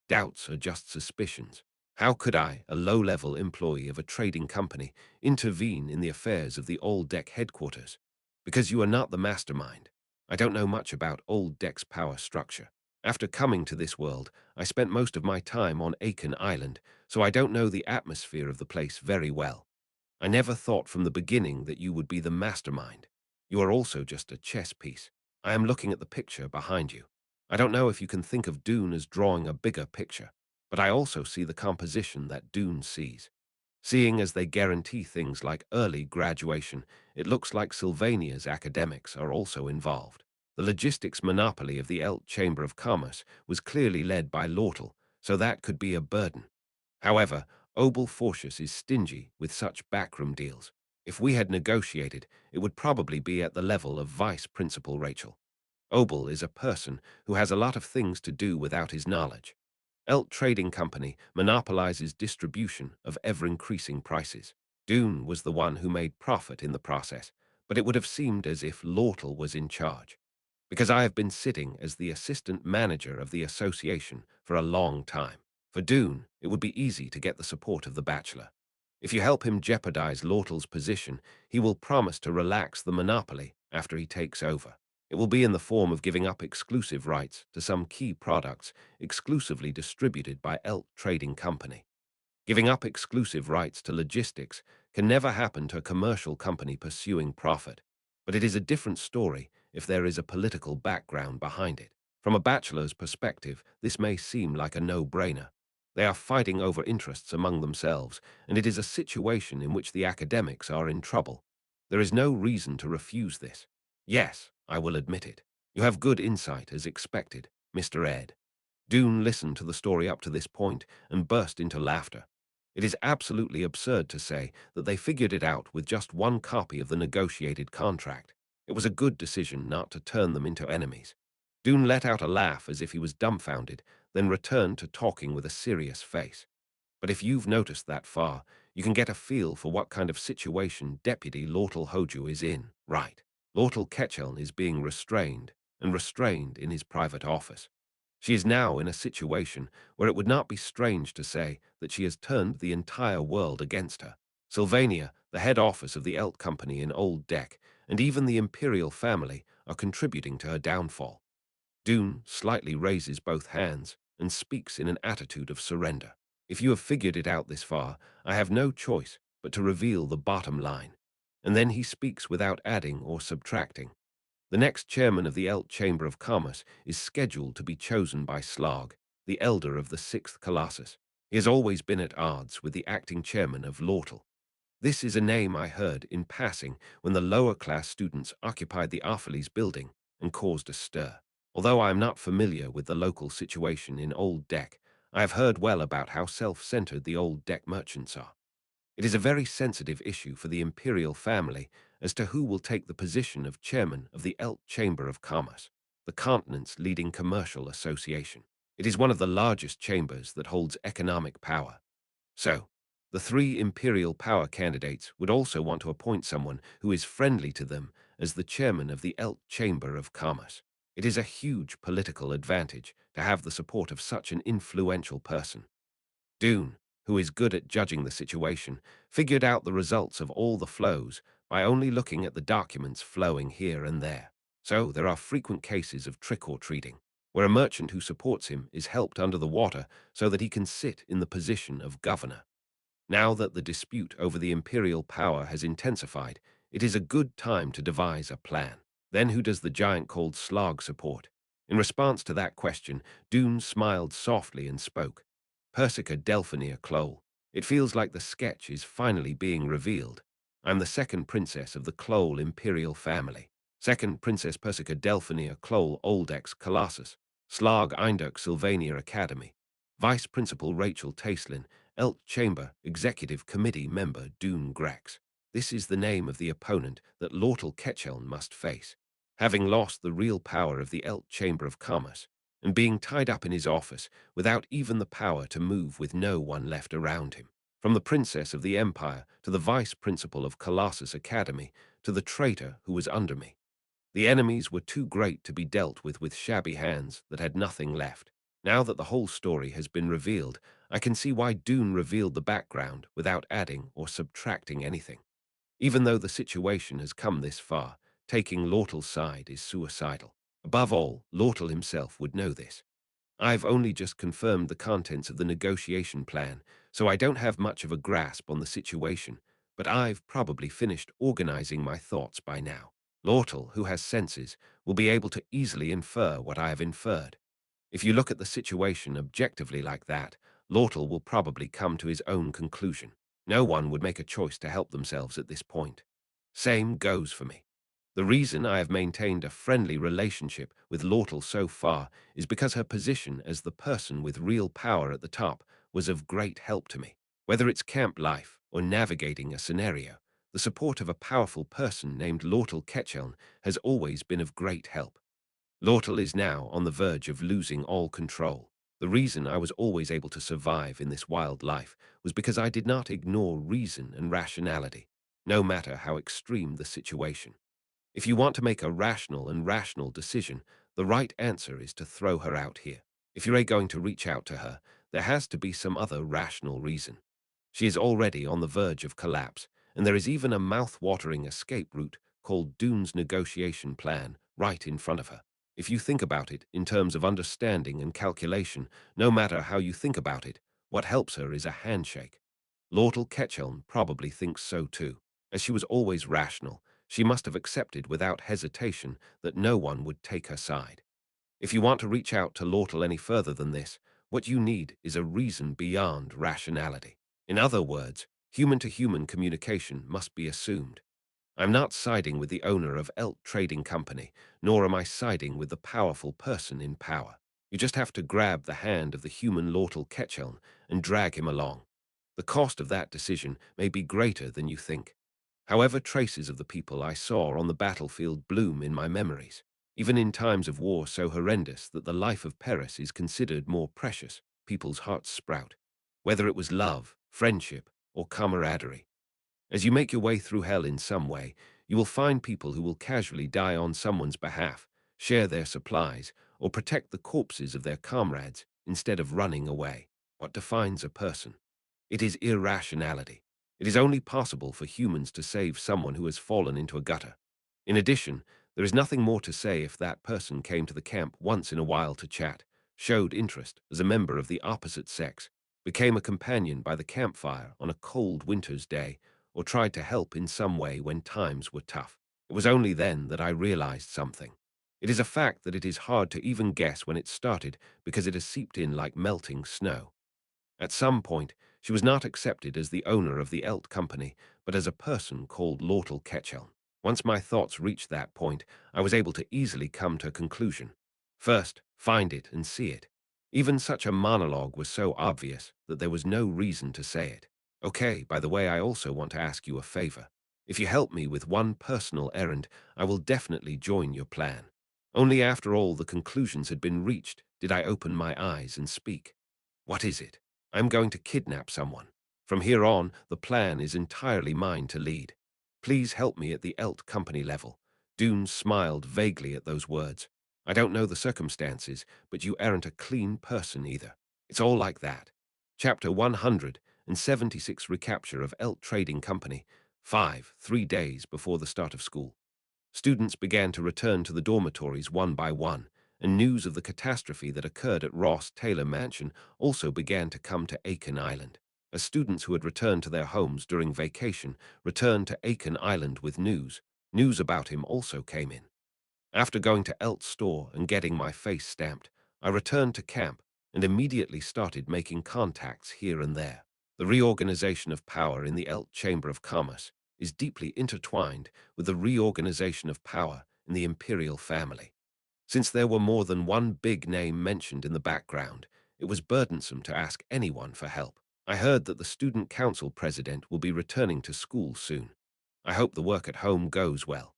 Doubts are just suspicions. How could I, a low-level employee of a trading company, intervene in the affairs of the Old Deck headquarters? Because you are not the mastermind. I don't know much about Old Deck's power structure. After coming to this world, I spent most of my time on Aiken Island, so I don't know the atmosphere of the place very well. I never thought from the beginning that you would be the mastermind. You are also just a chess piece. I am looking at the picture behind you. I don't know if you can think of Dune as drawing a bigger picture, but I also see the composition that Dune sees. Seeing as they guarantee things like early graduation, it looks like Sylvania's academics are also involved. The logistics monopoly of the Elt Chamber of Commerce was clearly led by Lortle, so that could be a burden. However, Obel Fortius is stingy with such backroom deals. If we had negotiated, it would probably be at the level of Vice Principal Rachel. Obel is a person who has a lot of things to do without his knowledge. Elt Trading Company monopolizes distribution of ever-increasing prices. Dune was the one who made profit in the process, but it would have seemed as if Lortle was in charge. Because I have been sitting as the assistant manager of the association for a long time. For Dune, it would be easy to get the support of the Bachelor. If you help him jeopardize Lortle's position, he will promise to relax the monopoly after he takes over. It will be in the form of giving up exclusive rights to some key products exclusively distributed by Elt Trading Company. Giving up exclusive rights to logistics can never happen to a commercial company pursuing profit, but it is a different story if there is a political background behind it. From a bachelor's perspective, this may seem like a no-brainer. They are fighting over interests among themselves, and it is a situation in which the academics are in trouble. There is no reason to refuse this. Yes, I will admit it. You have good insight as expected, Mr. Ed. Dune listened to the story up to this point and burst into laughter. It is absolutely absurd to say that they figured it out with just one copy of the negotiated contract. It was a good decision not to turn them into enemies. Dune let out a laugh as if he was dumbfounded, then returned to talking with a serious face. But if you've noticed that far, you can get a feel for what kind of situation Deputy Lortle Hoju is in, right? Lortle Ketcheln is being restrained, and restrained in his private office. She is now in a situation where it would not be strange to say that she has turned the entire world against her. Sylvania, the head office of the Elt Company in Old Deck, and even the imperial family are contributing to her downfall. Dune slightly raises both hands and speaks in an attitude of surrender. If you have figured it out this far, I have no choice but to reveal the bottom line. And then he speaks without adding or subtracting. The next chairman of the Elt Chamber of Commerce is scheduled to be chosen by Slag, the elder of the sixth Colossus. He has always been at odds with the acting chairman of Lortel. This is a name I heard in passing when the lower-class students occupied the Arfeles building and caused a stir. Although I am not familiar with the local situation in Old Deck, I have heard well about how self-centered the Old Deck merchants are. It is a very sensitive issue for the imperial family as to who will take the position of chairman of the Elt Chamber of Commerce, the continent's leading commercial association. It is one of the largest chambers that holds economic power. So, the three imperial power candidates would also want to appoint someone who is friendly to them as the chairman of the Elt Chamber of Commerce. It is a huge political advantage to have the support of such an influential person. Dune, who is good at judging the situation, figured out the results of all the flows by only looking at the documents flowing here and there. So there are frequent cases of trick-or-treating, where a merchant who supports him is helped under the water so that he can sit in the position of governor. Now that the dispute over the imperial power has intensified, it is a good time to devise a plan. Then who does the giant called Slag support? In response to that question, Dune smiled softly and spoke. Persica Delphinier Clole. It feels like the sketch is finally being revealed. I'm the second princess of the Clole imperial family. Second Princess Persica Delphinier Clole Oldex Colossus. Slag Einduk Sylvania Academy. Vice Principal Rachel Taslin, Elt Chamber Executive Committee member Dune Grex. This is the name of the opponent that Lortel Ketcheln must face. Having lost the real power of the Elt Chamber of Commerce, and being tied up in his office without even the power to move with no one left around him. From the princess of the empire to the vice principal of Colossus Academy to the traitor who was under me. The enemies were too great to be dealt with shabby hands that had nothing left. Now that the whole story has been revealed, I can see why Dune revealed the background without adding or subtracting anything. Even though the situation has come this far, taking Lortel's side is suicidal. Above all, Lortel himself would know this. I've only just confirmed the contents of the negotiation plan, so I don't have much of a grasp on the situation, but I've probably finished organizing my thoughts by now. Lortel, who has senses, will be able to easily infer what I have inferred. If you look at the situation objectively like that, Lortel will probably come to his own conclusion. No one would make a choice to help themselves at this point. Same goes for me. The reason I have maintained a friendly relationship with Lortel so far is because her position as the person with real power at the top was of great help to me. Whether it's camp life or navigating a scenario, the support of a powerful person named Lortel Ketcheln has always been of great help. Lortel is now on the verge of losing all control. The reason I was always able to survive in this wild life was because I did not ignore reason and rationality, no matter how extreme the situation. If you want to make a rational decision, the right answer is to throw her out here. If you're going to reach out to her, there has to be some other rational reason. She is already on the verge of collapse, and there is even a mouth-watering escape route called Dune's negotiation plan right in front of her. If you think about it in terms of understanding and calculation, no matter how you think about it, what helps her is a handshake. Lortel Ketcheln probably thinks so too. As she was always rational, she must have accepted without hesitation that no one would take her side. If you want to reach out to Lortel any further than this, what you need is a reason beyond rationality. In other words, human-to-human communication must be assumed. I'm not siding with the owner of Elt Trading Company, nor am I siding with the powerful person in power. You just have to grab the hand of the human Lortel Ketcheln and drag him along. The cost of that decision may be greater than you think. However, traces of the people I saw on the battlefield bloom in my memories. Even in times of war so horrendous that the life of Paris is considered more precious, people's hearts sprout. Whether it was love, friendship, or camaraderie. As you make your way through hell in some way, you will find people who will casually die on someone's behalf, share their supplies, or protect the corpses of their comrades instead of running away. What defines a person? It is irrationality. It is only possible for humans to save someone who has fallen into a gutter. In addition, there is nothing more to say if that person came to the camp once in a while to chat, showed interest as a member of the opposite sex, became a companion by the campfire on a cold winter's day, or tried to help in some way when times were tough. It was only then that I realized something. It is a fact that it is hard to even guess when it started because it has seeped in like melting snow. At some point, she was not accepted as the owner of the Elt Company, but as a person called Lortel Ketchel. Once my thoughts reached that point, I was able to easily come to a conclusion. First, find it and see it. Even such a monologue was so obvious that there was no reason to say it. Okay, by the way, I also want to ask you a favor. If you help me with one personal errand, I will definitely join your plan. Only after all the conclusions had been reached did I open my eyes and speak. What is it? I'm going to kidnap someone. From here on, the plan is entirely mine to lead. Please help me at the Elt Company level. Dune smiled vaguely at those words. I don't know the circumstances, but you aren't a clean person either. It's all like that. Chapter 176 Recapture of Elt Trading Company. 3 days before the start of school. Students began to return to the dormitories one by one, and news of the catastrophe that occurred at Ross Taylor Mansion also began to come to Aiken Island. As students who had returned to their homes during vacation returned to Aiken Island with news about him also came in. After going to Elt's store and getting my face stamped, I returned to camp and immediately started making contacts here and there. The reorganization of power in the Elt Chamber of Commerce is deeply intertwined with the reorganization of power in the imperial family. Since there were more than one big name mentioned in the background, it was burdensome to ask anyone for help. I heard that the student council president will be returning to school soon. I hope the work at home goes well.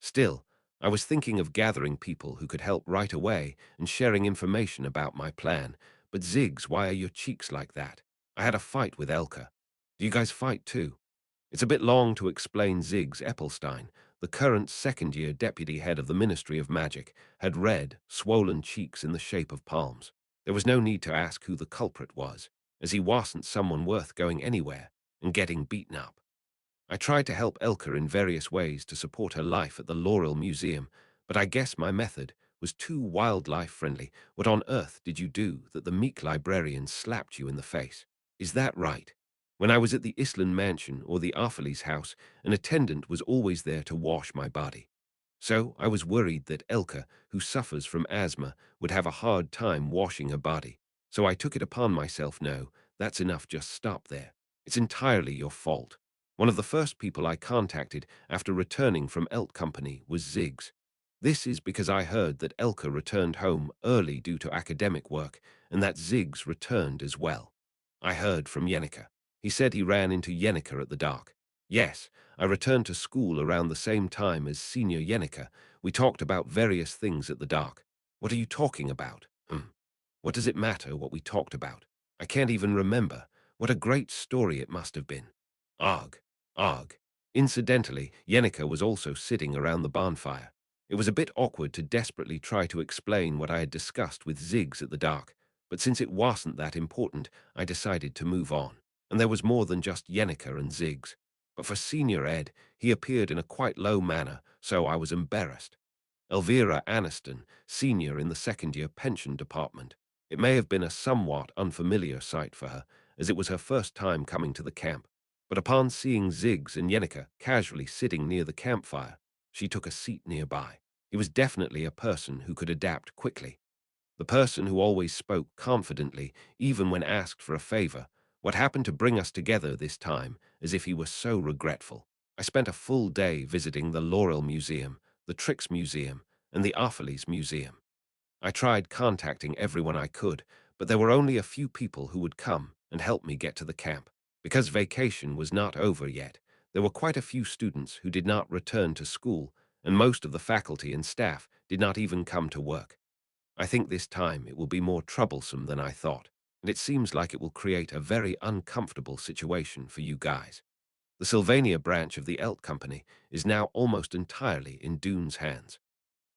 Still, I was thinking of gathering people who could help right away and sharing information about my plan. But Ziggs, why are your cheeks like that? I had a fight with Elka. Do you guys fight too? It's a bit long to explain. Ziggs Eppelstein, the current second-year deputy head of the Ministry of Magic, had red, swollen cheeks in the shape of palms. There was no need to ask who the culprit was, as he wasn't someone worth going anywhere and getting beaten up. I tried to help Elka in various ways to support her life at the Laurel Museum, but I guess my method was too wildlife-friendly. What on earth did you do that the meek librarian slapped you in the face? Is that right? When I was at the Island Mansion or the Arfeli's house, an attendant was always there to wash my body. So I was worried that Elka, who suffers from asthma, would have a hard time washing her body. So I took it upon myself. No, that's enough, just stop there. It's entirely your fault. One of the first people I contacted after returning from Elt Company was Ziggs. This is because I heard that Elka returned home early due to academic work, and that Ziggs returned as well. I heard from Yenica. He said he ran into Yenica at the dock. Yes, I returned to school around the same time as Senior Yenica. We talked about various things at the dock. What are you talking about? What does it matter what we talked about? I can't even remember. What a great story it must have been. Arg. Arg. Incidentally, Yenica was also sitting around the bonfire. It was a bit awkward to desperately try to explain what I had discussed with Ziggs at the dock, but since it wasn't that important, I decided to move on. And there was more than just Yenica and Ziggs. But for Senior Ed, he appeared in a quite low manner, so I was embarrassed. Elvira Aniston, senior in the second-year pension department. It may have been a somewhat unfamiliar sight for her, as it was her first time coming to the camp. But upon seeing Ziggs and Yenica casually sitting near the campfire, she took a seat nearby. He was definitely a person who could adapt quickly. The person who always spoke confidently, even when asked for a favor. What happened to bring us together this time, as if he were so regretful. I spent a full day visiting the Laurel Museum, the Tricks Museum, and the Arfeli's Museum. I tried contacting everyone I could, but there were only a few people who would come and help me get to the camp. Because vacation was not over yet, there were quite a few students who did not return to school, and most of the faculty and staff did not even come to work. I think this time it will be more troublesome than I thought, and it seems like it will create a very uncomfortable situation for you guys. The Sylvania branch of the Elt Company is now almost entirely in Dune's hands.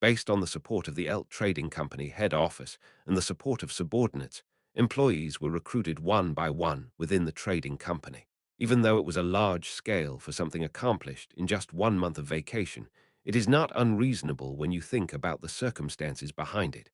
Based on the support of the Elt Trading Company head office and the support of subordinates, employees were recruited one by one within the trading company. Even though it was a large scale for something accomplished in just 1 month of vacation, it is not unreasonable when you think about the circumstances behind it.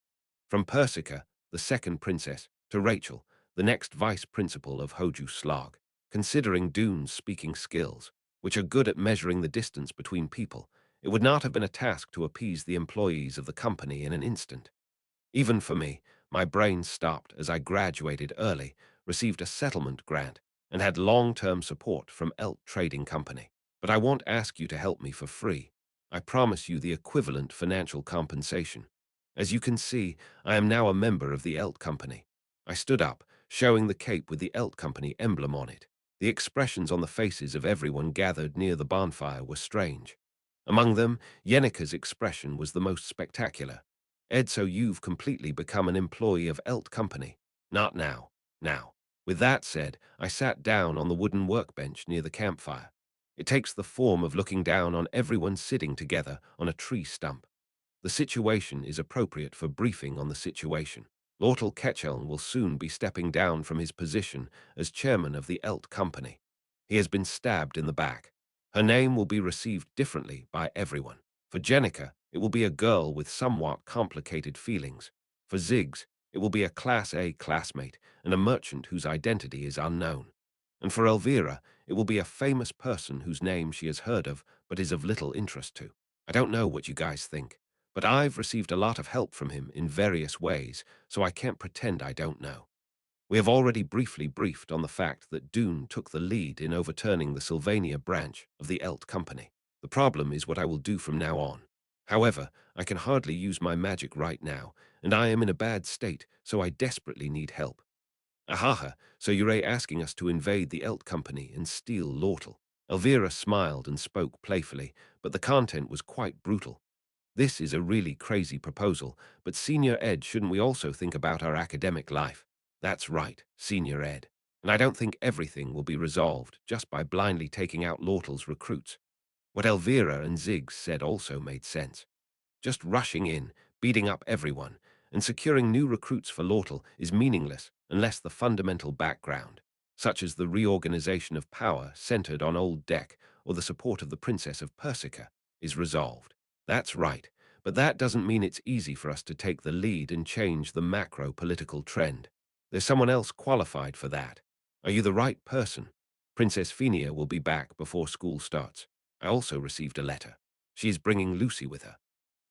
From Persica, the second princess, to Rachel, the next vice principal of Hoju Slag, considering Dune's speaking skills, which are good at measuring the distance between people, it would not have been a task to appease the employees of the company in an instant. Even for me, my brain stopped as I graduated early, received a settlement grant, and had long-term support from Elt Trading Company. But I won't ask you to help me for free. I promise you the equivalent financial compensation. As you can see, I am now a member of the Elt Company. I stood up, showing the cape with the Elt Company emblem on it. The expressions on the faces of everyone gathered near the bonfire were strange. Among them, Yenika's expression was the most spectacular. Ed, so you've completely become an employee of Elt Company. Not now. Now. With that said, I sat down on the wooden workbench near the campfire. It takes the form of looking down on everyone sitting together on a tree stump. The situation is appropriate for briefing on the situation. Lortel Ketchelm will soon be stepping down from his position as chairman of the Elt Company. He has been stabbed in the back. Her name will be received differently by everyone. For Jenica, it will be a girl with somewhat complicated feelings. For Ziggs, it will be a Class A classmate and a merchant whose identity is unknown. And for Elvira, it will be a famous person whose name she has heard of but is of little interest to. I don't know what you guys think, but I've received a lot of help from him in various ways, so I can't pretend I don't know. We have already briefly briefed on the fact that Dune took the lead in overturning the Sylvania branch of the Elt Company. The problem is what I will do from now on. However, I can hardly use my magic right now, and I am in a bad state, so I desperately need help. Ahaha, so you're asking us to invade the Elt Company and steal Lortel. Elvira smiled and spoke playfully, but the content was quite brutal. This is a really crazy proposal, but Senior Ed, shouldn't we also think about our academic life? That's right, Senior Ed. And I don't think everything will be resolved just by blindly taking out Lortel's recruits. What Elvira and Ziggs said also made sense. Just rushing in, beating up everyone, and securing new recruits for Lortel is meaningless unless the fundamental background, such as the reorganization of power centered on Old Deck or the support of the Princess of Persica, is resolved. That's right, but that doesn't mean it's easy for us to take the lead and change the macro-political trend. There's someone else qualified for that. Are you the right person? Princess Phenia will be back before school starts. I also received a letter. She is bringing Lucy with her.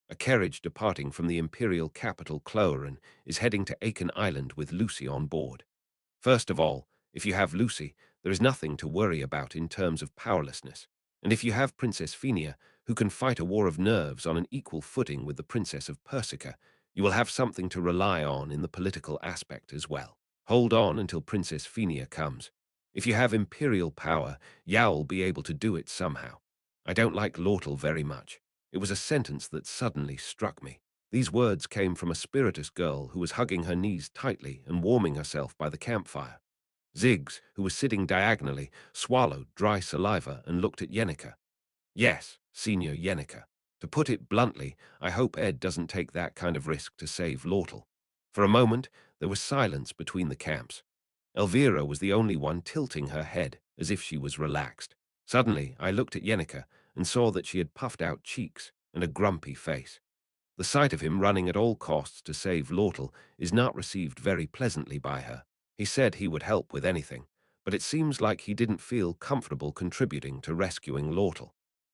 A carriage departing from the imperial capital Cloran is heading to Aiken Island with Lucy on board. First of all, if you have Lucy, there is nothing to worry about in terms of powerlessness. And if you have Princess Phenia, who can fight a war of nerves on an equal footing with the Princess of Persica, you will have something to rely on in the political aspect as well. Hold on until Princess Phenia comes. If you have imperial power, Yao will be able to do it somehow. I don't like Lortel very much. It was a sentence that suddenly struck me. These words came from a spiritus girl who was hugging her knees tightly and warming herself by the campfire. Ziggs, who was sitting diagonally, swallowed dry saliva and looked at Yenica. Yes, Senior Yenica. To put it bluntly, I hope Ed doesn't take that kind of risk to save Lortel. For a moment, there was silence between the camps. Elvira was the only one tilting her head, as if she was relaxed. Suddenly, I looked at Yenica and saw that she had puffed out cheeks and a grumpy face. The sight of him running at all costs to save Lortel is not received very pleasantly by her. He said he would help with anything, but it seems like he didn't feel comfortable contributing to rescuing Lortel.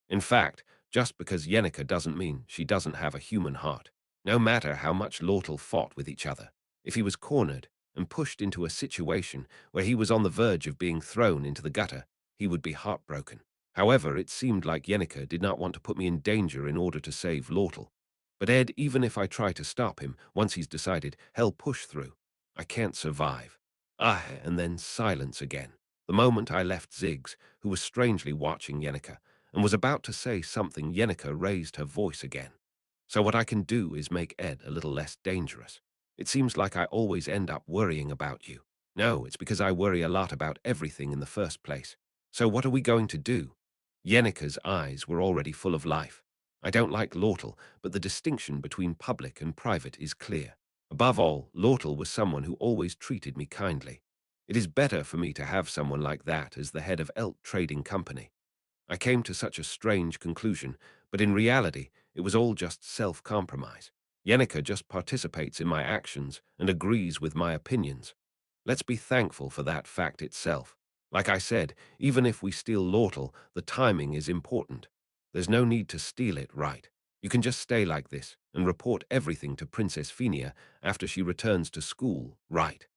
In fact, just because Yenica doesn't mean she doesn't have a human heart. No matter how much Lortel fought with each other, if he was cornered and pushed into a situation where he was on the verge of being thrown into the gutter, he would be heartbroken. However, it seemed like Yenica did not want to put me in danger in order to save Lortel. But Ed, even if I try to stop him, once he's decided, hell push through. I can't survive. And then silence again. The moment I left Ziggs, who was strangely watching Yenica, and was about to say something, Yenica raised her voice again. So what I can do is make Ed a little less dangerous. It seems like I always end up worrying about you. No, it's because I worry a lot about everything in the first place. So what are we going to do? Yenica's eyes were already full of life. I don't like Lortle, but the distinction between public and private is clear. Above all, Lortle was someone who always treated me kindly. It is better for me to have someone like that as the head of Elt Trading Company. I came to such a strange conclusion, but in reality, it was all just self-compromise. Yenica just participates in my actions and agrees with my opinions. Let's be thankful for that fact itself. Like I said, even if we steal Lortle, the timing is important. There's no need to steal it, right? You can just stay like this and report everything to Princess Phinia after she returns to school, right?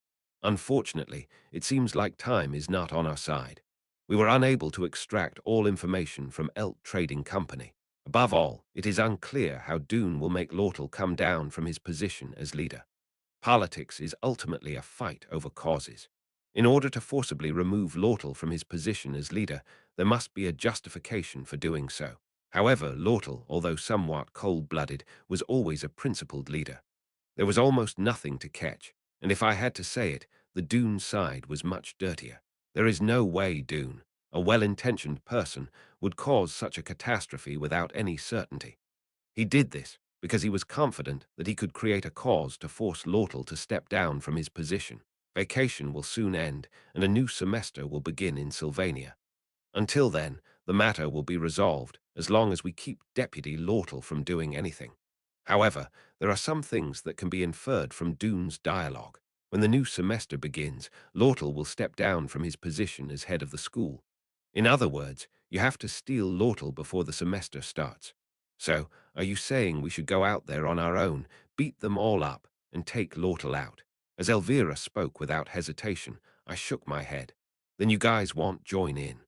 Unfortunately, it seems like time is not on our side. We were unable to extract all information from Elt Trading Company. Above all, it is unclear how Dune will make Lortle come down from his position as leader. Politics is ultimately a fight over causes. In order to forcibly remove Lortle from his position as leader, there must be a justification for doing so. However, Lortle, although somewhat cold-blooded, was always a principled leader. There was almost nothing to catch, and if I had to say it, the Dune side was much dirtier. There is no way Dune, a well-intentioned person, would cause such a catastrophe without any certainty. He did this because he was confident that he could create a cause to force Lortle to step down from his position. Vacation will soon end, and a new semester will begin in Sylvania. Until then, the matter will be resolved as long as we keep Deputy Lortle from doing anything. However, there are some things that can be inferred from Dune's dialogue. When the new semester begins, Lortle will step down from his position as head of the school. In other words, you have to steal Lortle before the semester starts. So, are you saying we should go out there on our own, beat them all up, and take Lortle out? As Elvira spoke without hesitation, I shook my head. Then you guys won't join in.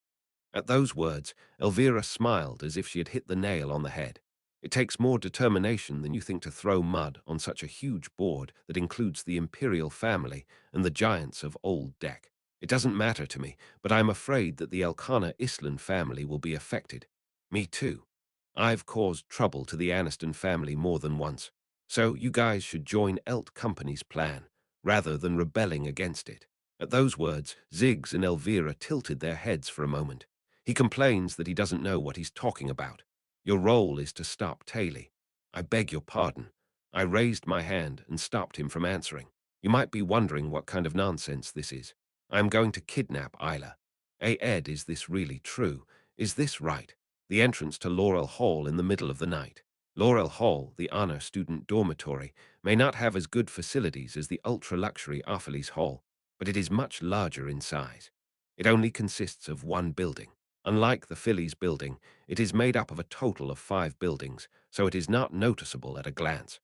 At those words, Elvira smiled as if she had hit the nail on the head. It takes more determination than you think to throw mud on such a huge board that includes the imperial family and the giants of Old Deck. It doesn't matter to me, but I'm afraid that the Elkanah Island family will be affected. Me too. I've caused trouble to the Aniston family more than once, so you guys should join Elt Company's plan, rather than rebelling against it. At those words, Ziggs and Elvira tilted their heads for a moment. He complains that he doesn't know what he's talking about. Your role is to stop Taylor. I beg your pardon. I raised my hand and stopped him from answering. You might be wondering what kind of nonsense this is. I am going to kidnap Isla. Ed, is this really true? Is this right? The entrance to Laurel Hall in the middle of the night. Laurel Hall, the honor student dormitory, may not have as good facilities as the ultra-luxury Opheles Hall, but it is much larger in size. It only consists of one building. Unlike the Phillies building, it is made up of a total of 5 buildings, so it is not noticeable at a glance.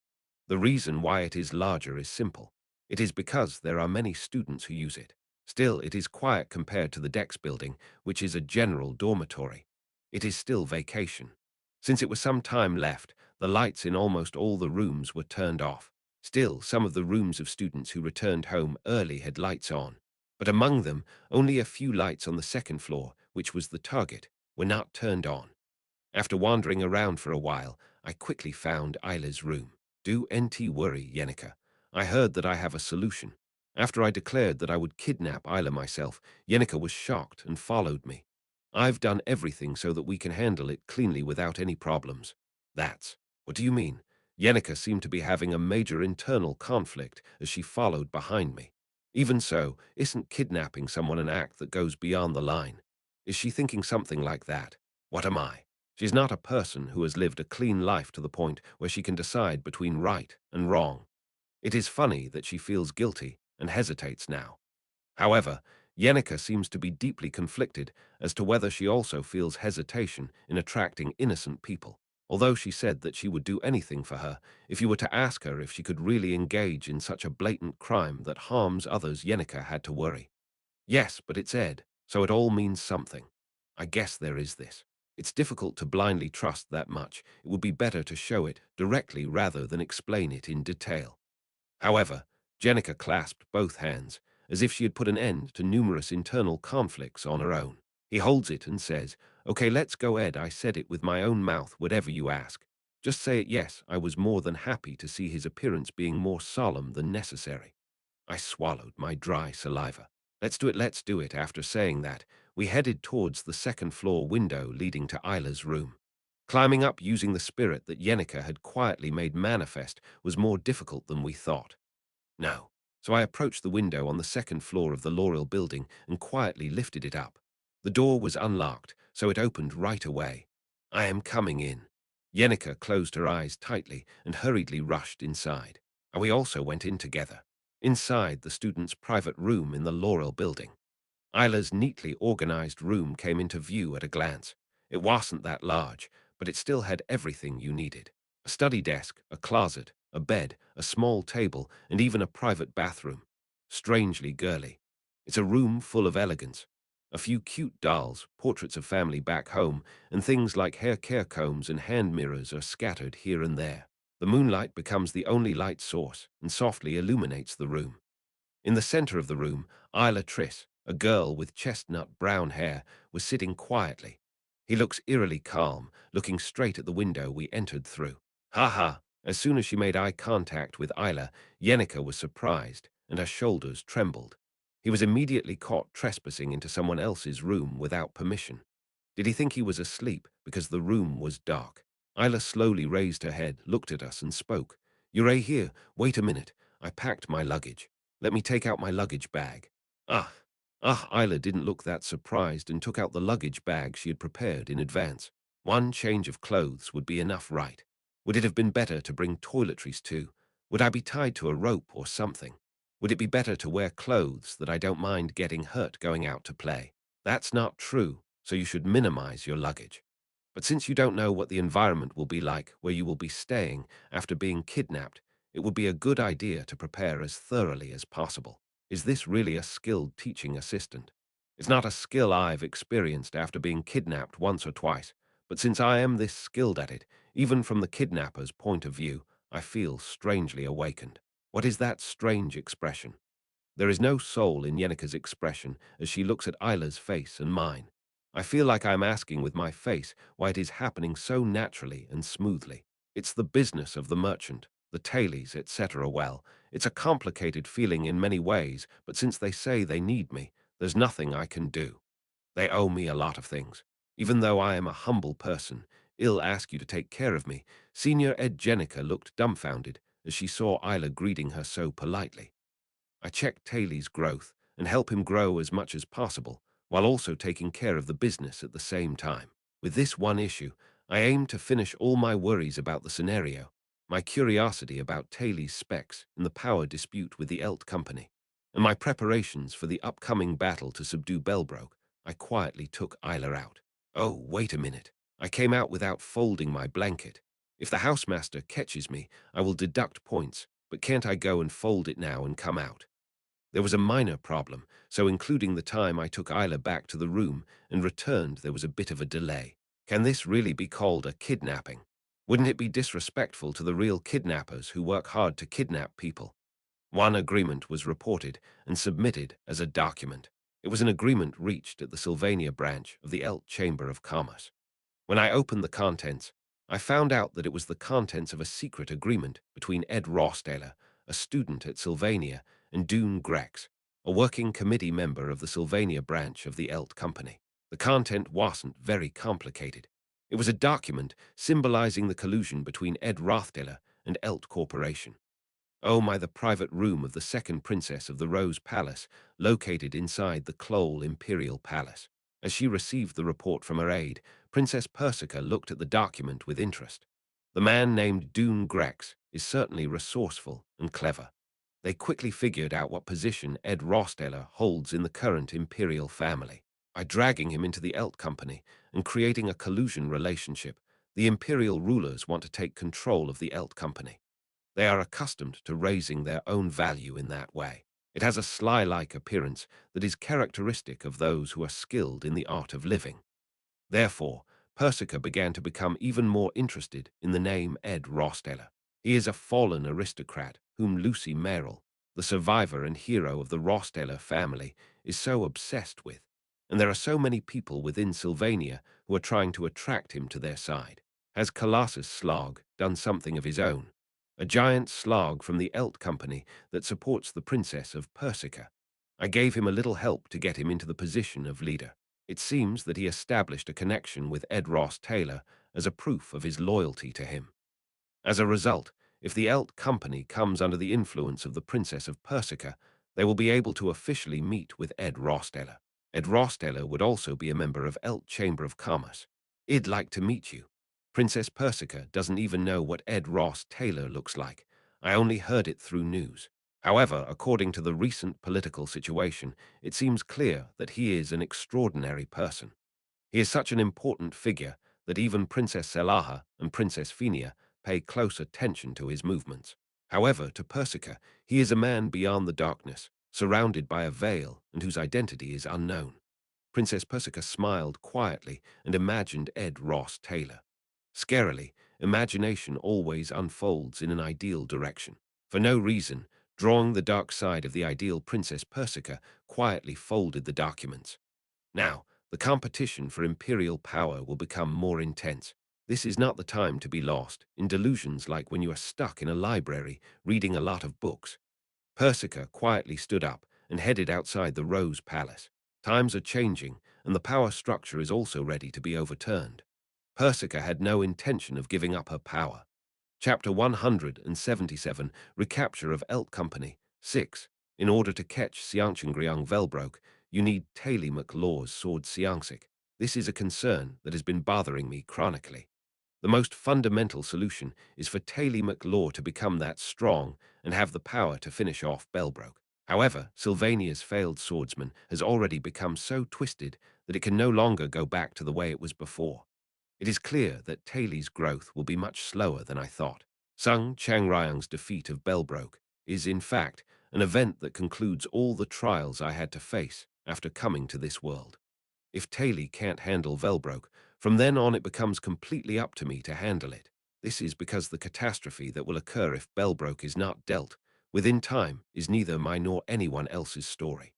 The reason why it is larger is simple. It is because there are many students who use it. Still, it is quiet compared to the Dex building, which is a general dormitory. It is still vacation. Since it was some time left, the lights in almost all the rooms were turned off. Still, some of the rooms of students who returned home early had lights on. But among them, only a few lights on the second floor, which was the target, were not turned on. After wandering around for a while, I quickly found Isla's room. Do nt worry, Yenica. I heard that I have a solution. After I declared that I would kidnap Isla myself, Yenica was shocked and followed me. I've done everything so that we can handle it cleanly without any problems. That's— What do you mean? Yenica seemed to be having a major internal conflict as she followed behind me. Even so, isn't kidnapping someone an act that goes beyond the line? Is she thinking something like that? What am I? She's not a person who has lived a clean life to the point where she can decide between right and wrong. It is funny that she feels guilty and hesitates now. However, Yenica seems to be deeply conflicted as to whether she also feels hesitation in attracting innocent people. Although she said that she would do anything for her, if you were to ask her if she could really engage in such a blatant crime that harms others, Yenica had to worry. Yes, but it's Ed, so it all means something. I guess there is this. It's difficult to blindly trust that much. It would be better to show it directly rather than explain it in detail. However, Jenica clasped both hands, as if she had put an end to numerous internal conflicts on her own. He holds it and says, "Okay, let's go, Ed. I said it with my own mouth, whatever you ask. Just say it, yes." I was more than happy to see his appearance being more solemn than necessary. I swallowed my dry saliva. Let's do it. After saying that, we headed towards the second floor window leading to Isla's room. Climbing up using the spirit that Yenica had quietly made manifest was more difficult than we thought. No. So I approached the window on the second floor of the Laurel building and quietly lifted it up. The door was unlocked, so it opened right away. I am coming in. Yenica closed her eyes tightly and hurriedly rushed inside. And we also went in together. Inside the student's private room in the Laurel building. Isla's neatly organized room came into view at a glance. It wasn't that large, but it still had everything you needed. A study desk, a closet, a bed, a small table, and even a private bathroom. Strangely girly. It's a room full of elegance. A few cute dolls, portraits of family back home, and things like hair care combs and hand mirrors are scattered here and there. The moonlight becomes the only light source and softly illuminates the room. In the center of the room, Isla Triss, a girl with chestnut brown hair, was sitting quietly. He looks eerily calm, looking straight at the window we entered through. Ha ha! As soon as she made eye contact with Isla, Yenica was surprised, and her shoulders trembled. He was immediately caught trespassing into someone else's room without permission. Did he think he was asleep because the room was dark? Isla slowly raised her head, looked at us, and spoke. "You're here. Wait a minute. I packed my luggage. Let me take out my luggage bag." Ah, Isla didn't look that surprised and took out the luggage bag she had prepared in advance. One change of clothes would be enough, right? Would it have been better to bring toiletries too? Would I be tied to a rope or something? Would it be better to wear clothes that I don't mind getting hurt going out to play? That's not true, so you should minimize your luggage. But since you don't know what the environment will be like where you will be staying after being kidnapped, it would be a good idea to prepare as thoroughly as possible. Is this really a skilled teaching assistant? It's not a skill I've experienced after being kidnapped once or twice, but since I am this skilled at it, even from the kidnapper's point of view, I feel strangely awakened. What is that strange expression? There is no soul in Yenica's expression as she looks at Isla's face and mine. I feel like I'm asking with my face why it is happening so naturally and smoothly. It's the business of the merchant, the tailies, etc. Well, it's a complicated feeling in many ways, but since they say they need me, there's nothing I can do. They owe me a lot of things. Even though I am a humble person, I'll ask you to take care of me. Senior Ed Jenica looked dumbfounded as she saw Isla greeting her so politely. I check Taylor's growth and help him grow as much as possible, while also taking care of the business at the same time. With this one issue, I aim to finish all my worries about the scenario, my curiosity about Taylor's specs in the power dispute with the Elt Company, and my preparations for the upcoming battle to subdue Belbroke. I quietly took Isla out. Oh, wait a minute. I came out without folding my blanket. If the housemaster catches me, I will deduct points, but can't I go and fold it now and come out? There was a minor problem, so including the time I took Isla back to the room and returned, there was a bit of a delay. Can this really be called a kidnapping? Wouldn't it be disrespectful to the real kidnappers who work hard to kidnap people? One agreement was reported and submitted as a document. It was an agreement reached at the Sylvania branch of the Elt Chamber of Commerce. When I opened the contents, I found out that it was the contents of a secret agreement between Ed Rossdaler, a student at Sylvania, and Dune Grex, a working committee member of the Sylvania branch of the Elt Company. The content wasn't very complicated. It was a document symbolizing the collusion between Ed Rothdaler and Elt Corporation. Oh my, the private room of the second princess of the Rose Palace, located inside the Clole Imperial Palace. As she received the report from her aide, Princess Persica looked at the document with interest. The man named Dune Grex is certainly resourceful and clever. They quickly figured out what position Ed Rossdaler holds in the current imperial family. By dragging him into the Elt Company and creating a collusion relationship, the imperial rulers want to take control of the Elt Company. They are accustomed to raising their own value in that way. It has a sly-like appearance that is characteristic of those who are skilled in the art of living. Therefore, Persica began to become even more interested in the name Ed Rossdaler. He is a fallen aristocrat whom Lucy Merrill, the survivor and hero of the Rossdaler family, is so obsessed with. And there are so many people within Sylvania who are trying to attract him to their side. Has Colossus Slog done something of his own? A giant slog from the Elt Company that supports the Princess of Persica. I gave him a little help to get him into the position of leader. It seems that he established a connection with Ed Ross Taylor as a proof of his loyalty to him. As a result, if the Elt Company comes under the influence of the Princess of Persica, they will be able to officially meet with Ed Rosteller. Ed Rosteller would also be a member of Elt Chamber of Commerce. I'd like to meet you. Princess Persica doesn't even know what Ed Ross Taylor looks like. I only heard it through news. However, according to the recent political situation, it seems clear that he is an extraordinary person. He is such an important figure that even Princess Selaha and Princess Phinia pay close attention to his movements. However, to Persica, he is a man beyond the darkness, surrounded by a veil and whose identity is unknown. Princess Persica smiled quietly and imagined Ed Ross Taylor. Scarily, imagination always unfolds in an ideal direction. For no reason, drawing the dark side of the ideal Princess Persica quietly folded the documents. Now, the competition for imperial power will become more intense. This is not the time to be lost in delusions like when you are stuck in a library reading a lot of books. Persica quietly stood up and headed outside the Rose Palace. Times are changing, and the power structure is also ready to be overturned. Persica had no intention of giving up her power. Chapter 177, Recapture of Elt Company, 6. In order to catch Siangchengriang Velbroke, you need Taily McLaw's sword Siangsik. This is a concern that has been bothering me chronically. The most fundamental solution is for Taily McLaw to become that strong and have the power to finish off Belbroke. However, Sylvania's failed swordsman has already become so twisted that it can no longer go back to the way it was before. It is clear that Taily's growth will be much slower than I thought. Sung Changryang's defeat of Belbroke is, in fact, an event that concludes all the trials I had to face after coming to this world. If Taily can't handle Velbroke, from then on it becomes completely up to me to handle it. This is because the catastrophe that will occur if Belbroke is not dealt within time is neither my nor anyone else's story.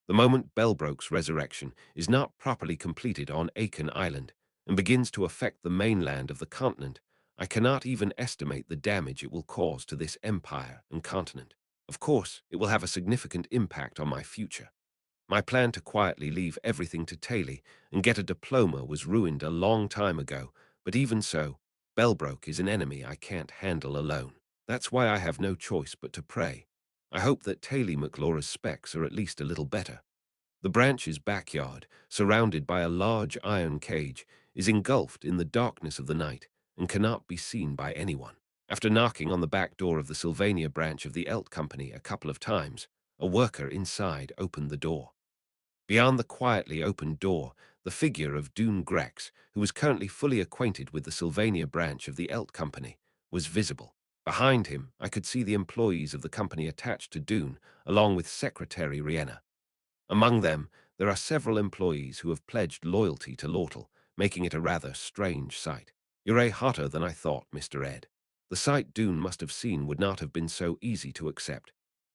The moment Belbroke's resurrection is not properly completed on Aiken Island and begins to affect the mainland of the continent, I cannot even estimate the damage it will cause to this empire and continent. Of course, it will have a significant impact on my future. My plan to quietly leave everything to Taily and get a diploma was ruined a long time ago, but even so, Belbroke is an enemy I can't handle alone. That's why I have no choice but to pray. I hope that Taily McLaura's specs are at least a little better. The branch's backyard, surrounded by a large iron cage, is engulfed in the darkness of the night and cannot be seen by anyone. After knocking on the back door of the Sylvania branch of the Elt Company a couple of times, a worker inside opened the door. Beyond the quietly opened door, the figure of Dune Grex, who was currently fully acquainted with the Sylvania branch of the Elt Company, was visible. Behind him, I could see the employees of the company attached to Dune, along with Secretary Rihanna. Among them, there are several employees who have pledged loyalty to Lortle, making it a rather strange sight. You're hotter than I thought, Mr. Ed. The sight Dune must have seen would not have been so easy to accept.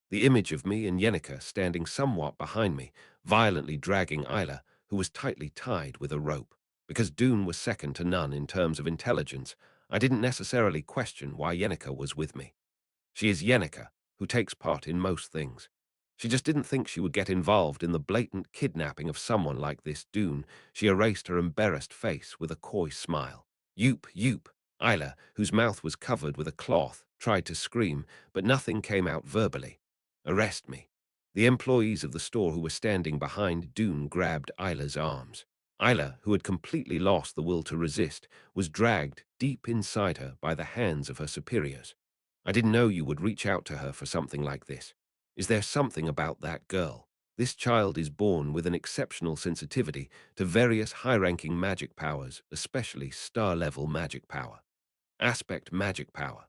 The image of me and Yenica standing somewhat behind me, violently dragging Isla, who was tightly tied with a rope. Because Dune was second to none in terms of intelligence, I didn't necessarily question why Yenica was with me. She is Yenica, who takes part in most things. She just didn't think she would get involved in the blatant kidnapping of someone like this Dune. She erased her embarrassed face with a coy smile. Yoop, yoop. Isla, whose mouth was covered with a cloth, tried to scream, but nothing came out verbally. Arrest me. The employees of the store who were standing behind Dune grabbed Isla's arms. Isla, who had completely lost the will to resist, was dragged deep inside her by the hands of her superiors. I didn't know you would reach out to her for something like this. Is there something about that girl? This child is born with an exceptional sensitivity to various high-ranking magic powers, especially star-level magic power. Aspect magic power.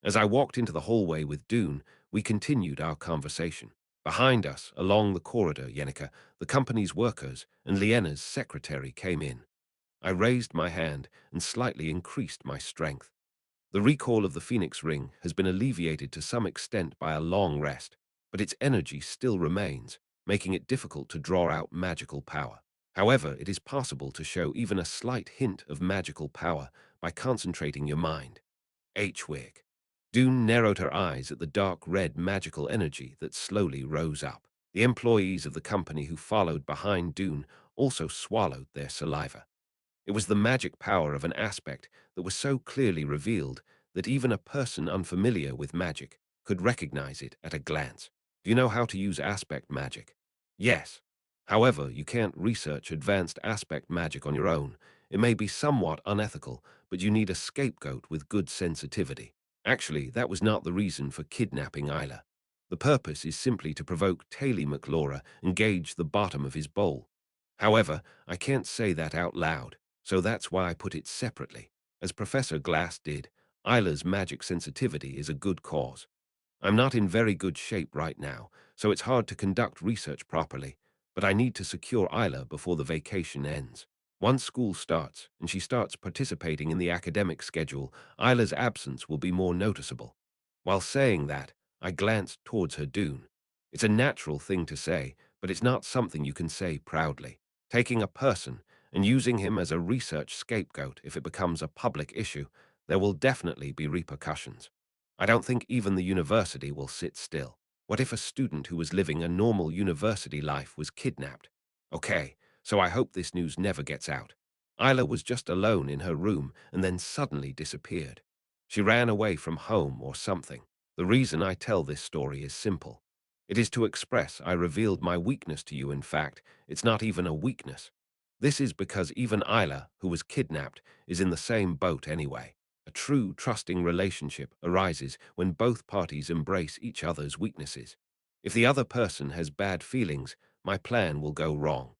As I walked into the hallway with Dune, we continued our conversation. Behind us, along the corridor, Yenica, the company's workers, and Liena's secretary came in. I raised my hand and slightly increased my strength. The recall of the Phoenix Ring has been alleviated to some extent by a long rest, but its energy still remains, making it difficult to draw out magical power. However, it is possible to show even a slight hint of magical power by concentrating your mind. H-Wig. Dune narrowed her eyes at the dark red magical energy that slowly rose up. The employees of the company who followed behind Dune also swallowed their saliva. It was the magic power of an aspect that was so clearly revealed that even a person unfamiliar with magic could recognize it at a glance. Do you know how to use aspect magic? Yes. However, you can't research advanced aspect magic on your own. It may be somewhat unethical, but you need a scapegoat with good sensitivity. Actually, that was not the reason for kidnapping Isla. The purpose is simply to provoke Taylor McLaura and gauge the bottom of his bowl. However, I can't say that out loud, so that's why I put it separately. As Professor Glass did, Isla's magic sensitivity is a good cause. I'm not in very good shape right now, so it's hard to conduct research properly, but I need to secure Isla before the vacation ends. Once school starts and she starts participating in the academic schedule, Isla's absence will be more noticeable. While saying that, I glanced towards her dune. It's a natural thing to say, but it's not something you can say proudly. Taking a person and using him as a research scapegoat if it becomes a public issue, there will definitely be repercussions. I don't think even the university will sit still. What if a student who was living a normal university life was kidnapped? Okay, so I hope this news never gets out. Isla was just alone in her room and then suddenly disappeared. She ran away from home or something. The reason I tell this story is simple. It is to express I revealed my weakness to you. In fact, it's not even a weakness. This is because even Isla, who was kidnapped, is in the same boat anyway. A true trusting relationship arises when both parties embrace each other's weaknesses. If the other person has bad feelings, my plan will go wrong.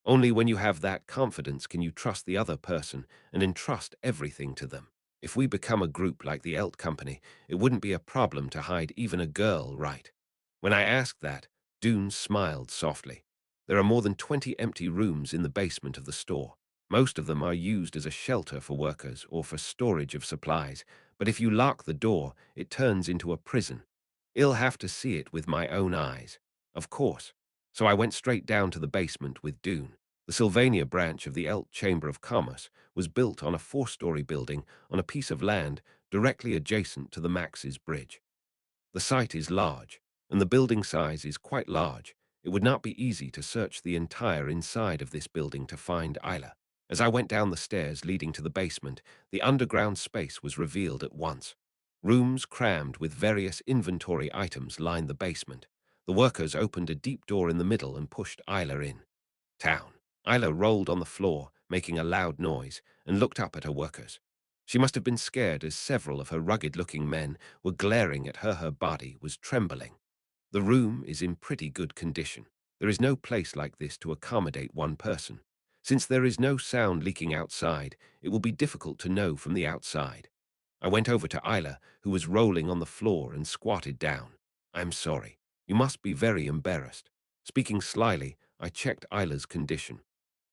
Only when you have that confidence can you trust the other person and entrust everything to them. If we become a group like the Elt Company, it wouldn't be a problem to hide even a girl, right? When I asked that, Dune smiled softly. There are more than 20 empty rooms in the basement of the store. Most of them are used as a shelter for workers or for storage of supplies, but if you lock the door, it turns into a prison. I'll have to see it with my own eyes. Of course. So I went straight down to the basement with Dune. The Sylvania branch of the Elt Chamber of Commerce was built on a 4-story building on a piece of land directly adjacent to the Max's Bridge. The site is large, and the building size is quite large. It would not be easy to search the entire inside of this building to find Isla. As I went down the stairs leading to the basement, the underground space was revealed at once. Rooms crammed with various inventory items lined the basement. The workers opened a deep door in the middle and pushed Isla in. Town. Isla rolled on the floor, making a loud noise, and looked up at her workers. She must have been scared as several of her rugged-looking men were glaring at her. Her body was trembling. The room is in pretty good condition. There is no place like this to accommodate one person. Since there is no sound leaking outside, it will be difficult to know from the outside. I went over to Isla, who was rolling on the floor, and squatted down. I'm sorry. You must be very embarrassed. Speaking slyly, I checked Isla's condition.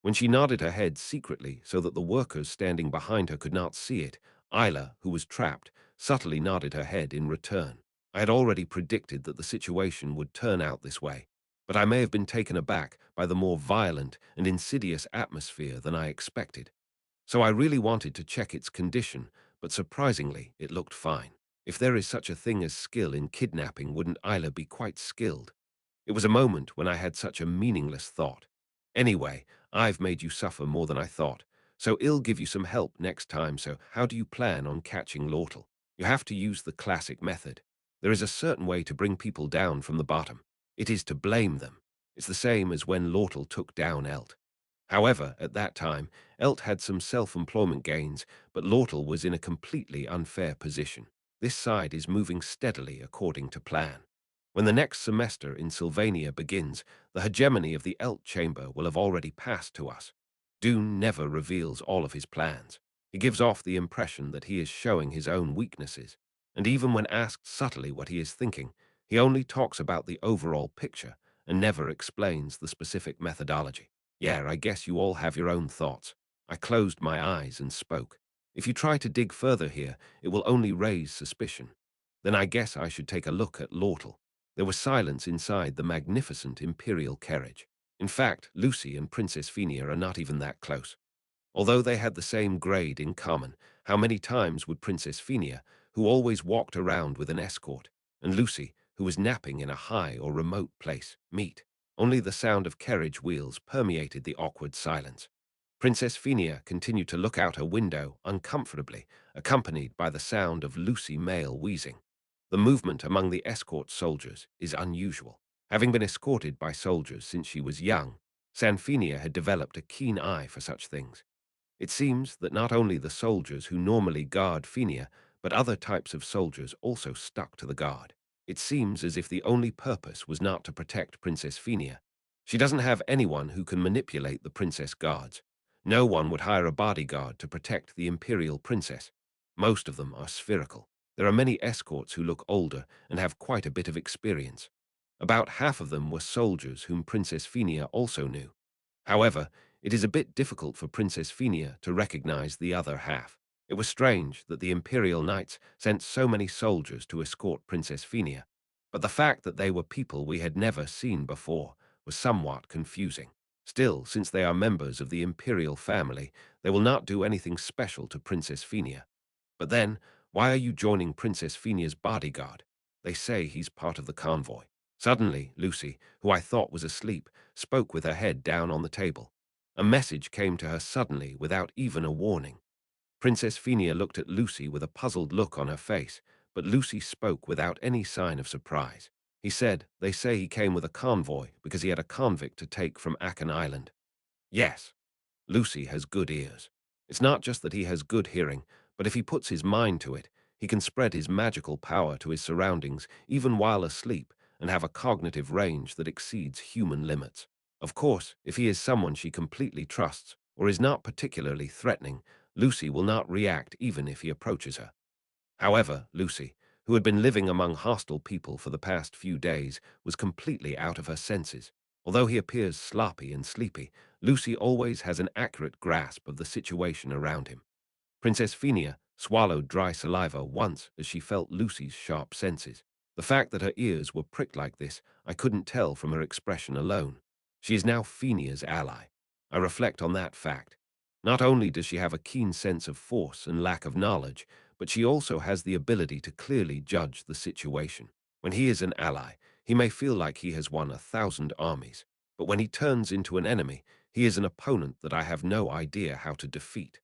When she nodded her head secretly so that the workers standing behind her could not see it, Isla, who was trapped, subtly nodded her head in return. I had already predicted that the situation would turn out this way, but I may have been taken aback by the more violent and insidious atmosphere than I expected. So I really wanted to check its condition, but surprisingly, it looked fine. If there is such a thing as skill in kidnapping, wouldn't Isla be quite skilled? It was a moment when I had such a meaningless thought. Anyway, I've made you suffer more than I thought, so I'll give you some help next time. So how do you plan on catching Lortle? You have to use the classic method. There is a certain way to bring people down from the bottom. It is to blame them. It's the same as when Lortle took down Elt. However, at that time, Elt had some self-employment gains, but Lortle was in a completely unfair position. This side is moving steadily according to plan. When the next semester in Sylvania begins, the hegemony of the Elt Chamber will have already passed to us. Dune never reveals all of his plans. He gives off the impression that he is showing his own weaknesses, and even when asked subtly what he is thinking, he only talks about the overall picture and never explains the specific methodology. Yeah, I guess you all have your own thoughts. I closed my eyes and spoke. If you try to dig further here, it will only raise suspicion. Then I guess I should take a look at Lortle. There was silence inside the magnificent imperial carriage. In fact, Lucy and Princess Fenia are not even that close. Although they had the same grade in common, how many times would Princess Fenia, who always walked around with an escort, and Lucy, who was napping in a high or remote place, meet? Only the sound of carriage wheels permeated the awkward silence. Princess Phenia continued to look out her window uncomfortably, accompanied by the sound of Lucy male wheezing. The movement among the escort soldiers is unusual. Having been escorted by soldiers since she was young, Sanfinia had developed a keen eye for such things. It seems that not only the soldiers who normally guard Phenia, but other types of soldiers also stuck to the guard. It seems as if the only purpose was not to protect Princess Phenia. She doesn't have anyone who can manipulate the princess guards. No one would hire a bodyguard to protect the imperial princess. Most of them are spherical. There are many escorts who look older and have quite a bit of experience. About half of them were soldiers whom Princess Phenia also knew. However, it is a bit difficult for Princess Phenia to recognize the other half. It was strange that the Imperial Knights sent so many soldiers to escort Princess Phenia, but the fact that they were people we had never seen before was somewhat confusing. Still, since they are members of the Imperial family, they will not do anything special to Princess Phenia. But then, why are you joining Princess Phenia's bodyguard? They say he's part of the convoy. Suddenly, Lucy, who I thought was asleep, spoke with her head down on the table. A message came to her suddenly without even a warning. Princess Phenia looked at Lucy with a puzzled look on her face, but Lucy spoke without any sign of surprise. He said, they say he came with a convoy because he had a convict to take from Akan Island. Yes, Lucy has good ears. It's not just that he has good hearing, but if he puts his mind to it, he can spread his magical power to his surroundings even while asleep and have a cognitive range that exceeds human limits. Of course, if he is someone she completely trusts or is not particularly threatening, Lucy will not react even if he approaches her. However, Lucy, who had been living among hostile people for the past few days, was completely out of her senses. Although he appears sloppy and sleepy, Lucy always has an accurate grasp of the situation around him. Princess Phenia swallowed dry saliva once as she felt Lucy's sharp senses. The fact that her ears were pricked like this, I couldn't tell from her expression alone. She is now Phenia's ally. I reflect on that fact. Not only does she have a keen sense of force and lack of knowledge, but she also has the ability to clearly judge the situation. When he is an ally, he may feel like he has won 1,000 armies, but when he turns into an enemy, he is an opponent that I have no idea how to defeat.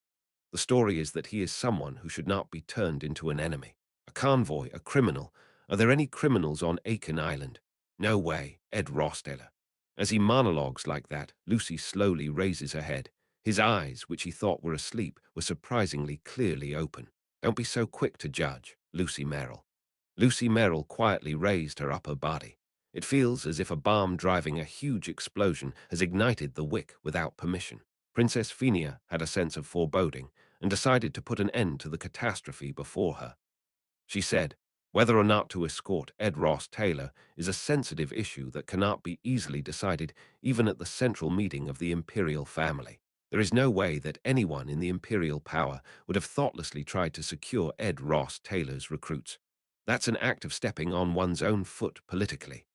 The story is that he is someone who should not be turned into an enemy. A convoy, a criminal. Are there any criminals on Aiken Island? No way, Ed Rosteller. As he monologues like that, Lucy slowly raises her head. His eyes, which he thought were asleep, were surprisingly clearly open. Don't be so quick to judge, Lucy Merrill. Lucy Merrill quietly raised her upper body. It feels as if a bomb driving a huge explosion has ignited the wick without permission. Princess Phenia had a sense of foreboding and decided to put an end to the catastrophe before her. She said, whether or not to escort Ed Ross Taylor is a sensitive issue that cannot be easily decided even at the central meeting of the imperial family. There is no way that anyone in the imperial power would have thoughtlessly tried to secure Ed Ross Taylor's recruits. That's an act of stepping on one's own foot politically.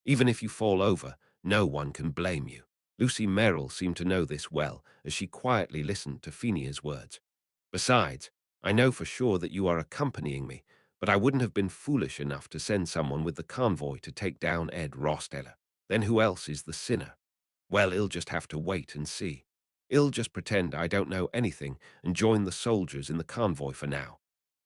Even if you fall over, no one can blame you. Lucy Merrill seemed to know this well as she quietly listened to Phenia's words. Besides, I know for sure that you are accompanying me, but I wouldn't have been foolish enough to send someone with the convoy to take down Ed Rosteller. Then who else is the sinner? Well, I'll just have to wait and see. I'll just pretend I don't know anything and join the soldiers in the convoy for now.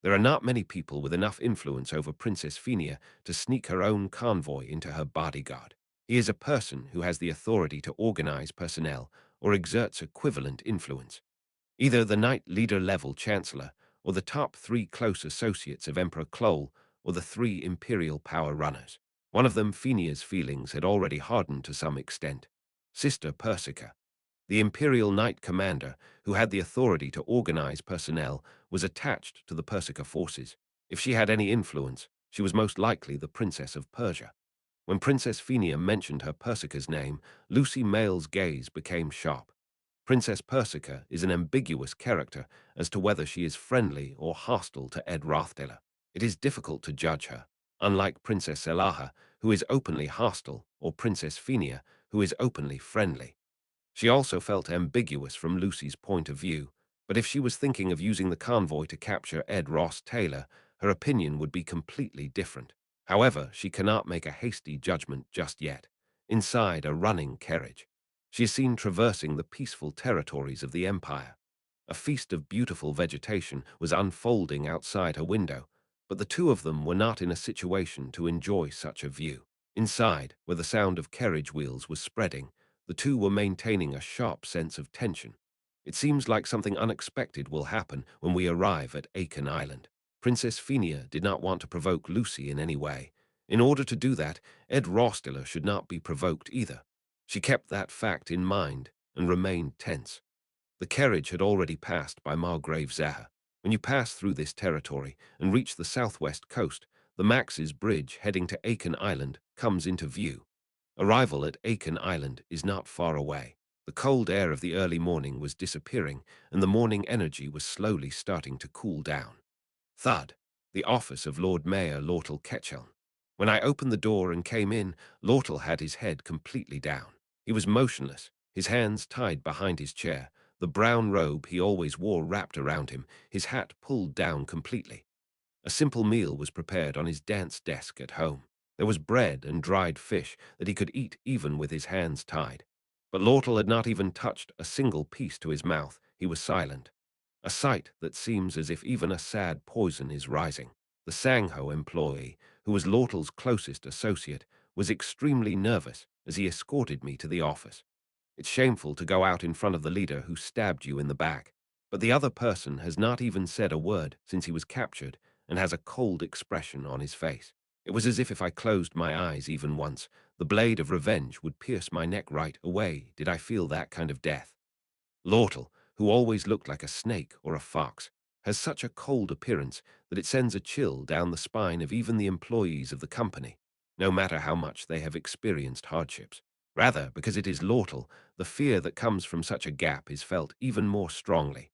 There are not many people with enough influence over Princess Phenia to sneak her own convoy into her bodyguard. He is a person who has the authority to organize personnel or exerts equivalent influence. Either the knight leader level chancellor, or the top 3 close associates of Emperor Clole, or the 3 imperial power runners. One of them, Phenia's feelings had already hardened to some extent. Sister Persica, the imperial knight commander who had the authority to organize personnel, was attached to the Persica forces. If she had any influence, she was most likely the Princess of Persia. When Princess Phenia mentioned her Persica's name, Lucy Mayle's gaze became sharp. Princess Persica is an ambiguous character as to whether she is friendly or hostile to Ed Rothdeller. It is difficult to judge her, unlike Princess Elaha, who is openly hostile, or Princess Phenia, who is openly friendly. She also felt ambiguous from Lucy's point of view, but if she was thinking of using the convoy to capture Ed Ross Taylor, her opinion would be completely different. However, she cannot make a hasty judgment just yet. Inside a running carriage, She is seen traversing the peaceful territories of the Empire. A feast of beautiful vegetation was unfolding outside her window, but the two of them were not in a situation to enjoy such a view. Inside, where the sound of carriage wheels was spreading, the two were maintaining a sharp sense of tension. It seems like something unexpected will happen when we arrive at Aiken Island. Princess Fenia did not want to provoke Lucy in any way. In order to do that, Ed Rosteller should not be provoked either. She kept that fact in mind and remained tense. The carriage had already passed by Margrave Zaha. When you pass through this territory and reach the southwest coast, the Max's Bridge heading to Aiken Island comes into view. Arrival at Aiken Island is not far away. The cold air of the early morning was disappearing, and the morning energy was slowly starting to cool down. Thud, the office of Lord Mayor Lortle Ketchel. When I opened the door and came in, Lortle had his head completely down. He was motionless, his hands tied behind his chair, the brown robe he always wore wrapped around him, his hat pulled down completely. A simple meal was prepared on his dance desk at home. There was bread and dried fish that he could eat even with his hands tied. But Lortle had not even touched a single piece to his mouth. He was silent. A sight that seems as if even a sad poison is rising. The Sangho employee, who was Lortle's closest associate, was extremely nervous as he escorted me to the office. It's shameful to go out in front of the leader who stabbed you in the back, but the other person has not even said a word since he was captured and has a cold expression on his face. It was as if I closed my eyes even once, the blade of revenge would pierce my neck right away did I feel that kind of death. Lortle, who always looked like a snake or a fox, has such a cold appearance that it sends a chill down the spine of even the employees of the company, no matter how much they have experienced hardships. Rather, because it is Lortle, the fear that comes from such a gap is felt even more strongly.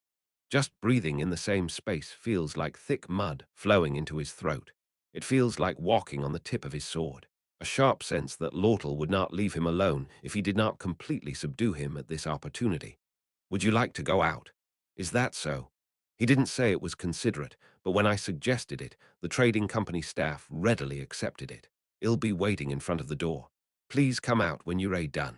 Just breathing in the same space feels like thick mud flowing into his throat. It feels like walking on the tip of his sword. A sharp sense that Lortle would not leave him alone if he did not completely subdue him at this opportunity. Would you like to go out? Is that so? He didn't say it was considerate, but when I suggested it, the trading company staff readily accepted it. He'll be waiting in front of the door. Please come out when you're done.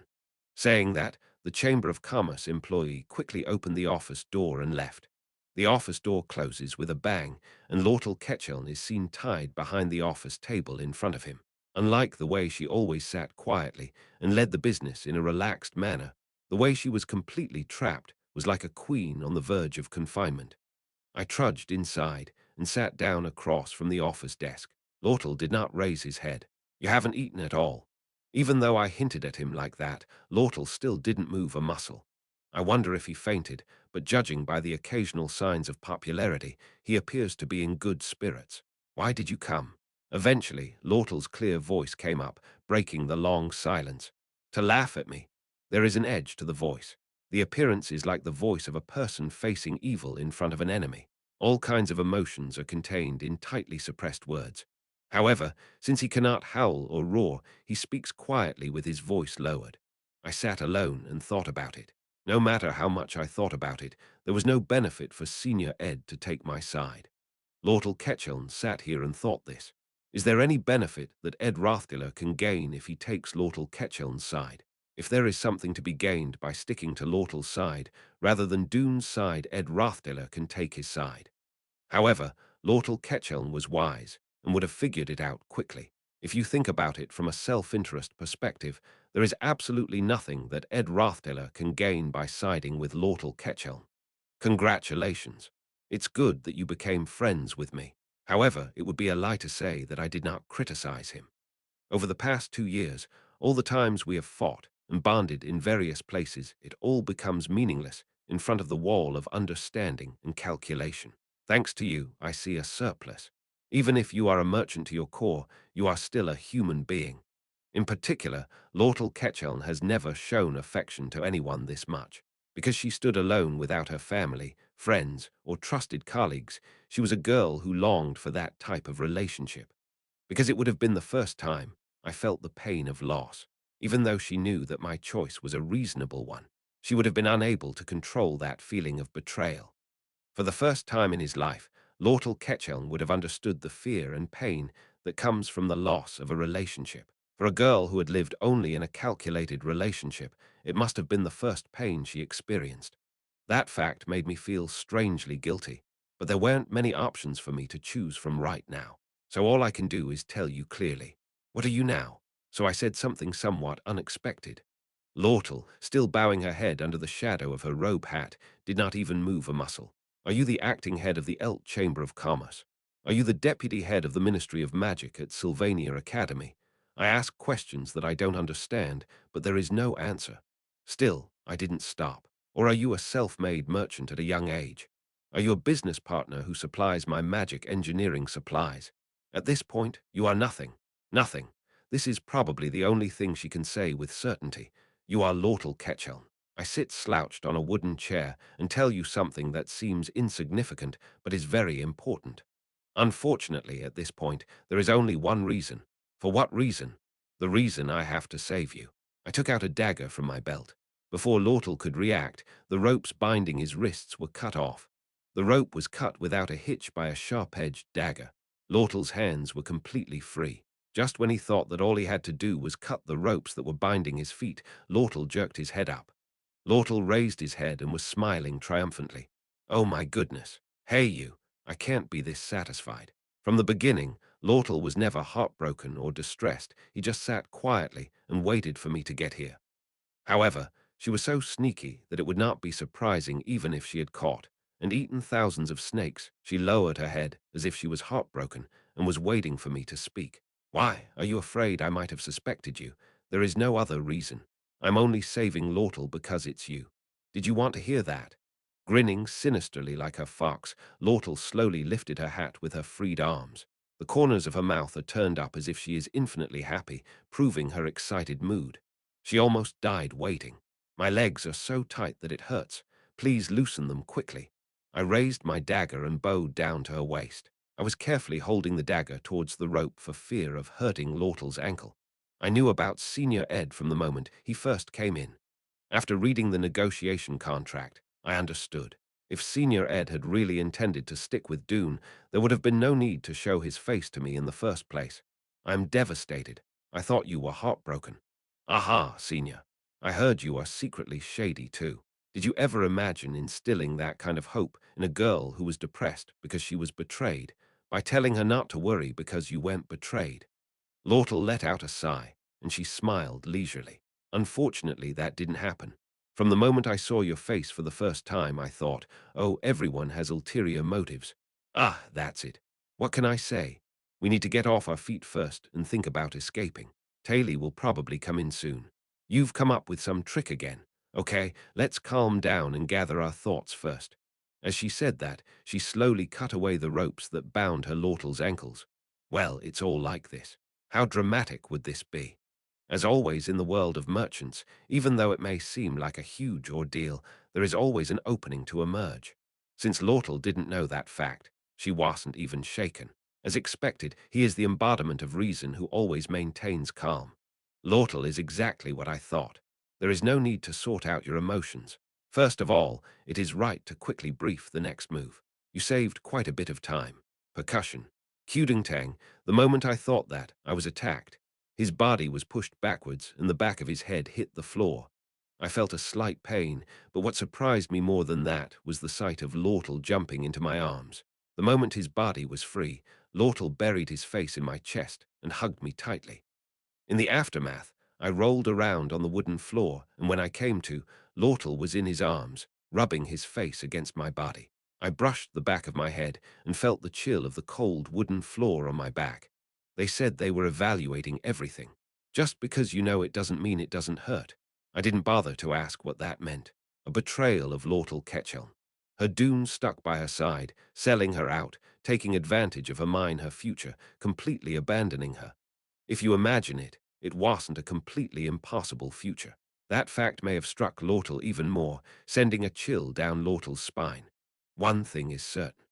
Saying that, the Chamber of Commerce employee quickly opened the office door and left. The office door closes with a bang, and Lortle Ketchel is seen tied behind the office table in front of him. Unlike the way she always sat quietly and led the business in a relaxed manner, the way she was completely trapped was like a queen on the verge of confinement. I trudged inside and sat down across from the office desk. Lortle did not raise his head. You haven't eaten at all. Even though I hinted at him like that, Lortle still didn't move a muscle. I wonder if he fainted, but judging by the occasional signs of popularity, he appears to be in good spirits. Why did you come? Eventually, Lortle's clear voice came up, breaking the long silence. To laugh at me. There is an edge to the voice. The appearance is like the voice of a person facing evil in front of an enemy. All kinds of emotions are contained in tightly suppressed words. However, since he cannot howl or roar, he speaks quietly with his voice lowered. I sat alone and thought about it. No matter how much I thought about it, there was no benefit for Senior Ed to take my side. Lortle Ketchel sat here and thought this. Is there any benefit that Ed Rothgiller can gain if he takes Lortle Ketchel's side? If there is something to be gained by sticking to Lortle's side, rather than Dune's side, Ed Rothgiller can take his side. However, Lortle Ketchel was wise and would have figured it out quickly. If you think about it from a self-interest perspective, there is absolutely nothing that Ed Rothgiller can gain by siding with Lortle Ketchel. Congratulations. It's good that you became friends with me. However, it would be a lie to say that I did not criticize him. Over the past 2 years, all the times we have fought and bonded in various places, it all becomes meaningless in front of the wall of understanding and calculation. Thanks to you, I see a surplus. Even if you are a merchant to your core, you are still a human being. In particular, Lortle Ketchel has never shown affection to anyone this much. Because she stood alone without her family, friends, or trusted colleagues, she was a girl who longed for that type of relationship. Because it would have been the first time I felt the pain of loss. Even though she knew that my choice was a reasonable one, she would have been unable to control that feeling of betrayal. For the first time in his life, Lortle Ketchel would have understood the fear and pain that comes from the loss of a relationship. For a girl who had lived only in a calculated relationship, it must have been the first pain she experienced. That fact made me feel strangely guilty, but there weren't many options for me to choose from right now. So all I can do is tell you clearly. What are you now? So I said something somewhat unexpected. Lortel, still bowing her head under the shadow of her robe hat, did not even move a muscle. Are you the acting head of the Elt Chamber of Commerce? Are you the deputy head of the Ministry of Magic at Sylvania Academy? I ask questions that I don't understand, but there is no answer. Still, I didn't stop. Or are you a self-made merchant at a young age? Are you a business partner who supplies my magic engineering supplies? At this point, you are nothing. Nothing. This is probably the only thing she can say with certainty. You are Lortel Ketchel. I sit slouched on a wooden chair and tell you something that seems insignificant but is very important. Unfortunately, at this point, there is only one reason. For what reason? The reason I have to save you. I took out a dagger from my belt. Before Lortel could react, the ropes binding his wrists were cut off. The rope was cut without a hitch by a sharp-edged dagger. Lortel's hands were completely free. Just when he thought that all he had to do was cut the ropes that were binding his feet, Lortel jerked his head up. Lortel raised his head and was smiling triumphantly. Oh my goodness. Hey you, I can't be this satisfied. From the beginning, Lortel was never heartbroken or distressed. He just sat quietly and waited for me to get here. However, she was so sneaky that it would not be surprising even if she had caught and eaten thousands of snakes. She lowered her head as if she was heartbroken and was waiting for me to speak. Why, are you afraid I might have suspected you? There is no other reason. I'm only saving Lortel because it's you. Did you want to hear that? Grinning sinisterly like a fox, Lortel slowly lifted her hat with her freed arms. The corners of her mouth are turned up as if she is infinitely happy, proving her excited mood. She almost died waiting. My legs are so tight that it hurts. Please loosen them quickly. I raised my dagger and bowed down to her waist. I was carefully holding the dagger towards the rope for fear of hurting Lortel's ankle. I knew about Senior Ed from the moment he first came in. After reading the negotiation contract, I understood. If Senior Ed had really intended to stick with Dune, there would have been no need to show his face to me in the first place. I am devastated. I thought you were heartbroken. Aha, Senior. I heard you are secretly shady too. Did you ever imagine instilling that kind of hope in a girl who was depressed because she was betrayed, by telling her not to worry because you weren't betrayed? Lortel let out a sigh, and she smiled leisurely. Unfortunately, that didn't happen. From the moment I saw your face for the first time, I thought, oh, everyone has ulterior motives. Ah, that's it. What can I say? We need to get off our feet first and think about escaping. Taylor will probably come in soon. You've come up with some trick again. Okay, let's calm down and gather our thoughts first. As she said that, she slowly cut away the ropes that bound her Lortel's ankles. Well, it's all like this. How dramatic would this be? As always in the world of merchants, even though it may seem like a huge ordeal, there is always an opening to emerge. Since Lortel didn't know that fact, she wasn't even shaken. As expected, he is the embodiment of reason who always maintains calm. Lortel is exactly what I thought. There is no need to sort out your emotions. First of all, it is right to quickly brief the next move. You saved quite a bit of time. Percussion. Tang. The moment I thought that, I was attacked. His body was pushed backwards and the back of his head hit the floor. I felt a slight pain, but what surprised me more than that was the sight of Lortel jumping into my arms. The moment his body was free, Lortel buried his face in my chest and hugged me tightly. In the aftermath, I rolled around on the wooden floor, and when I came to, Lortel was in his arms, rubbing his face against my body. I brushed the back of my head and felt the chill of the cold wooden floor on my back. They said they were evaluating everything. Just because you know it doesn't mean it doesn't hurt. I didn't bother to ask what that meant. A betrayal of Lortel Ketchel. Her Dune stuck by her side, selling her out, taking advantage of her mind, her future, completely abandoning her. If you imagine it, it wasn't a completely impossible future. That fact may have struck Lortel even more, sending a chill down Lortel's spine. One thing is certain.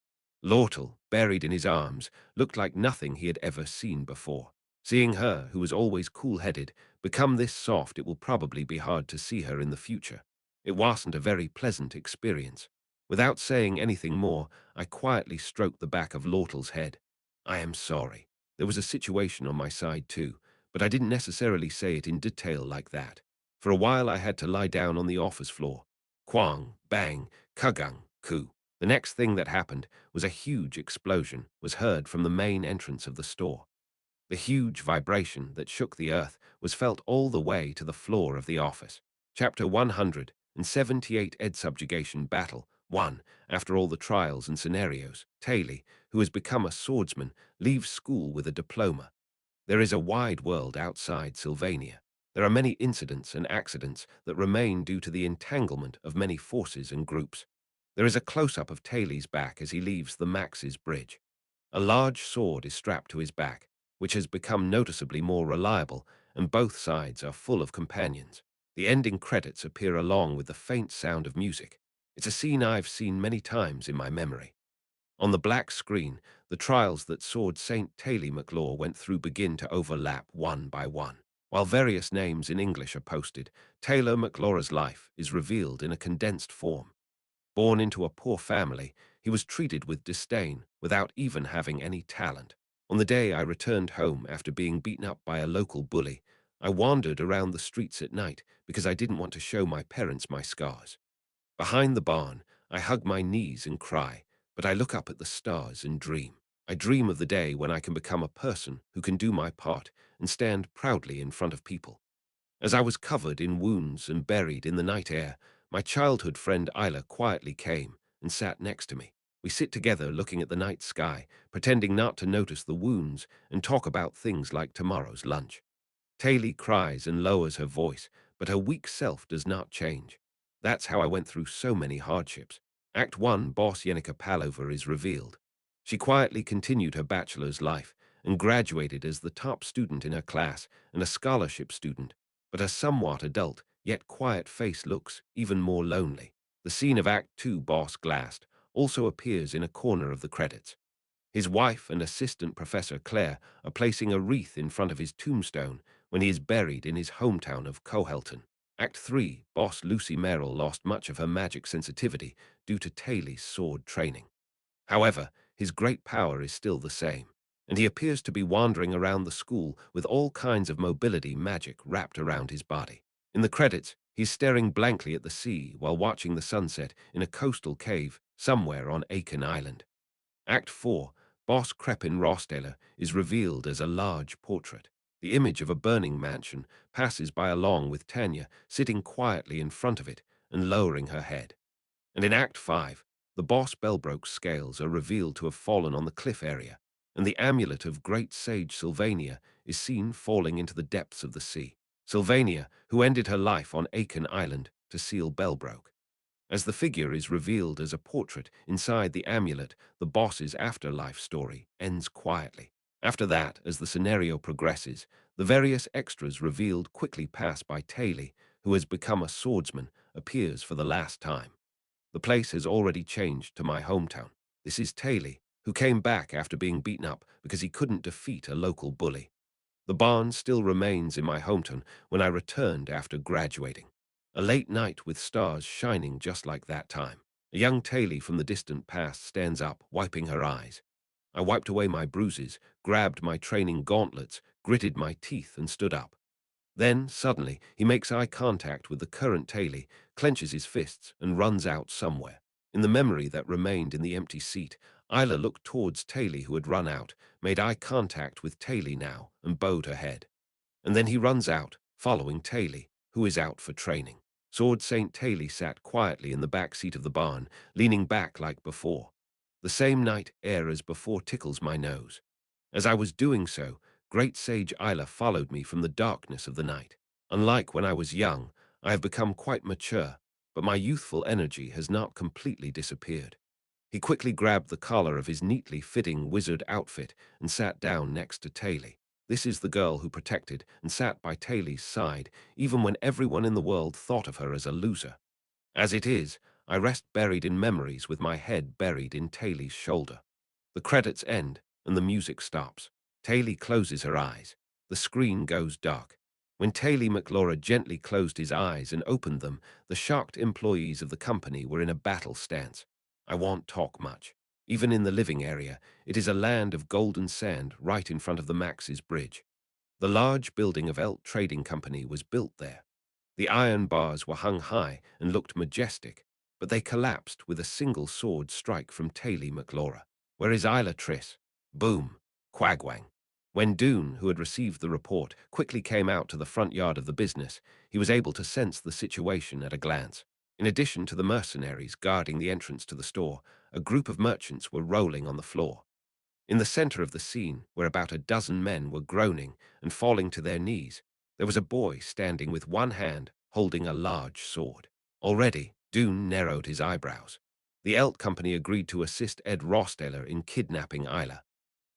Lortel, buried in his arms, looked like nothing he had ever seen before. Seeing her, who was always cool-headed, become this soft, it will probably be hard to see her in the future. It wasn't a very pleasant experience. Without saying anything more, I quietly stroked the back of Lortel's head. I am sorry. There was a situation on my side too, but I didn't necessarily say it in detail like that. For a while I had to lie down on the office floor. Quang, bang, kagang, ku. The next thing that happened was a huge explosion was heard from the main entrance of the store. The huge vibration that shook the earth was felt all the way to the floor of the office. Chapter 178 Ed Subjugation Battle 1. After all the trials and scenarios, Taylor, who has become a swordsman, leaves school with a diploma. There is a wide world outside Sylvania. There are many incidents and accidents that remain due to the entanglement of many forces and groups. There is a close-up of Taylor's back as he leaves the Max's bridge. A large sword is strapped to his back, which has become noticeably more reliable, and both sides are full of companions. The ending credits appear along with the faint sound of music. It's a scene I've seen many times in my memory. On the black screen, the trials that Sword Saint Taylor McLaw went through begin to overlap one by one. While various names in English are posted, Taylor McLaw's life is revealed in a condensed form. Born into a poor family, he was treated with disdain without even having any talent. On the day I returned home after being beaten up by a local bully, I wandered around the streets at night because I didn't want to show my parents my scars. Behind the barn, I hug my knees and cry, but I look up at the stars and dream. I dream of the day when I can become a person who can do my part and stand proudly in front of people. As I was covered in wounds and buried in the night air, my childhood friend Isla quietly came and sat next to me. We sit together looking at the night sky, pretending not to notice the wounds, and talk about things like tomorrow's lunch. Taylor cries and lowers her voice, but her weak self does not change. That's how I went through so many hardships. Act 1, Boss Yenica Palover is revealed. She quietly continued her bachelor's life and graduated as the top student in her class and a scholarship student, but her somewhat adult, yet quiet face looks even more lonely. The scene of Act 2, Boss Glassed, also appears in a corner of the credits. His wife and assistant Professor Claire are placing a wreath in front of his tombstone when he is buried in his hometown of Cohelton. Act 3, Boss Lucy Merrill lost much of her magic sensitivity due to Taylor's sword training. However, his great power is still the same, and he appears to be wandering around the school with all kinds of mobility magic wrapped around his body. In the credits, he's staring blankly at the sea while watching the sunset in a coastal cave somewhere on Aiken Island. Act 4, Boss Crepin Rostaler is revealed as a large portrait. The image of a burning mansion passes by along with Tanya sitting quietly in front of it and lowering her head. And in Act 5, the Boss Bellbroke's scales are revealed to have fallen on the cliff area, and the amulet of great sage Sylvania is seen falling into the depths of the sea. Sylvania, who ended her life on Aiken Island to seal Bellbroke. As the figure is revealed as a portrait inside the amulet, the boss's afterlife story ends quietly. After that, as the scenario progresses, the various extras revealed quickly pass by Taylor, who has become a swordsman, appears for the last time. The place has already changed to my hometown. This is Taylor, who came back after being beaten up because he couldn't defeat a local bully. The barn still remains in my hometown when I returned after graduating. A late night with stars shining just like that time. A young Taylor from the distant past stands up, wiping her eyes. I wiped away my bruises, grabbed my training gauntlets, gritted my teeth, and stood up. Then, suddenly, he makes eye contact with the current Taylor, clenches his fists, and runs out somewhere. In the memory that remained in the empty seat, Isla looked towards Taylor, who had run out, made eye contact with Taylor now, and bowed her head. And then he runs out, following Taylor, who is out for training. Sword Saint Taylor sat quietly in the back seat of the barn, leaning back like before. The same night air as before tickles my nose. As I was doing so, great sage Isla followed me from the darkness of the night. Unlike when I was young, I have become quite mature, but my youthful energy has not completely disappeared. He quickly grabbed the collar of his neatly fitting wizard outfit and sat down next to Taylor. This is the girl who protected and sat by Taylor's side, even when everyone in the world thought of her as a loser. As it is, I rest buried in memories with my head buried in Taylor's shoulder. The credits end, and the music stops. Taylor closes her eyes. The screen goes dark. When Taylor McLaura gently closed his eyes and opened them, the shocked employees of the company were in a battle stance. I won't talk much. Even in the living area, it is a land of golden sand right in front of the Max's bridge. The large building of Elt Trading Company was built there. The iron bars were hung high and looked majestic, but they collapsed with a single sword strike from Taily McLaura. "Where is Isla Triss?" Boom. Quagwang. When Doon, who had received the report, quickly came out to the front yard of the business, he was able to sense the situation at a glance. In addition to the mercenaries guarding the entrance to the store, a group of merchants were rolling on the floor. In the center of the scene, where about a dozen men were groaning and falling to their knees, there was a boy standing with one hand holding a large sword. Already, Doon narrowed his eyebrows. The Elt Company agreed to assist Ed Rostaler in kidnapping Isla.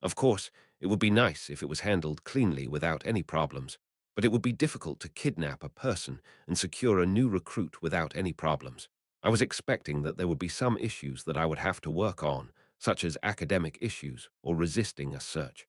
Of course, it would be nice if it was handled cleanly without any problems, but it would be difficult to kidnap a person and secure a new recruit without any problems. I was expecting that there would be some issues that I would have to work on, such as academic issues or resisting a search.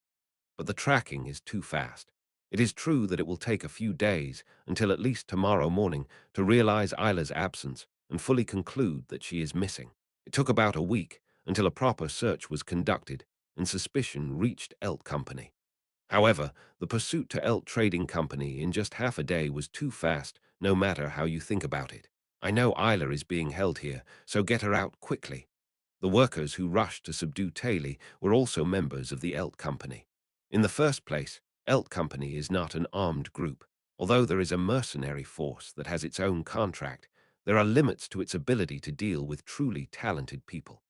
But the tracking is too fast. It is true that it will take a few days until at least tomorrow morning to realize Isla's absence and fully conclude that she is missing. It took about a week until a proper search was conducted and suspicion reached Elt Company. However, the pursuit to Elt Trading Company in just half a day was too fast, no matter how you think about it. I know Isla is being held here, so get her out quickly. The workers who rushed to subdue Taily were also members of the Elt Company. In the first place, Elt Company is not an armed group. Although there is a mercenary force that has its own contract, there are limits to its ability to deal with truly talented people.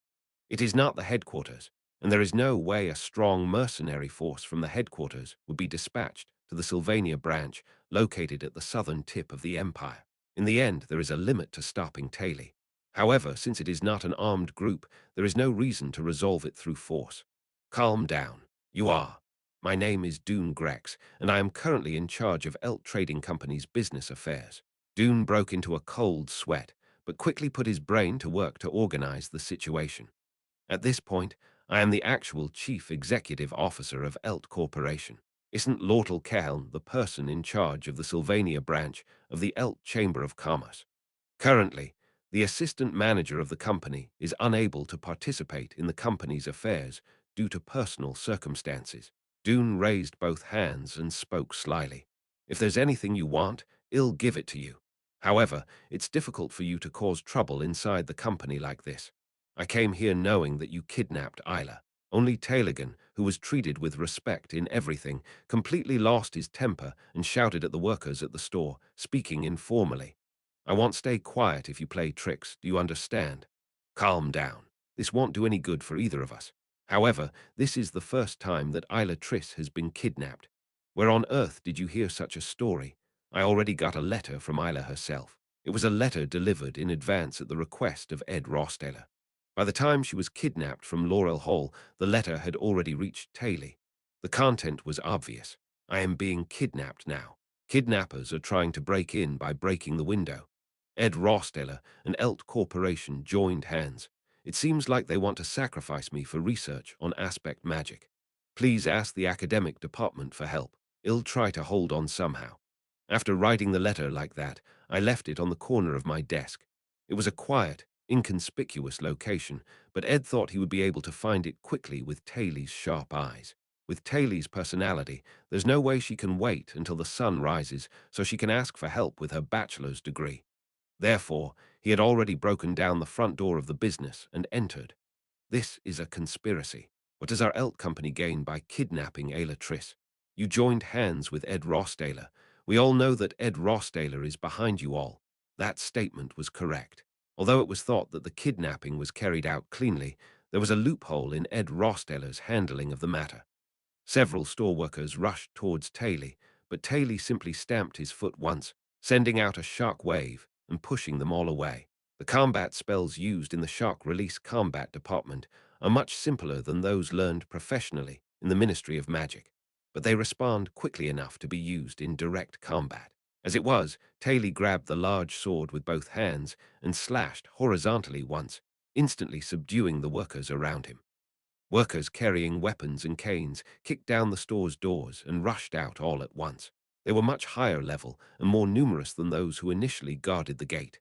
It is not the headquarters, and there is no way a strong mercenary force from the headquarters would be dispatched to the Sylvania branch located at the southern tip of the empire. In the end, there is a limit to stopping Taily. However, since it is not an armed group, there is no reason to resolve it through force. Calm down. You are. My name is Doon Grex, and I am currently in charge of Elt Trading Company's business affairs. Doon broke into a cold sweat, but quickly put his brain to work to organize the situation. At this point, I am the actual chief executive officer of Elt Corporation. Isn't Lortel Cahelm the person in charge of the Sylvania branch of the Elt Chamber of Commerce? Currently, the assistant manager of the company is unable to participate in the company's affairs due to personal circumstances. Doon raised both hands and spoke slyly. If there's anything you want, I'll give it to you. However, it's difficult for you to cause trouble inside the company like this. I came here knowing that you kidnapped Isla. Only Tailigan, who was treated with respect in everything, completely lost his temper and shouted at the workers at the store, speaking informally. I won't stay quiet if you play tricks, do you understand? Calm down. This won't do any good for either of us. However, this is the first time that Isla Triss has been kidnapped. Where on earth did you hear such a story? I already got a letter from Isla herself. It was a letter delivered in advance at the request of Ed Rostaler. By the time she was kidnapped from Laurel Hall, the letter had already reached Taily. The content was obvious. I am being kidnapped now. Kidnappers are trying to break in by breaking the window. Ed Rostaler and Elt Corporation joined hands. It seems like they want to sacrifice me for research on aspect magic. Please ask the academic department for help. I'll try to hold on somehow. After writing the letter like that, I left it on the corner of my desk. It was a quiet, inconspicuous location, but Ed thought he would be able to find it quickly with Taily's sharp eyes. With Taily's personality, there's no way she can wait until the sun rises so she can ask for help with her bachelor's degree. Therefore, he had already broken down the front door of the business and entered. This is a conspiracy. What does our Elt Company gain by kidnapping Ayla Triss? You joined hands with Ed Rostaler. We all know that Ed Rostaler is behind you all. That statement was correct. Although it was thought that the kidnapping was carried out cleanly, there was a loophole in Ed Rostaler's handling of the matter. Several store workers rushed towards Taily, but Taily simply stamped his foot once, sending out a shock wave and pushing them all away. The combat spells used in the shock release combat department are much simpler than those learned professionally in the Ministry of Magic, but they respond quickly enough to be used in direct combat. As it was, Taily grabbed the large sword with both hands and slashed horizontally once, instantly subduing the workers around him. Workers carrying weapons and canes kicked down the store's doors and rushed out all at once. They were much higher level and more numerous than those who initially guarded the gate.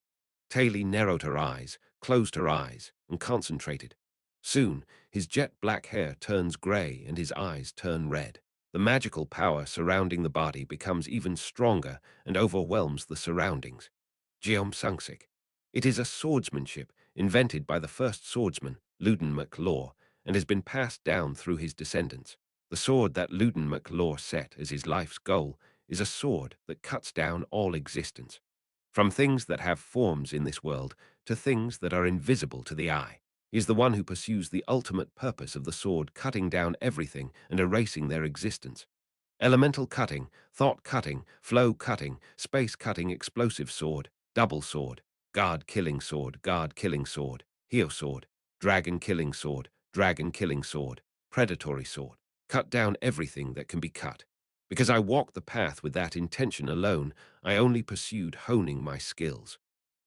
Taily narrowed her eyes, closed her eyes, and concentrated. Soon, his jet black hair turns gray and his eyes turn red. The magical power surrounding the body becomes even stronger and overwhelms the surroundings. Geom Sungsik. It is a swordsmanship invented by the first swordsman, Luden MacLaw, and has been passed down through his descendants. The sword that Luden MacLaw set as his life's goal is a sword that cuts down all existence, from things that have forms in this world to things that are invisible to the eye. He is the one who pursues the ultimate purpose of the sword, cutting down everything and erasing their existence. Elemental cutting, thought cutting, flow cutting, space cutting, explosive sword, double sword, guard killing sword, guard killing sword, Heo sword, dragon killing sword, dragon killing sword, predatory sword. Cut down everything that can be cut. Because I walked the path with that intention alone, I only pursued honing my skills.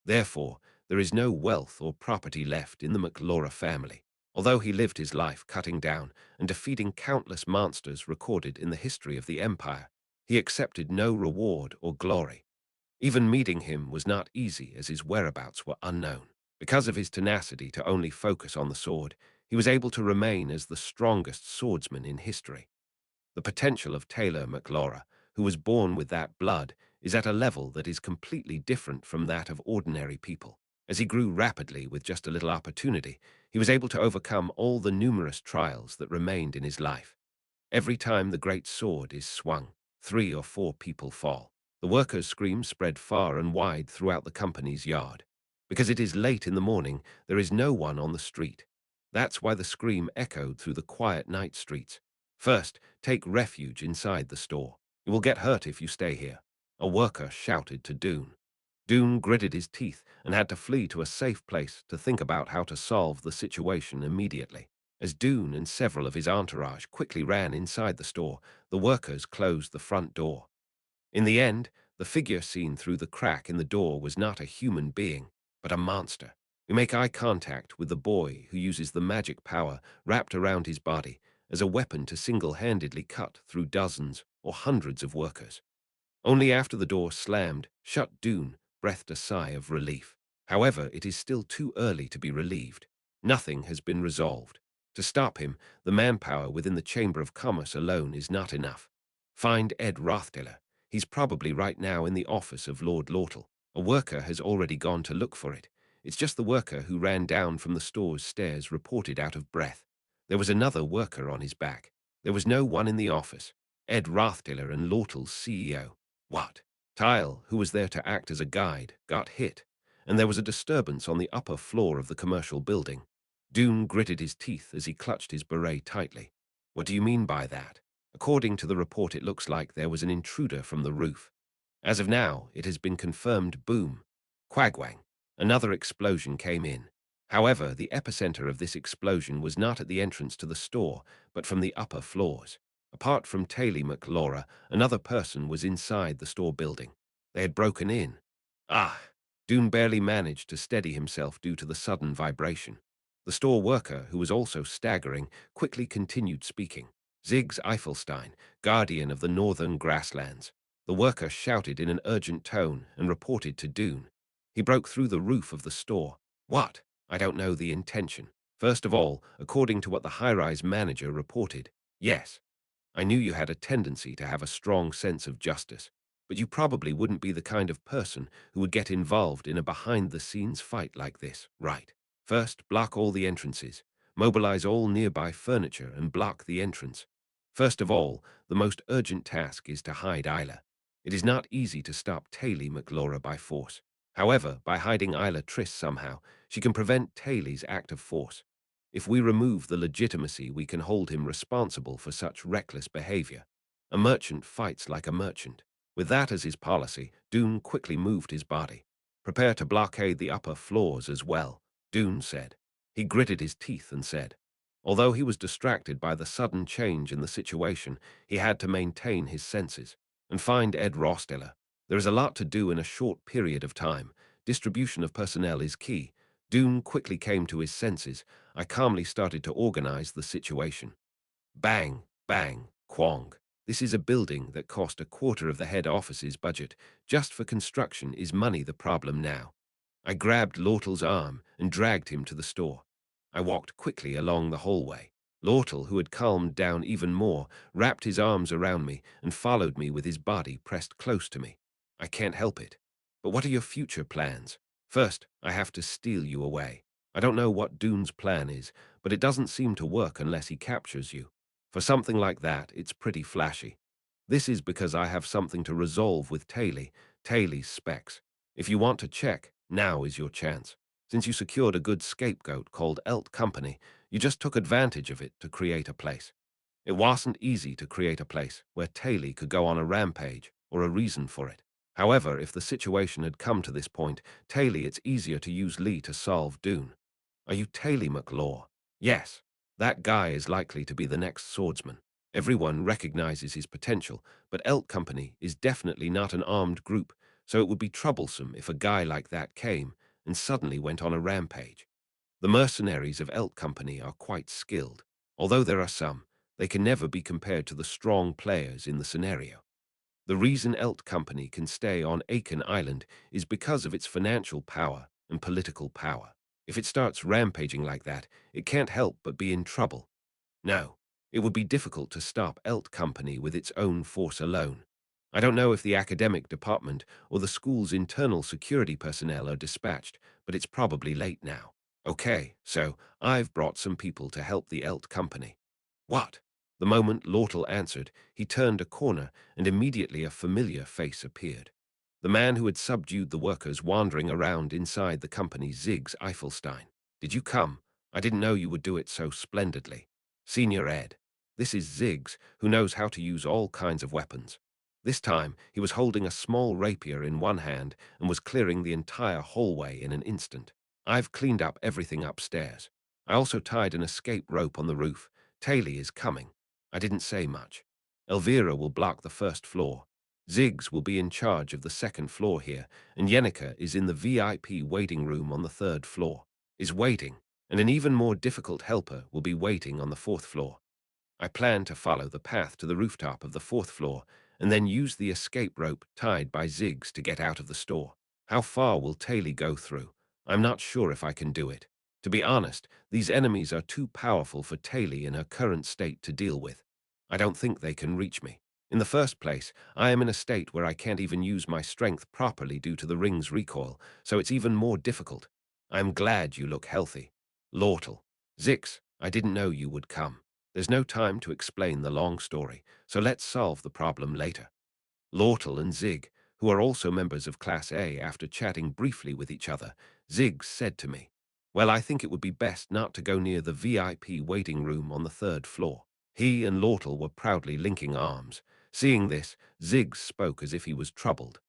Therefore, there is no wealth or property left in the McLaura family. Although he lived his life cutting down and defeating countless monsters recorded in the history of the Empire, he accepted no reward or glory. Even meeting him was not easy, as his whereabouts were unknown. Because of his tenacity to only focus on the sword, he was able to remain as the strongest swordsman in history. The potential of Taylor McLaura, who was born with that blood, is at a level that is completely different from that of ordinary people. As he grew rapidly with just a little opportunity, he was able to overcome all the numerous trials that remained in his life. Every time the great sword is swung, 3 or 4 people fall. The workers' screams spread far and wide throughout the company's yard. Because it is late in the morning, there is no one on the street. That's why the scream echoed through the quiet night streets. First, take refuge inside the store. You will get hurt if you stay here, a worker shouted to Dune. Dune gritted his teeth and had to flee to a safe place to think about how to solve the situation immediately. As Dune and several of his entourage quickly ran inside the store, the workers closed the front door. In the end, the figure seen through the crack in the door was not a human being, but a monster. We make eye contact with the boy who uses the magic power wrapped around his body as a weapon to single-handedly cut through dozens or hundreds of workers. Only after the door slammed shut, Dune breathed a sigh of relief. However, it is still too early to be relieved. Nothing has been resolved. To stop him, the manpower within the Chamber of Commerce alone is not enough. Find Ed Rothdeller. He's probably right now in the office of Lord Lortle. A worker has already gone to look for it. It's just the worker who ran down from the store's stairs reported out of breath. There was another worker on his back. There was no one in the office. Ed Rothdeller and Lortle's CEO. What? Tyle, who was there to act as a guide, got hit, and there was a disturbance on the upper floor of the commercial building. Dune gritted his teeth as he clutched his beret tightly. What do you mean by that? According to the report, it looks like there was an intruder from the roof. As of now, it has been confirmed. Boom. Quagwang. Another explosion came in. However, the epicenter of this explosion was not at the entrance to the store, but from the upper floors. Apart from Taylor McLaura, another person was inside the store building. They had broken in. Ah! Dune barely managed to steady himself due to the sudden vibration. The store worker, who was also staggering, quickly continued speaking. Ziggs Eifelstein, guardian of the northern grasslands. The worker shouted in an urgent tone and reported to Dune. He broke through the roof of the store. What? I don't know the intention. First of all, according to what the high-rise manager reported, yes, I knew you had a tendency to have a strong sense of justice, but you probably wouldn't be the kind of person who would get involved in a behind-the-scenes fight like this, right? First, block all the entrances. Mobilize all nearby furniture and block the entrance. First of all, the most urgent task is to hide Isla. It is not easy to stop Taylor McLaura by force. However, by hiding Isla Triss somehow, she can prevent Taylor's act of force. If we remove the legitimacy, we can hold him responsible for such reckless behavior. A merchant fights like a merchant. With that as his policy, Dune quickly moved his body. Prepare to blockade the upper floors as well, Dune said. He gritted his teeth and said. Although he was distracted by the sudden change in the situation, he had to maintain his senses and find Ed Rosteller. There is a lot to do in a short period of time. Distribution of personnel is key. Dune quickly came to his senses. I calmly started to organize the situation. Bang, bang, quong. This is a building that cost a quarter of the head office's budget. Just for construction is money the problem now. I grabbed Lortle's arm and dragged him to the store. I walked quickly along the hallway. Lortle, who had calmed down even more, wrapped his arms around me and followed me with his body pressed close to me. I can't help it. But what are your future plans? First, I have to steal you away. I don't know what Dune's plan is, but it doesn't seem to work unless he captures you. For something like that, it's pretty flashy. This is because I have something to resolve with Taylor's specs. If you want to check, now is your chance. Since you secured a good scapegoat called Elt Company, you just took advantage of it to create a place. It wasn't easy to create a place where Taylor could go on a rampage or a reason for it. However, if the situation had come to this point, Taylor, it's easier to use Lee to solve Dune. Are you Taylor McLaw? Yes. That guy is likely to be the next swordsman. Everyone recognizes his potential, but Elt Company is definitely not an armed group, so it would be troublesome if a guy like that came and suddenly went on a rampage. The mercenaries of Elt Company are quite skilled. Although there are some, they can never be compared to the strong players in the scenario. The reason Elt Company can stay on Aiken Island is because of its financial power and political power. If it starts rampaging like that, it can't help but be in trouble. No, it would be difficult to stop Elt Company with its own force alone. I don't know if the academic department or the school's internal security personnel are dispatched, but it's probably late now. Okay, so I've brought some people to help the Elt Company. What? The moment Lortle answered, he turned a corner and immediately a familiar face appeared. The man who had subdued the workers wandering around inside the company, Ziggs Eiffelstein. Did you come? I didn't know you would do it so splendidly. Senior Ed. This is Ziggs, who knows how to use all kinds of weapons. This time, he was holding a small rapier in one hand and was clearing the entire hallway in an instant. I've cleaned up everything upstairs. I also tied an escape rope on the roof. Taylor is coming. I didn't say much. Elvira will block the first floor. Ziggs will be in charge of the second floor here, and Yenica is in the VIP waiting room on the third floor. Is waiting, and an even more difficult helper will be waiting on the fourth floor. I plan to follow the path to the rooftop of the fourth floor and then use the escape rope tied by Ziggs to get out of the store. How far will Taylor go through? I'm not sure if I can do it. To be honest, these enemies are too powerful for Taylor in her current state to deal with. I don't think they can reach me. In the first place, I am in a state where I can't even use my strength properly due to the ring's recoil, so it's even more difficult. I'm glad you look healthy. Lortle. Zix, I didn't know you would come. There's no time to explain the long story, so let's solve the problem later. Lortle and Zig, who are also members of Class A, after chatting briefly with each other, Zig said to me, well, I think it would be best not to go near the VIP waiting room on the third floor. He and Lortle were proudly linking arms. Seeing this, Zig spoke as if he was troubled.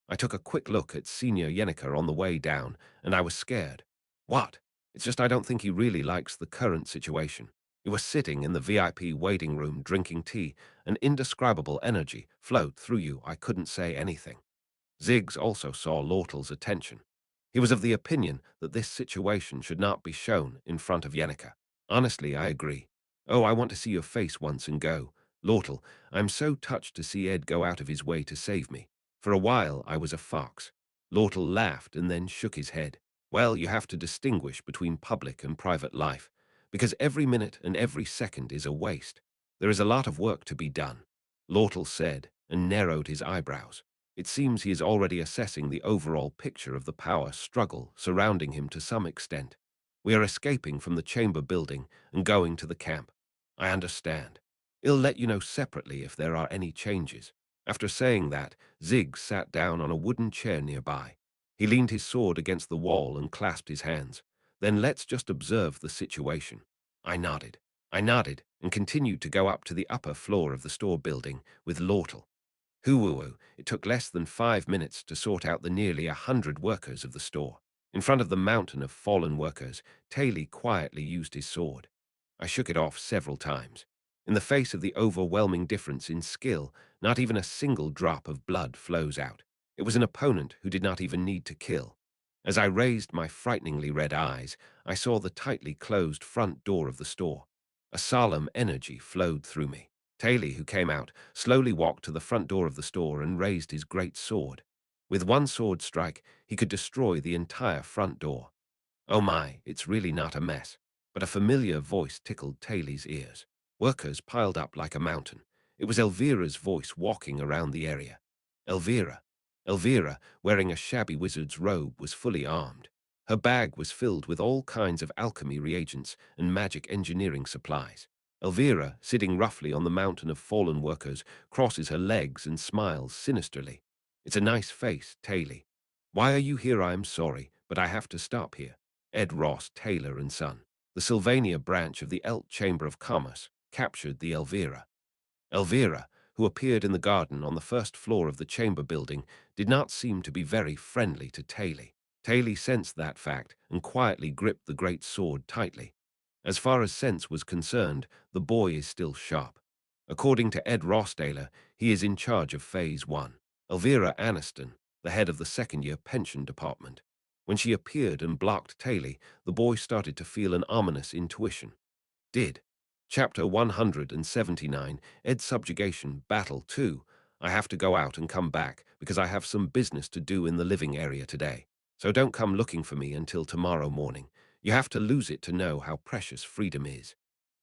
I took a quick look at Senior Yenica on the way down, and I was scared. What? It's just I don't think he really likes the current situation. He was sitting in the VIP waiting room drinking tea. An indescribable energy flowed through you. I couldn't say anything. Ziggs also saw Lortle's attention. He was of the opinion that this situation should not be shown in front of Yenica. Honestly, I agree. Oh, I want to see your face once and go. Lortle, I'm so touched to see Ed go out of his way to save me. For a while, I was a fox. Lortle laughed and then shook his head. Well, you have to distinguish between public and private life, because every minute and every second is a waste. There is a lot of work to be done, Lortle said, and narrowed his eyebrows. It seems he is already assessing the overall picture of the power struggle surrounding him to some extent. We are escaping from the chamber building and going to the camp. I understand. I'll let you know separately if there are any changes. After saying that, Ziggs sat down on a wooden chair nearby. He leaned his sword against the wall and clasped his hands. Then let's just observe the situation. I nodded. I nodded and continued to go up to the upper floor of the store building with Lortle. Hoo-woo-woo, it took less than 5 minutes to sort out the nearly 100 workers of the store. In front of the mountain of fallen workers, Taylor quietly used his sword. I shook it off several times. In the face of the overwhelming difference in skill, not even a single drop of blood flows out. It was an opponent who did not even need to kill. As I raised my frighteningly red eyes, I saw the tightly closed front door of the store. A solemn energy flowed through me. Taylor, who came out, slowly walked to the front door of the store and raised his great sword. With one sword strike, he could destroy the entire front door. Oh my, it's really not a mess. but a familiar voice tickled Taylor's ears. Workers piled up like a mountain. It was Elvira's voice walking around the area. Elvira. Elvira, wearing a shabby wizard's robe, was fully armed. Her bag was filled with all kinds of alchemy reagents and magic engineering supplies. Elvira, sitting roughly on the mountain of fallen workers, crosses her legs and smiles sinisterly. It's a nice face, Taylor. Why are you here? I am sorry, but I have to stop here. Ed Ross, Taylor and Son, the Sylvania branch of the Elt Chamber of Commerce, captured the Elvira. Elvira, who appeared in the garden on the first floor of the chamber building, did not seem to be very friendly to Taylor. Taylor sensed that fact and quietly gripped the great sword tightly. As far as sense was concerned, the boy is still sharp. According to Ed Rossdaler, he is in charge of Phase 1. Elvira Aniston, the head of the second-year pension department. When she appeared and blocked Taylor, the boy started to feel an ominous intuition. Did. Chapter 179, Ed Subjugation, Battle 2. I have to go out and come back because I have some business to do in the living area today. So don't come looking for me until tomorrow morning. You have to lose it to know how precious freedom is.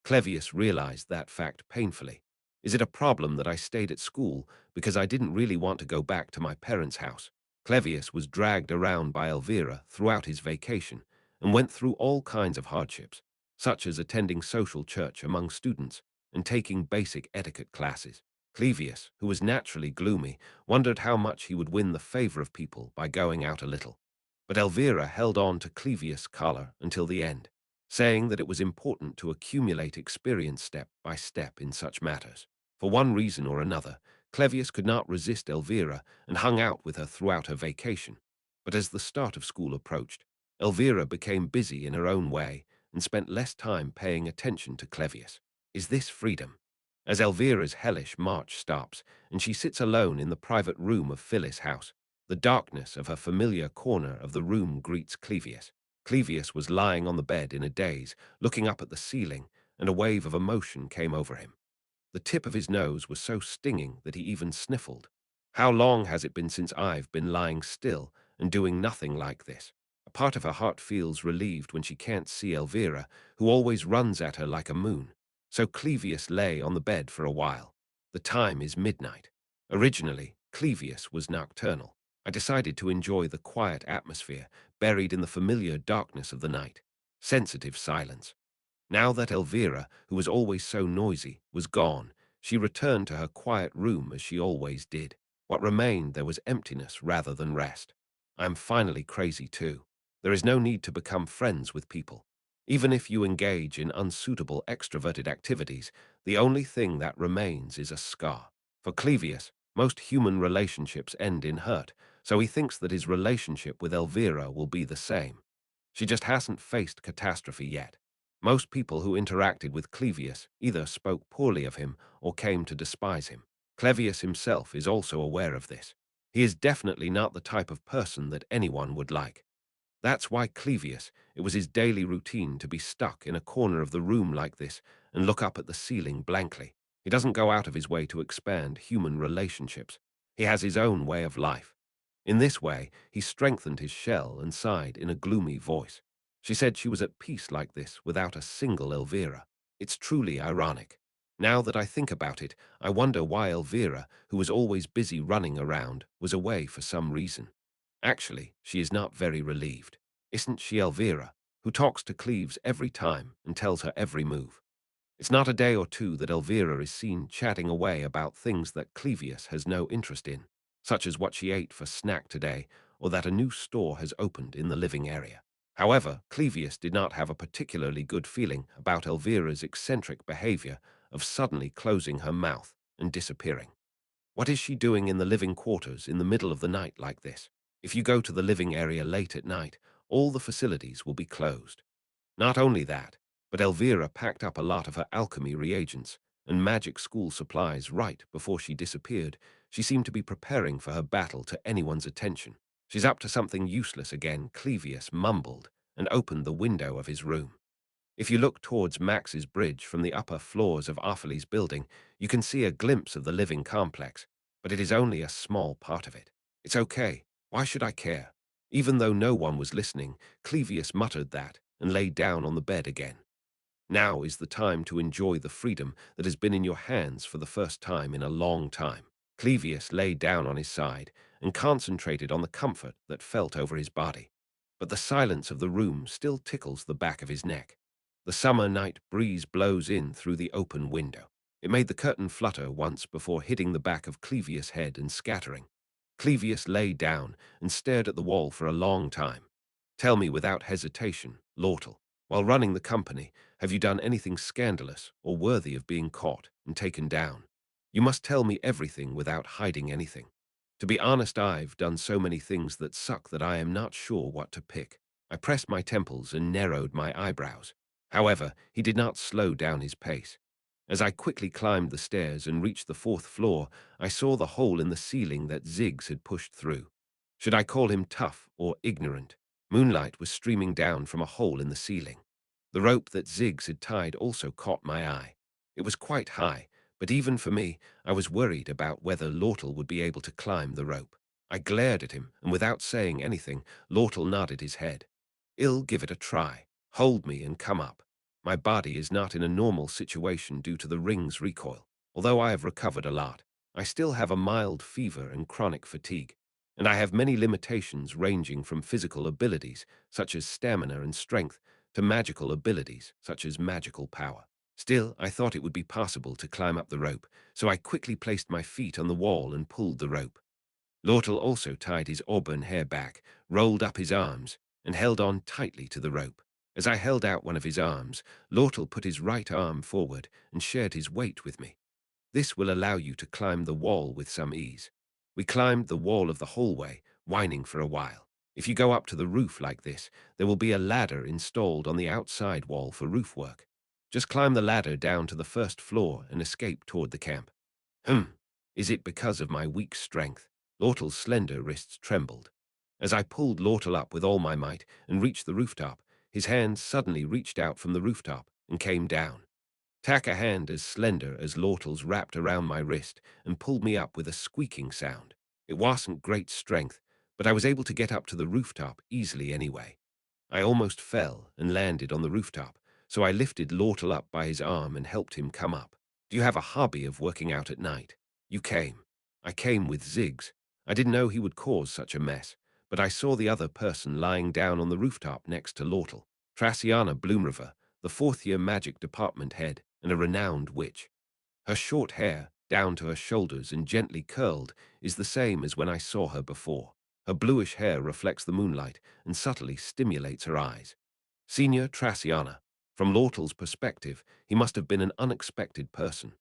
Clevius realized that fact painfully. Is it a problem that I stayed at school because I didn't really want to go back to my parents' house? Clevius was dragged around by Elvira throughout his vacation and went through all kinds of hardships, such as attending social church among students and taking basic etiquette classes. Clevius, who was naturally gloomy, wondered how much he would win the favor of people by going out a little. But Elvira held on to Clevius' collar until the end, saying that it was important to accumulate experience step by step in such matters. For one reason or another, Clevius could not resist Elvira and hung out with her throughout her vacation. But as the start of school approached, Elvira became busy in her own way and spent less time paying attention to Clevius. Is this freedom? As Elvira's hellish march stops, and she sits alone in the private room of Phyllis' house, the darkness of her familiar corner of the room greets Clevius. Clevius was lying on the bed in a daze, looking up at the ceiling, and a wave of emotion came over him. The tip of his nose was so stinging that he even sniffled. How long has it been since I've been lying still and doing nothing like this? A part of her heart feels relieved when she can't see Elvira, who always runs at her like a moon. So Clevius lay on the bed for a while. The time is midnight. Originally, Clevius was nocturnal. I decided to enjoy the quiet atmosphere, buried in the familiar darkness of the night. Sensitive silence. Now that Elvira, who was always so noisy, was gone, she returned to her quiet room as she always did. What remained there was emptiness rather than rest. I am finally crazy too. There is no need to become friends with people. Even if you engage in unsuitable extroverted activities, the only thing that remains is a scar. For Clevius, most human relationships end in hurt, so he thinks that his relationship with Elvira will be the same. She just hasn't faced catastrophe yet. Most people who interacted with Clevius either spoke poorly of him or came to despise him. Clevius himself is also aware of this. He is definitely not the type of person that anyone would like. That's why Clevius, it was his daily routine to be stuck in a corner of the room like this and look up at the ceiling blankly. He doesn't go out of his way to expand human relationships. He has his own way of life. In this way, he strengthened his shell and sighed in a gloomy voice. She said she was at peace like this without a single Elvira. It's truly ironic. Now that I think about it, I wonder why Elvira, who was always busy running around, was away for some reason. Actually, she is not very relieved. Isn't she Elvira, who talks to Cleves every time and tells her every move? It's not a day or two that Elvira is seen chatting away about things that Clevius has no interest in, such as what she ate for snack today or that a new store has opened in the living area. However, Clevius did not have a particularly good feeling about Elvira's eccentric behavior of suddenly closing her mouth and disappearing. What is she doing in the living quarters in the middle of the night like this? If you go to the living area late at night, all the facilities will be closed. Not only that, but Elvira packed up a lot of her alchemy reagents and magic school supplies right before she disappeared. She seemed to be preparing for her battle to anyone's attention. She's up to something useless again, Clevius mumbled and opened the window of his room. If you look towards Max's bridge from the upper floors of Arfeli's building, you can see a glimpse of the living complex, but it is only a small part of it. It's okay. Why should I care? Even though no one was listening, Clevius muttered that and lay down on the bed again. Now is the time to enjoy the freedom that has been in your hands for the first time in a long time. Clevius lay down on his side and concentrated on the comfort that felt over his body. But the silence of the room still tickles the back of his neck. The summer night breeze blows in through the open window. It made the curtain flutter once before hitting the back of Clevius' head and scattering. Clevius lay down and stared at the wall for a long time. Tell me without hesitation, Lortel, while running the company, have you done anything scandalous or worthy of being caught and taken down? You must tell me everything without hiding anything. To be honest, I've done so many things that suck that I am not sure what to pick. I pressed my temples and narrowed my eyebrows. However, he did not slow down his pace. As I quickly climbed the stairs and reached the fourth floor, I saw the hole in the ceiling that Ziggs had pushed through. Should I call him tough or ignorant? Moonlight was streaming down from a hole in the ceiling. The rope that Ziggs had tied also caught my eye. It was quite high, but even for me, I was worried about whether Lortel would be able to climb the rope. I glared at him, and without saying anything, Lortel nodded his head. "I'll give it a try. Hold me and come up. My body is not in a normal situation due to the ring's recoil. Although I have recovered a lot, I still have a mild fever and chronic fatigue, and I have many limitations ranging from physical abilities, such as stamina and strength, to magical abilities, such as magical power. Still, I thought it would be possible to climb up the rope, so I quickly placed my feet on the wall and pulled the rope. Lortel also tied his auburn hair back, rolled up his arms, and held on tightly to the rope. As I held out one of his arms, Lortel put his right arm forward and shared his weight with me. This will allow you to climb the wall with some ease. We climbed the wall of the hallway, whining for a while. If you go up to the roof like this, there will be a ladder installed on the outside wall for roof work. Just climb the ladder down to the first floor and escape toward the camp. Is it because of my weak strength? Lortel's slender wrists trembled. As I pulled Lortel up with all my might and reached the rooftop, his hand suddenly reached out from the rooftop and came down. A hand as slender as Lortel's wrapped around my wrist and pulled me up with a squeaking sound. It wasn't great strength, but I was able to get up to the rooftop easily anyway. I almost fell and landed on the rooftop, so I lifted Lortel up by his arm and helped him come up. Do you have a hobby of working out at night? You came. I came with Ziggs. I didn't know he would cause such a mess, but I saw the other person lying down on the rooftop next to Lortel, Traciana Bloomriver, the fourth-year magic department head and a renowned witch. Her short hair, down to her shoulders and gently curled, is the same as when I saw her before. Her bluish hair reflects the moonlight and subtly stimulates her eyes. Senior Traciana. From Lortel's perspective, he must have been an unexpected person.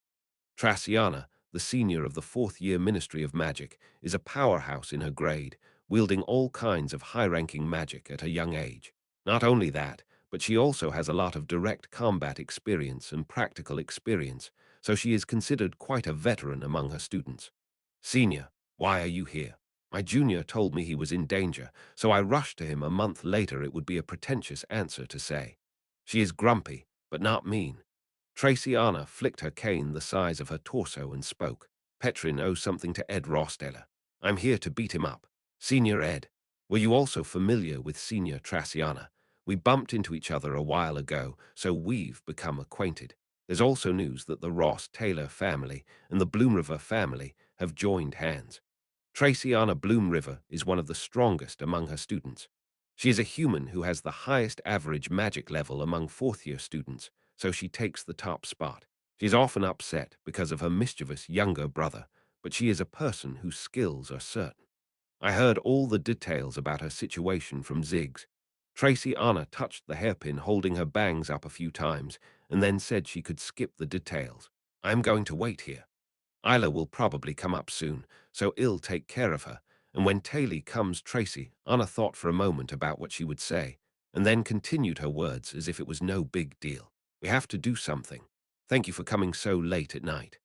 Traciana, the senior of the fourth-year Ministry of Magic, is a powerhouse in her grade, wielding all kinds of high-ranking magic at a young age. Not only that, but she also has a lot of direct combat experience and practical experience, so she is considered quite a veteran among her students. Senior, why are you here? My junior told me he was in danger, so I rushed to him a month later. It would be a pretentious answer to say. She is grumpy, but not mean. Traciana flicked her cane the size of her torso and spoke. Petrin owes something to Ed Rosteller. I'm here to beat him up. Senior Ed, were you also familiar with Senior Traciana? We bumped into each other a while ago, so we've become acquainted. There's also news that the Ross Taylor family and the Bloomriver family have joined hands. Traciana Bloomriver is one of the strongest among her students. She is a human who has the highest average magic level among fourth-year students, so she takes the top spot. She is often upset because of her mischievous younger brother, but she is a person whose skills are certain. I heard all the details about her situation from Ziggs. Traciana touched the hairpin holding her bangs up a few times and then said she could skip the details. I am going to wait here. Isla will probably come up soon, so I'll take care of her. And when Taylor comes, Tracy, Anna thought for a moment about what she would say, and then continued her words as if it was no big deal. We have to do something. Thank you for coming so late at night.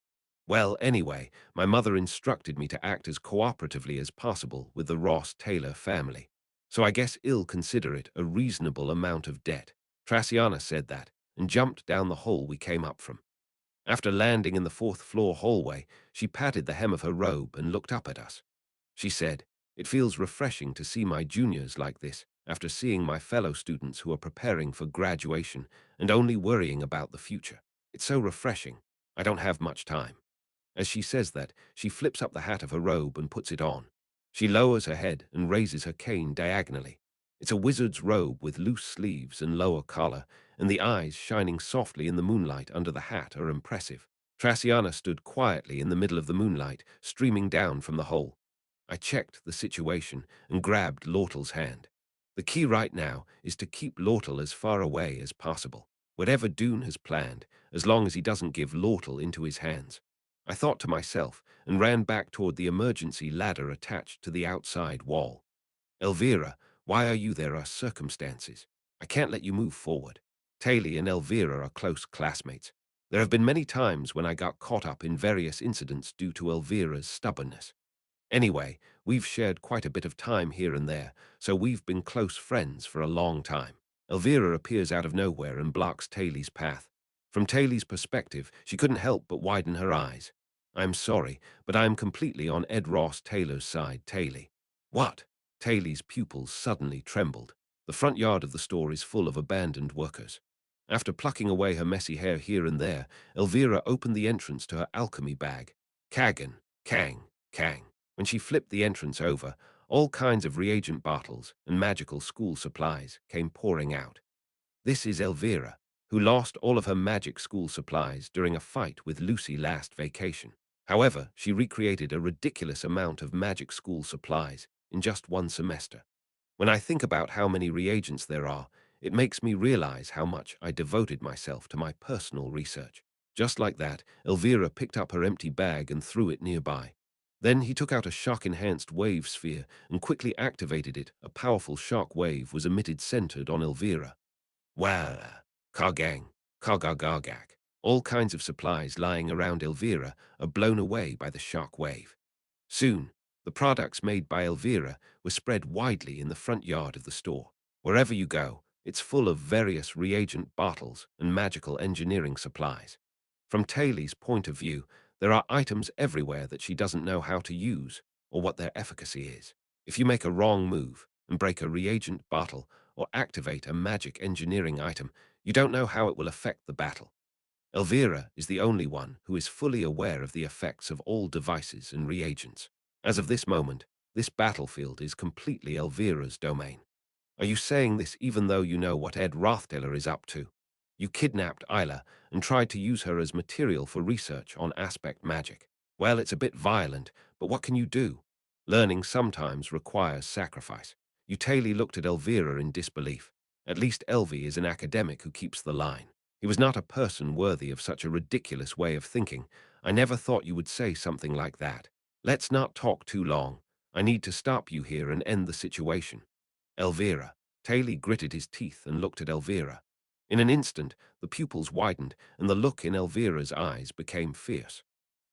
Well, anyway, my mother instructed me to act as cooperatively as possible with the Ross Taylor family. So I guess I'll consider it a reasonable amount of debt. Traciana said that, and jumped down the hole we came up from. After landing in the fourth-floor hallway, she patted the hem of her robe and looked up at us. She said, "It feels refreshing to see my juniors like this, after seeing my fellow students who are preparing for graduation and only worrying about the future. It's so refreshing. I don't have much time. As she says that, she flips up the hat of her robe and puts it on. She lowers her head and raises her cane diagonally. It's a wizard's robe with loose sleeves and lower collar, and the eyes shining softly in the moonlight under the hat are impressive. Traciana stood quietly in the middle of the moonlight, streaming down from the hole. I checked the situation and grabbed Lortel's hand. The key right now is to keep Lortel as far away as possible, whatever Dune has planned, as long as he doesn't give Lortel into his hands. I thought to myself and ran back toward the emergency ladder attached to the outside wall. Elvira, why are you there? Are circumstances. I can't let you move forward. Taylor and Elvira are close classmates. There have been many times when I got caught up in various incidents due to Elvira's stubbornness. Anyway, we've shared quite a bit of time here and there, so we've been close friends for a long time. Elvira appears out of nowhere and blocks Taylor's path. From Taylor's perspective, she couldn't help but widen her eyes. I'm sorry, but I'm completely on Ed Ross Taylor's side, Taylor. What? Taylor's pupils suddenly trembled. The front yard of the store is full of abandoned workers. After plucking away her messy hair here and there, Elvira opened the entrance to her alchemy bag. Kagan, Kang, Kang. When she flipped the entrance over, all kinds of reagent bottles and magical school supplies came pouring out. This is Elvira, who lost all of her magic school supplies during a fight with Lucy last vacation. However, she recreated a ridiculous amount of magic school supplies in just one semester. When I think about how many reagents there are, it makes me realize how much I devoted myself to my personal research. Just like that, Elvira picked up her empty bag and threw it nearby. Then he took out a shock-enhanced wave sphere and quickly activated it. A powerful shock wave was emitted centered on Elvira. Wow! Kargang, Kargagagak. All kinds of supplies lying around Elvira are blown away by the shock wave. Soon, the products made by Elvira were spread widely in the front yard of the store. Wherever you go, it's full of various reagent bottles and magical engineering supplies. From Taylor's point of view, there are items everywhere that she doesn't know how to use or what their efficacy is. If you make a wrong move and break a reagent bottle or activate a magic engineering item, you don't know how it will affect the battle. Elvira is the only one who is fully aware of the effects of all devices and reagents. As of this moment, this battlefield is completely Elvira's domain. Are you saying this even though you know what Ed Rothtaler is up to? You kidnapped Isla and tried to use her as material for research on aspect magic. Well, it's a bit violent, but what can you do? Learning sometimes requires sacrifice. Utali looked at Elvira in disbelief. At least Elvi is an academic who keeps the line. He was not a person worthy of such a ridiculous way of thinking. I never thought you would say something like that. Let's not talk too long. I need to stop you here and end the situation. Elvira. Taylor gritted his teeth and looked at Elvira. In an instant, the pupils widened, and the look in Elvira's eyes became fierce.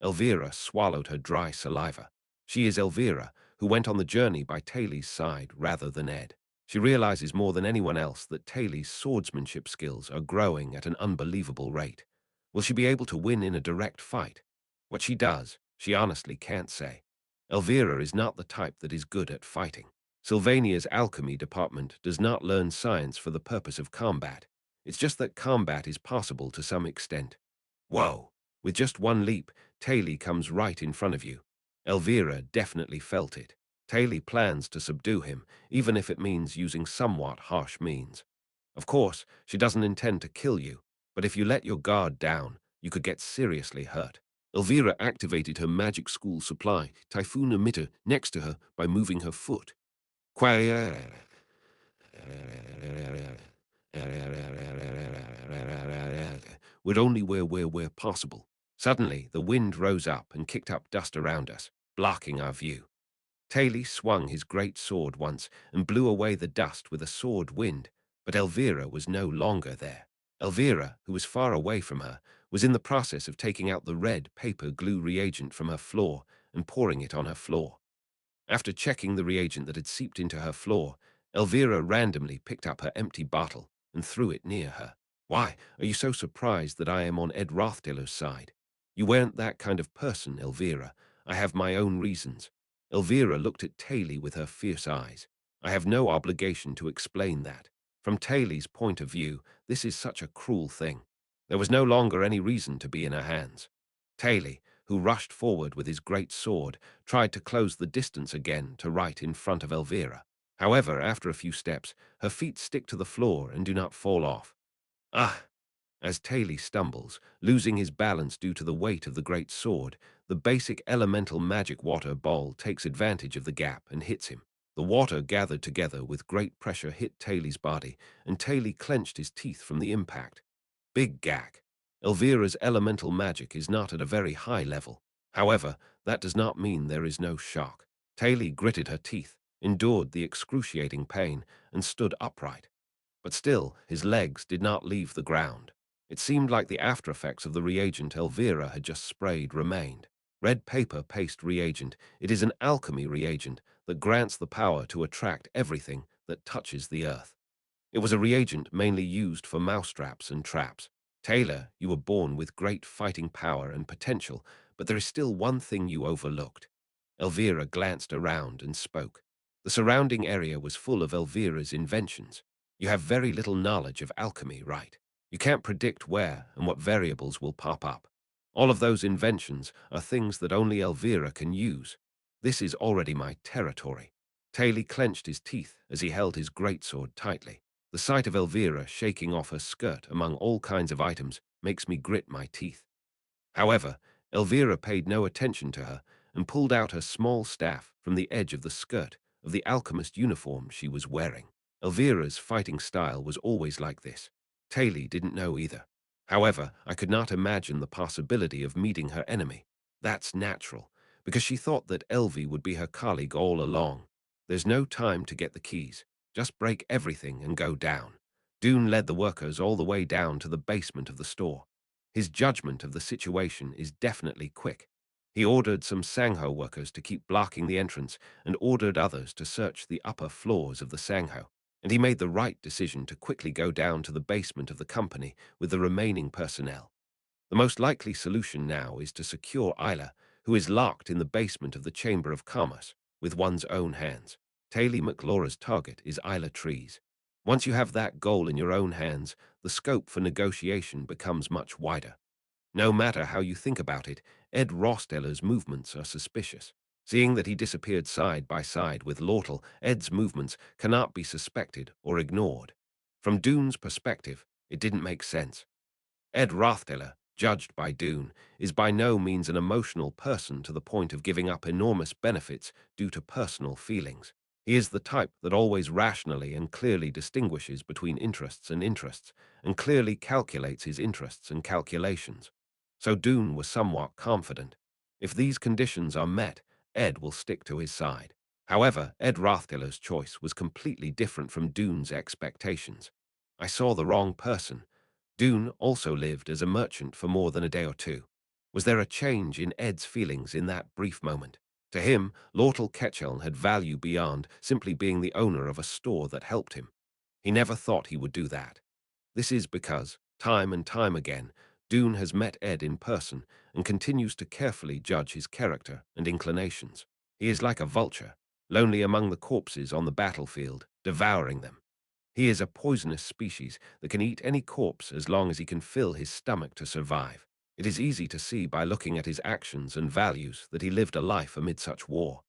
Elvira swallowed her dry saliva. She is Elvira, who went on the journey by Taylor's side rather than Ed. She realizes more than anyone else that Taylor's swordsmanship skills are growing at an unbelievable rate. Will she be able to win in a direct fight? What she does, she honestly can't say. Elvira is not the type that is good at fighting. Sylvania's alchemy department does not learn science for the purpose of combat. It's just that combat is possible to some extent. Whoa! With just one leap, Taylor comes right in front of you. Elvira definitely felt it. Taylor plans to subdue him, even if it means using somewhat harsh means. Of course, she doesn't intend to kill you, but if you let your guard down, you could get seriously hurt. Elvira activated her magic school supply, Typhoon Emitter, next to her by moving her foot. Quiet. Would only where possible. Suddenly, the wind rose up and kicked up dust around us, blocking our view. Taylor swung his great sword once and blew away the dust with a sword wind, but Elvira was no longer there. Elvira, who was far away from her, was in the process of taking out the red paper glue reagent from her floor and pouring it on her floor. After checking the reagent that had seeped into her floor, Elvira randomly picked up her empty bottle and threw it near her. Why are you so surprised that I am on Ed Rothtaler's side? You weren't that kind of person, Elvira. I have my own reasons. Elvira looked at Taylor with her fierce eyes. I have no obligation to explain that. From Taylor's point of view, this is such a cruel thing. There was no longer any reason to be in her hands. Taylor, who rushed forward with his great sword, tried to close the distance again to right in front of Elvira. However, after a few steps, her feet stick to the floor and do not fall off. Ah! As Taylor stumbles, losing his balance due to the weight of the great sword, the basic elemental magic water ball takes advantage of the gap and hits him. The water gathered together with great pressure hit Taylor's body, and Taylor clenched his teeth from the impact. Big gack. Elvira's elemental magic is not at a very high level. However, that does not mean there is no shock. Taylor gritted her teeth, endured the excruciating pain, and stood upright. But still, his legs did not leave the ground. It seemed like the after-effects of the reagent Elvira had just sprayed remained. Red paper paste reagent. It is an alchemy reagent that grants the power to attract everything that touches the earth. It was a reagent mainly used for mousetraps and traps. Taylor, you were born with great fighting power and potential, but there is still one thing you overlooked. Elvira glanced around and spoke. The surrounding area was full of Elvira's inventions. You have very little knowledge of alchemy, right? You can't predict where and what variables will pop up. All of those inventions are things that only Elvira can use. This is already my territory. Taylor clenched his teeth as he held his greatsword tightly. The sight of Elvira shaking off her skirt among all kinds of items makes me grit my teeth. However, Elvira paid no attention to her and pulled out her small staff from the edge of the skirt of the alchemist uniform she was wearing. Elvira's fighting style was always like this. Taylor didn't know either. However, I could not imagine the possibility of meeting her enemy. That's natural, because she thought that Elvie would be her colleague all along. There's no time to get the keys. Just break everything and go down. Dune led the workers all the way down to the basement of the store. His judgment of the situation is definitely quick. He ordered some Sangho workers to keep blocking the entrance and ordered others to search the upper floors of the Sangho. And he made the right decision to quickly go down to the basement of the company with the remaining personnel. The most likely solution now is to secure Isla, who is locked in the basement of the Chamber of Commerce, with one's own hands. Taylor McLaura's target is Isla Trees. Once you have that goal in your own hands, the scope for negotiation becomes much wider. No matter how you think about it, Ed Rosteller's movements are suspicious. Seeing that he disappeared side by side with Lortle, Ed's movements cannot be suspected or ignored. From Dune's perspective, it didn't make sense. Ed Rothsteller, judged by Dune, is by no means an emotional person to the point of giving up enormous benefits due to personal feelings. He is the type that always rationally and clearly distinguishes between interests, and clearly calculates his interests and calculations. So Dune was somewhat confident. If these conditions are met, Ed will stick to his side. However, Ed Rothsteller's choice was completely different from Dune's expectations. I saw the wrong person. Dune also lived as a merchant for more than a day or two. Was there a change in Ed's feelings in that brief moment? To him, Lortle Ketchel had value beyond simply being the owner of a store that helped him. He never thought he would do that. This is because, time and time again, Dune has met Ed in person and continues to carefully judge his character and inclinations. He is like a vulture, lonely among the corpses on the battlefield, devouring them. He is a poisonous species that can eat any corpse as long as he can fill his stomach to survive. It is easy to see by looking at his actions and values that he lived a life amid such war.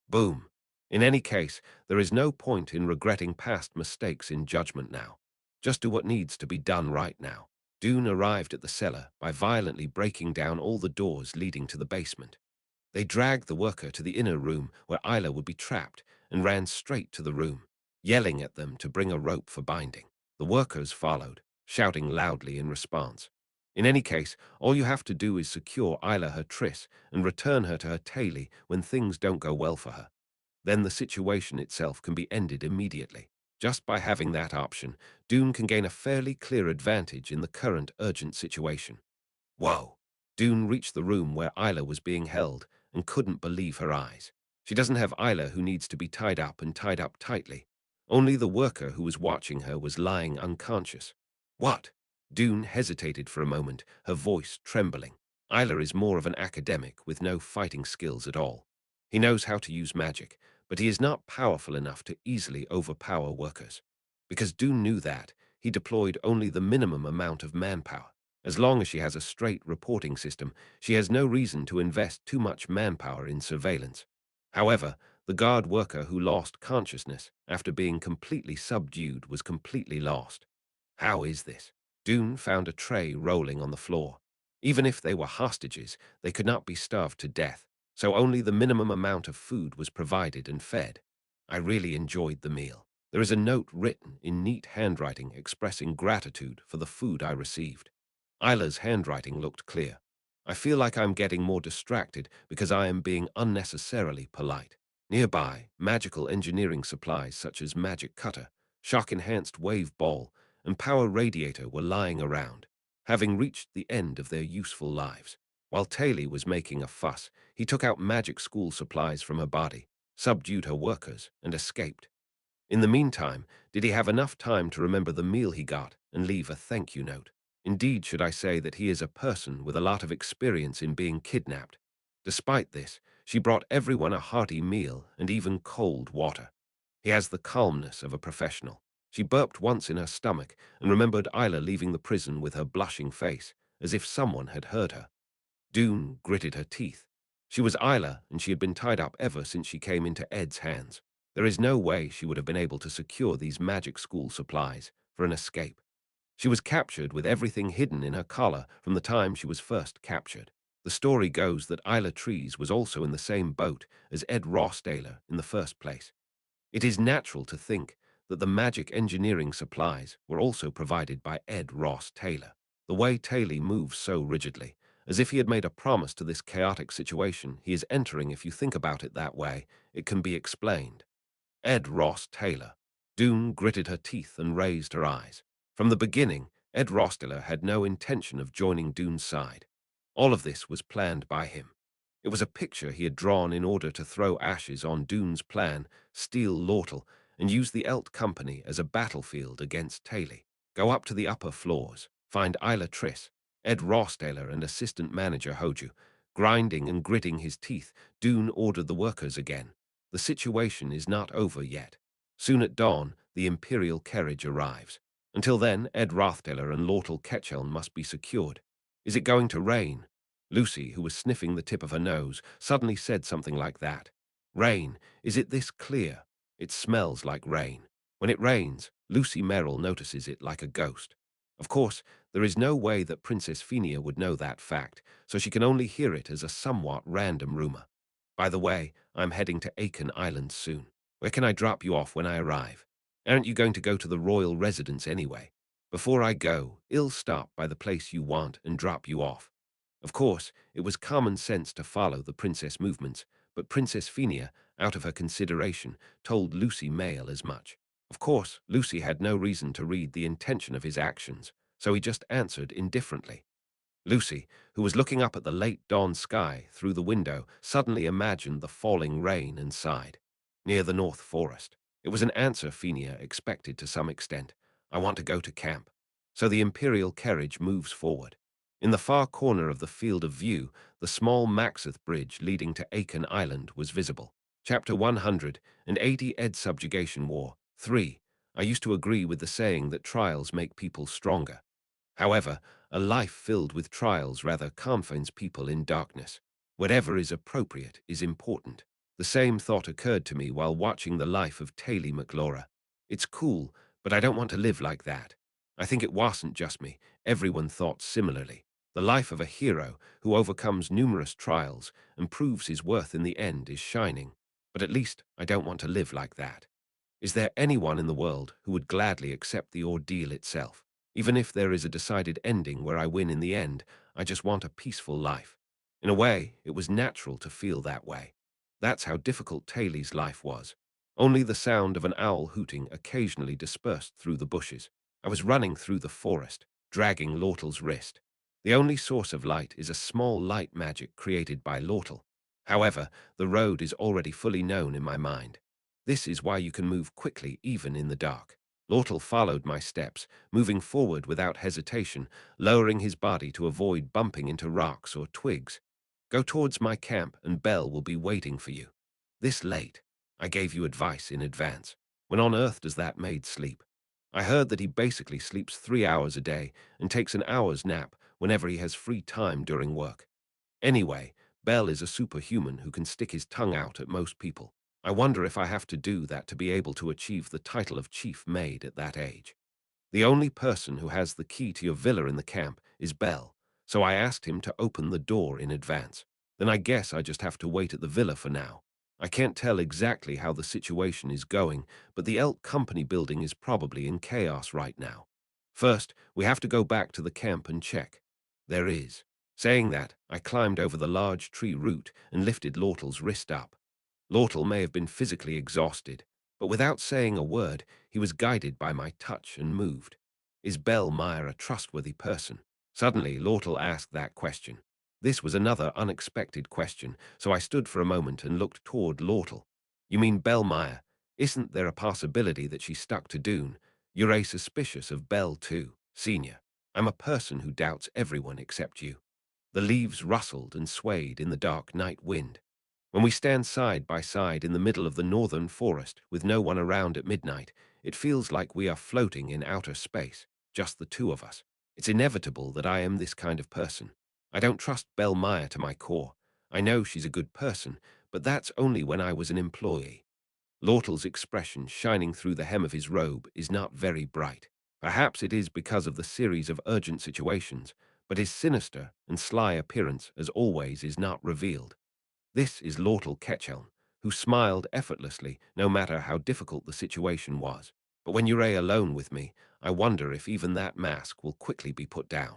Boom. In any case, there is no point in regretting past mistakes in judgment now. Just do what needs to be done right now. Dune arrived at the cellar by violently breaking down all the doors leading to the basement. They dragged the worker to the inner room where Isla would be trapped and ran straight to the room, yelling at them to bring a rope for binding. The workers followed, shouting loudly in response. In any case, all you have to do is secure Isla her tris and return her to her Taylor when things don't go well for her. Then the situation itself can be ended immediately. Just by having that option, Dune can gain a fairly clear advantage in the current urgent situation. Whoa! Dune reached the room where Isla was being held and couldn't believe her eyes. She doesn't have Isla who needs to be tied up and tied up tightly. Only the worker who was watching her was lying unconscious. What? Dune hesitated for a moment, her voice trembling. Isla is more of an academic with no fighting skills at all. He knows how to use magic, but he is not powerful enough to easily overpower workers. Because Dune knew that, he deployed only the minimum amount of manpower. As long as she has a straight reporting system, she has no reason to invest too much manpower in surveillance. However, the guard worker who lost consciousness after being completely subdued was completely lost. How is this? Dune found a tray rolling on the floor. Even if they were hostages, they could not be starved to death, so only the minimum amount of food was provided and fed. I really enjoyed the meal. There is a note written in neat handwriting expressing gratitude for the food I received. Isla's handwriting looked clear. I feel like I'm getting more distracted because I am being unnecessarily polite. Nearby, magical engineering supplies such as magic cutter, shock-enhanced wave ball, and power radiator were lying around, having reached the end of their useful lives. While Taylor was making a fuss, he took out magic school supplies from her body, subdued her workers, and escaped. In the meantime, did he have enough time to remember the meal he got and leave a thank you note? Indeed, should I say that he is a person with a lot of experience in being kidnapped. Despite this, she brought everyone a hearty meal and even cold water. He has the calmness of a professional. She burped once in her stomach and remembered Isla leaving the prison with her blushing face, as if someone had heard her. Dune gritted her teeth. She was Isla, and she had been tied up ever since she came into Ed's hands. There is no way she would have been able to secure these magic school supplies for an escape. She was captured with everything hidden in her collar from the time she was first captured. The story goes that Isla Trees was also in the same boat as Ed Rossdaler in the first place. It is natural to think that the magic engineering supplies were also provided by Ed Ross Taylor. The way Taylor moves so rigidly, as if he had made a promise to this chaotic situation he is entering. If you think about it that way, it can be explained. Ed Ross Taylor. Dune gritted her teeth and raised her eyes. From the beginning, Ed Rossdiller had no intention of joining Dune's side. All of this was planned by him. It was a picture he had drawn in order to throw ashes on Dune's plan, steal Lortle, and use the Elt Company as a battlefield against Taylor. Go up to the upper floors, find Isla Triss, Ed Rossdiller and assistant manager Hoju. Grinding and gritting his teeth, Dune ordered the workers again. The situation is not over yet. Soon at dawn, the Imperial carriage arrives. Until then, Ed Rothdeller and Lortle Ketchelm must be secured. Is it going to rain? Lucy, who was sniffing the tip of her nose, suddenly said something like that. Rain, is it this clear? It smells like rain. When it rains, Lucy Merrill notices it like a ghost. Of course, there is no way that Princess Fenia would know that fact, so she can only hear it as a somewhat random rumor. By the way, I'm heading to Aiken Island soon. Where can I drop you off when I arrive? Aren't you going to go to the royal residence anyway? Before I go, I'll stop by the place you want and drop you off. Of course, it was common sense to follow the princess movements, but Princess Fenia, out of her consideration, told Lucy Mayle as much. Of course, Lucy had no reason to read the intention of his actions, so he just answered indifferently. Lucy, who was looking up at the late dawn sky through the window, suddenly imagined the falling rain and sighed. Near the North Forest. It was an answer Fenia expected to some extent. I want to go to camp. So the Imperial carriage moves forward. In the far corner of the field of view, the small Maxith Bridge leading to Aiken Island was visible. Chapter 180 Ed Subjugation War 3. I used to agree with the saying that trials make people stronger. However, a life filled with trials rather confines people in darkness. Whatever is appropriate is important. The same thought occurred to me while watching the life of Taylor McLaura. It's cool, but I don't want to live like that. I think it wasn't just me. Everyone thought similarly. The life of a hero who overcomes numerous trials and proves his worth in the end is shining. But at least I don't want to live like that. Is there anyone in the world who would gladly accept the ordeal itself? Even if there is a decided ending where I win in the end, I just want a peaceful life. In a way, it was natural to feel that way. That's how difficult Taylor's life was. Only the sound of an owl hooting occasionally dispersed through the bushes. I was running through the forest, dragging Lortle's wrist. The only source of light is a small light magic created by Lortle. However, the road is already fully known in my mind. This is why you can move quickly even in the dark. Lortle followed my steps, moving forward without hesitation, lowering his body to avoid bumping into rocks or twigs. Go towards my camp and Belle will be waiting for you. This late. I gave you advice in advance. When on earth does that maid sleep? I heard that he basically sleeps 3 hours a day and takes an hour's nap whenever he has free time during work. Anyway, Bell is a superhuman who can stick his tongue out at most people. I wonder if I have to do that to be able to achieve the title of chief maid at that age. The only person who has the key to your villa in the camp is Bell, so I asked him to open the door in advance. Then I guess I just have to wait at the villa for now. I can't tell exactly how the situation is going, but the Elk Company building is probably in chaos right now. First, we have to go back to the camp and check. There is. Saying that, I climbed over the large tree root and lifted Lortle's wrist up. Lortle may have been physically exhausted, but without saying a word, he was guided by my touch and moved. Is Bell Meyer a trustworthy person? Suddenly, Lortle asked that question. This was another unexpected question, so I stood for a moment and looked toward Lortle. You mean Bell Meyer? Isn't there a possibility that she stuck to Dune? You're a suspicious of Bell too, Senior. I'm a person who doubts everyone except you. The leaves rustled and swayed in the dark night wind. When we stand side by side in the middle of the northern forest with no one around at midnight, it feels like we are floating in outer space, just the two of us. It's inevitable that I am this kind of person. I don't trust Belle Meyer to my core. I know she's a good person, but that's only when I was an employee. Lortle's expression shining through the hem of his robe is not very bright. Perhaps it is because of the series of urgent situations, but his sinister and sly appearance, as always, is not revealed. This is Lortle Ketchelm, who smiled effortlessly no matter how difficult the situation was. But when you're alone with me, I wonder if even that mask will quickly be put down.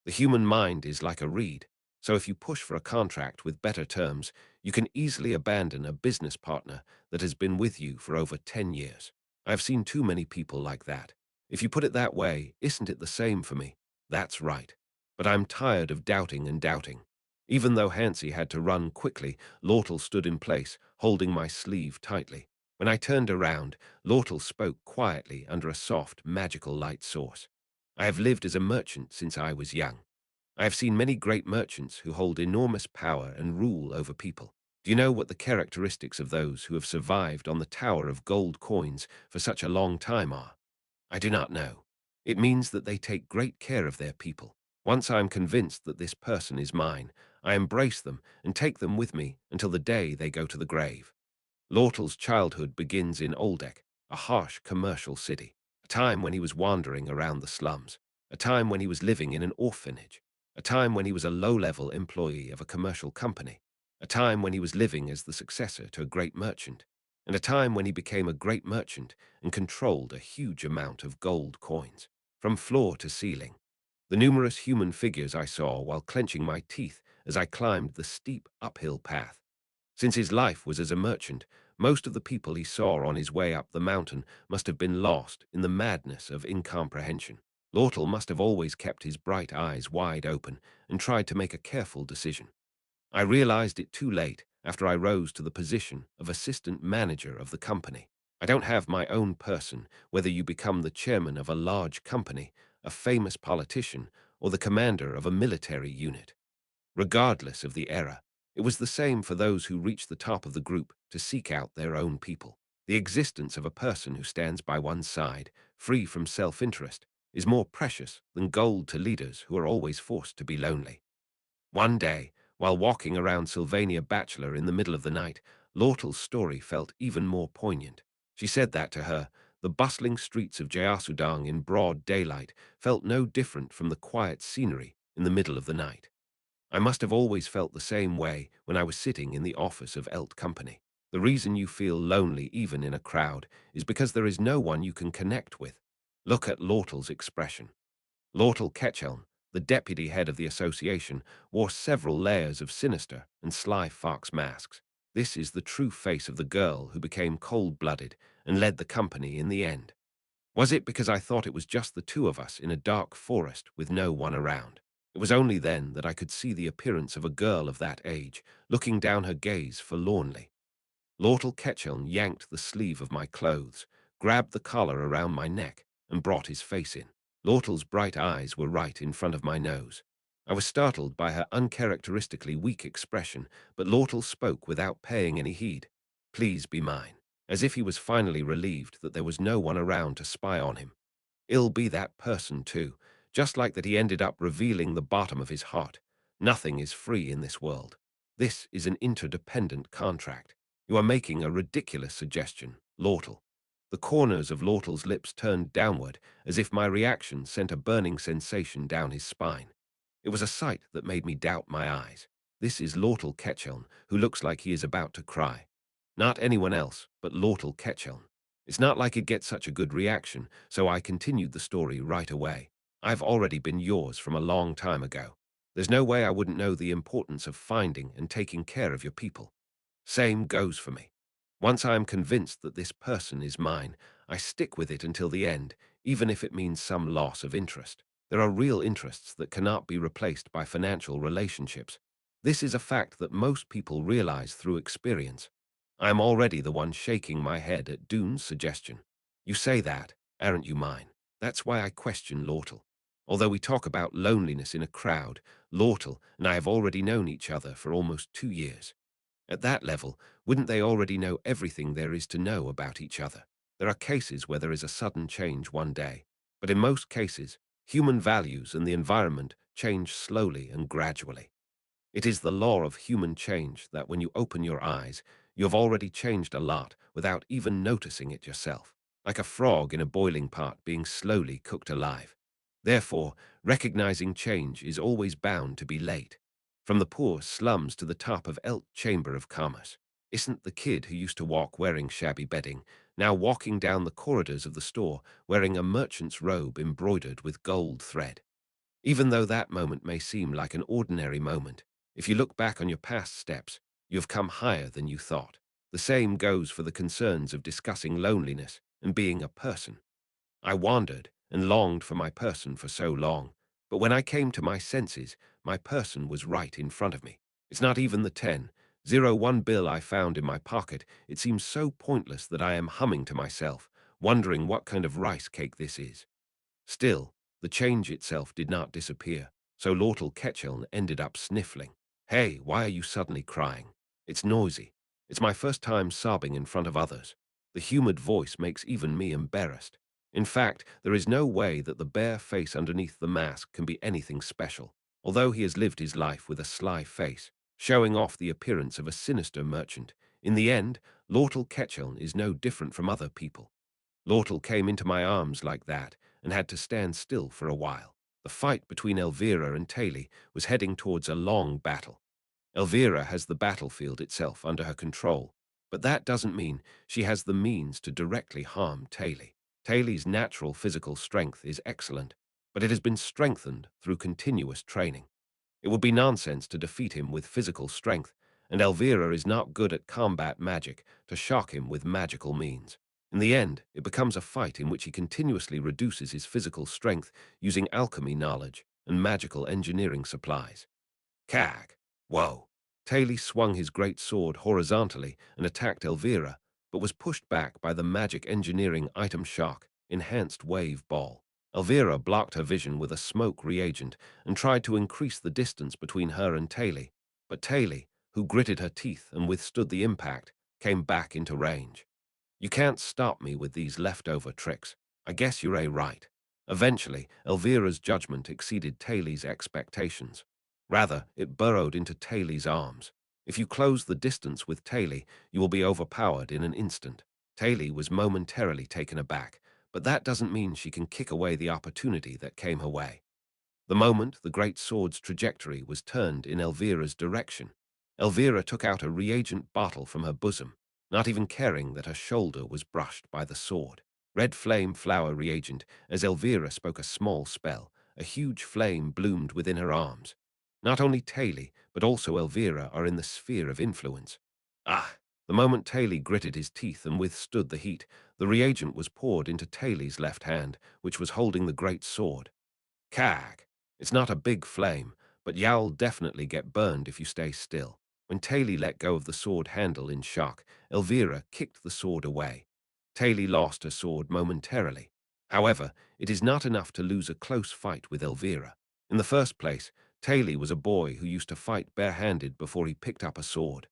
The human mind is like a reed, so if you push for a contract with better terms, you can easily abandon a business partner that has been with you for over 10 years. I've seen too many people like that. If you put it that way, isn't it the same for me? That's right. But I'm tired of doubting and doubting. Even though Hansi had to run quickly, Lortle stood in place, holding my sleeve tightly. When I turned around, Lortle spoke quietly under a soft, magical light source. I have lived as a merchant since I was young. I have seen many great merchants who hold enormous power and rule over people. Do you know what the characteristics of those who have survived on the tower of gold coins for such a long time are? I do not know. It means that they take great care of their people. Once I am convinced that this person is mine, I embrace them and take them with me until the day they go to the grave. Lortle's childhood begins in Oldek, a harsh commercial city, a time when he was wandering around the slums, a time when he was living in an orphanage, a time when he was a low-level employee of a commercial company, a time when he was living as the successor to a great merchant, and a time when he became a great merchant and controlled a huge amount of gold coins, from floor to ceiling. The numerous human figures I saw while clenching my teeth as I climbed the steep uphill path. Since his life was as a merchant, most of the people he saw on his way up the mountain must have been lost in the madness of incomprehension. Lortle must have always kept his bright eyes wide open and tried to make a careful decision. I realized it too late after I rose to the position of assistant manager of the company. I don't have my own person, whether you become the chairman of a large company, a famous politician, or the commander of a military unit. Regardless of the era, it was the same for those who reached the top of the group to seek out their own people. The existence of a person who stands by one's side, free from self-interest, is more precious than gold to leaders who are always forced to be lonely. One day, while walking around Sylvania Bachelor in the middle of the night, Lortle's story felt even more poignant. She said that to her, the bustling streets of Jayasudang in broad daylight felt no different from the quiet scenery in the middle of the night. I must have always felt the same way when I was sitting in the office of Elt Company. The reason you feel lonely even in a crowd is because there is no one you can connect with. Look at Lortle's expression. Lortle Ketchelm, the deputy head of the association, wore several layers of sinister and sly fox masks. This is the true face of the girl who became cold-blooded and led the company in the end. Was it because I thought it was just the two of us in a dark forest with no one around? It was only then that I could see the appearance of a girl of that age, looking down her gaze forlornly. Lortle Ketchelm yanked the sleeve of my clothes, grabbed the collar around my neck, and brought his face in. Lortle's bright eyes were right in front of my nose. I was startled by her uncharacteristically weak expression, but Lortle spoke without paying any heed. Please be mine. As if he was finally relieved that there was no one around to spy on him. I'll be that person too, just like that he ended up revealing the bottom of his heart. Nothing is free in this world. This is an interdependent contract. You are making a ridiculous suggestion, Lortle. The corners of Lortle's lips turned downward, as if my reaction sent a burning sensation down his spine. It was a sight that made me doubt my eyes. This is Lortle Ketchelm, who looks like he is about to cry. Not anyone else, but Lortle Ketchelm. It's not like he'd get such a good reaction, so I continued the story right away. I've already been yours from a long time ago. There's no way I wouldn't know the importance of finding and taking care of your people. Same goes for me. Once I am convinced that this person is mine, I stick with it until the end, even if it means some loss of interest. There are real interests that cannot be replaced by financial relationships. This is a fact that most people realize through experience. I am already the one shaking my head at Dune's suggestion. You say that, aren't you mine? That's why I question Lortle. Although we talk about loneliness in a crowd, Lortle and I have already known each other for almost 2 years. At that level, wouldn't they already know everything there is to know about each other? There are cases where there is a sudden change one day, but in most cases, human values and the environment change slowly and gradually. It is the law of human change that when you open your eyes, you have already changed a lot without even noticing it yourself, like a frog in a boiling pot being slowly cooked alive. Therefore, recognizing change is always bound to be late. From the poor slums to the top of Elk Chamber of Commerce, isn't the kid who used to walk wearing shabby bedding now walking down the corridors of the store wearing a merchant's robe embroidered with gold thread? Even though that moment may seem like an ordinary moment, if you look back on your past steps, you have come higher than you thought. The same goes for the concerns of discussing loneliness and being a person. I wandered and longed for my person for so long, but when I came to my senses, my person was right in front of me. It's not even the 1001 bill I found in my pocket. It seems so pointless that I am humming to myself, wondering what kind of rice cake this is. Still, the change itself did not disappear, so Lortle Ketchelm ended up sniffling. Hey, why are you suddenly crying? It's noisy. It's my first time sobbing in front of others. The humid voice makes even me embarrassed. In fact, there is no way that the bare face underneath the mask can be anything special, although he has lived his life with a sly face, showing off the appearance of a sinister merchant. In the end, Lortle Ketchelm is no different from other people. Lortle came into my arms like that and had to stand still for a while. The fight between Elvira and Taylor was heading towards a long battle. Elvira has the battlefield itself under her control, but that doesn't mean she has the means to directly harm Taylor. Taylor's natural physical strength is excellent, but it has been strengthened through continuous training. It would be nonsense to defeat him with physical strength, and Elvira is not good at combat magic to shock him with magical means. In the end, it becomes a fight in which he continuously reduces his physical strength using alchemy knowledge and magical engineering supplies. Cag! Whoa! Taylor swung his great sword horizontally and attacked Elvira, but was pushed back by the magic engineering item shock, enhanced wave ball. Elvira blocked her vision with a smoke reagent and tried to increase the distance between her and Taylor, but Taylor, who gritted her teeth and withstood the impact, came back into range. You can't stop me with these leftover tricks. I guess you're right. Eventually, Elvira's judgment exceeded Taylor's expectations. Rather, it burrowed into Taylor's arms. If you close the distance with Taylor, you will be overpowered in an instant. Taylor was momentarily taken aback, but that doesn't mean she can kick away the opportunity that came her way. The moment the great sword's trajectory was turned in Elvira's direction, Elvira took out a reagent bottle from her bosom, not even caring that her shoulder was brushed by the sword. Red flame flower reagent. As Elvira spoke a small spell, a huge flame bloomed within her arms. Not only Taylor, but also Elvira are in the sphere of influence. Ah! The moment Taylor gritted his teeth and withstood the heat, the reagent was poured into Taylor's left hand, which was holding the great sword. Cag! It's not a big flame, but you'll definitely get burned if you stay still. When Taylor let go of the sword handle in shock, Elvira kicked the sword away. Taylor lost her sword momentarily. However, it is not enough to lose a close fight with Elvira. In the first place, Taylor was a boy who used to fight barehanded before he picked up a sword.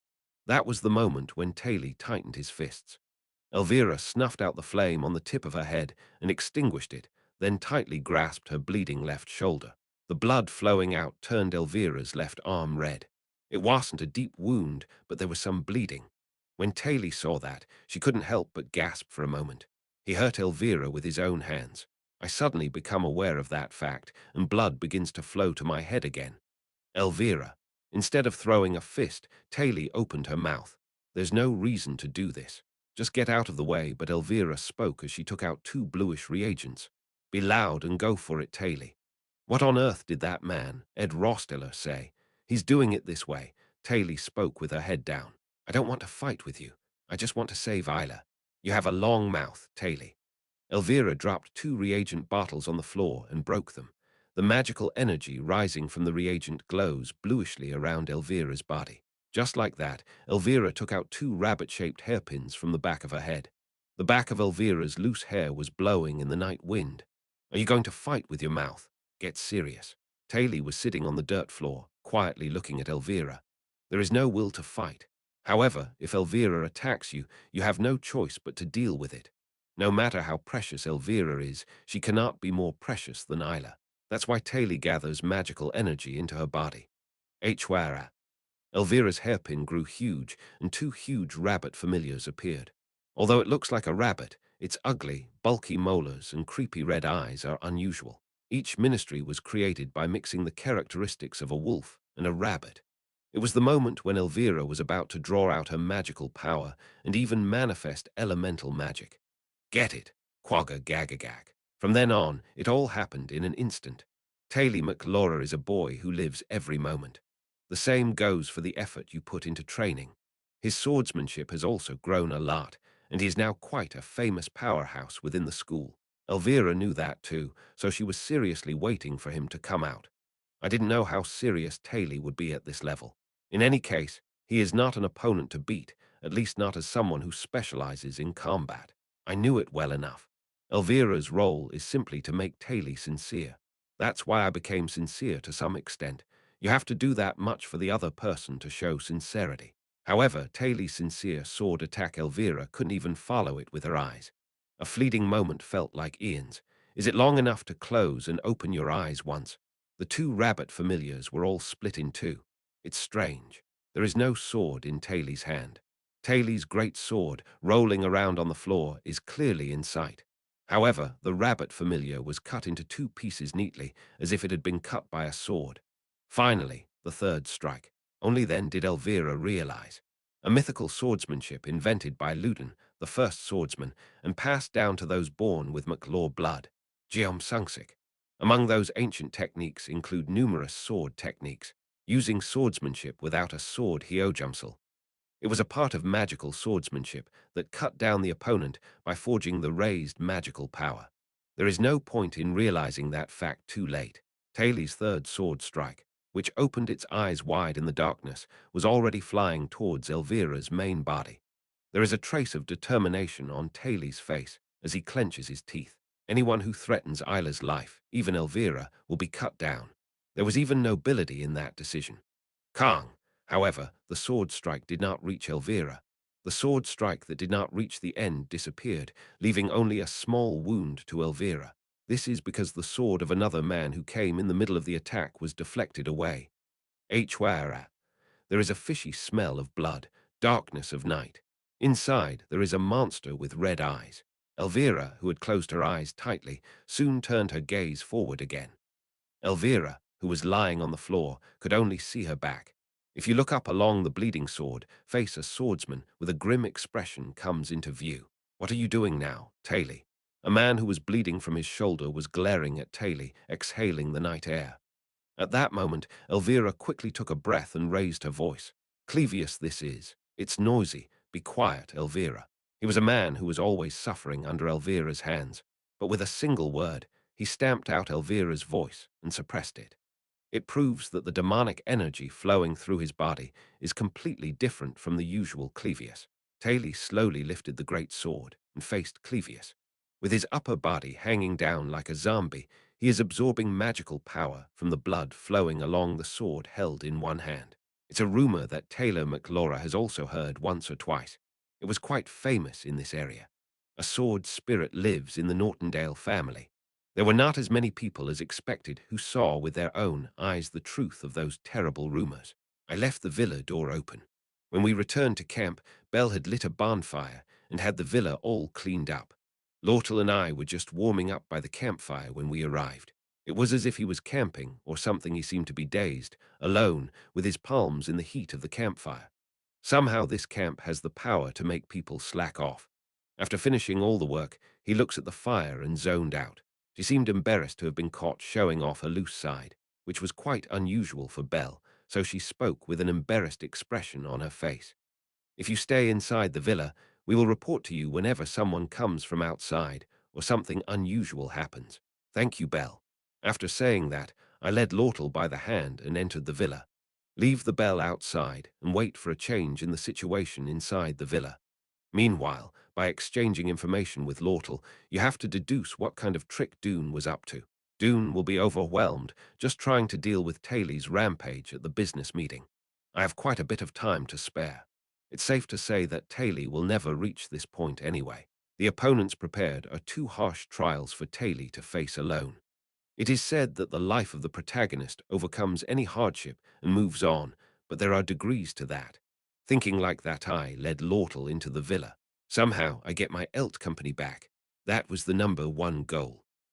That was the moment when Taylor tightened his fists. Elvira snuffed out the flame on the tip of her head and extinguished it, then tightly grasped her bleeding left shoulder. The blood flowing out turned Elvira's left arm red. It wasn't a deep wound, but there was some bleeding. When Taylor saw that, she couldn't help but gasp for a moment. He hurt Elvira with his own hands. I suddenly become aware of that fact, and blood begins to flow to my head again. Elvira. Instead of throwing a fist, Taylor opened her mouth. There's no reason to do this. Just get out of the way, but Elvira spoke as she took out two bluish reagents. Be loud and go for it, Taylor. What on earth did that man, Ed Rosteller, say? He's doing it this way. Taylor spoke with her head down. I don't want to fight with you. I just want to save Isla. You have a long mouth, Taylor. Elvira dropped two reagent bottles on the floor and broke them. The magical energy rising from the reagent glows bluishly around Elvira's body. Just like that, Elvira took out two rabbit-shaped hairpins from the back of her head. The back of Elvira's loose hair was blowing in the night wind. Are you going to fight with your mouth? Get serious. Taylor was sitting on the dirt floor, quietly looking at Elvira. There is no will to fight. However, if Elvira attacks you, you have no choice but to deal with it. No matter how precious Elvira is, she cannot be more precious than Isla. That's why Taylor gathers magical energy into her body. Hwara. Elvira's hairpin grew huge, and two huge rabbit familiars appeared. Although it looks like a rabbit, its ugly, bulky molars and creepy red eyes are unusual. Each ministry was created by mixing the characteristics of a wolf and a rabbit. It was the moment when Elvira was about to draw out her magical power and even manifest elemental magic. Get it? Quagga gagagag. From then on, it all happened in an instant. Taylor McLaura is a boy who lives every moment. The same goes for the effort you put into training. His swordsmanship has also grown a lot, and he is now quite a famous powerhouse within the school. Elvira knew that too, so she was seriously waiting for him to come out. I didn't know how serious Taylor would be at this level. In any case, he is not an opponent to beat, at least not as someone who specializes in combat. I knew it well enough. Elvira's role is simply to make Taylor sincere. That's why I became sincere to some extent. You have to do that much for the other person to show sincerity. However, Taylor's sincere sword attack Elvira couldn't even follow it with her eyes. A fleeting moment felt like Ian's. Is it long enough to close and open your eyes once? The two rabbit familiars were all split in two. It's strange. There is no sword in Taylor's hand. Taylor's great sword, rolling around on the floor, is clearly in sight. However, the rabbit familiar was cut into two pieces neatly, as if it had been cut by a sword. Finally, the third strike. Only then did Elvira realize. A mythical swordsmanship invented by Ludin, the first swordsman, and passed down to those born with McLaw blood. Geom Sungsik. Among those ancient techniques include numerous sword techniques, using swordsmanship without a sword Hyojumsel. It was a part of magical swordsmanship that cut down the opponent by forging the raised magical power. There is no point in realizing that fact too late. Taylor's third sword strike, which opened its eyes wide in the darkness, was already flying towards Elvira's main body. There is a trace of determination on Taylor's face as he clenches his teeth. Anyone who threatens Isla's life, even Elvira, will be cut down. There was even nobility in that decision. Kang. However, the sword strike did not reach Elvira. The sword strike that did not reach the end disappeared, leaving only a small wound to Elvira. This is because the sword of another man who came in the middle of the attack was deflected away. Hwara. There is a fishy smell of blood, darkness of night. Inside, there is a monster with red eyes. Elvira, who had closed her eyes tightly, soon turned her gaze forward again. Elvira, who was lying on the floor, could only see her back. If you look up along the bleeding sword, face a swordsman with a grim expression comes into view. What are you doing now, Taylor? A man who was bleeding from his shoulder was glaring at Taylor, exhaling the night air. At that moment, Elvira quickly took a breath and raised her voice. Clevius this is. It's noisy. Be quiet, Elvira. He was a man who was always suffering under Elvira's hands, but with a single word, he stamped out Elvira's voice and suppressed it. It proves that the demonic energy flowing through his body is completely different from the usual Clevius. Taylor slowly lifted the great sword and faced Clevius. With his upper body hanging down like a zombie, he is absorbing magical power from the blood flowing along the sword held in one hand. It's a rumor that Taylor McLaura has also heard once or twice. It was quite famous in this area. A sword spirit lives in the Nortondale family. There were not as many people as expected who saw with their own eyes the truth of those terrible rumors. I left the villa door open. When we returned to camp, Bell had lit a bonfire and had the villa all cleaned up. Lortel and I were just warming up by the campfire when we arrived. It was as if he was camping, or something. He seemed to be dazed, alone, with his palms in the heat of the campfire. Somehow this camp has the power to make people slack off. After finishing all the work, he looks at the fire and zoned out. She seemed embarrassed to have been caught showing off her loose side, which was quite unusual for Belle, so she spoke with an embarrassed expression on her face. If you stay inside the villa, we will report to you whenever someone comes from outside or something unusual happens. Thank you, Belle. After saying that, I led Lortel by the hand and entered the villa. Leave the bell outside and wait for a change in the situation inside the villa. Meanwhile, by exchanging information with Lortel, you have to deduce what kind of trick Doone was up to. Doone will be overwhelmed just trying to deal with Taylor's rampage at the business meeting. I have quite a bit of time to spare. It's safe to say that Taylor will never reach this point anyway. The opponents prepared are two harsh trials for Taylor to face alone. It is said that the life of the protagonist overcomes any hardship and moves on, but there are degrees to that. Thinking like that, I led Lortel into the villa. Somehow I get my Elt company back. That was the #1 goal.